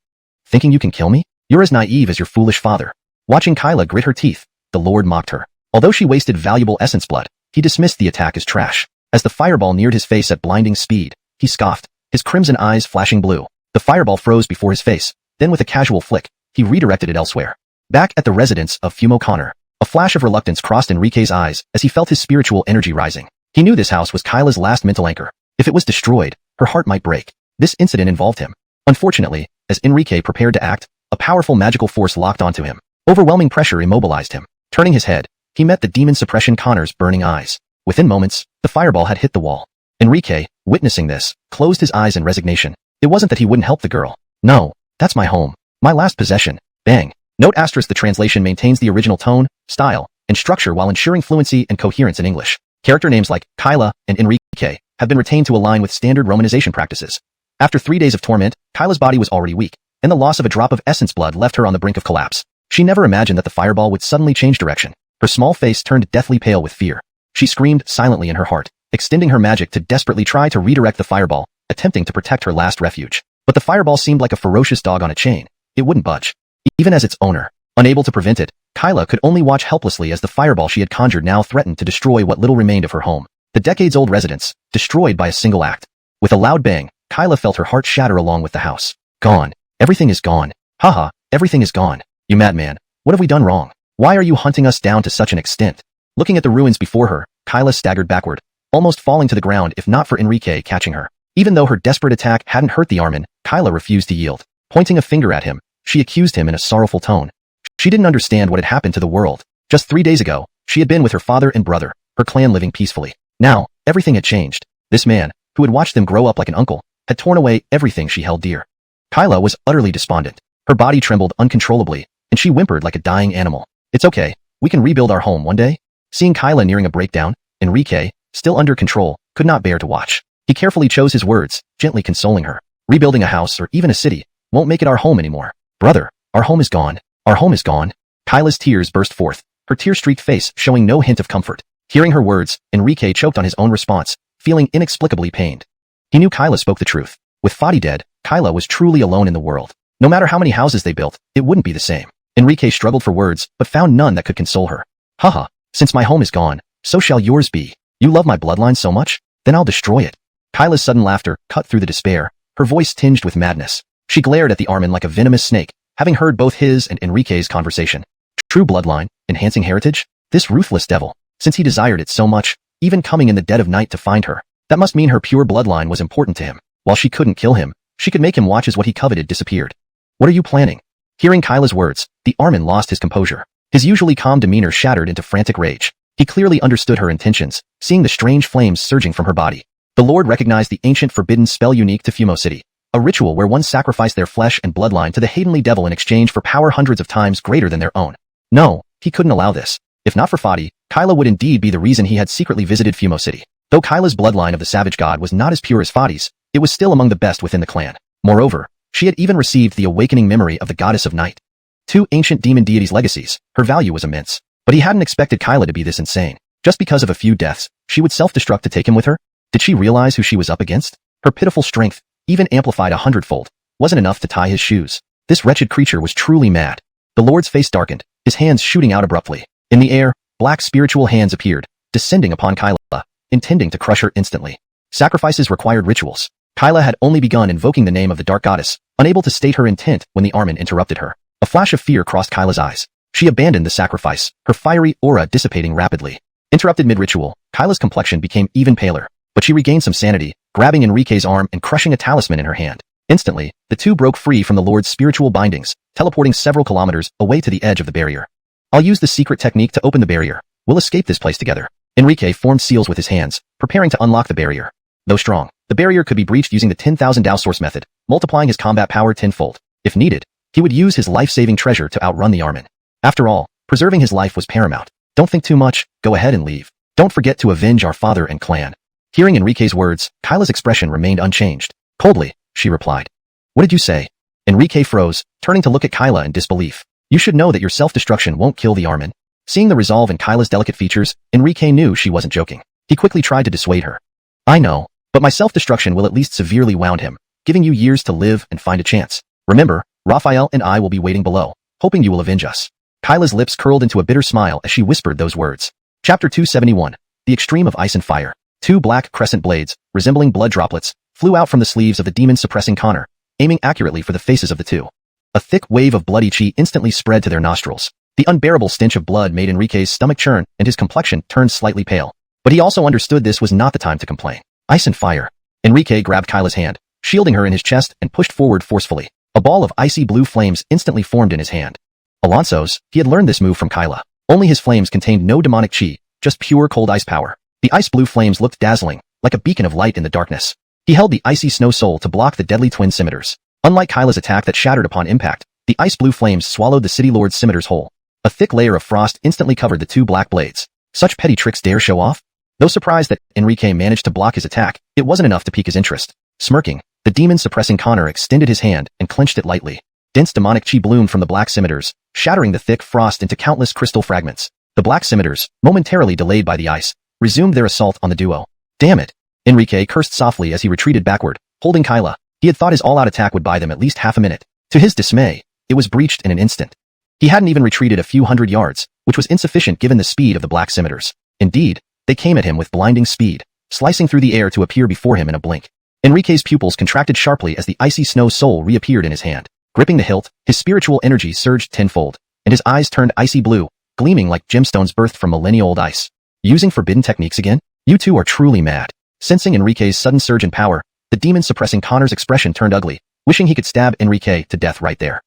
Thinking you can kill me? You're as naive as your foolish father. Watching Kyla grit her teeth, the Lord mocked her. Although she wasted valuable essence blood, he dismissed the attack as trash. As the fireball neared his face at blinding speed, he scoffed, his crimson eyes flashing blue. The fireball froze before his face, then with a casual flick, he redirected it elsewhere. Back at the residence of Fumo Connor, a flash of reluctance crossed Enrique's eyes as he felt his spiritual energy rising. He knew this house was Kyla's last mental anchor. If it was destroyed, her heart might break. This incident involved him. Unfortunately, as Enrique prepared to act, a powerful magical force locked onto him. Overwhelming pressure immobilized him. Turning his head, he met the demon suppression Connor's burning eyes. Within moments, the fireball had hit the wall. Enrique, witnessing this, closed his eyes in resignation. It wasn't that he wouldn't help the girl. No, that's my home. My last possession. Bang. Note asterisk: the translation maintains the original tone, style, and structure while ensuring fluency and coherence in English. Character names like Kyla and Enrique have been retained to align with standard romanization practices. After 3 days of torment, Kyla's body was already weak, and the loss of a drop of essence blood left her on the brink of collapse. She never imagined that the fireball would suddenly change direction. Her small face turned deathly pale with fear. She screamed silently in her heart, extending her magic to desperately try to redirect the fireball, attempting to protect her last refuge. But the fireball seemed like a ferocious dog on a chain. It wouldn't budge. Even as its owner, unable to prevent it, Kyla could only watch helplessly as the fireball she had conjured now threatened to destroy what little remained of her home. The decades-old residence, destroyed by a single act. With a loud bang, Kyla felt her heart shatter along with the house. Gone. Everything is gone. Haha, everything is gone. You madman. What have we done wrong? Why are you hunting us down to such an extent? Looking at the ruins before her, Kyla staggered backward, almost falling to the ground if not for Enrique catching her. Even though her desperate attack hadn't hurt the Armin, Kyla refused to yield. Pointing a finger at him, she accused him in a sorrowful tone. She didn't understand what had happened to the world. Just 3 days ago, she had been with her father and brother, her clan living peacefully. Now, everything had changed. This man, who had watched them grow up like an uncle, had torn away everything she held dear. Kyla was utterly despondent. Her body trembled uncontrollably, and she whimpered like a dying animal. It's okay. We can rebuild our home one day. Seeing Kyla nearing a breakdown, Enrique, still under control, could not bear to watch. He carefully chose his words, gently consoling her. Rebuilding a house or even a city won't make it our home anymore. Brother, our home is gone. Our home is gone. Kyla's tears burst forth, her tear-streaked face showing no hint of comfort. Hearing her words, Enrique choked on his own response, feeling inexplicably pained. He knew Kyla spoke the truth. With Fadi dead, Kyla was truly alone in the world. No matter how many houses they built, it wouldn't be the same. Enrique struggled for words, but found none that could console her. Haha, since my home is gone, so shall yours be. You love my bloodline so much? Then I'll destroy it. Kyla's sudden laughter cut through the despair, her voice tinged with madness. She glared at the Armin like a venomous snake, having heard both his and Enrique's conversation. True bloodline, enhancing heritage? This ruthless devil, since he desired it so much, even coming in the dead of night to find her, that must mean her pure bloodline was important to him. While she couldn't kill him, she could make him watch as what he coveted disappeared. What are you planning? Hearing Kyla's words, the Armin lost his composure. His usually calm demeanor shattered into frantic rage. He clearly understood her intentions, seeing the strange flames surging from her body. The Lord recognized the ancient forbidden spell unique to Fumo City, a ritual where one sacrificed their flesh and bloodline to the Hadenly devil in exchange for power hundreds of times greater than their own. No, he couldn't allow this. If not for Fadi, Kyla would indeed be the reason he had secretly visited Fumo City. Though Kyla's bloodline of the Savage God was not as pure as Fadi's, it was still among the best within the clan. Moreover, she had even received the awakening memory of the Goddess of Night. Two ancient demon deities' legacies, her value was immense. But he hadn't expected Kyla to be this insane. Just because of a few deaths, she would self-destruct to take him with her? Did she realize who she was up against? Her pitiful strength, even amplified 100-fold, wasn't enough to tie his shoes. This wretched creature was truly mad. The Lord's face darkened, his hands shooting out abruptly. In the air, black spiritual hands appeared, descending upon Kyla, intending to crush her instantly. Sacrifices required rituals. Kyla had only begun invoking the name of the Dark Goddess, unable to state her intent when the Armin interrupted her. A flash of fear crossed Kyla's eyes. She abandoned the sacrifice, her fiery aura dissipating rapidly. Interrupted mid-ritual, Kyla's complexion became even paler, but she regained some sanity, grabbing Enrique's arm and crushing a talisman in her hand. Instantly, the two broke free from the Lord's spiritual bindings, teleporting several kilometers away to the edge of the barrier. I'll use the secret technique to open the barrier. We'll escape this place together. Enrique formed seals with his hands, preparing to unlock the barrier. Though strong, the barrier could be breached using the 10,000 Dao source method, multiplying his combat power tenfold. If needed, he would use his life-saving treasure to outrun the Armin. After all, preserving his life was paramount. Don't think too much, go ahead and leave. Don't forget to avenge our father and clan. Hearing Enrique's words, Kyla's expression remained unchanged. Coldly, she replied. What did you say? Enrique froze, turning to look at Kyla in disbelief. You should know that your self-destruction won't kill the Armin. Seeing the resolve in Kyla's delicate features, Enrique knew she wasn't joking. He quickly tried to dissuade her. I know, but my self-destruction will at least severely wound him, giving you years to live and find a chance. Remember, Raphael and I will be waiting below, hoping you will avenge us. Kyla's lips curled into a bitter smile as she whispered those words. Chapter 271. The Extreme of Ice and Fire. Two black crescent blades, resembling blood droplets, flew out from the sleeves of the demon-suppressing Connor, aiming accurately for the faces of the two. A thick wave of bloody chi instantly spread to their nostrils. The unbearable stench of blood made Enrique's stomach churn and his complexion turned slightly pale. But he also understood this was not the time to complain. Ice and fire. Enrique grabbed Kyla's hand, shielding her in his chest and pushed forward forcefully. A ball of icy blue flames instantly formed in his hand. Alonso's, he had learned this move from Kyla. Only his flames contained no demonic chi, just pure cold ice power. The ice blue flames looked dazzling, like a beacon of light in the darkness. He held the icy snow soul to block the deadly twin scimitars. Unlike Kyla's attack that shattered upon impact, the ice blue flames swallowed the city lord's scimitars whole. A thick layer of frost instantly covered the two black blades. Such petty tricks dare show off? Though surprised that Enrique managed to block his attack, it wasn't enough to pique his interest. Smirking, the demon-suppressing Connor extended his hand and clenched it lightly. Dense demonic chi bloomed from the black scimitars, shattering the thick frost into countless crystal fragments. The black scimitars, momentarily delayed by the ice, resumed their assault on the duo. Damn it! Enrique cursed softly as he retreated backward, holding Kyla. He had thought his all-out attack would buy them at least half a minute. To his dismay, it was breached in an instant. He hadn't even retreated a few hundred yards, which was insufficient given the speed of the black scimitars. Indeed, they came at him with blinding speed, slicing through the air to appear before him in a blink. Enrique's pupils contracted sharply as the icy snow soul reappeared in his hand. Gripping the hilt, his spiritual energy surged tenfold, and his eyes turned icy blue, gleaming like gemstones birthed from millennia-old ice. Using forbidden techniques again? You two are truly mad. Sensing Enrique's sudden surge in power, the demon-suppressing Connor's expression turned ugly, wishing he could stab Enrique to death right there.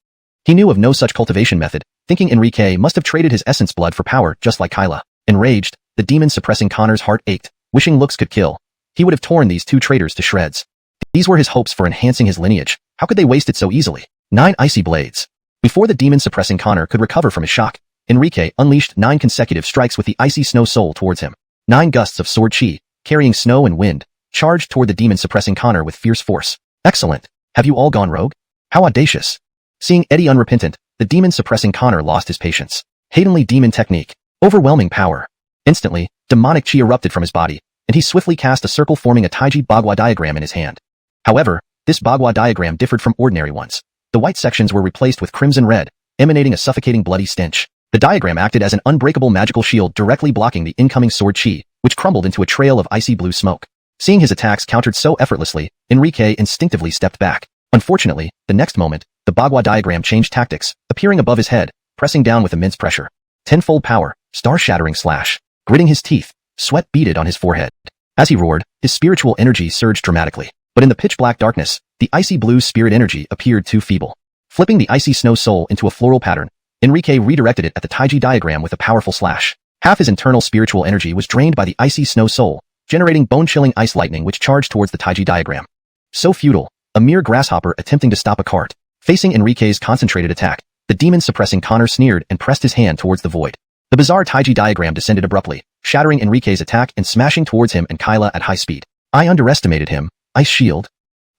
He knew of no such cultivation method, thinking Enrique must have traded his essence blood for power just like Kyla. Enraged, the demon-suppressing Connor's heart ached, wishing looks could kill. He would have torn these two traitors to shreds. These were his hopes for enhancing his lineage. How could they waste it so easily? 9 icy blades. Before the demon-suppressing Connor could recover from his shock, Enrique unleashed 9 consecutive strikes with the icy snow soul towards him. 9 gusts of sword chi, carrying snow and wind, charged toward the demon suppressing Connor with fierce force. Excellent. Have you all gone rogue? How audacious. Seeing Eddie unrepentant, the demon suppressing Connor lost his patience. Hatenly demon technique. Overwhelming power. Instantly, demonic chi erupted from his body, and he swiftly cast a circle forming a Taiji Bagua diagram in his hand. However, this Bagua diagram differed from ordinary ones. The white sections were replaced with crimson red, emanating a suffocating bloody stench. The diagram acted as an unbreakable magical shield directly blocking the incoming sword chi, which crumbled into a trail of icy blue smoke. Seeing his attacks countered so effortlessly, Enrique instinctively stepped back. Unfortunately, the next moment, the Bagua diagram changed tactics, appearing above his head, pressing down with immense pressure. Tenfold power, star-shattering slash. Gritting his teeth, sweat beaded on his forehead. As he roared, his spiritual energy surged dramatically. But in the pitch-black darkness, the icy blue spirit energy appeared too feeble. Flipping the icy snow soul into a floral pattern, Enrique redirected it at the Taiji diagram with a powerful slash. Half his internal spiritual energy was drained by the icy snow soul, generating bone-chilling ice lightning which charged towards the Taiji diagram. So futile, a mere grasshopper attempting to stop a cart. Facing Enrique's concentrated attack, the demon-suppressing Connor sneered and pressed his hand towards the void. The bizarre Taiji diagram descended abruptly, shattering Enrique's attack and smashing towards him and Kyla at high speed. I underestimated him. Ice shield.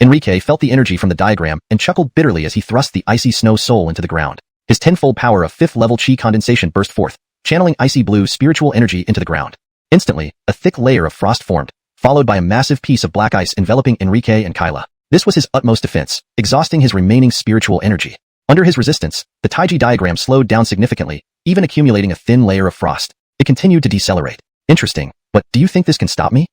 Enrique felt the energy from the diagram and chuckled bitterly as he thrust the icy snow soul into the ground. His tenfold power of 5th-level chi condensation burst forth, channeling icy blue spiritual energy into the ground. Instantly, a thick layer of frost formed, followed by a massive piece of black ice enveloping Enrique and Kyla. This was his utmost defense, exhausting his remaining spiritual energy. Under his resistance, the Taiji diagram slowed down significantly, even accumulating a thin layer of frost. It continued to decelerate. Interesting, but do you think this can stop me?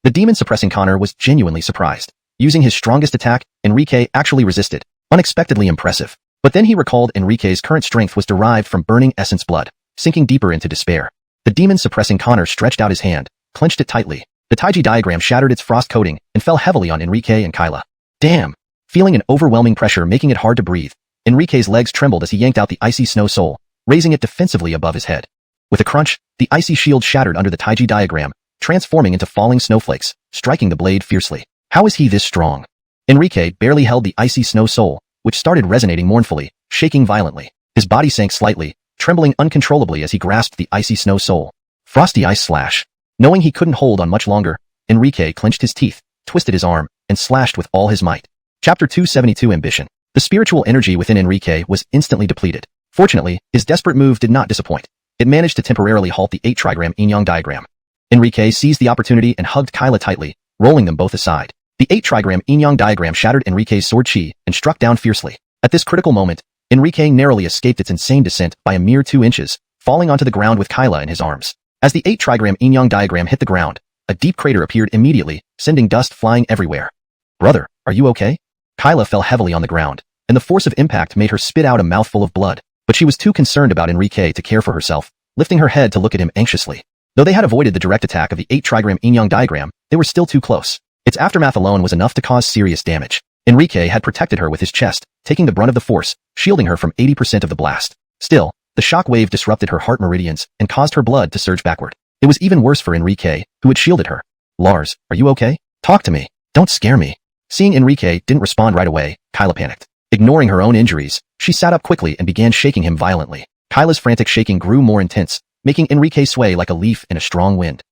The demon-suppressing Connor was genuinely surprised. Using his strongest attack, Enrique actually resisted. Unexpectedly impressive. But then he recalled Enrique's current strength was derived from burning essence blood, sinking deeper into despair. The demon-suppressing Connor stretched out his hand, clenched it tightly. The Taiji diagram shattered its frost coating and fell heavily on Enrique and Kyla. Damn! Feeling an overwhelming pressure making it hard to breathe, Enrique's legs trembled as he yanked out the icy snow soul, raising it defensively above his head. With a crunch, the icy shield shattered under the Taiji diagram, transforming into falling snowflakes, striking the blade fiercely. How is he this strong? Enrique barely held the icy snow soul, which started resonating mournfully, shaking violently. His body sank slightly, trembling uncontrollably as he grasped the icy snow soul. Frosty ice slash. Knowing he couldn't hold on much longer, Enrique clenched his teeth, twisted his arm, and slashed with all his might. Chapter 272 Ambition. The spiritual energy within Enrique was instantly depleted. Fortunately, his desperate move did not disappoint. It managed to temporarily halt the 8-trigram yin-yang diagram. Enrique seized the opportunity and hugged Kyla tightly, rolling them both aside. The 8-trigram yin-yang diagram shattered Enrique's sword chi and struck down fiercely. At this critical moment, Enrique narrowly escaped its insane descent by a mere 2 inches, falling onto the ground with Kyla in his arms. As the 8-trigram yin-yang diagram hit the ground, a deep crater appeared immediately, sending dust flying everywhere. Brother, are you okay? Kyla fell heavily on the ground, and the force of impact made her spit out a mouthful of blood. But she was too concerned about Enrique to care for herself, lifting her head to look at him anxiously. Though they had avoided the direct attack of the 8-trigram yin-yang diagram, they were still too close. Its aftermath alone was enough to cause serious damage. Enrique had protected her with his chest, taking the brunt of the force, shielding her from 80% of the blast. Still, the shock wave disrupted her heart meridians and caused her blood to surge backward. It was even worse for Enrique, who had shielded her. Lars, are you okay? Talk to me. Don't scare me. Seeing Enrique didn't respond right away, Kyla panicked. Ignoring her own injuries, she sat up quickly and began shaking him violently. Kyla's frantic shaking grew more intense, making Enrique sway like a leaf in a strong wind.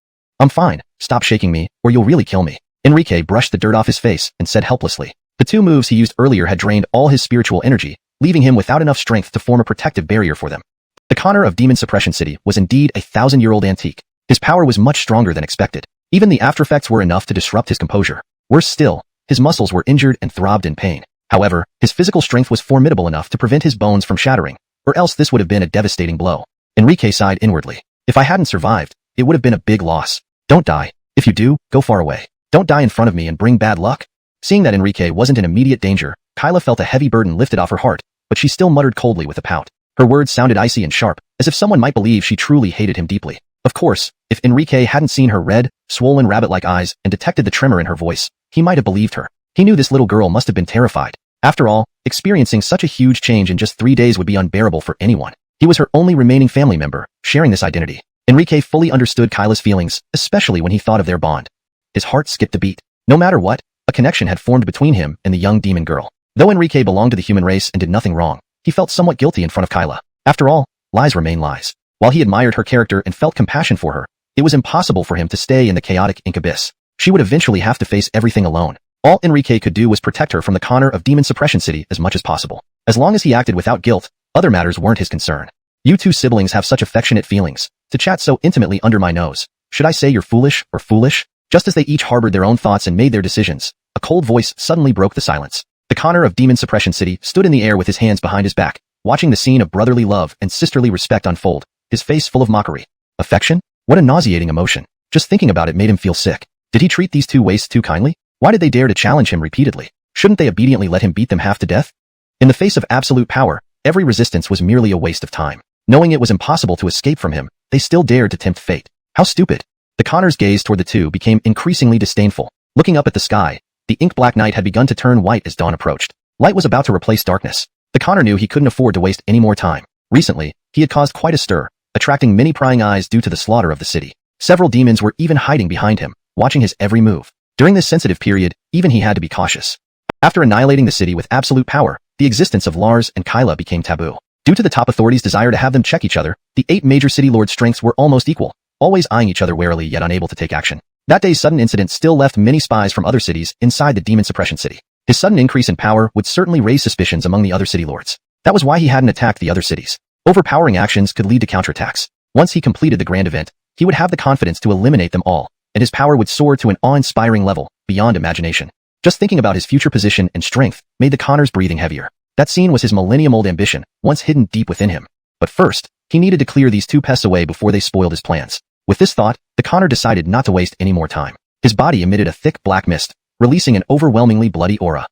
I'm fine. Stop shaking me, or you'll really kill me. Enrique brushed the dirt off his face and said helplessly. The 2 moves he used earlier had drained all his spiritual energy, leaving him without enough strength to form a protective barrier for them. The Connor of Demon Suppression City was indeed a 1,000-year-old antique. His power was much stronger than expected. Even the aftereffects were enough to disrupt his composure. Worse still, his muscles were injured and throbbed in pain. However, his physical strength was formidable enough to prevent his bones from shattering, or else this would have been a devastating blow. Enrique sighed inwardly. If I hadn't survived, it would have been a big loss. Don't die. If you do, go far away. Don't die in front of me and bring bad luck. Seeing that Enrique wasn't in immediate danger, Kyla felt a heavy burden lifted off her heart, but she still muttered coldly with a pout. Her words sounded icy and sharp, as if someone might believe she truly hated him deeply. Of course, if Enrique hadn't seen her red, swollen rabbit-like eyes and detected the tremor in her voice, he might have believed her. He knew this little girl must have been terrified. After all, experiencing such a huge change in just 3 days would be unbearable for anyone. He was her only remaining family member, sharing this identity. Enrique fully understood Kyla's feelings, especially when he thought of their bond. His heart skipped a beat. No matter what, a connection had formed between him and the young demon girl. Though Enrique belonged to the human race and did nothing wrong, he felt somewhat guilty in front of Kyla. After all, lies remain lies. While he admired her character and felt compassion for her, it was impossible for him to stay in the chaotic ink abyss. She would eventually have to face everything alone. All Enrique could do was protect her from the Connor of Demon Suppression City as much as possible. As long as he acted without guilt, other matters weren't his concern. You two siblings have such affectionate feelings. To chat so intimately under my nose. Should I say you're foolish or foolish? Just as they each harbored their own thoughts and made their decisions, a cold voice suddenly broke the silence. The Connor of Demon Suppression City stood in the air with his hands behind his back, watching the scene of brotherly love and sisterly respect unfold, his face full of mockery. Affection? What a nauseating emotion. Just thinking about it made him feel sick. Did he treat these two wastes too kindly? Why did they dare to challenge him repeatedly? Shouldn't they obediently let him beat them half to death? In the face of absolute power, every resistance was merely a waste of time. Knowing it was impossible to escape from him, they still dared to tempt fate. How stupid. The Connor's gaze toward the two became increasingly disdainful. Looking up at the sky, the ink-black night had begun to turn white as dawn approached. Light was about to replace darkness. The Connor knew he couldn't afford to waste any more time. Recently, he had caused quite a stir, attracting many prying eyes due to the slaughter of the city. Several demons were even hiding behind him, watching his every move. During this sensitive period, even he had to be cautious. After annihilating the city with absolute power, the existence of Lars and Kyla became taboo. Due to the top authorities' desire to have them check each other, the 8 major city lords' strengths were almost equal, always eyeing each other warily yet unable to take action. That day's sudden incident still left many spies from other cities inside the Demon Suppression City. His sudden increase in power would certainly raise suspicions among the other city lords. That was why he hadn't attacked the other cities. Overpowering actions could lead to counterattacks. Once he completed the grand event, he would have the confidence to eliminate them all, and his power would soar to an awe-inspiring level, beyond imagination. Just thinking about his future position and strength made the Connor's breathing heavier. That scene was his millennium-old ambition, once hidden deep within him. But first, he needed to clear these two pests away before they spoiled his plans. With this thought, the Connor decided not to waste any more time. His body emitted a thick black mist, releasing an overwhelmingly bloody aura.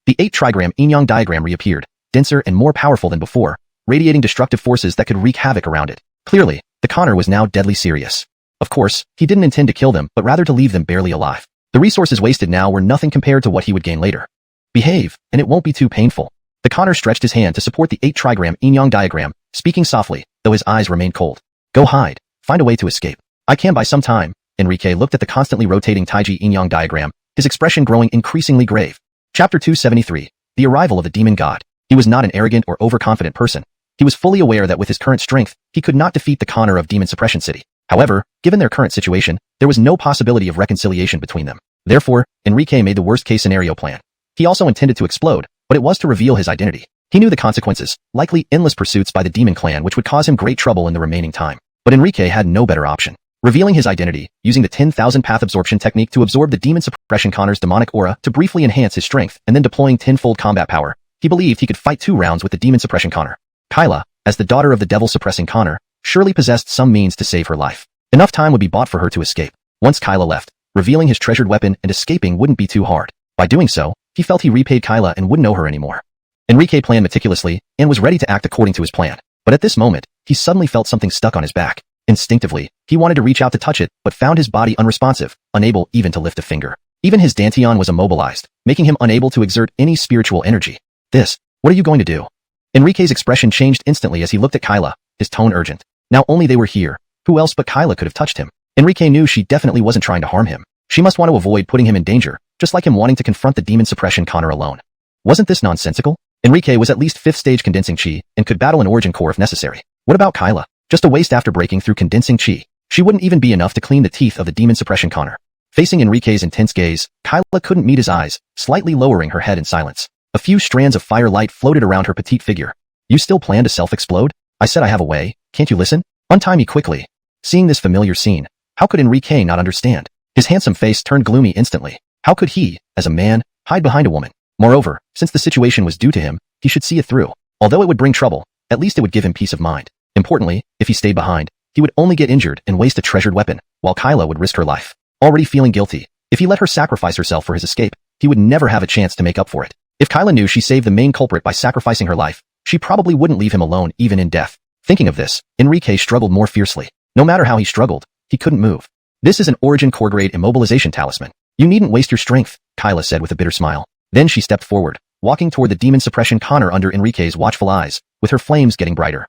The 8-trigram yin-yang diagram reappeared, denser and more powerful than before, radiating destructive forces that could wreak havoc around it. Clearly, the Connor was now deadly serious. Of course, he didn't intend to kill them, but rather to leave them barely alive. The resources wasted now were nothing compared to what he would gain later. Behave, and it won't be too painful. The Connor stretched his hand to support the 8-trigram yin-yang diagram, speaking softly, though his eyes remained cold. Go hide. Find a way to escape. I can buy some time. Enrique looked at the constantly rotating Taiji yin-yang diagram, his expression growing increasingly grave. Chapter 273. The Arrival of the Demon God. He was not an arrogant or overconfident person. He was fully aware that with his current strength, he could not defeat the Connor of Demon Suppression City. However, given their current situation, there was no possibility of reconciliation between them. Therefore, Enrique made the worst-case scenario plan. He also intended to explode, but it was to reveal his identity. He knew the consequences, likely endless pursuits by the demon clan which would cause him great trouble in the remaining time. But Enrique had no better option. Revealing his identity, using the 10,000 path absorption technique to absorb the demon suppression Connor's demonic aura to briefly enhance his strength and then deploying 10-fold combat power, he believed he could fight 2 rounds with the demon suppression Connor. Kyla, as the daughter of the devil-suppressing Connor, surely possessed some means to save her life. Enough time would be bought for her to escape. Once Kyla left, revealing his treasured weapon and escaping wouldn't be too hard. By doing so, he felt he repaid Kyla and wouldn't owe her anymore. Enrique planned meticulously and was ready to act according to his plan. But at this moment, he suddenly felt something stuck on his back. Instinctively, he wanted to reach out to touch it, but found his body unresponsive, unable even to lift a finger. Even his dantian was immobilized, making him unable to exert any spiritual energy. What are you going to do? Enrique's expression changed instantly as he looked at Kyla, his tone urgent. Now only they were here. Who else but Kyla could have touched him? Enrique knew she definitely wasn't trying to harm him. She must want to avoid putting him in danger, just like him wanting to confront the demon suppression Connor alone. Wasn't this nonsensical? Enrique was at least 5th stage condensing chi and could battle an origin core if necessary. What about Kyla? Just a waste after breaking through condensing chi. She wouldn't even be enough to clean the teeth of the demon suppression Connor. Facing Enrique's intense gaze, Kyla couldn't meet his eyes, slightly lowering her head in silence. A few strands of fire light floated around her petite figure. You still plan to self-explode? I said I have a way, can't you listen? Untie me quickly. Seeing this familiar scene, how could Enrique not understand? His handsome face turned gloomy instantly. How could he, as a man, hide behind a woman? Moreover, since the situation was due to him, he should see it through. Although it would bring trouble, at least it would give him peace of mind. Importantly, if he stayed behind, he would only get injured and waste a treasured weapon, while Kyla would risk her life. Already feeling guilty, if he let her sacrifice herself for his escape, he would never have a chance to make up for it. If Kyla knew she saved the main culprit by sacrificing her life, she probably wouldn't leave him alone even in death. Thinking of this, Enrique struggled more fiercely. No matter how he struggled, he couldn't move. This is an origin core grade immobilization talisman. You needn't waste your strength, Kyla said with a bitter smile. Then she stepped forward, walking toward the demon suppression Connor under Enrique's watchful eyes, with her flames getting brighter.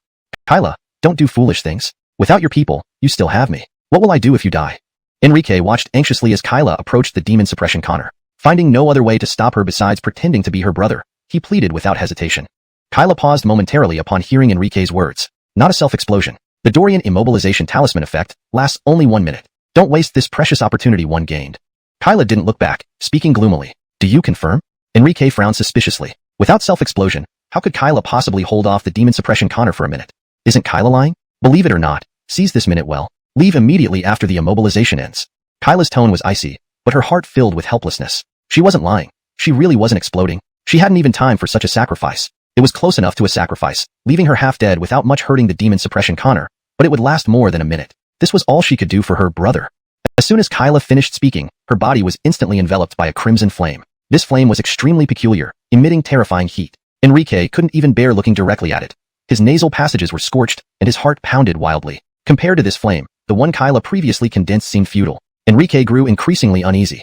Kyla, don't do foolish things. Without your people, you still have me. What will I do if you die? Enrique watched anxiously as Kyla approached the demon suppression Connor. Finding no other way to stop her besides pretending to be her brother, he pleaded without hesitation. Kyla paused momentarily upon hearing Enrique's words. not a self-explosion. The Dorian immobilization talisman effect lasts only 1 minute. Don't waste this precious opportunity one gained. Kyla didn't look back, speaking gloomily. Do you confirm? Enrique frowned suspiciously. Without self-explosion, how could Kyla possibly hold off the demon suppression Connor for a minute? Isn't Kyla lying? Believe it or not, seize this minute well. Leave immediately after the immobilization ends. Kyla's tone was icy, but her heart filled with helplessness. She wasn't lying. She really wasn't exploding. She hadn't even time for such a sacrifice. It was close enough to a sacrifice, leaving her half dead without much hurting the demon suppression Connor, but it would last more than a minute. This was all she could do for her brother. As soon as Kyla finished speaking, her body was instantly enveloped by a crimson flame. This flame was extremely peculiar, emitting terrifying heat. Enrique couldn't even bear looking directly at it. His nasal passages were scorched, and his heart pounded wildly. Compared to this flame, the one Kyla previously condensed seemed futile. Enrique grew increasingly uneasy.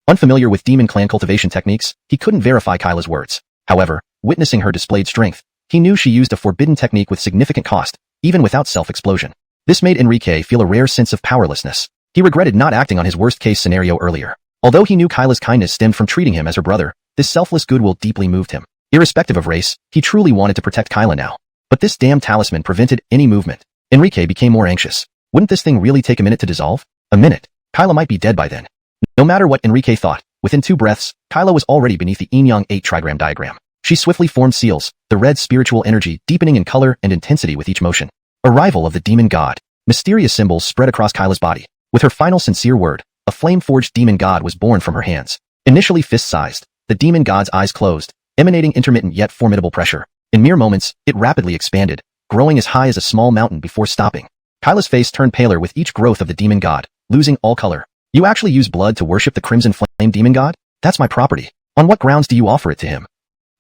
Unfamiliar with demon clan cultivation techniques, he couldn't verify Kyla's words. However, witnessing her displayed strength, he knew she used a forbidden technique with significant cost, even without self-explosion. This made Enrique feel a rare sense of powerlessness. He regretted not acting on his worst-case scenario earlier. Although he knew Kyla's kindness stemmed from treating him as her brother, this selfless goodwill deeply moved him. Irrespective of race, he truly wanted to protect Kyla now. But this damn talisman prevented any movement. Enrique became more anxious. Wouldn't this thing really take a minute to dissolve? A minute. Kyla might be dead by then. No matter what Enrique thought, within 2 breaths, Kyla was already beneath the yin-yang 8 trigram diagram. She swiftly formed seals, the red spiritual energy deepening in color and intensity with each motion. Arrival of the demon god. Mysterious symbols spread across Kyla's body. With her final sincere word, a flame-forged demon god was born from her hands. Initially fist-sized, the demon god's eyes closed, emanating intermittent yet formidable pressure. In mere moments, it rapidly expanded, growing as high as a small mountain before stopping. Kyla's face turned paler with each growth of the demon god, losing all color. You actually use blood to worship the crimson flame demon god? That's my property. On what grounds do you offer it to him?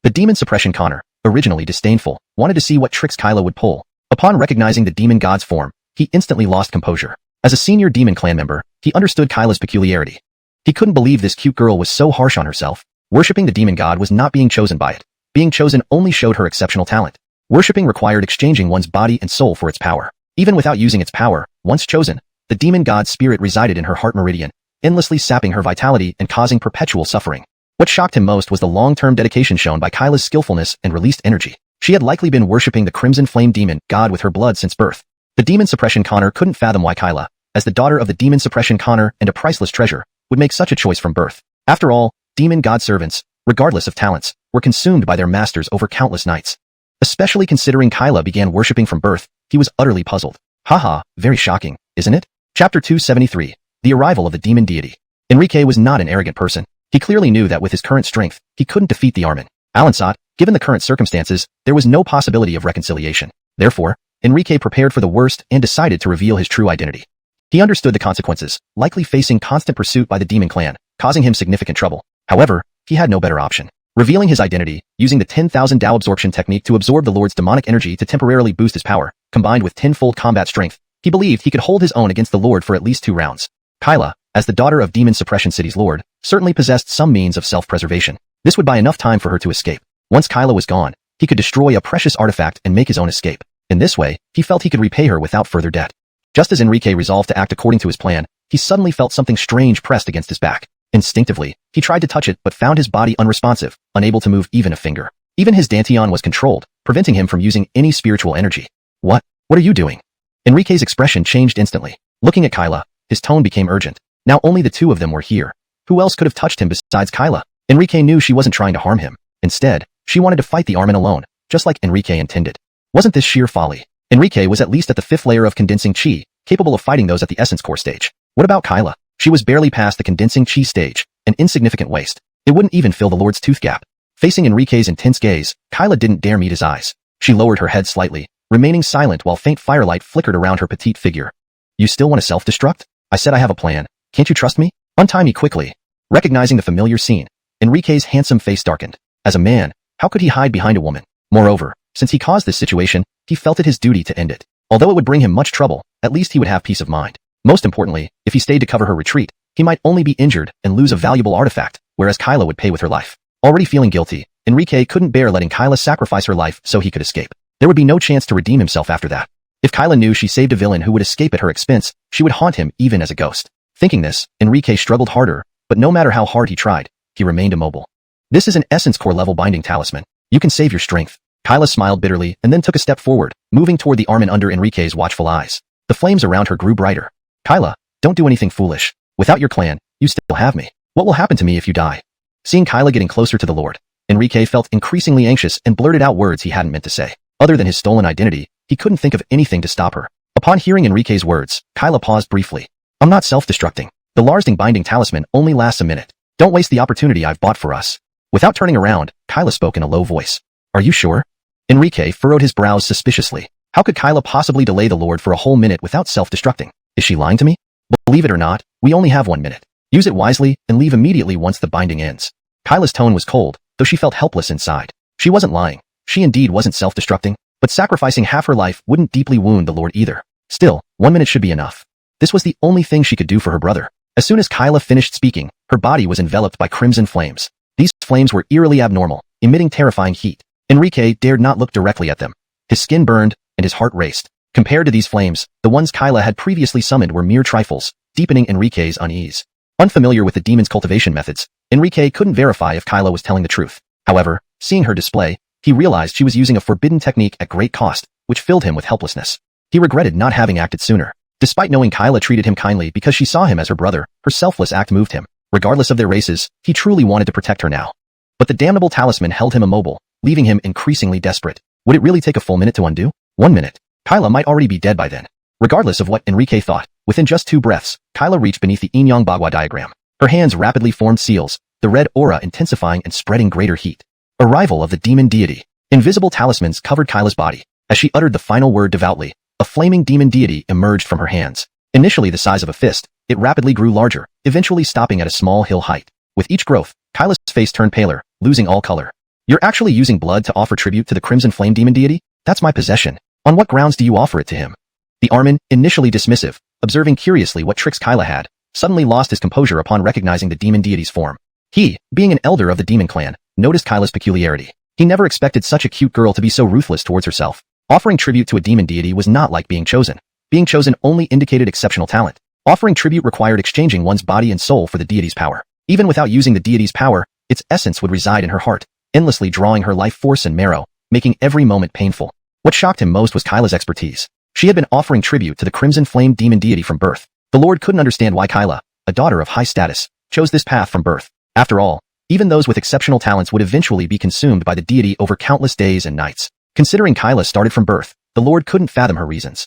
The demon suppression Connor, originally disdainful, wanted to see what tricks Kyla would pull. Upon recognizing the demon god's form, he instantly lost composure. As a senior demon clan member, he understood Kyla's peculiarity. He couldn't believe this cute girl was so harsh on herself. Worshipping the demon god was not being chosen by it. Being chosen only showed her exceptional talent. Worshipping required exchanging one's body and soul for its power. Even without using its power, once chosen, the demon god's spirit resided in her heart meridian, endlessly sapping her vitality and causing perpetual suffering. What shocked him most was the long-term dedication shown by Kyla's skillfulness and released energy. She had likely been worshipping the crimson flame demon god with her blood since birth. The demon suppression Connor couldn't fathom why Kyla, as the daughter of the demon suppression Connor and a priceless treasure, would make such a choice from birth. After all, demon god servants, regardless of talents, were consumed by their masters over countless nights. Especially considering Kyla began worshipping from birth, he was utterly puzzled. Haha, very shocking, isn't it? Chapter 273, The Arrival of the Demon Deity. Enrique was not an arrogant person. He clearly knew that with his current strength, he couldn't defeat the Armin. Alansat, given the current circumstances, there was no possibility of reconciliation. Therefore, Enrique prepared for the worst and decided to reveal his true identity. He understood the consequences, likely facing constant pursuit by the demon clan, causing him significant trouble. However, he had no better option. Revealing his identity, using the 10,000 Dao absorption technique to absorb the Lord's demonic energy to temporarily boost his power, combined with tenfold combat strength, he believed he could hold his own against the Lord for at least 2 rounds. Kyla, as the daughter of Demon Suppression City's Lord, certainly possessed some means of self-preservation. This would buy enough time for her to escape. Once Kyla was gone, he could destroy a precious artifact and make his own escape. In this way, he felt he could repay her without further debt. Just as Enrique resolved to act according to his plan, he suddenly felt something strange pressed against his back. Instinctively, he tried to touch it but found his body unresponsive, unable to move even a finger. Even his dantian was controlled, preventing him from using any spiritual energy. What are you doing? Enrique's expression changed instantly. Looking at Kyla, his tone became urgent. Now only the 2 of them were here. Who else could have touched him besides Kyla? Enrique knew she wasn't trying to harm him. Instead, she wanted to fight the Armin alone, just like Enrique intended. Wasn't this sheer folly? Enrique was at least at the 5th layer of condensing chi, capable of fighting those at the essence core stage. What about Kyla? She was barely past the condensing chi stage, an insignificant waste. It wouldn't even fill the Lord's tooth gap. Facing Enrique's intense gaze, Kyla didn't dare meet his eyes. She lowered her head slightly, remaining silent while faint firelight flickered around her petite figure. You still want to self-destruct? I said I have a plan. Can't you trust me? Untie me quickly. Recognizing the familiar scene, Enrique's handsome face darkened. As a man, how could he hide behind a woman? Moreover, since he caused this situation, he felt it his duty to end it. Although it would bring him much trouble, at least he would have peace of mind. Most importantly, if he stayed to cover her retreat, he might only be injured and lose a valuable artifact, whereas Kyla would pay with her life. Already feeling guilty, Enrique couldn't bear letting Kyla sacrifice her life so he could escape. There would be no chance to redeem himself after that. If Kyla knew she saved a villain who would escape at her expense, she would haunt him even as a ghost. Thinking this, Enrique struggled harder, but no matter how hard he tried, he remained immobile. This is an essence core level binding talisman. You can save your strength. Kyla smiled bitterly and then took a step forward, moving toward the Armin under Enrique's watchful eyes. The flames around her grew brighter. Kyla, don't do anything foolish. Without your clan, you still have me. What will happen to me if you die? Seeing Kyla getting closer to the Lord, Enrique felt increasingly anxious and blurted out words he hadn't meant to say. Other than his stolen identity, he couldn't think of anything to stop her. Upon hearing Enrique's words, Kyla paused briefly. I'm not self-destructing. The Larsding binding talisman only lasts a minute. Don't waste the opportunity I've bought for us. Without turning around, Kyla spoke in a low voice. Are you sure? Enrique furrowed his brows suspiciously. How could Kyla possibly delay the Lord for a whole minute without self-destructing? Is she lying to me? Believe it or not, we only have 1 minute. Use it wisely and leave immediately once the binding ends. Kyla's tone was cold, though she felt helpless inside. She wasn't lying. She indeed wasn't self-destructing, but sacrificing half her life wouldn't deeply wound the Lord either. Still, 1 minute should be enough. This was the only thing she could do for her brother. As soon as Kyla finished speaking, her body was enveloped by crimson flames. These flames were eerily abnormal, emitting terrifying heat. Enrique dared not look directly at them. His skin burned, and his heart raced. Compared to these flames, the ones Kyla had previously summoned were mere trifles, deepening Enrique's unease. Unfamiliar with the demon's cultivation methods, Enrique couldn't verify if Kyla was telling the truth. However, seeing her display, he realized she was using a forbidden technique at great cost, which filled him with helplessness. He regretted not having acted sooner. Despite knowing Kyla treated him kindly because she saw him as her brother, her selfless act moved him. Regardless of their races, he truly wanted to protect her now. But the damnable talisman held him immobile, leaving him increasingly desperate. Would it really take a full minute to undo? 1 minute. Kyla might already be dead by then. Regardless of what Enrique thought, within just 2 breaths, Kyla reached beneath the Yin-Yang Bagua diagram. Her hands rapidly formed seals, the red aura intensifying and spreading greater heat. Arrival of the demon deity. Invisible talismans covered Kyla's body. As she uttered the final word devoutly, a flaming demon deity emerged from her hands. Initially the size of a fist, it rapidly grew larger, eventually stopping at a small hill height. With each growth, Kyla's face turned paler, losing all color. You're actually using blood to offer tribute to the Crimson Flame demon deity? That's my possession. On what grounds do you offer it to him? The Armin, initially dismissive, observing curiously what tricks Kyla had, suddenly lost his composure upon recognizing the demon deity's form. He, being an elder of the demon clan, noticed Kyla's peculiarity. He never expected such a cute girl to be so ruthless towards herself. Offering tribute to a demon deity was not like being chosen. Being chosen only indicated exceptional talent. Offering tribute required exchanging one's body and soul for the deity's power. Even without using the deity's power, its essence would reside in her heart, endlessly drawing her life force and marrow, making every moment painful. What shocked him most was Kyla's expertise. She had been offering tribute to the Crimson Flame demon deity from birth. The Lord couldn't understand why Kyla, a daughter of high status, chose this path from birth. After all, even those with exceptional talents would eventually be consumed by the deity over countless days and nights. Considering Kyla started from birth, the Lord couldn't fathom her reasons.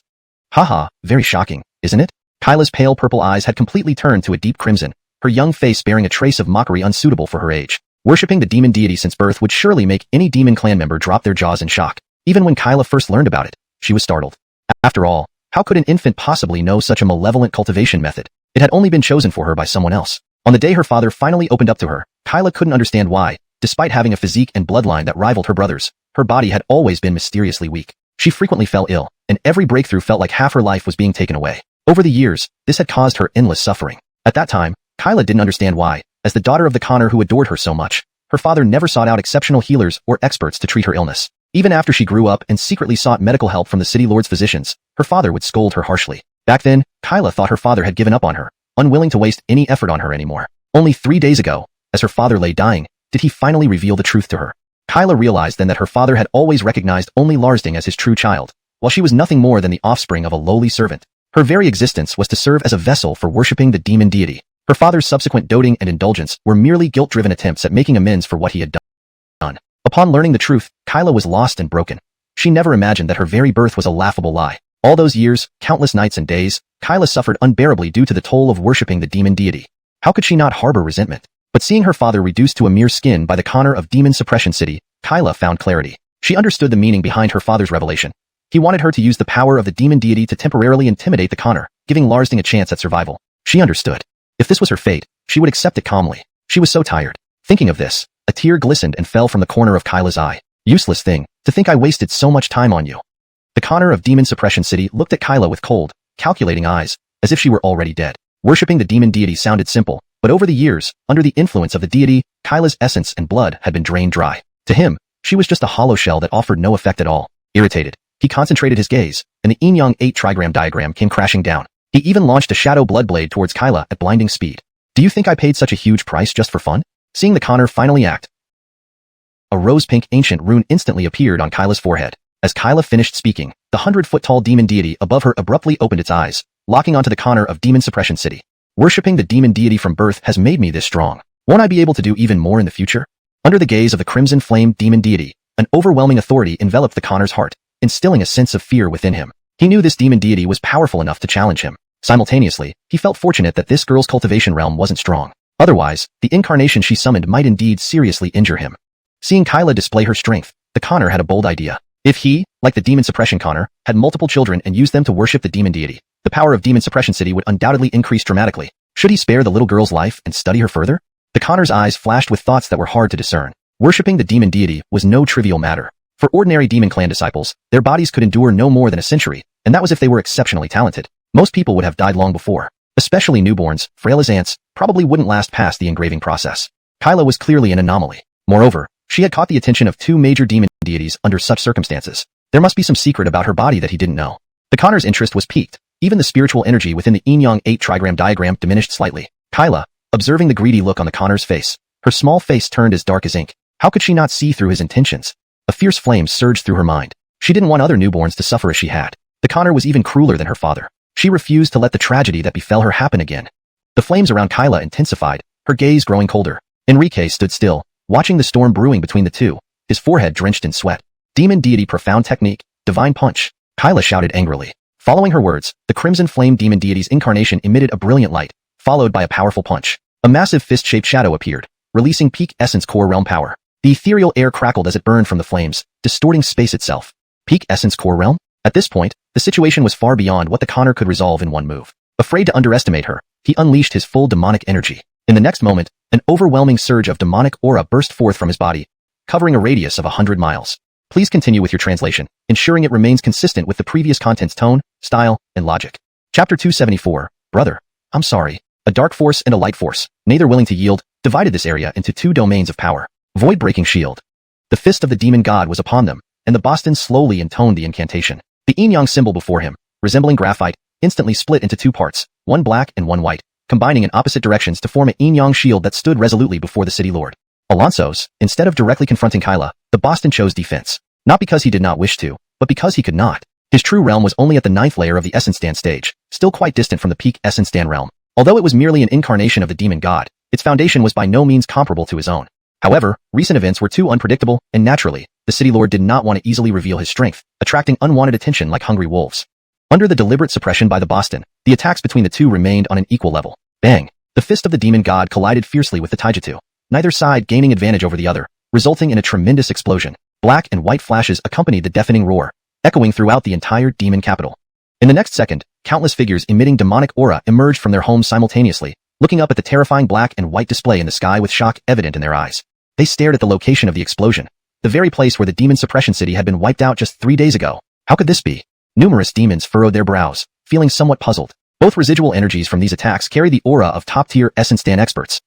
Haha, very shocking, isn't it? Kyla's pale purple eyes had completely turned to a deep crimson, her young face bearing a trace of mockery unsuitable for her age. Worshipping the demon deity since birth would surely make any demon clan member drop their jaws in shock. Even when Kyla first learned about it, she was startled. After all, how could an infant possibly know such a malevolent cultivation method? It had only been chosen for her by someone else. On the day her father finally opened up to her, Kyla couldn't understand why, despite having a physique and bloodline that rivaled her brother's, her body had always been mysteriously weak. She frequently fell ill, and every breakthrough felt like half her life was being taken away. Over the years, this had caused her endless suffering. At that time, Kyla didn't understand why. As the daughter of the Connor who adored her so much, her father never sought out exceptional healers or experts to treat her illness. Even after she grew up and secretly sought medical help from the city lord's physicians, her father would scold her harshly. Back then, Kyla thought her father had given up on her, unwilling to waste any effort on her anymore. Only 3 days ago, as her father lay dying, did he finally reveal the truth to her. Kyla realized then that her father had always recognized only Larsding as his true child, while she was nothing more than the offspring of a lowly servant. Her very existence was to serve as a vessel for worshipping the demon deity. Her father's subsequent doting and indulgence were merely guilt-driven attempts at making amends for what he had done. Upon learning the truth, Kyla was lost and broken. She never imagined that her very birth was a laughable lie. All those years, countless nights and days, Kyla suffered unbearably due to the toll of worshipping the demon deity. How could she not harbor resentment? But seeing her father reduced to a mere skin by the Connor of Demon Suppression City, Kyla found clarity. She understood the meaning behind her father's revelation. He wanted her to use the power of the demon deity to temporarily intimidate the Connor, giving Larsding a chance at survival. She understood. If this was her fate, she would accept it calmly. She was so tired. Thinking of this, a tear glistened and fell from the corner of Kyla's eye. Useless thing, to think I wasted so much time on you. The Connor of Demon Suppression City looked at Kyla with cold, calculating eyes, as if she were already dead. Worshipping the demon deity sounded simple, but over the years, under the influence of the deity, Kyla's essence and blood had been drained dry. To him, she was just a hollow shell that offered no effect at all. Irritated, he concentrated his gaze, and the Yin-Yang 8 trigram diagram came crashing down. He even launched a shadow blood blade towards Kyla at blinding speed. Do you think I paid such a huge price just for fun? Seeing the Connor finally act a rose-pink ancient rune instantly appeared on Kyla's forehead. As Kyla finished speaking, the 100-foot-tall demon deity above her abruptly opened its eyes, locking onto the Connor of Demon Suppression City. Worshipping the demon deity from birth has made me this strong. Won't I be able to do even more in the future? Under the gaze of the crimson flame demon deity, an overwhelming authority enveloped the Connor's heart, instilling a sense of fear within him. He knew this demon deity was powerful enough to challenge him. Simultaneously, he felt fortunate that this girl's cultivation realm wasn't strong. Otherwise, the incarnation she summoned might indeed seriously injure him. Seeing Kyla display her strength, the Connor had a bold idea. If he, like the demon suppression Connor, had multiple children and used them to worship the demon deity, the power of Demon Suppression City would undoubtedly increase dramatically. Should he spare the little girl's life and study her further? The Connor's eyes flashed with thoughts that were hard to discern. Worshipping the demon deity was no trivial matter. For ordinary demon clan disciples, their bodies could endure no more than a century, and that was if they were exceptionally talented. Most people would have died long before. Especially newborns, frail as ants, probably wouldn't last past the engraving process. Kyla was clearly an anomaly. Moreover, she had caught the attention of two major demon deities under such circumstances. There must be some secret about her body that he didn't know. The Connor's interest was piqued. Even the spiritual energy within the Yin-Yang 8 trigram diagram diminished slightly. Kyla, observing the greedy look on the Connor's face, her small face turned as dark as ink. How could she not see through his intentions? A fierce flame surged through her mind. She didn't want other newborns to suffer as she had. The Connor was even crueler than her father. She refused to let the tragedy that befell her happen again. The flames around Kyla intensified, her gaze growing colder. Enrique stood still, watching the storm brewing between the two, his forehead drenched in sweat. Demon deity profound technique, divine punch. Kyla shouted angrily. Following her words, the crimson flame demon deity's incarnation emitted a brilliant light, followed by a powerful punch. A massive fist-shaped shadow appeared, releasing peak essence core realm power. The ethereal air crackled as it burned from the flames, distorting space itself. Peak essence core realm? At this point, the situation was far beyond what the Connor could resolve in one move. Afraid to underestimate her, he unleashed his full demonic energy. In the next moment, an overwhelming surge of demonic aura burst forth from his body, covering a radius of 100 miles. Please continue with your translation, ensuring it remains consistent with the previous content's tone, style, and logic. Chapter 274, Brother, I'm sorry. A dark force and a light force, neither willing to yield, divided this area into two domains of power. Void-breaking shield. The fist of the demon god was upon them, and the Boston slowly intoned the incantation. The yin-yang symbol before him, resembling graphite, instantly split into two parts, one black and one white, combining in opposite directions to form a yin-yang shield that stood resolutely before the city lord. Alonso's, instead of directly confronting Kyla, the Boston chose defense. Not because he did not wish to, but because he could not. His true realm was only at the 9th layer of the Essence Stand stage, still quite distant from the peak Essence Stand realm. Although it was merely an incarnation of the demon god, its foundation was by no means comparable to his own. However, recent events were too unpredictable, and naturally, the city lord did not want to easily reveal his strength, attracting unwanted attention like hungry wolves. Under the deliberate suppression by the Boston, the attacks between the two remained on an equal level. Bang! The fist of the demon god collided fiercely with the taijutsu, neither side gaining advantage over the other, resulting in a tremendous explosion. Black and white flashes accompanied the deafening roar, echoing throughout the entire demon capital. In the next second, countless figures emitting demonic aura emerged from their homes simultaneously, looking up at the terrifying black and white display in the sky with shock evident in their eyes. They stared at the location of the explosion, the very place where the demon suppression city had been wiped out just 3 days ago. How could this be? Numerous demons furrowed their brows, feeling somewhat puzzled. Both residual energies from these attacks carry the aura of top-tier Essence Stand experts.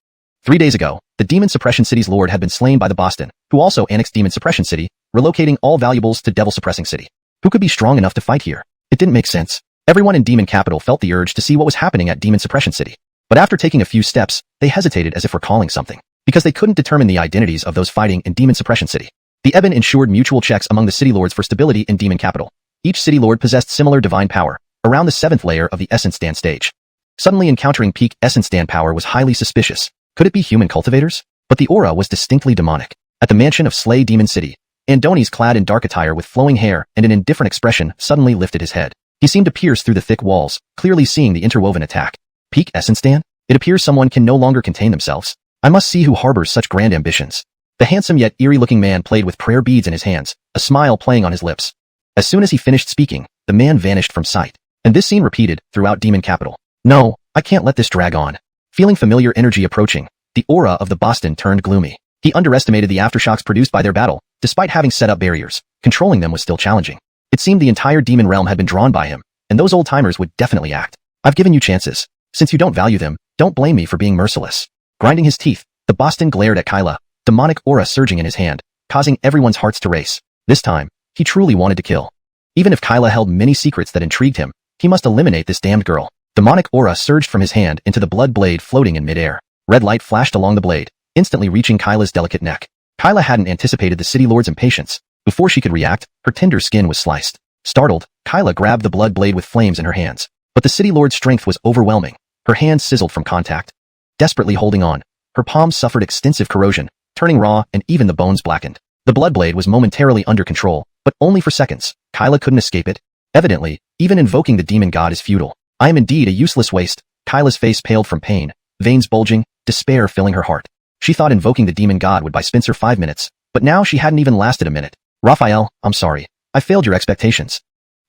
3 days ago, the Demon Suppression City's lord had been slain by the Boston, who also annexed Demon Suppression City, relocating all valuables to Devil Suppressing City. Who could be strong enough to fight here? It didn't make sense. Everyone in Demon Capital felt the urge to see what was happening at Demon Suppression City. But after taking a few steps, they hesitated as if recalling something, because they couldn't determine the identities of those fighting in Demon Suppression City. The Eben ensured mutual checks among the city lords for stability in Demon Capital. Each city lord possessed similar divine power, around the 7th layer of the Essence Stand stage. Suddenly encountering peak Essence Stand power was highly suspicious. Could it be human cultivators? But the aura was distinctly demonic. At the mansion of Slay Demon City, Andoni's clad in dark attire with flowing hair and an indifferent expression suddenly lifted his head. He seemed to pierce through the thick walls, clearly seeing the interwoven attack. Peak Essence Stand? It appears someone can no longer contain themselves. I must see who harbors such grand ambitions. The handsome yet eerie-looking man played with prayer beads in his hands, a smile playing on his lips. As soon as he finished speaking, the man vanished from sight. And this scene repeated throughout Demon Capital. No, I can't let this drag on. Feeling familiar energy approaching, the aura of the Boston turned gloomy. He underestimated the aftershocks produced by their battle, despite having set up barriers. Controlling them was still challenging. It seemed the entire demon realm had been drawn by him, and those old-timers would definitely act. I've given you chances. Since you don't value them, don't blame me for being merciless. Grinding his teeth, the Boston glared at Kyla, demonic aura surging in his hand, causing everyone's hearts to race. This time, he truly wanted to kill. Even if Kyla held many secrets that intrigued him, he must eliminate this damned girl. Demonic aura surged from his hand into the blood blade floating in midair. Red light flashed along the blade, instantly reaching Kyla's delicate neck. Kyla hadn't anticipated the City Lord's impatience. Before she could react, her tender skin was sliced. Startled, Kyla grabbed the blood blade with flames in her hands. But the City Lord's strength was overwhelming. Her hands sizzled from contact. Desperately holding on, her palms suffered extensive corrosion, turning raw and even the bones blackened. The blood blade was momentarily under control, but only for seconds. Kyla couldn't escape it. Evidently, even invoking the demon god is futile. I am indeed a useless waste. Kyla's face paled from pain, veins bulging, despair filling her heart. She thought invoking the demon god would buy Spencer 5 minutes, but now she hadn't even lasted a minute. Raphael, I'm sorry. I failed your expectations.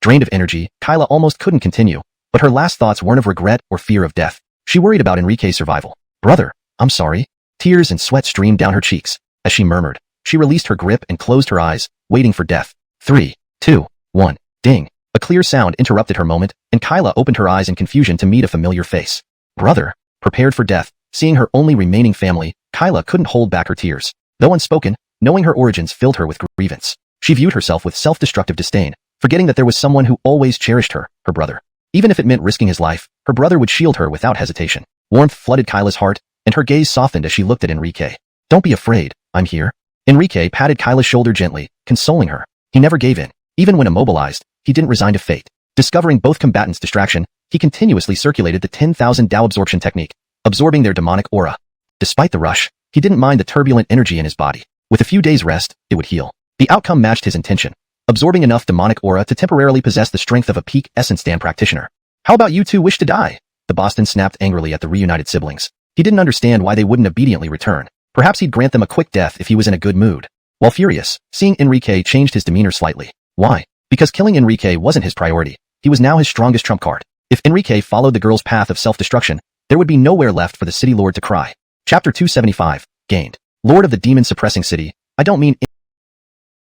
Drained of energy, Kyla almost couldn't continue, but her last thoughts weren't of regret or fear of death. She worried about Enrique's survival. Brother, I'm sorry. Tears and sweat streamed down her cheeks. As she murmured, she released her grip and closed her eyes, waiting for death. 3, 2, 1. Ding. A clear sound interrupted her moment, and Kyla opened her eyes in confusion to meet a familiar face. Brother. Prepared for death, seeing her only remaining family, Kyla couldn't hold back her tears. Though unspoken, knowing her origins filled her with grievance. She viewed herself with self-destructive disdain, forgetting that there was someone who always cherished her, her brother. Even if it meant risking his life, her brother would shield her without hesitation. Warmth flooded Kyla's heart, and her gaze softened as she looked at Enrique. Don't be afraid, I'm here. Enrique patted Kyla's shoulder gently, consoling her. He never gave in. Even when immobilized, he didn't resign to fate. Discovering both combatants' distraction, he continuously circulated the 10,000 Dao absorption technique, absorbing their demonic aura. Despite the rush, he didn't mind the turbulent energy in his body. With a few days' rest, it would heal. The outcome matched his intention, absorbing enough demonic aura to temporarily possess the strength of a peak Essence Dan practitioner. How about you two wish to die? The Boston snapped angrily at the reunited siblings. He didn't understand why they wouldn't obediently return. Perhaps he'd grant them a quick death if he was in a good mood. While furious, seeing Enrique changed his demeanor slightly. Why? Because killing Enrique wasn't his priority. He was now his strongest trump card. If Enrique followed the girl's path of self-destruction, there would be nowhere left for the City Lord to cry. Chapter 275. Gained. Lord of the demon-suppressing city, I don't mean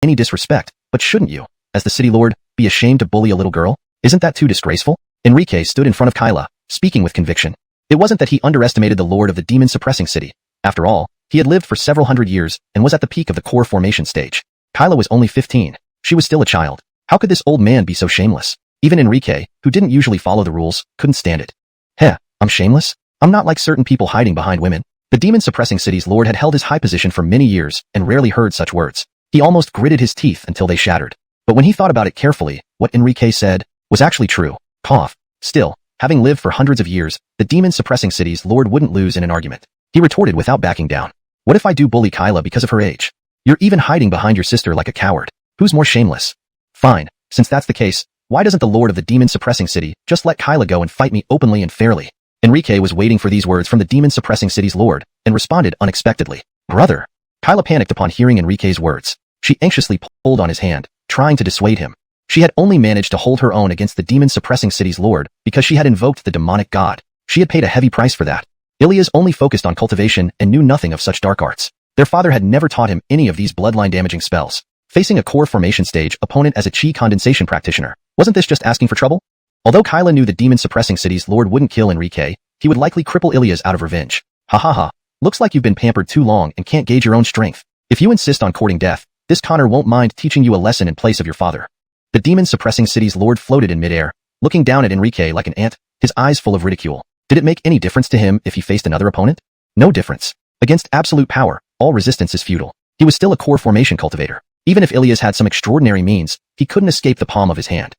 any disrespect, but shouldn't you, as the City Lord, be ashamed to bully a little girl? Isn't that too disgraceful? Enrique stood in front of Kyla, speaking with conviction. It wasn't that he underestimated the Lord of the demon-suppressing city. After all, he had lived for several hundred years and was at the peak of the core formation stage. Kyla was only 15. She was still a child. How could this old man be so shameless? Even Enrique, who didn't usually follow the rules, couldn't stand it. Heh, I'm shameless? I'm not like certain people hiding behind women. The demon-suppressing city's lord had held his high position for many years and rarely heard such words. He almost gritted his teeth until they shattered. But when he thought about it carefully, what Enrique said was actually true. Cough. Still, having lived for hundreds of years, the demon-suppressing city's lord wouldn't lose in an argument. He retorted without backing down. What if I do bully Kyla because of her age? You're even hiding behind your sister like a coward. Who's more shameless? Fine. Since that's the case, why doesn't the lord of the demon-suppressing city just let Kyla go and fight me openly and fairly? Enrique was waiting for these words from the demon-suppressing city's lord, and responded unexpectedly. Brother. Kyla panicked upon hearing Enrique's words. She anxiously pulled on his hand, trying to dissuade him. She had only managed to hold her own against the demon-suppressing city's lord because she had invoked the demonic god. She had paid a heavy price for that. Ilias only focused on cultivation and knew nothing of such dark arts. Their father had never taught him any of these bloodline-damaging spells. Facing a core formation stage opponent as a chi condensation practitioner, wasn't this just asking for trouble? Although Kyla knew the demon-suppressing city's lord wouldn't kill Enrique, he would likely cripple Ilias out of revenge. Ha ha ha. Looks like you've been pampered too long and can't gauge your own strength. If you insist on courting death, this Connor won't mind teaching you a lesson in place of your father. The demon-suppressing city's lord floated in midair, looking down at Enrique like an ant, his eyes full of ridicule. Did it make any difference to him if he faced another opponent? No difference. Against absolute power, all resistance is futile. He was still a core formation cultivator. Even if Ilias had some extraordinary means, he couldn't escape the palm of his hand.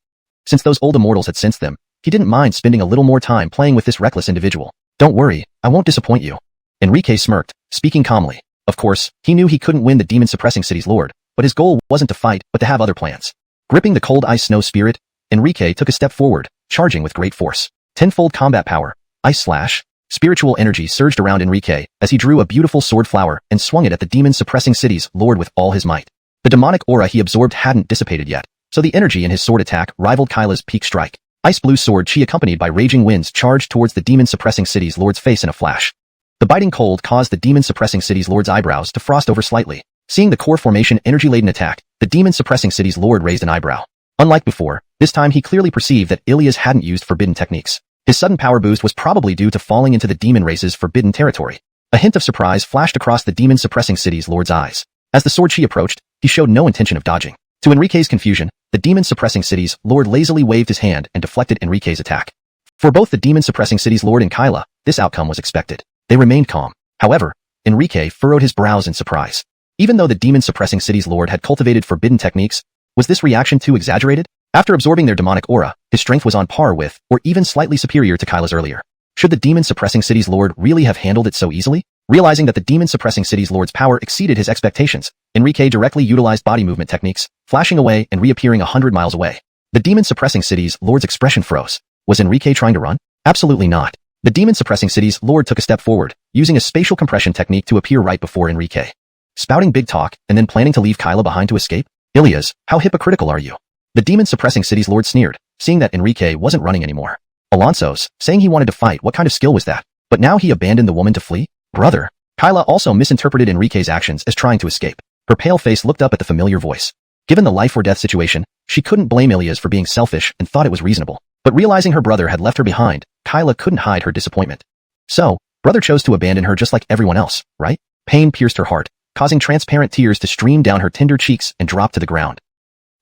Since those old immortals had sensed them, he didn't mind spending a little more time playing with this reckless individual. Don't worry, I won't disappoint you. Enrique smirked, speaking calmly. Of course, he knew he couldn't win the demon-suppressing city's lord, but his goal wasn't to fight, but to have other plans. Gripping the cold ice snow spirit, Enrique took a step forward, charging with great force. Tenfold combat power, ice slash. Spiritual energy surged around Enrique as he drew a beautiful sword flower and swung it at the demon-suppressing city's lord with all his might. The demonic aura he absorbed hadn't dissipated yet, so the energy in his sword attack rivaled Kyla's peak strike. Ice blue sword chi accompanied by raging winds charged towards the demon-suppressing city's lord's face in a flash. The biting cold caused the demon-suppressing city's lord's eyebrows to frost over slightly. Seeing the core formation energy-laden attack, the demon-suppressing city's lord raised an eyebrow. Unlike before, this time he clearly perceived that Ilias hadn't used forbidden techniques. His sudden power boost was probably due to falling into the demon race's forbidden territory. A hint of surprise flashed across the demon-suppressing city's lord's eyes. As the sword chi approached, he showed no intention of dodging. To Enrique's confusion, the demon-suppressing city's lord lazily waved his hand and deflected Enrique's attack. For both the demon-suppressing city's lord and Kyla, this outcome was expected. They remained calm. However, Enrique furrowed his brows in surprise. Even though the demon-suppressing city's lord had cultivated forbidden techniques, was this reaction too exaggerated? After absorbing their demonic aura, his strength was on par with, or even slightly superior to Kyla's earlier. Should the demon-suppressing city's lord really have handled it so easily? Realizing that the demon-suppressing city's lord's power exceeded his expectations, Enrique directly utilized body movement techniques, flashing away and reappearing 100 miles away. The demon-suppressing city's lord's expression froze. Was Enrique trying to run? Absolutely not. The demon-suppressing city's lord took a step forward, using a spatial compression technique to appear right before Enrique. Spouting big talk and then planning to leave Kyla behind to escape? Ilias, how hypocritical are you? The demon-suppressing city's lord sneered, seeing that Enrique wasn't running anymore. Alonso's, saying he wanted to fight, what kind of skill was that? But now he abandoned the woman to flee? Brother. Kyla also misinterpreted Enrique's actions as trying to escape. Her pale face looked up at the familiar voice. Given the life-or-death situation, she couldn't blame Ilias for being selfish and thought it was reasonable. But realizing her brother had left her behind, Kyla couldn't hide her disappointment. So, brother chose to abandon her just like everyone else, right? Pain pierced her heart, causing transparent tears to stream down her tender cheeks and drop to the ground.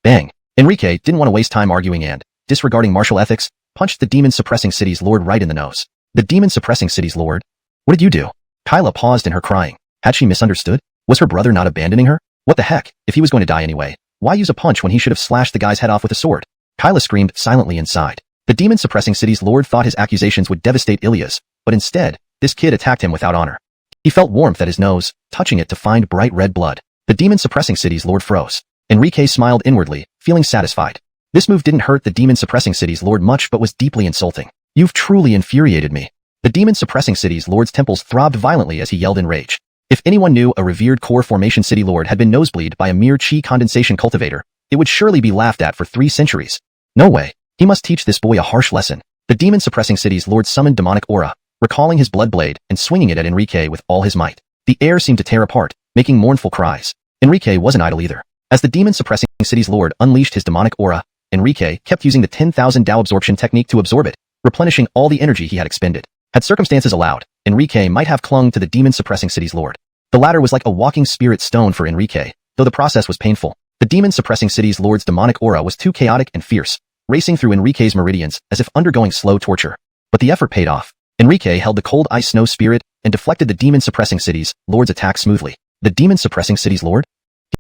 Bang! Enrique didn't want to waste time arguing and, disregarding martial ethics, punched the demon-suppressing city's lord right in the nose. The demon-suppressing city's lord? What did you do? Kyla paused in her crying. Had she misunderstood? Was her brother not abandoning her? What the heck, if he was going to die anyway, why use a punch when he should have slashed the guy's head off with a sword? Kyla screamed silently inside. The demon-suppressing city's lord thought his accusations would devastate Ilias, but instead, this kid attacked him without honor. He felt warmth at his nose, touching it to find bright red blood. The demon-suppressing city's lord froze. Enrique smiled inwardly, feeling satisfied. This move didn't hurt the demon-suppressing city's lord much but was deeply insulting. You've truly infuriated me. The demon-suppressing city's lord's temples throbbed violently as he yelled in rage. If anyone knew a revered core formation city lord had been nosebleed by a mere chi condensation cultivator, it would surely be laughed at for 3 centuries. No way. He must teach this boy a harsh lesson. The demon-suppressing city's lord summoned demonic aura, recalling his blood blade and swinging it at Enrique with all his might. The air seemed to tear apart, making mournful cries. Enrique wasn't idle either. As the demon-suppressing city's lord unleashed his demonic aura, Enrique kept using the 10,000 Dao absorption technique to absorb it, replenishing all the energy he had expended. Had circumstances allowed, Enrique might have clung to the demon-suppressing city's lord. The latter was like a walking spirit stone for Enrique, though the process was painful. The demon-suppressing city's lord's demonic aura was too chaotic and fierce, racing through Enrique's meridians as if undergoing slow torture. But the effort paid off. Enrique held the cold ice snow spirit and deflected the demon-suppressing city's lord's attack smoothly. The demon-suppressing city's lord?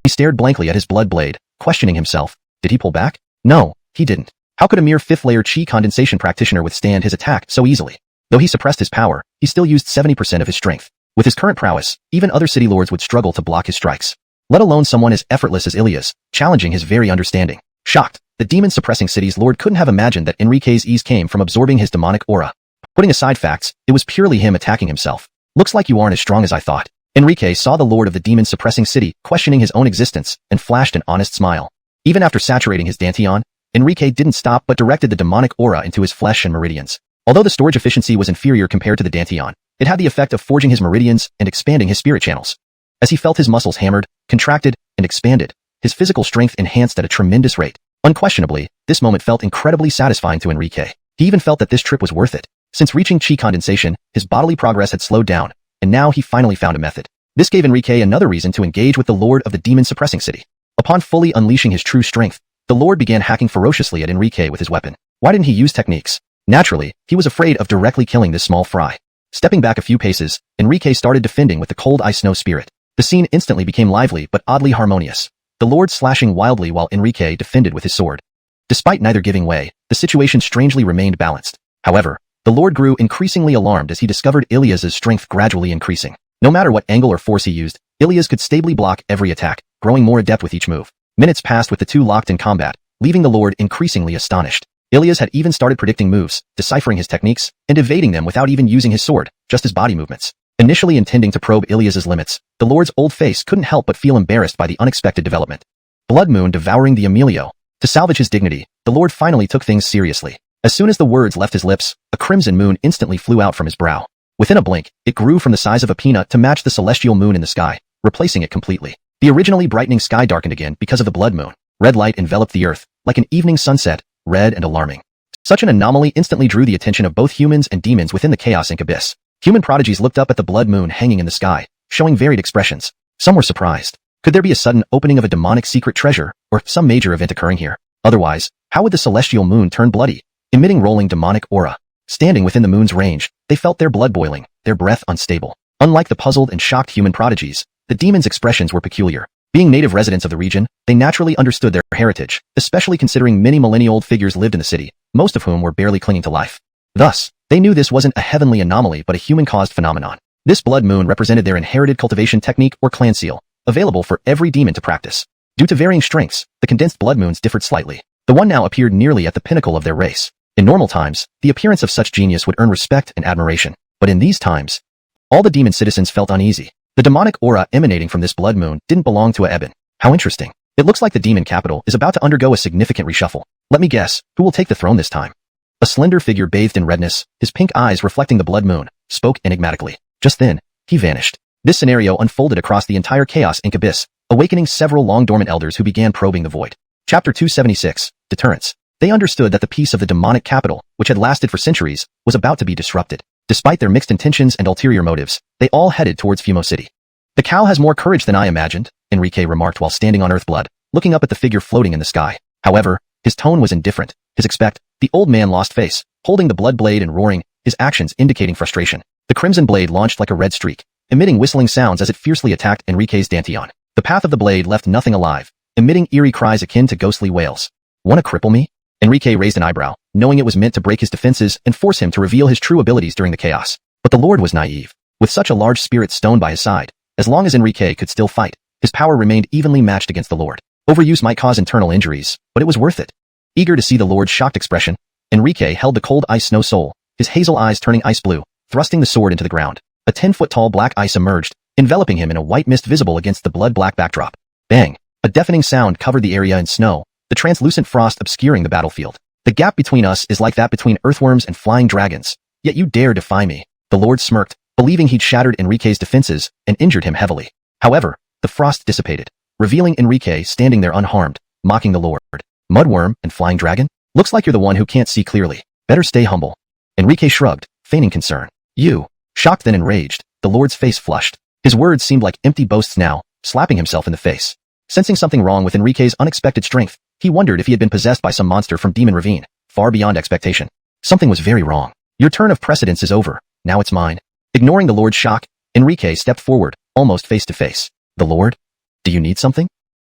He stared blankly at his blood blade, questioning himself. Did he pull back? No, he didn't. How could a mere 5th-layer chi condensation practitioner withstand his attack so easily? Though he suppressed his power, he still used 70% of his strength. With his current prowess, even other city lords would struggle to block his strikes. Let alone someone as effortless as Ilias, challenging his very understanding. Shocked, the demon-suppressing city's lord couldn't have imagined that Enrique's ease came from absorbing his demonic aura. Putting aside facts, it was purely him attacking himself. Looks like you aren't as strong as I thought. Enrique saw the lord of the demon-suppressing city questioning his own existence and flashed an honest smile. Even after saturating his dantian, Enrique didn't stop but directed the demonic aura into his flesh and meridians. Although the storage efficiency was inferior compared to the dantian, it had the effect of forging his meridians and expanding his spirit channels. As he felt his muscles hammered, contracted, and expanded, his physical strength enhanced at a tremendous rate. Unquestionably, this moment felt incredibly satisfying to Enrique. He even felt that this trip was worth it. Since reaching chi condensation, his bodily progress had slowed down, and now he finally found a method. This gave Enrique another reason to engage with the lord of the demon-suppressing city. Upon fully unleashing his true strength, the lord began hacking ferociously at Enrique with his weapon. Why didn't he use techniques? Naturally, he was afraid of directly killing this small fry. Stepping back a few paces, Enrique started defending with the cold ice snow spirit. The scene instantly became lively but oddly harmonious. The lord slashing wildly while Enrique defended with his sword. Despite neither giving way, the situation strangely remained balanced. However, the lord grew increasingly alarmed as he discovered Ilias's strength gradually increasing. No matter what angle or force he used, Ilias could stably block every attack, growing more adept with each move. Minutes passed with the two locked in combat, leaving the lord increasingly astonished. Ilias had even started predicting moves, deciphering his techniques, and evading them without even using his sword, just his body movements. Initially intending to probe Ilias's limits, the lord's old face couldn't help but feel embarrassed by the unexpected development. Blood moon devouring the Emilio. To salvage his dignity, the lord finally took things seriously. As soon as the words left his lips, a crimson moon instantly flew out from his brow. Within a blink, it grew from the size of a peanut to match the celestial moon in the sky, replacing it completely. The originally brightening sky darkened again because of the blood moon. Red light enveloped the earth, like an evening sunset, red and alarming. Such an anomaly instantly drew the attention of both humans and demons within the chaos ink abyss. Human prodigies looked up at the blood moon hanging in the sky, showing varied expressions. Some were surprised. Could there be a sudden opening of a demonic secret treasure, or some major event occurring here? Otherwise, how would the celestial moon turn bloody, emitting rolling demonic aura? Standing within the moon's range, they felt their blood boiling, their breath unstable. Unlike the puzzled and shocked human prodigies, the The demons' expressions were peculiar. Being native residents of the region, they naturally understood their heritage, especially considering many millennia-old figures lived in the city, most of whom were barely clinging to life. Thus, they knew this wasn't a heavenly anomaly but a human-caused phenomenon. This blood moon represented their inherited cultivation technique or clan seal, available for every demon to practice. Due to varying strengths, the condensed blood moons differed slightly. The one now appeared nearly at the pinnacle of their race. In normal times, the appearance of such genius would earn respect and admiration. But in these times, all the demon citizens felt uneasy. The demonic aura emanating from this blood moon didn't belong to a Eben. How interesting. It looks like the demon capital is about to undergo a significant reshuffle. Let me guess, who will take the throne this time? A slender figure bathed in redness, his pink eyes reflecting the blood moon, spoke enigmatically. Just then, he vanished. This scenario unfolded across the entire Chaos Ink abyss, awakening several long-dormant elders who began probing the void. Chapter 276, Deterrence. They understood that the peace of the demonic capital, which had lasted for centuries, was about to be disrupted. Despite their mixed intentions and ulterior motives, they all headed towards Fumo City. The cow has more courage than I imagined, Enrique remarked while standing on Earthblood, looking up at the figure floating in the sky. However, his tone was indifferent. The old man lost face, holding the blood blade and roaring, his actions indicating frustration. The crimson blade launched like a red streak, emitting whistling sounds as it fiercely attacked Enrique's Danteon. The path of the blade left nothing alive, emitting eerie cries akin to ghostly wails. "Want to cripple me?" Enrique raised an eyebrow, knowing it was meant to break his defenses and force him to reveal his true abilities during the chaos. But the Lord was naive. With such a large spirit stone by his side, as long as Enrique could still fight, his power remained evenly matched against the Lord. Overuse might cause internal injuries, but it was worth it. Eager to see the Lord's shocked expression, Enrique held the cold ice snow soul, his hazel eyes turning ice blue, thrusting the sword into the ground. A 10-foot-tall black ice emerged, enveloping him in a white mist visible against the blood-black backdrop. Bang! A deafening sound covered the area in snow, the translucent frost obscuring the battlefield. "The gap between us is like that between earthworms and flying dragons. Yet you dare defy me." The Lord smirked, believing he'd shattered Enrique's defenses and injured him heavily. However, the frost dissipated, revealing Enrique standing there unharmed, mocking the Lord. "Mudworm and flying dragon? Looks like you're the one who can't see clearly. Better stay humble." Enrique shrugged, feigning concern. "You?" Shocked then enraged, the Lord's face flushed. His words seemed like empty boasts now, slapping himself in the face. Sensing something wrong with Enrique's unexpected strength, he wondered if he had been possessed by some monster from Demon Ravine, far beyond expectation. Something was very wrong. "Your turn of precedence is over, now it's mine." Ignoring the Lord's shock, Enrique stepped forward, almost face to face. "The Lord? Do you need something?"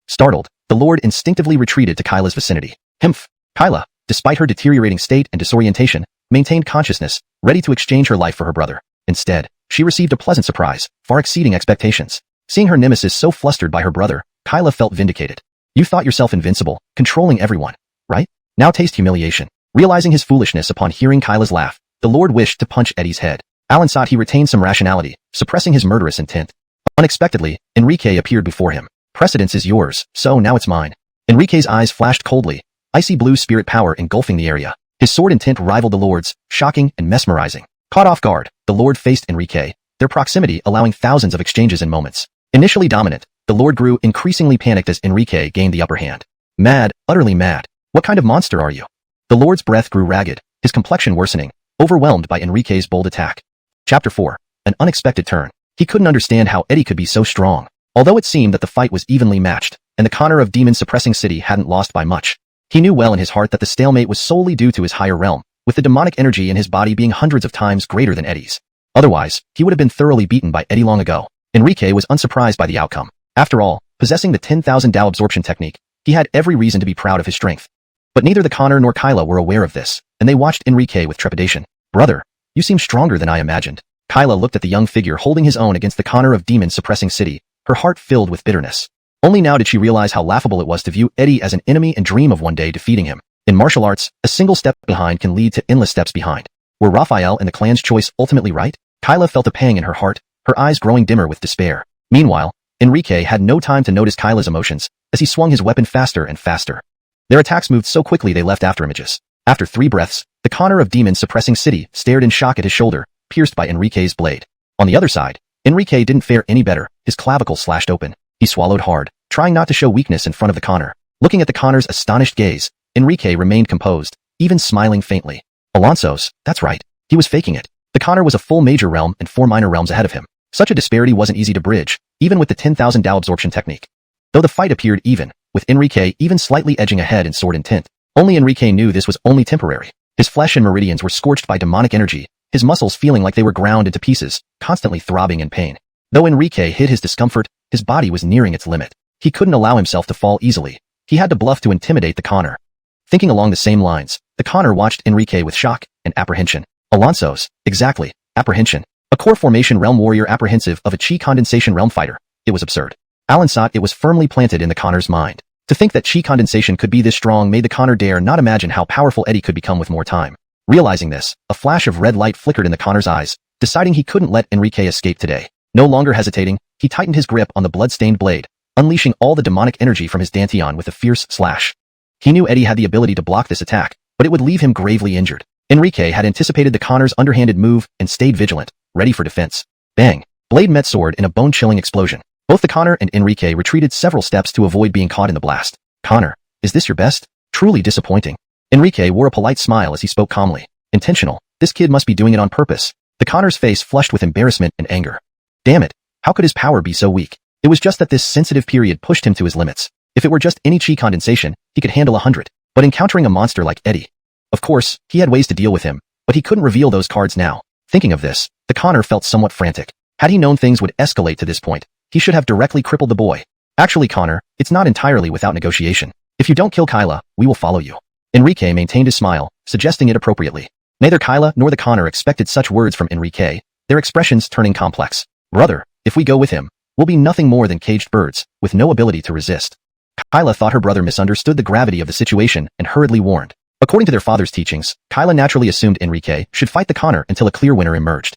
Startled, the Lord instinctively retreated to Kyla's vicinity. Humph! Kyla, despite her deteriorating state and disorientation, maintained consciousness, ready to exchange her life for her brother. Instead, she received a pleasant surprise, far exceeding expectations. Seeing her nemesis so flustered by her brother, Kyla felt vindicated. "You thought yourself invincible, controlling everyone, right? Now taste humiliation." Realizing his foolishness upon hearing Kyla's laugh, the Lord wished to punch Eddie's head. Alan thought he retained some rationality, suppressing his murderous intent. Unexpectedly, Enrique appeared before him. "Precedence is yours, so now it's mine." Enrique's eyes flashed coldly, icy blue spirit power engulfing the area. His sword intent rivaled the Lord's, shocking and mesmerizing. Caught off guard, the Lord faced Enrique, their proximity allowing thousands of exchanges in moments. Initially dominant, the Lord grew increasingly panicked as Enrique gained the upper hand. "Mad, utterly mad. What kind of monster are you?" The Lord's breath grew ragged, his complexion worsening, overwhelmed by Enrique's bold attack. Chapter 4. An unexpected turn. He couldn't understand how Eddie could be so strong. Although it seemed that the fight was evenly matched, and the Connor of Demon Suppressing City hadn't lost by much, he knew well in his heart that the stalemate was solely due to his higher realm, with the demonic energy in his body being hundreds of times greater than Eddie's. Otherwise, he would have been thoroughly beaten by Eddie long ago. Enrique was unsurprised by the outcome. After all, possessing the 10,000 Dao absorption technique, he had every reason to be proud of his strength. But neither the Connor nor Kyla were aware of this, and they watched Enrique with trepidation. "Brother, you seem stronger than I imagined." Kyla looked at the young figure holding his own against the Connor of Demon Suppressing City, her heart filled with bitterness. Only now did she realize how laughable it was to view Eddie as an enemy and dream of one day defeating him. In martial arts, a single step behind can lead to endless steps behind. Were Raphael and the clan's choice ultimately right? Kyla felt a pang in her heart, her eyes growing dimmer with despair. Meanwhile, Enrique had no time to notice Kyla's emotions, as he swung his weapon faster and faster. Their attacks moved so quickly they left afterimages. After 3 breaths, the Connor of Demon Suppressing City stared in shock at his shoulder, pierced by Enrique's blade. On the other side, Enrique didn't fare any better, his clavicle slashed open. He swallowed hard, trying not to show weakness in front of the Connor. Looking at the Connor's astonished gaze, Enrique remained composed, even smiling faintly. Alonso's, that's right. He was faking it. The Connor was a full major realm and 4 minor realms ahead of him. Such a disparity wasn't easy to bridge, even with the 10,000 Dao absorption technique. Though the fight appeared even, with Enrique even slightly edging ahead in sword intent, only Enrique knew this was only temporary. His flesh and meridians were scorched by demonic energy, his muscles feeling like they were ground into pieces, constantly throbbing in pain. Though Enrique hid his discomfort, his body was nearing its limit. He couldn't allow himself to fall easily. He had to bluff to intimidate the Connor. Thinking along the same lines, the Connor watched Enrique with shock and apprehension. Alonso's, exactly, apprehension. A core formation realm warrior apprehensive of a chi condensation realm fighter. It was absurd. Alan thought it was firmly planted in the Connor's mind. To think that chi condensation could be this strong made the Connor dare not imagine how powerful Eddie could become with more time. Realizing this, a flash of red light flickered in the Connor's eyes, deciding he couldn't let Enrique escape today. No longer hesitating, he tightened his grip on the blood-stained blade, unleashing all the demonic energy from his dantian with a fierce slash. He knew Eddie had the ability to block this attack, but it would leave him gravely injured. Enrique had anticipated the Connor's underhanded move and stayed vigilant, ready for defense. Bang! Blade met sword in a bone-chilling explosion. Both the Connor and Enrique retreated several steps to avoid being caught in the blast. Connor, is this your best? Truly disappointing. Enrique wore a polite smile as he spoke calmly. Intentional. This kid must be doing it on purpose. The Connor's face flushed with embarrassment and anger. Damn it. How could his power be so weak? It was just that this sensitive period pushed him to his limits. If it were just any chi condensation, he could handle 100. But encountering a monster like Eddie. Of course, he had ways to deal with him, but he couldn't reveal those cards now. Thinking of this, the Connor felt somewhat frantic. Had he known things would escalate to this point, he should have directly crippled the boy. Actually, Connor, it's not entirely without negotiation. If you don't kill Kyla, we will follow you. Enrique maintained his smile, suggesting it appropriately. Neither Kyla nor the Connor expected such words from Enrique, their expressions turning complex. Brother, if we go with him, we'll be nothing more than caged birds, with no ability to resist. Kyla thought her brother misunderstood the gravity of the situation and hurriedly warned. According to their father's teachings, Kyla naturally assumed Enrique should fight the Connor until a clear winner emerged.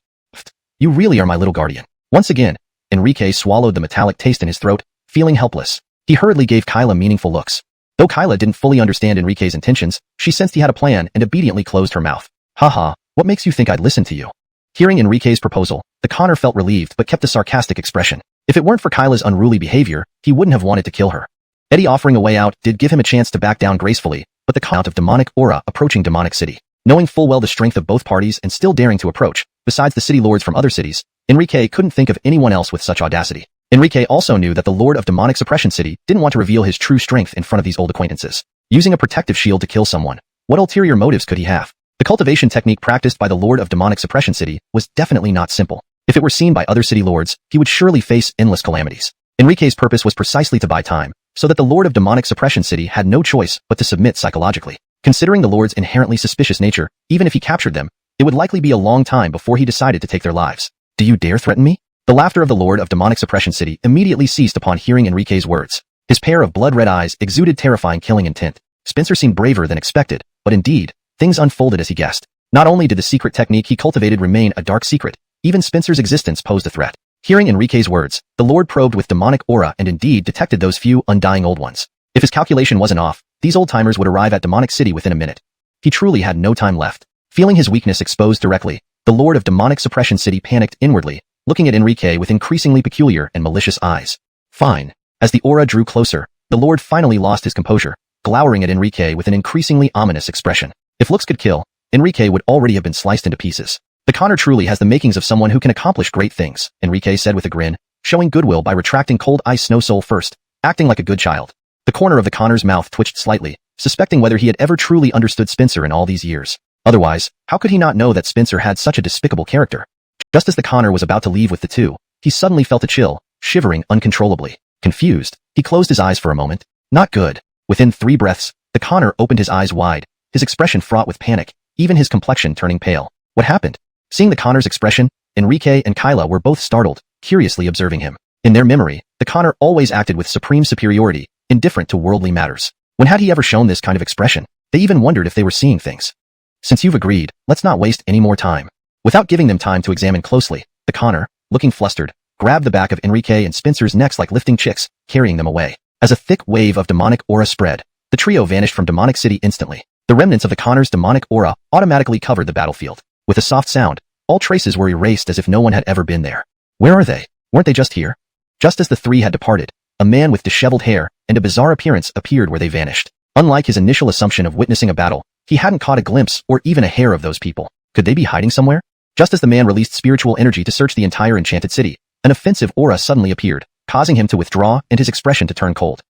You really are my little guardian. Once again, Enrique swallowed the metallic taste in his throat, feeling helpless. He hurriedly gave Kyla meaningful looks. Though Kyla didn't fully understand Enrique's intentions, she sensed he had a plan and obediently closed her mouth. Haha, what makes you think I'd listen to you? Hearing Enrique's proposal, the Connor felt relieved but kept a sarcastic expression. If it weren't for Kyla's unruly behavior, he wouldn't have wanted to kill her. Eddie offering a way out did give him a chance to back down gracefully, but the count of demonic aura approaching demonic city. Knowing full well the strength of both parties and still daring to approach, besides the city lords from other cities, Enrique couldn't think of anyone else with such audacity. Enrique also knew that the Lord of Demonic Suppression City didn't want to reveal his true strength in front of these old acquaintances. Using a protective shield to kill someone, what ulterior motives could he have? The cultivation technique practiced by the Lord of Demonic Suppression City was definitely not simple. If it were seen by other city lords, he would surely face endless calamities. Enrique's purpose was precisely to buy time, so that the Lord of Demonic Suppression City had no choice but to submit psychologically. Considering the Lord's inherently suspicious nature, even if he captured them, it would likely be a long time before he decided to take their lives. Do you dare threaten me? The laughter of the Lord of Demonic Suppression City immediately ceased upon hearing Enrique's words. His pair of blood-red eyes exuded terrifying killing intent. Spencer seemed braver than expected, but indeed, things unfolded as he guessed. Not only did the secret technique he cultivated remain a dark secret, even Spencer's existence posed a threat. Hearing Enrique's words, the Lord probed with demonic aura and indeed detected those few undying old ones. If his calculation wasn't off, these old-timers would arrive at Demonic City within a minute. He truly had no time left. Feeling his weakness exposed directly, the Lord of Demonic Suppression City panicked inwardly, looking at Enrique with increasingly peculiar and malicious eyes. Fine. As the aura drew closer, the Lord finally lost his composure, glowering at Enrique with an increasingly ominous expression. If looks could kill, Enrique would already have been sliced into pieces. The Connor truly has the makings of someone who can accomplish great things, Enrique said with a grin, showing goodwill by retracting Cold Ice Snow Soul first, acting like a good child. The corner of the Connor's mouth twitched slightly, suspecting whether he had ever truly understood Spencer in all these years. Otherwise, how could he not know that Spencer had such a despicable character? Just as the Connor was about to leave with the two, he suddenly felt a chill, shivering uncontrollably. Confused, he closed his eyes for a moment. Not good. Within 3 breaths, the Connor opened his eyes wide, his expression fraught with panic, even his complexion turning pale. What happened? Seeing the Connor's expression, Enrique and Kyla were both startled, curiously observing him. In their memory, the Connor always acted with supreme superiority, indifferent to worldly matters. When had he ever shown this kind of expression? They even wondered if they were seeing things. Since you've agreed, let's not waste any more time. Without giving them time to examine closely, the Connor, looking flustered, grabbed the back of Enrique and Spencer's necks like lifting chicks, carrying them away. As a thick wave of demonic aura spread, the trio vanished from Demonic City instantly. The remnants of the Connor's demonic aura automatically covered the battlefield. With a soft sound, all traces were erased as if no one had ever been there. Where are they? Weren't they just here? Just as the 3 had departed, a man with disheveled hair and a bizarre appearance appeared where they vanished. Unlike his initial assumption of witnessing a battle, he hadn't caught a glimpse or even a hair of those people. Could they be hiding somewhere? Just as the man released spiritual energy to search the entire enchanted city, an offensive aura suddenly appeared, causing him to withdraw and his expression to turn cold.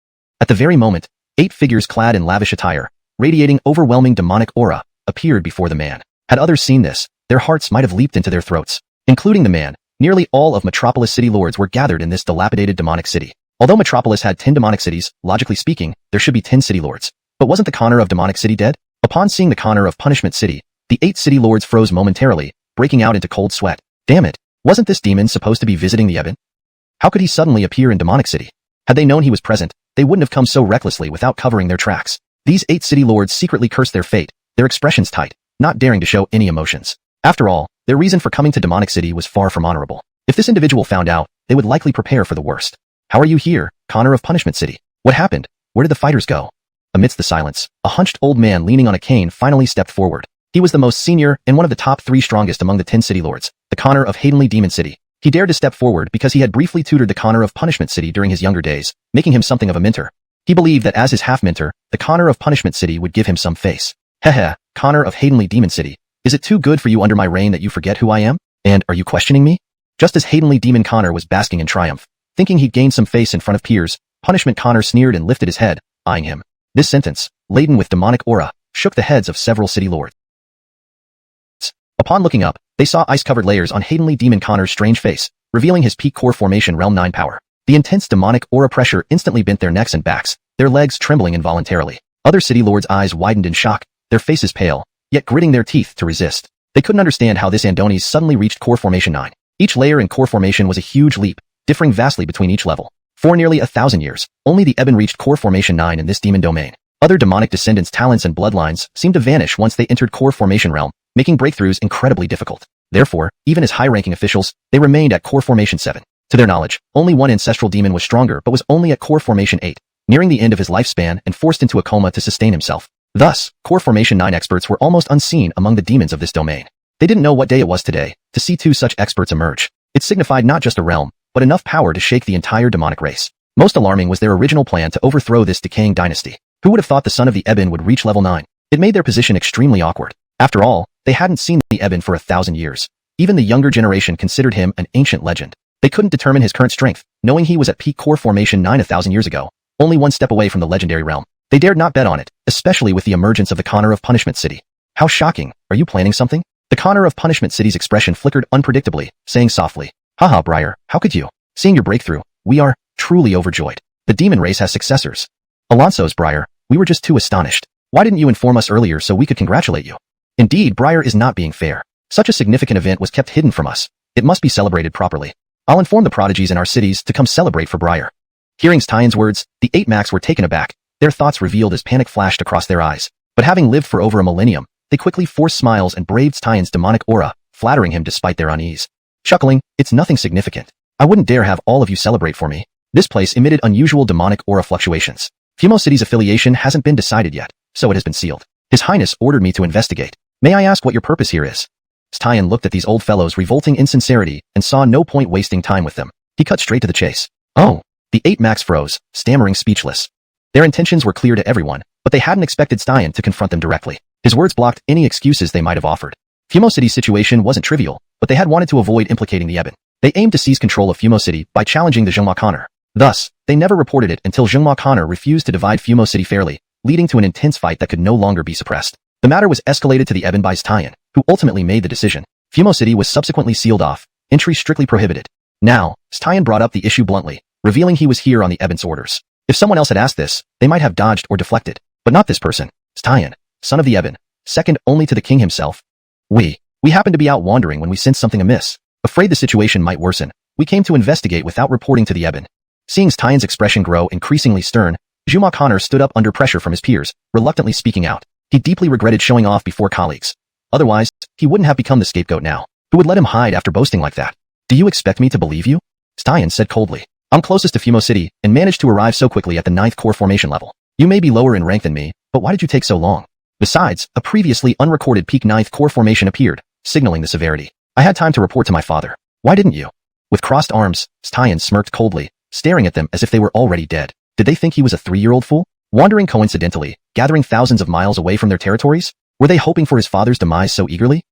At the very moment, 8 figures clad in lavish attire, radiating overwhelming demonic aura, appeared before the man. Had others seen this, their hearts might have leaped into their throats. Including the man, Nearly all of Metropolis city lords were gathered in this dilapidated demonic city. Although Metropolis had 10 demonic cities, logically speaking, there should be 10 city lords. But wasn't the Connor of Demonic City dead? Upon seeing the Connor of Punishment City, the 8 city lords froze momentarily, breaking out into cold sweat. Damn it! Wasn't this demon supposed to be visiting the Eben? How could he suddenly appear in Demonic City? Had they known he was present, they wouldn't have come so recklessly without covering their tracks. These 8 city lords secretly cursed their fate, their expressions tight, not daring to show any emotions. After all, their reason for coming to Demonic City was far from honorable. If this individual found out, they would likely prepare for the worst. How are you here, Connor of Punishment City? What happened? Where did the fighters go? Amidst the silence, a hunched old man leaning on a cane finally stepped forward. He was the most senior and one of the top 3 strongest among the 10 city lords, the Connor of Hadenly Demon City. He dared to step forward because he had briefly tutored the Connor of Punishment City during his younger days, making him something of a mentor. He believed that as his half-mentor, the Connor of Punishment City would give him some face. Heh, Connor of Hadenly Demon City. Is it too good for you under my reign that you forget who I am? And are you questioning me? Just as Hadenly Demon Connor was basking in triumph, thinking he'd gained some face in front of peers, Punishment Connor sneered and lifted his head, eyeing him. This sentence, laden with demonic aura, shook the heads of several city lords. Upon looking up, they saw ice-covered layers on Hadenly Demon Connor's strange face, revealing his peak core formation Realm 9 power. The intense demonic aura pressure instantly bent their necks and backs, their legs trembling involuntarily. Other city lords' eyes widened in shock, their faces pale, yet gritting their teeth to resist. They couldn't understand how this Andonies suddenly reached core formation 9. Each layer in core formation was a huge leap, differing vastly between each level. For nearly 1,000 years, only the Eben reached core formation 9 in this demon domain. Other demonic descendants' talents and bloodlines seemed to vanish once they entered core formation realm, making breakthroughs incredibly difficult. Therefore, even as high-ranking officials, they remained at core formation 7. To their knowledge, only one ancestral demon was stronger but was only at core formation 8, nearing the end of his lifespan and forced into a coma to sustain himself. Thus, core formation 9 experts were almost unseen among the demons of this domain. They didn't know what day it was today to see 2 such experts emerge. It signified not just a realm, but enough power to shake the entire demonic race. Most alarming was their original plan to overthrow this decaying dynasty. Who would have thought the son of the Eben would reach level 9? It made their position extremely awkward. After all, they hadn't seen the Eben for 1,000 years. Even the younger generation considered him an ancient legend. They couldn't determine his current strength, knowing he was at peak core formation 9 1,000 years ago, only one step away from the legendary realm. They dared not bet on it, especially with the emergence of the Connor of Punishment City. How shocking! Are you planning something? The Connor of Punishment City's expression flickered unpredictably, saying softly, Haha, Briar, how could you? Seeing your breakthrough, we are truly overjoyed. The demon race has successors. Alonso's Briar, we were just too astonished. Why didn't you inform us earlier so we could congratulate you? Indeed, Briar is not being fair. Such a significant event was kept hidden from us. It must be celebrated properly. I'll inform the prodigies in our cities to come celebrate for Briar. Hearing Stein's words, the 8 Max were taken aback, their thoughts revealed as panic flashed across their eyes. But having lived for over a millennium, they quickly forced smiles and braved Stein's demonic aura, flattering him despite their unease. Chuckling, it's nothing significant. I wouldn't dare have all of you celebrate for me. This place emitted unusual demonic aura fluctuations. Fumo City's affiliation hasn't been decided yet, so it has been sealed. His Highness ordered me to investigate. May I ask what your purpose here is? Stein looked at these old fellows' revolting insincerity and saw no point wasting time with them. He cut straight to the chase. Oh, the 8 Max froze, stammering speechless. Their intentions were clear to everyone, but they hadn't expected Stein to confront them directly. His words blocked any excuses they might have offered. Fumo City's situation wasn't trivial, but they had wanted to avoid implicating the Eben. They aimed to seize control of Fumo City by challenging the Zhengma Connor. Thus, they never reported it until Zhengma Connor refused to divide Fumo City fairly, leading to an intense fight that could no longer be suppressed. The matter was escalated to the Eben by Stein, who ultimately made the decision. Fumo City was subsequently sealed off, entry strictly prohibited. Now, Stein brought up the issue bluntly, revealing he was here on the Eben's orders. If someone else had asked this, they might have dodged or deflected, but not this person. Stein, son of the Eben, second only to the king himself. We happened to be out wandering when we sensed something amiss. Afraid the situation might worsen, we came to investigate without reporting to the Eben. Seeing Stein's expression grow increasingly stern, Zhengma Connor stood up under pressure from his peers, reluctantly speaking out. He deeply regretted showing off before colleagues. Otherwise, he wouldn't have become the scapegoat now. Who would let him hide after boasting like that? Do you expect me to believe you? Stein said coldly. I'm closest to Fumo City and managed to arrive so quickly at the 9th core formation level. You may be lower in rank than me, but why did you take so long? Besides, a previously unrecorded peak 9th core formation appeared, signaling the severity. I had time to report to my father. Why didn't you? With crossed arms, Stein smirked coldly, staring at them as if they were already dead. Did they think he was a 3-year-old fool? Wandering coincidentally, gathering thousands of miles away from their territories? Were they hoping for his father's demise so eagerly?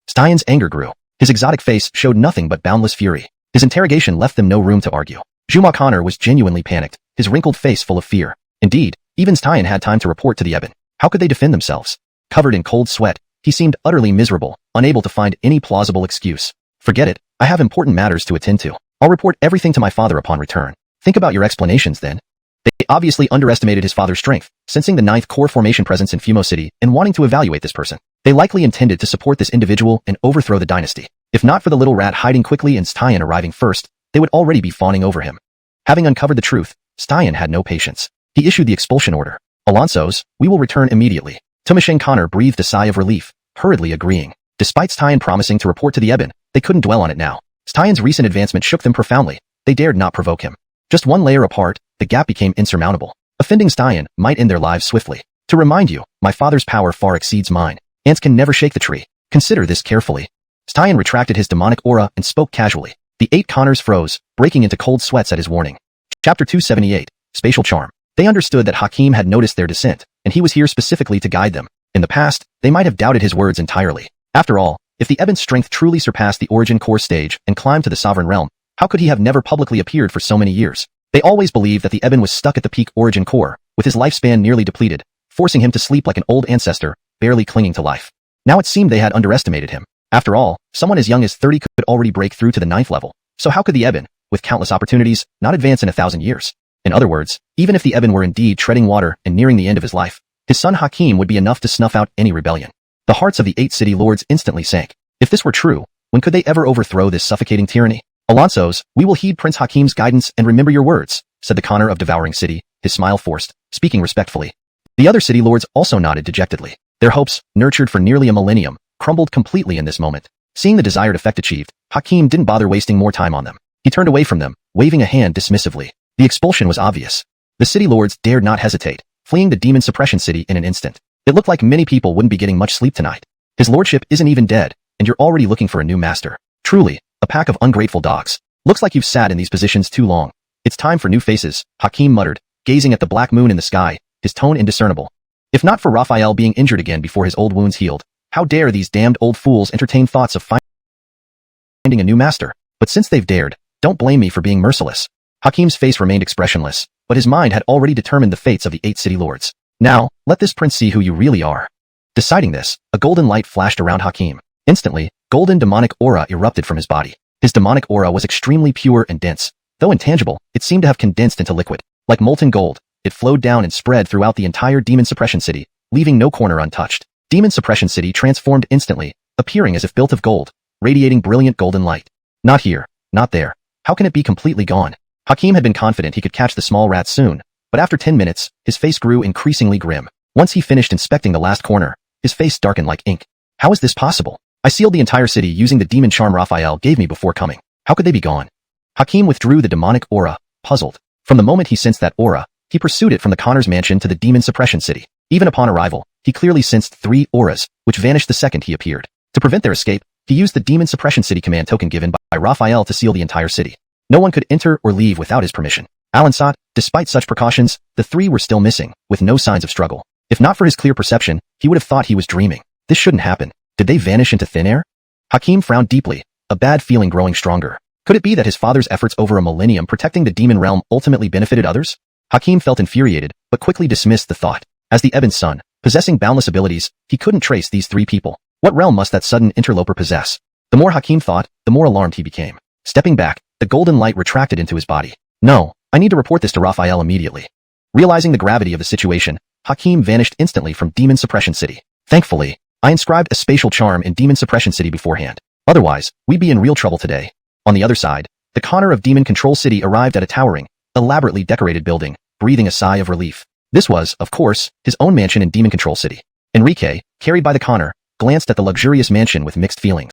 Stein's anger grew. His exotic face showed nothing but boundless fury. His interrogation left them no room to argue. Zhengma Connor was genuinely panicked, his wrinkled face full of fear. Indeed, even Stein had time to report to the Eben. How could they defend themselves? Covered in cold sweat, he seemed utterly miserable, unable to find any plausible excuse. Forget it, I have important matters to attend to. I'll report everything to my father upon return. Think about your explanations then. They obviously underestimated his father's strength, sensing the 9th Core formation presence in Fumo City and wanting to evaluate this person. They likely intended to support this individual and overthrow the dynasty. If not for the little rat hiding quickly and Styan arriving first, they would already be fawning over him. Having uncovered the truth, Styan had no patience. He issued the expulsion order. Alonso's, we will return immediately. Tumasheng Connor breathed a sigh of relief, hurriedly agreeing. Despite Styan promising to report to the Eben, they couldn't dwell on it now. Styan's recent advancement shook them profoundly. They dared not provoke him. Just one layer apart, the gap became insurmountable. Offending Styan might end their lives swiftly. To remind you, my father's power far exceeds mine. Ants can never shake the tree. Consider this carefully. Styan retracted his demonic aura and spoke casually. The 8 Connors froze, breaking into cold sweats at his warning. Chapter 278, Spatial Charm. They understood that Hakim had noticed their descent, and he was here specifically to guide them. In the past, they might have doubted his words entirely. After all, if the Eben's strength truly surpassed the Origin Core stage and climbed to the Sovereign Realm, how could he have never publicly appeared for so many years? They always believed that the Eben was stuck at the peak Origin Core, with his lifespan nearly depleted, forcing him to sleep like an old ancestor, barely clinging to life. Now it seemed they had underestimated him. After all, someone as young as 30 could already break through to the 9th level. So how could the Eben, with countless opportunities, not advance in 1,000 years? In other words, even if the Eben were indeed treading water and nearing the end of his life, his son Hakim would be enough to snuff out any rebellion. The hearts of the 8 city lords instantly sank. If this were true, when could they ever overthrow this suffocating tyranny? Alonso's, we will heed Prince Hakim's guidance and remember your words, said the Connor of Devouring City, his smile forced, speaking respectfully. The other city lords also nodded dejectedly. Their hopes, nurtured for nearly a millennium, crumbled completely in this moment. Seeing the desired effect achieved, Hakim didn't bother wasting more time on them. He turned away from them, waving a hand dismissively. The expulsion was obvious. The city lords dared not hesitate, fleeing the demon suppression city in an instant. It looked like many people wouldn't be getting much sleep tonight. His lordship isn't even dead, and you're already looking for a new master. Truly, a pack of ungrateful dogs. Looks like you've sat in these positions too long. It's time for new faces, Hakim muttered, gazing at the black moon in the sky, his tone indiscernible. If not for Raphael being injured again before his old wounds healed, how dare these damned old fools entertain thoughts of finding a new master? But since they've dared, don't blame me for being merciless. Hakim's face remained expressionless, but his mind had already determined the fates of the 8 city lords. Now, let this prince see who you really are. Deciding this, a golden light flashed around Hakim. Instantly, golden demonic aura erupted from his body. His demonic aura was extremely pure and dense. Though intangible, it seemed to have condensed into liquid. Like molten gold, it flowed down and spread throughout the entire Demon Suppression City, leaving no corner untouched. Demon Suppression City transformed instantly, appearing as if built of gold, radiating brilliant golden light. Not here, not there. How can it be completely gone? Hakim had been confident he could catch the small rats soon, but after 10 minutes, his face grew increasingly grim. Once he finished inspecting the last corner, his face darkened like ink. How is this possible? I sealed the entire city using the demon charm Raphael gave me before coming. How could they be gone? Hakim withdrew the demonic aura, puzzled. From the moment he sensed that aura, he pursued it from the Connor's mansion to the Demon Suppression City. Even upon arrival, he clearly sensed 3 auras, which vanished the second he appeared. To prevent their escape, he used the Demon Suppression City command token given by Raphael to seal the entire city. No one could enter or leave without his permission. Alansat, despite such precautions, the 3 were still missing, with no signs of struggle. If not for his clear perception, he would have thought he was dreaming. This shouldn't happen. Did they vanish into thin air? Hakim frowned deeply, a bad feeling growing stronger. Could it be that his father's efforts over a millennium protecting the demon realm ultimately benefited others? Hakim felt infuriated, but quickly dismissed the thought. As the Eben's son, possessing boundless abilities, he couldn't trace these 3 people. What realm must that sudden interloper possess? The more Hakim thought, the more alarmed he became. Stepping back, the golden light retracted into his body. No, I need to report this to Raphael immediately. Realizing the gravity of the situation, Hakim vanished instantly from Demon Suppression City. Thankfully, I inscribed a spatial charm in Demon Suppression City beforehand. Otherwise, we'd be in real trouble today. On the other side, the Connor of Demon Control City arrived at a towering, elaborately decorated building, breathing a sigh of relief. This was, of course, his own mansion in Demon Control City. Enrique, carried by the Connor, glanced at the luxurious mansion with mixed feelings.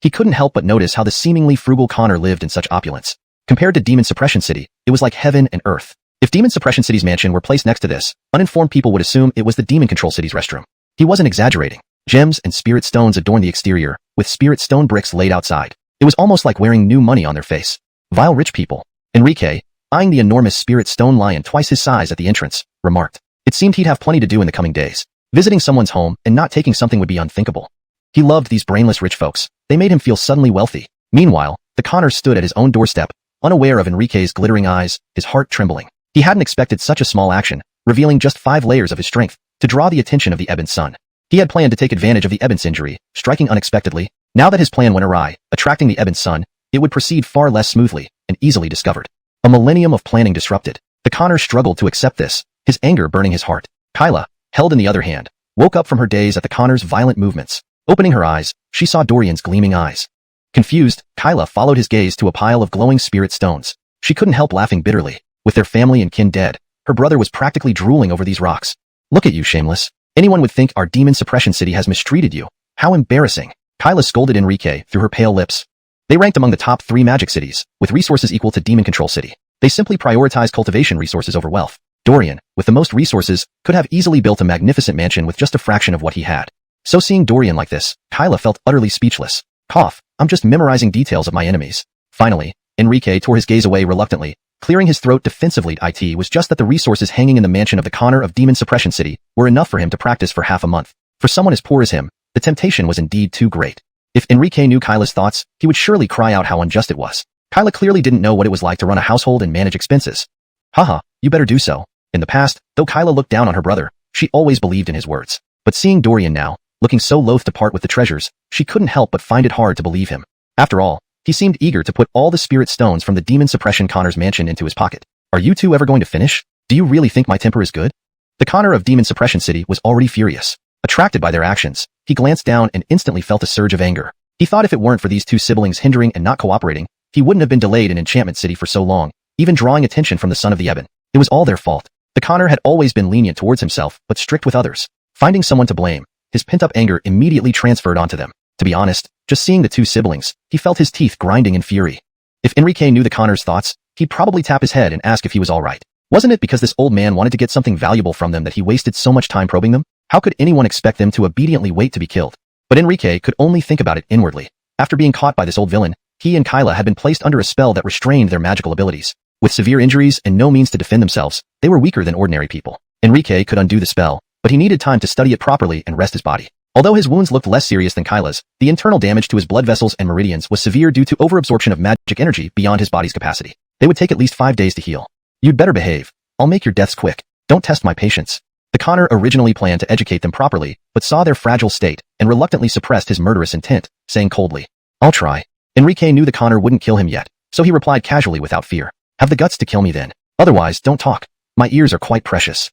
He couldn't help but notice how the seemingly frugal Connor lived in such opulence. Compared to Demon Suppression City, it was like heaven and earth. If Demon Suppression City's mansion were placed next to this, uninformed people would assume it was the Demon Control City's restroom. He wasn't exaggerating. Gems and spirit stones adorned the exterior, with spirit stone bricks laid outside. It was almost like wearing new money on their face. Vile rich people. Enrique, eyeing the enormous spirit stone lion twice his size at the entrance, remarked. It seemed he'd have plenty to do in the coming days. Visiting someone's home and not taking something would be unthinkable. He loved these brainless rich folks. They made him feel suddenly wealthy. Meanwhile, the Connor stood at his own doorstep, unaware of Enrique's glittering eyes, his heart trembling. He hadn't expected such a small action, revealing just 5 layers of his strength, to draw the attention of the Eben's son. He had planned to take advantage of the Eben's injury, striking unexpectedly. Now that his plan went awry, attracting the Eben's son, it would proceed far less smoothly and easily discovered. A millennium of planning disrupted. The Connor struggled to accept this, his anger burning his heart. Kyla, held in the other hand, woke up from her daze at the Connor's violent movements. Opening her eyes, she saw Dorian's gleaming eyes. Confused, Kyla followed his gaze to a pile of glowing spirit stones. She couldn't help laughing bitterly. With their family and kin dead, her brother was practically drooling over these rocks. Look at you, shameless. Anyone would think our demon suppression city has mistreated you. How embarrassing. Kyla scolded Enrique through her pale lips. They ranked among the top 3 magic cities, with resources equal to Demon Control City. They simply prioritized cultivation resources over wealth. Dorian, with the most resources, could have easily built a magnificent mansion with just a fraction of what he had. So seeing Dorian like this, Kyla felt utterly speechless. Cough, I'm just memorizing details of my enemies. Finally, Enrique tore his gaze away reluctantly, clearing his throat defensively. It was just that the resources hanging in the mansion of the Connor of Demon Suppression City were enough for him to practice for half a month. For someone as poor as him, the temptation was indeed too great. If Enrique knew Kyla's thoughts, he would surely cry out how unjust it was. Kyla clearly didn't know what it was like to run a household and manage expenses. Haha, you better do so. In the past, though Kyla looked down on her brother, she always believed in his words. But seeing Dorian now, looking so loath to part with the treasures, she couldn't help but find it hard to believe him. After all, he seemed eager to put all the spirit stones from the Demon Suppression Connor's mansion into his pocket. Are you two ever going to finish? Do you really think my temper is good? The Connor of Demon Suppression City was already furious. Attracted by their actions, he glanced down and instantly felt a surge of anger. He thought if it weren't for these two siblings hindering and not cooperating, he wouldn't have been delayed in Enchantment City for so long, even drawing attention from the son of the Ebon. It was all their fault. The Connor had always been lenient towards himself, but strict with others. Finding someone to blame, his pent-up anger immediately transferred onto them. To be honest, just seeing the two siblings, he felt his teeth grinding in fury. If Enrique knew the Connor's thoughts, he'd probably tap his head and ask if he was all right. Wasn't it because this old man wanted to get something valuable from them that he wasted so much time probing them? How could anyone expect them to obediently wait to be killed? But Enrique could only think about it inwardly. After being caught by this old villain, he and Kyla had been placed under a spell that restrained their magical abilities. With severe injuries and no means to defend themselves, they were weaker than ordinary people. Enrique could undo the spell, but he needed time to study it properly and rest his body. Although his wounds looked less serious than Kyla's, the internal damage to his blood vessels and meridians was severe due to overabsorption of magic energy beyond his body's capacity. They would take at least 5 days to heal. You'd better behave. I'll make your deaths quick. Don't test my patience. The Connor originally planned to educate them properly, but saw their fragile state and reluctantly suppressed his murderous intent, saying coldly, I'll try. Enrique knew the Connor wouldn't kill him yet, so he replied casually without fear. Have the guts to kill me then. Otherwise, don't talk. My ears are quite precious.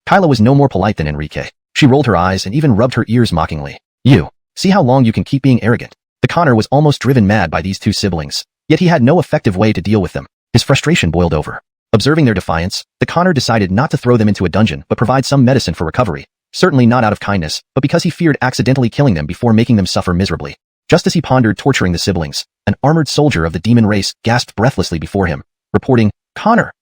Kyla was no more polite than Enrique. She rolled her eyes and even rubbed her ears mockingly. You. See how long you can keep being arrogant. The Connor was almost driven mad by these two siblings, yet he had no effective way to deal with them. His frustration boiled over. Observing their defiance, the Connor decided not to throw them into a dungeon but provide some medicine for recovery, certainly not out of kindness, but because he feared accidentally killing them before making them suffer miserably. Just as he pondered torturing the siblings, an armored soldier of the demon race gasped breathlessly before him, reporting, Connor,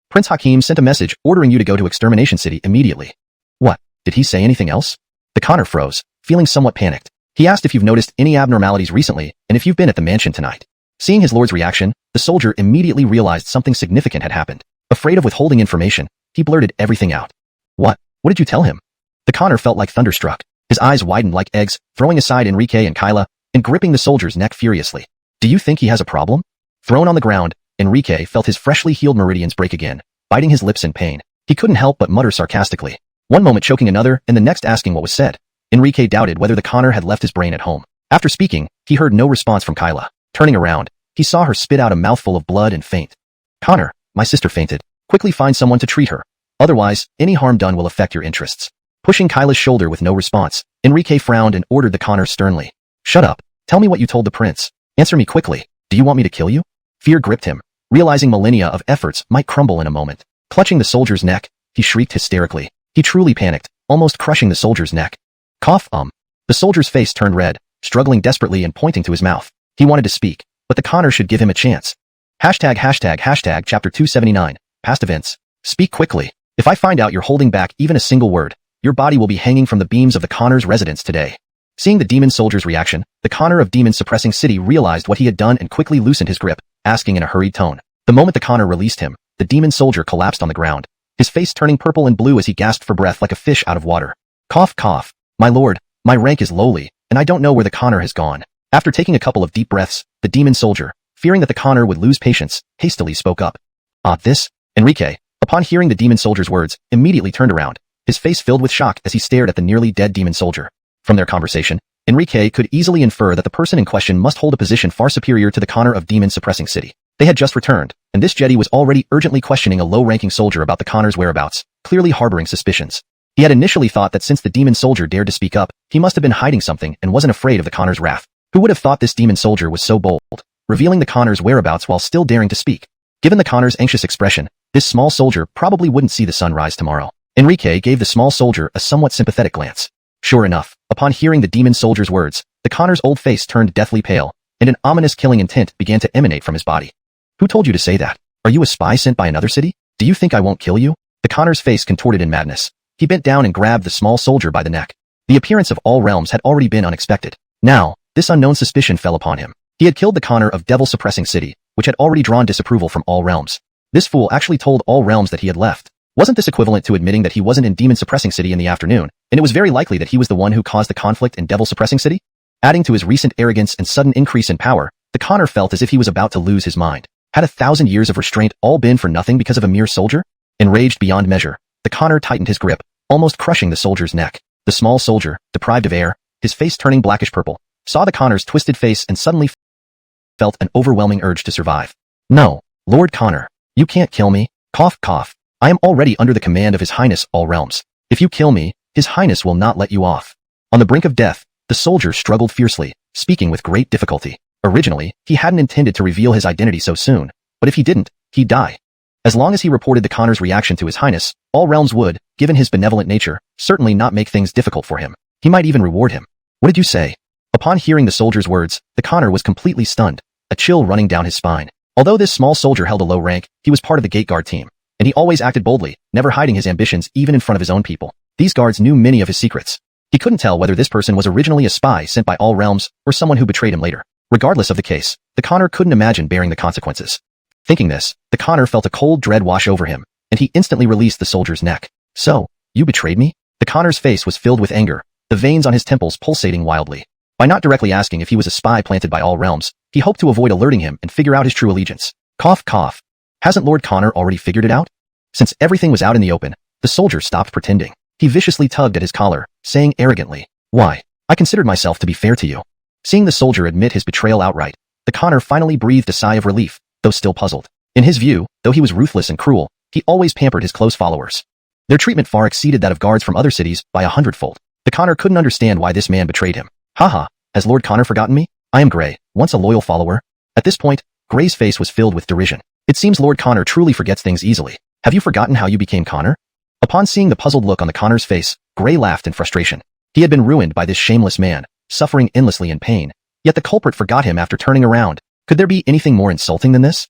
Prince Hakim sent a message ordering you to go to Extermination City immediately. What? Did he say anything else? The Connor froze, feeling somewhat panicked. He asked if you've noticed any abnormalities recently and if you've been at the mansion tonight. Seeing his lord's reaction, the soldier immediately realized something significant had happened. Afraid of withholding information, he blurted everything out. What? What did you tell him? The Connor felt like thunderstruck. His eyes widened like eggs, throwing aside Enrique and Kyla, and gripping the soldier's neck furiously. Do you think he has a problem? Thrown on the ground, Enrique felt his freshly healed meridians break again, biting his lips in pain. He couldn't help but mutter sarcastically, one moment choking another and the next asking what was said. Enrique doubted whether the Connor had left his brain at home. After speaking, he heard no response from Kyla. Turning around, he saw her spit out a mouthful of blood and faint. Connor, my sister fainted. Quickly find someone to treat her. Otherwise, any harm done will affect your interests. Pushing Kyla's shoulder with no response, Enrique frowned and ordered the Connor sternly. Shut up. Tell me what you told the prince. Answer me quickly. Do you want me to kill you? Fear gripped him. Realizing millennia of efforts might crumble in a moment. Clutching the soldier's neck, he shrieked hysterically. He truly panicked, almost crushing the soldier's neck. Cough. The soldier's face turned red, struggling desperately and pointing to his mouth. He wanted to speak, but the Connor should give him a chance. Hashtag chapter 279, past events. Speak quickly. If I find out you're holding back even a single word, your body will be hanging from the beams of the Connor's residence today. Seeing the demon soldier's reaction, the Connor of Demon Suppressing City realized what he had done and quickly loosened his grip, asking in a hurried tone. The moment the Connor released him, the demon soldier collapsed on the ground, his face turning purple and blue as he gasped for breath like a fish out of water. Cough, cough. My lord, my rank is lowly, and I don't know where the Connor has gone. After taking a couple of deep breaths, the demon soldier, fearing that the Connor would lose patience, hastily spoke up. This? Enrique, upon hearing the demon soldier's words, immediately turned around, his face filled with shock as he stared at the nearly dead demon soldier. From their conversation, Enrique could easily infer that the person in question must hold a position far superior to the Connor of Demon Suppressing City. They had just returned, and this Jedi was already urgently questioning a low-ranking soldier about the Connor's whereabouts, clearly harboring suspicions. He had initially thought that since the demon soldier dared to speak up, he must have been hiding something and wasn't afraid of the Connor's wrath. Who would have thought this demon soldier was so bold, revealing the Connor's whereabouts while still daring to speak? Given the Connor's anxious expression, this small soldier probably wouldn't see the sun rise tomorrow. Enrique gave the small soldier a somewhat sympathetic glance. Sure enough, upon hearing the demon soldier's words, the Connor's old face turned deathly pale, and an ominous killing intent began to emanate from his body. Who told you to say that? Are you a spy sent by another city? Do you think I won't kill you? The Connor's face contorted in madness. He bent down and grabbed the small soldier by the neck. The appearance of all realms had already been unexpected. Now, this unknown suspicion fell upon him. He had killed the Connor of Devil Suppressing City, which had already drawn disapproval from all realms. This fool actually told all realms that he had left. Wasn't this equivalent to admitting that he wasn't in Demon Suppressing City in the afternoon, and it was very likely that he was the one who caused the conflict in Devil Suppressing City? Adding to his recent arrogance and sudden increase in power, the Connor felt as if he was about to lose his mind. Had 1,000 years of restraint all been for nothing because of a mere soldier? Enraged beyond measure, the Connor tightened his grip, almost crushing the soldier's neck. The small soldier, deprived of air, his face turning blackish purple, saw the Connor's twisted face and suddenly felt an overwhelming urge to survive. No, Lord Connor, you can't kill me. Cough, cough. I am already under the command of His Highness all realms. If you kill me, His Highness will not let you off. On the brink of death, the soldier struggled fiercely, speaking with great difficulty. Originally, he hadn't intended to reveal his identity so soon, but if he didn't, he'd die. As long as he reported the Connor's reaction to His Highness, all realms would, given his benevolent nature, certainly not make things difficult for him. He might even reward him. What did you say? Upon hearing the soldier's words, the Connor was completely stunned, a chill running down his spine. Although this small soldier held a low rank, he was part of the gate guard team, and he always acted boldly, never hiding his ambitions even in front of his own people. These guards knew many of his secrets. He couldn't tell whether this person was originally a spy sent by all realms or someone who betrayed him later. Regardless of the case, the Connor couldn't imagine bearing the consequences. Thinking this, the Connor felt a cold dread wash over him, and he instantly released the soldier's neck. So, you betrayed me? The Connor's face was filled with anger, the veins on his temples pulsating wildly. By not directly asking if he was a spy planted by all realms, he hoped to avoid alerting him and figure out his true allegiance. Cough, cough. Hasn't Lord Connor already figured it out? Since everything was out in the open, the soldier stopped pretending. He viciously tugged at his collar, saying arrogantly, "Why, I considered myself to be fair to you." Seeing the soldier admit his betrayal outright, the Connor finally breathed a sigh of relief, though still puzzled. In his view, though he was ruthless and cruel, he always pampered his close followers. Their treatment far exceeded that of guards from other cities by 100-fold. The Connor couldn't understand why this man betrayed him. Haha, has Lord Connor forgotten me? I am Gray, once a loyal follower. At this point, Gray's face was filled with derision. It seems Lord Connor truly forgets things easily. Have you forgotten how you became Connor? Upon seeing the puzzled look on the Connor's face, Gray laughed in frustration. He had been ruined by this shameless man, suffering endlessly in pain. Yet the culprit forgot him after turning around. Could there be anything more insulting than this?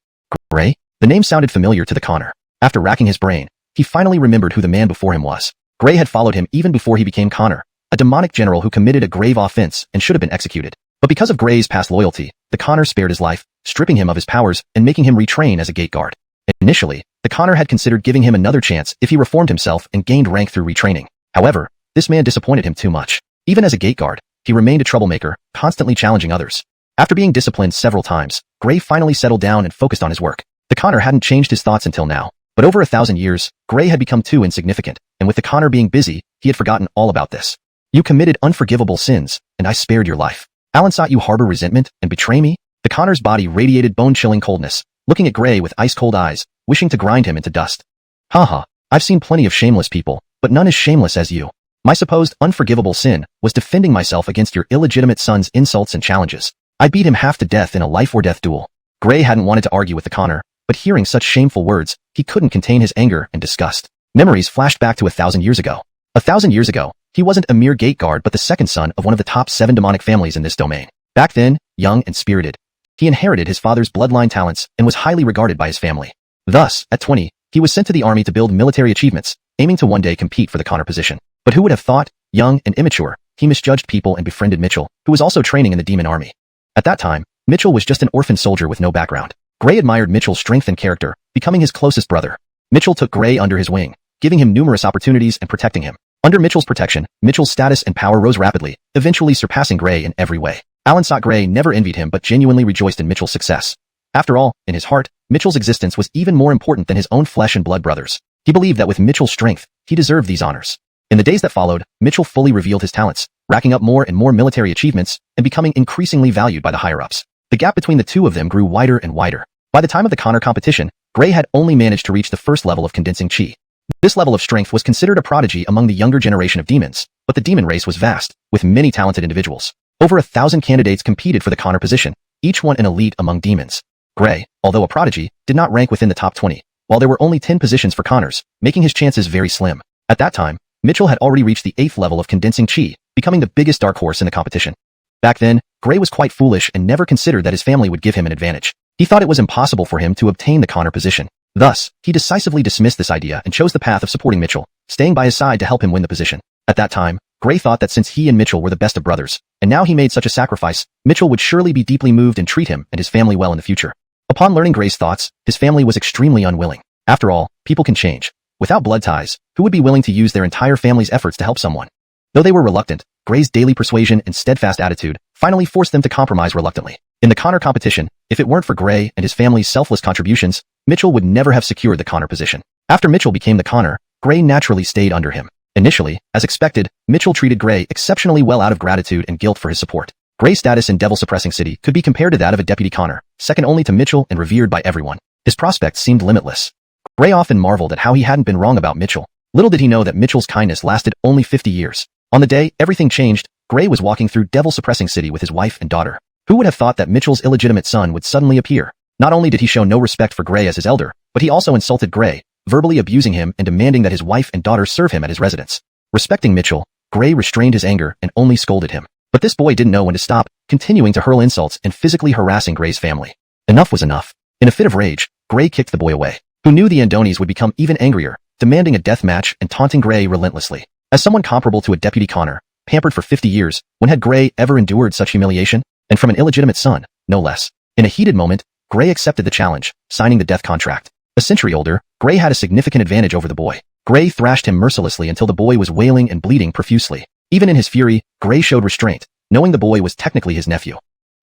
Gray? The name sounded familiar to the Connor. After racking his brain, he finally remembered who the man before him was. Gray had followed him even before he became Connor, a demonic general who committed a grave offense and should have been executed. But because of Gray's past loyalty, the Connor spared his life, stripping him of his powers and making him retrain as a gate guard. Initially, the Connor had considered giving him another chance if he reformed himself and gained rank through retraining. However, this man disappointed him too much. Even as a gate guard, he remained a troublemaker, constantly challenging others. After being disciplined several times, Gray finally settled down and focused on his work. The Connor hadn't changed his thoughts until now, but over 1,000 years, Gray had become too insignificant, and with the Connor being busy, he had forgotten all about this. You committed unforgivable sins, and I spared your life. Alan sought you harbor resentment and betray me? The Connor's body radiated bone-chilling coldness, looking at Gray with ice-cold eyes, wishing to grind him into dust. Haha, I've seen plenty of shameless people, but none as shameless as you. My supposed unforgivable sin was defending myself against your illegitimate son's insults and challenges. I beat him half to death in a life-or-death duel. Gray hadn't wanted to argue with the Connor, but hearing such shameful words, he couldn't contain his anger and disgust. Memories flashed back to 1,000 years ago. 1,000 years ago, he wasn't a mere gate guard but the second son of one of the top 7 demonic families in this domain. Back then, young and spirited, he inherited his father's bloodline talents and was highly regarded by his family. Thus, at 20, he was sent to the army to build military achievements, aiming to one day compete for the Connor position. But who would have thought, young and immature, he misjudged people and befriended Mitchell, who was also training in the demon army. At that time, Mitchell was just an orphan soldier with no background. Gray admired Mitchell's strength and character, becoming his closest brother. Mitchell took Gray under his wing, giving him numerous opportunities and protecting him. Under Mitchell's protection, Mitchell's status and power rose rapidly, eventually surpassing Gray in every way. Alan sought Gray never envied him but genuinely rejoiced in Mitchell's success. After all, in his heart, Mitchell's existence was even more important than his own flesh and blood brothers. He believed that with Mitchell's strength, he deserved these honors. In the days that followed, Mitchell fully revealed his talents, racking up more and more military achievements and becoming increasingly valued by the higher-ups. The gap between the two of them grew wider and wider. By the time of the Connor competition, Gray had only managed to reach the first level of condensing chi. This level of strength was considered a prodigy among the younger generation of demons, but the demon race was vast, with many talented individuals. Over 1,000 candidates competed for the Connor position, each one an elite among demons. Gray, although a prodigy, did not rank within the top 20, while there were only 10 positions for Connors, making his chances very slim. At that time, Mitchell had already reached the 8th level of condensing chi, becoming the biggest dark horse in the competition. Back then, Gray was quite foolish and never considered that his family would give him an advantage. He thought it was impossible for him to obtain the Connor position. Thus, he decisively dismissed this idea and chose the path of supporting Mitchell, staying by his side to help him win the position. At that time, Gray thought that since he and Mitchell were the best of brothers, and now he made such a sacrifice, Mitchell would surely be deeply moved and treat him and his family well in the future. Upon learning Gray's thoughts, his family was extremely unwilling. After all, people can change. Without blood ties, who would be willing to use their entire family's efforts to help someone? Though they were reluctant, Gray's daily persuasion and steadfast attitude finally forced them to compromise reluctantly. In the Connor competition, if it weren't for Gray and his family's selfless contributions, Mitchell would never have secured the Connor position. After Mitchell became the Connor, Gray naturally stayed under him. Initially, as expected, Mitchell treated Gray exceptionally well out of gratitude and guilt for his support. Gray's status in Devil Suppressing City could be compared to that of a deputy Connor, second only to Mitchell and revered by everyone. His prospects seemed limitless. Gray often marveled at how he hadn't been wrong about Mitchell. Little did he know that Mitchell's kindness lasted only 50 years. On the day everything changed, Gray was walking through Devil Suppressing City with his wife and daughter. Who would have thought that Mitchell's illegitimate son would suddenly appear? Not only did he show no respect for Gray as his elder, but he also insulted Gray, verbally abusing him and demanding that his wife and daughter serve him at his residence. Respecting Mitchell, Gray restrained his anger and only scolded him. But this boy didn't know when to stop, continuing to hurl insults and physically harassing Gray's family. Enough was enough. In a fit of rage, Gray kicked the boy away. Who knew the Andonis would become even angrier, demanding a death match and taunting Gray relentlessly. As someone comparable to a deputy Connor, pampered for 50 years, when had Gray ever endured such humiliation? And from an illegitimate son, no less. In a heated moment, Gray accepted the challenge, signing the death contract. A century older, Gray had a significant advantage over the boy. Gray thrashed him mercilessly until the boy was wailing and bleeding profusely. Even in his fury, Gray showed restraint, knowing the boy was technically his nephew.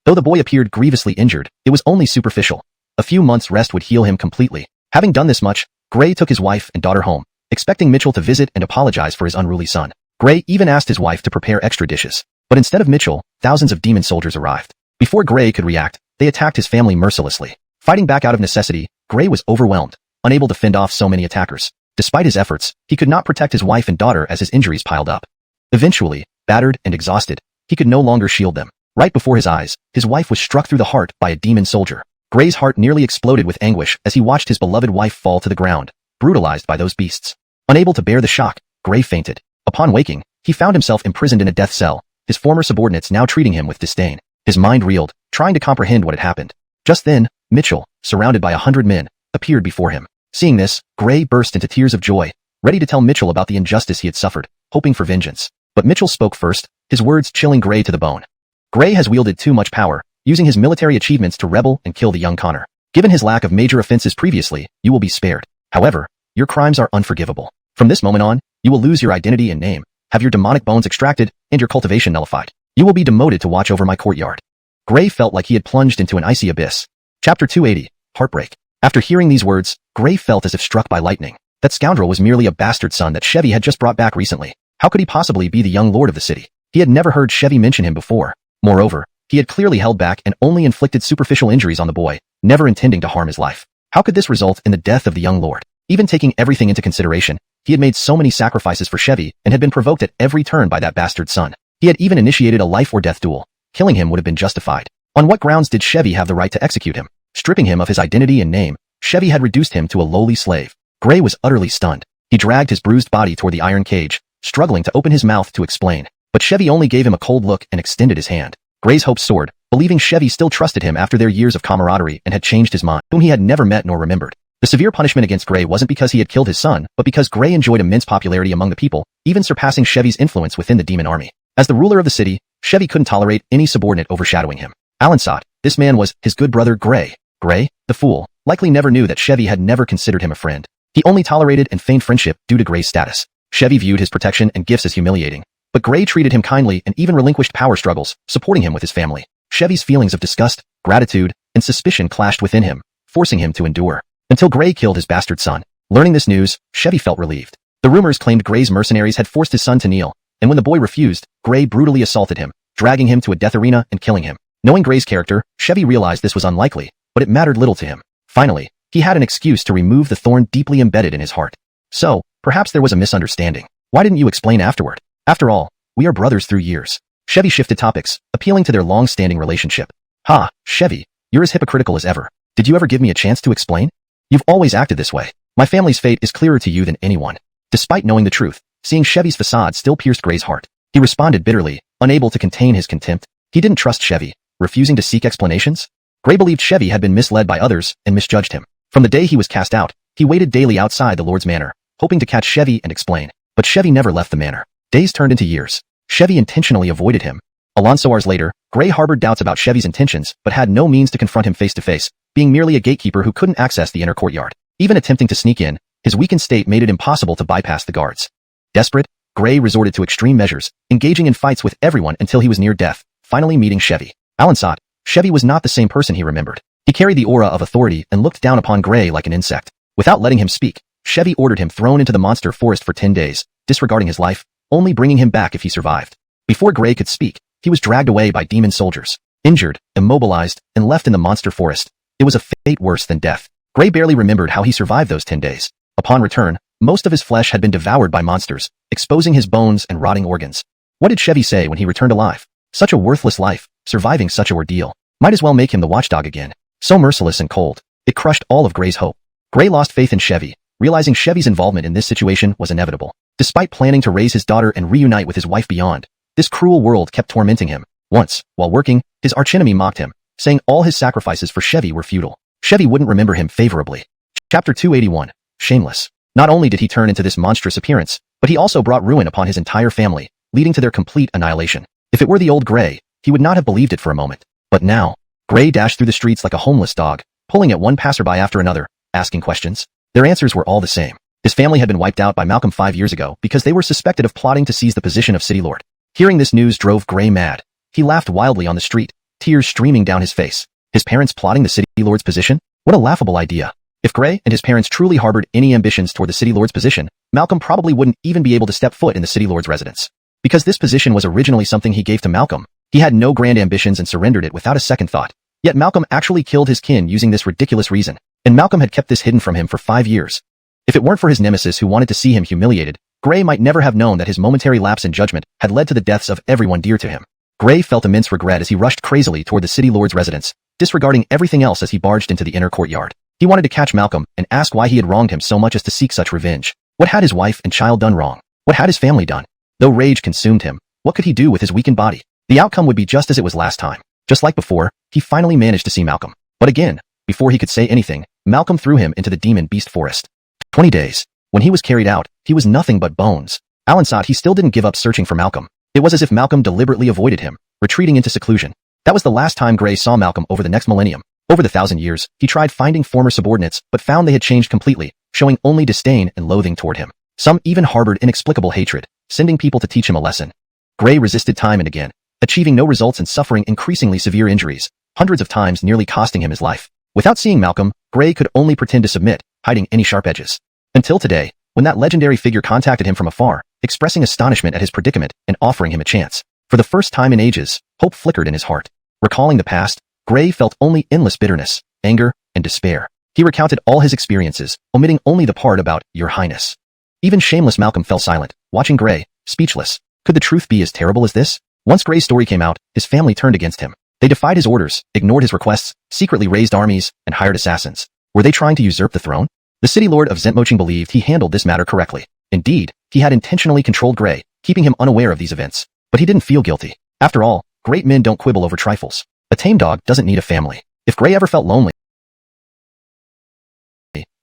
Though the boy appeared grievously injured, it was only superficial. A few months' rest would heal him completely. Having done this much, Gray took his wife and daughter home, expecting Mitchell to visit and apologize for his unruly son. Gray even asked his wife to prepare extra dishes. But instead of Mitchell, thousands of demon soldiers arrived. Before Gray could react, they attacked his family mercilessly. Fighting back out of necessity, Gray was overwhelmed, unable to fend off so many attackers. Despite his efforts, he could not protect his wife and daughter as his injuries piled up. Eventually, battered and exhausted, he could no longer shield them. Right before his eyes, his wife was struck through the heart by a demon soldier. Gray's heart nearly exploded with anguish as he watched his beloved wife fall to the ground, brutalized by those beasts. Unable to bear the shock, Gray fainted. Upon waking, he found himself imprisoned in a death cell, his former subordinates now treating him with disdain. His mind reeled, trying to comprehend what had happened. Just then, Mitchell, surrounded by 100 men, appeared before him. Seeing this, Gray burst into tears of joy, ready to tell Mitchell about the injustice he had suffered, hoping for vengeance. But Mitchell spoke first, his words chilling Gray to the bone. Gray has wielded too much power, using his military achievements to rebel and kill the young Connor. Given his lack of major offenses previously, you will be spared. However, your crimes are unforgivable. From this moment on, you will lose your identity and name, have your demonic bones extracted, and your cultivation nullified. You will be demoted to watch over my courtyard. Gray felt like he had plunged into an icy abyss. Chapter 280, Heartbreak. After hearing these words, Gray felt as if struck by lightning. That scoundrel was merely a bastard son that Chevy had just brought back recently. How could he possibly be the young lord of the city? He had never heard Chevy mention him before. Moreover, he had clearly held back and only inflicted superficial injuries on the boy, never intending to harm his life. How could this result in the death of the young lord? Even taking everything into consideration, he had made so many sacrifices for Chevy and had been provoked at every turn by that bastard son. He had even initiated a life or death duel. Killing him would have been justified. On what grounds did Chevy have the right to execute him? Stripping him of his identity and name, Chevy had reduced him to a lowly slave. Gray was utterly stunned. He dragged his bruised body toward the iron cage, struggling to open his mouth to explain. But Chevy only gave him a cold look and extended his hand. Gray's hopes soared, believing Chevy still trusted him after their years of camaraderie and had changed his mind, whom he had never met nor remembered. The severe punishment against Gray wasn't because he had killed his son, but because Gray enjoyed immense popularity among the people, even surpassing Chevy's influence within the demon army. As the ruler of the city, Chevy couldn't tolerate any subordinate overshadowing him. Alansat, this man was his good brother Gray. Gray, the fool, likely never knew that Chevy had never considered him a friend. He only tolerated and feigned friendship due to Gray's status. Chevy viewed his protection and gifts as humiliating, but Gray treated him kindly and even relinquished power struggles, supporting him with his family. Chevy's feelings of disgust, gratitude, and suspicion clashed within him, forcing him to endure. Until Gray killed his bastard son. Learning this news, Chevy felt relieved. The rumors claimed Gray's mercenaries had forced his son to kneel, and when the boy refused, Gray brutally assaulted him, dragging him to a death arena and killing him. Knowing Gray's character, Chevy realized this was unlikely, but it mattered little to him. Finally, he had an excuse to remove the thorn deeply embedded in his heart. So, perhaps there was a misunderstanding. Why didn't you explain afterward? After all, we are brothers through years. Chevy shifted topics, appealing to their long-standing relationship. Ha, Chevy, you're as hypocritical as ever. Did you ever give me a chance to explain? You've always acted this way. My family's fate is clearer to you than anyone. Despite knowing the truth, seeing Chevy's facade still pierced Gray's heart. He responded bitterly, unable to contain his contempt. He didn't trust Chevy, refusing to seek explanations. Gray believed Chevy had been misled by others and misjudged him. From the day he was cast out, he waited daily outside the Lord's manor, hoping to catch Chevy and explain. But Chevy never left the manor. Days turned into years. Chevy intentionally avoided him. Alonso hours later, Gray harbored doubts about Chevy's intentions but had no means to confront him face to face, being merely a gatekeeper who couldn't access the inner courtyard. Even attempting to sneak in, his weakened state made it impossible to bypass the guards. Desperate, Gray resorted to extreme measures, engaging in fights with everyone until he was near death, finally meeting Chevy. Alonso, Chevy was not the same person he remembered. He carried the aura of authority and looked down upon Gray like an insect. Without letting him speak, Chevy ordered him thrown into the monster forest for 10 days, disregarding his life, only bringing him back if he survived. Before Gray could speak, he was dragged away by demon soldiers, injured, immobilized, and left in the monster forest. It was a fate worse than death. Gray barely remembered how he survived those 10 days. Upon return, most of his flesh had been devoured by monsters, exposing his bones and rotting organs. What did Chevy say when he returned alive? Such a worthless life, surviving such a ordeal. Might as well make him the watchdog again. So merciless and cold. It crushed all of Gray's hope. Gray lost faith in Chevy, realizing Chevy's involvement in this situation was inevitable. Despite planning to raise his daughter and reunite with his wife beyond, this cruel world kept tormenting him. Once, while working, his archenemy mocked him, saying all his sacrifices for Chevy were futile. Chevy wouldn't remember him favorably. Chapter 281. Shameless. Not only did he turn into this monstrous appearance, but he also brought ruin upon his entire family, leading to their complete annihilation. If it were the old Gray, he would not have believed it for a moment. But now, Gray dashed through the streets like a homeless dog, pulling at one passerby after another, asking questions. Their answers were all the same. His family had been wiped out by Malcolm 5 years ago because they were suspected of plotting to seize the position of city lord. Hearing this news drove Gray mad. He laughed wildly on the street, tears streaming down his face. His parents plotting the city lord's position? What a laughable idea. If Gray and his parents truly harbored any ambitions toward the city lord's position, Malcolm probably wouldn't even be able to step foot in the city lord's residence. Because this position was originally something he gave to Malcolm, he had no grand ambitions and surrendered it without a second thought. Yet Malcolm actually killed his kin using this ridiculous reason, and Malcolm had kept this hidden from him for 5 years. If it weren't for his nemesis who wanted to see him humiliated, Gray might never have known that his momentary lapse in judgment had led to the deaths of everyone dear to him. Gray felt immense regret as he rushed crazily toward the city lord's residence, disregarding everything else as he barged into the inner courtyard. He wanted to catch Malcolm and ask why he had wronged him so much as to seek such revenge. What had his wife and child done wrong? What had his family done? Though rage consumed him, what could he do with his weakened body? The outcome would be just as it was last time. Just like before, he finally managed to see Malcolm. But again, before he could say anything, Malcolm threw him into the demon beast forest. 20 days. When he was carried out, he was nothing but bones. Alan thought he still didn't give up searching for Malcolm. It was as if Malcolm deliberately avoided him, retreating into seclusion. That was the last time Gray saw Malcolm over the next millennium. Over the 1,000 years, he tried finding former subordinates but found they had changed completely, showing only disdain and loathing toward him. Some even harbored inexplicable hatred, sending people to teach him a lesson. Gray resisted time and again, achieving no results and suffering increasingly severe injuries, hundreds of times nearly costing him his life. Without seeing Malcolm, Gray could only pretend to submit, hiding any sharp edges. Until today, when that legendary figure contacted him from afar, expressing astonishment at his predicament and offering him a chance. For the first time in ages, hope flickered in his heart. Recalling the past, Gray felt only endless bitterness, anger, and despair. He recounted all his experiences, omitting only the part about Your Highness. Even shameless Malcolm fell silent, watching Gray, speechless. Could the truth be as terrible as this? Once Gray's story came out, his family turned against him. They defied his orders, ignored his requests, secretly raised armies, and hired assassins. Were they trying to usurp the throne? The city lord of Zentmoching believed he handled this matter correctly. Indeed, he had intentionally controlled Gray, keeping him unaware of these events. But he didn't feel guilty. After all, great men don't quibble over trifles. A tame dog doesn't need a family. If Gray ever felt lonely,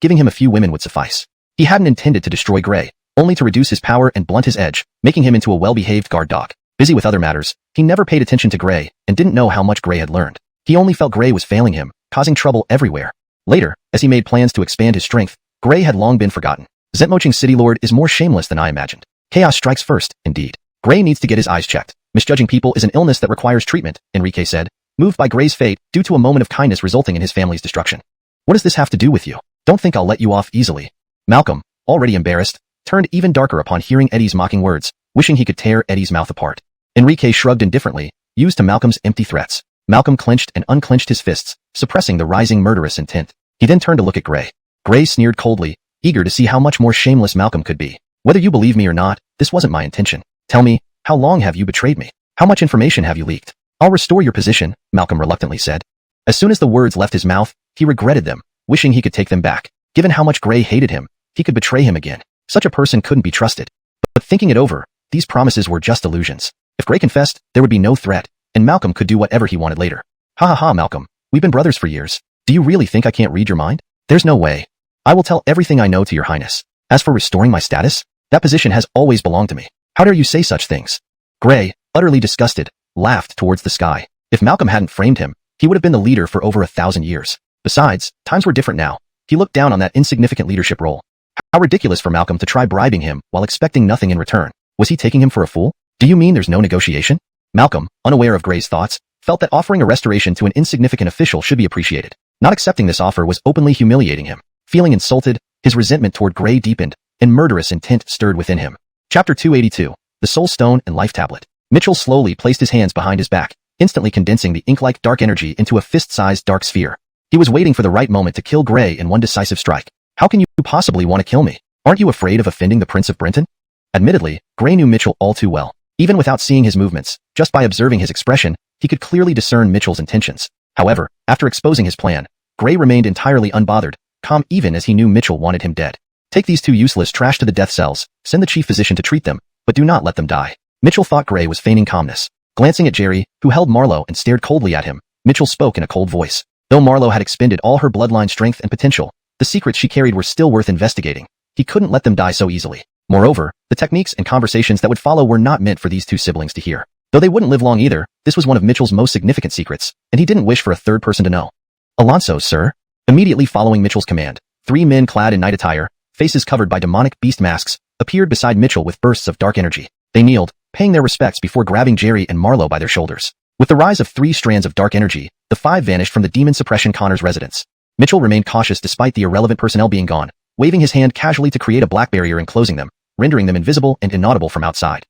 giving him a few women would suffice. He hadn't intended to destroy Gray, only to reduce his power and blunt his edge, making him into a well-behaved guard dog. Busy with other matters, he never paid attention to Gray and didn't know how much Gray had learned. He only felt Gray was failing him, causing trouble everywhere. Later, as he made plans to expand his strength, Gray had long been forgotten. Zentmoching City Lord is more shameless than I imagined. Chaos strikes first, indeed. Gray needs to get his eyes checked. Misjudging people is an illness that requires treatment, Enrique said, moved by Gray's fate due to a moment of kindness resulting in his family's destruction. What does this have to do with you? Don't think I'll let you off easily. Malcolm, already embarrassed, turned even darker upon hearing Eddie's mocking words, wishing he could tear Eddie's mouth apart. Enrique shrugged indifferently, used to Malcolm's empty threats. Malcolm clenched and unclenched his fists, suppressing the rising murderous intent. He then turned to look at Gray. Gray sneered coldly, eager to see how much more shameless Malcolm could be. Whether you believe me or not, this wasn't my intention. Tell me, how long have you betrayed me? How much information have you leaked? I'll restore your position, Malcolm reluctantly said. As soon as the words left his mouth, he regretted them, wishing he could take them back. Given how much Gray hated him, he could betray him again. Such a person couldn't be trusted. But thinking it over, these promises were just illusions. If Gray confessed, there would be no threat, and Malcolm could do whatever he wanted later. Ha ha ha, Malcolm. We've been brothers for years. Do you really think I can't read your mind? There's no way. I will tell everything I know to your highness. As for restoring my status, that position has always belonged to me. How dare you say such things? Gray, utterly disgusted, laughed towards the sky. If Malcolm hadn't framed him, he would have been the leader for over 1,000 years. Besides, times were different now. He looked down on that insignificant leadership role. How ridiculous for Malcolm to try bribing him while expecting nothing in return. Was he taking him for a fool? Do you mean there's no negotiation? Malcolm, unaware of Gray's thoughts, felt that offering a restoration to an insignificant official should be appreciated. Not accepting this offer was openly humiliating him. Feeling insulted, his resentment toward Gray deepened, and murderous intent stirred within him. Chapter 282. The Soul Stone and Life Tablet. Mitchell slowly placed his hands behind his back, instantly condensing the ink-like dark energy into a fist-sized dark sphere. He was waiting for the right moment to kill Gray in one decisive strike. How can you possibly want to kill me? Aren't you afraid of offending the Prince of Brenton? Admittedly, Gray knew Mitchell all too well. Even without seeing his movements, just by observing his expression, he could clearly discern Mitchell's intentions. However, after exposing his plan, Gray remained entirely unbothered, calm even as he knew Mitchell wanted him dead. Take these two useless trash to the death cells, send the chief physician to treat them, but do not let them die. Mitchell thought Gray was feigning calmness. Glancing at Jerry, who held Marlowe and stared coldly at him, Mitchell spoke in a cold voice. Though Marlowe had expended all her bloodline strength and potential, the secrets she carried were still worth investigating. He couldn't let them die so easily. Moreover, the techniques and conversations that would follow were not meant for these two siblings to hear. Though they wouldn't live long either, this was one of Mitchell's most significant secrets, and he didn't wish for a third person to know. Alonso, sir. Immediately following Mitchell's command, 3 men clad in night attire, faces covered by demonic beast masks, appeared beside Mitchell with bursts of dark energy. They kneeled, paying their respects before grabbing Jerry and Marlowe by their shoulders. With the rise of 3 strands of dark energy, the 5 vanished from the demon suppression Connor's residence. Mitchell remained cautious despite the irrelevant personnel being gone, waving his hand casually to create a black barrier enclosing them, rendering them invisible and inaudible from outside.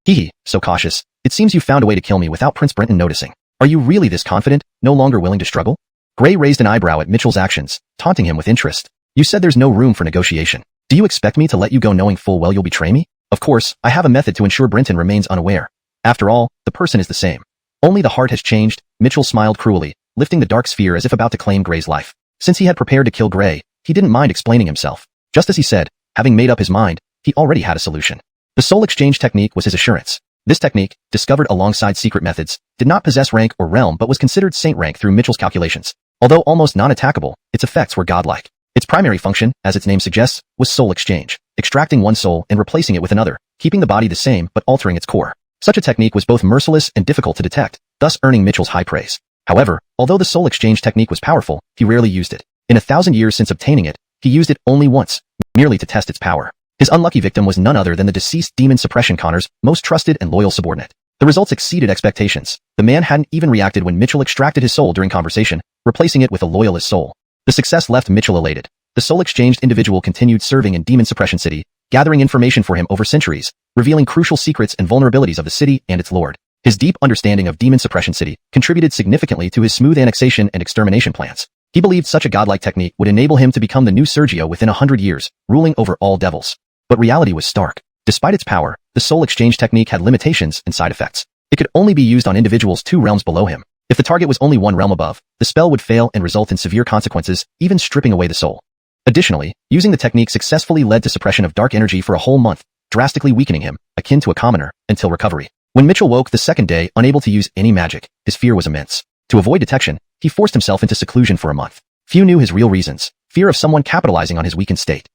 Hee, so cautious. It seems you found a way to kill me without Prince Brenton noticing. Are you really this confident, no longer willing to struggle? Gray raised an eyebrow at Mitchell's actions, taunting him with interest. You said there's no room for negotiation. Do you expect me to let you go knowing full well you'll betray me? Of course, I have a method to ensure Brenton remains unaware. After all, the person is the same. Only the heart has changed. Mitchell smiled cruelly, lifting the dark sphere as if about to claim Gray's life. Since he had prepared to kill Gray, he didn't mind explaining himself. Just as he said, having made up his mind, he already had a solution. The soul exchange technique was his assurance. This technique, discovered alongside secret methods, did not possess rank or realm but was considered saint rank through Mitchell's calculations. Although almost non-attackable, its effects were godlike. Its primary function, as its name suggests, was soul exchange, extracting one soul and replacing it with another, keeping the body the same but altering its core. Such a technique was both merciless and difficult to detect, thus earning Mitchell's high praise. However, although the soul exchange technique was powerful, he rarely used it. In 1,000 years since obtaining it, he used it only once, merely to test its power. His unlucky victim was none other than the deceased demon suppression Connor's most trusted and loyal subordinate. The results exceeded expectations. The man hadn't even reacted when Mitchell extracted his soul during conversation, replacing it with a loyalist soul. The success left Mitchell elated. The soul-exchanged individual continued serving in Demon Suppression City, gathering information for him over centuries, revealing crucial secrets and vulnerabilities of the city and its lord. His deep understanding of Demon Suppression City contributed significantly to his smooth annexation and extermination plans. He believed such a godlike technique would enable him to become the new Sergio within 100 years, ruling over all devils. But reality was stark. Despite its power, the soul exchange technique had limitations and side effects. It could only be used on individuals 2 realms below him. If the target was only 1 realm above, the spell would fail and result in severe consequences, even stripping away the soul. Additionally, using the technique successfully led to suppression of dark energy for a whole month, drastically weakening him, akin to a commoner, until recovery. When Mitchell woke the second day unable to use any magic, his fear was immense. To avoid detection, he forced himself into seclusion for a month. Few knew his real reasons, fear of someone capitalizing on his weakened state.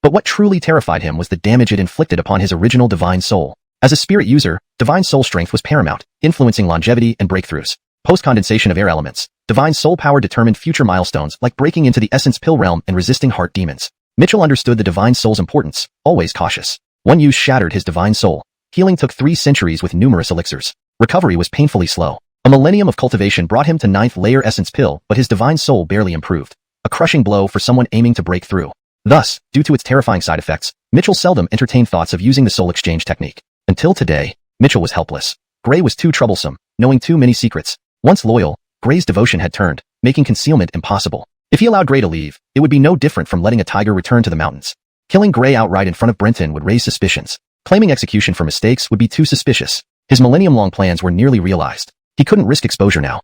But what truly terrified him was the damage it inflicted upon his original divine soul. As a spirit user, divine soul strength was paramount, influencing longevity and breakthroughs. Post-condensation of air elements, divine soul power determined future milestones like breaking into the essence pill realm and resisting heart demons. Mitchell understood the divine soul's importance, always cautious. One use shattered his divine soul. Healing took 3 centuries with numerous elixirs. Recovery was painfully slow. A millennium of cultivation brought him to 9th layer essence pill, but his divine soul barely improved. A crushing blow for someone aiming to break through. Thus, due to its terrifying side effects, Mitchell seldom entertained thoughts of using the soul exchange technique. Until today, Mitchell was helpless. Gray was too troublesome, knowing too many secrets. Once loyal, Gray's devotion had turned, making concealment impossible. If he allowed Gray to leave, it would be no different from letting a tiger return to the mountains. Killing Gray outright in front of Brenton would raise suspicions. Claiming execution for mistakes would be too suspicious. His millennium-long plans were nearly realized. He couldn't risk exposure now.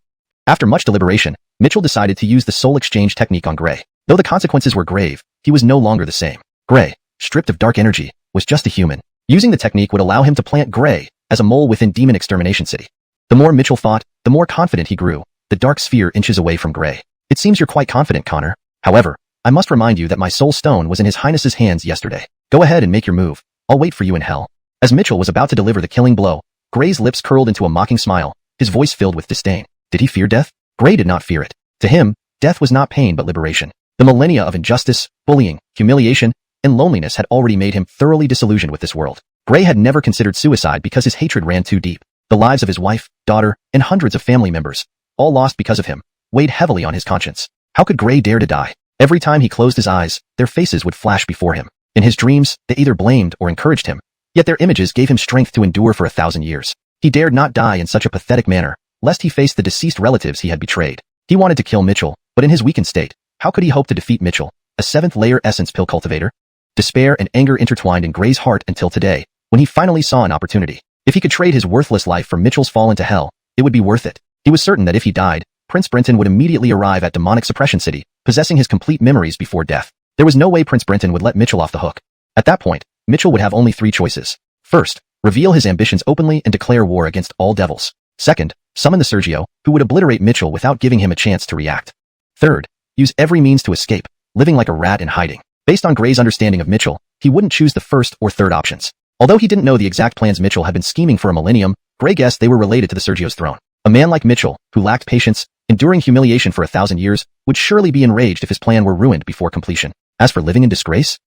After much deliberation, Mitchell decided to use the soul exchange technique on Gray. Though the consequences were grave, he was no longer the same. Gray, stripped of dark energy, was just a human. Using the technique would allow him to plant Gray as a mole within Demon Extermination City. The more Mitchell fought, the more confident he grew. The dark sphere inches away from Gray. It seems you're quite confident, Connor. However, I must remind you that my soul stone was in His Highness's hands yesterday. Go ahead and make your move. I'll wait for you in hell. As Mitchell was about to deliver the killing blow, Gray's lips curled into a mocking smile, his voice filled with disdain. Did he fear death? Gray did not fear it. To him, death was not pain but liberation. The millennia of injustice, bullying, humiliation, and loneliness had already made him thoroughly disillusioned with this world. Gray had never considered suicide because his hatred ran too deep. The lives of his wife, daughter, and hundreds of family members, all lost because of him, weighed heavily on his conscience. How could Gray dare to die? Every time he closed his eyes, their faces would flash before him. In his dreams, they either blamed or encouraged him. Yet their images gave him strength to endure for 1,000 years. He dared not die in such a pathetic manner, lest he face the deceased relatives he had betrayed. He wanted to kill Mitchell, but in his weakened state, how could he hope to defeat Mitchell, a 7th-layer essence pill cultivator? Despair and anger intertwined in Gray's heart until today, when he finally saw an opportunity. If he could trade his worthless life for Mitchell's fall into hell, it would be worth it. He was certain that if he died, Prince Brenton would immediately arrive at Demonic Suppression City, possessing his complete memories before death. There was no way Prince Brenton would let Mitchell off the hook. At that point, Mitchell would have only 3 choices. First, reveal his ambitions openly and declare war against all devils. Second, summon the Sergio, who would obliterate Mitchell without giving him a chance to react. Third, use every means to escape, living like a rat in hiding. Based on Gray's understanding of Mitchell, he wouldn't choose the first or third options. Although he didn't know the exact plans Mitchell had been scheming for a millennium, Gray guessed they were related to the Sergio's throne. A man like Mitchell, who lacked patience, enduring humiliation for 1,000 years, would surely be enraged if his plan were ruined before completion. As for living in disgrace?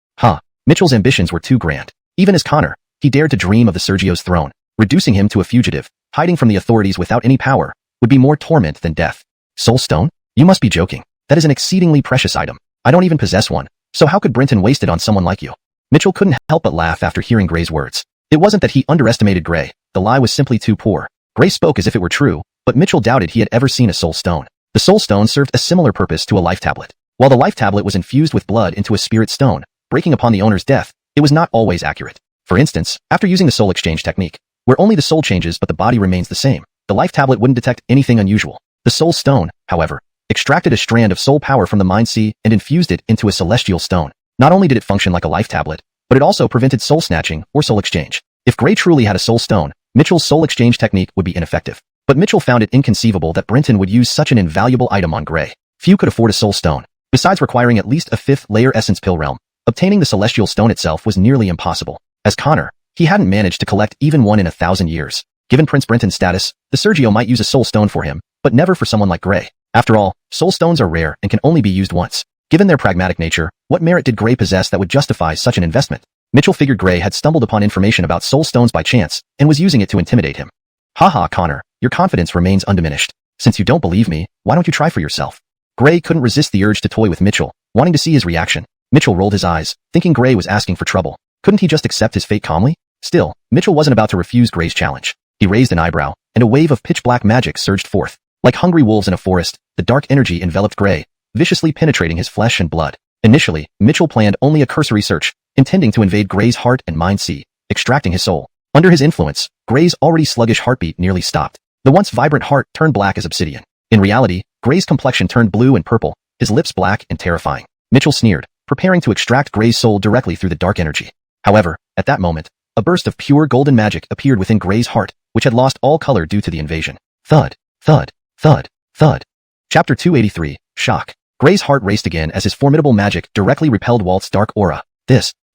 Mitchell's ambitions were too grand. Even as Connor, he dared to dream of the Sergio's throne. Reducing him to a fugitive, hiding from the authorities without any power, would be more torment than death. Soul Stone? You must be joking. That is an exceedingly precious item. I don't even possess one, so how could Brenton waste it on someone like you? Mitchell couldn't help but laugh after hearing Gray's words. It wasn't that he underestimated Gray, the lie was simply too poor. Gray spoke as if it were true, but Mitchell doubted he had ever seen a soul stone. The soul stone served a similar purpose to a life tablet. While the life tablet was infused with blood into a spirit stone, breaking upon the owner's death, it was not always accurate. For instance, after using the soul exchange technique, where only the soul changes but the body remains the same, the life tablet wouldn't detect anything unusual. The soul stone, however, extracted a strand of soul power from the mind sea and infused it into a celestial stone. Not only did it function like a life tablet, but it also prevented soul snatching or soul exchange. If Gray truly had a soul stone, Mitchell's soul exchange technique would be ineffective. But Mitchell found it inconceivable that Brenton would use such an invaluable item on Gray. Few could afford a soul stone. Besides requiring at least a 5th-layer essence pill realm, obtaining the celestial stone itself was nearly impossible. As Connor, he hadn't managed to collect even one in 1,000 years. Given Prince Brenton's status, the Sergio might use a soul stone for him, but never for someone like Gray. After all, soul stones are rare and can only be used once. Given their pragmatic nature, what merit did Gray possess that would justify such an investment? Mitchell figured Gray had stumbled upon information about soul stones by chance and was using it to intimidate him. Haha, Connor, your confidence remains undiminished. Since you don't believe me, why don't you try for yourself? Gray couldn't resist the urge to toy with Mitchell, wanting to see his reaction. Mitchell rolled his eyes, thinking Gray was asking for trouble. Couldn't he just accept his fate calmly? Still, Mitchell wasn't about to refuse Gray's challenge. He raised an eyebrow, and a wave of pitch-black magic surged forth. Like hungry wolves in a forest, the dark energy enveloped Gray, viciously penetrating his flesh and blood. Initially, Mitchell planned only a cursory search, intending to invade Gray's heart and mind sea, extracting his soul. Under his influence, Gray's already sluggish heartbeat nearly stopped. The once vibrant heart turned black as obsidian. In reality, Gray's complexion turned blue and purple, his lips black and terrifying. Mitchell sneered, preparing to extract Gray's soul directly through the dark energy. However, at that moment, a burst of pure golden magic appeared within Gray's heart, which had lost all color due to the invasion. Thud, thud, thud, thud. Chapter 283, Shock. Gray's heart raced again as his formidable magic directly repelled Walt's dark aura.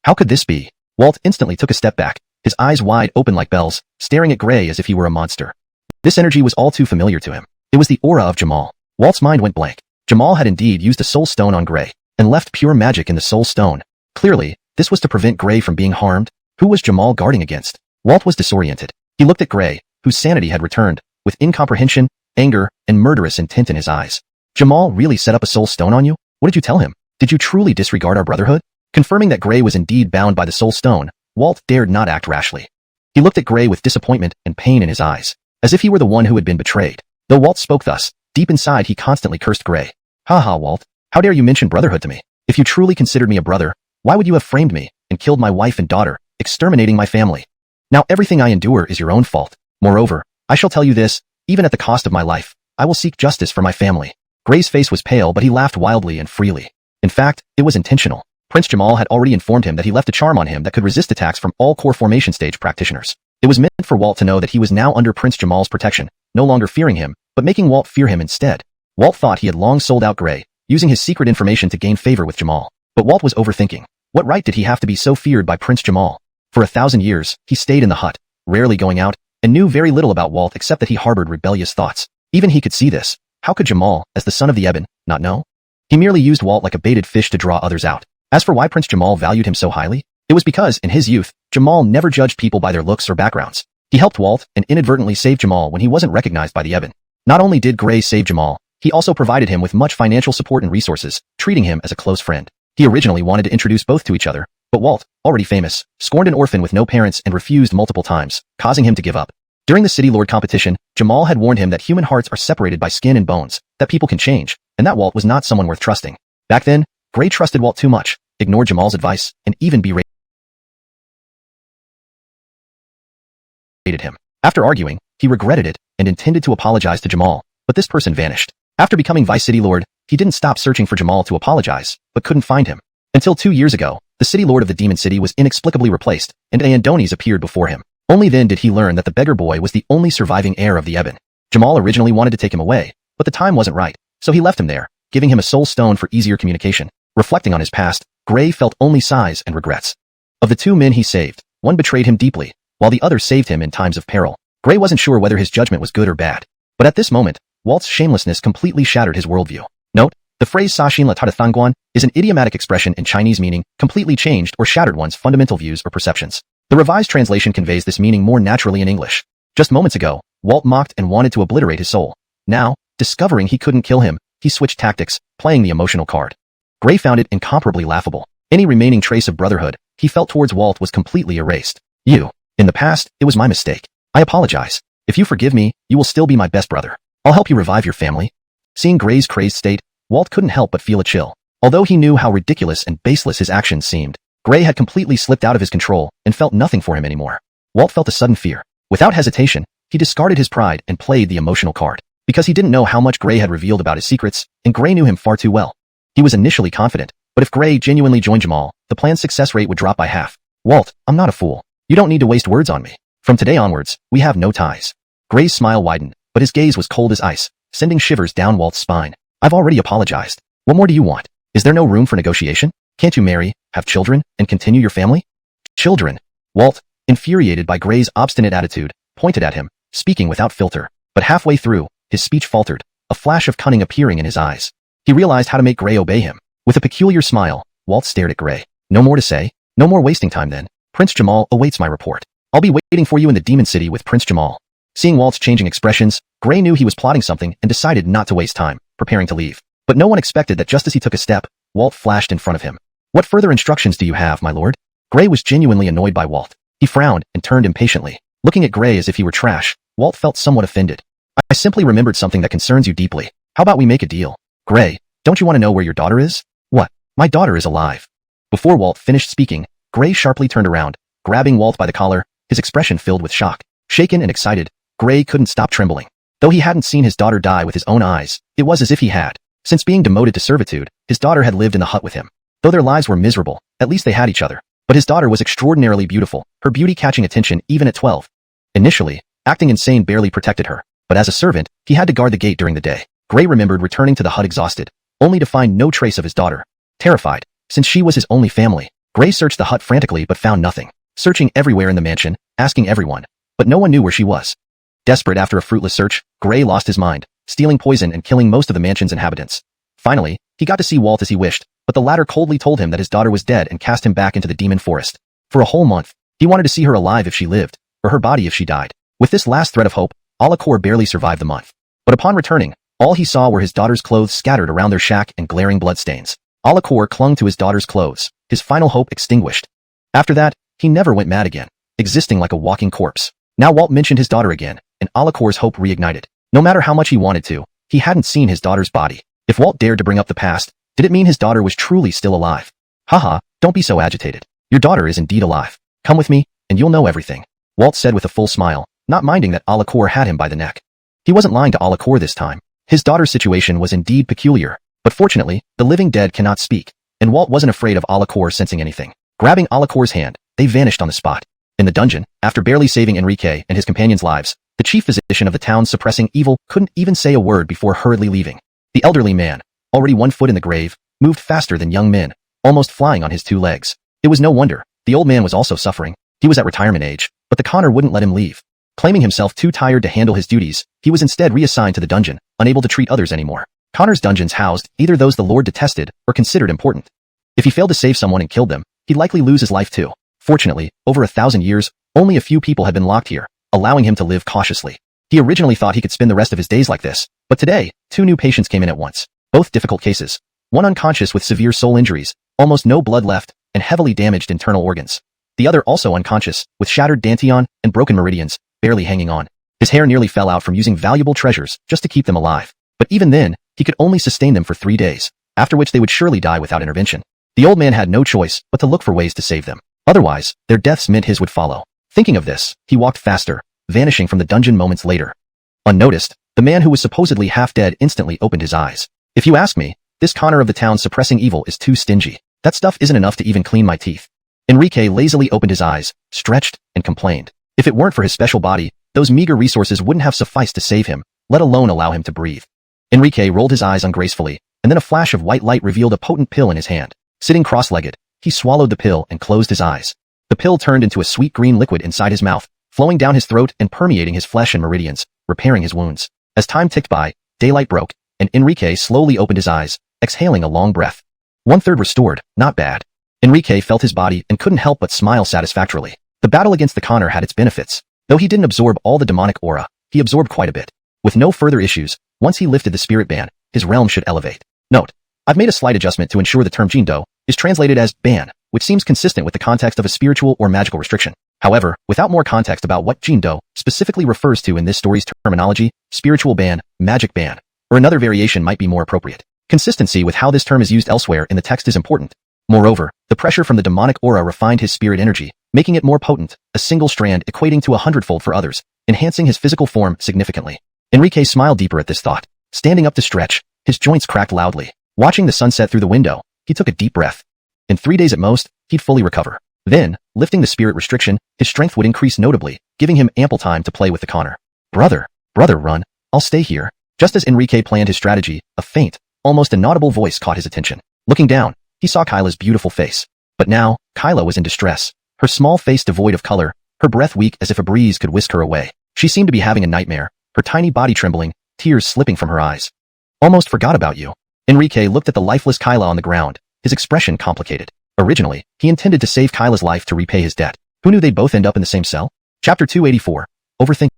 How could this be? Walt instantly took a step back, his eyes wide open like bells, staring at Gray as if he were a monster. This energy was all too familiar to him. It was the aura of Jamal. Walt's mind went blank. Jamal had indeed used a soul stone on Gray, and left pure magic in the soul stone. Clearly, this was to prevent Gray from being harmed. Who was Jamal guarding against? Walt was disoriented. He looked at Gray, whose sanity had returned, with incomprehension, anger, and murderous intent in his eyes. Jamal really set up a soul stone on you? What did you tell him? Did you truly disregard our brotherhood? Confirming that Gray was indeed bound by the soul stone, Walt dared not act rashly. He looked at Gray with disappointment and pain in his eyes, as if he were the one who had been betrayed. Though Walt spoke thus, deep inside he constantly cursed Gray. "Ha ha, Walt. How dare you mention brotherhood to me? If you truly considered me a brother, why would you have framed me and killed my wife and daughter, exterminating my family? Now everything I endure is your own fault. Moreover, I shall tell you this, even at the cost of my life, I will seek justice for my family." Gray's face was pale, but he laughed wildly and freely. In fact, it was intentional. Prince Jamal had already informed him that he left a charm on him that could resist attacks from all core formation stage practitioners. It was meant for Walt to know that he was now under Prince Jamal's protection, no longer fearing him, but making Walt fear him instead. Walt thought he had long sold out Gray, using his secret information to gain favor with Jamal. But Walt was overthinking. What right did he have to be so feared by Prince Jamal? For 1,000 years, he stayed in the hut, rarely going out, and knew very little about Walt except that he harbored rebellious thoughts. Even he could see this. How could Jamal, as the son of the Ebon, not know? He merely used Walt like a baited fish to draw others out. As for why Prince Jamal valued him so highly, it was because, in his youth, Jamal never judged people by their looks or backgrounds. He helped Walt and inadvertently saved Jamal when he wasn't recognized by the Ebon. Not only did Gray save Jamal, he also provided him with much financial support and resources, treating him as a close friend. He originally wanted to introduce both to each other, but Walt, already famous, scorned an orphan with no parents and refused multiple times, causing him to give up. During the City Lord competition, Jamal had warned him that human hearts are separated by skin and bones, that people can change, and that Walt was not someone worth trusting. Back then, Gray trusted Walt too much, ignored Jamal's advice, and even berated him. After arguing, he regretted it and intended to apologize to Jamal, but this person vanished. After becoming Vice City Lord, he didn't stop searching for Jamal to apologize, but couldn't find him. Until 2 years ago, the City Lord of the Demon City was inexplicably replaced, and Adonis appeared before him. Only then did he learn that the beggar boy was the only surviving heir of the Ebon. Jamal originally wanted to take him away, but the time wasn't right, so he left him there, giving him a soul stone for easier communication. Reflecting on his past, Gray felt only sighs and regrets. Of the 2 men he saved, one betrayed him deeply, while the other saved him in times of peril. Gray wasn't sure whether his judgment was good or bad. But at this moment, Walt's shamelessness completely shattered his worldview. Note, the phrase sa xin la ta thangguan is an idiomatic expression in Chinese meaning completely changed or shattered one's fundamental views or perceptions. The revised translation conveys this meaning more naturally in English. Just moments ago, Walt mocked and wanted to obliterate his soul. Now, discovering he couldn't kill him, he switched tactics, playing the emotional card. Gray found it incomparably laughable. Any remaining trace of brotherhood he felt towards Walt was completely erased. In the past, it was my mistake. I apologize. If you forgive me, you will still be my best brother. I'll help you revive your family. Seeing Gray's crazed state, Walt couldn't help but feel a chill. Although he knew how ridiculous and baseless his actions seemed, Gray had completely slipped out of his control and felt nothing for him anymore. Walt felt a sudden fear. Without hesitation, he discarded his pride and played the emotional card. Because he didn't know how much Gray had revealed about his secrets, and Gray knew him far too well. He was initially confident, but if Gray genuinely joined Jamal, the plan's success rate would drop by half. "Walt, I'm not a fool. You don't need to waste words on me. From today onwards, we have no ties." Gray's smile widened, but his gaze was cold as ice, sending shivers down Walt's spine. "I've already apologized. What more do you want? Is there no room for negotiation? Can't you marry, have children, and continue your family?" "Children?" Walt, infuriated by Gray's obstinate attitude, pointed at him, speaking without filter. But halfway through, his speech faltered, a flash of cunning appearing in his eyes. He realized how to make Gray obey him. With a peculiar smile, Walt stared at Gray. "No more to say? No more wasting time then. Prince Jamal awaits my report. I'll be waiting for you in the Demon City with Prince Jamal." Seeing Walt's changing expressions, Gray knew he was plotting something and decided not to waste time, preparing to leave. But no one expected that just as he took a step, Walt flashed in front of him. "What further instructions do you have, my lord?" Gray was genuinely annoyed by Walt. He frowned and turned impatiently. Looking at Gray as if he were trash, Walt felt somewhat offended. "I simply remembered something that concerns you deeply. How about we make a deal? Gray, don't you want to know where your daughter is?" "What? My daughter is alive." Before Walt finished speaking, Gray sharply turned around, grabbing Walt by the collar, his expression filled with shock. Shaken and excited, Gray couldn't stop trembling. Though he hadn't seen his daughter die with his own eyes, it was as if he had. Since being demoted to servitude, his daughter had lived in the hut with him. Though their lives were miserable, at least they had each other. But his daughter was extraordinarily beautiful, her beauty catching attention even at 12. Initially, acting insane barely protected her, but as a servant, he had to guard the gate during the day. Gray remembered returning to the hut exhausted, only to find no trace of his daughter. Terrified, since she was his only family, Gray searched the hut frantically but found nothing. Searching everywhere in the mansion, asking everyone, but no one knew where she was. Desperate after a fruitless search, Gray lost his mind, stealing poison and killing most of the mansion's inhabitants. Finally, he got to see Walt as he wished, but the latter coldly told him that his daughter was dead and cast him back into the demon forest. For a whole month, he wanted to see her alive if she lived, or her body if she died. With this last thread of hope, Alakor barely survived the month. But upon returning, all he saw were his daughter's clothes scattered around their shack and glaring bloodstains. Alakor clung to his daughter's clothes, his final hope extinguished. After that, he never went mad again. existing like a walking corpse. Now Walt mentioned his daughter again, and Alacor's hope reignited. No matter how much he wanted to, he hadn't seen his daughter's body. If Walt dared to bring up the past, did it mean his daughter was truly still alive? Haha, don't be so agitated. Your daughter is indeed alive. Come with me, and you'll know everything, Walt said with a full smile, not minding that Alacor had him by the neck. He wasn't lying to Alacor this time. His daughter's situation was indeed peculiar, but fortunately, the living dead cannot speak, and Walt wasn't afraid of Alacor sensing anything. Grabbing Alacor's hand, they vanished on the spot. In the dungeon, after barely saving Enrique and his companions' lives, the chief physician of the town suppressing evil couldn't even say a word before hurriedly leaving. The elderly man, already 1 foot in the grave, moved faster than young men, almost flying on his 2 legs. It was no wonder. The old man was also suffering. He was at retirement age, but the conner wouldn't let him leave. Claiming himself too tired to handle his duties, he was instead reassigned to the dungeon, unable to treat others anymore. Connor's dungeons housed either those the Lord detested or considered important. If he failed to save someone and killed them, he'd likely lose his life too. Fortunately, over 1,000 years, only a few people had been locked here, allowing him to live cautiously. He originally thought he could spend the rest of his days like this, but today, 2 new patients came in at once. Both difficult cases. One unconscious with severe soul injuries, almost no blood left, and heavily damaged internal organs. The other also unconscious, with shattered dantian and broken meridians, barely hanging on. His hair nearly fell out from using valuable treasures just to keep them alive. But even then, he could only sustain them for 3 days, after which they would surely die without intervention. The old man had no choice but to look for ways to save them. Otherwise, their deaths meant his would follow. Thinking of this, he walked faster, vanishing from the dungeon moments later. Unnoticed, the man who was supposedly half dead instantly opened his eyes. If you ask me, this conner of the town suppressing evil is too stingy. That stuff isn't enough to even clean my teeth. Enrique lazily opened his eyes, stretched, and complained. If it weren't for his special body, those meager resources wouldn't have sufficed to save him, let alone allow him to breathe. Enrique rolled his eyes ungracefully, and then a flash of white light revealed a potent pill in his hand. Sitting cross-legged, he swallowed the pill and closed his eyes. The pill turned into a sweet green liquid inside his mouth, flowing down his throat and permeating his flesh and meridians, repairing his wounds. As time ticked by, daylight broke, and Enrique slowly opened his eyes, exhaling a long breath. 1/3 restored, not bad. Enrique felt his body and couldn't help but smile satisfactorily. The battle against the conner had its benefits. Though he didn't absorb all the demonic aura, he absorbed quite a bit. With no further issues, once he lifted the spirit ban, his realm should elevate. Note: I've made a slight adjustment to ensure the term jindo is translated as ban, which seems consistent with the context of a spiritual or magical restriction. However, without more context about what jindo specifically refers to in this story's terminology, spiritual ban, magic ban, or another variation might be more appropriate. Consistency with how this term is used elsewhere in the text is important. Moreover, the pressure from the demonic aura refined his spirit energy, making it more potent, a single strand equating to 100-fold for others, enhancing his physical form significantly. Enrique smiled deeper at this thought. Standing up to stretch, his joints cracked loudly. Watching the sunset through the window, he took a deep breath. In 3 days at most, he'd fully recover. Then, lifting the spirit restriction, his strength would increase notably, giving him ample time to play with the conner. Brother, run, I'll stay here. Just as Enrique planned his strategy, a faint, almost inaudible voice caught his attention. Looking down, he saw Kyla's beautiful face. But now, Kyla was in distress. Her small face devoid of color, her breath weak as if a breeze could whisk her away. She seemed to be having a nightmare, her tiny body trembling, tears slipping from her eyes. Almost forgot about you. Enrique looked at the lifeless Kyla on the ground, his expression complicated. Originally, he intended to save Kyla's life to repay his debt. Who knew they'd both end up in the same cell? Chapter 284. Overthinking.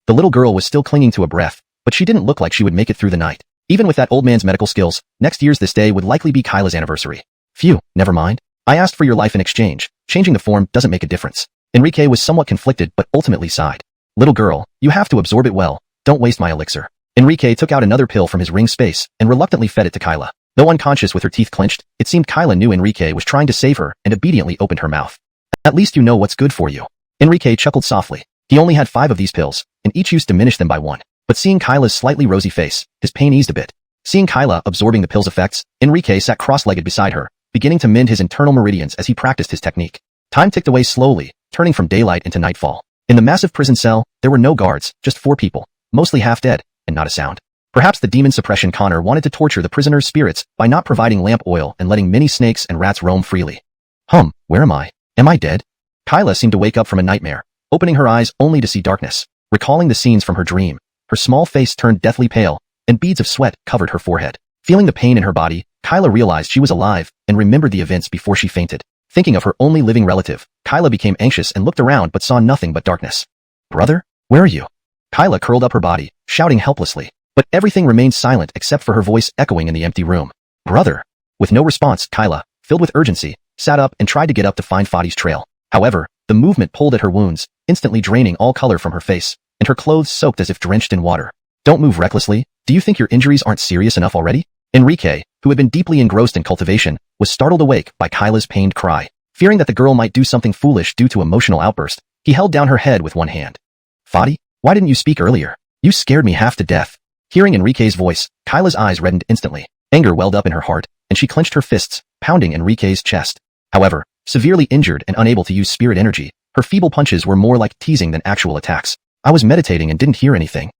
The little girl was still clinging to a breath, but she didn't look like she would make it through the night. Even with that old man's medical skills, next year's this day would likely be Kyla's anniversary. Phew, never mind. I asked for your life in exchange. Changing the form doesn't make a difference. Enrique was somewhat conflicted but ultimately sighed. Little girl, you have to absorb it well. Don't waste my elixir. Enrique took out another pill from his ring space and reluctantly fed it to Kyla. Though unconscious with her teeth clenched, it seemed Kyla knew Enrique was trying to save her and obediently opened her mouth. At least you know what's good for you. Enrique chuckled softly. He only had 5 of these pills, and each use diminished them by 1. But seeing Kyla's slightly rosy face, his pain eased a bit. Seeing Kyla absorbing the pill's effects, Enrique sat cross-legged beside her, beginning to mend his internal meridians as he practiced his technique. Time ticked away slowly, turning from daylight into nightfall. In the massive prison cell, there were no guards, just 4 people, mostly half dead, and not a sound. Perhaps the demon suppression conner wanted to torture the prisoners' spirits by not providing lamp oil and letting many snakes and rats roam freely. Where am I? Am I dead? Kyla seemed to wake up from a nightmare, opening her eyes only to see darkness. Recalling the scenes from her dream, her small face turned deathly pale, and beads of sweat covered her forehead. Feeling the pain in her body, Kyla realized she was alive and remembered the events before she fainted. Thinking of her only living relative, Kyla became anxious and looked around but saw nothing but darkness. Brother, where are you? Kyla curled up her body, shouting helplessly. But everything remained silent except for her voice echoing in the empty room. Brother! With no response, Kyla, filled with urgency, sat up and tried to get up to find Fadi's trail. However, the movement pulled at her wounds, instantly draining all color from her face, and her clothes soaked as if drenched in water. Don't move recklessly. Do you think your injuries aren't serious enough already? Enrique, who had been deeply engrossed in cultivation, was startled awake by Kyla's pained cry. Fearing that the girl might do something foolish due to emotional outburst, he held down her head with one hand. Fadi, why didn't you speak earlier? You scared me half to death. Hearing Enrique's voice, Kyla's eyes reddened instantly. Anger welled up in her heart, and she clenched her fists, pounding Enrique's chest. However, severely injured and unable to use spirit energy, her feeble punches were more like teasing than actual attacks. I was meditating and didn't hear anything.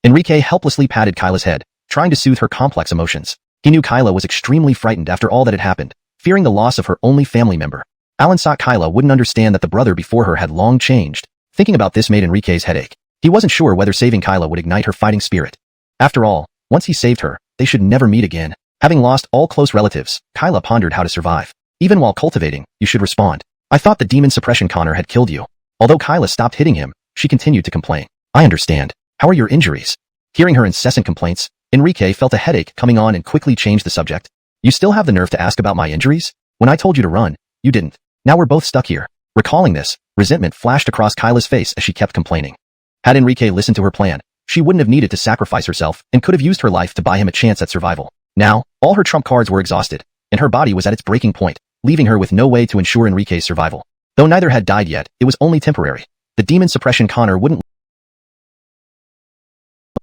Enrique helplessly patted Kyla's head, trying to soothe her complex emotions. He knew Kyla was extremely frightened after all that had happened, fearing the loss of her only family member. Alan thought Kyla wouldn't understand that the brother before her had long changed. Thinking about this made Enrique's head ache. He wasn't sure whether saving Kyla would ignite her fighting spirit. After all, once he saved her, they should never meet again. Having lost all close relatives, Kyla pondered how to survive. Even while cultivating, you should respond. I thought the demon suppression Connor had killed you. Although Kyla stopped hitting him, she continued to complain. I understand. How are your injuries? Hearing her incessant complaints, Enrique felt a headache coming on and quickly changed the subject. You still have the nerve to ask about my injuries? When I told you to run, you didn't. Now we're both stuck here. Recalling this, resentment flashed across Kyla's face as she kept complaining. Had Enrique listened to her plan, she wouldn't have needed to sacrifice herself and could have used her life to buy him a chance at survival. Now, all her trump cards were exhausted, and her body was at its breaking point, leaving her with no way to ensure Enrique's survival. Though neither had died yet, it was only temporary. The demon suppression Connor wouldn't.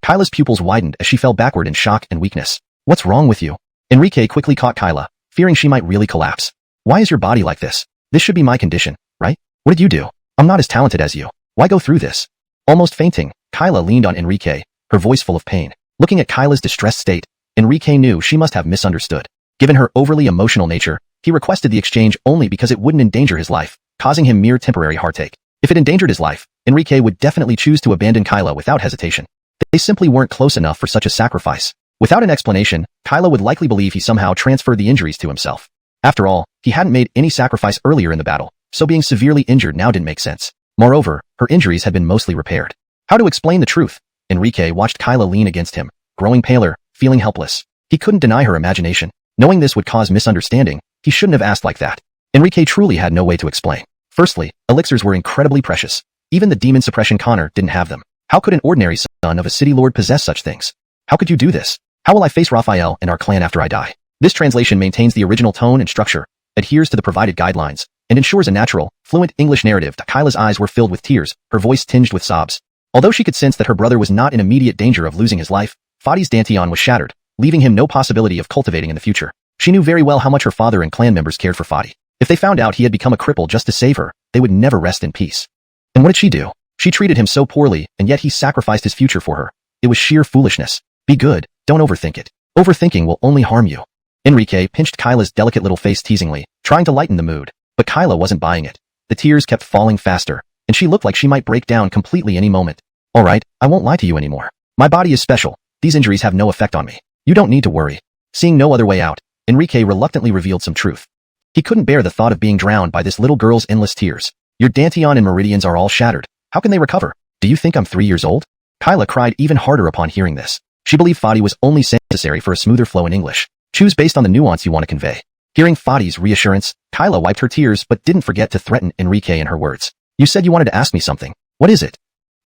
Kyla's pupils widened as she fell backward in shock and weakness. What's wrong with you? Enrique quickly caught Kyla, fearing she might really collapse. Why is your body like this? This should be my condition, right? What did you do? I'm not as talented as you. Why go through this? Almost fainting, Kyla leaned on Enrique, her voice full of pain. Looking at Kyla's distressed state, Enrique knew she must have misunderstood. Given her overly emotional nature, he requested the exchange only because it wouldn't endanger his life, causing him mere temporary heartache. If it endangered his life, Enrique would definitely choose to abandon Kyla without hesitation. They simply weren't close enough for such a sacrifice. Without an explanation, Kyla would likely believe he somehow transferred the injuries to himself. After all, he hadn't made any sacrifice earlier in the battle, so being severely injured now didn't make sense. Moreover, her injuries had been mostly repaired. How to explain the truth? Enrique watched Kyla lean against him, growing paler, feeling helpless. He couldn't deny her imagination. Knowing this would cause misunderstanding, he shouldn't have asked like that. Enrique truly had no way to explain. Firstly, elixirs were incredibly precious. Even the demon suppression Connor didn't have them. How could an ordinary son of a city lord possess such things? How could you do this? How will I face Raphael and our clan after I die? This translation maintains the original tone and structure, adheres to the provided guidelines, and ensures a natural, fluent English narrative. Kyla's eyes were filled with tears, her voice tinged with sobs. Although she could sense that her brother was not in immediate danger of losing his life, Fadi's dantian was shattered, leaving him no possibility of cultivating in the future. She knew very well how much her father and clan members cared for Fadi. If they found out he had become a cripple just to save her, they would never rest in peace. And what did she do? She treated him so poorly, and yet he sacrificed his future for her. It was sheer foolishness. Be good, don't overthink it. Overthinking will only harm you. Enrique pinched Kyla's delicate little face teasingly, trying to lighten the mood. But Kyla wasn't buying it. The tears kept falling faster, and she looked like she might break down completely any moment. All right, I won't lie to you anymore. My body is special. These injuries have no effect on me. You don't need to worry. Seeing no other way out, Enrique reluctantly revealed some truth. He couldn't bear the thought of being drowned by this little girl's endless tears. Your dantian and meridians are all shattered. How can they recover? Do you think I'm 3 years old? Kyla cried even harder upon hearing this. She believed Fadi was only necessary for a smoother flow in English. Choose based on the nuance you want to convey. Hearing Fadi's reassurance, Kyla wiped her tears but didn't forget to threaten Enrique in her words. You said you wanted to ask me something. What is it?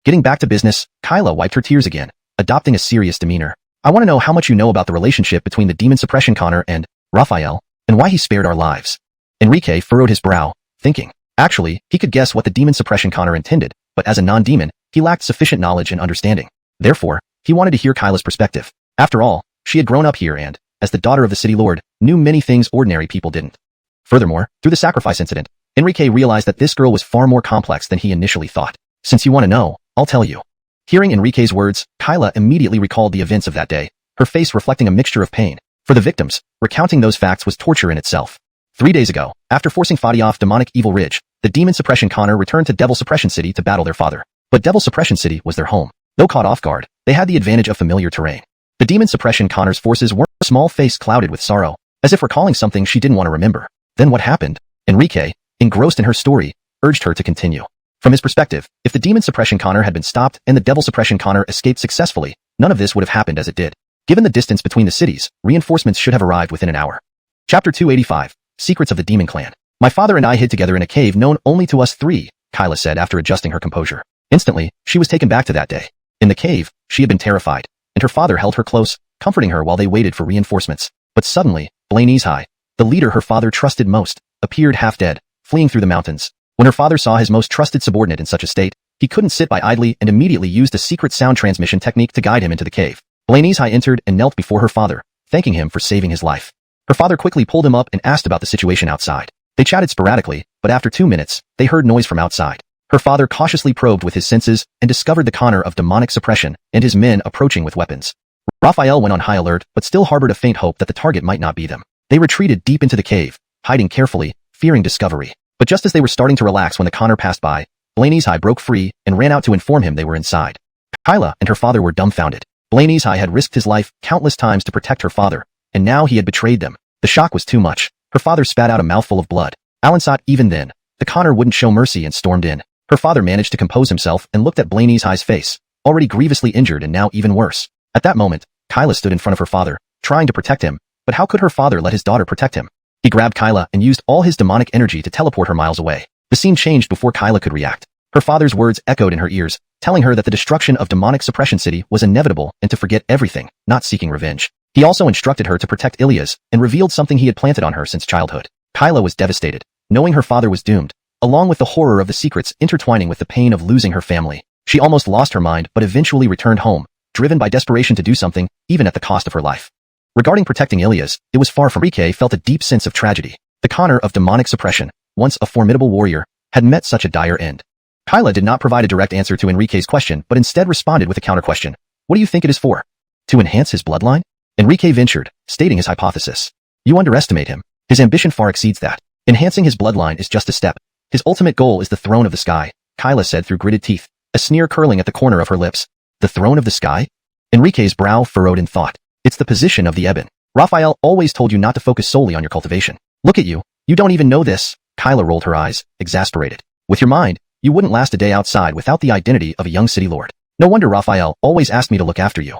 Getting back to business, Kyla wiped her tears again, adopting a serious demeanor. I want to know how much you know about the relationship between the demon suppression Connor and Raphael, and why he spared our lives. Enrique furrowed his brow, thinking. Actually, he could guess what the demon suppression Connor intended, but as a non-demon, he lacked sufficient knowledge and understanding. Therefore, he wanted to hear Kyla's perspective. After all, she had grown up here and, as the daughter of the city lord, knew many things ordinary people didn't. Furthermore, through the sacrifice incident, Enrique realized that this girl was far more complex than he initially thought. Since you want to know, I'll tell you. Hearing Enrique's words, Kyla immediately recalled the events of that day, her face reflecting a mixture of pain. For the victims, recounting those facts was torture in itself. 3 days ago, after forcing Fadi off demonic Evil Ridge, the demon suppression Connor returned to Devil Suppression City to battle their father. But Devil Suppression City was their home. Though caught off guard, they had the advantage of familiar terrain. The demon suppression Connor's forces weren't a small face clouded with sorrow, as if recalling something she didn't want to remember. Then what happened? Enrique, engrossed in her story, urged her to continue. From his perspective, if the demon suppression Connor had been stopped and the devil suppression Connor escaped successfully, none of this would have happened as it did. Given the distance between the cities, reinforcements should have arrived within an hour. Chapter 285, Secrets of the Demon Clan. My father and I hid together in a cave known only to us three, Kyla said after adjusting her composure. Instantly, she was taken back to that day. In the cave, she had been terrified, and her father held her close, comforting her while they waited for reinforcements. But suddenly, Blainey's High, the leader her father trusted most, appeared half dead, fleeing through the mountains. When her father saw his most trusted subordinate in such a state, he couldn't sit by idly and immediately used a secret sound transmission technique to guide him into the cave. Blainey's High entered and knelt before her father, thanking him for saving his life. Her father quickly pulled him up and asked about the situation outside. They chatted sporadically, but after 2 minutes, they heard noise from outside. Her father cautiously probed with his senses and discovered the Connor of demonic suppression and his men approaching with weapons. Raphael went on high alert but still harbored a faint hope that the target might not be them. They retreated deep into the cave, hiding carefully, fearing discovery. But just as they were starting to relax when the Connor passed by, Blainey's High broke free and ran out to inform him they were inside. Kyla and her father were dumbfounded. Blainey's High had risked his life countless times to protect her father, and now he had betrayed them. The shock was too much. Her father spat out a mouthful of blood. Alan saw it even then. The Connor wouldn't show mercy and stormed in. Her father managed to compose himself and looked at Blainey's High's face, already grievously injured and now even worse. At that moment, Kyla stood in front of her father, trying to protect him, but how could her father let his daughter protect him? He grabbed Kyla and used all his demonic energy to teleport her miles away. The scene changed before Kyla could react. Her father's words echoed in her ears, telling her that the destruction of demonic suppression city was inevitable and to forget everything, not seeking revenge. He also instructed her to protect Ilias and revealed something he had planted on her since childhood. Kyla was devastated, knowing her father was doomed, along with the horror of the secrets intertwining with the pain of losing her family. She almost lost her mind but eventually returned home, driven by desperation to do something, even at the cost of her life. Regarding protecting Ilias, it was far from Enrique felt a deep sense of tragedy. The Connor of demonic suppression, once a formidable warrior, had met such a dire end. Kyla did not provide a direct answer to Enrique's question but instead responded with a counter-question. What do you think it is for? To enhance his bloodline? Enrique ventured, stating his hypothesis. You underestimate him. His ambition far exceeds that. Enhancing his bloodline is just a step. His ultimate goal is the throne of the sky, Kyla said through gritted teeth, a sneer curling at the corner of her lips. The throne of the sky? Enrique's brow furrowed in thought. It's the position of the Eben. Raphael always told you not to focus solely on your cultivation. Look at you. You don't even know this. Kyla rolled her eyes, exasperated. With your mind, you wouldn't last a day outside without the identity of a young city lord. No wonder Raphael always asked me to look after you.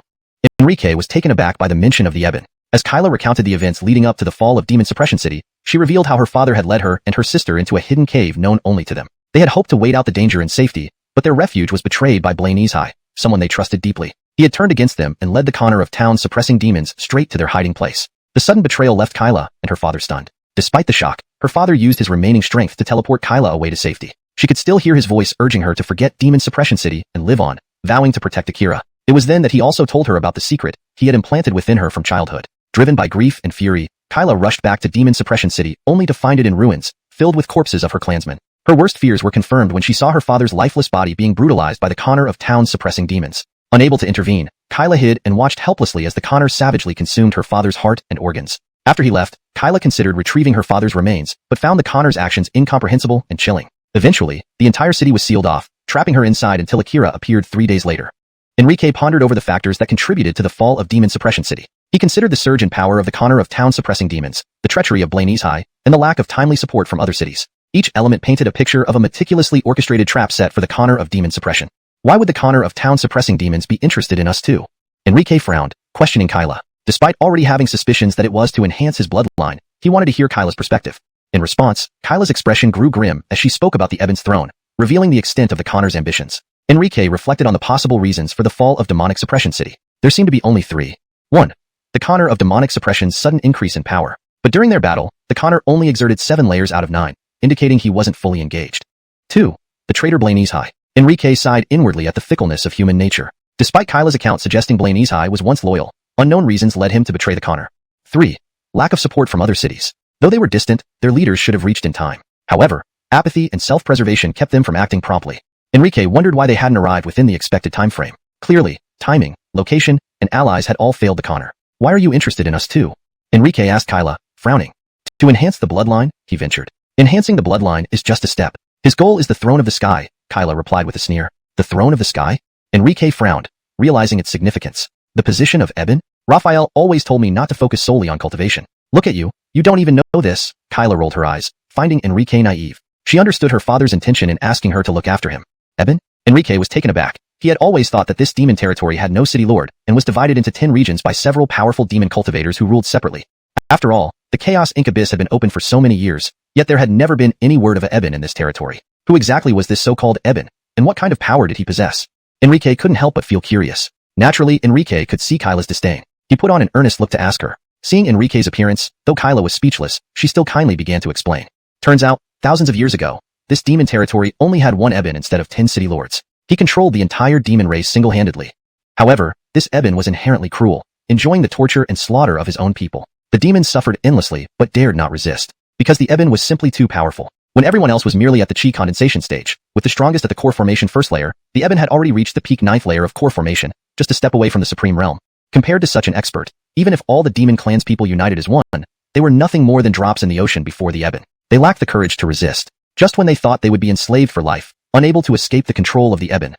Enrique was taken aback by the mention of the Eben. As Kyla recounted the events leading up to the fall of Demon Suppression City, she revealed how her father had led her and her sister into a hidden cave known only to them. They had hoped to wait out the danger in safety, but their refuge was betrayed by Blainey's High, someone they trusted deeply. He had turned against them and led the Connor of town suppressing demons straight to their hiding place. The sudden betrayal left Kyla and her father stunned. Despite the shock, her father used his remaining strength to teleport Kyla away to safety. She could still hear his voice urging her to forget Demon Suppression City and live on, vowing to protect Akira. It was then that he also told her about the secret he had implanted within her from childhood. Driven by grief and fury, Kyla rushed back to Demon Suppression City only to find it in ruins, filled with corpses of her clansmen. Her worst fears were confirmed when she saw her father's lifeless body being brutalized by the Connor of town suppressing demons. Unable to intervene, Kyla hid and watched helplessly as the Connor savagely consumed her father's heart and organs. After he left, Kyla considered retrieving her father's remains, but found the Connor's actions incomprehensible and chilling. Eventually, the entire city was sealed off, trapping her inside until Akira appeared 3 days later. Enrique pondered over the factors that contributed to the fall of Demon Suppression City. He considered the surge in power of the Connor of town suppressing demons, the treachery of Blainey's High, and the lack of timely support from other cities. Each element painted a picture of a meticulously orchestrated trap set for the Connor of demon suppression. Why would the Connor of town suppressing demons be interested in us too? Enrique frowned, questioning Kyla. Despite already having suspicions that it was to enhance his bloodline, he wanted to hear Kyla's perspective. In response, Kyla's expression grew grim as she spoke about the Eben's throne, revealing the extent of the Connor's ambitions. Enrique reflected on the possible reasons for the fall of Demonic Suppression City. There seemed to be only 3. 1. The Connor of Demonic Suppression's sudden increase in power. But during their battle, the Connor only exerted 7 layers out of 9, indicating he wasn't fully engaged. 2. The traitor Blainey's High. Enrique sighed inwardly at the fickleness of human nature. Despite Kyla's account suggesting Blainey's High was once loyal, unknown reasons led him to betray the Connor. 3. Lack of support from other cities. Though they were distant, their leaders should have reached in time. However, apathy and self-preservation kept them from acting promptly. Enrique wondered why they hadn't arrived within the expected time frame. Clearly, timing, location, and allies had all failed the Connor. Why are you interested in us too? Enrique asked Kyla, frowning. To enhance the bloodline, he ventured. Enhancing the bloodline is just a step. His goal is the throne of the sky, Kyla replied with a sneer. The throne of the sky? Enrique frowned, realizing its significance. The position of Eben? Raphael always told me not to focus solely on cultivation. Look at you, you don't even know this. Kyla rolled her eyes, finding Enrique naive. She understood her father's intention in asking her to look after him. Eben? Enrique was taken aback. He had always thought that this demon territory had no city lord and was divided into 10 regions by several powerful demon cultivators who ruled separately. After all, The Chaos Ink Abyss had been open for so many years, yet there had never been any word of a Eben in this territory. Who exactly was this so-called Eben, and what kind of power did he possess? Enrique couldn't help but feel curious. Naturally, Enrique could see Kyla's disdain. He put on an earnest look to ask her. Seeing Enrique's appearance, though Kyla was speechless, she still kindly began to explain. Turns out, thousands of years ago, this demon territory only had one Eben instead of 10 city lords. He controlled the entire demon race single-handedly. However, this Eben was inherently cruel, enjoying the torture and slaughter of his own people. The demons suffered endlessly, but dared not resist, because the Eben was simply too powerful. When everyone else was merely at the chi condensation stage, with the strongest at the core formation first layer, the Eben had already reached the peak 9th layer of core formation, just a step away from the supreme realm. Compared to such an expert, even if all the demon clan's people united as one, they were nothing more than drops in the ocean before the Eben. They lacked the courage to resist. Just when they thought they would be enslaved for life, unable to escape the control of the Eben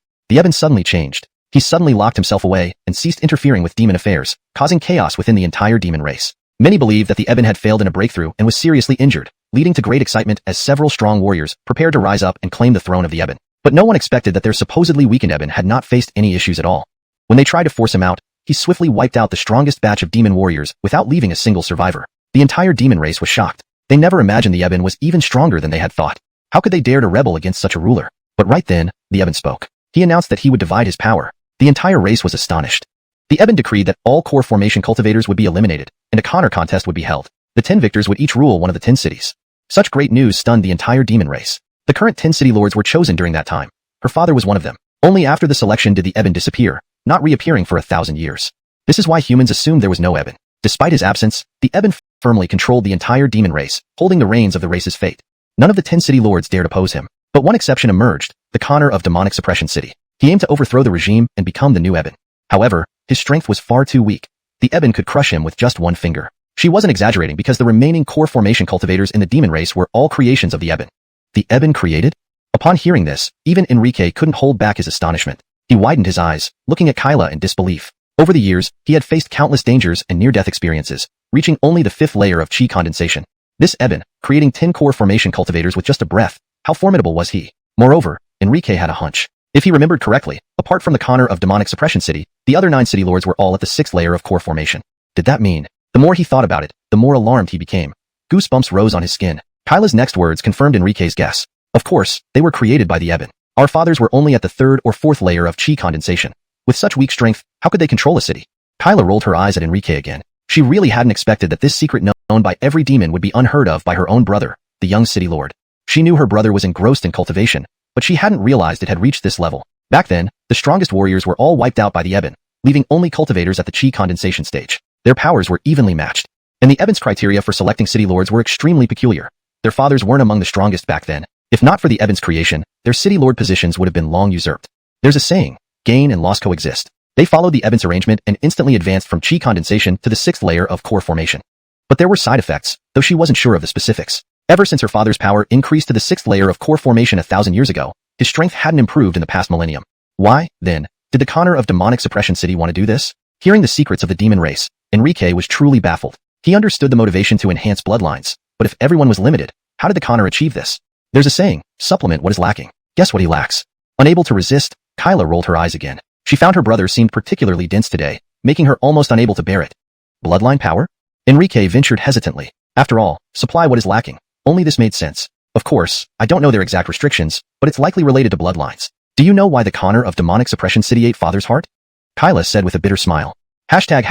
suddenly changed. He suddenly locked himself away and ceased interfering with demon affairs, causing chaos within the entire demon race. Many believed that the Eben had failed in a breakthrough and was seriously injured, leading to great excitement as several strong warriors prepared to rise up and claim the throne of the Eben. But no one expected that their supposedly weakened Eben had not faced any issues at all. When they tried to force him out, he swiftly wiped out the strongest batch of demon warriors without leaving a single survivor. The entire demon race was shocked. They never imagined the Eben was even stronger than they had thought. How could they dare to rebel against such a ruler? But right then, the Eben spoke. He announced that he would divide his power. The entire race was astonished. The Eben decreed that all core formation cultivators would be eliminated, and a Connor contest would be held. The 10 victors would each rule one of the 10 cities. Such great news stunned the entire demon race. The current 10 city lords were chosen during that time. Her father was one of them. Only after the selection did the Eben disappear, not reappearing for 1,000 years. This is why humans assumed there was no Eben. Despite his absence, the Eben firmly controlled the entire demon race, holding the reins of the race's fate. None of the 10 city lords dared oppose him. But one exception emerged, the Connor of Demonic Suppression City. He aimed to overthrow the regime and become the new Eben. However, his strength was far too weak. The Eben could crush him with just one finger. She wasn't exaggerating because the remaining core formation cultivators in the demon race were all creations of the Eben. The Eben created? Upon hearing this, even Enrique couldn't hold back his astonishment. He widened his eyes, looking at Kyla in disbelief. Over the years, he had faced countless dangers and near-death experiences, reaching only the 5th layer of chi condensation. This Eben, creating 10 core formation cultivators with just a breath, how formidable was he? Moreover, Enrique had a hunch. If he remembered correctly, apart from the Connor of Demonic Suppression City, the other 9 city lords were all at the 6th layer of core formation. Did that mean? The more he thought about it, the more alarmed he became. Goosebumps rose on his skin. Kyla's next words confirmed Enrique's guess. Of course, they were created by the Eben. Our fathers were only at the 3rd or 4th layer of chi condensation. With such weak strength, how could they control a city? Kyla rolled her eyes at Enrique again. She really hadn't expected that this secret known by every demon would be unheard of by her own brother, the young city lord. She knew her brother was engrossed in cultivation, but she hadn't realized it had reached this level. Back then, the strongest warriors were all wiped out by the Eben, leaving only cultivators at the chi condensation stage. Their powers were evenly matched. And the Eben's criteria for selecting city lords were extremely peculiar. Their fathers weren't among the strongest back then. If not for the Eben's creation, their city lord positions would have been long usurped. There's a saying, gain and loss coexist. They followed the Eben's arrangement and instantly advanced from chi condensation to the 6th layer of core formation. But there were side effects, though she wasn't sure of the specifics. Ever since her father's power increased to the 6th layer of core formation 1,000 years ago, his strength hadn't improved in the past millennium. Why, then, did the Connor of Demonic Suppression City want to do this? Hearing the secrets of the demon race, Enrique was truly baffled. He understood the motivation to enhance bloodlines, but if everyone was limited, how did the Connor achieve this? There's a saying, supplement what is lacking. Guess what he lacks? Unable to resist, Kyla rolled her eyes again. She found her brother seemed particularly dense today, making her almost unable to bear it. Bloodline power? Enrique ventured hesitantly. After all, supply what is lacking. Only this made sense. Of course, I don't know their exact restrictions, but it's likely related to bloodlines. Do you know why the Connor of Demonic Suppression City ate father's heart? Kyla said with a bitter smile. Hashtag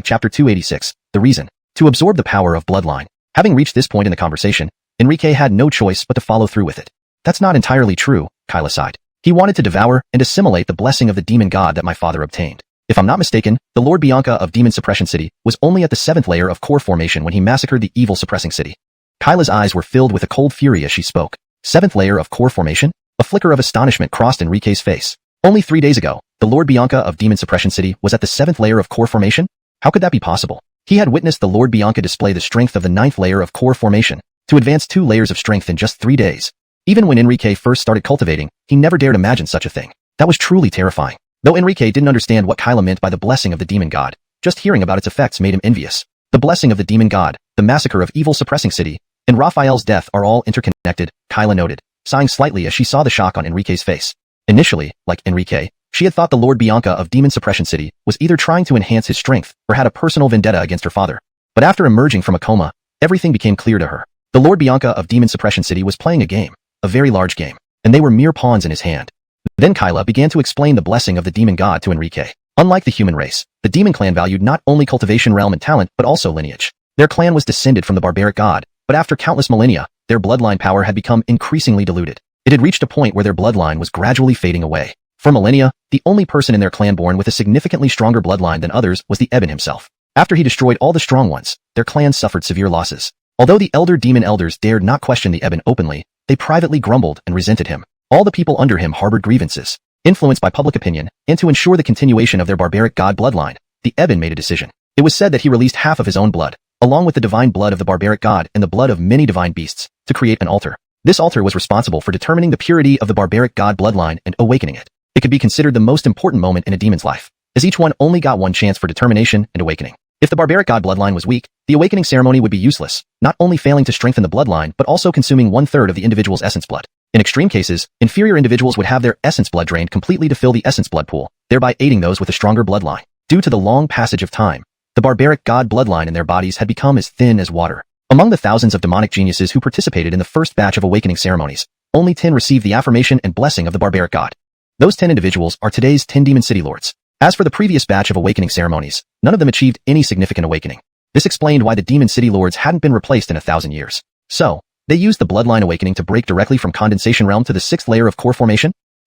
chapter 286, the reason. To absorb the power of bloodline. Having reached this point in the conversation, Enrique had no choice but to follow through with it. That's not entirely true, Kyla sighed. He wanted to devour and assimilate the blessing of the demon god that my father obtained. If I'm not mistaken, the Lord Bianca of Demon Suppression City was only at the 7th layer of core formation when he massacred the evil suppressing city. Kyla's eyes were filled with a cold fury as she spoke. 7th layer of core formation? A flicker of astonishment crossed Enrique's face. Only 3 days ago, the Lord Bianca of Demon Suppression City was at the 7th layer of core formation? How could that be possible? He had witnessed the Lord Bianca display the strength of the 9th layer of core formation, to advance 2 layers of strength in just 3 days. Even when Enrique first started cultivating, he never dared imagine such a thing. That was truly terrifying. Though Enrique didn't understand what Kyla meant by the blessing of the demon god, just hearing about its effects made him envious. The blessing of the demon god, the massacre of evil suppressing city, and Raphael's death are all interconnected, Kyla noted, sighing slightly as she saw the shock on Enrique's face. Initially, like Enrique, she had thought the Lord Bianca of Demon Suppression City was either trying to enhance his strength or had a personal vendetta against her father. But after emerging from a coma, everything became clear to her. The Lord Bianca of Demon Suppression City was playing a game, a very large game, and they were mere pawns in his hand. Then Kyla began to explain the blessing of the demon god to Enrique. Unlike the human race, the demon clan valued not only cultivation realm and talent, but also lineage. Their clan was descended from the barbaric god, but after countless millennia, their bloodline power had become increasingly diluted. It had reached a point where their bloodline was gradually fading away. For millennia, the only person in their clan born with a significantly stronger bloodline than others was the Eben himself. After he destroyed all the strong ones, their clan suffered severe losses. Although the elder demon elders dared not question the Eben openly, they privately grumbled and resented him. All the people under him harbored grievances. Influenced by public opinion, and to ensure the continuation of their barbaric god bloodline, the Eben made a decision. It was said that he released half of his own blood, along with the divine blood of the barbaric god and the blood of many divine beasts, to create an altar. This altar was responsible for determining the purity of the barbaric god bloodline and awakening it. It could be considered the most important moment in a demon's life, as each one only got one chance for determination and awakening. If the barbaric god bloodline was weak, the awakening ceremony would be useless, not only failing to strengthen the bloodline but also consuming 1/3 of the individual's essence blood. In extreme cases, inferior individuals would have their essence blood drained completely to fill the essence blood pool, thereby aiding those with a stronger bloodline. Due to the long passage of time, the barbaric god bloodline in their bodies had become as thin as water. Among the thousands of demonic geniuses who participated in the first batch of awakening ceremonies, only 10 received the affirmation and blessing of the barbaric god. Those 10 individuals are today's 10 demon city lords. As for the previous batch of awakening ceremonies, none of them achieved any significant awakening. This explained why the demon city lords hadn't been replaced in 1,000 years. So, they used the bloodline awakening to break directly from condensation realm to the 6th layer of core formation?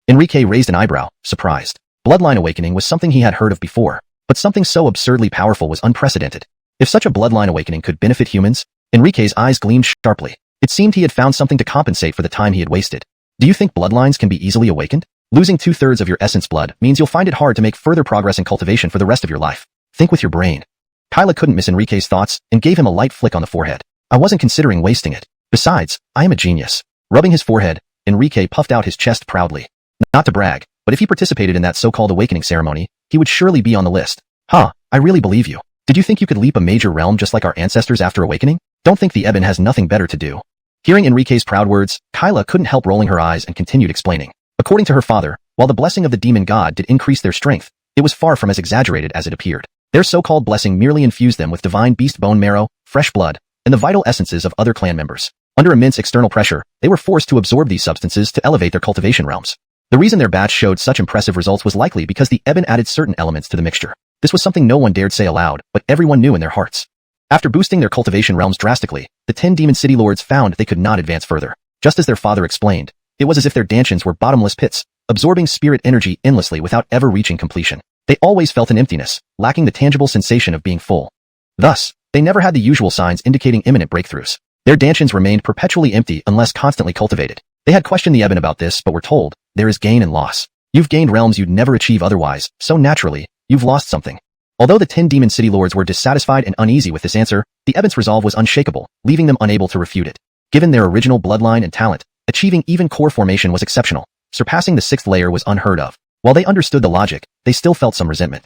Enrique raised an eyebrow, surprised. Bloodline awakening was something he had heard of before, but something so absurdly powerful was unprecedented. If such a bloodline awakening could benefit humans, Enrique's eyes gleamed sharply. It seemed he had found something to compensate for the time he had wasted. Do you think bloodlines can be easily awakened? Losing 2/3 of your essence blood means you'll find it hard to make further progress in cultivation for the rest of your life. Think with your brain. Kyla couldn't miss Enrique's thoughts and gave him a light flick on the forehead. I wasn't considering wasting it. Besides, I am a genius. Rubbing his forehead, Enrique puffed out his chest proudly. Not to brag, but if he participated in that so-called awakening ceremony, he would surely be on the list. Huh, I really believe you. Did you think you could leap a major realm just like our ancestors after awakening? Don't think the Eben has nothing better to do. Hearing Enrique's proud words, Kyla couldn't help rolling her eyes and continued explaining. According to her father, while the blessing of the demon god did increase their strength, it was far from as exaggerated as it appeared. Their so-called blessing merely infused them with divine beast bone marrow, fresh blood, and the vital essences of other clan members. Under immense external pressure, they were forced to absorb these substances to elevate their cultivation realms. The reason their batch showed such impressive results was likely because the Eben added certain elements to the mixture. This was something no one dared say aloud, but everyone knew in their hearts. After boosting their cultivation realms drastically, the 10 demon city lords found they could not advance further. Just as their father explained, it was as if their dantions were bottomless pits, absorbing spirit energy endlessly without ever reaching completion. They always felt an emptiness, lacking the tangible sensation of being full. Thus, they never had the usual signs indicating imminent breakthroughs. Their dantions remained perpetually empty unless constantly cultivated. They had questioned the Eben about this but were told, there is gain and loss. You've gained realms you'd never achieve otherwise, so naturally, you've lost something. Although the 10 demon city lords were dissatisfied and uneasy with this answer, the Eben's resolve was unshakable, leaving them unable to refute it. Given their original bloodline and talent, achieving even core formation was exceptional. Surpassing the 6th layer was unheard of. While they understood the logic, they still felt some resentment.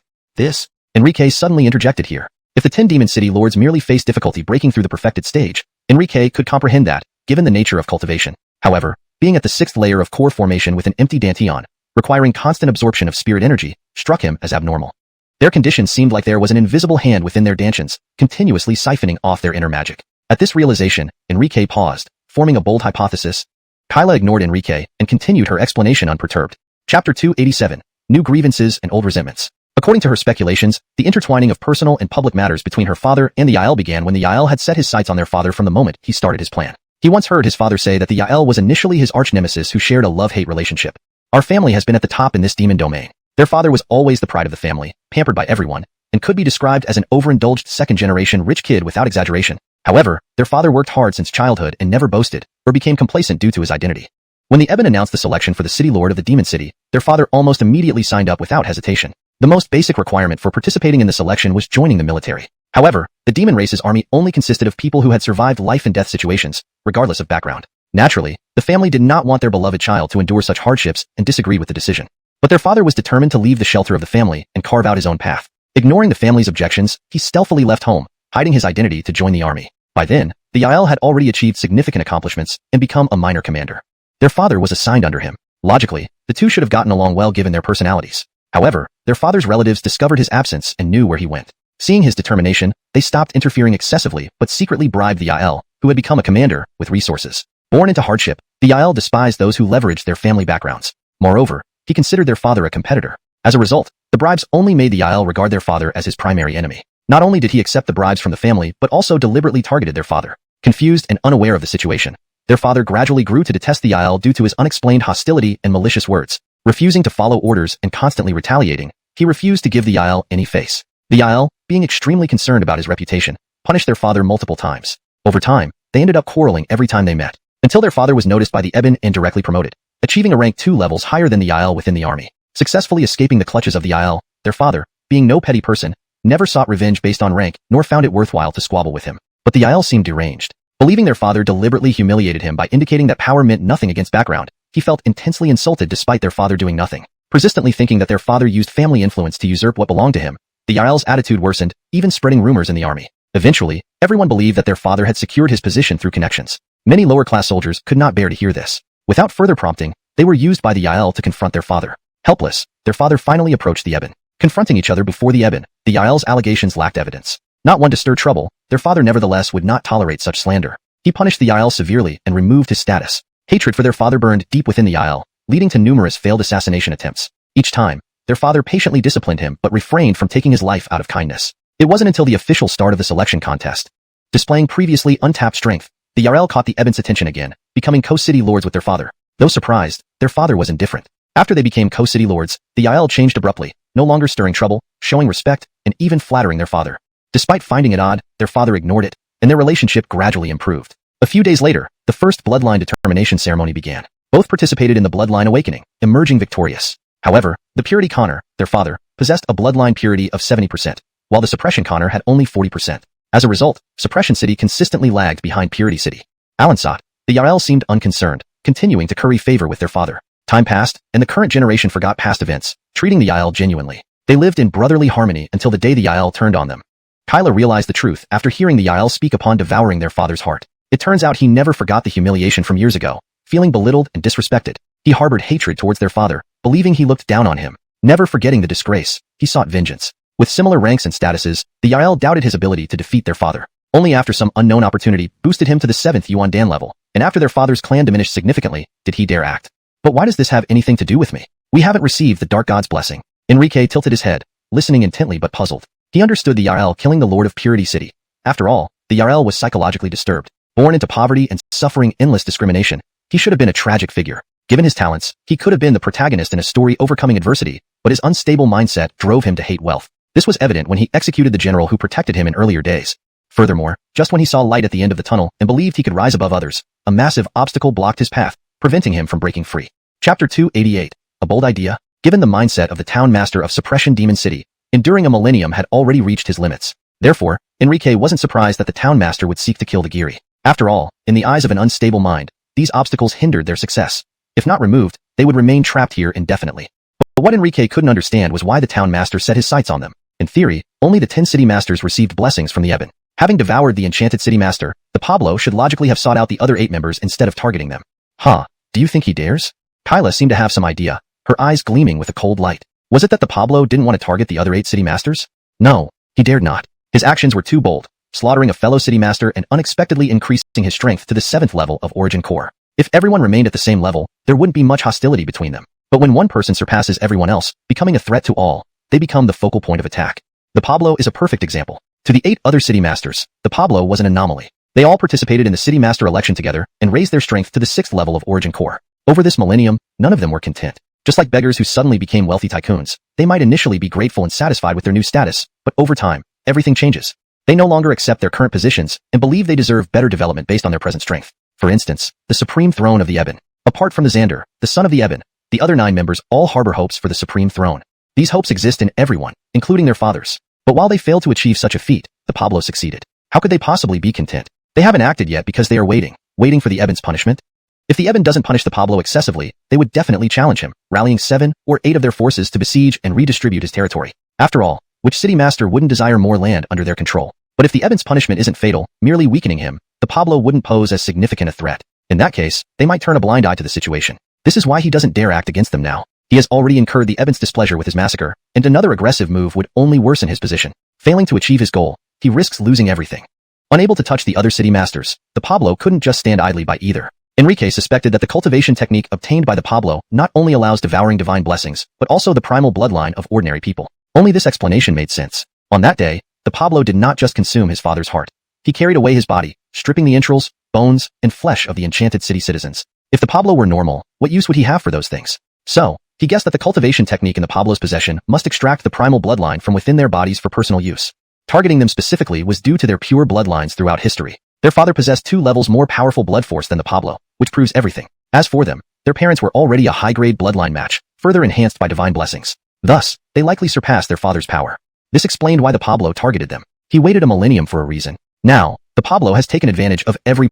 Enrique suddenly interjected here. If the 10 demon city lords merely faced difficulty breaking through the perfected stage, Enrique could comprehend that, given the nature of cultivation. However, being at the 6th layer of core formation with an empty dantian, requiring constant absorption of spirit energy, struck him as abnormal. Their condition seemed like there was an invisible hand within their dantians, continuously siphoning off their inner magic. At this realization, Enrique paused, forming a bold hypothesis. Kyla ignored Enrique and continued her explanation unperturbed. Chapter 287, New Grievances and Old Resentments. According to her speculations, the intertwining of personal and public matters between her father and the Yael began when the Yael had set his sights on their father from the moment he started his plan. He once heard his father say that the Yael was initially his arch-nemesis who shared a love-hate relationship. Our family has been at the top in this demon domain. Their father was always the pride of the family, pampered by everyone, and could be described as an overindulged second-generation rich kid without exaggeration. However, their father worked hard since childhood and never boasted, or became complacent due to his identity. When the Eben announced the selection for the city lord of the demon city, their father almost immediately signed up without hesitation. The most basic requirement for participating in the selection was joining the military. However, the demon race's army only consisted of people who had survived life and death situations, regardless of background. Naturally, the family did not want their beloved child to endure such hardships and disagreed with the decision. But their father was determined to leave the shelter of the family and carve out his own path. Ignoring the family's objections, he stealthily left home, hiding his identity to join the army. By then, the Yael had already achieved significant accomplishments and become a minor commander. Their father was assigned under him. Logically, the two should have gotten along well given their personalities. However, their father's relatives discovered his absence and knew where he went. Seeing his determination, they stopped interfering excessively but secretly bribed the Yael, who had become a commander, with resources. Born into hardship, the Yael despised those who leveraged their family backgrounds. Moreover, he considered their father a competitor. As a result, the bribes only made the Yael regard their father as his primary enemy. Not only did he accept the bribes from the family but also deliberately targeted their father. Confused and unaware of the situation, their father gradually grew to detest the Yael due to his unexplained hostility and malicious words. Refusing to follow orders and constantly retaliating, he refused to give the Yael any face. The Yael, being extremely concerned about his reputation, punished their father multiple times. Over time, they ended up quarreling every time they met, until their father was noticed by the Eben and directly promoted, achieving a rank 2 levels higher than the Yael within the army. Successfully escaping the clutches of the Yael, their father, being no petty person, never sought revenge based on rank nor found it worthwhile to squabble with him. But the Yael seemed deranged. Believing their father deliberately humiliated him by indicating that power meant nothing against background, he felt intensely insulted despite their father doing nothing. Persistently thinking that their father used family influence to usurp what belonged to him, the Yael's attitude worsened, even spreading rumors in the army. Eventually, everyone believed that their father had secured his position through connections. Many lower-class soldiers could not bear to hear this. Without further prompting, they were used by the Yael to confront their father. Helpless, their father finally approached the Eben. Confronting each other before the Eben, the Yael's allegations lacked evidence. Not one to stir trouble, their father nevertheless would not tolerate such slander. He punished the Yael severely and removed his status. Hatred for their father burned deep within the Yael, leading to numerous failed assassination attempts. Each time, their father patiently disciplined him but refrained from taking his life out of kindness. It wasn't until the official start of the selection contest. Displaying previously untapped strength, the Yael caught the Eben's attention again, becoming co-city lords with their father. Though surprised, their father was indifferent. After they became co-city lords, the Yael changed abruptly, no longer stirring trouble, showing respect, and even flattering their father. Despite finding it odd, their father ignored it, and their relationship gradually improved. A few days later, the first bloodline determination ceremony began. Both participated in the bloodline awakening, emerging victorious. However, the Purity Connor, their father, possessed a bloodline purity of 70%, while the Suppression Connor had only 40%. As a result, Suppression City consistently lagged behind Purity City. Alansat, the Yael seemed unconcerned, continuing to curry favor with their father. Time passed, and the current generation forgot past events, treating the Yael genuinely. They lived in brotherly harmony until the day the Yael turned on them. Kyla realized the truth after hearing the Yael speak upon devouring their father's heart. It turns out he never forgot the humiliation from years ago. Feeling belittled and disrespected, he harbored hatred towards their father, believing he looked down on him. Never forgetting the disgrace, he sought vengeance. With similar ranks and statuses, the Yael doubted his ability to defeat their father. Only after some unknown opportunity boosted him to the 7th Yuan Dan level, and after their father's clan diminished significantly, did he dare act. But why does this have anything to do with me? We haven't received the Dark God's blessing. Enrique tilted his head, listening intently but puzzled. He understood the Yael killing the Lord of Purity City. After all, the Yael was psychologically disturbed. Born into poverty and suffering endless discrimination, he should have been a tragic figure. Given his talents, he could have been the protagonist in a story overcoming adversity, but his unstable mindset drove him to hate wealth. This was evident when he executed the general who protected him in earlier days. Furthermore, just when he saw light at the end of the tunnel and believed he could rise above others, a massive obstacle blocked his path, preventing him from breaking free. Chapter 288. A bold idea. Given the mindset of the town master of Suppression Demon City, enduring a millennium had already reached his limits. Therefore, Enrique wasn't surprised that the town master would seek to kill the Giri. After all, in the eyes of an unstable mind, these obstacles hindered their success. If not removed, they would remain trapped here indefinitely. But what Enrique couldn't understand was why the town master set his sights on them. In theory, only the 10 city masters received blessings from the Eben. Having devoured the enchanted city master, the Pablo should logically have sought out the other 8 members instead of targeting them. Huh, do you think he dares? Kyla seemed to have some idea, her eyes gleaming with a cold light. Was it that the Pablo didn't want to target the other 8 city masters? No, he dared not. His actions were too bold, slaughtering a fellow city master and unexpectedly increasing his strength to the 7th level of Origin Core. If everyone remained at the same level, there wouldn't be much hostility between them. But when one person surpasses everyone else, becoming a threat to all, they become the focal point of attack. The Pablo is a perfect example. To the 8 other city masters, the Pablo was an anomaly. They all participated in the city master election together and raised their strength to the 6th level of Origin Core. Over this millennium, none of them were content. Just like beggars who suddenly became wealthy tycoons, they might initially be grateful and satisfied with their new status, but over time, everything changes. They no longer accept their current positions and believe they deserve better development based on their present strength. For instance, the Supreme Throne of the Eben. Apart from the Xander, the son of the Eben, the other 9 members all harbor hopes for the Supreme Throne. These hopes exist in everyone, including their fathers. But while they failed to achieve such a feat, the Pablo succeeded. How could they possibly be content? They haven't acted yet because they are waiting for the Eben's punishment. If the Eben doesn't punish the Pablo excessively, they would definitely challenge him, rallying 7 or 8 of their forces to besiege and redistribute his territory. After all, which city master wouldn't desire more land under their control? But if the Eben's punishment isn't fatal, merely weakening him, the Pablo wouldn't pose as significant a threat. In that case, they might turn a blind eye to the situation. This is why he doesn't dare act against them now. He has already incurred the Eben's displeasure with his massacre, and another aggressive move would only worsen his position. Failing to achieve his goal, he risks losing everything. Unable to touch the other city masters, the Pablo couldn't just stand idly by either. Enrique suspected that the cultivation technique obtained by the Pablo not only allows devouring divine blessings, but also the primal bloodline of ordinary people. Only this explanation made sense. On that day, the Pablo did not just consume his father's heart. He carried away his body, stripping the entrails, bones, and flesh of the enchanted city citizens. If the Pablo were normal, what use would he have for those things? So, he guessed that the cultivation technique in the Pablo's possession must extract the primal bloodline from within their bodies for personal use. Targeting them specifically was due to their pure bloodlines throughout history. Their father possessed 2 levels more powerful blood force than the Pablo, which proves everything. As for them, their parents were already a high-grade bloodline match, further enhanced by divine blessings. Thus, they likely surpassed their father's power. This explained why the Pablo targeted them. He waited a millennium for a reason. Now, the Pablo has taken advantage of every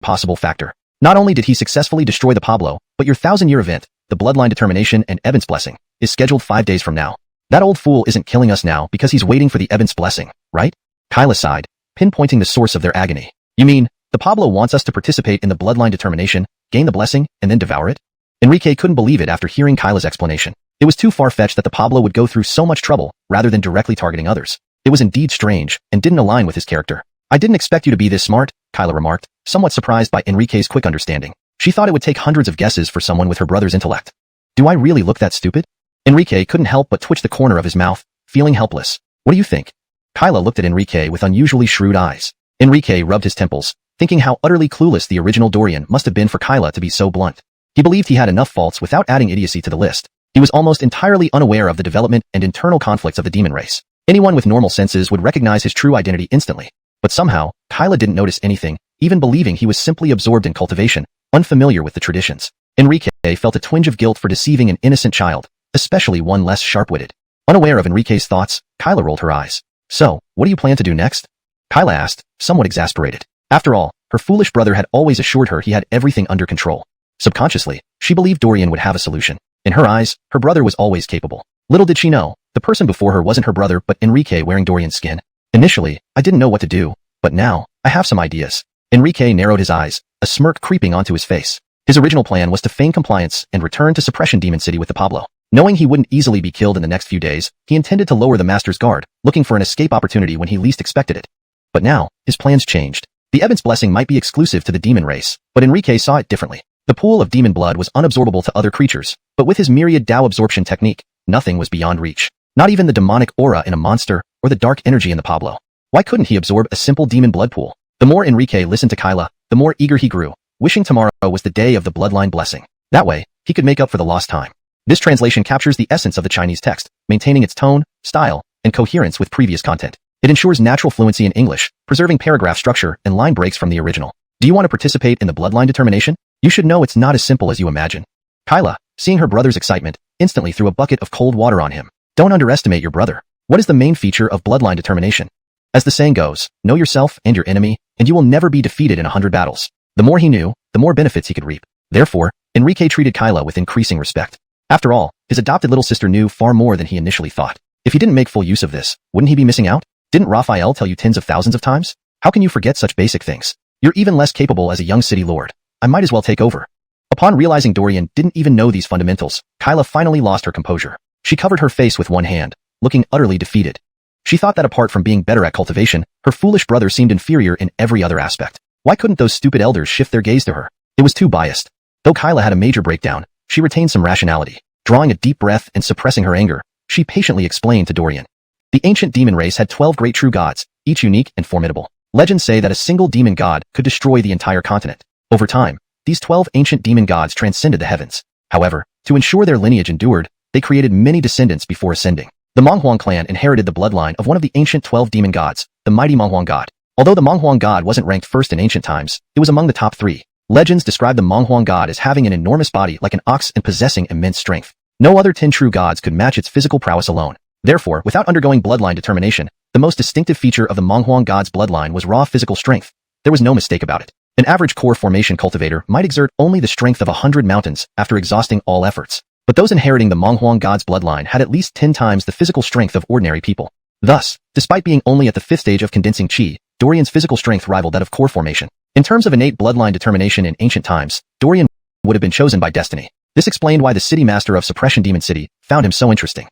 possible factor. Not only did he successfully destroy the Pablo, but your 1,000-year event, the Bloodline Determination and Eben's Blessing, is scheduled 5 days from now. That old fool isn't killing us now because he's waiting for the Eben's Blessing, right? Kyla sighed, pinpointing the source of their agony. You mean, the Pablo wants us to participate in the Bloodline Determination, gain the blessing, and then devour it? Enrique couldn't believe it after hearing Kyla's explanation. It was too far-fetched that the Pablo would go through so much trouble, rather than directly targeting others. It was indeed strange, and didn't align with his character. I didn't expect you to be this smart, Kyla remarked, somewhat surprised by Enrique's quick understanding. She thought it would take hundreds of guesses for someone with her brother's intellect. Do I really look that stupid? Enrique couldn't help but twitch the corner of his mouth, feeling helpless. What do you think? Kyla looked at Enrique with unusually shrewd eyes. Enrique rubbed his temples, thinking how utterly clueless the original Dorian must have been for Kyla to be so blunt. He believed he had enough faults without adding idiocy to the list. He was almost entirely unaware of the development and internal conflicts of the demon race. Anyone with normal senses would recognize his true identity instantly. But somehow, Kyla didn't notice anything, even believing he was simply absorbed in cultivation, unfamiliar with the traditions. Enrique felt a twinge of guilt for deceiving an innocent child, especially one less sharp-witted. Unaware of Enrique's thoughts, Kyla rolled her eyes. So, what do you plan to do next? Kyla asked, somewhat exasperated. After all, her foolish brother had always assured her he had everything under control. Subconsciously, she believed Dorian would have a solution. In her eyes, her brother was always capable. Little did she know, the person before her wasn't her brother but Enrique wearing Dorian's skin. Initially, I didn't know what to do, but now, I have some ideas. Enrique narrowed his eyes, a smirk creeping onto his face. His original plan was to feign compliance and return to Suppression Demon City with the Pablo. Knowing he wouldn't easily be killed in the next few days, he intended to lower the Master's guard, looking for an escape opportunity when he least expected it. But now, his plans changed. The Eben's Blessing might be exclusive to the demon race, but Enrique saw it differently. The pool of demon blood was unabsorbable to other creatures, but with his myriad Dao absorption technique, nothing was beyond reach. Not even the demonic aura in a monster or the dark energy in the Pablo. Why couldn't he absorb a simple demon blood pool? The more Enrique listened to Kyla, the more eager he grew, wishing tomorrow was the day of the bloodline blessing. That way, he could make up for the lost time. This translation captures the essence of the Chinese text, maintaining its tone, style, and coherence with previous content. It ensures natural fluency in English, preserving paragraph structure and line breaks from the original. Do you want to participate in the bloodline determination? You should know it's not as simple as you imagine. Kyla, seeing her brother's excitement, instantly threw a bucket of cold water on him. Don't underestimate your brother. What is the main feature of bloodline determination? As the saying goes, know yourself and your enemy, and you will never be defeated in 100 battles. The more he knew, the more benefits he could reap. Therefore, Enrique treated Kyla with increasing respect. After all, his adopted little sister knew far more than he initially thought. If he didn't make full use of this, wouldn't he be missing out? Didn't Raphael tell you tens of thousands of times? How can you forget such basic things? You're even less capable as a young city lord. I might as well take over. Upon realizing Dorian didn't even know these fundamentals, Kyla finally lost her composure. She covered her face with one hand, looking utterly defeated. She thought that apart from being better at cultivation, her foolish brother seemed inferior in every other aspect. Why couldn't those stupid elders shift their gaze to her? It was too biased. Though Kyla had a major breakdown, she retained some rationality. Drawing a deep breath and suppressing her anger, she patiently explained to Dorian. The ancient demon race had 12 great true gods, each unique and formidable. Legends say that a single demon god could destroy the entire continent. Over time, these 12 ancient demon gods transcended the heavens. However, to ensure their lineage endured, they created many descendants before ascending. The Monghuang clan inherited the bloodline of one of the ancient 12 demon gods, the mighty Monghuang god. Although the Monghuang god wasn't ranked first in ancient times, it was among the top 3. Legends describe the Monghuang god as having an enormous body like an ox and possessing immense strength. No other 10 true gods could match its physical prowess alone. Therefore, without undergoing bloodline determination, the most distinctive feature of the Monghuang god's bloodline was raw physical strength. There was no mistake about it. An average core formation cultivator might exert only the strength of 100 mountains after exhausting all efforts. But those inheriting the Monghuang god's bloodline had at least 10 times the physical strength of ordinary people. Thus, despite being only at the 5th stage of condensing qi, Dorian's physical strength rivaled that of core formation. In terms of innate bloodline determination in ancient times, Dorian would have been chosen by destiny. This explained why the city master of Suppression Demon City found him so interesting.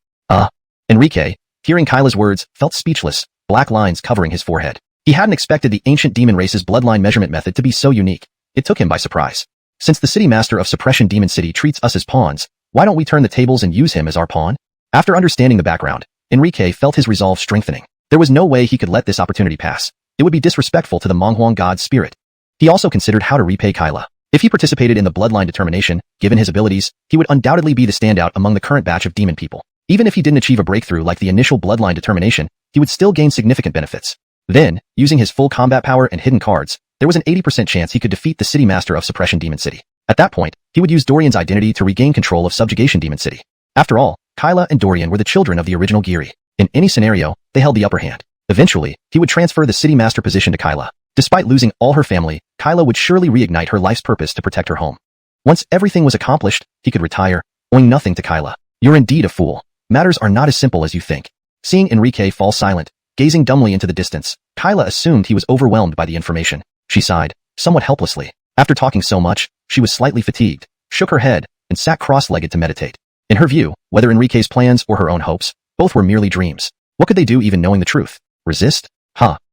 Enrique, Hearing Kyla's words, felt speechless, black lines covering his forehead. He hadn't expected the ancient demon race's bloodline measurement method to be so unique. It took him by surprise. Since the city master of Suppression Demon City treats us as pawns, why don't we turn the tables and use him as our pawn? After understanding the background, Enrique felt his resolve strengthening. There was no way he could let this opportunity pass. It would be disrespectful to the Monghuang god's spirit. He also considered how to repay Kyla. If he participated in the bloodline determination, given his abilities, he would undoubtedly be the standout among the current batch of demon people. Even if he didn't achieve a breakthrough like the initial bloodline determination, he would still gain significant benefits. Then, using his full combat power and hidden cards, there was an 80% chance he could defeat the city master of Suppression Demon City. At that point, he would use Dorian's identity to regain control of Subjugation Demon City. After all, Kyla and Dorian were the children of the original Giri. In any scenario, they held the upper hand. Eventually, he would transfer the city master position to Kyla. Despite losing all her family, Kyla would surely reignite her life's purpose to protect her home. Once everything was accomplished, he could retire, owing nothing to Kyla. You're indeed a fool. Matters are not as simple as you think. Seeing Enrique fall silent, gazing dumbly into the distance, Kyla assumed he was overwhelmed by the information. She sighed, somewhat helplessly. After talking so much, she was slightly fatigued, shook her head, and sat cross-legged to meditate. In her view, whether Enrique's plans or her own hopes, both were merely dreams. What could they do even knowing the truth? Resist?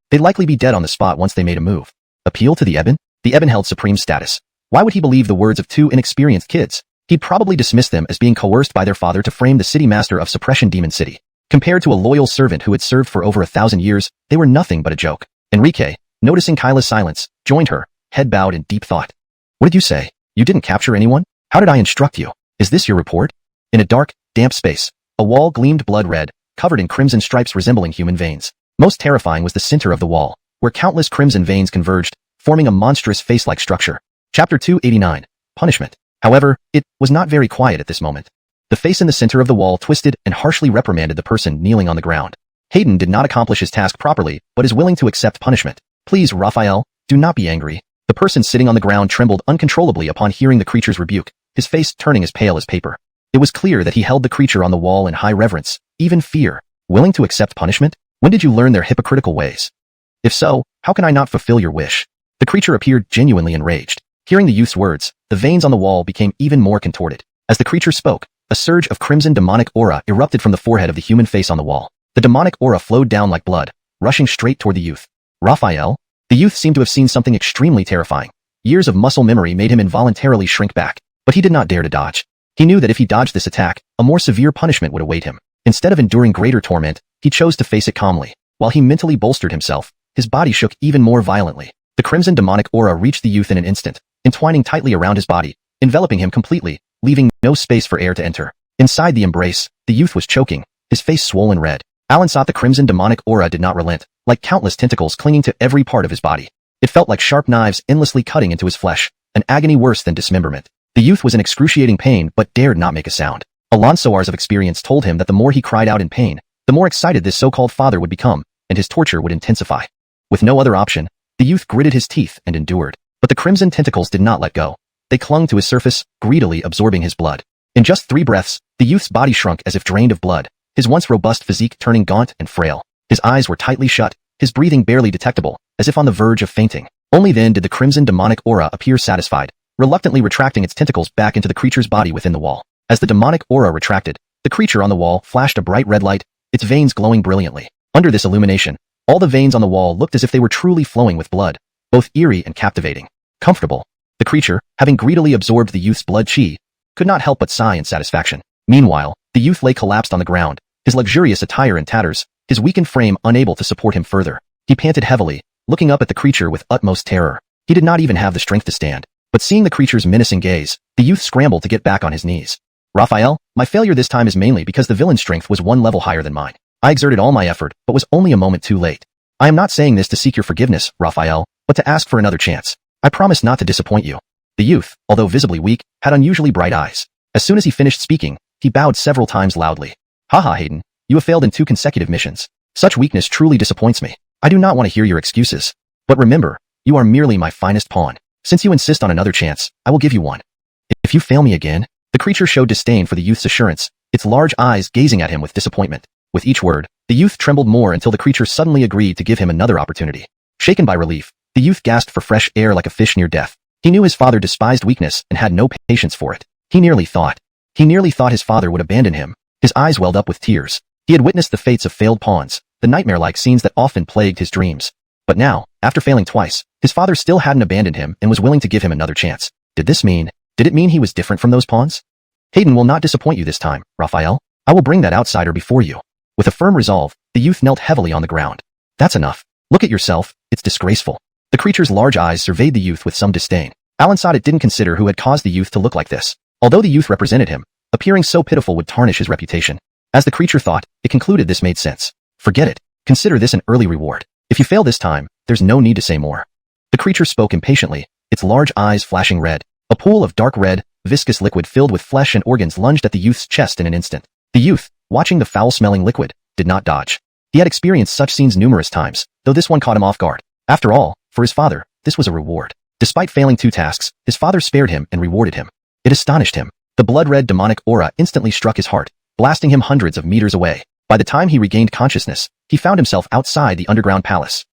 They'd likely be dead on the spot once they made a move. Appeal to the Eben? The Eben held supreme status. Why would he believe the words of two inexperienced kids? He'd probably dismiss them as being coerced by their father to frame the city master of Suppression Demon City. Compared to a loyal servant who had served for over 1,000 years, they were nothing but a joke. Enrique, noticing Kyla's silence, joined her, head bowed in deep thought. What did you say? You didn't capture anyone? How did I instruct you? Is this your report? In a dark, damp space, a wall gleamed blood red, covered in crimson stripes resembling human veins. Most terrifying was the center of the wall, where countless crimson veins converged, forming a monstrous face-like structure. Chapter 289. Punishment. However, it was not very quiet at this moment. The face in the center of the wall twisted and harshly reprimanded the person kneeling on the ground. Hayden did not accomplish his task properly, but is willing to accept punishment. Please, Raphael, do not be angry. The person sitting on the ground trembled uncontrollably upon hearing the creature's rebuke, his face turning as pale as paper. It was clear that he held the creature on the wall in high reverence, even fear. Willing to accept punishment? When did you learn their hypocritical ways? If so, how can I not fulfill your wish? The creature appeared genuinely enraged. Hearing the youth's words, the veins on the wall became even more contorted. As the creature spoke, a surge of crimson demonic aura erupted from the forehead of the human face on the wall. The demonic aura flowed down like blood, rushing straight toward the youth. Raphael? The youth seemed to have seen something extremely terrifying. Years of muscle memory made him involuntarily shrink back, but he did not dare to dodge. He knew that if he dodged this attack, a more severe punishment would await him. Instead of enduring greater torment, he chose to face it calmly. While he mentally bolstered himself, his body shook even more violently. The crimson demonic aura reached the youth in an instant, entwining tightly around his body, enveloping him completely, leaving no space for air to enter. Inside the embrace, the youth was choking, his face swollen red. Alan saw the crimson demonic aura did not relent, like countless tentacles clinging to every part of his body. It felt like sharp knives endlessly cutting into his flesh, an agony worse than dismemberment. The youth was in excruciating pain but dared not make a sound. Alonso hours of experience told him that the more he cried out in pain, the more excited this so-called father would become, and his torture would intensify. With no other option, the youth gritted his teeth and endured. But the crimson tentacles did not let go. They clung to his surface, greedily absorbing his blood. In just 3 breaths, the youth's body shrunk as if drained of blood, his once robust physique turning gaunt and frail. His eyes were tightly shut, his breathing barely detectable, as if on the verge of fainting. Only then did the crimson demonic aura appear satisfied, reluctantly retracting its tentacles back into the creature's body within the wall. As the demonic aura retracted, the creature on the wall flashed a bright red light, its veins glowing brilliantly. Under this illumination, all the veins on the wall looked as if they were truly flowing with blood, both eerie and captivating. Comfortable. The creature, having greedily absorbed the youth's blood chi, could not help but sigh in satisfaction. Meanwhile, the youth lay collapsed on the ground, his luxurious attire in tatters, his weakened frame unable to support him further. He panted heavily, looking up at the creature with utmost terror. He did not even have the strength to stand. But seeing the creature's menacing gaze, the youth scrambled to get back on his knees. Raphael, my failure this time is mainly because the villain's strength was 1 level higher than mine. I exerted all my effort, but was only a moment too late. I am not saying this to seek your forgiveness, Raphael, but to ask for another chance. I promise not to disappoint you. The youth, although visibly weak, had unusually bright eyes. As soon as he finished speaking, he bowed several times loudly. Haha, Hayden, you have failed in 2 consecutive missions. Such weakness truly disappoints me. I do not want to hear your excuses. But remember, you are merely my finest pawn. Since you insist on another chance, I will give you one. If you fail me again, the creature showed disdain for the youth's assurance, its large eyes gazing at him with disappointment. With each word, the youth trembled more until the creature suddenly agreed to give him another opportunity. Shaken by relief, the youth gasped for fresh air like a fish near death. He knew his father despised weakness and had no patience for it. He nearly thought his father would abandon him. His eyes welled up with tears. He had witnessed the fates of failed pawns, the nightmare-like scenes that often plagued his dreams. But now, after failing twice, his father still hadn't abandoned him and was willing to give him another chance. Did it mean he was different from those pawns? Hayden will not disappoint you this time, Raphael. I will bring that outsider before you. With a firm resolve, the youth knelt heavily on the ground. That's enough. Look at yourself, it's disgraceful. The creature's large eyes surveyed the youth with some disdain. Al-Ansad didn't consider who had caused the youth to look like this. Although the youth represented him, appearing so pitiful would tarnish his reputation. As the creature thought, it concluded this made sense. Forget it. Consider this an early reward. If you fail this time, there's no need to say more. The creature spoke impatiently, its large eyes flashing red. A pool of dark red, viscous liquid filled with flesh and organs lunged at the youth's chest in an instant. The youth, watching the foul-smelling liquid, did not dodge. He had experienced such scenes numerous times, though this one caught him off guard. After all, for his father, this was a reward. Despite failing 2 tasks, his father spared him and rewarded him. It astonished him. The blood-red demonic aura instantly struck his heart, blasting him hundreds of meters away. By the time he regained consciousness, he found himself outside the underground palace.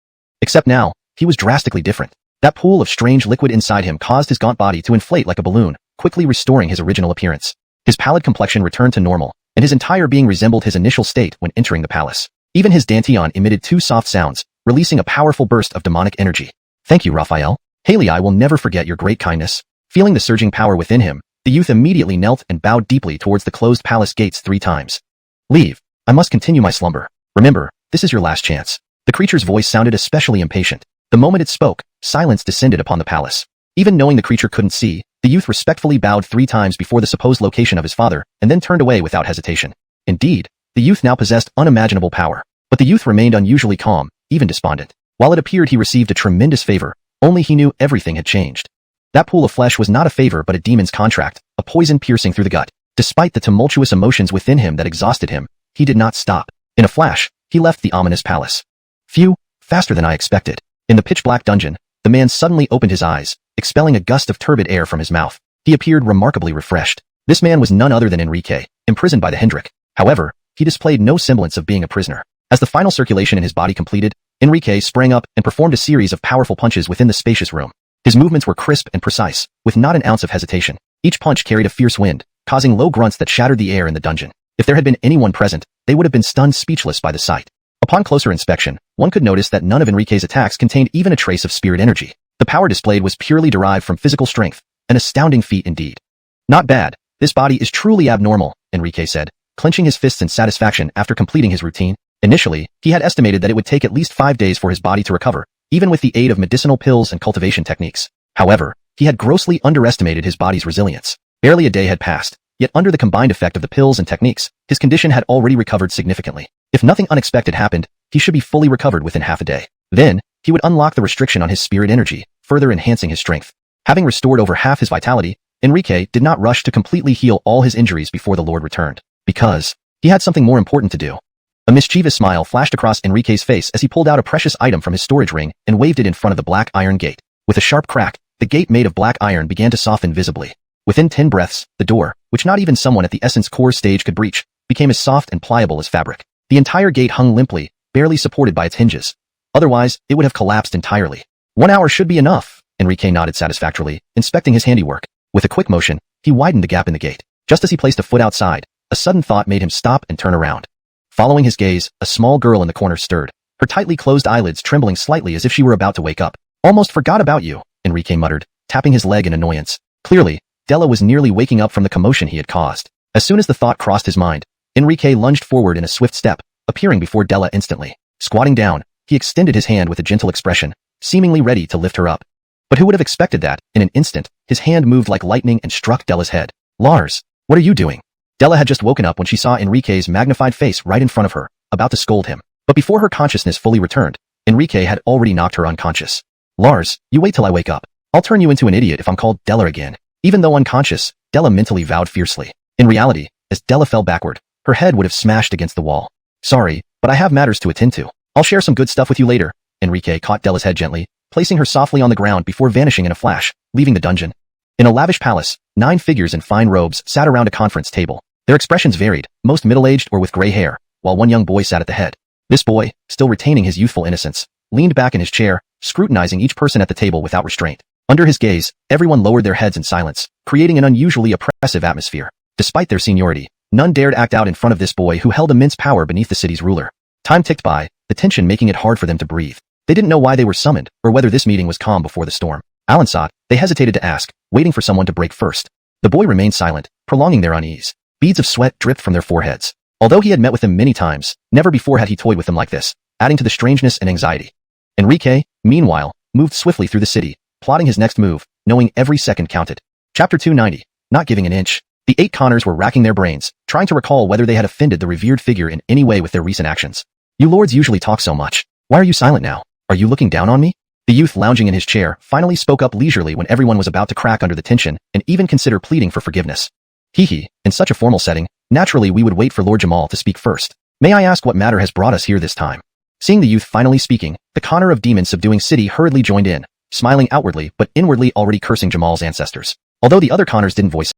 Except now, he was drastically different. That pool of strange liquid inside him caused his gaunt body to inflate like a balloon, quickly restoring his original appearance. His pallid complexion returned to normal, and his entire being resembled his initial state when entering the palace. Even his dantian emitted 2 soft sounds, releasing a powerful burst of demonic energy. Thank you, Raphael. Haley, I will never forget your great kindness. Feeling the surging power within him, the youth immediately knelt and bowed deeply towards the closed palace gates 3 times. Leave. I must continue my slumber. Remember, this is your last chance. The creature's voice sounded especially impatient. The moment it spoke, silence descended upon the palace. Even knowing the creature couldn't see, the youth respectfully bowed 3 times before the supposed location of his father, and then turned away without hesitation. Indeed, the youth now possessed unimaginable power. But the youth remained unusually calm, even despondent. While it appeared he received a tremendous favor, only he knew everything had changed. That pool of flesh was not a favor but a demon's contract, a poison piercing through the gut. Despite the tumultuous emotions within him that exhausted him, he did not stop. In a flash, he left the ominous palace. Phew, faster than I expected. In the pitch-black dungeon, the man suddenly opened his eyes, expelling a gust of turbid air from his mouth. He appeared remarkably refreshed. This man was none other than Enrique, imprisoned by the Hendrik. However, he displayed no semblance of being a prisoner. As the final circulation in his body completed, Enrique sprang up and performed a series of powerful punches within the spacious room. His movements were crisp and precise, with not an ounce of hesitation. Each punch carried a fierce wind, causing low grunts that shattered the air in the dungeon. If there had been anyone present, they would have been stunned speechless by the sight. Upon closer inspection, one could notice that none of Enrique's attacks contained even a trace of spirit energy. The power displayed was purely derived from physical strength, an astounding feat indeed. Not bad. This body is truly abnormal, Enrique said, clenching his fists in satisfaction after completing his routine. Initially, he had estimated that it would take at least 5 days for his body to recover, even with the aid of medicinal pills and cultivation techniques. However, he had grossly underestimated his body's resilience. Barely a day had passed, yet under the combined effect of the pills and techniques, his condition had already recovered significantly. If nothing unexpected happened, he should be fully recovered within half a day. Then, he would unlock the restriction on his spirit energy, further enhancing his strength. Having restored over half his vitality, Enrique did not rush to completely heal all his injuries before the Lord returned, because he had something more important to do. A mischievous smile flashed across Enrique's face as he pulled out a precious item from his storage ring and waved it in front of the black iron gate. With a sharp crack, the gate made of black iron began to soften visibly. Within 10 breaths, the door, which not even someone at the Essence Core stage could breach, became as soft and pliable as fabric. The entire gate hung limply, barely supported by its hinges. Otherwise, it would have collapsed entirely. 1 hour should be enough, Enrique nodded satisfactorily, inspecting his handiwork. With a quick motion, he widened the gap in the gate. Just as he placed a foot outside, a sudden thought made him stop and turn around. Following his gaze, a small girl in the corner stirred, her tightly closed eyelids trembling slightly as if she were about to wake up. Almost forgot about you, Enrique muttered, tapping his leg in annoyance. Clearly, Della was nearly waking up from the commotion he had caused. As soon as the thought crossed his mind, Enrique lunged forward in a swift step, appearing before Della instantly. Squatting down, he extended his hand with a gentle expression, seemingly ready to lift her up. But who would have expected that, in an instant, his hand moved like lightning and struck Della's head. Lars, what are you doing? Della had just woken up when she saw Enrique's magnified face right in front of her, about to scold him. But before her consciousness fully returned, Enrique had already knocked her unconscious. Lars, you wait till I wake up. I'll turn you into an idiot if I'm called Della again. Even though unconscious, Della mentally vowed fiercely. In reality, as Della fell backward, her head would have smashed against the wall. Sorry, but I have matters to attend to. I'll share some good stuff with you later. Enrique caught Della's head gently, placing her softly on the ground before vanishing in a flash, leaving the dungeon. In a lavish palace, 9 figures in fine robes sat around a conference table. Their expressions varied, most middle-aged or with gray hair, while one young boy sat at the head. This boy, still retaining his youthful innocence, leaned back in his chair, scrutinizing each person at the table without restraint. Under his gaze, everyone lowered their heads in silence, creating an unusually oppressive atmosphere. Despite their seniority, None dared act out in front of this boy who held immense power beneath the city's ruler. Time ticked by, the tension making it hard for them to breathe. They didn't know why they were summoned, or whether this meeting was calm before the storm. Alan sought, they hesitated to ask, waiting for someone to break first. The boy remained silent, prolonging their unease. Beads of sweat dripped from their foreheads. Although he had met with them many times, never before had he toyed with them like this, adding to the strangeness and anxiety. Enrique, meanwhile, moved swiftly through the city, plotting his next move, knowing every second counted. Chapter 290. Not giving an inch. The 8 Connors were racking their brains, trying to recall whether they had offended the revered figure in any way with their recent actions. You lords usually talk so much. Why are you silent now? Are you looking down on me? The youth lounging in his chair finally spoke up leisurely when everyone was about to crack under the tension and even consider pleading for forgiveness. Hee, in such a formal setting, naturally we would wait for Lord Jamal to speak first. May I ask what matter has brought us here this time? Seeing the youth finally speaking, the Connor of Demon Subduing City hurriedly joined in, smiling outwardly but inwardly already cursing Jamal's ancestors. Although the other Connors didn't voice,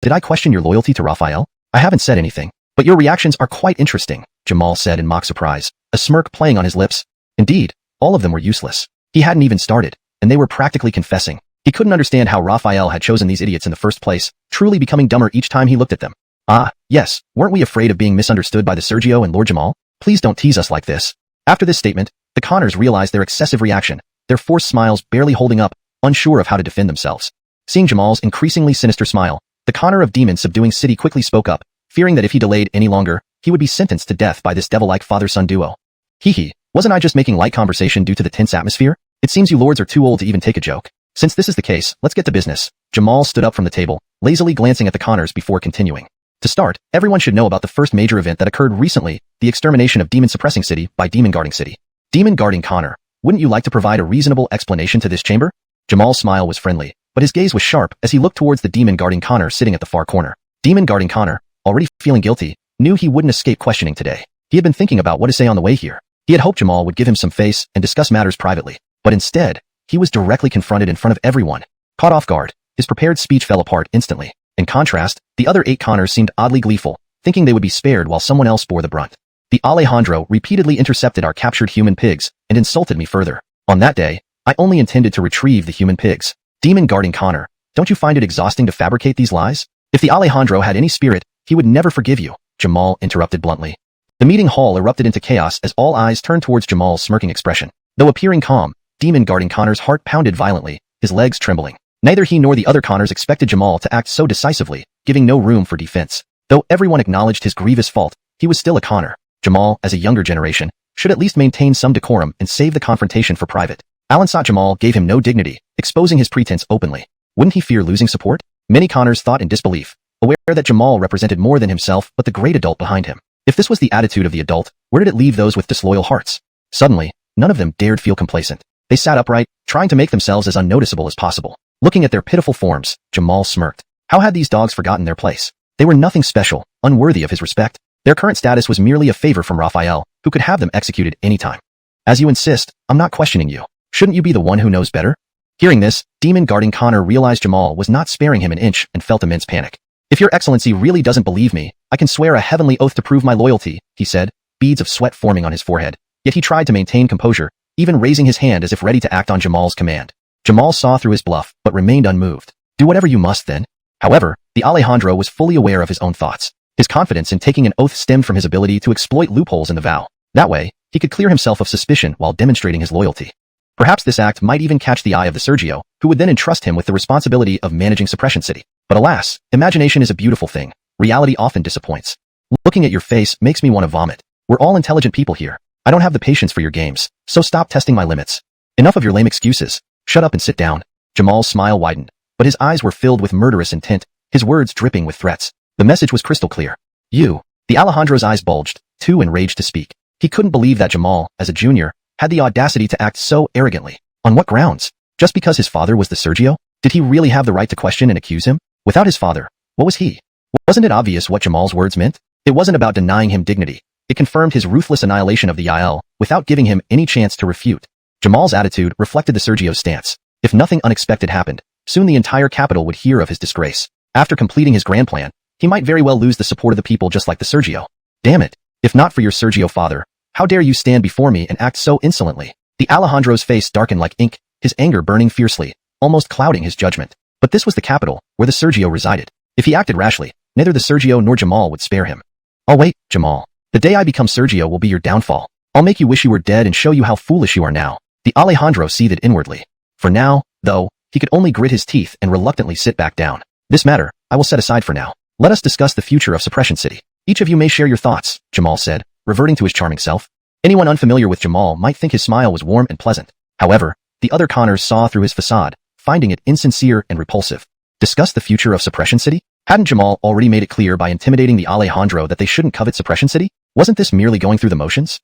did I question your loyalty to Raphael? I haven't said anything, but your reactions are quite interesting, Jamal said in mock surprise, a smirk playing on his lips. Indeed, all of them were useless. He hadn't even started, and they were practically confessing. He couldn't understand how Raphael had chosen these idiots in the first place, truly becoming dumber each time he looked at them. Ah, yes, weren't we afraid of being misunderstood by the Sergio and Lord Jamal? Please don't tease us like this. After this statement, the Connors realized their excessive reaction, their forced smiles barely holding up, unsure of how to defend themselves. Seeing Jamal's increasingly sinister smile, the Connor of Demon Subduing City quickly spoke up, fearing that if he delayed any longer, he would be sentenced to death by this devil-like father-son duo. Hee, wasn't I just making light conversation due to the tense atmosphere? It seems you lords are too old to even take a joke. Since this is the case, let's get to business. Jamal stood up from the table, lazily glancing at the Connors before continuing. To start, everyone should know about the first major event that occurred recently, the extermination of Demon Suppressing City by Demon Guarding City. Demon Guarding Connor, wouldn't you like to provide a reasonable explanation to this chamber? Jamal's smile was friendly, but his gaze was sharp as he looked towards the Demon Guarding Connor sitting at the far corner. Demon Guarding Connor, already feeling guilty, knew he wouldn't escape questioning today. He had been thinking about what to say on the way here. He had hoped Jamal would give him some face and discuss matters privately, but instead, he was directly confronted in front of everyone. Caught off guard, his prepared speech fell apart instantly. In contrast, the other 8 Connors seemed oddly gleeful, thinking they would be spared while someone else bore the brunt. The Alejandro repeatedly intercepted our captured human pigs and insulted me further. On that day, I only intended to retrieve the human pigs. Demon Guarding Connor, don't you find it exhausting to fabricate these lies? If the Alejandro had any spirit, he would never forgive you, Jamal interrupted bluntly. The meeting hall erupted into chaos as all eyes turned towards Jamal's smirking expression. Though appearing calm, Demon Guarding Connor's heart pounded violently, his legs trembling. Neither he nor the other Connors expected Jamal to act so decisively, giving no room for defense. Though everyone acknowledged his grievous fault, he was still a Connor. Jamal, as a younger generation, should at least maintain some decorum and save the confrontation for private. Alan sought Jamal gave him no dignity, exposing his pretense openly. Wouldn't he fear losing support? Many Connors thought in disbelief, aware that Jamal represented more than himself but the great adult behind him. If this was the attitude of the adult, where did it leave those with disloyal hearts? Suddenly, none of them dared feel complacent. They sat upright, trying to make themselves as unnoticeable as possible. Looking at their pitiful forms, Jamal smirked. How had these dogs forgotten their place? They were nothing special, unworthy of his respect. Their current status was merely a favor from Raphael, who could have them executed anytime. As you insist, I'm not questioning you. Shouldn't you be the one who knows better? Hearing this, Demon Guarding Connor realized Jamal was not sparing him an inch and felt immense panic. If your excellency really doesn't believe me, I can swear a heavenly oath to prove my loyalty, he said, beads of sweat forming on his forehead. Yet he tried to maintain composure, even raising his hand as if ready to act on Jamal's command. Jamal saw through his bluff, but remained unmoved. Do whatever you must then. However, the Alejandro was fully aware of his own thoughts. His confidence in taking an oath stemmed from his ability to exploit loopholes in the vow. That way, he could clear himself of suspicion while demonstrating his loyalty. Perhaps this act might even catch the eye of the Sergio, who would then entrust him with the responsibility of managing Suppression City. But alas, imagination is a beautiful thing. Reality often disappoints. Looking at your face makes me want to vomit. We're all intelligent people here. I don't have the patience for your games, so stop testing my limits. Enough of your lame excuses. Shut up and sit down. Jamal's smile widened, but his eyes were filled with murderous intent, his words dripping with threats. The message was crystal clear. You. The Alejandro's eyes bulged, too enraged to speak. He couldn't believe that Jamal, as a junior, had the audacity to act so arrogantly. On what grounds? Just because his father was the Sergio? Did he really have the right to question and accuse him? Without his father, what was he? Wasn't it obvious what Jamal's words meant? It wasn't about denying him dignity. It confirmed his ruthless annihilation of the Yael, without giving him any chance to refute. Jamal's attitude reflected the Sergio's stance. If nothing unexpected happened, soon the entire capital would hear of his disgrace. After completing his grand plan, he might very well lose the support of the people just like the Sergio. Damn it. If not for your Sergio father, how dare you stand before me and act so insolently? The Alejandro's face darkened like ink, his anger burning fiercely, almost clouding his judgment. But this was the capital, where the Sergio resided. If he acted rashly, neither the Sergio nor Jamal would spare him. "I'll wait, Jamal. The day I become Sergio will be your downfall. I'll make you wish you were dead and show you how foolish you are now." The Alejandro seethed inwardly. For now, though, he could only grit his teeth and reluctantly sit back down. "This matter, I will set aside for now. Let us discuss the future of Suppression City. Each of you may share your thoughts," Jamal said, reverting to his charming self. Anyone unfamiliar with Jamal might think his smile was warm and pleasant. However, the other Connors saw through his facade, finding it insincere and repulsive. Discuss the future of Suppression City? Hadn't Jamal already made it clear by intimidating the Alejandro that they shouldn't covet Suppression City? Wasn't this merely going through the motions?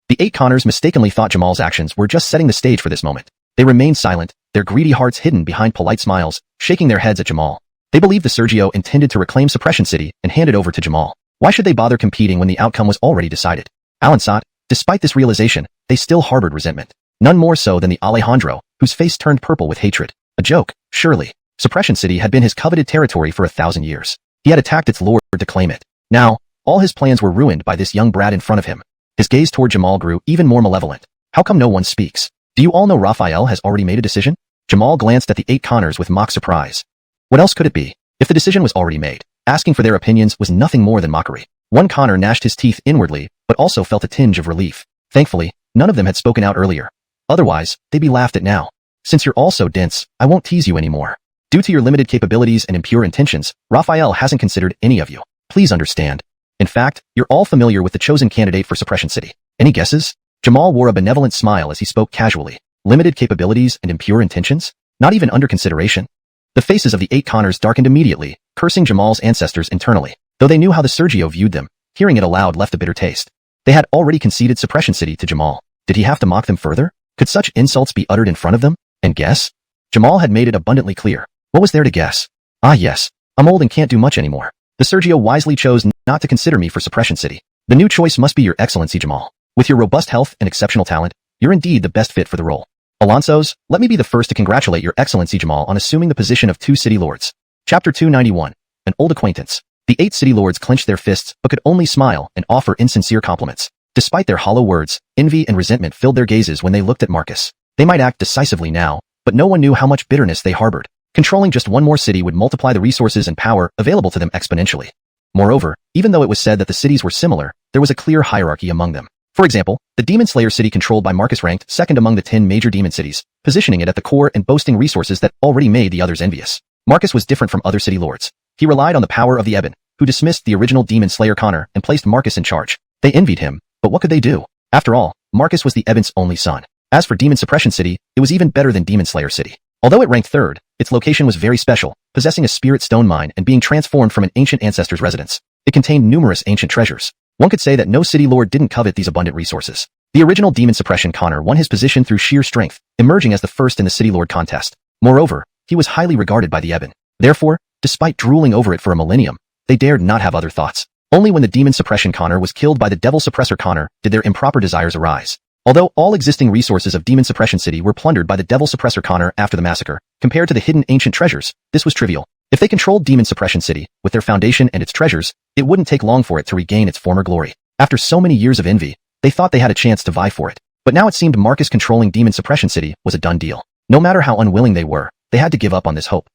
The 8 Connors mistakenly thought Jamal's actions were just setting the stage for this moment. They remained silent, their greedy hearts hidden behind polite smiles, shaking their heads at Jamal. They believed the Sergio intended to reclaim Suppression City and hand it over to Jamal. Why should they bother competing when the outcome was already decided? Alansat, despite this realization, they still harbored resentment. None more so than the Alejandro, whose face turned purple with hatred. A joke, surely. Suppression City had been his coveted territory for 1,000 years. He had attacked its lord to claim it. Now, all his plans were ruined by this young brat in front of him. His gaze toward Jamal grew even more malevolent. How come no one speaks? Do you all know Raphael has already made a decision? Jamal glanced at the 8 Connors with mock surprise. What else could it be? If the decision was already made, asking for their opinions was nothing more than mockery. One Connor gnashed his teeth inwardly, but also felt a tinge of relief. Thankfully, none of them had spoken out earlier. Otherwise, they'd be laughed at now. "Since you're all so dense, I won't tease you anymore. Due to your limited capabilities and impure intentions, Raphael hasn't considered any of you. Please understand. In fact, you're all familiar with the chosen candidate for Suppression City. Any guesses?" Jamal wore a benevolent smile as he spoke casually. Limited capabilities and impure intentions? Not even under consideration? The faces of the 8 Connors darkened immediately, cursing Jamal's ancestors internally. Though they knew how the Sergio viewed them, hearing it aloud left a bitter taste. They had already conceded Suppression City to Jamal. Did he have to mock them further? Could such insults be uttered in front of them? And guess? Jamal had made it abundantly clear. What was there to guess? Ah yes, I'm old and can't do much anymore. The Sergio wisely chose not to consider me for Suppression City. The new choice must be Your Excellency Jamal. With your robust health and exceptional talent, you're indeed the best fit for the role. Alonsos, let me be the first to congratulate Your Excellency Jamal on assuming the position of 2 city lords. Chapter 291. An old acquaintance. The 8 city lords clenched their fists but could only smile and offer insincere compliments. Despite their hollow words, envy and resentment filled their gazes when they looked at Marcus. They might act decisively now, but no one knew how much bitterness they harbored. Controlling just one more city would multiply the resources and power available to them exponentially. Moreover, even though it was said that the cities were similar, there was a clear hierarchy among them. For example, the Demon Slayer city controlled by Marcus ranked second among the 10 major demon cities, positioning it at the core and boasting resources that already made the others envious. Marcus was different from other city lords. He relied on the power of the Ebon, who dismissed the original Demon Slayer Connor and placed Marcus in charge. They envied him, but what could they do? After all, Marcus was the Ebon's only son. As for Demon Suppression City, it was even better than Demon Slayer City. Although it ranked third, its location was very special, possessing a spirit stone mine and being transformed from an ancient ancestor's residence. It contained numerous ancient treasures. One could say that no city lord didn't covet these abundant resources. The original Demon Suppression Connor won his position through sheer strength, emerging as the first in the city lord contest. Moreover, he was highly regarded by the Ebon. Therefore, despite drooling over it for a millennium, they dared not have other thoughts. Only when the Demon Suppression Connor was killed by the Devil Suppressor Connor did their improper desires arise. Although all existing resources of Demon Suppression City were plundered by the Devil Suppressor Connor after the massacre, compared to the hidden ancient treasures, this was trivial. If they controlled Demon Suppression City, with their foundation and its treasures, it wouldn't take long for it to regain its former glory. After so many years of envy, they thought they had a chance to vie for it. But now it seemed Marcus controlling Demon Suppression City was a done deal. No matter how unwilling they were, they had to give up on this hope.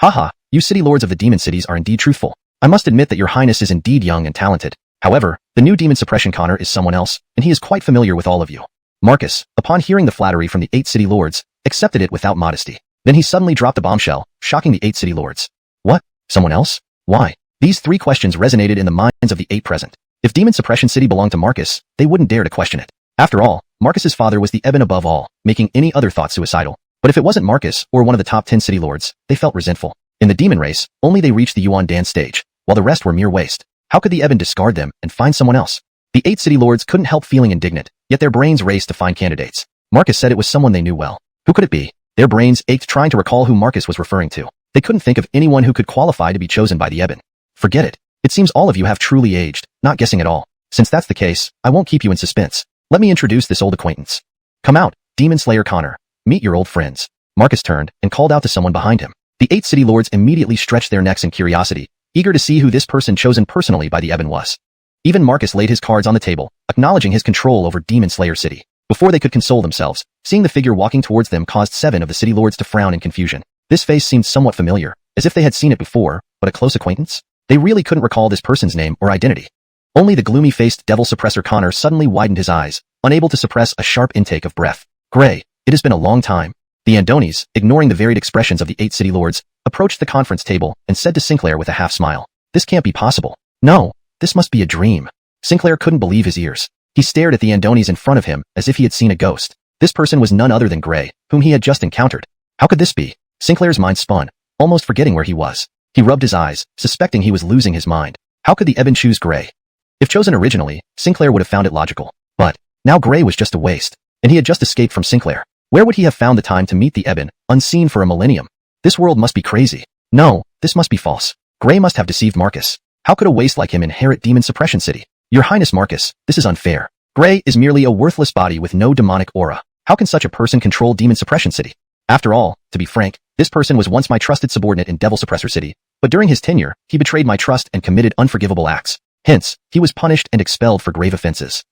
Haha, you city lords of the demon cities are indeed truthful. I must admit that your highness is indeed young and talented. However, the new Demon Suppression Connor is someone else, and he is quite familiar with all of you. Marcus, upon hearing the flattery from the 8 city lords, accepted it without modesty. Then he suddenly dropped a bombshell, shocking the 8 city lords. What? Someone else? Why? These 3 questions resonated in the minds of the 8 present. If Demon Suppression City belonged to Marcus, they wouldn't dare to question it. After all, Marcus's father was the Ebon above all, making any other thought suicidal. But if it wasn't Marcus or one of the top 10 city lords, they felt resentful. In the demon race, only they reached the Yuan Dan stage, while the rest were mere waste. How could the Ebon discard them and find someone else? The 8 city lords couldn't help feeling indignant, yet their brains raced to find candidates. Marcus said it was someone they knew well. Who could it be? Their brains ached trying to recall who Marcus was referring to. They couldn't think of anyone who could qualify to be chosen by the Ebon. Forget it. It seems all of you have truly aged, not guessing at all. Since that's the case, I won't keep you in suspense. Let me introduce this old acquaintance. Come out, Demon Slayer Connor. Meet your old friends. Marcus turned and called out to someone behind him. The 8 city lords immediately stretched their necks in curiosity, eager to see who this person chosen personally by the Ebon was. Even Marcus laid his cards on the table, acknowledging his control over Demon Slayer City. Before they could console themselves, seeing the figure walking towards them caused 7 of the city lords to frown in confusion. This face seemed somewhat familiar, as if they had seen it before, but a close acquaintance? They really couldn't recall this person's name or identity. Only the gloomy-faced devil suppressor Connor suddenly widened his eyes, unable to suppress a sharp intake of breath. Gray, it has been a long time. The Andonis, ignoring the varied expressions of the 8 city lords, approached the conference table and said to Sinclair with a half-smile, "This can't be possible. No, this must be a dream." Sinclair couldn't believe his ears. He stared at the Andonis in front of him as if he had seen a ghost. This person was none other than Gray, whom he had just encountered. How could this be? Sinclair's mind spun, almost forgetting where he was. He rubbed his eyes, suspecting he was losing his mind. How could the Eben choose Gray? If chosen originally, Sinclair would have found it logical. But now Gray was just a waste, and he had just escaped from Sinclair. Where would he have found the time to meet the Eben, unseen for a millennium? This world must be crazy. No, this must be false. Gray must have deceived Marcus. How could a waste like him inherit Demon Suppression City? Your Highness Marcus, this is unfair. Gray is merely a worthless body with no demonic aura. How can such a person control Demon Suppression City? After all, to be frank, this person was once my trusted subordinate in Devil Suppressor City, but during his tenure, he betrayed my trust and committed unforgivable acts. Hence, he was punished and expelled for grave offenses.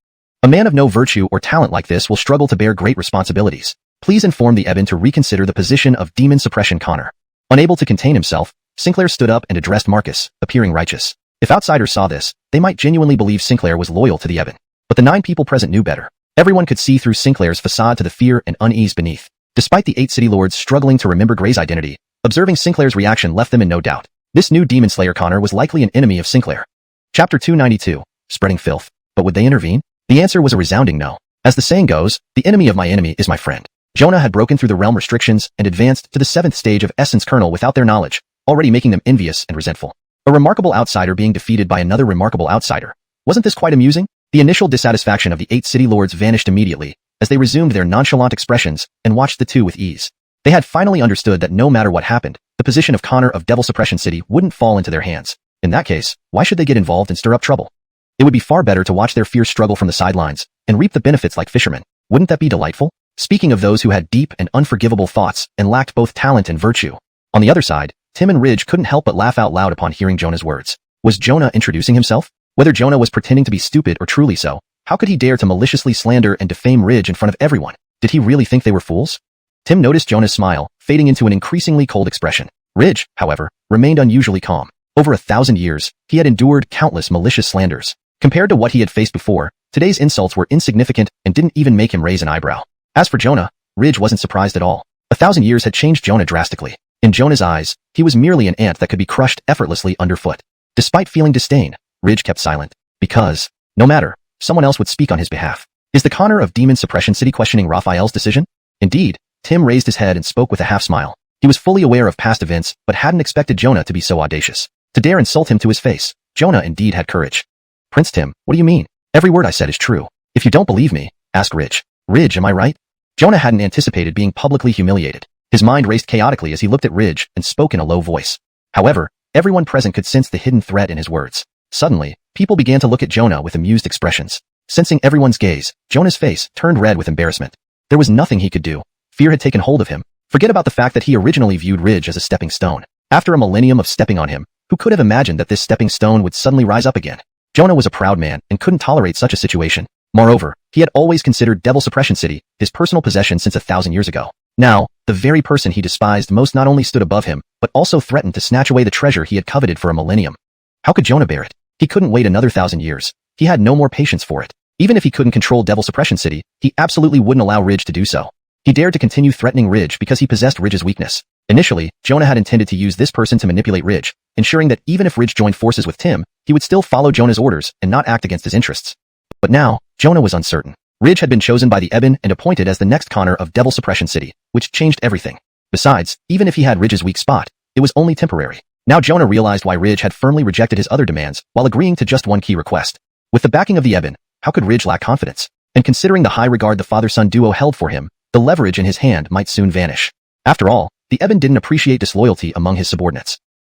A man of no virtue or talent like this will struggle to bear great responsibilities. Please inform the Eben to reconsider the position of Demon Suppression Connor. Unable to contain himself, Sinclair stood up and addressed Marcus, appearing righteous. If outsiders saw this, they might genuinely believe Sinclair was loyal to the Eben. But the 9 people present knew better. Everyone could see through Sinclair's facade to the fear and unease beneath. Despite the 8 city lords struggling to remember Gray's identity, observing Sinclair's reaction left them in no doubt. This new Demon Slayer Connor was likely an enemy of Sinclair. Chapter 292, Spreading Filth. But would they intervene? The answer was a resounding no. As the saying goes, the enemy of my enemy is my friend. Jonah had broken through the realm restrictions and advanced to the 7th stage of Essence Kernel without their knowledge, already making them envious and resentful. A remarkable outsider being defeated by another remarkable outsider. Wasn't this quite amusing? The initial dissatisfaction of the 8 city lords vanished immediately, as they resumed their nonchalant expressions and watched the two with ease. They had finally understood that no matter what happened, the position of Connor of Devil Suppression City wouldn't fall into their hands. In that case, why should they get involved and stir up trouble? It would be far better to watch their fierce struggle from the sidelines and reap the benefits like fishermen. Wouldn't that be delightful? Speaking of those who had deep and unforgivable thoughts and lacked both talent and virtue. On the other side, Tim and Ridge couldn't help but laugh out loud upon hearing Jonah's words. Was Jonah introducing himself? Whether Jonah was pretending to be stupid or truly so, how could he dare to maliciously slander and defame Ridge in front of everyone? Did he really think they were fools? Tim noticed Jonah's smile, fading into an increasingly cold expression. Ridge, however, remained unusually calm. Over 1,000 years, he had endured countless malicious slanders. Compared to what he had faced before, today's insults were insignificant and didn't even make him raise an eyebrow. As for Jonah, Ridge wasn't surprised at all. 1,000 years had changed Jonah drastically. In Jonah's eyes, he was merely an ant that could be crushed effortlessly underfoot. Despite feeling disdain, Ridge kept silent. Because, no matter, someone else would speak on his behalf. Is the Connor of Demon Suppression City questioning Raphael's decision? Indeed, Tim raised his head and spoke with a half-smile. He was fully aware of past events, but hadn't expected Jonah to be so audacious. To dare insult him to his face, Jonah indeed had courage. Prince Tim, what do you mean? Every word I said is true. If you don't believe me, ask Ridge. Ridge, am I right? Jonah hadn't anticipated being publicly humiliated. His mind raced chaotically as he looked at Ridge and spoke in a low voice. However, everyone present could sense the hidden threat in his words. Suddenly, people began to look at Jonah with amused expressions. Sensing everyone's gaze, Jonah's face turned red with embarrassment. There was nothing he could do. Fear had taken hold of him. Forget about the fact that he originally viewed Ridge as a stepping stone. After a millennium of stepping on him, who could have imagined that this stepping stone would suddenly rise up again? Jonah was a proud man and couldn't tolerate such a situation. Moreover, he had always considered Devil Suppression City his personal possession since 1,000 years ago. Now, the very person he despised most not only stood above him, but also threatened to snatch away the treasure he had coveted for a millennium. How could Jonah bear it? He couldn't wait another 1,000 years. He had no more patience for it. Even if he couldn't control Devil Suppression City, he absolutely wouldn't allow Ridge to do so. He dared to continue threatening Ridge because he possessed Ridge's weakness. Initially, Jonah had intended to use this person to manipulate Ridge, ensuring that even if Ridge joined forces with Tim, he would still follow Jonah's orders and not act against his interests. But now, Jonah was uncertain. Ridge had been chosen by the Eben and appointed as the next Connor of Devil Suppression City, which changed everything. Besides, even if he had Ridge's weak spot, it was only temporary. Now Jonah realized why Ridge had firmly rejected his other demands while agreeing to just one key request. With the backing of the Eben, how could Ridge lack confidence? And considering the high regard the father-son duo held for him, the leverage in his hand might soon vanish. After all, the Eben didn't appreciate disloyalty among his subordinates.